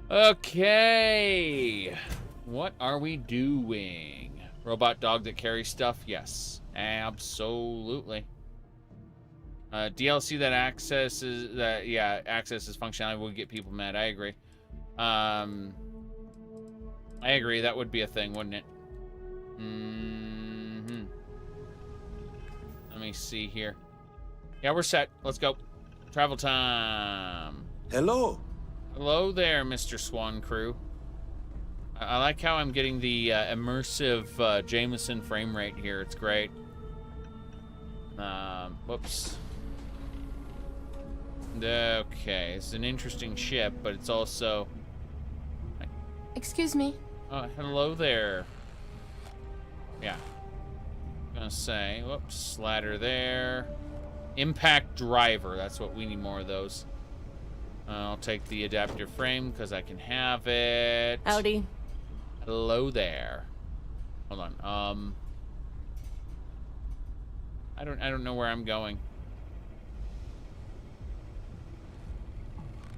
Okay. What are we doing? Robot dog that carries stuff? Yes. Absolutely. DLC that accesses functionality will get people mad. I agree. I agree. That would be a thing, wouldn't it? Let me see here. Yeah, we're set. Let's go. Travel time. Hello. Hello there, Mr. Swan Crew. I like how I'm getting the immersive Jameson frame rate here. It's great. Whoops. Okay, it's an interesting ship, but it's also... Excuse me. Oh, hello there. Yeah. Gonna say, whoops, ladder there. Impact driver, that's what we need more of those. I'll take the adaptive frame because I can have it. Howdy. Hello there. Hold on. I don't know where I'm going.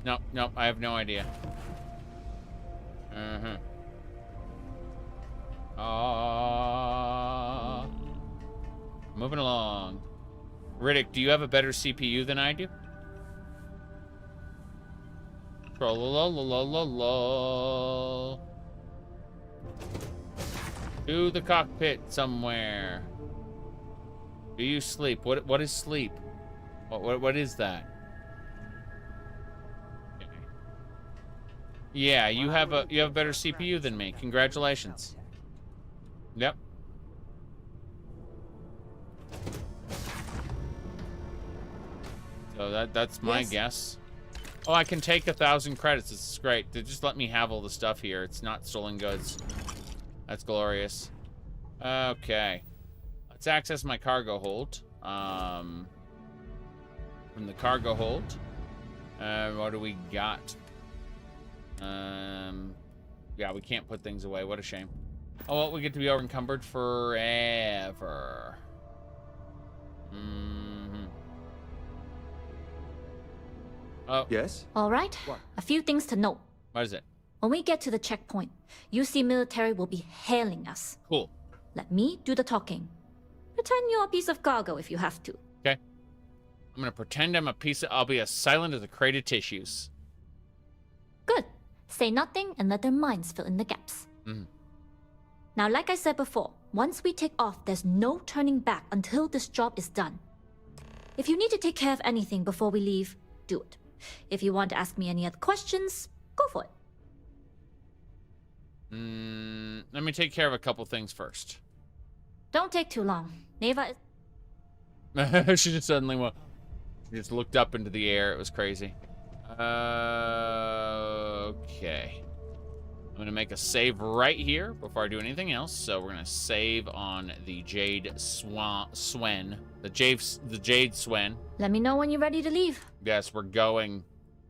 Nope, I have no idea. Moving along. Riddick, do you have a better CPU than I do? Trollololololol. To the cockpit somewhere. Do you sleep? What is sleep? What is that? Okay. Yeah, you have a better CPU than me. Congratulations. Yep. So that's my guess. Oh, I can take 1,000 credits. This is great. They just let me have all the stuff here. It's not stolen goods. That's glorious. Okay. Let's access my cargo hold. From the cargo hold. What do we got? Yeah, we can't put things away. What a shame. Oh, well, we get to be over encumbered forever. Oh. Yes? All right. What? A few things to note. What is it? When we get to the checkpoint, UC military will be hailing us. Cool. Let me do the talking. Pretend you're a piece of cargo if you have to. Okay. I'm gonna pretend I'm a piece of... I'll be as silent as a crate of tissues. Good. Say nothing and let their minds fill in the gaps. Now, like I said before, once we take off, there's no turning back until this job is done. If you need to take care of anything before we leave, do it. If you want to ask me any other questions, go for it. Let me take care of a couple things first. Don't take too long. Neva is... She just suddenly went... She just looked up into the air. It was crazy. Okay. I'm going to make a save right here before I do anything else. So we're going to save on the Jade Swen. The Jade Swen. Let me know when you're ready to leave. Yes, we're going.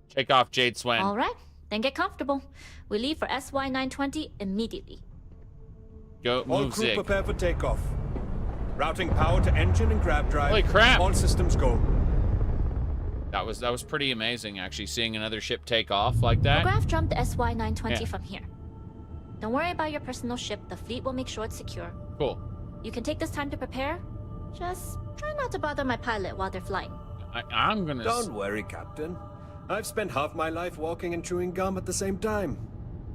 Take off, Jade Swen. All right. Then get comfortable. We leave for SY-920 immediately. Go, all move crew Zig. prepare for takeoff. Routing power to engine and grab drive. Holy crap! All systems go. That was pretty amazing, actually, seeing another ship take off like that. Graph jump the SY-920 from here. Don't worry about your personal ship. The fleet will make sure it's secure. Cool. You can take this time to prepare. Just try not to bother my pilot while they're flying. I'm gonna... Don't worry, Captain. I've spent half my life walking and chewing gum at the same time.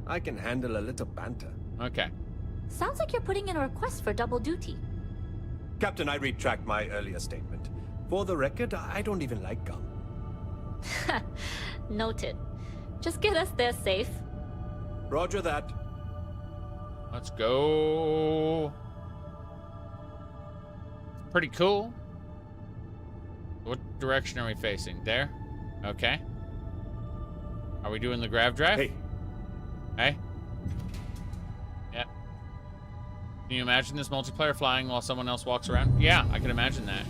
I can handle a little banter. Okay. Sounds like you're putting in a request for double duty. Captain, I retract my earlier statement. For the record, I don't even like gum. Noted. Just get us there safe. Roger that. Let's go. Pretty cool. What direction are we facing? There? Okay. Are we doing the grav drive? Hey. Hey? Yeah. Can you imagine this multiplayer flying while someone else walks around? Yeah, I can imagine that.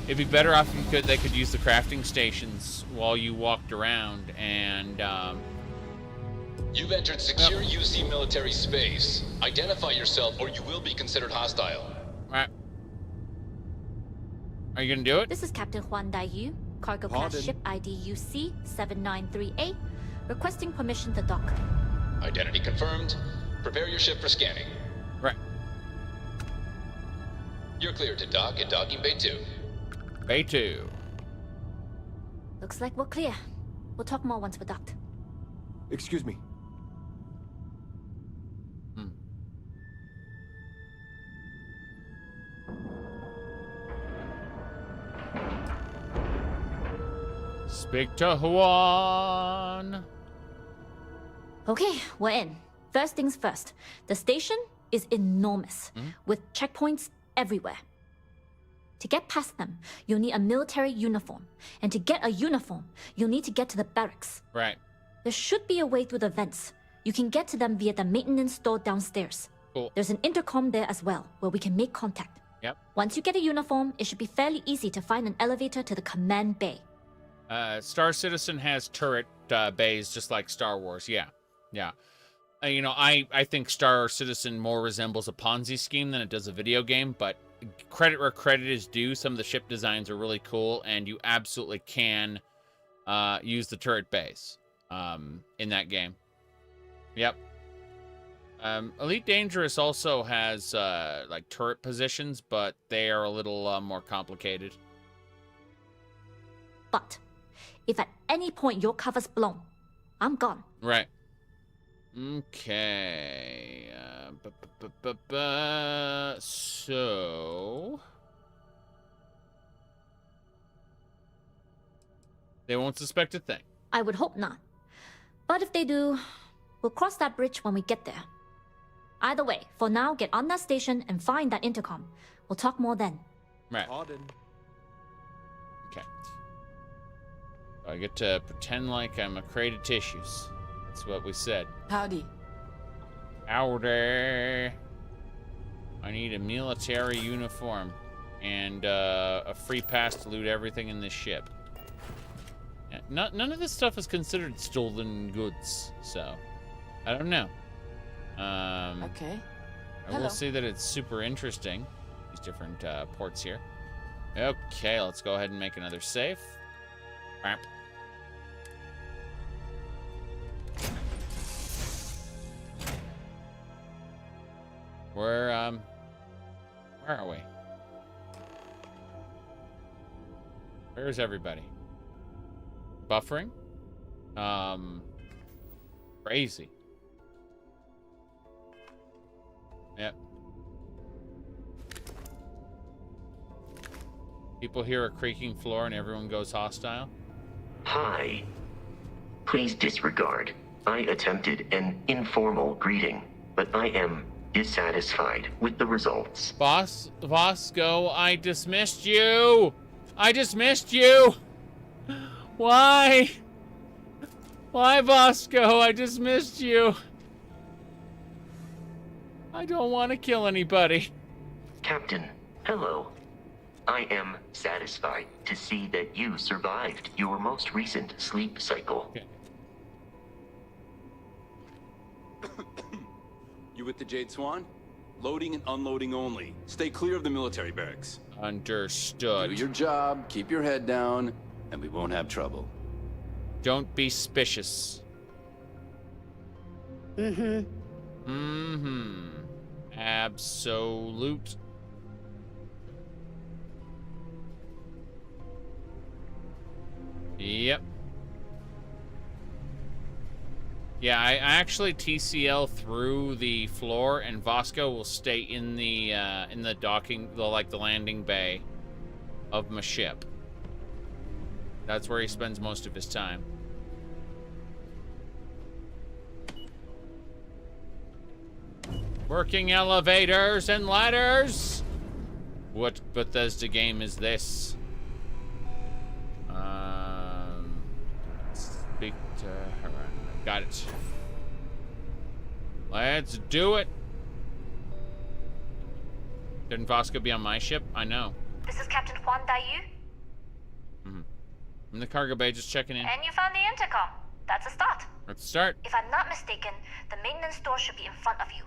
It'd be better off if they could use the crafting stations while you walked around and, You've entered secure UC military space. Identify yourself or you will be considered hostile. Alright. Are you gonna do it? This is Captain Huan Daiyu, cargo class ship ID UC 793A, requesting permission to dock. Identity confirmed. Prepare your ship for scanning. Right. You're cleared to dock at docking bay 2. Bay 2. Looks like we're clear. We'll talk more once we're docked. Excuse me. Speak to Juan. Okay, we're in. First things first. The station is enormous, with checkpoints everywhere. To get past them, you'll need a military uniform. And to get a uniform, you'll need to get to the barracks. Right. There should be a way through the vents. You can get to them via the maintenance store downstairs. Cool. There's an intercom there as well, where we can make contact. Yep. Once you get a uniform, it should be fairly easy to find an elevator to the command bay. Star Citizen has turret bays just like Star Wars. Yeah. Yeah. You know, I think Star Citizen more resembles a Ponzi scheme than it does a video game, but credit where credit is due. Some of the ship designs are really cool, and you absolutely can use the turret bays in that game. Yep. Elite Dangerous also has like turret positions, but they are a little more complicated. But if at any point your cover's blown, I'm gone. Right. Okay. So they won't suspect a thing. I would hope not. But if they do, we'll cross that bridge when we get there. Either way, for now, get on that station and find that intercom. We'll talk more then. Right. Okay. I get to pretend like I'm a crate of tissues. That's what we said. Howdy. Howdy. I need a military uniform and a free pass to loot everything in this ship. Yeah, none of this stuff is considered stolen goods, so I don't know. Okay. I will say that it's super interesting. These different ports here. Okay, let's go ahead and make another save. Bam. Where are we? Where's everybody? Buffering? Crazy. Yep. People hear a creaking floor and everyone goes hostile. Hi. Please disregard. I attempted an informal greeting, but I am dissatisfied with the results. Vasco, I dismissed you! I dismissed you! Why? Why, Vasco? I dismissed you. I don't want to kill anybody. Captain, hello. I am satisfied to see that you survived your most recent sleep cycle. Okay. You with the Jade Swan? Loading and unloading only. Stay clear of the military barracks. Understood. Do your job, keep your head down, and we won't have trouble. Don't be suspicious. Absolute. Yep. Yeah, I actually TCL through the floor, and Vasco will stay in the docking, the landing bay of my ship. That's where he spends most of his time. Working elevators and ladders. What Bethesda game is this? Speak to her. Got it. Let's do it. Didn't Vasco be on my ship? I know. This is Captain Juan Dayu. I'm in the cargo bay just checking in. And you found the intercom. That's a start. Let's start. If I'm not mistaken, the maintenance door should be in front of you.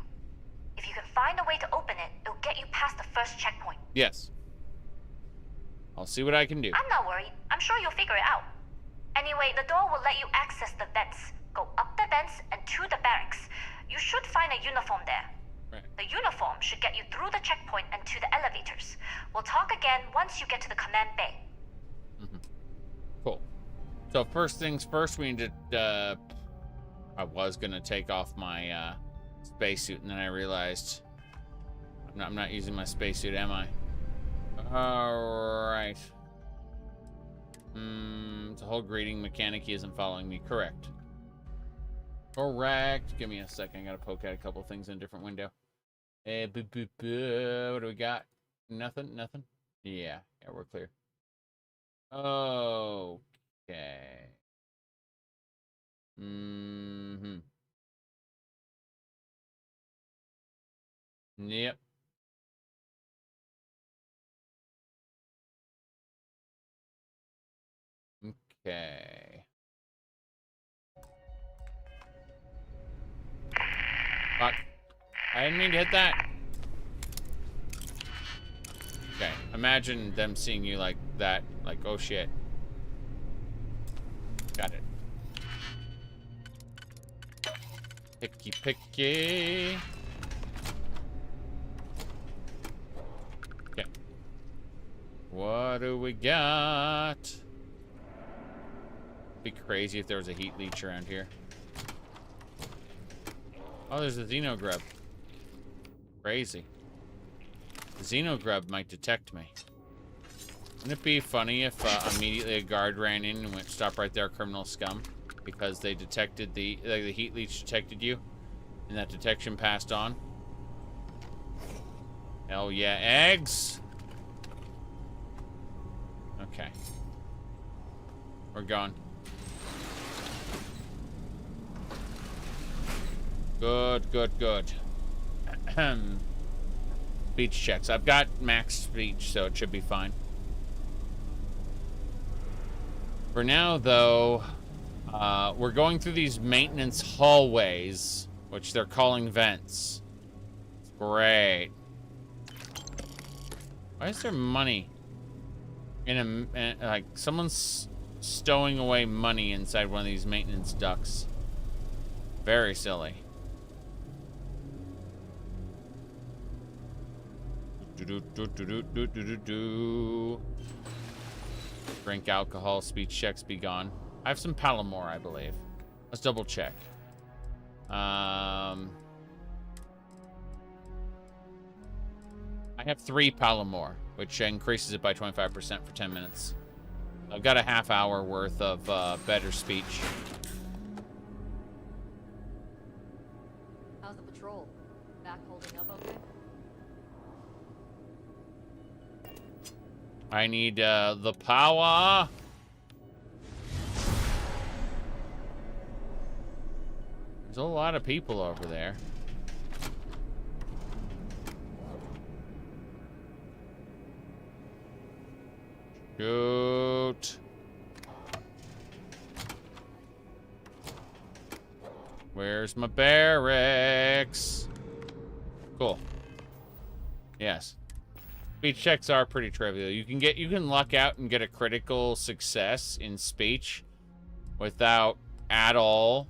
If you can find a way to open it, it'll get you past the first checkpoint. Yes. I'll see what I can do. I'm not worried. I'm sure you'll figure it out. Anyway, the door will let you access the vents. Go up the vents and to the barracks. You should find a uniform there. Right. The uniform should get you through the checkpoint and to the elevators. We'll talk again once you get to the command bay. Cool. So first things first, we need to, I was gonna take off my spacesuit, and then I realized I'm not using my spacesuit, am I? Alright. The whole greeting mechanic, he isn't following me. Correct. Correct. Give me a second. I gotta poke at a couple things in a different window. What do we got? Nothing? Nothing? Yeah, we're clear. Okay. Yep. Okay. Fuck. I didn't mean to hit that. Okay. Imagine them seeing you like that. Like, oh shit. Got it. Picky, picky. Okay. What do we got? Be crazy if there was a heat leech around here. Oh, there's a xenogrub. Crazy. The xenogrub might detect me. Wouldn't it be funny if immediately a guard ran in and went, "Stop right there, criminal scum," because they detected the heat leech detected you, and that detection passed on? Hell yeah, eggs. Okay, we're going. Good, good, good. Speech checks. I've got max speech, so it should be fine. For now, though, we're going through these maintenance hallways, which they're calling vents. It's great. Why is there money in like someone's stowing away money inside one of these maintenance ducts? Very silly. Drink alcohol, speech checks be gone. I have some Palomore, I believe. Let's double check. I have 3 Palomore, which increases it by 25% for 10 minutes. I've got a half hour worth of better speech. How's the patrol? Back holding up okay? I need the power. There's a lot of people over there. Shoot. Where's my barracks? Cool. Yes. Speech checks are pretty trivial. You can luck out and get a critical success in speech without at all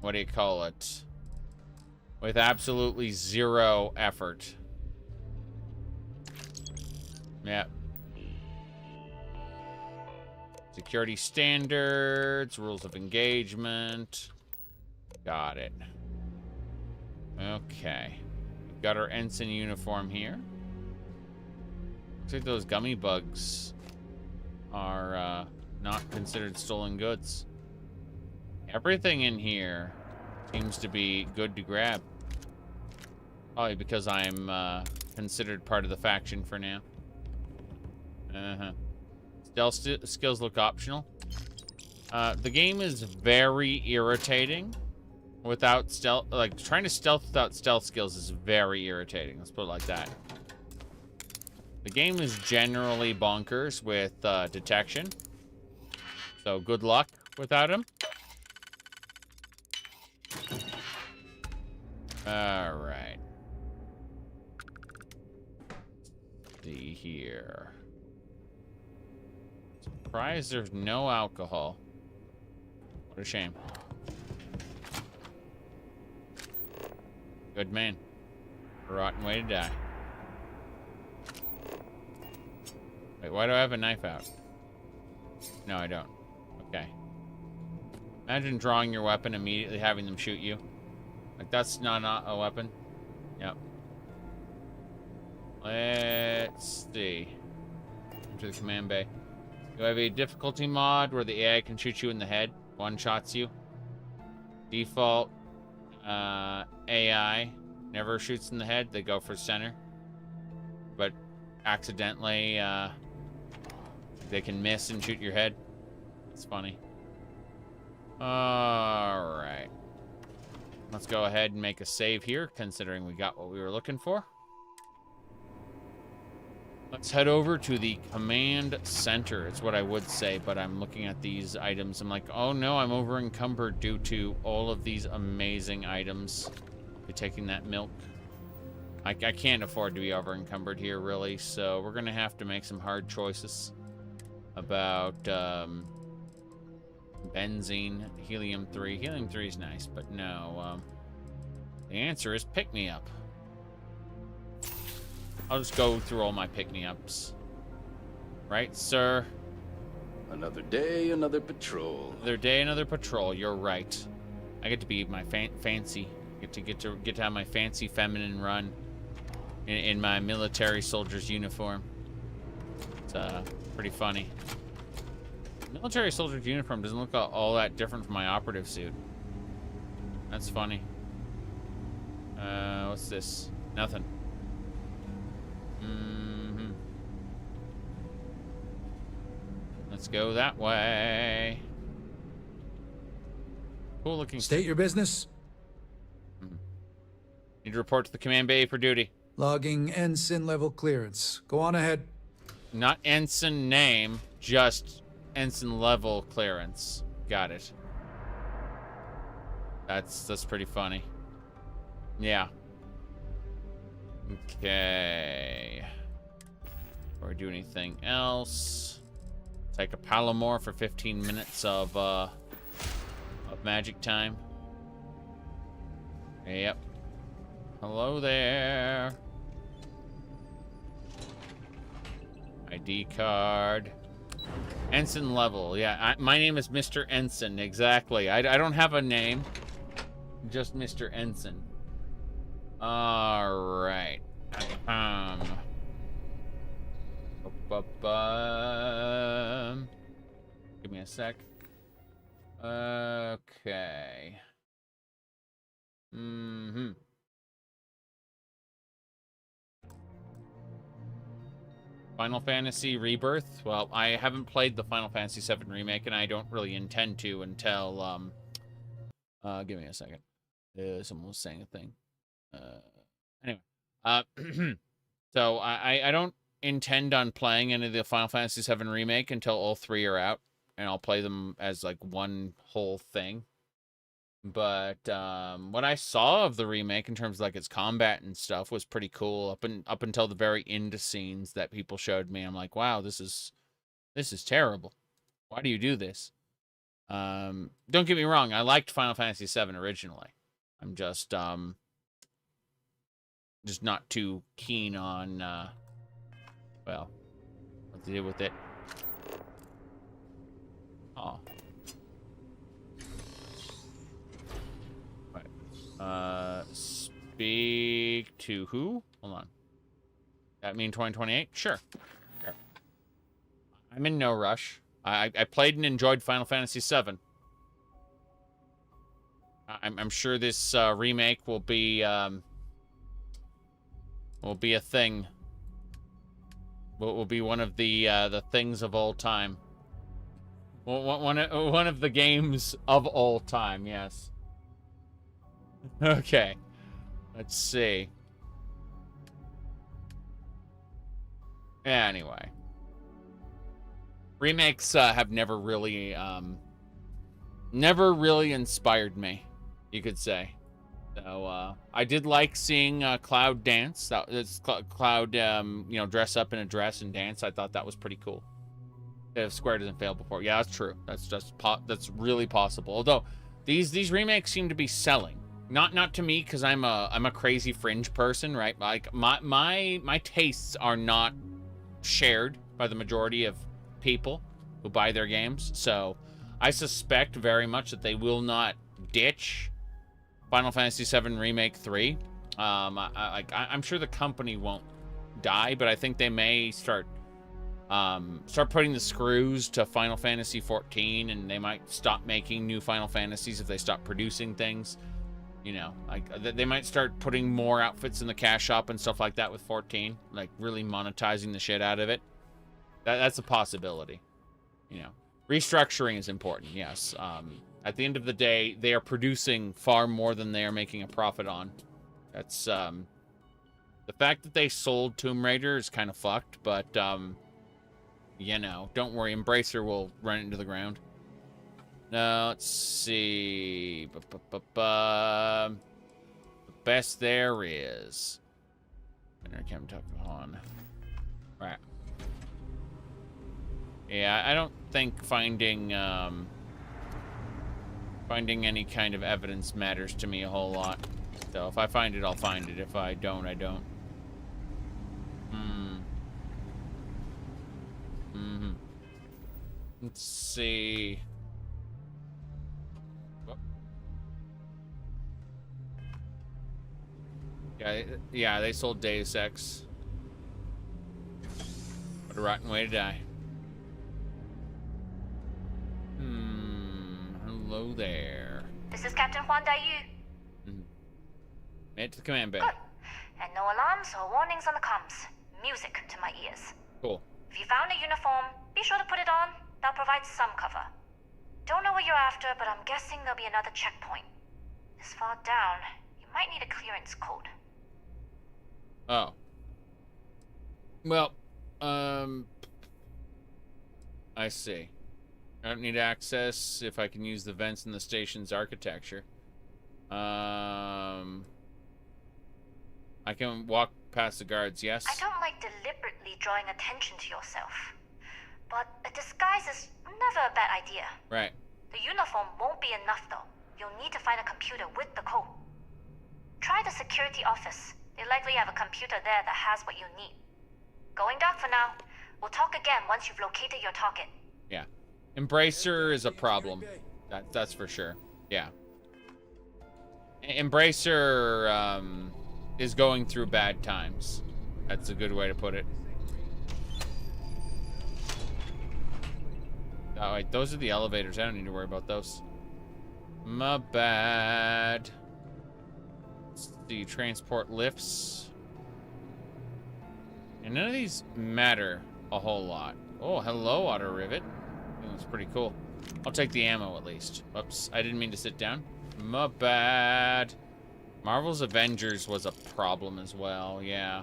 what do you call it? With absolutely zero effort. Yeah. Security standards, rules of engagement. Got it. Okay. Got our ensign uniform here. Looks like those gummy bugs are not considered stolen goods. Everything in here Seems to be good to grab. Probably because I'm considered part of the faction for now. Stealth skills look optional. The game is very irritating without stealth. Like, trying to stealth without stealth skills is very irritating. Let's put it like that. The game is generally bonkers with detection. So good luck without him. Alright. See here. Surprised there's no alcohol. What a shame. Good man. A rotten way to die. Wait, why do I have a knife out? No, I don't. Okay. Imagine drawing your weapon, immediately having them shoot you. Like, that's not a weapon. Yep. Let's see. Enter the command bay. You have a difficulty mod where the AI can shoot you in the head. One-shots you. Default AI never shoots in the head. They go for center. But accidentally, they can miss and shoot your head. It's funny. Alright. Let's go ahead and make a save here, considering we got what we were looking for. Let's head over to the command center. It's what I would say, but I'm looking at these items. I'm like, oh no, I'm over encumbered due to all of these amazing items. Be taking that milk. I can't afford to be over encumbered here, really, so we're gonna have to make some hard choices about benzene, helium-3. Helium-3 is nice, but no. The answer is pick-me-up. I'll just go through all my pick-me-ups. Right, sir? Another day, another patrol. Another day, another patrol. You're right. I get to be my fancy. Get to have my fancy feminine run in my military soldier's uniform. It's pretty funny. Military soldier's uniform doesn't look all that different from my operative suit. That's funny. What's this? Nothing. Let's go that way. Cool looking. State your business. Need to report to the command bay for duty. Logging ensign level clearance. Go on ahead. Not ensign name, just ensign level clearance. Got it. That's pretty funny. Yeah. Okay. Before we do anything else, take a Palomar for 15 minutes of magic time. Yep. Hello there. ID card. Ensign level. Yeah, my name is Mr. Ensign. Exactly. I don't have a name. Just Mr. Ensign. All right. Give me a sec. Okay. Final Fantasy Rebirth. Well, I haven't played the Final Fantasy VII Remake, and I don't really intend to until, give me a second. Someone was saying a thing. Anyway. So I don't intend on playing any of the Final Fantasy VII Remake until all three are out, and I'll play them as, like, one whole thing. But what I saw of the remake in terms of like its combat and stuff was pretty cool up until the very end scenes that people showed me. I'm like, wow, this is terrible. Why do you do this? Don't get me wrong, I liked Final Fantasy VII originally. I'm just not too keen on well, what to do with it. Oh. Speak to who? Hold on. That mean 2028? Sure. I'm in no rush. I played and enjoyed Final Fantasy VII. I'm sure this remake will be a thing. Will be one of the things of all time. One of the games of all time. Yes. Okay. Let's see. Anyway, remakes have never really inspired me, you could say. So I did like seeing Cloud dance. That's Cloud, you know, dress up in a dress and dance. I thought that was pretty cool. If Square doesn't fail before, yeah, that's true. That's really possible. Although these remakes seem to be selling. Not to me, because I'm a crazy fringe person, right? Like my tastes are not shared by the majority of people who buy their games. So I suspect very much that they will not ditch Final Fantasy VII Remake 3. I'm sure the company won't die, but I think they may start putting the screws to Final Fantasy 14, and they might stop making new Final Fantasies if they stop producing things. You know, like they might start putting more outfits in the cash shop and stuff like that with 14, like really monetizing the shit out of it. That's a possibility. You know, restructuring is important, yes. At the end of the day, they are producing far more than they are making a profit on. That's the fact that they sold Tomb Raider is kind of fucked, but you know, don't worry, Embracer will run it into the ground. Now, let's see. The best there is. Right. Yeah, I don't think finding any kind of evidence matters to me a whole lot. So if I find it, I'll find it. If I don't, I don't. Let's see. Yeah, they sold Deus Ex. What a rotten way to die. Hello there. This is Captain Huan Daiyu. Made it to the command bay. Good. And no alarms or warnings on the comms. Music to my ears. Cool. If you found a uniform, be sure to put it on. That'll provide some cover. Don't know what you're after, but I'm guessing there'll be another checkpoint. This far down, you might need a clearance code. Oh. Well, I see. I don't need access if I can use the vents in the station's architecture. I can walk past the guards, yes? I don't like deliberately drawing attention to yourself. But a disguise is never a bad idea. Right. The uniform won't be enough, though. You'll need to find a computer with the code. Try the security office. They likely have a computer there that has what you need. Going dark for now. We'll talk again once you've located your target. Yeah. Embracer is a problem. That's for sure. Yeah. Embracer is going through bad times. That's a good way to put it. Oh, wait, those are the elevators. I don't need to worry about those. My bad. The transport lifts. And none of these matter a whole lot. Oh, hello, auto rivet. That's pretty cool. I'll take the ammo at least. Whoops, I didn't mean to sit down. My bad. Marvel's Avengers was a problem as well, yeah.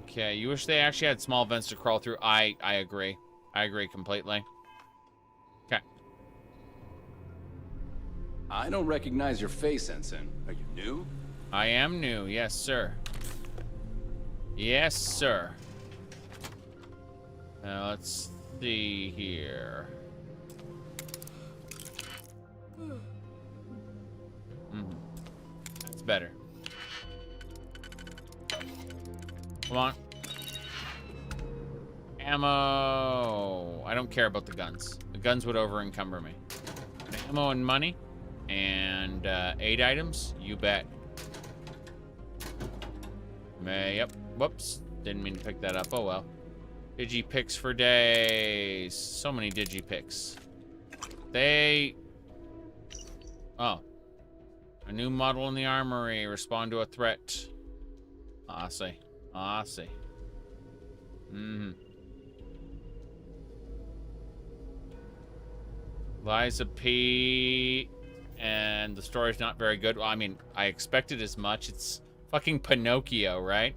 Okay, you wish they actually had small vents to crawl through. I agree. I agree completely. Okay. I don't recognize your face, Ensign. Are you new? I am new, yes, sir. Yes, sir. Now, let's see here. That's better. Come on. Ammo. I don't care about the guns. The guns would over-encumber me. Ammo and money. And 8 items? You bet. Yep. Whoops. Didn't mean to pick that up. Oh, well. Digi-picks for days. So many digi-picks. They... Oh. A new model in the armory. Respond to a threat. I see. I see. Mm-hmm. Liza P. And the story's not very good. Well, I mean, I expected as much. It's fucking Pinocchio, right?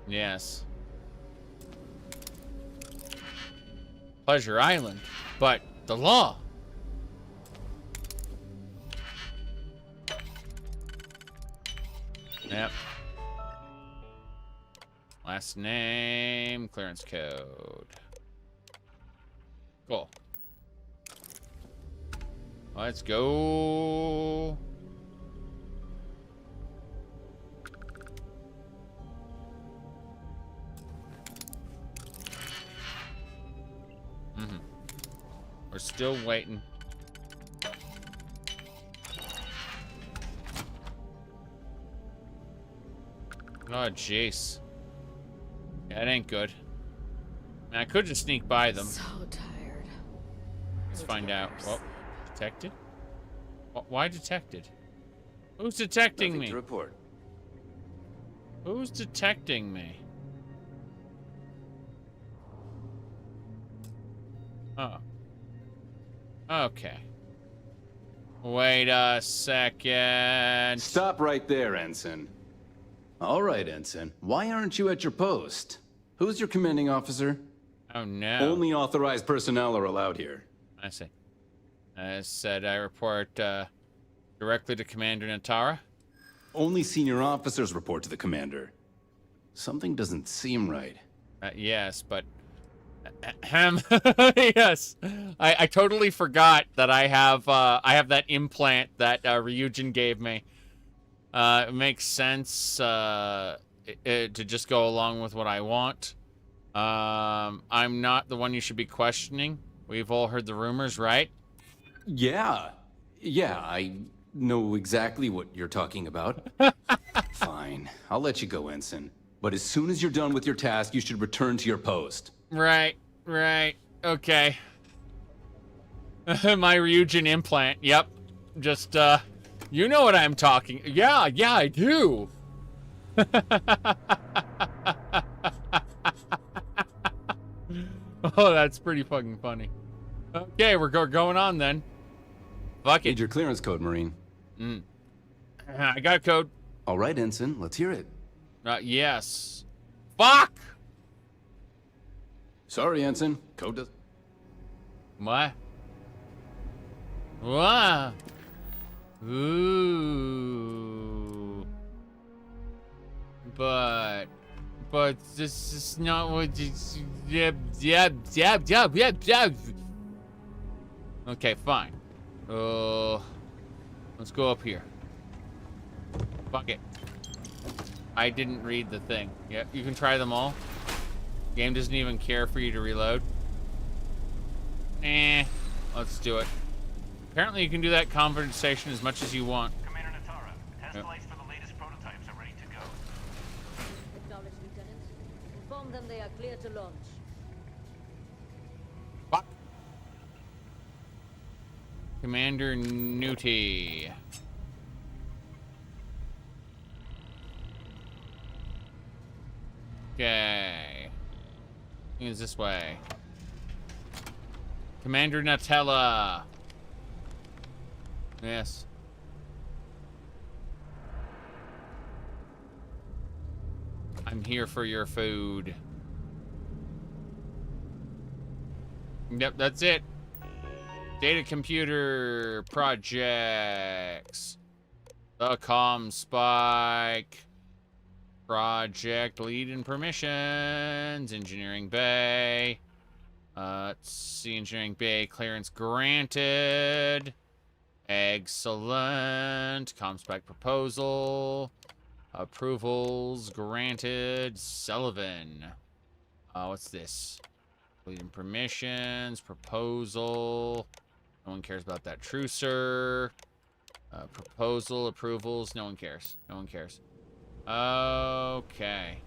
Yes. Pleasure Island. But the law. Yep. Last name, clearance code. Cool. Let's go. We're still waiting. Oh, jeez. Yeah, it ain't good. Man, I could just sneak by them. So tired. Let's find out. Oh, detected? Why detected? Who's detecting Nothing me? to report. Who's detecting me? Oh. Okay. Wait a second. Stop right there, Ensign. All right, Ensign. Why aren't you at your post? Who's your commanding officer? Oh, no. Only authorized personnel are allowed here. I see. I said I report directly to Commander Natara. Only senior officers report to the commander. Something doesn't seem right. Yes, but... yes. I totally forgot that I have that implant that Ryujin gave me. It makes sense to just go along with what I want. I'm not the one you should be questioning. We've all heard the rumors, right? Yeah, I know exactly what you're talking about. Fine, I'll let you go, Ensign. But as soon as you're done with your task, you should return to your post. Right. Okay. My Ryujin implant, yep. Just, you know what I'm talking. Yeah, I do. Oh, that's pretty fucking funny. Okay, we're going on then. Fuck it. Need your clearance code, Marine. I got a code. All right, Ensign, let's hear it. Yes. Fuck! Sorry, Ensign. Code does... What? What? Ooh. But this is not what yep. Okay, fine. Let's go up here. Fuck it. I didn't read the thing. Yeah, you can try them all. Game doesn't even care for you to reload. Let's do it. Apparently you can do that conversation as much as you want. Commander Natara, test flights for the latest prototypes are ready to go. Acknowledged, Lieutenant. Inform them they are clear to launch. What? Commander Newty. Okay. I think it's this way. Commander Nutella. Yes. I'm here for your food. Yep, that's it. Data computer projects. The ComSpike. Project lead and permissions. Engineering bay. Let's see, engineering bay clearance granted. Excellent. ComSpike proposal. Approvals granted. Sullivan. What's this? Lead and permissions. Proposal. No one cares about that. Trucer. Proposal. Approvals. No one cares. No one cares. Okay.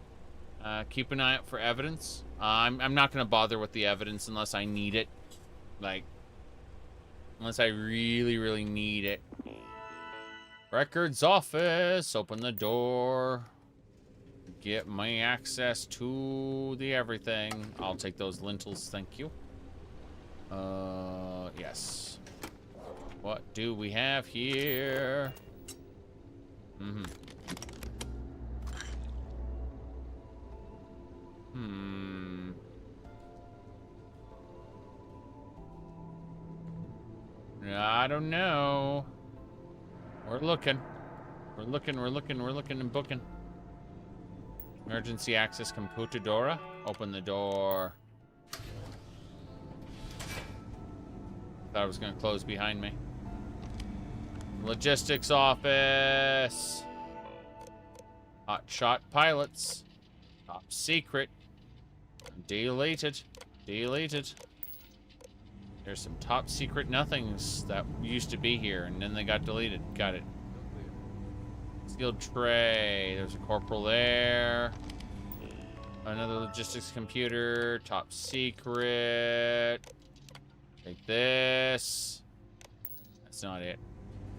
Keep an eye out for evidence. I'm not going to bother with the evidence unless I need it. Like, Unless I really, really need it. Records office. Open the door. Get my access to the everything. I'll take those lentils, thank you. Yes. What do we have here? I don't know. We're looking. We're looking and booking. Emergency access computadora. Open the door. Thought it was gonna close behind me. Logistics office. Hot shot pilots. Top secret. Deleted. Deleted. There's some top secret nothings that used to be here, and then they got deleted. Got it. Skilled tray. There's a corporal there. Another logistics computer. Top secret. Take this. That's not it.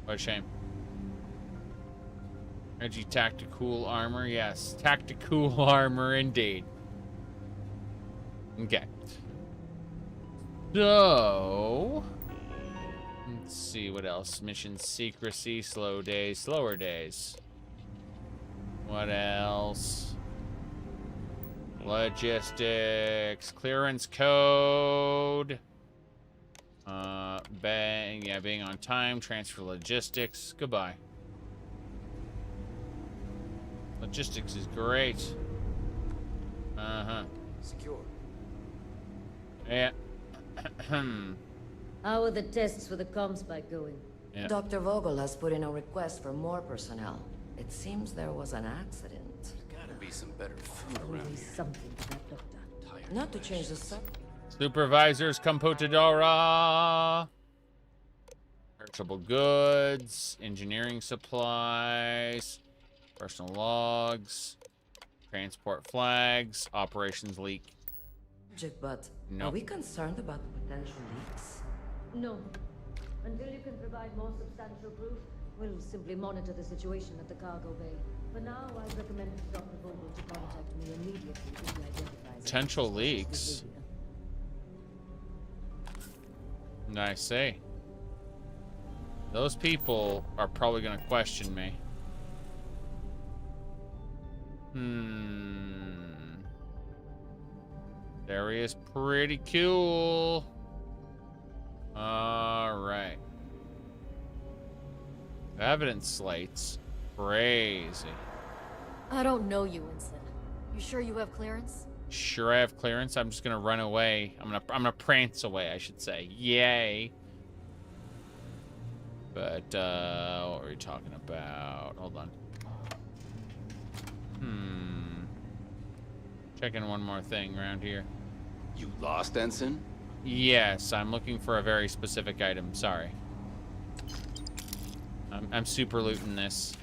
What a shame. Energy tactical armor. Yes, tactical armor indeed. Okay. So, let's see what else. Mission secrecy, slow days, slower days. What else? Logistics, clearance code. Being on time, transfer logistics. Goodbye. Logistics is great. Secure. Yeah. How are the tests for the ComSpike going? Yeah. Dr. Vogel has put in a request for more personnel. It seems there was an accident. Gotta be some better food around Always here. something to that, Doctor. Not to change the subject. Supervisors, computadora. Perishable goods, engineering supplies, personal logs, transport flags, operations leak. But No. are we concerned about potential leaks? No. Until you can provide more substantial proof, we'll simply monitor the situation at the cargo bay. For now, I recommend Dr. Vogel to contact me immediately if he identifies Potential leaks. I see. Those people are probably going to question me. Area is pretty cool. Alright. Evidence slates. Crazy. I don't know you, Ensign. You sure you have clearance? Sure I have clearance. I'm just gonna run away. I'm gonna prance away, I should say. Yay. But what were we talking about? Hold on. Checking one more thing around here. You lost, Ensign? Yes, I'm looking for a very specific item. Sorry. I'm super looting this.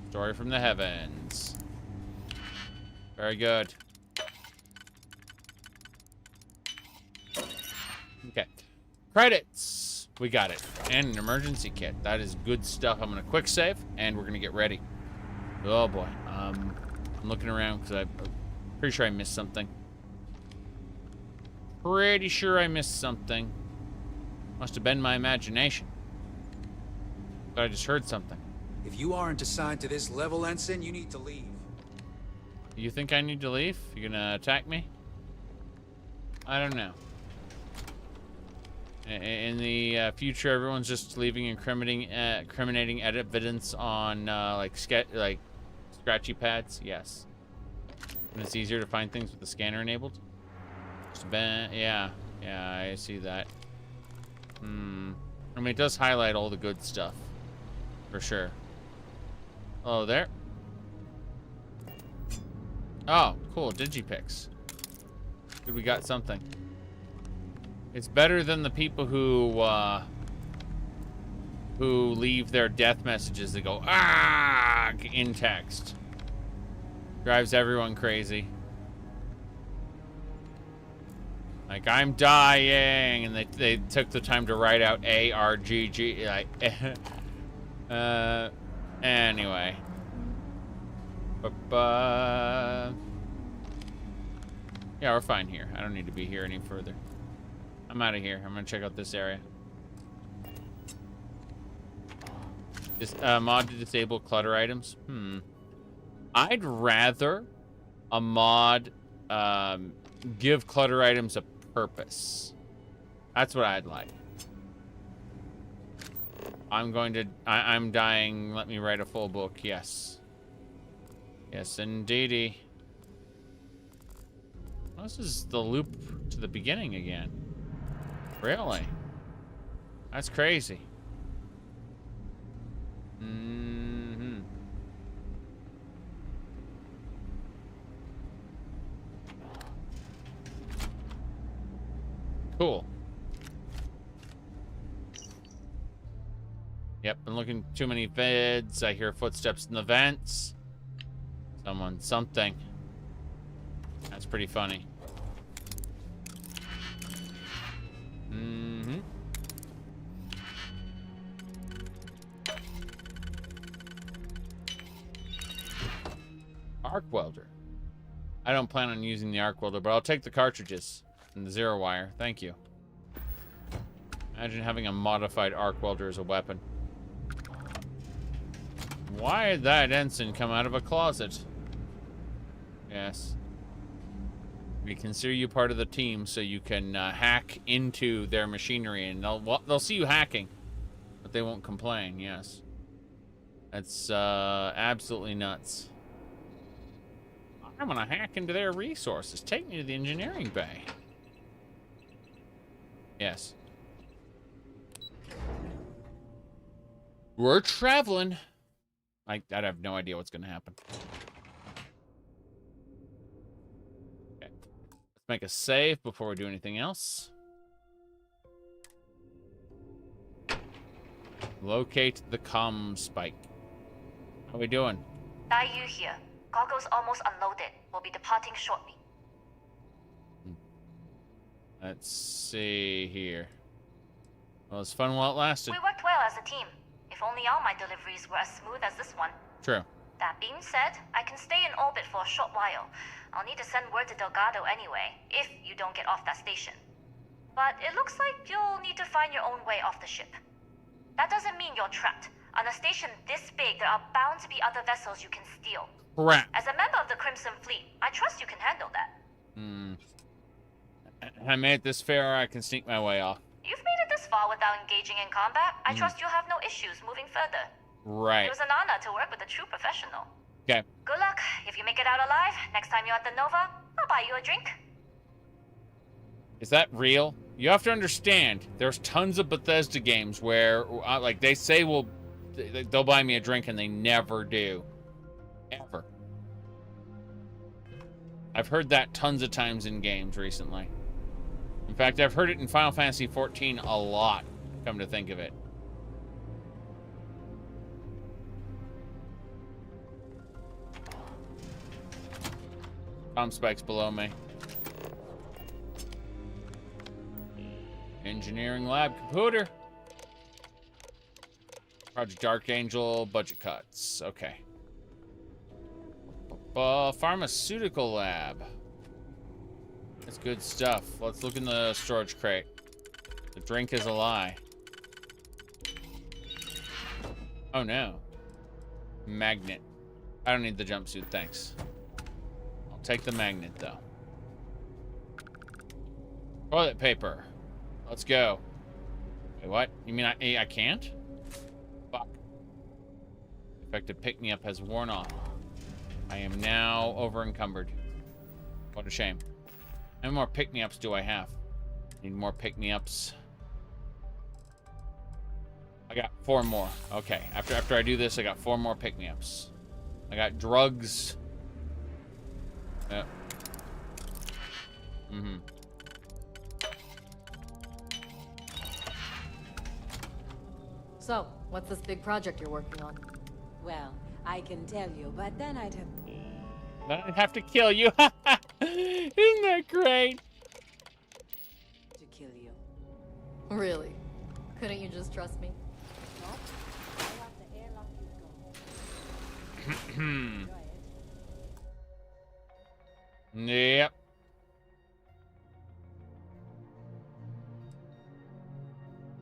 Story from the heavens. Very good. Okay. Credits. We got it. And an emergency kit. That is good stuff. I'm going to quick save, and we're going to get ready. Oh, boy. I'm looking around because I'm pretty sure I missed something. Pretty sure I missed something. Must have been my imagination. But I just heard something. If you aren't assigned to this level, Ensign, you need to leave. You think I need to leave? You gonna attack me? I don't know. In the future, everyone's just leaving incriminating evidence on like scratchy pads. Yes. And it's easier to find things with the scanner enabled. Yeah, I see that. I mean, it does highlight all the good stuff, for sure. Oh, there. Oh, cool. Digipix. Good, we got something. It's better than the people who leave their death messages that go in text. Drives everyone crazy. Like, I'm dying, and they took the time to write out A-R-G-G, like, anyway. Yeah, we're fine here. I don't need to be here any further. I'm out of here. I'm gonna check out this area. Just, mod to disable clutter items. I'd rather a mod, give clutter items a purpose. That's what I'd like. I'm dying. Let me write a full book. Yes. Yes, indeedy. Well, this is the loop to the beginning again. Really? That's crazy. Cool. Yep, been looking too many vids. I hear footsteps in the vents. Something. That's pretty funny. Arc welder. I don't plan on using the arc welder, but I'll take the cartridges and the zero wire. Thank you. Imagine having a modified arc welder as a weapon. Why did that ensign come out of a closet? Yes. We consider you part of the team so you can hack into their machinery, and they'll see you hacking, but they won't complain. Yes. That's absolutely nuts. I'm gonna hack into their resources. Take me to the engineering bay. Yes. We're traveling. I have no idea what's gonna happen. Okay. Let's make a save before we do anything else. Locate the ComSpike. How we doing? Yu here. Goggles almost unloaded. We'll be departing shortly. Let's see here. Well, it's fun while it lasted. We worked well as a team. If only all my deliveries were as smooth as this one. True. That being said, I can stay in orbit for a short while. I'll need to send word to Delgado anyway, if you don't get off that station. But it looks like you'll need to find your own way off the ship. That doesn't mean you're trapped. On a station this big, there are bound to be other vessels you can steal. Crap. As a member of the Crimson Fleet, I trust you can handle that. I made it this far, I can sneak my way off. You've made it this far without engaging in combat. I trust you'll have no issues moving further. Right. It was an honor to work with a true professional. Okay. Good luck. If you make it out alive, next time you're at the Nova, I'll buy you a drink. Is that real? You have to understand, there's tons of Bethesda games where, like, they say they'll buy me a drink and they never do. Ever. I've heard that tons of times in games recently. In fact, I've heard it in Final Fantasy XIV a lot, come to think of it. ComSpike's below me. Engineering lab computer. Project Archangel, budget cuts. Okay. Pharmaceutical lab. That's good stuff. Let's look in the storage crate. The drink is a lie. Oh no. Magnet. I don't need the jumpsuit, thanks. I'll take the magnet though. Toilet paper. Let's go. Wait, what? You mean I can't? Fuck. Effective pick-me-up has worn off. I am now over-encumbered. What a shame. How many more pick-me-ups do I have? Need more pick-me-ups. I got 4 more. Okay, after I do this, I got 4 more pick-me-ups. I got drugs. Yep. So, what's this big project you're working on? Well, I can tell you, but then I'd have... Then I'd have to kill you. Isn't that great? just trust me? Yep.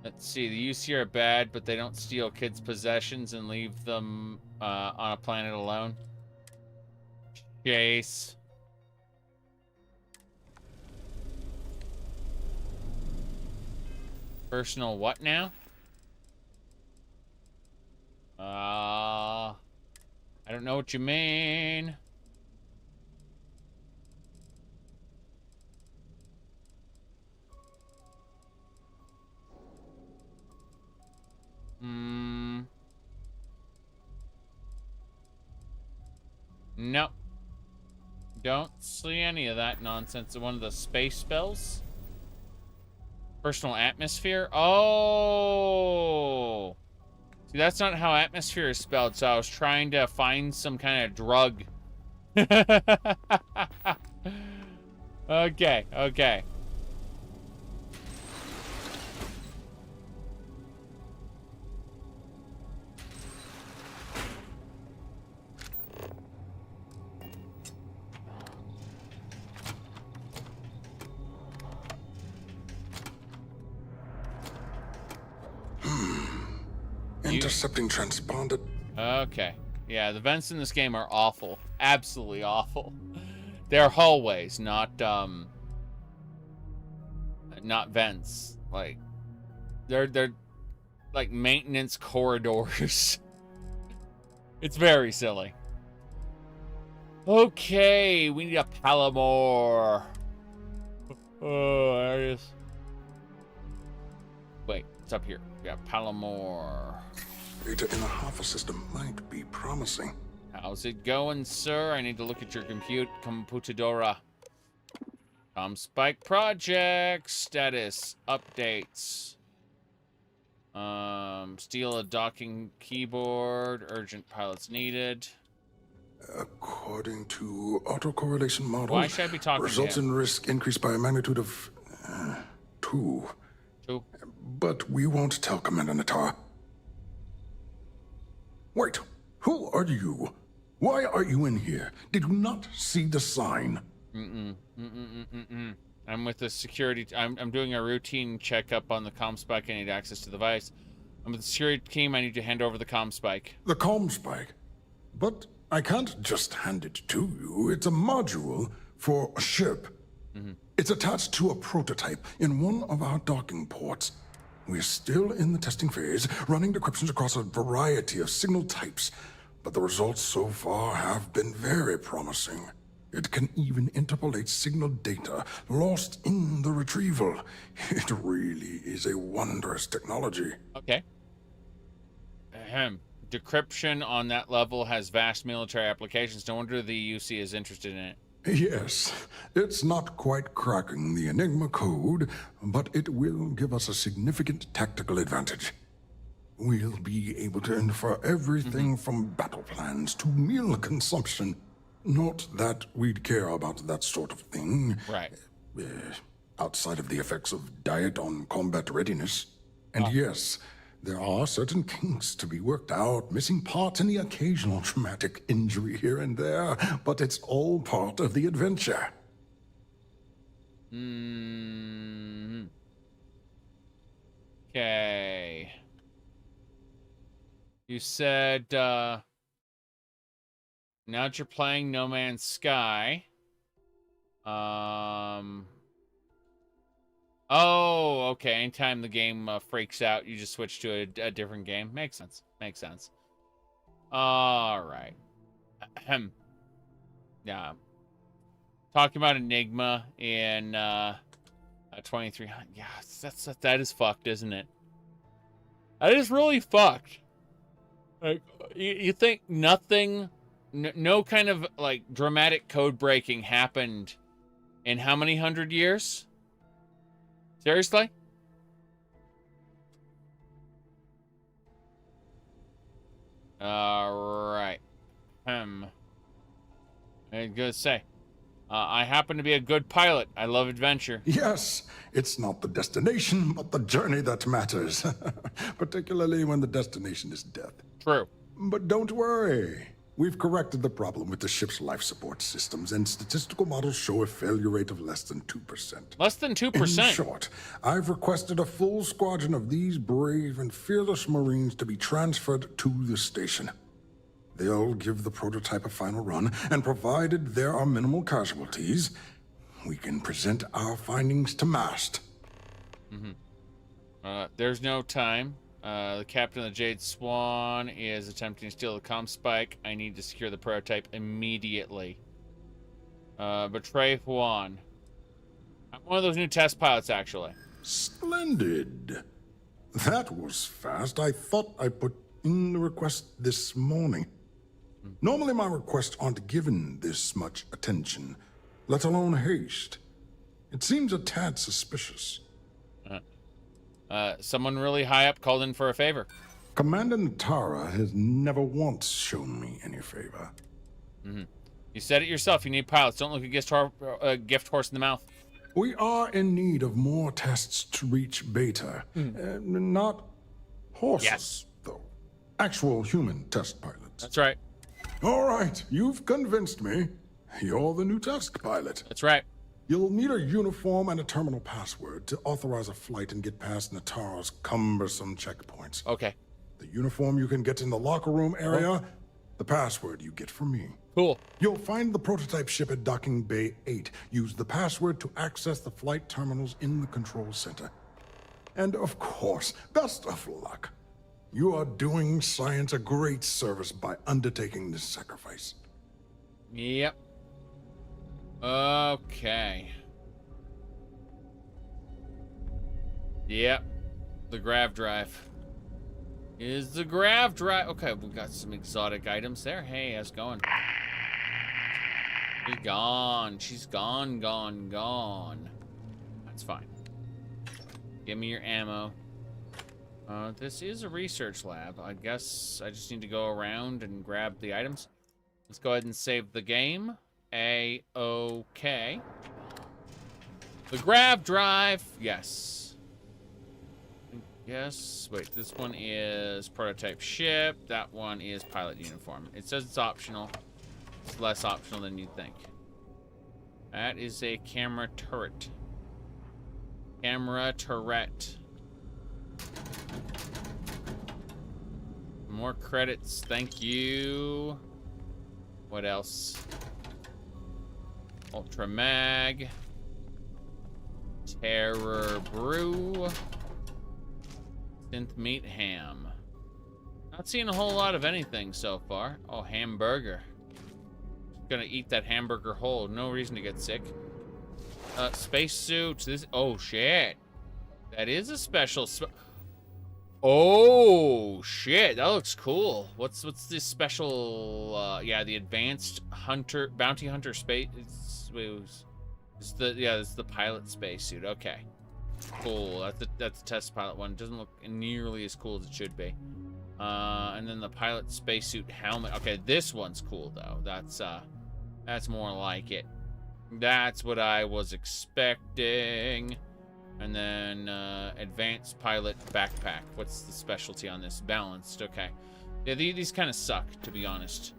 Let's see, the UC are bad, but they don't steal kids' possessions and leave them on a planet alone. Chase. Personal what now? I don't know what you mean. Nope. Don't see any of that nonsense. One of the space spells? Personal atmosphere? Oh! See, that's not how atmosphere is spelled, so I was trying to find some kind of drug. Okay, okay. Intercepting transponder. Okay. Yeah, the vents in this game are awful. Absolutely awful. They're hallways, not vents. Like they're like maintenance corridors. It's very silly. Okay, we need a Palomar. Oh, there it is. Wait, it's up here. We got Palomar. Data in the Hoffa system might be promising. How's it going, sir? I need to look at your computadora. ComSpike project status updates. Steal a docking keyboard. Urgent pilots needed. According to autocorrelation model, why should I be talking results to him? in risk increased by a magnitude of 2. 2. But we won't tell Commander Natar. Wait, who are you? Why are you in here? Did you not see the sign? I'm with the security. I'm doing a routine checkup on the ComSpike. I need access to the device. I'm with the security team. I need to hand over the ComSpike. The ComSpike? But I can't just hand it to you. It's a module for a ship. It's attached to a prototype in one of our docking ports. We're still in the testing phase, running decryptions across a variety of signal types, but the results so far have been very promising. It can even interpolate signal data lost in the retrieval. It really is a wondrous technology. Okay. Decryption on that level has vast military applications. No wonder the UC is interested in it. Yes, it's not quite cracking the Enigma code, but it will give us a significant tactical advantage. We'll be able to infer everything from battle plans to meal consumption. Not that we'd care about that sort of thing. Right. Outside of the effects of diet on combat readiness. And yes, there are certain kinks to be worked out, missing parts and the occasional traumatic injury here and there, but it's all part of the adventure. Okay. You said, now that you're playing No Man's Sky, oh, okay. Anytime the game freaks out, you just switch to a different game. Makes sense. Makes sense. All right. Yeah. Talking about Enigma in 2300. Yeah, that is fucked, isn't it? That is really fucked. Like, you think nothing, no kind of like dramatic code breaking happened in how many 100 years? Seriously? All right. I was gonna say, I happen to be a good pilot. I love adventure. Yes, it's not the destination, but the journey that matters. Particularly when the destination is death. True. But don't worry. We've corrected the problem with the ship's life support systems, and statistical models show a failure rate of less than 2%. Less than 2%? In short, I've requested a full squadron of these brave and fearless Marines to be transferred to the station. They'll give the prototype a final run, and provided there are minimal casualties, we can present our findings to Mast. There's no time. The captain of the Jade Swan is attempting to steal the ComSpike. I need to secure the prototype immediately. Betray Juan. I'm one of those new test pilots, actually. Splendid. That was fast. I thought I put in the request this morning. Normally my requests aren't given this much attention, let alone haste. It seems a tad suspicious. Someone really high up called in for a favor. Commander Natara has never once shown me any favor. You said it yourself. You need pilots. Don't look a gift horse in the mouth. We are in need of more tests to reach beta. Not horses, though. Actual human test pilots. That's right. All right, you've convinced me. You're the new test pilot. That's right. You'll need a uniform and a terminal password to authorize a flight and get past Natara's cumbersome checkpoints. Okay. The uniform you can get in the locker room area, the password you get from me. Cool. You'll find the prototype ship at Docking Bay 8. Use the password to access the flight terminals in the control center. And of course, best of luck. You are doing science a great service by undertaking this sacrifice. Yep. Okay. Yep. The grav drive. Is the grav drive. Okay, we got some exotic items there. Hey, how's it going? She's gone. She's gone. That's fine. Give me your ammo. This is a research lab. I guess I just need to go around and grab the items. Let's go ahead and save the game. A-okay. The grav drive. Yes. Yes. Wait, this one is prototype ship. That one is pilot uniform. It says it's optional. It's less optional than you'd think. That is a camera turret. Camera turret. More credits, thank you. What else? Ultra Mag. Terror Brew. Synth Meat Ham. Not seeing a whole lot of anything so far. Oh, hamburger. Gonna eat that hamburger whole. No reason to get sick. Spacesuit. This. Oh shit. That is a special. Oh shit, that looks cool. What's this special? Yeah, the advanced hunter, bounty hunter space. It's the pilot spacesuit. Okay, cool. That's the test pilot one. Doesn't look nearly as cool as it should be. And then the pilot spacesuit helmet. Okay, this one's cool though. That's more like it. That's what I was expecting. And then advanced pilot backpack. What's the specialty on this? Balanced. Okay. Yeah, these kind of suck, to be honest.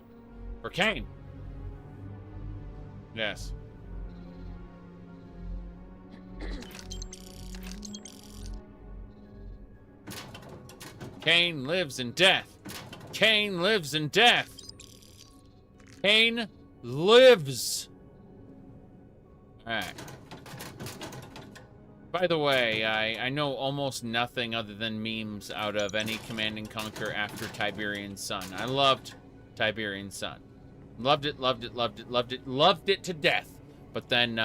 For Kane. Yes. Kane lives in death. Kane lives in death. Kane lives. All right. By the way, I know almost nothing other than memes out of any Command & Conquer after Tiberian Sun. I loved Tiberian Sun. Loved it, loved it, loved it, loved it, loved it to death. But then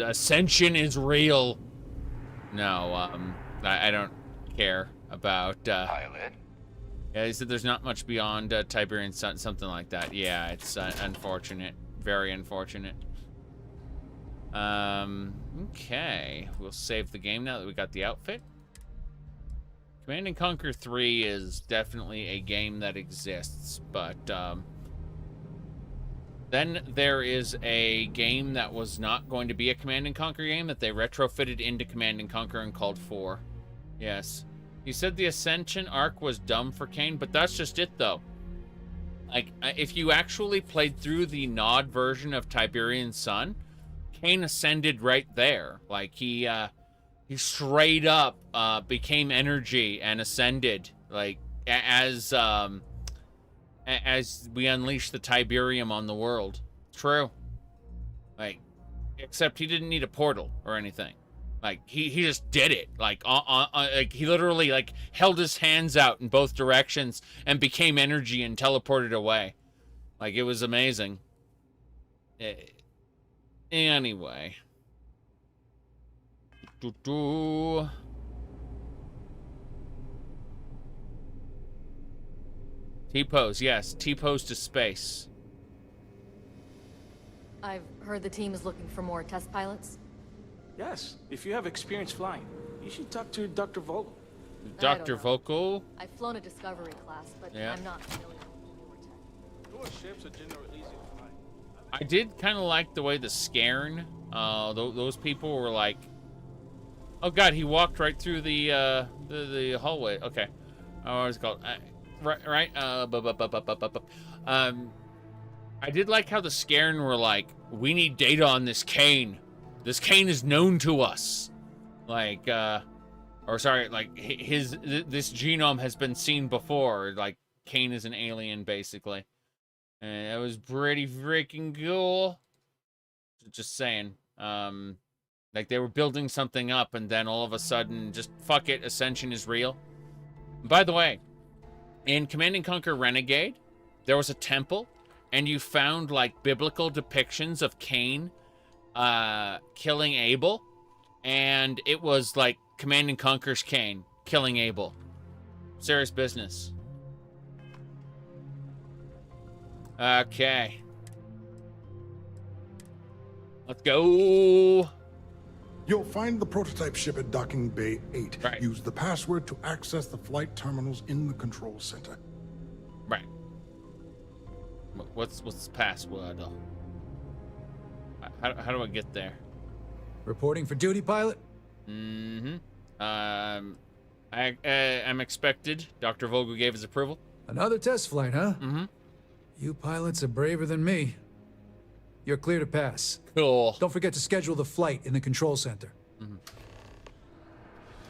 Ascension is real. No, I don't care about pilot. Yeah, he said there's not much beyond Tiberian Sun, something like that. Yeah, it's unfortunate. Very unfortunate. Okay. We'll save the game now that we got the outfit. Command and Conquer 3 is definitely a game that exists, but then there is a game that was not going to be a Command and Conquer game that they retrofitted into Command and Conquer and called 4. Yes. You said the Ascension arc was dumb for Kane, but that's just it, though. Like, if you actually played through the Nod version of Tiberian Sun, Kane ascended right there. Like, he straight up became energy and ascended, like, as we unleash the Tiberium on the world. True. Like, except he didn't need a portal or anything. Like, he just did it. Like, like, he literally, like, held his hands out in both directions and became energy and teleported away. Like, it was amazing. Anyway. T-pose, yes. T-pose to space. I've heard the team is looking for more test pilots. Yes, if you have experience flying, you should talk to Dr. Vogel. Dr. Vogel? I've flown a Discovery class, but Yeah. I'm not familiar with newer tech. Newer ships are generally easy to fly. I did kind of like the way the Skyrim, those people were like, oh god, he walked right through the hallway. Okay, what is it called? Right. I did like how the Skyrim were like, we need data on this Kane. This Kane is known to us. Like, or sorry, like this genome has been seen before. Like, Kane is an alien, basically. And it was pretty freaking cool. Just saying. Like, they were building something up, and then all of a sudden, just fuck it, Ascension is real. By the way, in Command & Conquer Renegade, there was a temple, and you found, like, biblical depictions of Cain killing Abel, and it was, like, Command & Conquer's Cain killing Abel. Serious business. Okay. Let's go. You'll find the prototype ship at Docking Bay 8. Right. Use the password to access the flight terminals in the control center. Right. What's the password? How do I get there? Reporting for duty, pilot? Mm-hmm. I'm expected. Dr. Vogel gave his approval. Another test flight, huh? Mm-hmm. You pilots are braver than me. You're clear to pass. Cool. Don't forget to schedule the flight in the control center. Mm-hmm.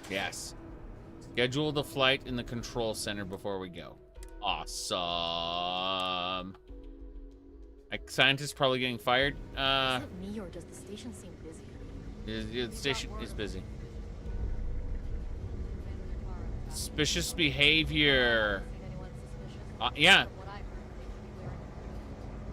Yes. Schedule the flight in the control center before we go. Awesome. Like, scientists probably getting fired. Is it me or does the station seem busy? The station is busy. Suspicious behavior. Yeah.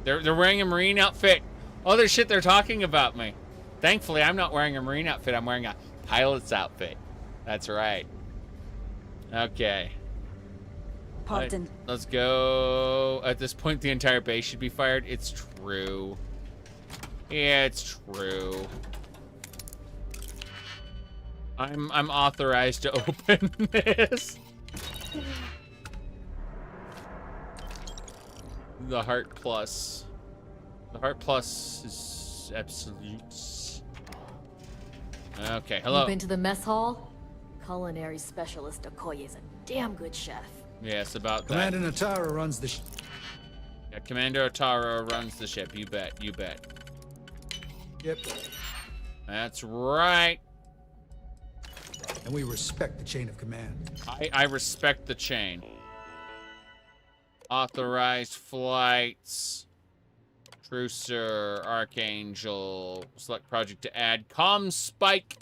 They're wearing a Marine outfit. Oh, there's shit they're talking about me. Thankfully, I'm not wearing a Marine outfit. I'm wearing a pilot's outfit. That's right. Okay. Pardon. Let's go. At this point, the entire base should be fired. It's true. Yeah, it's true. I'm authorized to open this. The Heart Plus. The Heart Plus is absolute. Okay, hello. You've been to the mess hall? Culinary specialist Okoye is a damn good chef. Yes, about Commander that. Natara runs the Yeah, Commander Otaro runs the ship. You bet. You bet. Yep. That's right. And we respect the chain of command. I respect the chain. Authorized flights. Trucer, Archangel. Select project to add. ComSpike.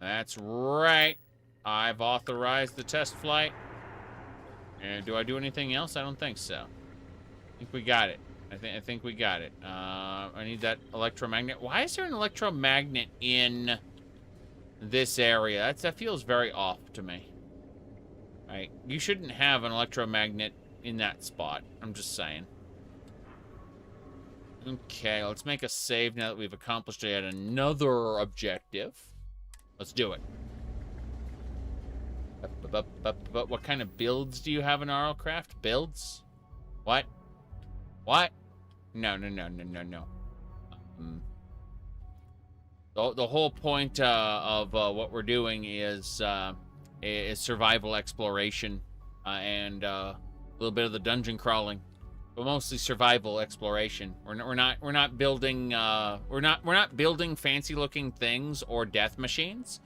That's right. I've authorized the test flight. And do I do anything else? I don't think so. I think we got it. I think we got it. I need that electromagnet. Why is there an electromagnet in this area? That feels very off to me. Right? You shouldn't have an electromagnet in that spot. I'm just saying. Okay, let's make a save now that we've accomplished yet another objective. Let's do it. But what kind of builds do you have in Arlcraft? Builds? What? What? No. The whole point of what we're doing is survival exploration and a little bit of the dungeon crawling, but mostly survival exploration. We're not building fancy looking things or death machines.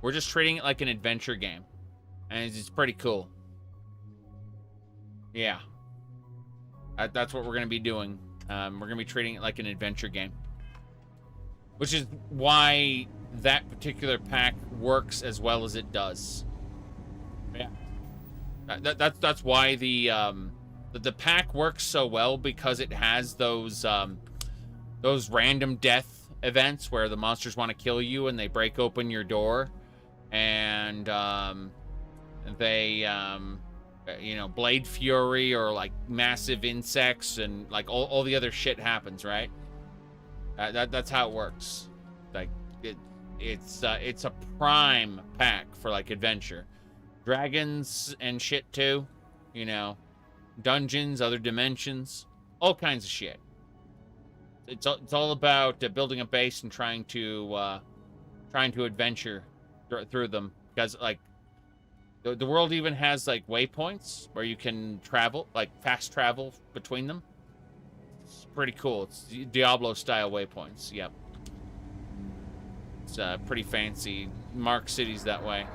We're just treating it like an adventure game, and it's pretty cool. Yeah, that's what we're gonna be doing. We're gonna be treating it like an adventure game, which is why that particular pack works as well as it does. Yeah, that's why the pack works so well, because it has those random death events where the monsters want to kill you and they break open your door, and they you know, blade fury or like massive insects and like all the other shit happens, right? That's how it works. Like it's a prime pack for like adventure, dragons and shit too, you know, dungeons, other dimensions, all kinds of shit. It's all about building a base and trying to adventure through them, because like the world even has like waypoints where you can travel, like fast travel between them. It's pretty cool. It's Diablo style waypoints. Yep. It's pretty fancy. Mark cities that way.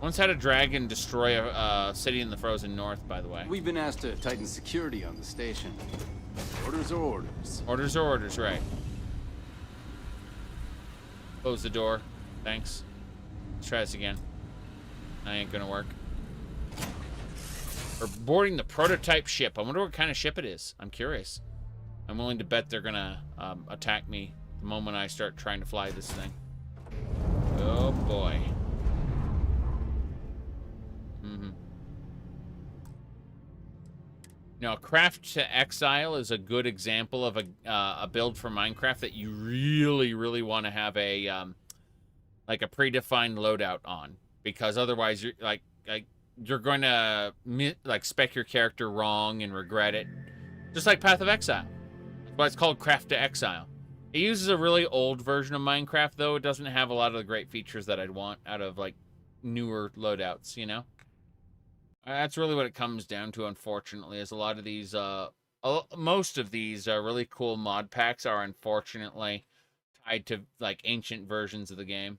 Once had a dragon destroy a city in the frozen north, by the way. We've been asked to tighten security on the station. Orders are orders. Orders are orders, right. Close the door. Thanks. Let's try this again. That ain't gonna work. We're boarding the prototype ship. I wonder what kind of ship it is. I'm curious. I'm willing to bet they're gonna attack me the moment I start trying to fly this thing. Oh boy. Now, Craft to Exile is a good example of a build for Minecraft that you really want to have a like a predefined loadout on, because otherwise you're like you're going to like spec your character wrong and regret it, just like Path of Exile. That's why it's called Craft to Exile. It uses a really old version of Minecraft, though. It doesn't have a lot of the great features that I'd want out of like newer loadouts, you know. That's really what it comes down to, unfortunately, is a lot of these, most of these really cool mod packs are unfortunately tied to, like, ancient versions of the game.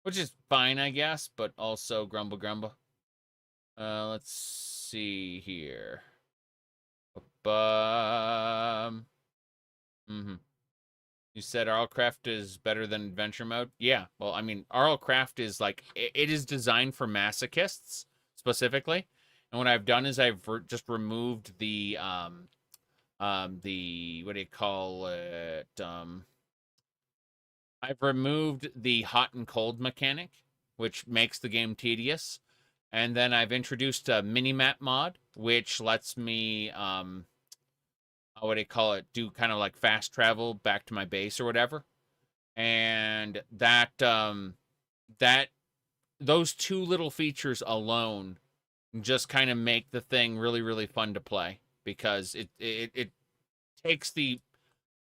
Which is fine, I guess, but also grumble. Let's see here. You said Arlcraft is better than Adventure Mode? Yeah, well, I mean, Arlcraft is, like, it is designed for masochists, specifically, and what I've done is I've just removed the what do you call it? I've removed the hot and cold mechanic, which makes the game tedious, and then I've introduced a mini-map mod, which lets me what do you call it? Do kind of like fast travel back to my base or whatever, and that those two little features alone just kind of make the thing really fun to play, because it takes the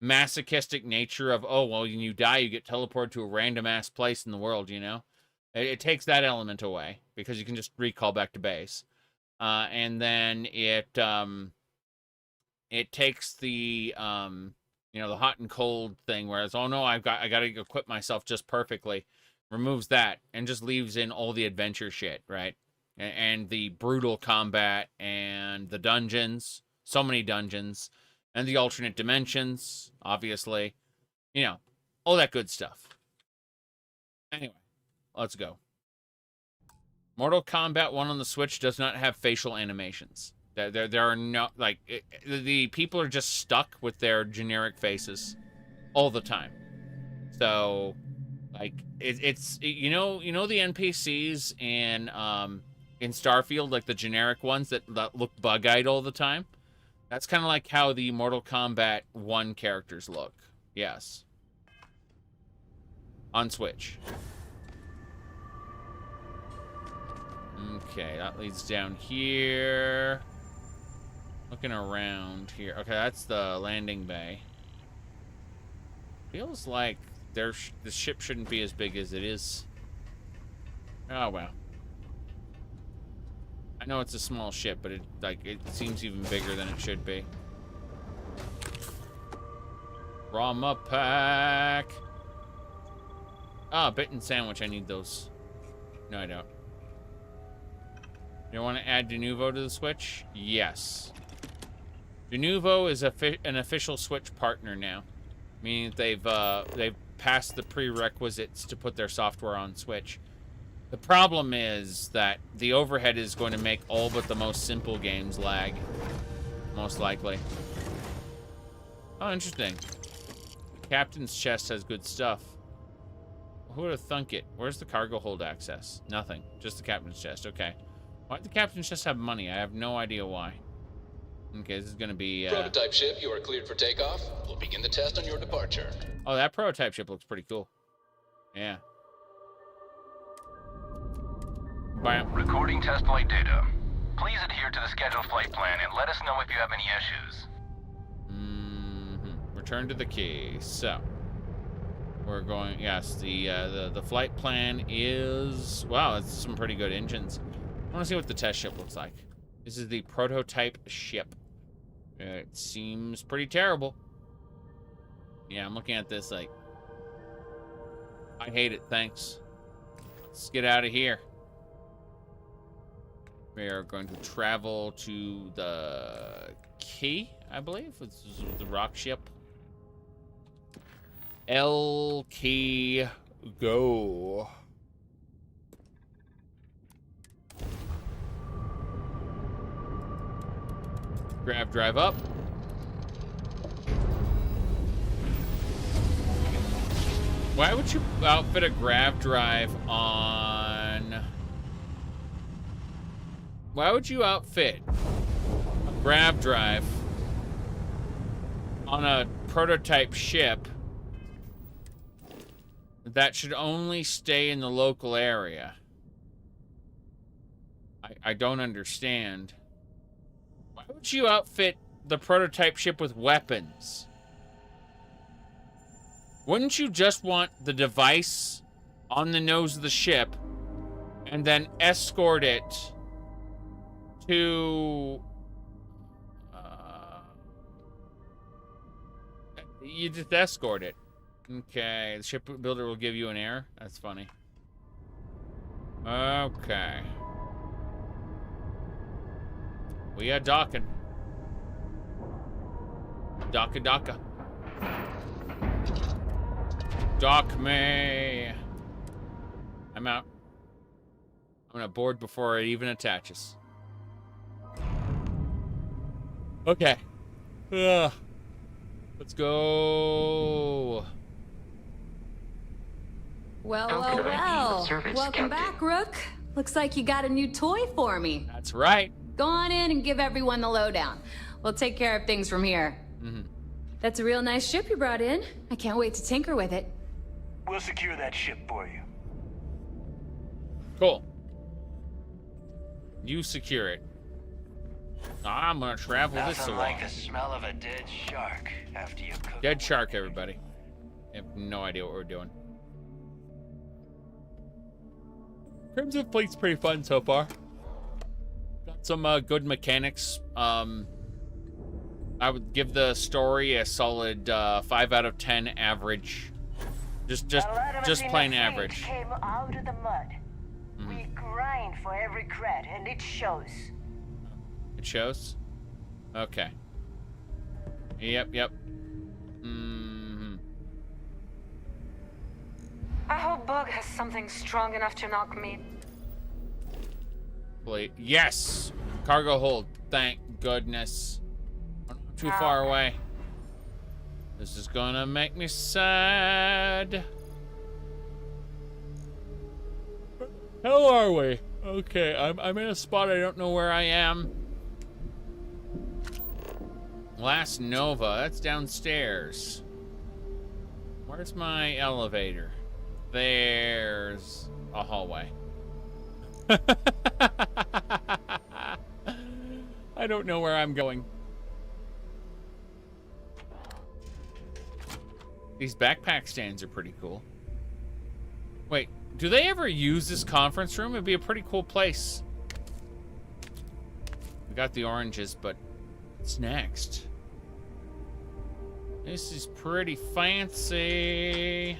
masochistic nature of, oh, well, when you die, you get teleported to a random ass place in the world, you know? It takes that element away, because you can just recall back to base. And then it takes the, you know, the hot and cold thing, whereas, oh no, I got to equip myself just perfectly. Removes that and just leaves in all the adventure shit, right? And the brutal combat and the dungeons, so many dungeons, and the alternate dimensions, obviously, you know, all that good stuff. Anyway, let's go. Mortal Kombat 1 on the Switch does not have facial animations. There are no, like, the people are just stuck with their generic faces all the time. So, like, it's you know the NPCs in Starfield, like the generic ones that look bug-eyed all the time? That's kind of like how the Mortal Kombat 1 characters look. Yes. On Switch. Okay, that leads down here. Looking around here. Okay, that's the landing bay. Feels like the ship shouldn't be as big as it is. Oh, well. I know it's a small ship, but it seems even bigger than it should be. Rama pack. Ah, bitten sandwich. I need those. No, I don't. You want to add Denuvo to the Switch? Yes. Denuvo is an official Switch partner now, meaning they've passed the prerequisites to put their software on Switch. The problem is that the overhead is going to make all but the most simple games lag, most likely. Oh, interesting. Captain's chest has good stuff. Who would have thunk it? Where's the cargo hold access? Nothing. Just the captain's chest. Okay. Why'd the captain's chest have money? I have no idea why. Okay, this is gonna be... Prototype ship, you are cleared for takeoff. We'll begin the test on your departure. Oh, that prototype ship looks pretty cool. Yeah. Bam. Recording test flight data. Please adhere to the scheduled flight plan and let us know if you have any issues. Return to the key. So, we're going... Yes, the flight plan is... Wow, it's some pretty good engines. I want to see what the test ship looks like. This is the prototype ship. It seems pretty terrible. Yeah, I'm looking at this like... I hate it, thanks. Let's get out of here. We are going to travel to the key, I believe. This is the rock ship. L key, go. Grav drive up. Why would you outfit a grav drive on... Why would you outfit a grav drive on a prototype ship that should only stay in the local area? I don't understand. Why would you outfit the prototype ship with weapons? Wouldn't you just want the device on the nose of the ship and then escort it to... you just escort it. Okay, the shipbuilder will give you an error. That's funny. Okay. We are docking. Dock. Dock me. I'm out. I'm gonna board before it even attaches. Okay. Let's go. Well. Welcome back, Rook. Looks like you got a new toy for me. That's right. Go on in and give everyone the lowdown. We'll take care of things from here. That's a real nice ship you brought in. I can't wait to tinker with it. We'll secure that ship for you. Cool. You secure it. I'm gonna travel this along. Nothing like the smell of a dead shark after you cook. Dead shark, everybody. I have no idea what we're doing. Crimson Fleet's pretty fun so far. Got some good mechanics. I would give the story a solid 5 out of 10 average. Just plain average. Came out of the mud. We grind for every cred, and it shows. It shows? Okay. Yep. I hope Bug has something strong enough to knock me. Yes! Cargo hold. Thank goodness. I'm not too far away. This is gonna make me sad. Where the hell are we? Okay, I'm in a spot I don't know where I am. Last Nova, that's downstairs. Where's my elevator? There's a hallway. I don't know where I'm going. These backpack stands are pretty cool. Wait, do they ever use this conference room? It'd be a pretty cool place. We got the oranges, but what's next? This is pretty fancy.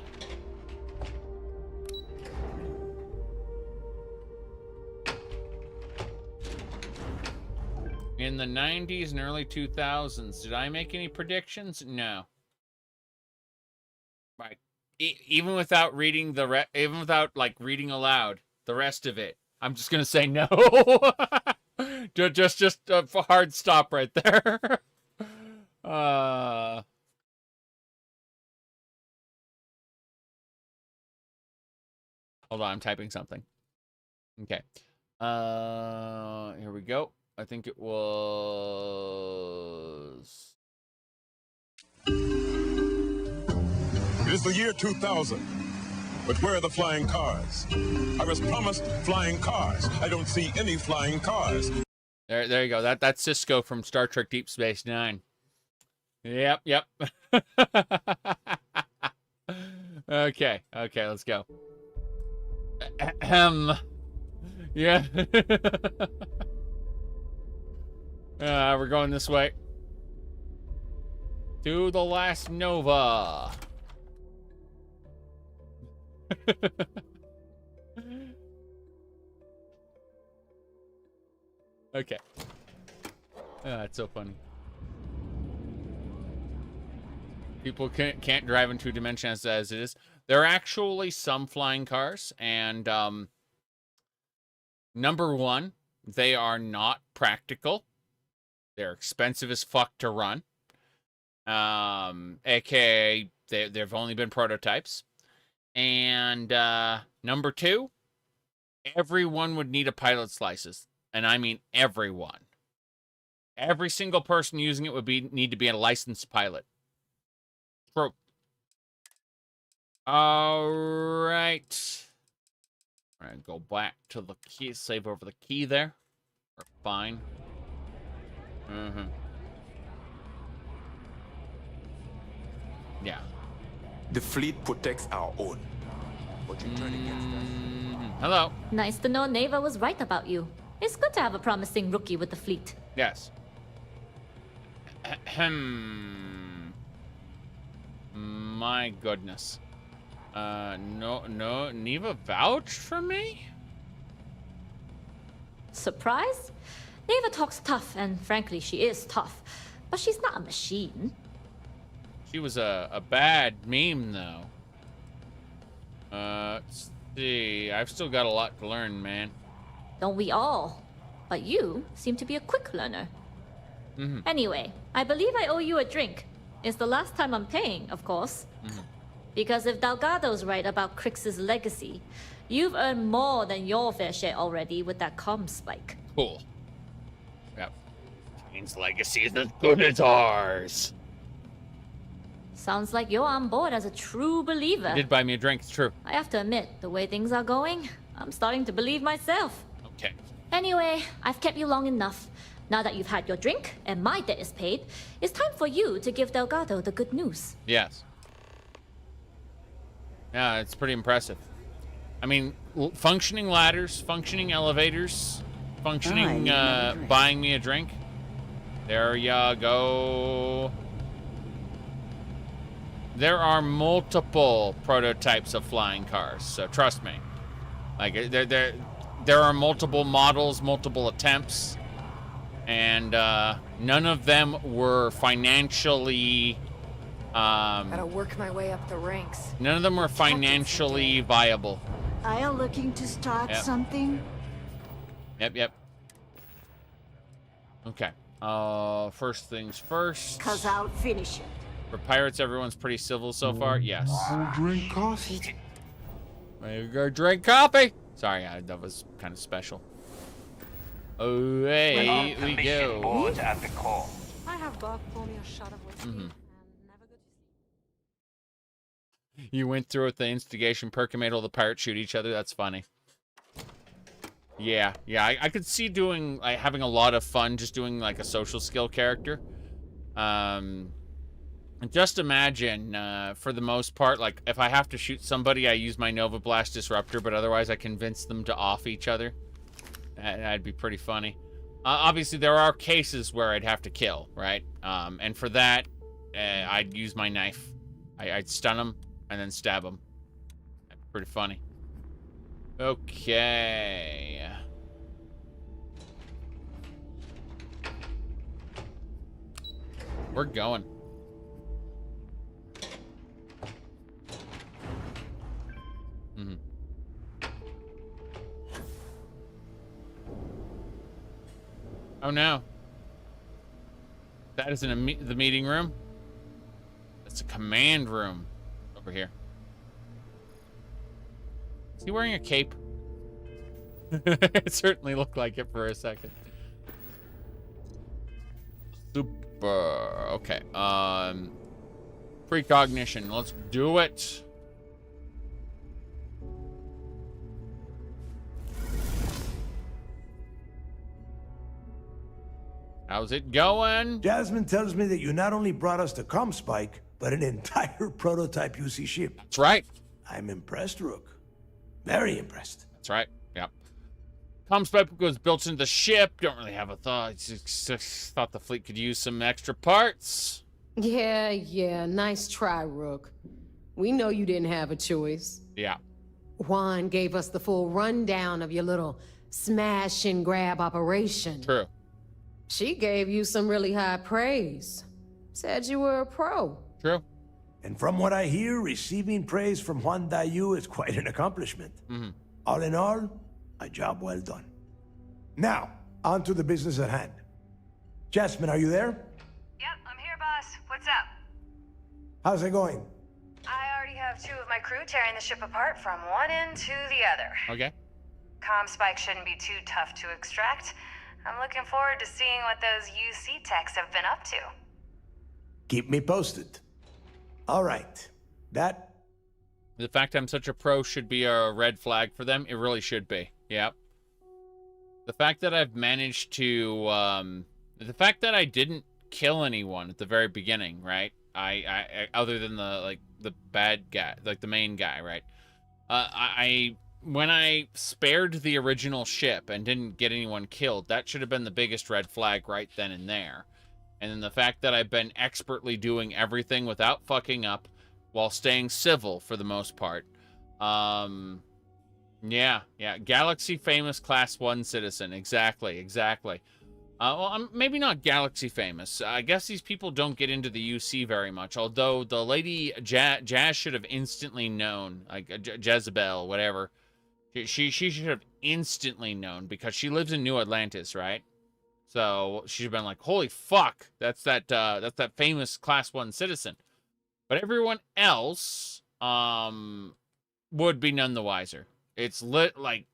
In the 90s and early 2000s, did I make any predictions? No. Right. Even without reading even without like reading aloud the rest of it, I'm just gonna say no. just a hard stop right there. Hold on, I'm typing something. Okay. Here we go. I think it was... It is the year 2000. But where are the flying cars? I was promised flying cars. I don't see any flying cars. There you go. That's Cisco from Star Trek Deep Space Nine. Yep. Okay, let's go. Yeah. We're going this way. To the last Nova. Okay. That's so funny. People can't drive in 2 dimensions as it is. There are actually some flying cars, and number one, they are not practical. They're expensive as fuck to run. AKA, they've only been prototypes. And number two, everyone would need a pilot's license. And I mean everyone. Every single person using it would need to be a licensed pilot. True. All right. All right, go back to the key. Save over the key there. We're fine. Yeah. The fleet protects our own. But you turn against us. Hello. Nice to know Neva was right about you. It's good to have a promising rookie with the fleet. Yes. My goodness. No, Neva vouched for me? Surprise? Neva talks tough, and frankly, she is tough. But she's not a machine. She was a bad meme, though. Let's see. I've still got a lot to learn, man. Don't we all? But you seem to be a quick learner. Anyway, I believe I owe you a drink. It's the last time I'm paying, of course. Because if Delgado's right about Kryx's legacy, you've earned more than your fair share already with that ComSpike. Cool. Yep. Kane's legacy is as good as ours. Sounds like you're on board as a true believer. You did buy me a drink, it's true. I have to admit, the way things are going, I'm starting to believe myself. Okay. Anyway, I've kept you long enough. Now that you've had your drink, and my debt is paid, it's time for you to give Delgado the good news. Yes. Yeah, it's pretty impressive. I mean, functioning ladders, functioning elevators, functioning, buying me a drink. There ya go. There are multiple prototypes of flying cars, so trust me. Like, there are multiple models, multiple attempts, and none of them were financially... Gotta work my way up the ranks. None of them were financially viable. Are you looking to start something? Yep. Okay. First things first. 'Cause I'll finish it. For pirates, everyone's pretty civil so far. Yes. Drink coffee. We're gonna drink coffee. Sorry, that was kind of special. Away we go. Boards at the call. I have bought plenty a shot of whiskey. You went through with the instigation perk and made all the pirates shoot each other. That's funny. Yeah, I could see doing, like, having a lot of fun just doing, like, a social skill character. Just imagine, for the most part, like, if I have to shoot somebody, I use my Nova Blast Disruptor, but otherwise I convince them to off each other. That'd be pretty funny. Obviously, there are cases where I'd have to kill, right? And for that, I'd use my knife. I'd stun them and then stab them. Pretty funny. Okay. We're going. Mm-hmm. Oh no. That isn't the meeting room. That's a command room over here. Is he wearing a cape? It certainly looked like it for a second. Super. Okay. Precognition. Let's do it. How's it going? Jasmine tells me that you not only brought us the ComSpike, but an entire prototype UC ship. That's right. I'm impressed, Rook. Very impressed. That's right. Yep. ComSpike was built into the ship. Don't really have a thought. Just thought the fleet could use some extra parts. Yeah. Nice try, Rook. We know you didn't have a choice. Yeah. Juan gave us the full rundown of your little smash and grab operation. True. She gave you some really high praise. Said you were a pro. True. And from what I hear, receiving praise from Juan Dayu is quite an accomplishment. Mm-hmm. All in all, a job well done. Now, on to the business at hand. Jasmine, are you there? Yep, I'm here, boss. What's up? How's it going? I already have 2 of my crew tearing the ship apart from one end to the other. Okay. ComSpike shouldn't be too tough to extract. I'm looking forward to seeing what those UC techs have been up to. Keep me posted. All right. That... The fact I'm such a pro should be a red flag for them. It really should be. Yep. The fact that I've managed to... the fact that I didn't kill anyone at the very beginning, right? I other than the bad guy, like the main guy, right? When I spared the original ship and didn't get anyone killed, that should have been the biggest red flag right then and there. And then the fact that I've been expertly doing everything without fucking up while staying civil for the most part. Yeah. Galaxy famous class 1 citizen. Exactly. Well, maybe not galaxy famous. I guess these people don't get into the UC very much. Although the lady Jazz should have instantly known, like Jezebel, whatever. She should have instantly known because she lives in New Atlantis, right? So she should have been like, "Holy fuck, that's that famous class 1 citizen." But everyone else would be none the wiser. It's like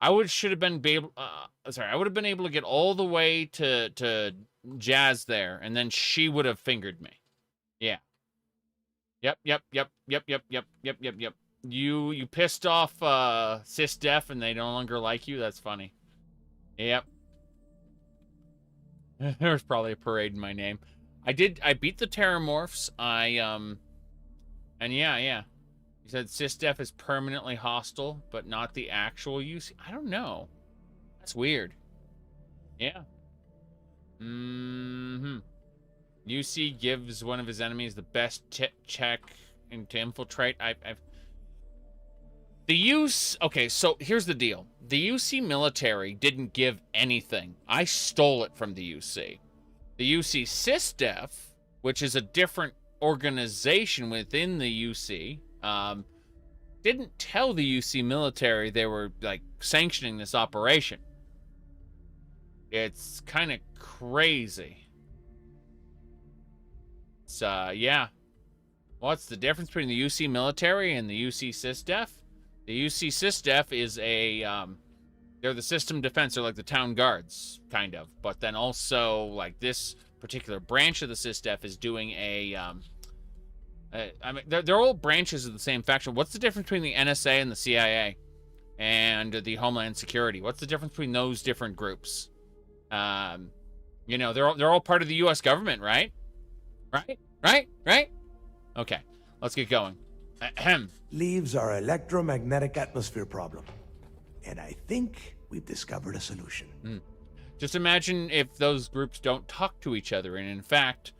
I would have been able to get all the way to Jazz there, and then she would have fingered me. Yeah. Yep. You pissed off Sysdef and they no longer like you? That's funny. Yep. There's probably a parade in my name. I beat the Terramorphs. And yeah. You said Sysdef is permanently hostile, but not the actual UC. I don't know. That's weird. Yeah. UC gives one of his enemies the best check to infiltrate. Okay, so here's the deal. The UC military didn't give anything. I stole it from the UC. The UC Sysdef, which is a different organization within the UC, didn't tell the UC military they were, like, sanctioning this operation. It's kind of crazy. So, yeah. What's the difference between the UC military and the UC Sysdef? The UC Sysdef is they're the system defense, they're like the town guards, kind of. But then also, like, this particular branch of the Sysdef is doing I mean, they're all branches of the same faction. What's the difference between the NSA and the CIA? and the Homeland Security. What's the difference between those different groups? You know, they're all part of the U.S. government, right? Right? Okay, let's get going. Ahem. Leaves our electromagnetic atmosphere problem. And I think we've discovered a solution. Just imagine if those groups don't talk to each other and, in fact,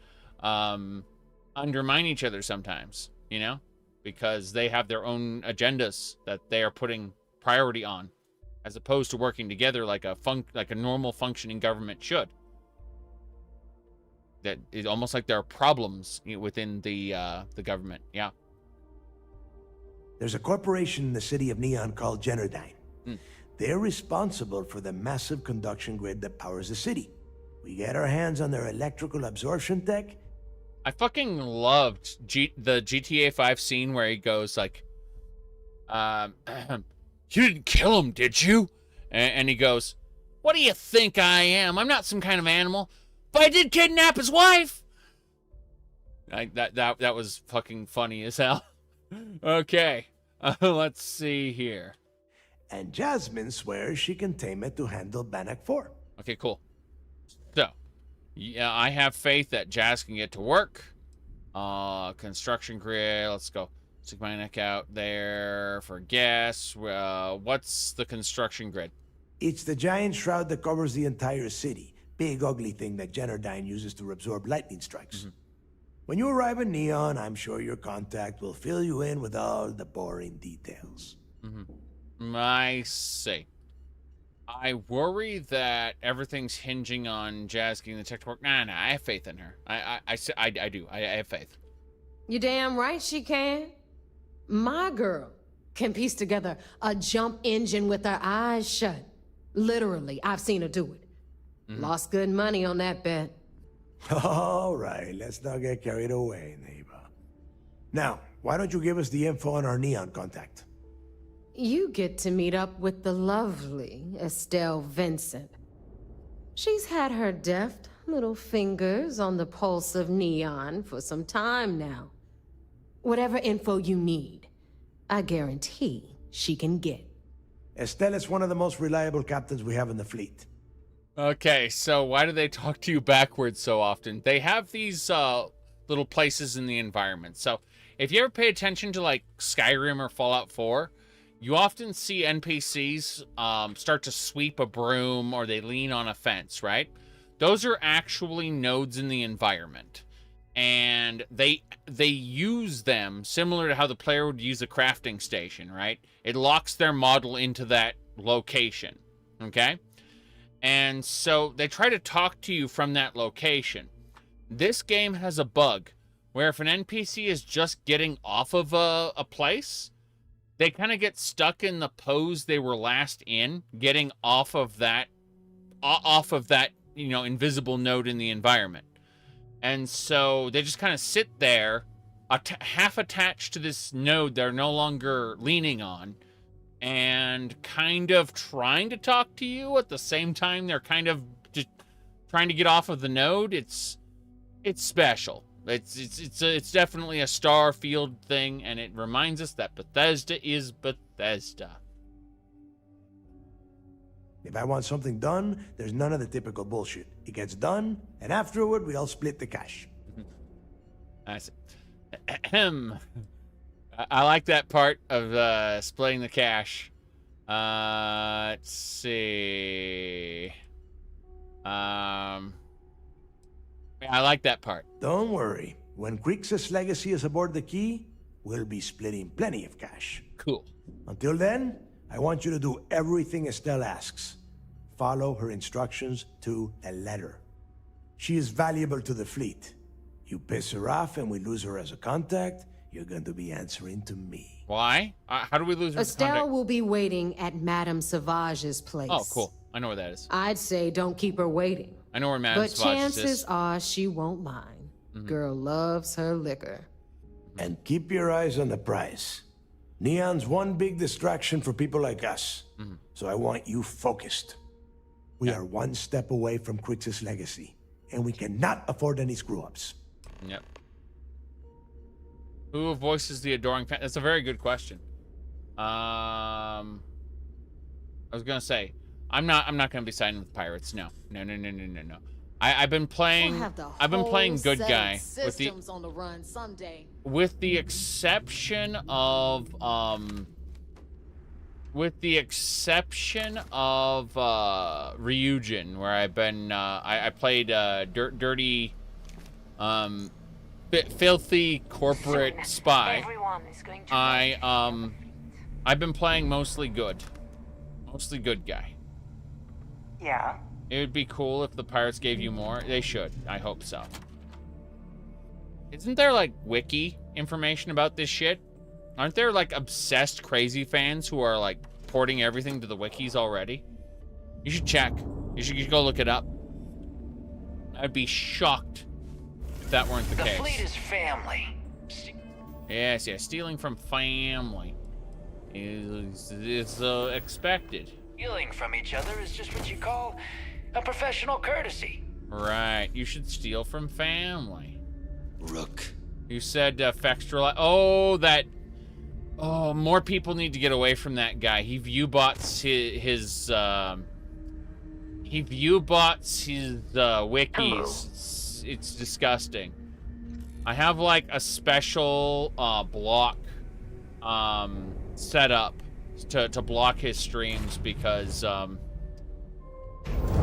undermine each other sometimes, you know? Because they have their own agendas that they are putting priority on, as opposed to working together like a normal functioning government should. That is almost like there are problems within the government. Yeah. There's a corporation in the city of Neon called Generdyne. They're responsible for the massive conduction grid that powers the city. We get our hands on their electrical absorption tech. I fucking loved the GTA 5 scene where he goes like, you didn't kill him, did you? And he goes, what do you think I am? I'm not some kind of animal. But I did kidnap his wife. That was fucking funny as hell. Okay, let's see here. And Jasmine swears she can tame it to handle Bannock 4. Okay, cool. So, yeah, I have faith that Jazz can get to work. Construction grid. Let's go. Stick my neck out there for guess. What's the construction grid? It's the giant shroud that covers the entire city. Big ugly thing that Generdyne uses to absorb lightning strikes. When you arrive in Neon, I'm sure your contact will fill you in with all the boring details. I see. I worry that everything's hinging on Jazz getting the tech to work. Nah, I have faith in her. I do. I have faith. You damn right she can. My girl can piece together a jump engine with her eyes shut. Literally, I've seen her do it. Lost good money on that bet. All right, let's not get carried away, neighbor. Now, why don't you give us the info on our Neon contact? You get to meet up with the lovely Estelle Vincent. She's had her deft little fingers on the pulse of Neon for some time now. Whatever info you need, I guarantee she can get. Estelle is one of the most reliable captains we have in the fleet. Okay, so why do they talk to you backwards so often? They have these little places in the environment. So if you ever pay attention to like Skyrim or Fallout 4, you often see NPCs start to sweep a broom or they lean on a fence, right? Those are actually nodes in the environment. And they use them similar to how the player would use a crafting station, right? It locks their model into that location, okay? And so they try to talk to you from that location. This game has a bug where if an NPC is just getting off of a place, they kind of get stuck in the pose they were last in, getting off of that, you know, invisible node in the environment. And so they just kind of sit there, half attached to this node they're no longer leaning on, and kind of trying to talk to you at the same time they're kind of just trying to get off of the node. It's special. It's definitely a Starfield thing, and it reminds us that Bethesda is Bethesda. If I want something done, there's none of the typical bullshit. It gets done, and afterward, we all split the cash. I see. I like that part of splitting the cash. Let's see. I like that part. Don't worry. When Kryx's legacy is aboard the key, we'll be splitting plenty of cash. Cool. Until then, I want you to do everything Estelle asks. Follow her instructions to a letter. She is valuable to the fleet. You piss her off and we lose her as a contact, you're going to be answering to me. Why? How do we lose her Estelle contact? will be waiting at Madame Sauvage's place. Oh, cool. I know where that is. I'd say don't keep her waiting. I know where Madame But Sauvage's is. chances are she won't mind. Girl loves her liquor. And keep your eyes on the prize. Neon's one big distraction for people like us. So I want you focused. We are one step away from Kryx's legacy, and we cannot afford any screw-ups. Yep. Who voices the adoring fan? That's a very good question. I was gonna say, I'm not gonna be siding with pirates. No. I've been playing. We'll have the I've been playing whole good set guy of systems on the run someday. with the exception of Ryujin, where I've been I played dirty filthy corporate spy. I've been playing mostly good guy. Yeah. It would be cool if the pirates gave you more. They should. I hope so. Isn't there like wiki information about this shit? Aren't there like obsessed crazy fans who are like porting everything to the wikis already? You should check. You should go look it up. I'd be shocked if that weren't the case. The fleet is family. Yes, stealing from family is expected. Stealing from each other is just what you call a professional courtesy. Right, you should steal from family. Rook. You said Fextra. More people need to get away from that guy. He viewbots his wikis. It's disgusting. I have like a special block set up to block his streams because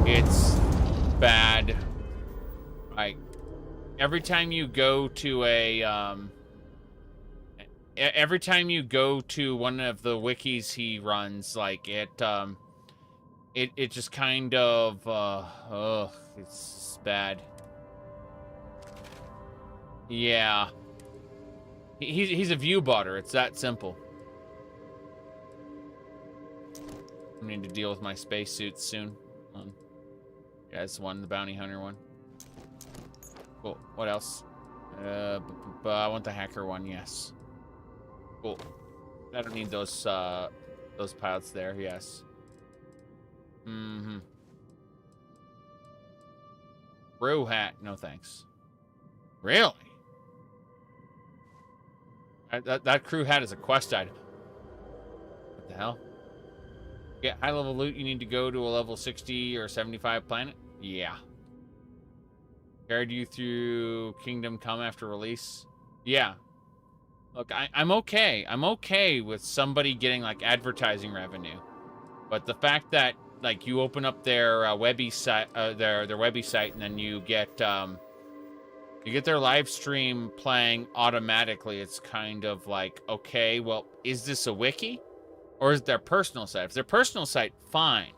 it's bad. Like every time you go to one of the wikis he runs, like it just kind of it's bad. Yeah. He's a view botter. It's that simple. I need to deal with my spacesuits soon. Yeah, it's one, the bounty hunter one. Cool. What else? I want the hacker one. Yes. Cool. I don't need those pilots there. Yes. Bro hat. No thanks. Really? That crew hat is a quest item. What the hell? Get high level loot, you need to go to a level 60 or 75 planet? Yeah. Carried you through Kingdom Come after release? Yeah. Look, I'm okay. I'm okay with somebody getting like advertising revenue. But the fact that like you open up their webby site their webby site and then you get their live stream playing automatically, it's kind of like, okay, well, is this a wiki? Or is it their personal site? If it's their personal site, fine.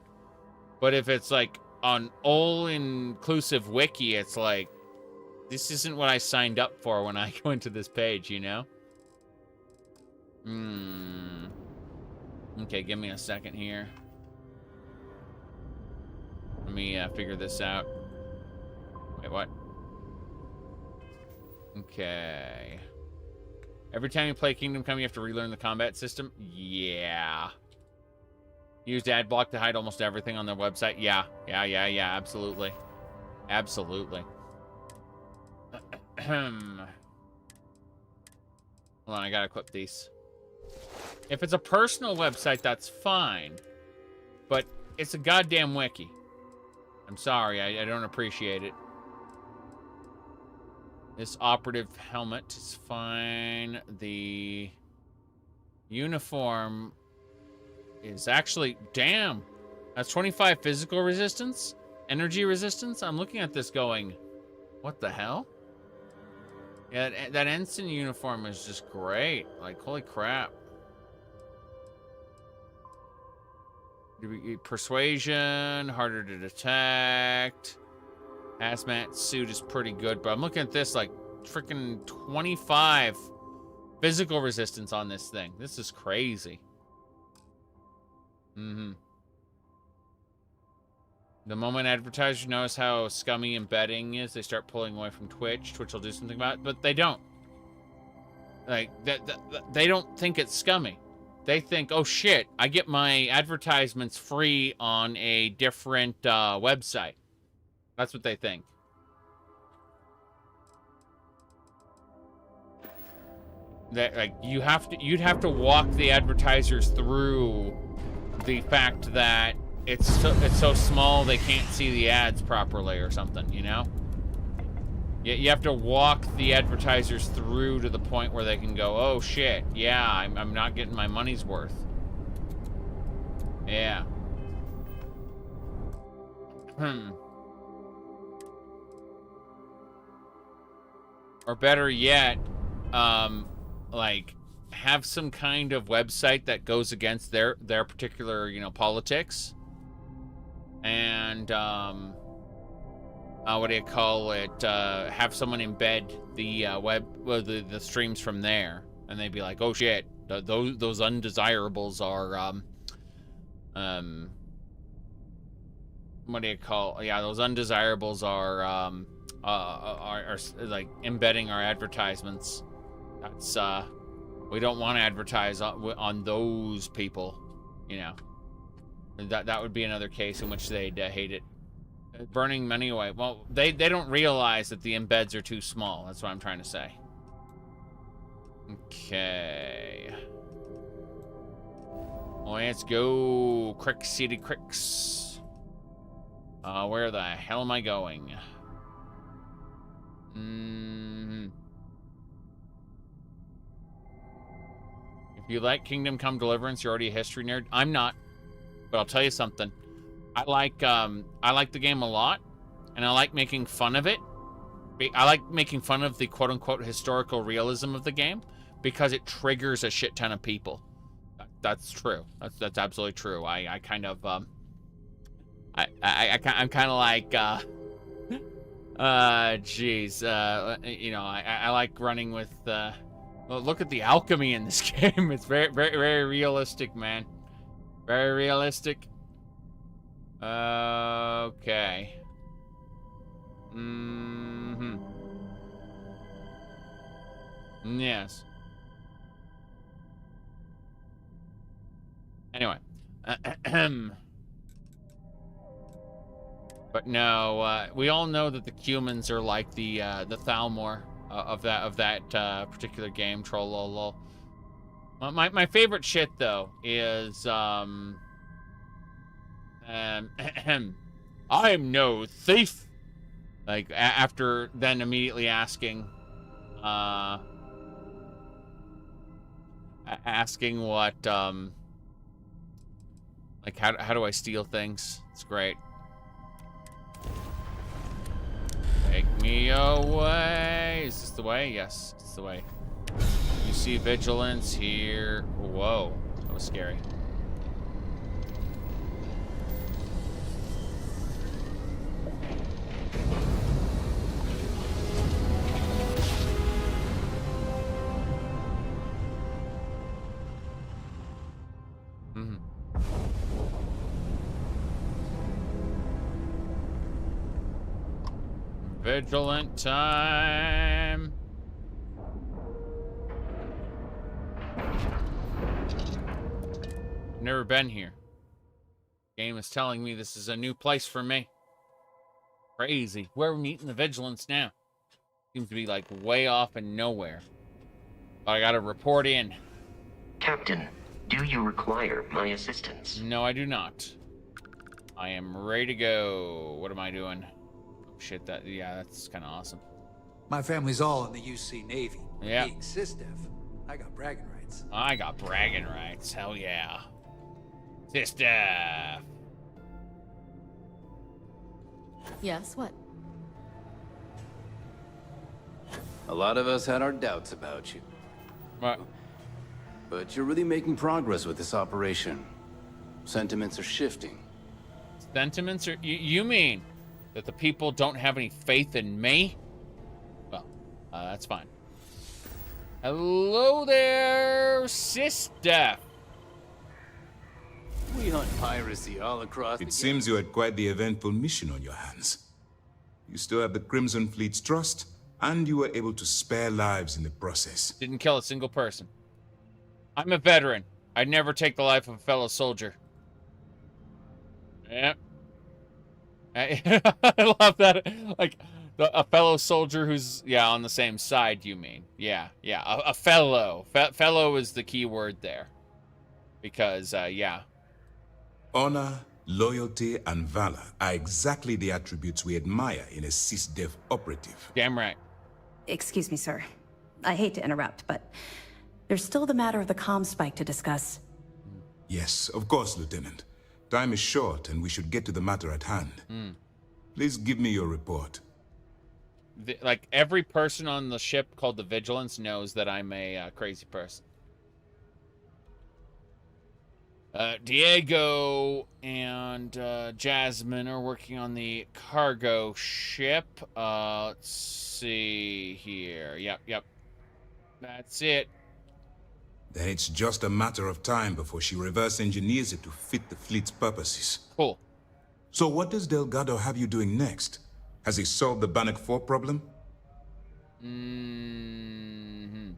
But if it's like an all-inclusive wiki, it's like, this isn't what I signed up for when I go into this page, you know? Okay, give me a second here. Let me figure this out. Wait, what? Okay. Every time you play Kingdom Come, you have to relearn the combat system? Yeah. Used ad block to hide almost everything on their website? Yeah, absolutely. Absolutely. Hold on, I gotta equip these. If it's a personal website, that's fine. But it's a goddamn wiki. I'm sorry, I don't appreciate it. This operative helmet is fine. The uniform is actually... Damn! That's 25 physical resistance? Energy resistance? I'm looking at this going, what the hell? Yeah, that ensign uniform is just great. Like, holy crap. Persuasion, harder to detect. Hazmat suit is pretty good, but I'm looking at this like freaking 25 physical resistance on this thing. This is crazy. The moment advertisers notice how scummy embedding is, they start pulling away from Twitch. Twitch will do something about it, but they don't. Like, they don't think it's scummy. They think, oh shit, I get my advertisements free on a different website. That's what they think. That like you'd have to walk the advertisers through the fact that it's so small they can't see the ads properly or something, you know? You have to walk the advertisers through to the point where they can go, oh shit, yeah, I'm not getting my money's worth. Yeah. Or better yet, like, have some kind of website that goes against their particular, you know, politics. And, what do you call it? Have someone embed the the streams from there, and they'd be like, "Oh shit, those undesirables are what do you call? Yeah, those undesirables are like embedding our advertisements. That's we don't want to advertise on those people, you know. That would be another case in which they'd hate it." Burning money away. Well, they don't realize that the embeds are too small. That's what I'm trying to say. Okay. Let's go. Kryx City, Kryx. Where the hell am I going? If you like Kingdom Come Deliverance, you're already a history nerd. I'm not, but I'll tell you something. I like the game a lot, and I like making fun of it. I like making fun of the quote-unquote historical realism of the game because it triggers a shit ton of people. That's true. That's absolutely true. I'm kind of like geez, you know, I like running with well, look at the alchemy in this game. It's very realistic, man. Very realistic. Okay. Yes. Anyway. But no, we all know that the humans are like the Thalmor of that particular game. Trollolol. My favorite shit though is I am no thief. Like after then immediately asking what like how do I steal things? It's great. Take me away. Is this the way? Yes, it's the way. You see vigilance here. Whoa, that was scary. Vigilant time. Never been here. Game is telling me this is a new place for me. Crazy. Where are we meeting the vigilance now? Seems to be like way off and nowhere. I gotta report in. Captain, do you require my assistance? No, I do not. I am ready to go. What am I doing? Shit, that's kind of awesome. My family's all in the UC Navy. Yeah. Being SysDef, I got bragging rights. I got bragging rights. Hell yeah. SysDef. Yes, what? A lot of us had our doubts about you. What? But you're really making progress with this operation. Sentiments are shifting. Sentiments are... You mean that the people don't have any faith in me? Well, that's fine. Hello there, SysDef. We hunt piracy all across It seems you had quite the eventful mission on your hands. You still have the Crimson Fleet's trust, and you were able to spare lives in the process. Didn't kill a single person. I'm a veteran. I'd never take the life of a fellow soldier. Yep. I love that. Like, a fellow soldier who's, on the same side, you mean. Yeah. A fellow. Fellow is the key word there. Because, Honor, loyalty, and valor are exactly the attributes we admire in a sysdev operative. Damn right. Excuse me, sir. I hate to interrupt, but there's still the matter of the ComSpike to discuss. Yes, of course, Lieutenant. Time is short, and we should get to the matter at hand. Please give me your report. Like, every person on the ship called the Vigilance knows that I'm a crazy person. Diego and Jasmine are working on the cargo ship. Let's see here. Yep. That's it. Then it's just a matter of time before she reverse engineers it to fit the fleet's purposes. Cool. So what does Delgado have you doing next? Has he solved the Bannock 4 problem? The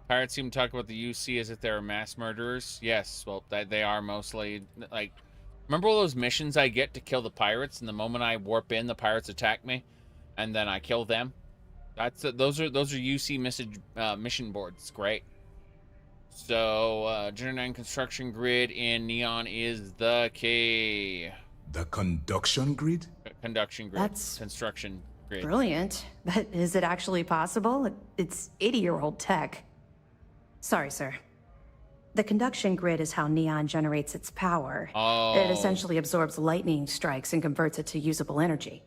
pirates seem to talk about the UC as if they're mass murderers. Yes, well, they are mostly, like... Remember all those missions I get to kill the pirates, and the moment I warp in, the pirates attack me, and then I kill them? Those are UC mission boards. Great. So, Gen 9 construction grid in Neon is the key. The conduction grid? Conduction grid. That's construction grid. Brilliant. But is it actually possible? It's 80-year-old tech. Sorry, sir. The conduction grid is how Neon generates its power. Oh. It essentially absorbs lightning strikes and converts it to usable energy.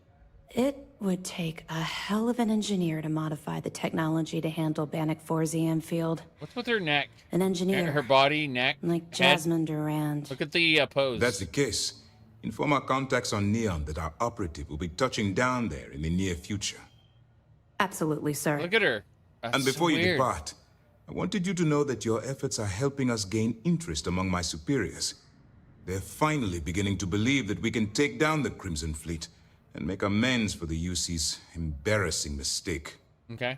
It would take a hell of an engineer to modify the technology to handle Bannock 4's EM field. What's with her neck? An engineer. Her body, neck, like head? Jasmine Durand. Look at the pose. That's the case. Inform our contacts on Neon that our operative will be touching down there in the near future. Absolutely, sir. Look at her. And before you depart, I wanted you to know that your efforts are helping us gain interest among my superiors. They're finally beginning to believe that we can take down the Crimson Fleet and make amends for the UC's embarrassing mistake. Okay.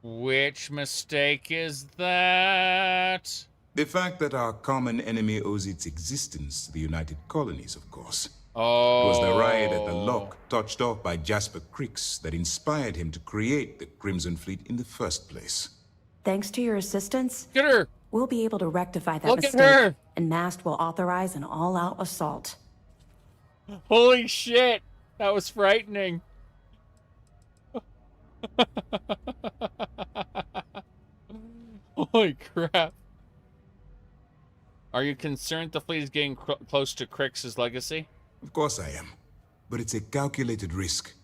Which mistake is that? The fact that our common enemy owes its existence to the United Colonies, of course. Oh. It was the riot at the Lock, touched off by Jasper Kryx, that inspired him to create the Crimson Fleet in the first place. Thanks to your assistance, Get her. We'll be able to rectify that Look at mistake, her. and MAST will authorize an all-out assault. Holy shit. That was frightening. Holy crap. Are you concerned the fleet is getting close to Kryx's legacy? Of course I am. But it's a calculated risk.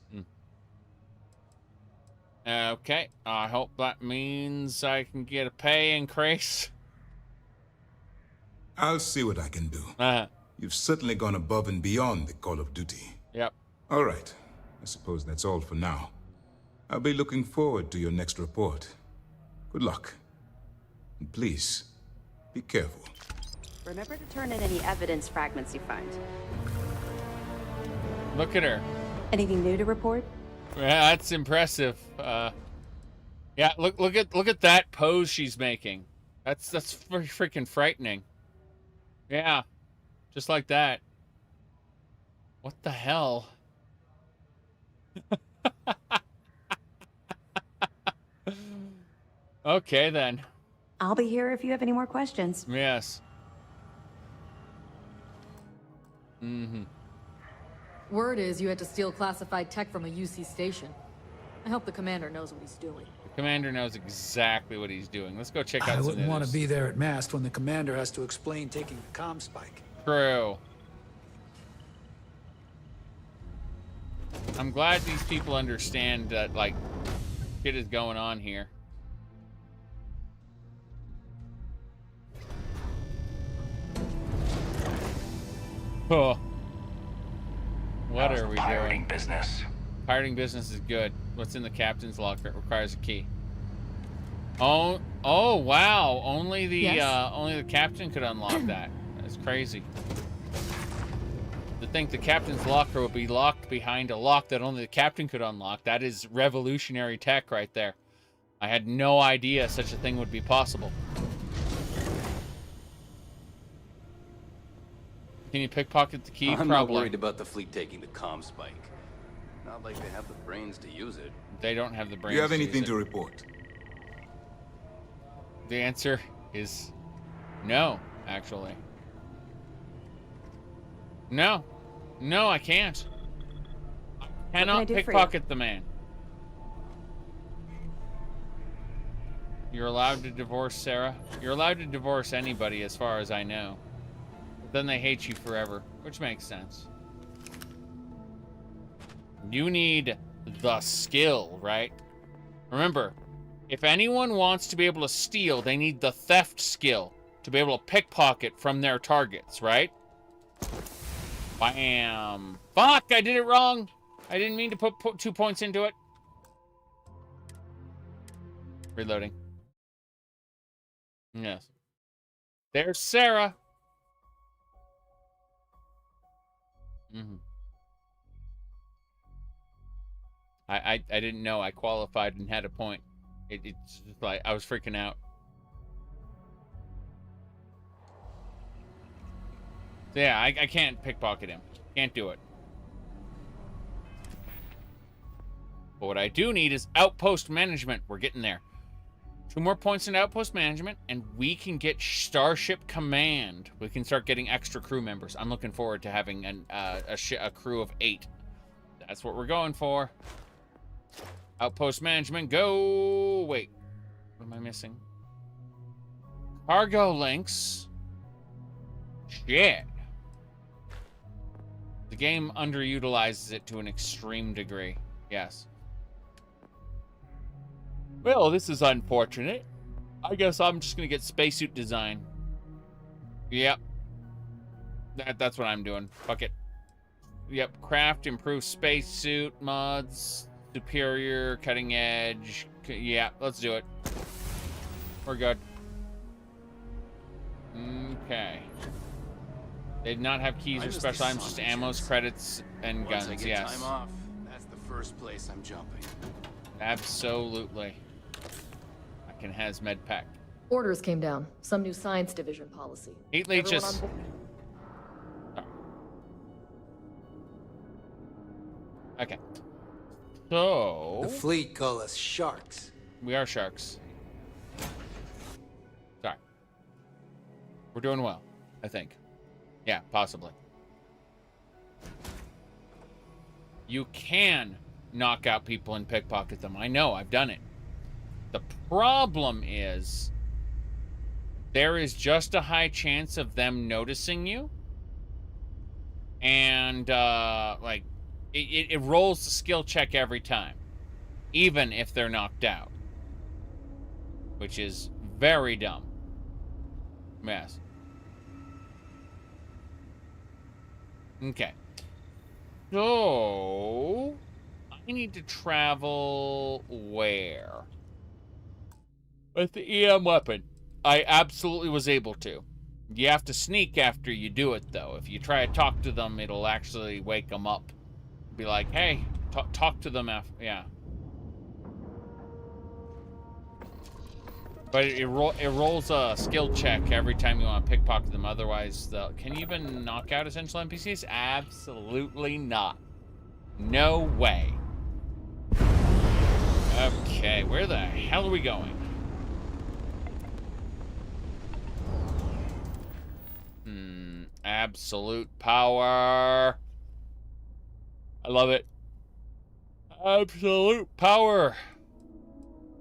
Okay. I hope that means I can get a pay increase. I'll see what I can do. You've certainly gone above and beyond the call of duty. Yep. All right. I suppose that's all for now. I'll be looking forward to your next report. Good luck. And please, be careful. Remember to turn in any evidence fragments you find. Look at her. Anything new to report? Yeah, that's impressive. Yeah, look at that pose she's making. That's freaking frightening. Yeah, just like that. What the hell? Okay then. I'll be here if you have any more questions. Yes. Word is you had to steal classified tech from a UC station. I hope the commander knows what he's doing. The commander knows exactly what he's doing. Let's go check out some I news. wouldn't want to be there at MAST when the commander has to explain taking the ComSpike. True. I'm glad these people understand that, like, shit is going on here. Oh. What are we doing? Pirating business. Pirating business is good. What's in the captain's locker? It requires a key. Oh wow. Only the captain could unlock that. That's crazy. To think the captain's locker will be locked behind a lock that only the captain could unlock. That is revolutionary tech right there. I had no idea such a thing would be possible. Can you pickpocket the key? I'm Probably. not worried about the fleet taking the ComSpike. Not like they have the brains to use it. They don't have the brains. Do you have to anything use it. to report? The answer is no, actually. No. No, I can't. I cannot pickpocket the man. You're allowed to divorce Sarah. You're allowed to divorce anybody as far as I know. But then they hate you forever, which makes sense. You need the skill, right? Remember, if anyone wants to be able to steal, they need the theft skill to be able to pickpocket from their targets, right? Bam. Fuck, I did it wrong. I didn't mean to put 2 points into it. Reloading. Yes. There's Sarah. I didn't know I qualified and had a point. It's just like I was freaking out. So yeah, I can't pickpocket him. Can't do it. But what I do need is outpost management. We're getting there. 2 more points in outpost management, and we can get Starship Command. We can start getting extra crew members. I'm looking forward to having a crew of 8. That's what we're going for. Outpost management, go! Wait, what am I missing? Cargo links. Shit. The game underutilizes it to an extreme degree. Yes. Well, this is unfortunate. I guess I'm just gonna get spacesuit design. Yep. That's what I'm doing. Fuck it. Yep. Craft, improve spacesuit mods, superior, cutting edge. Yeah, let's do it. We're good. Okay. They did not have keys or special items, just ammos, credits, and guns. Once I get yes. time off, that's the first place I'm jumping. Absolutely. I can has med pack. Orders came down. Some new science division policy. 8 leeches. Okay. So the fleet call us sharks. We are sharks. Sorry. We're doing well, I think. Yeah, possibly. You can knock out people and pickpocket them. I know, I've done it. The problem is there is just a high chance of them noticing you. And, like, it rolls the skill check every time, even if they're knocked out, which is very dumb. Yes. Okay. So I need to travel where? With the EM weapon. I absolutely was able to. You have to sneak after you do it, though. If you try to talk to them, it'll actually wake them up. Be like, hey, talk to them after. Yeah. But it rolls a skill check every time you want to pickpocket them. Otherwise, can you even knock out essential NPCs? Absolutely not. No way. Okay, where the hell are we going? Absolute power. I love it. Absolute power.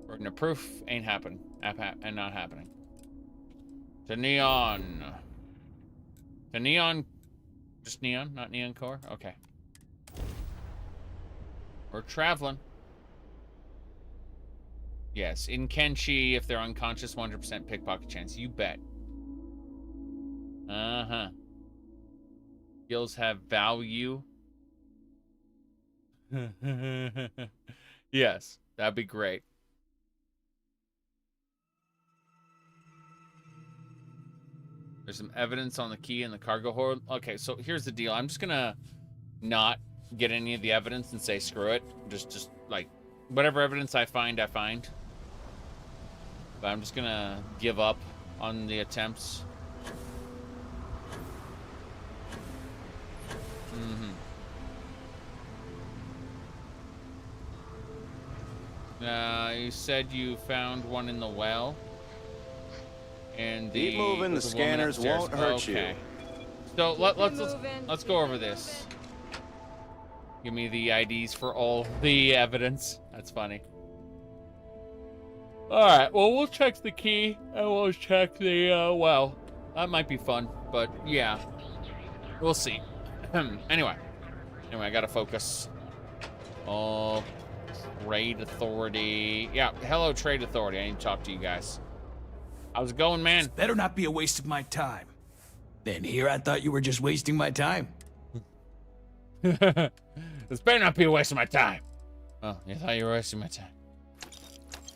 We're gonna proof ain't happening. And not happening. To neon. To neon. Just neon, not neon core? Okay. We're traveling. Yes, in Kenshi, if they're unconscious, 100% pickpocket chance. You bet. Uh-huh. Skills have value. Yes, that'd be great. There's some evidence on the key in the cargo hold. Okay, so here's the deal. I'm just gonna not get any of the evidence and say screw it. Just like whatever evidence I find, I find. But I'm just gonna give up on the attempts. You said you found one in the well. And keep moving, the scanners won't hurt you. So let's go over this. Give me the IDs for all the evidence. That's funny. All right. Well, we'll check the key and we'll check the well. That might be fun, but yeah, we'll see. Anyway, I gotta focus. Oh, Trade Authority. Yeah, hello, Trade Authority. I need to talk to you guys. How's it going, man? This better not be a waste of my time. Then here I thought you were just wasting my time. This better not be a waste of my time. Oh, you thought you were wasting my time.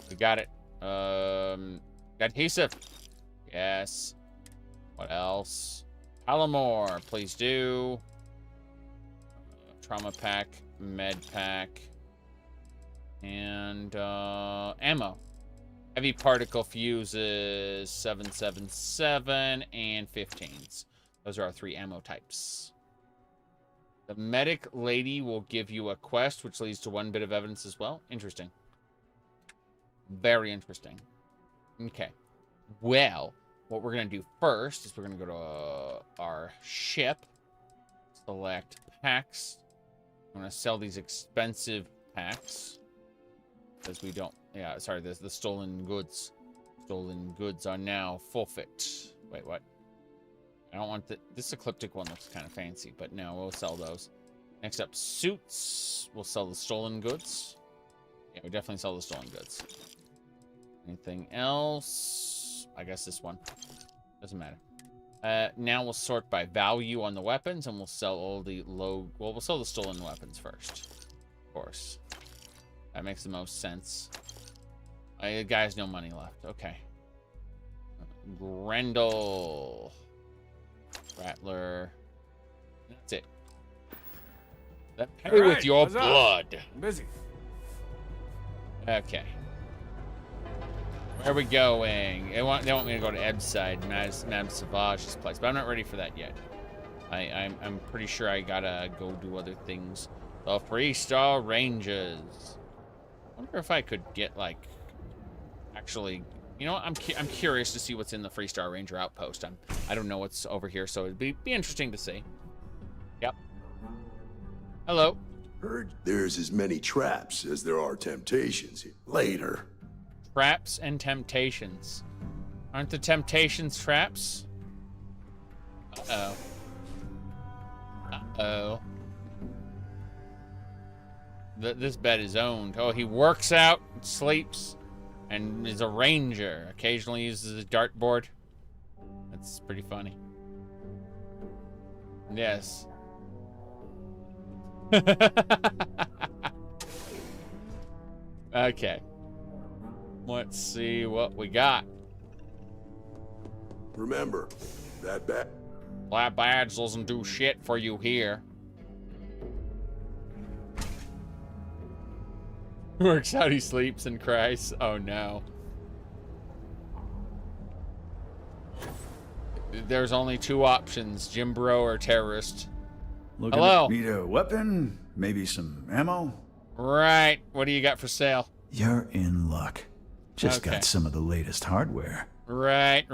We got it. Adhesive. Yes. What else? Palomore, please do. Trauma pack, med pack, and ammo. Heavy particle fuses, 777 and 15s. Those are our 3 ammo types. The medic lady will give you a quest, which leads to 1 bit of evidence as well. Interesting. Very interesting. Okay. Well, what we're going to do first is we're going to go to our ship. Select packs. I'm going to sell these expensive packs. Because we don't... Yeah, sorry, the stolen goods. Stolen goods are now forfeit. Wait, what? I don't want this ecliptic one looks kind of fancy, but no, we'll sell those. Next up, suits. We'll sell the stolen goods. Yeah, we definitely sell the stolen goods. Anything else? I guess this one. Doesn't matter. Now we'll sort by value on the weapons, and we'll sell all the low... Well, we'll sell the stolen weapons first. Of course. That makes the most sense. The guy has no money left. Okay. Grendel. Rattler. That's it. That pay with your blood. I'm busy. Okay. Where are we going? They want me to go to Eb's side, Madame Savage's place, but I'm not ready for that yet. I'm pretty sure I gotta go do other things. The 3-star Rangers. I wonder if I could get, like, actually, you know what? I'm curious to see what's in the 3-star Ranger outpost. I don't know what's over here, so it'd be interesting to see. Yep. Hello. Heard there's as many traps as there are temptations. Later. Traps and temptations. Aren't the temptations traps? Uh-oh. Uh-oh. This bed is owned. Oh, he works out, sleeps, and is a ranger. Occasionally uses a dartboard. That's pretty funny. Yes. Okay. Let's see what we got. Remember, that badge doesn't do shit for you here. Works out, he sleeps and cries. Oh no. There's only 2 options, Jim Bro or terrorist. Hello. Need a weapon? Maybe some ammo? Right. What do you got for sale? You're in luck. Just got some of the latest hardware. Right.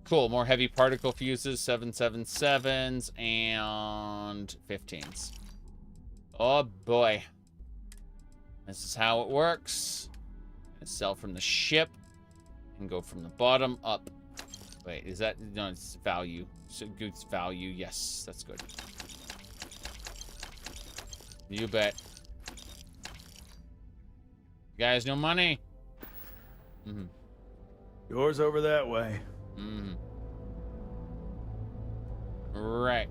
Cool. More heavy particle fuses, 777s and 15s. Oh boy. This is how it works. Sell from the ship and go from the bottom up. Wait, is that... No, it's value. So goods value. Yes, that's good. You bet. Guys, no money. Mm-hmm. Yours over that way. Mm-hmm. Right.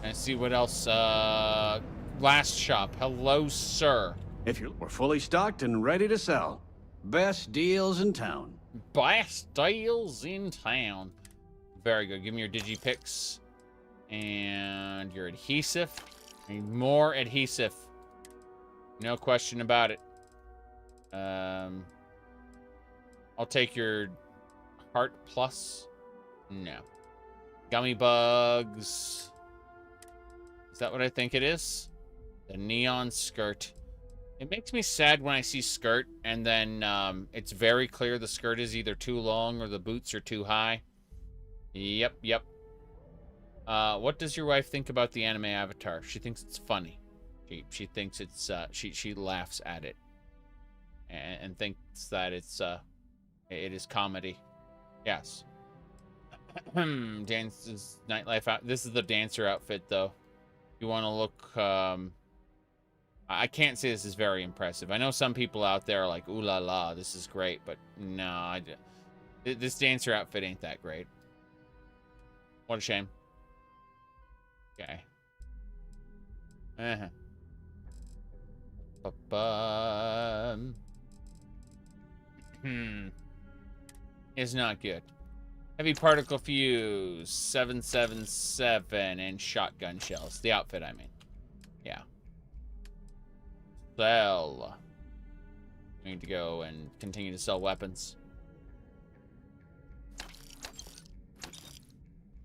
And see what else. Last shop. Hello, sir. If we're fully stocked and ready to sell. Best deals in town. Best deals in town. Very good. Give me your digipicks. And your adhesive. I need more adhesive. No question about it. I'll take your heart plus. No. Gummy bugs. Is that what I think it is? The neon skirt. It makes me sad when I see skirt and then it's very clear the skirt is either too long or the boots are too high. Yep. What does your wife think about the anime Avatar? She thinks it's funny. She thinks it's she laughs at it and thinks that it is comedy. Yes. Dance's nightlife out. This is the dancer outfit though. You want to look I can't say this is very impressive. I know some people out there are like, ooh la la, this is great, but no, this dancer outfit ain't that great. What a shame. Okay. It's not good. Heavy particle fuse, 777, and shotgun shells. The outfit, I mean. Yeah. Sell. We need to go and continue to sell weapons.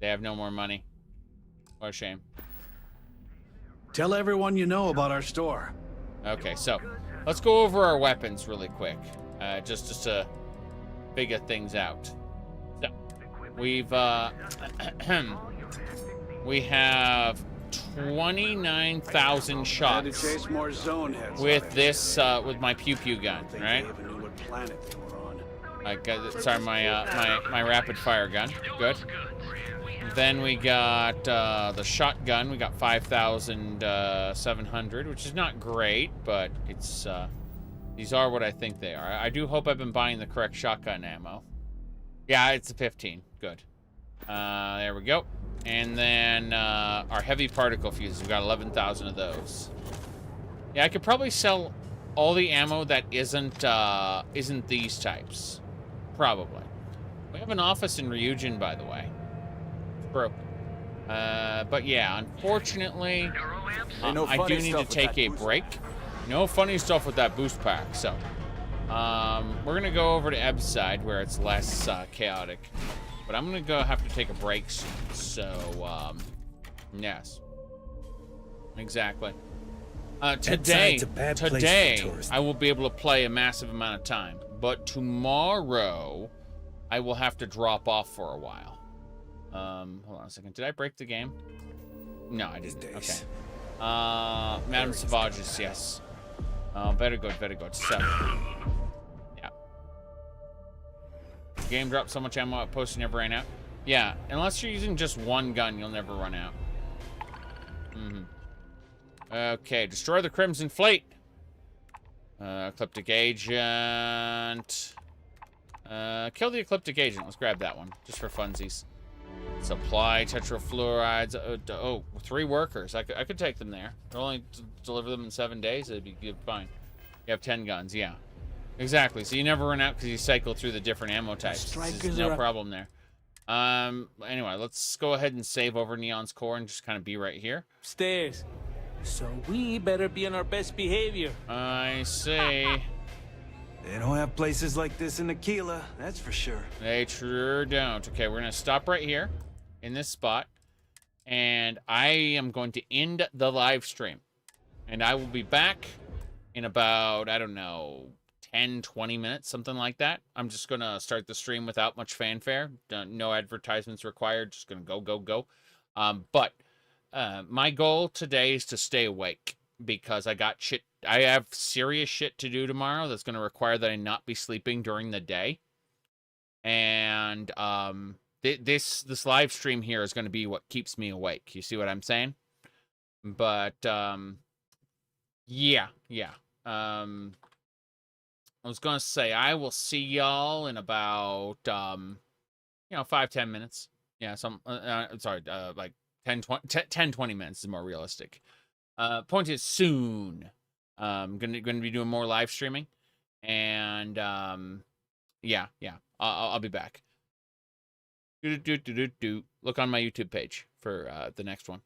They have no more money. What a shame. Tell everyone you know about our store. Okay, so let's go over our weapons really quick, just to figure things out. So we've we have 29,000 shots Chase more zone heads with this with my pew pew gun, right? I got sorry, my rapid fire gun. Good. Then we got the shotgun. We got 5,700, which is not great, but it's these are what I think they are. I do hope I've been buying the correct shotgun ammo. Yeah, it's a 15. Good. There we go. And then our heavy particle fuses. We've got 11,000 of those. Yeah, I could probably sell all the ammo that isn't these types. Probably. We have an office in Ryujin, by the way. Broken. But yeah, unfortunately, I do need to take a break. No funny stuff with that boost pack. So, we're gonna go over to Eb's side where it's less chaotic. But I'm gonna have to take a break soon. So, yes, exactly. Today, I will be able to play a massive amount of time. But tomorrow, I will have to drop off for a while. Hold on a second. Did I break the game? No, I didn't. Okay. Madame Savages, yes. Very good, very good. 7. Yeah. Game dropped so much ammo outpost you never ran out. Yeah, unless you're using just one gun, you'll never run out. Okay, destroy the Crimson Fleet. Ecliptic Agent. Kill the Ecliptic Agent. Let's grab that one, just for funsies. Supply tetrafluorides. 3 workers. I could take them there. I'll only deliver them in 7 days. It'd be good, fine. You have 10 guns. Yeah, exactly. So you never run out because you cycle through the different ammo types. There's no problem there. Anyway, let's go ahead and save over Neon's core and just kind of be right here. Stairs. So we better be on our best behavior. I see. They don't have places like this in Aquila, that's for sure. They sure don't. Okay, we're gonna stop right here in this spot, and I am going to end the live stream, and I will be back in about, I don't know, 10-20 minutes, something like that. I'm just gonna start the stream without much fanfare. No advertisements required. Just gonna go. But my goal today is to stay awake because I have serious shit to do tomorrow that's going to require that I not be sleeping during the day. And this live stream here is going to be what keeps me awake. You see what I'm saying? But yeah. I was going to say I will see y'all in about 5-10 minutes. Yeah, like 10-20 minutes is more realistic. Point is soon. Gonna be doing more live streaming, and yeah, I'll be back. Look on my YouTube page for the next one.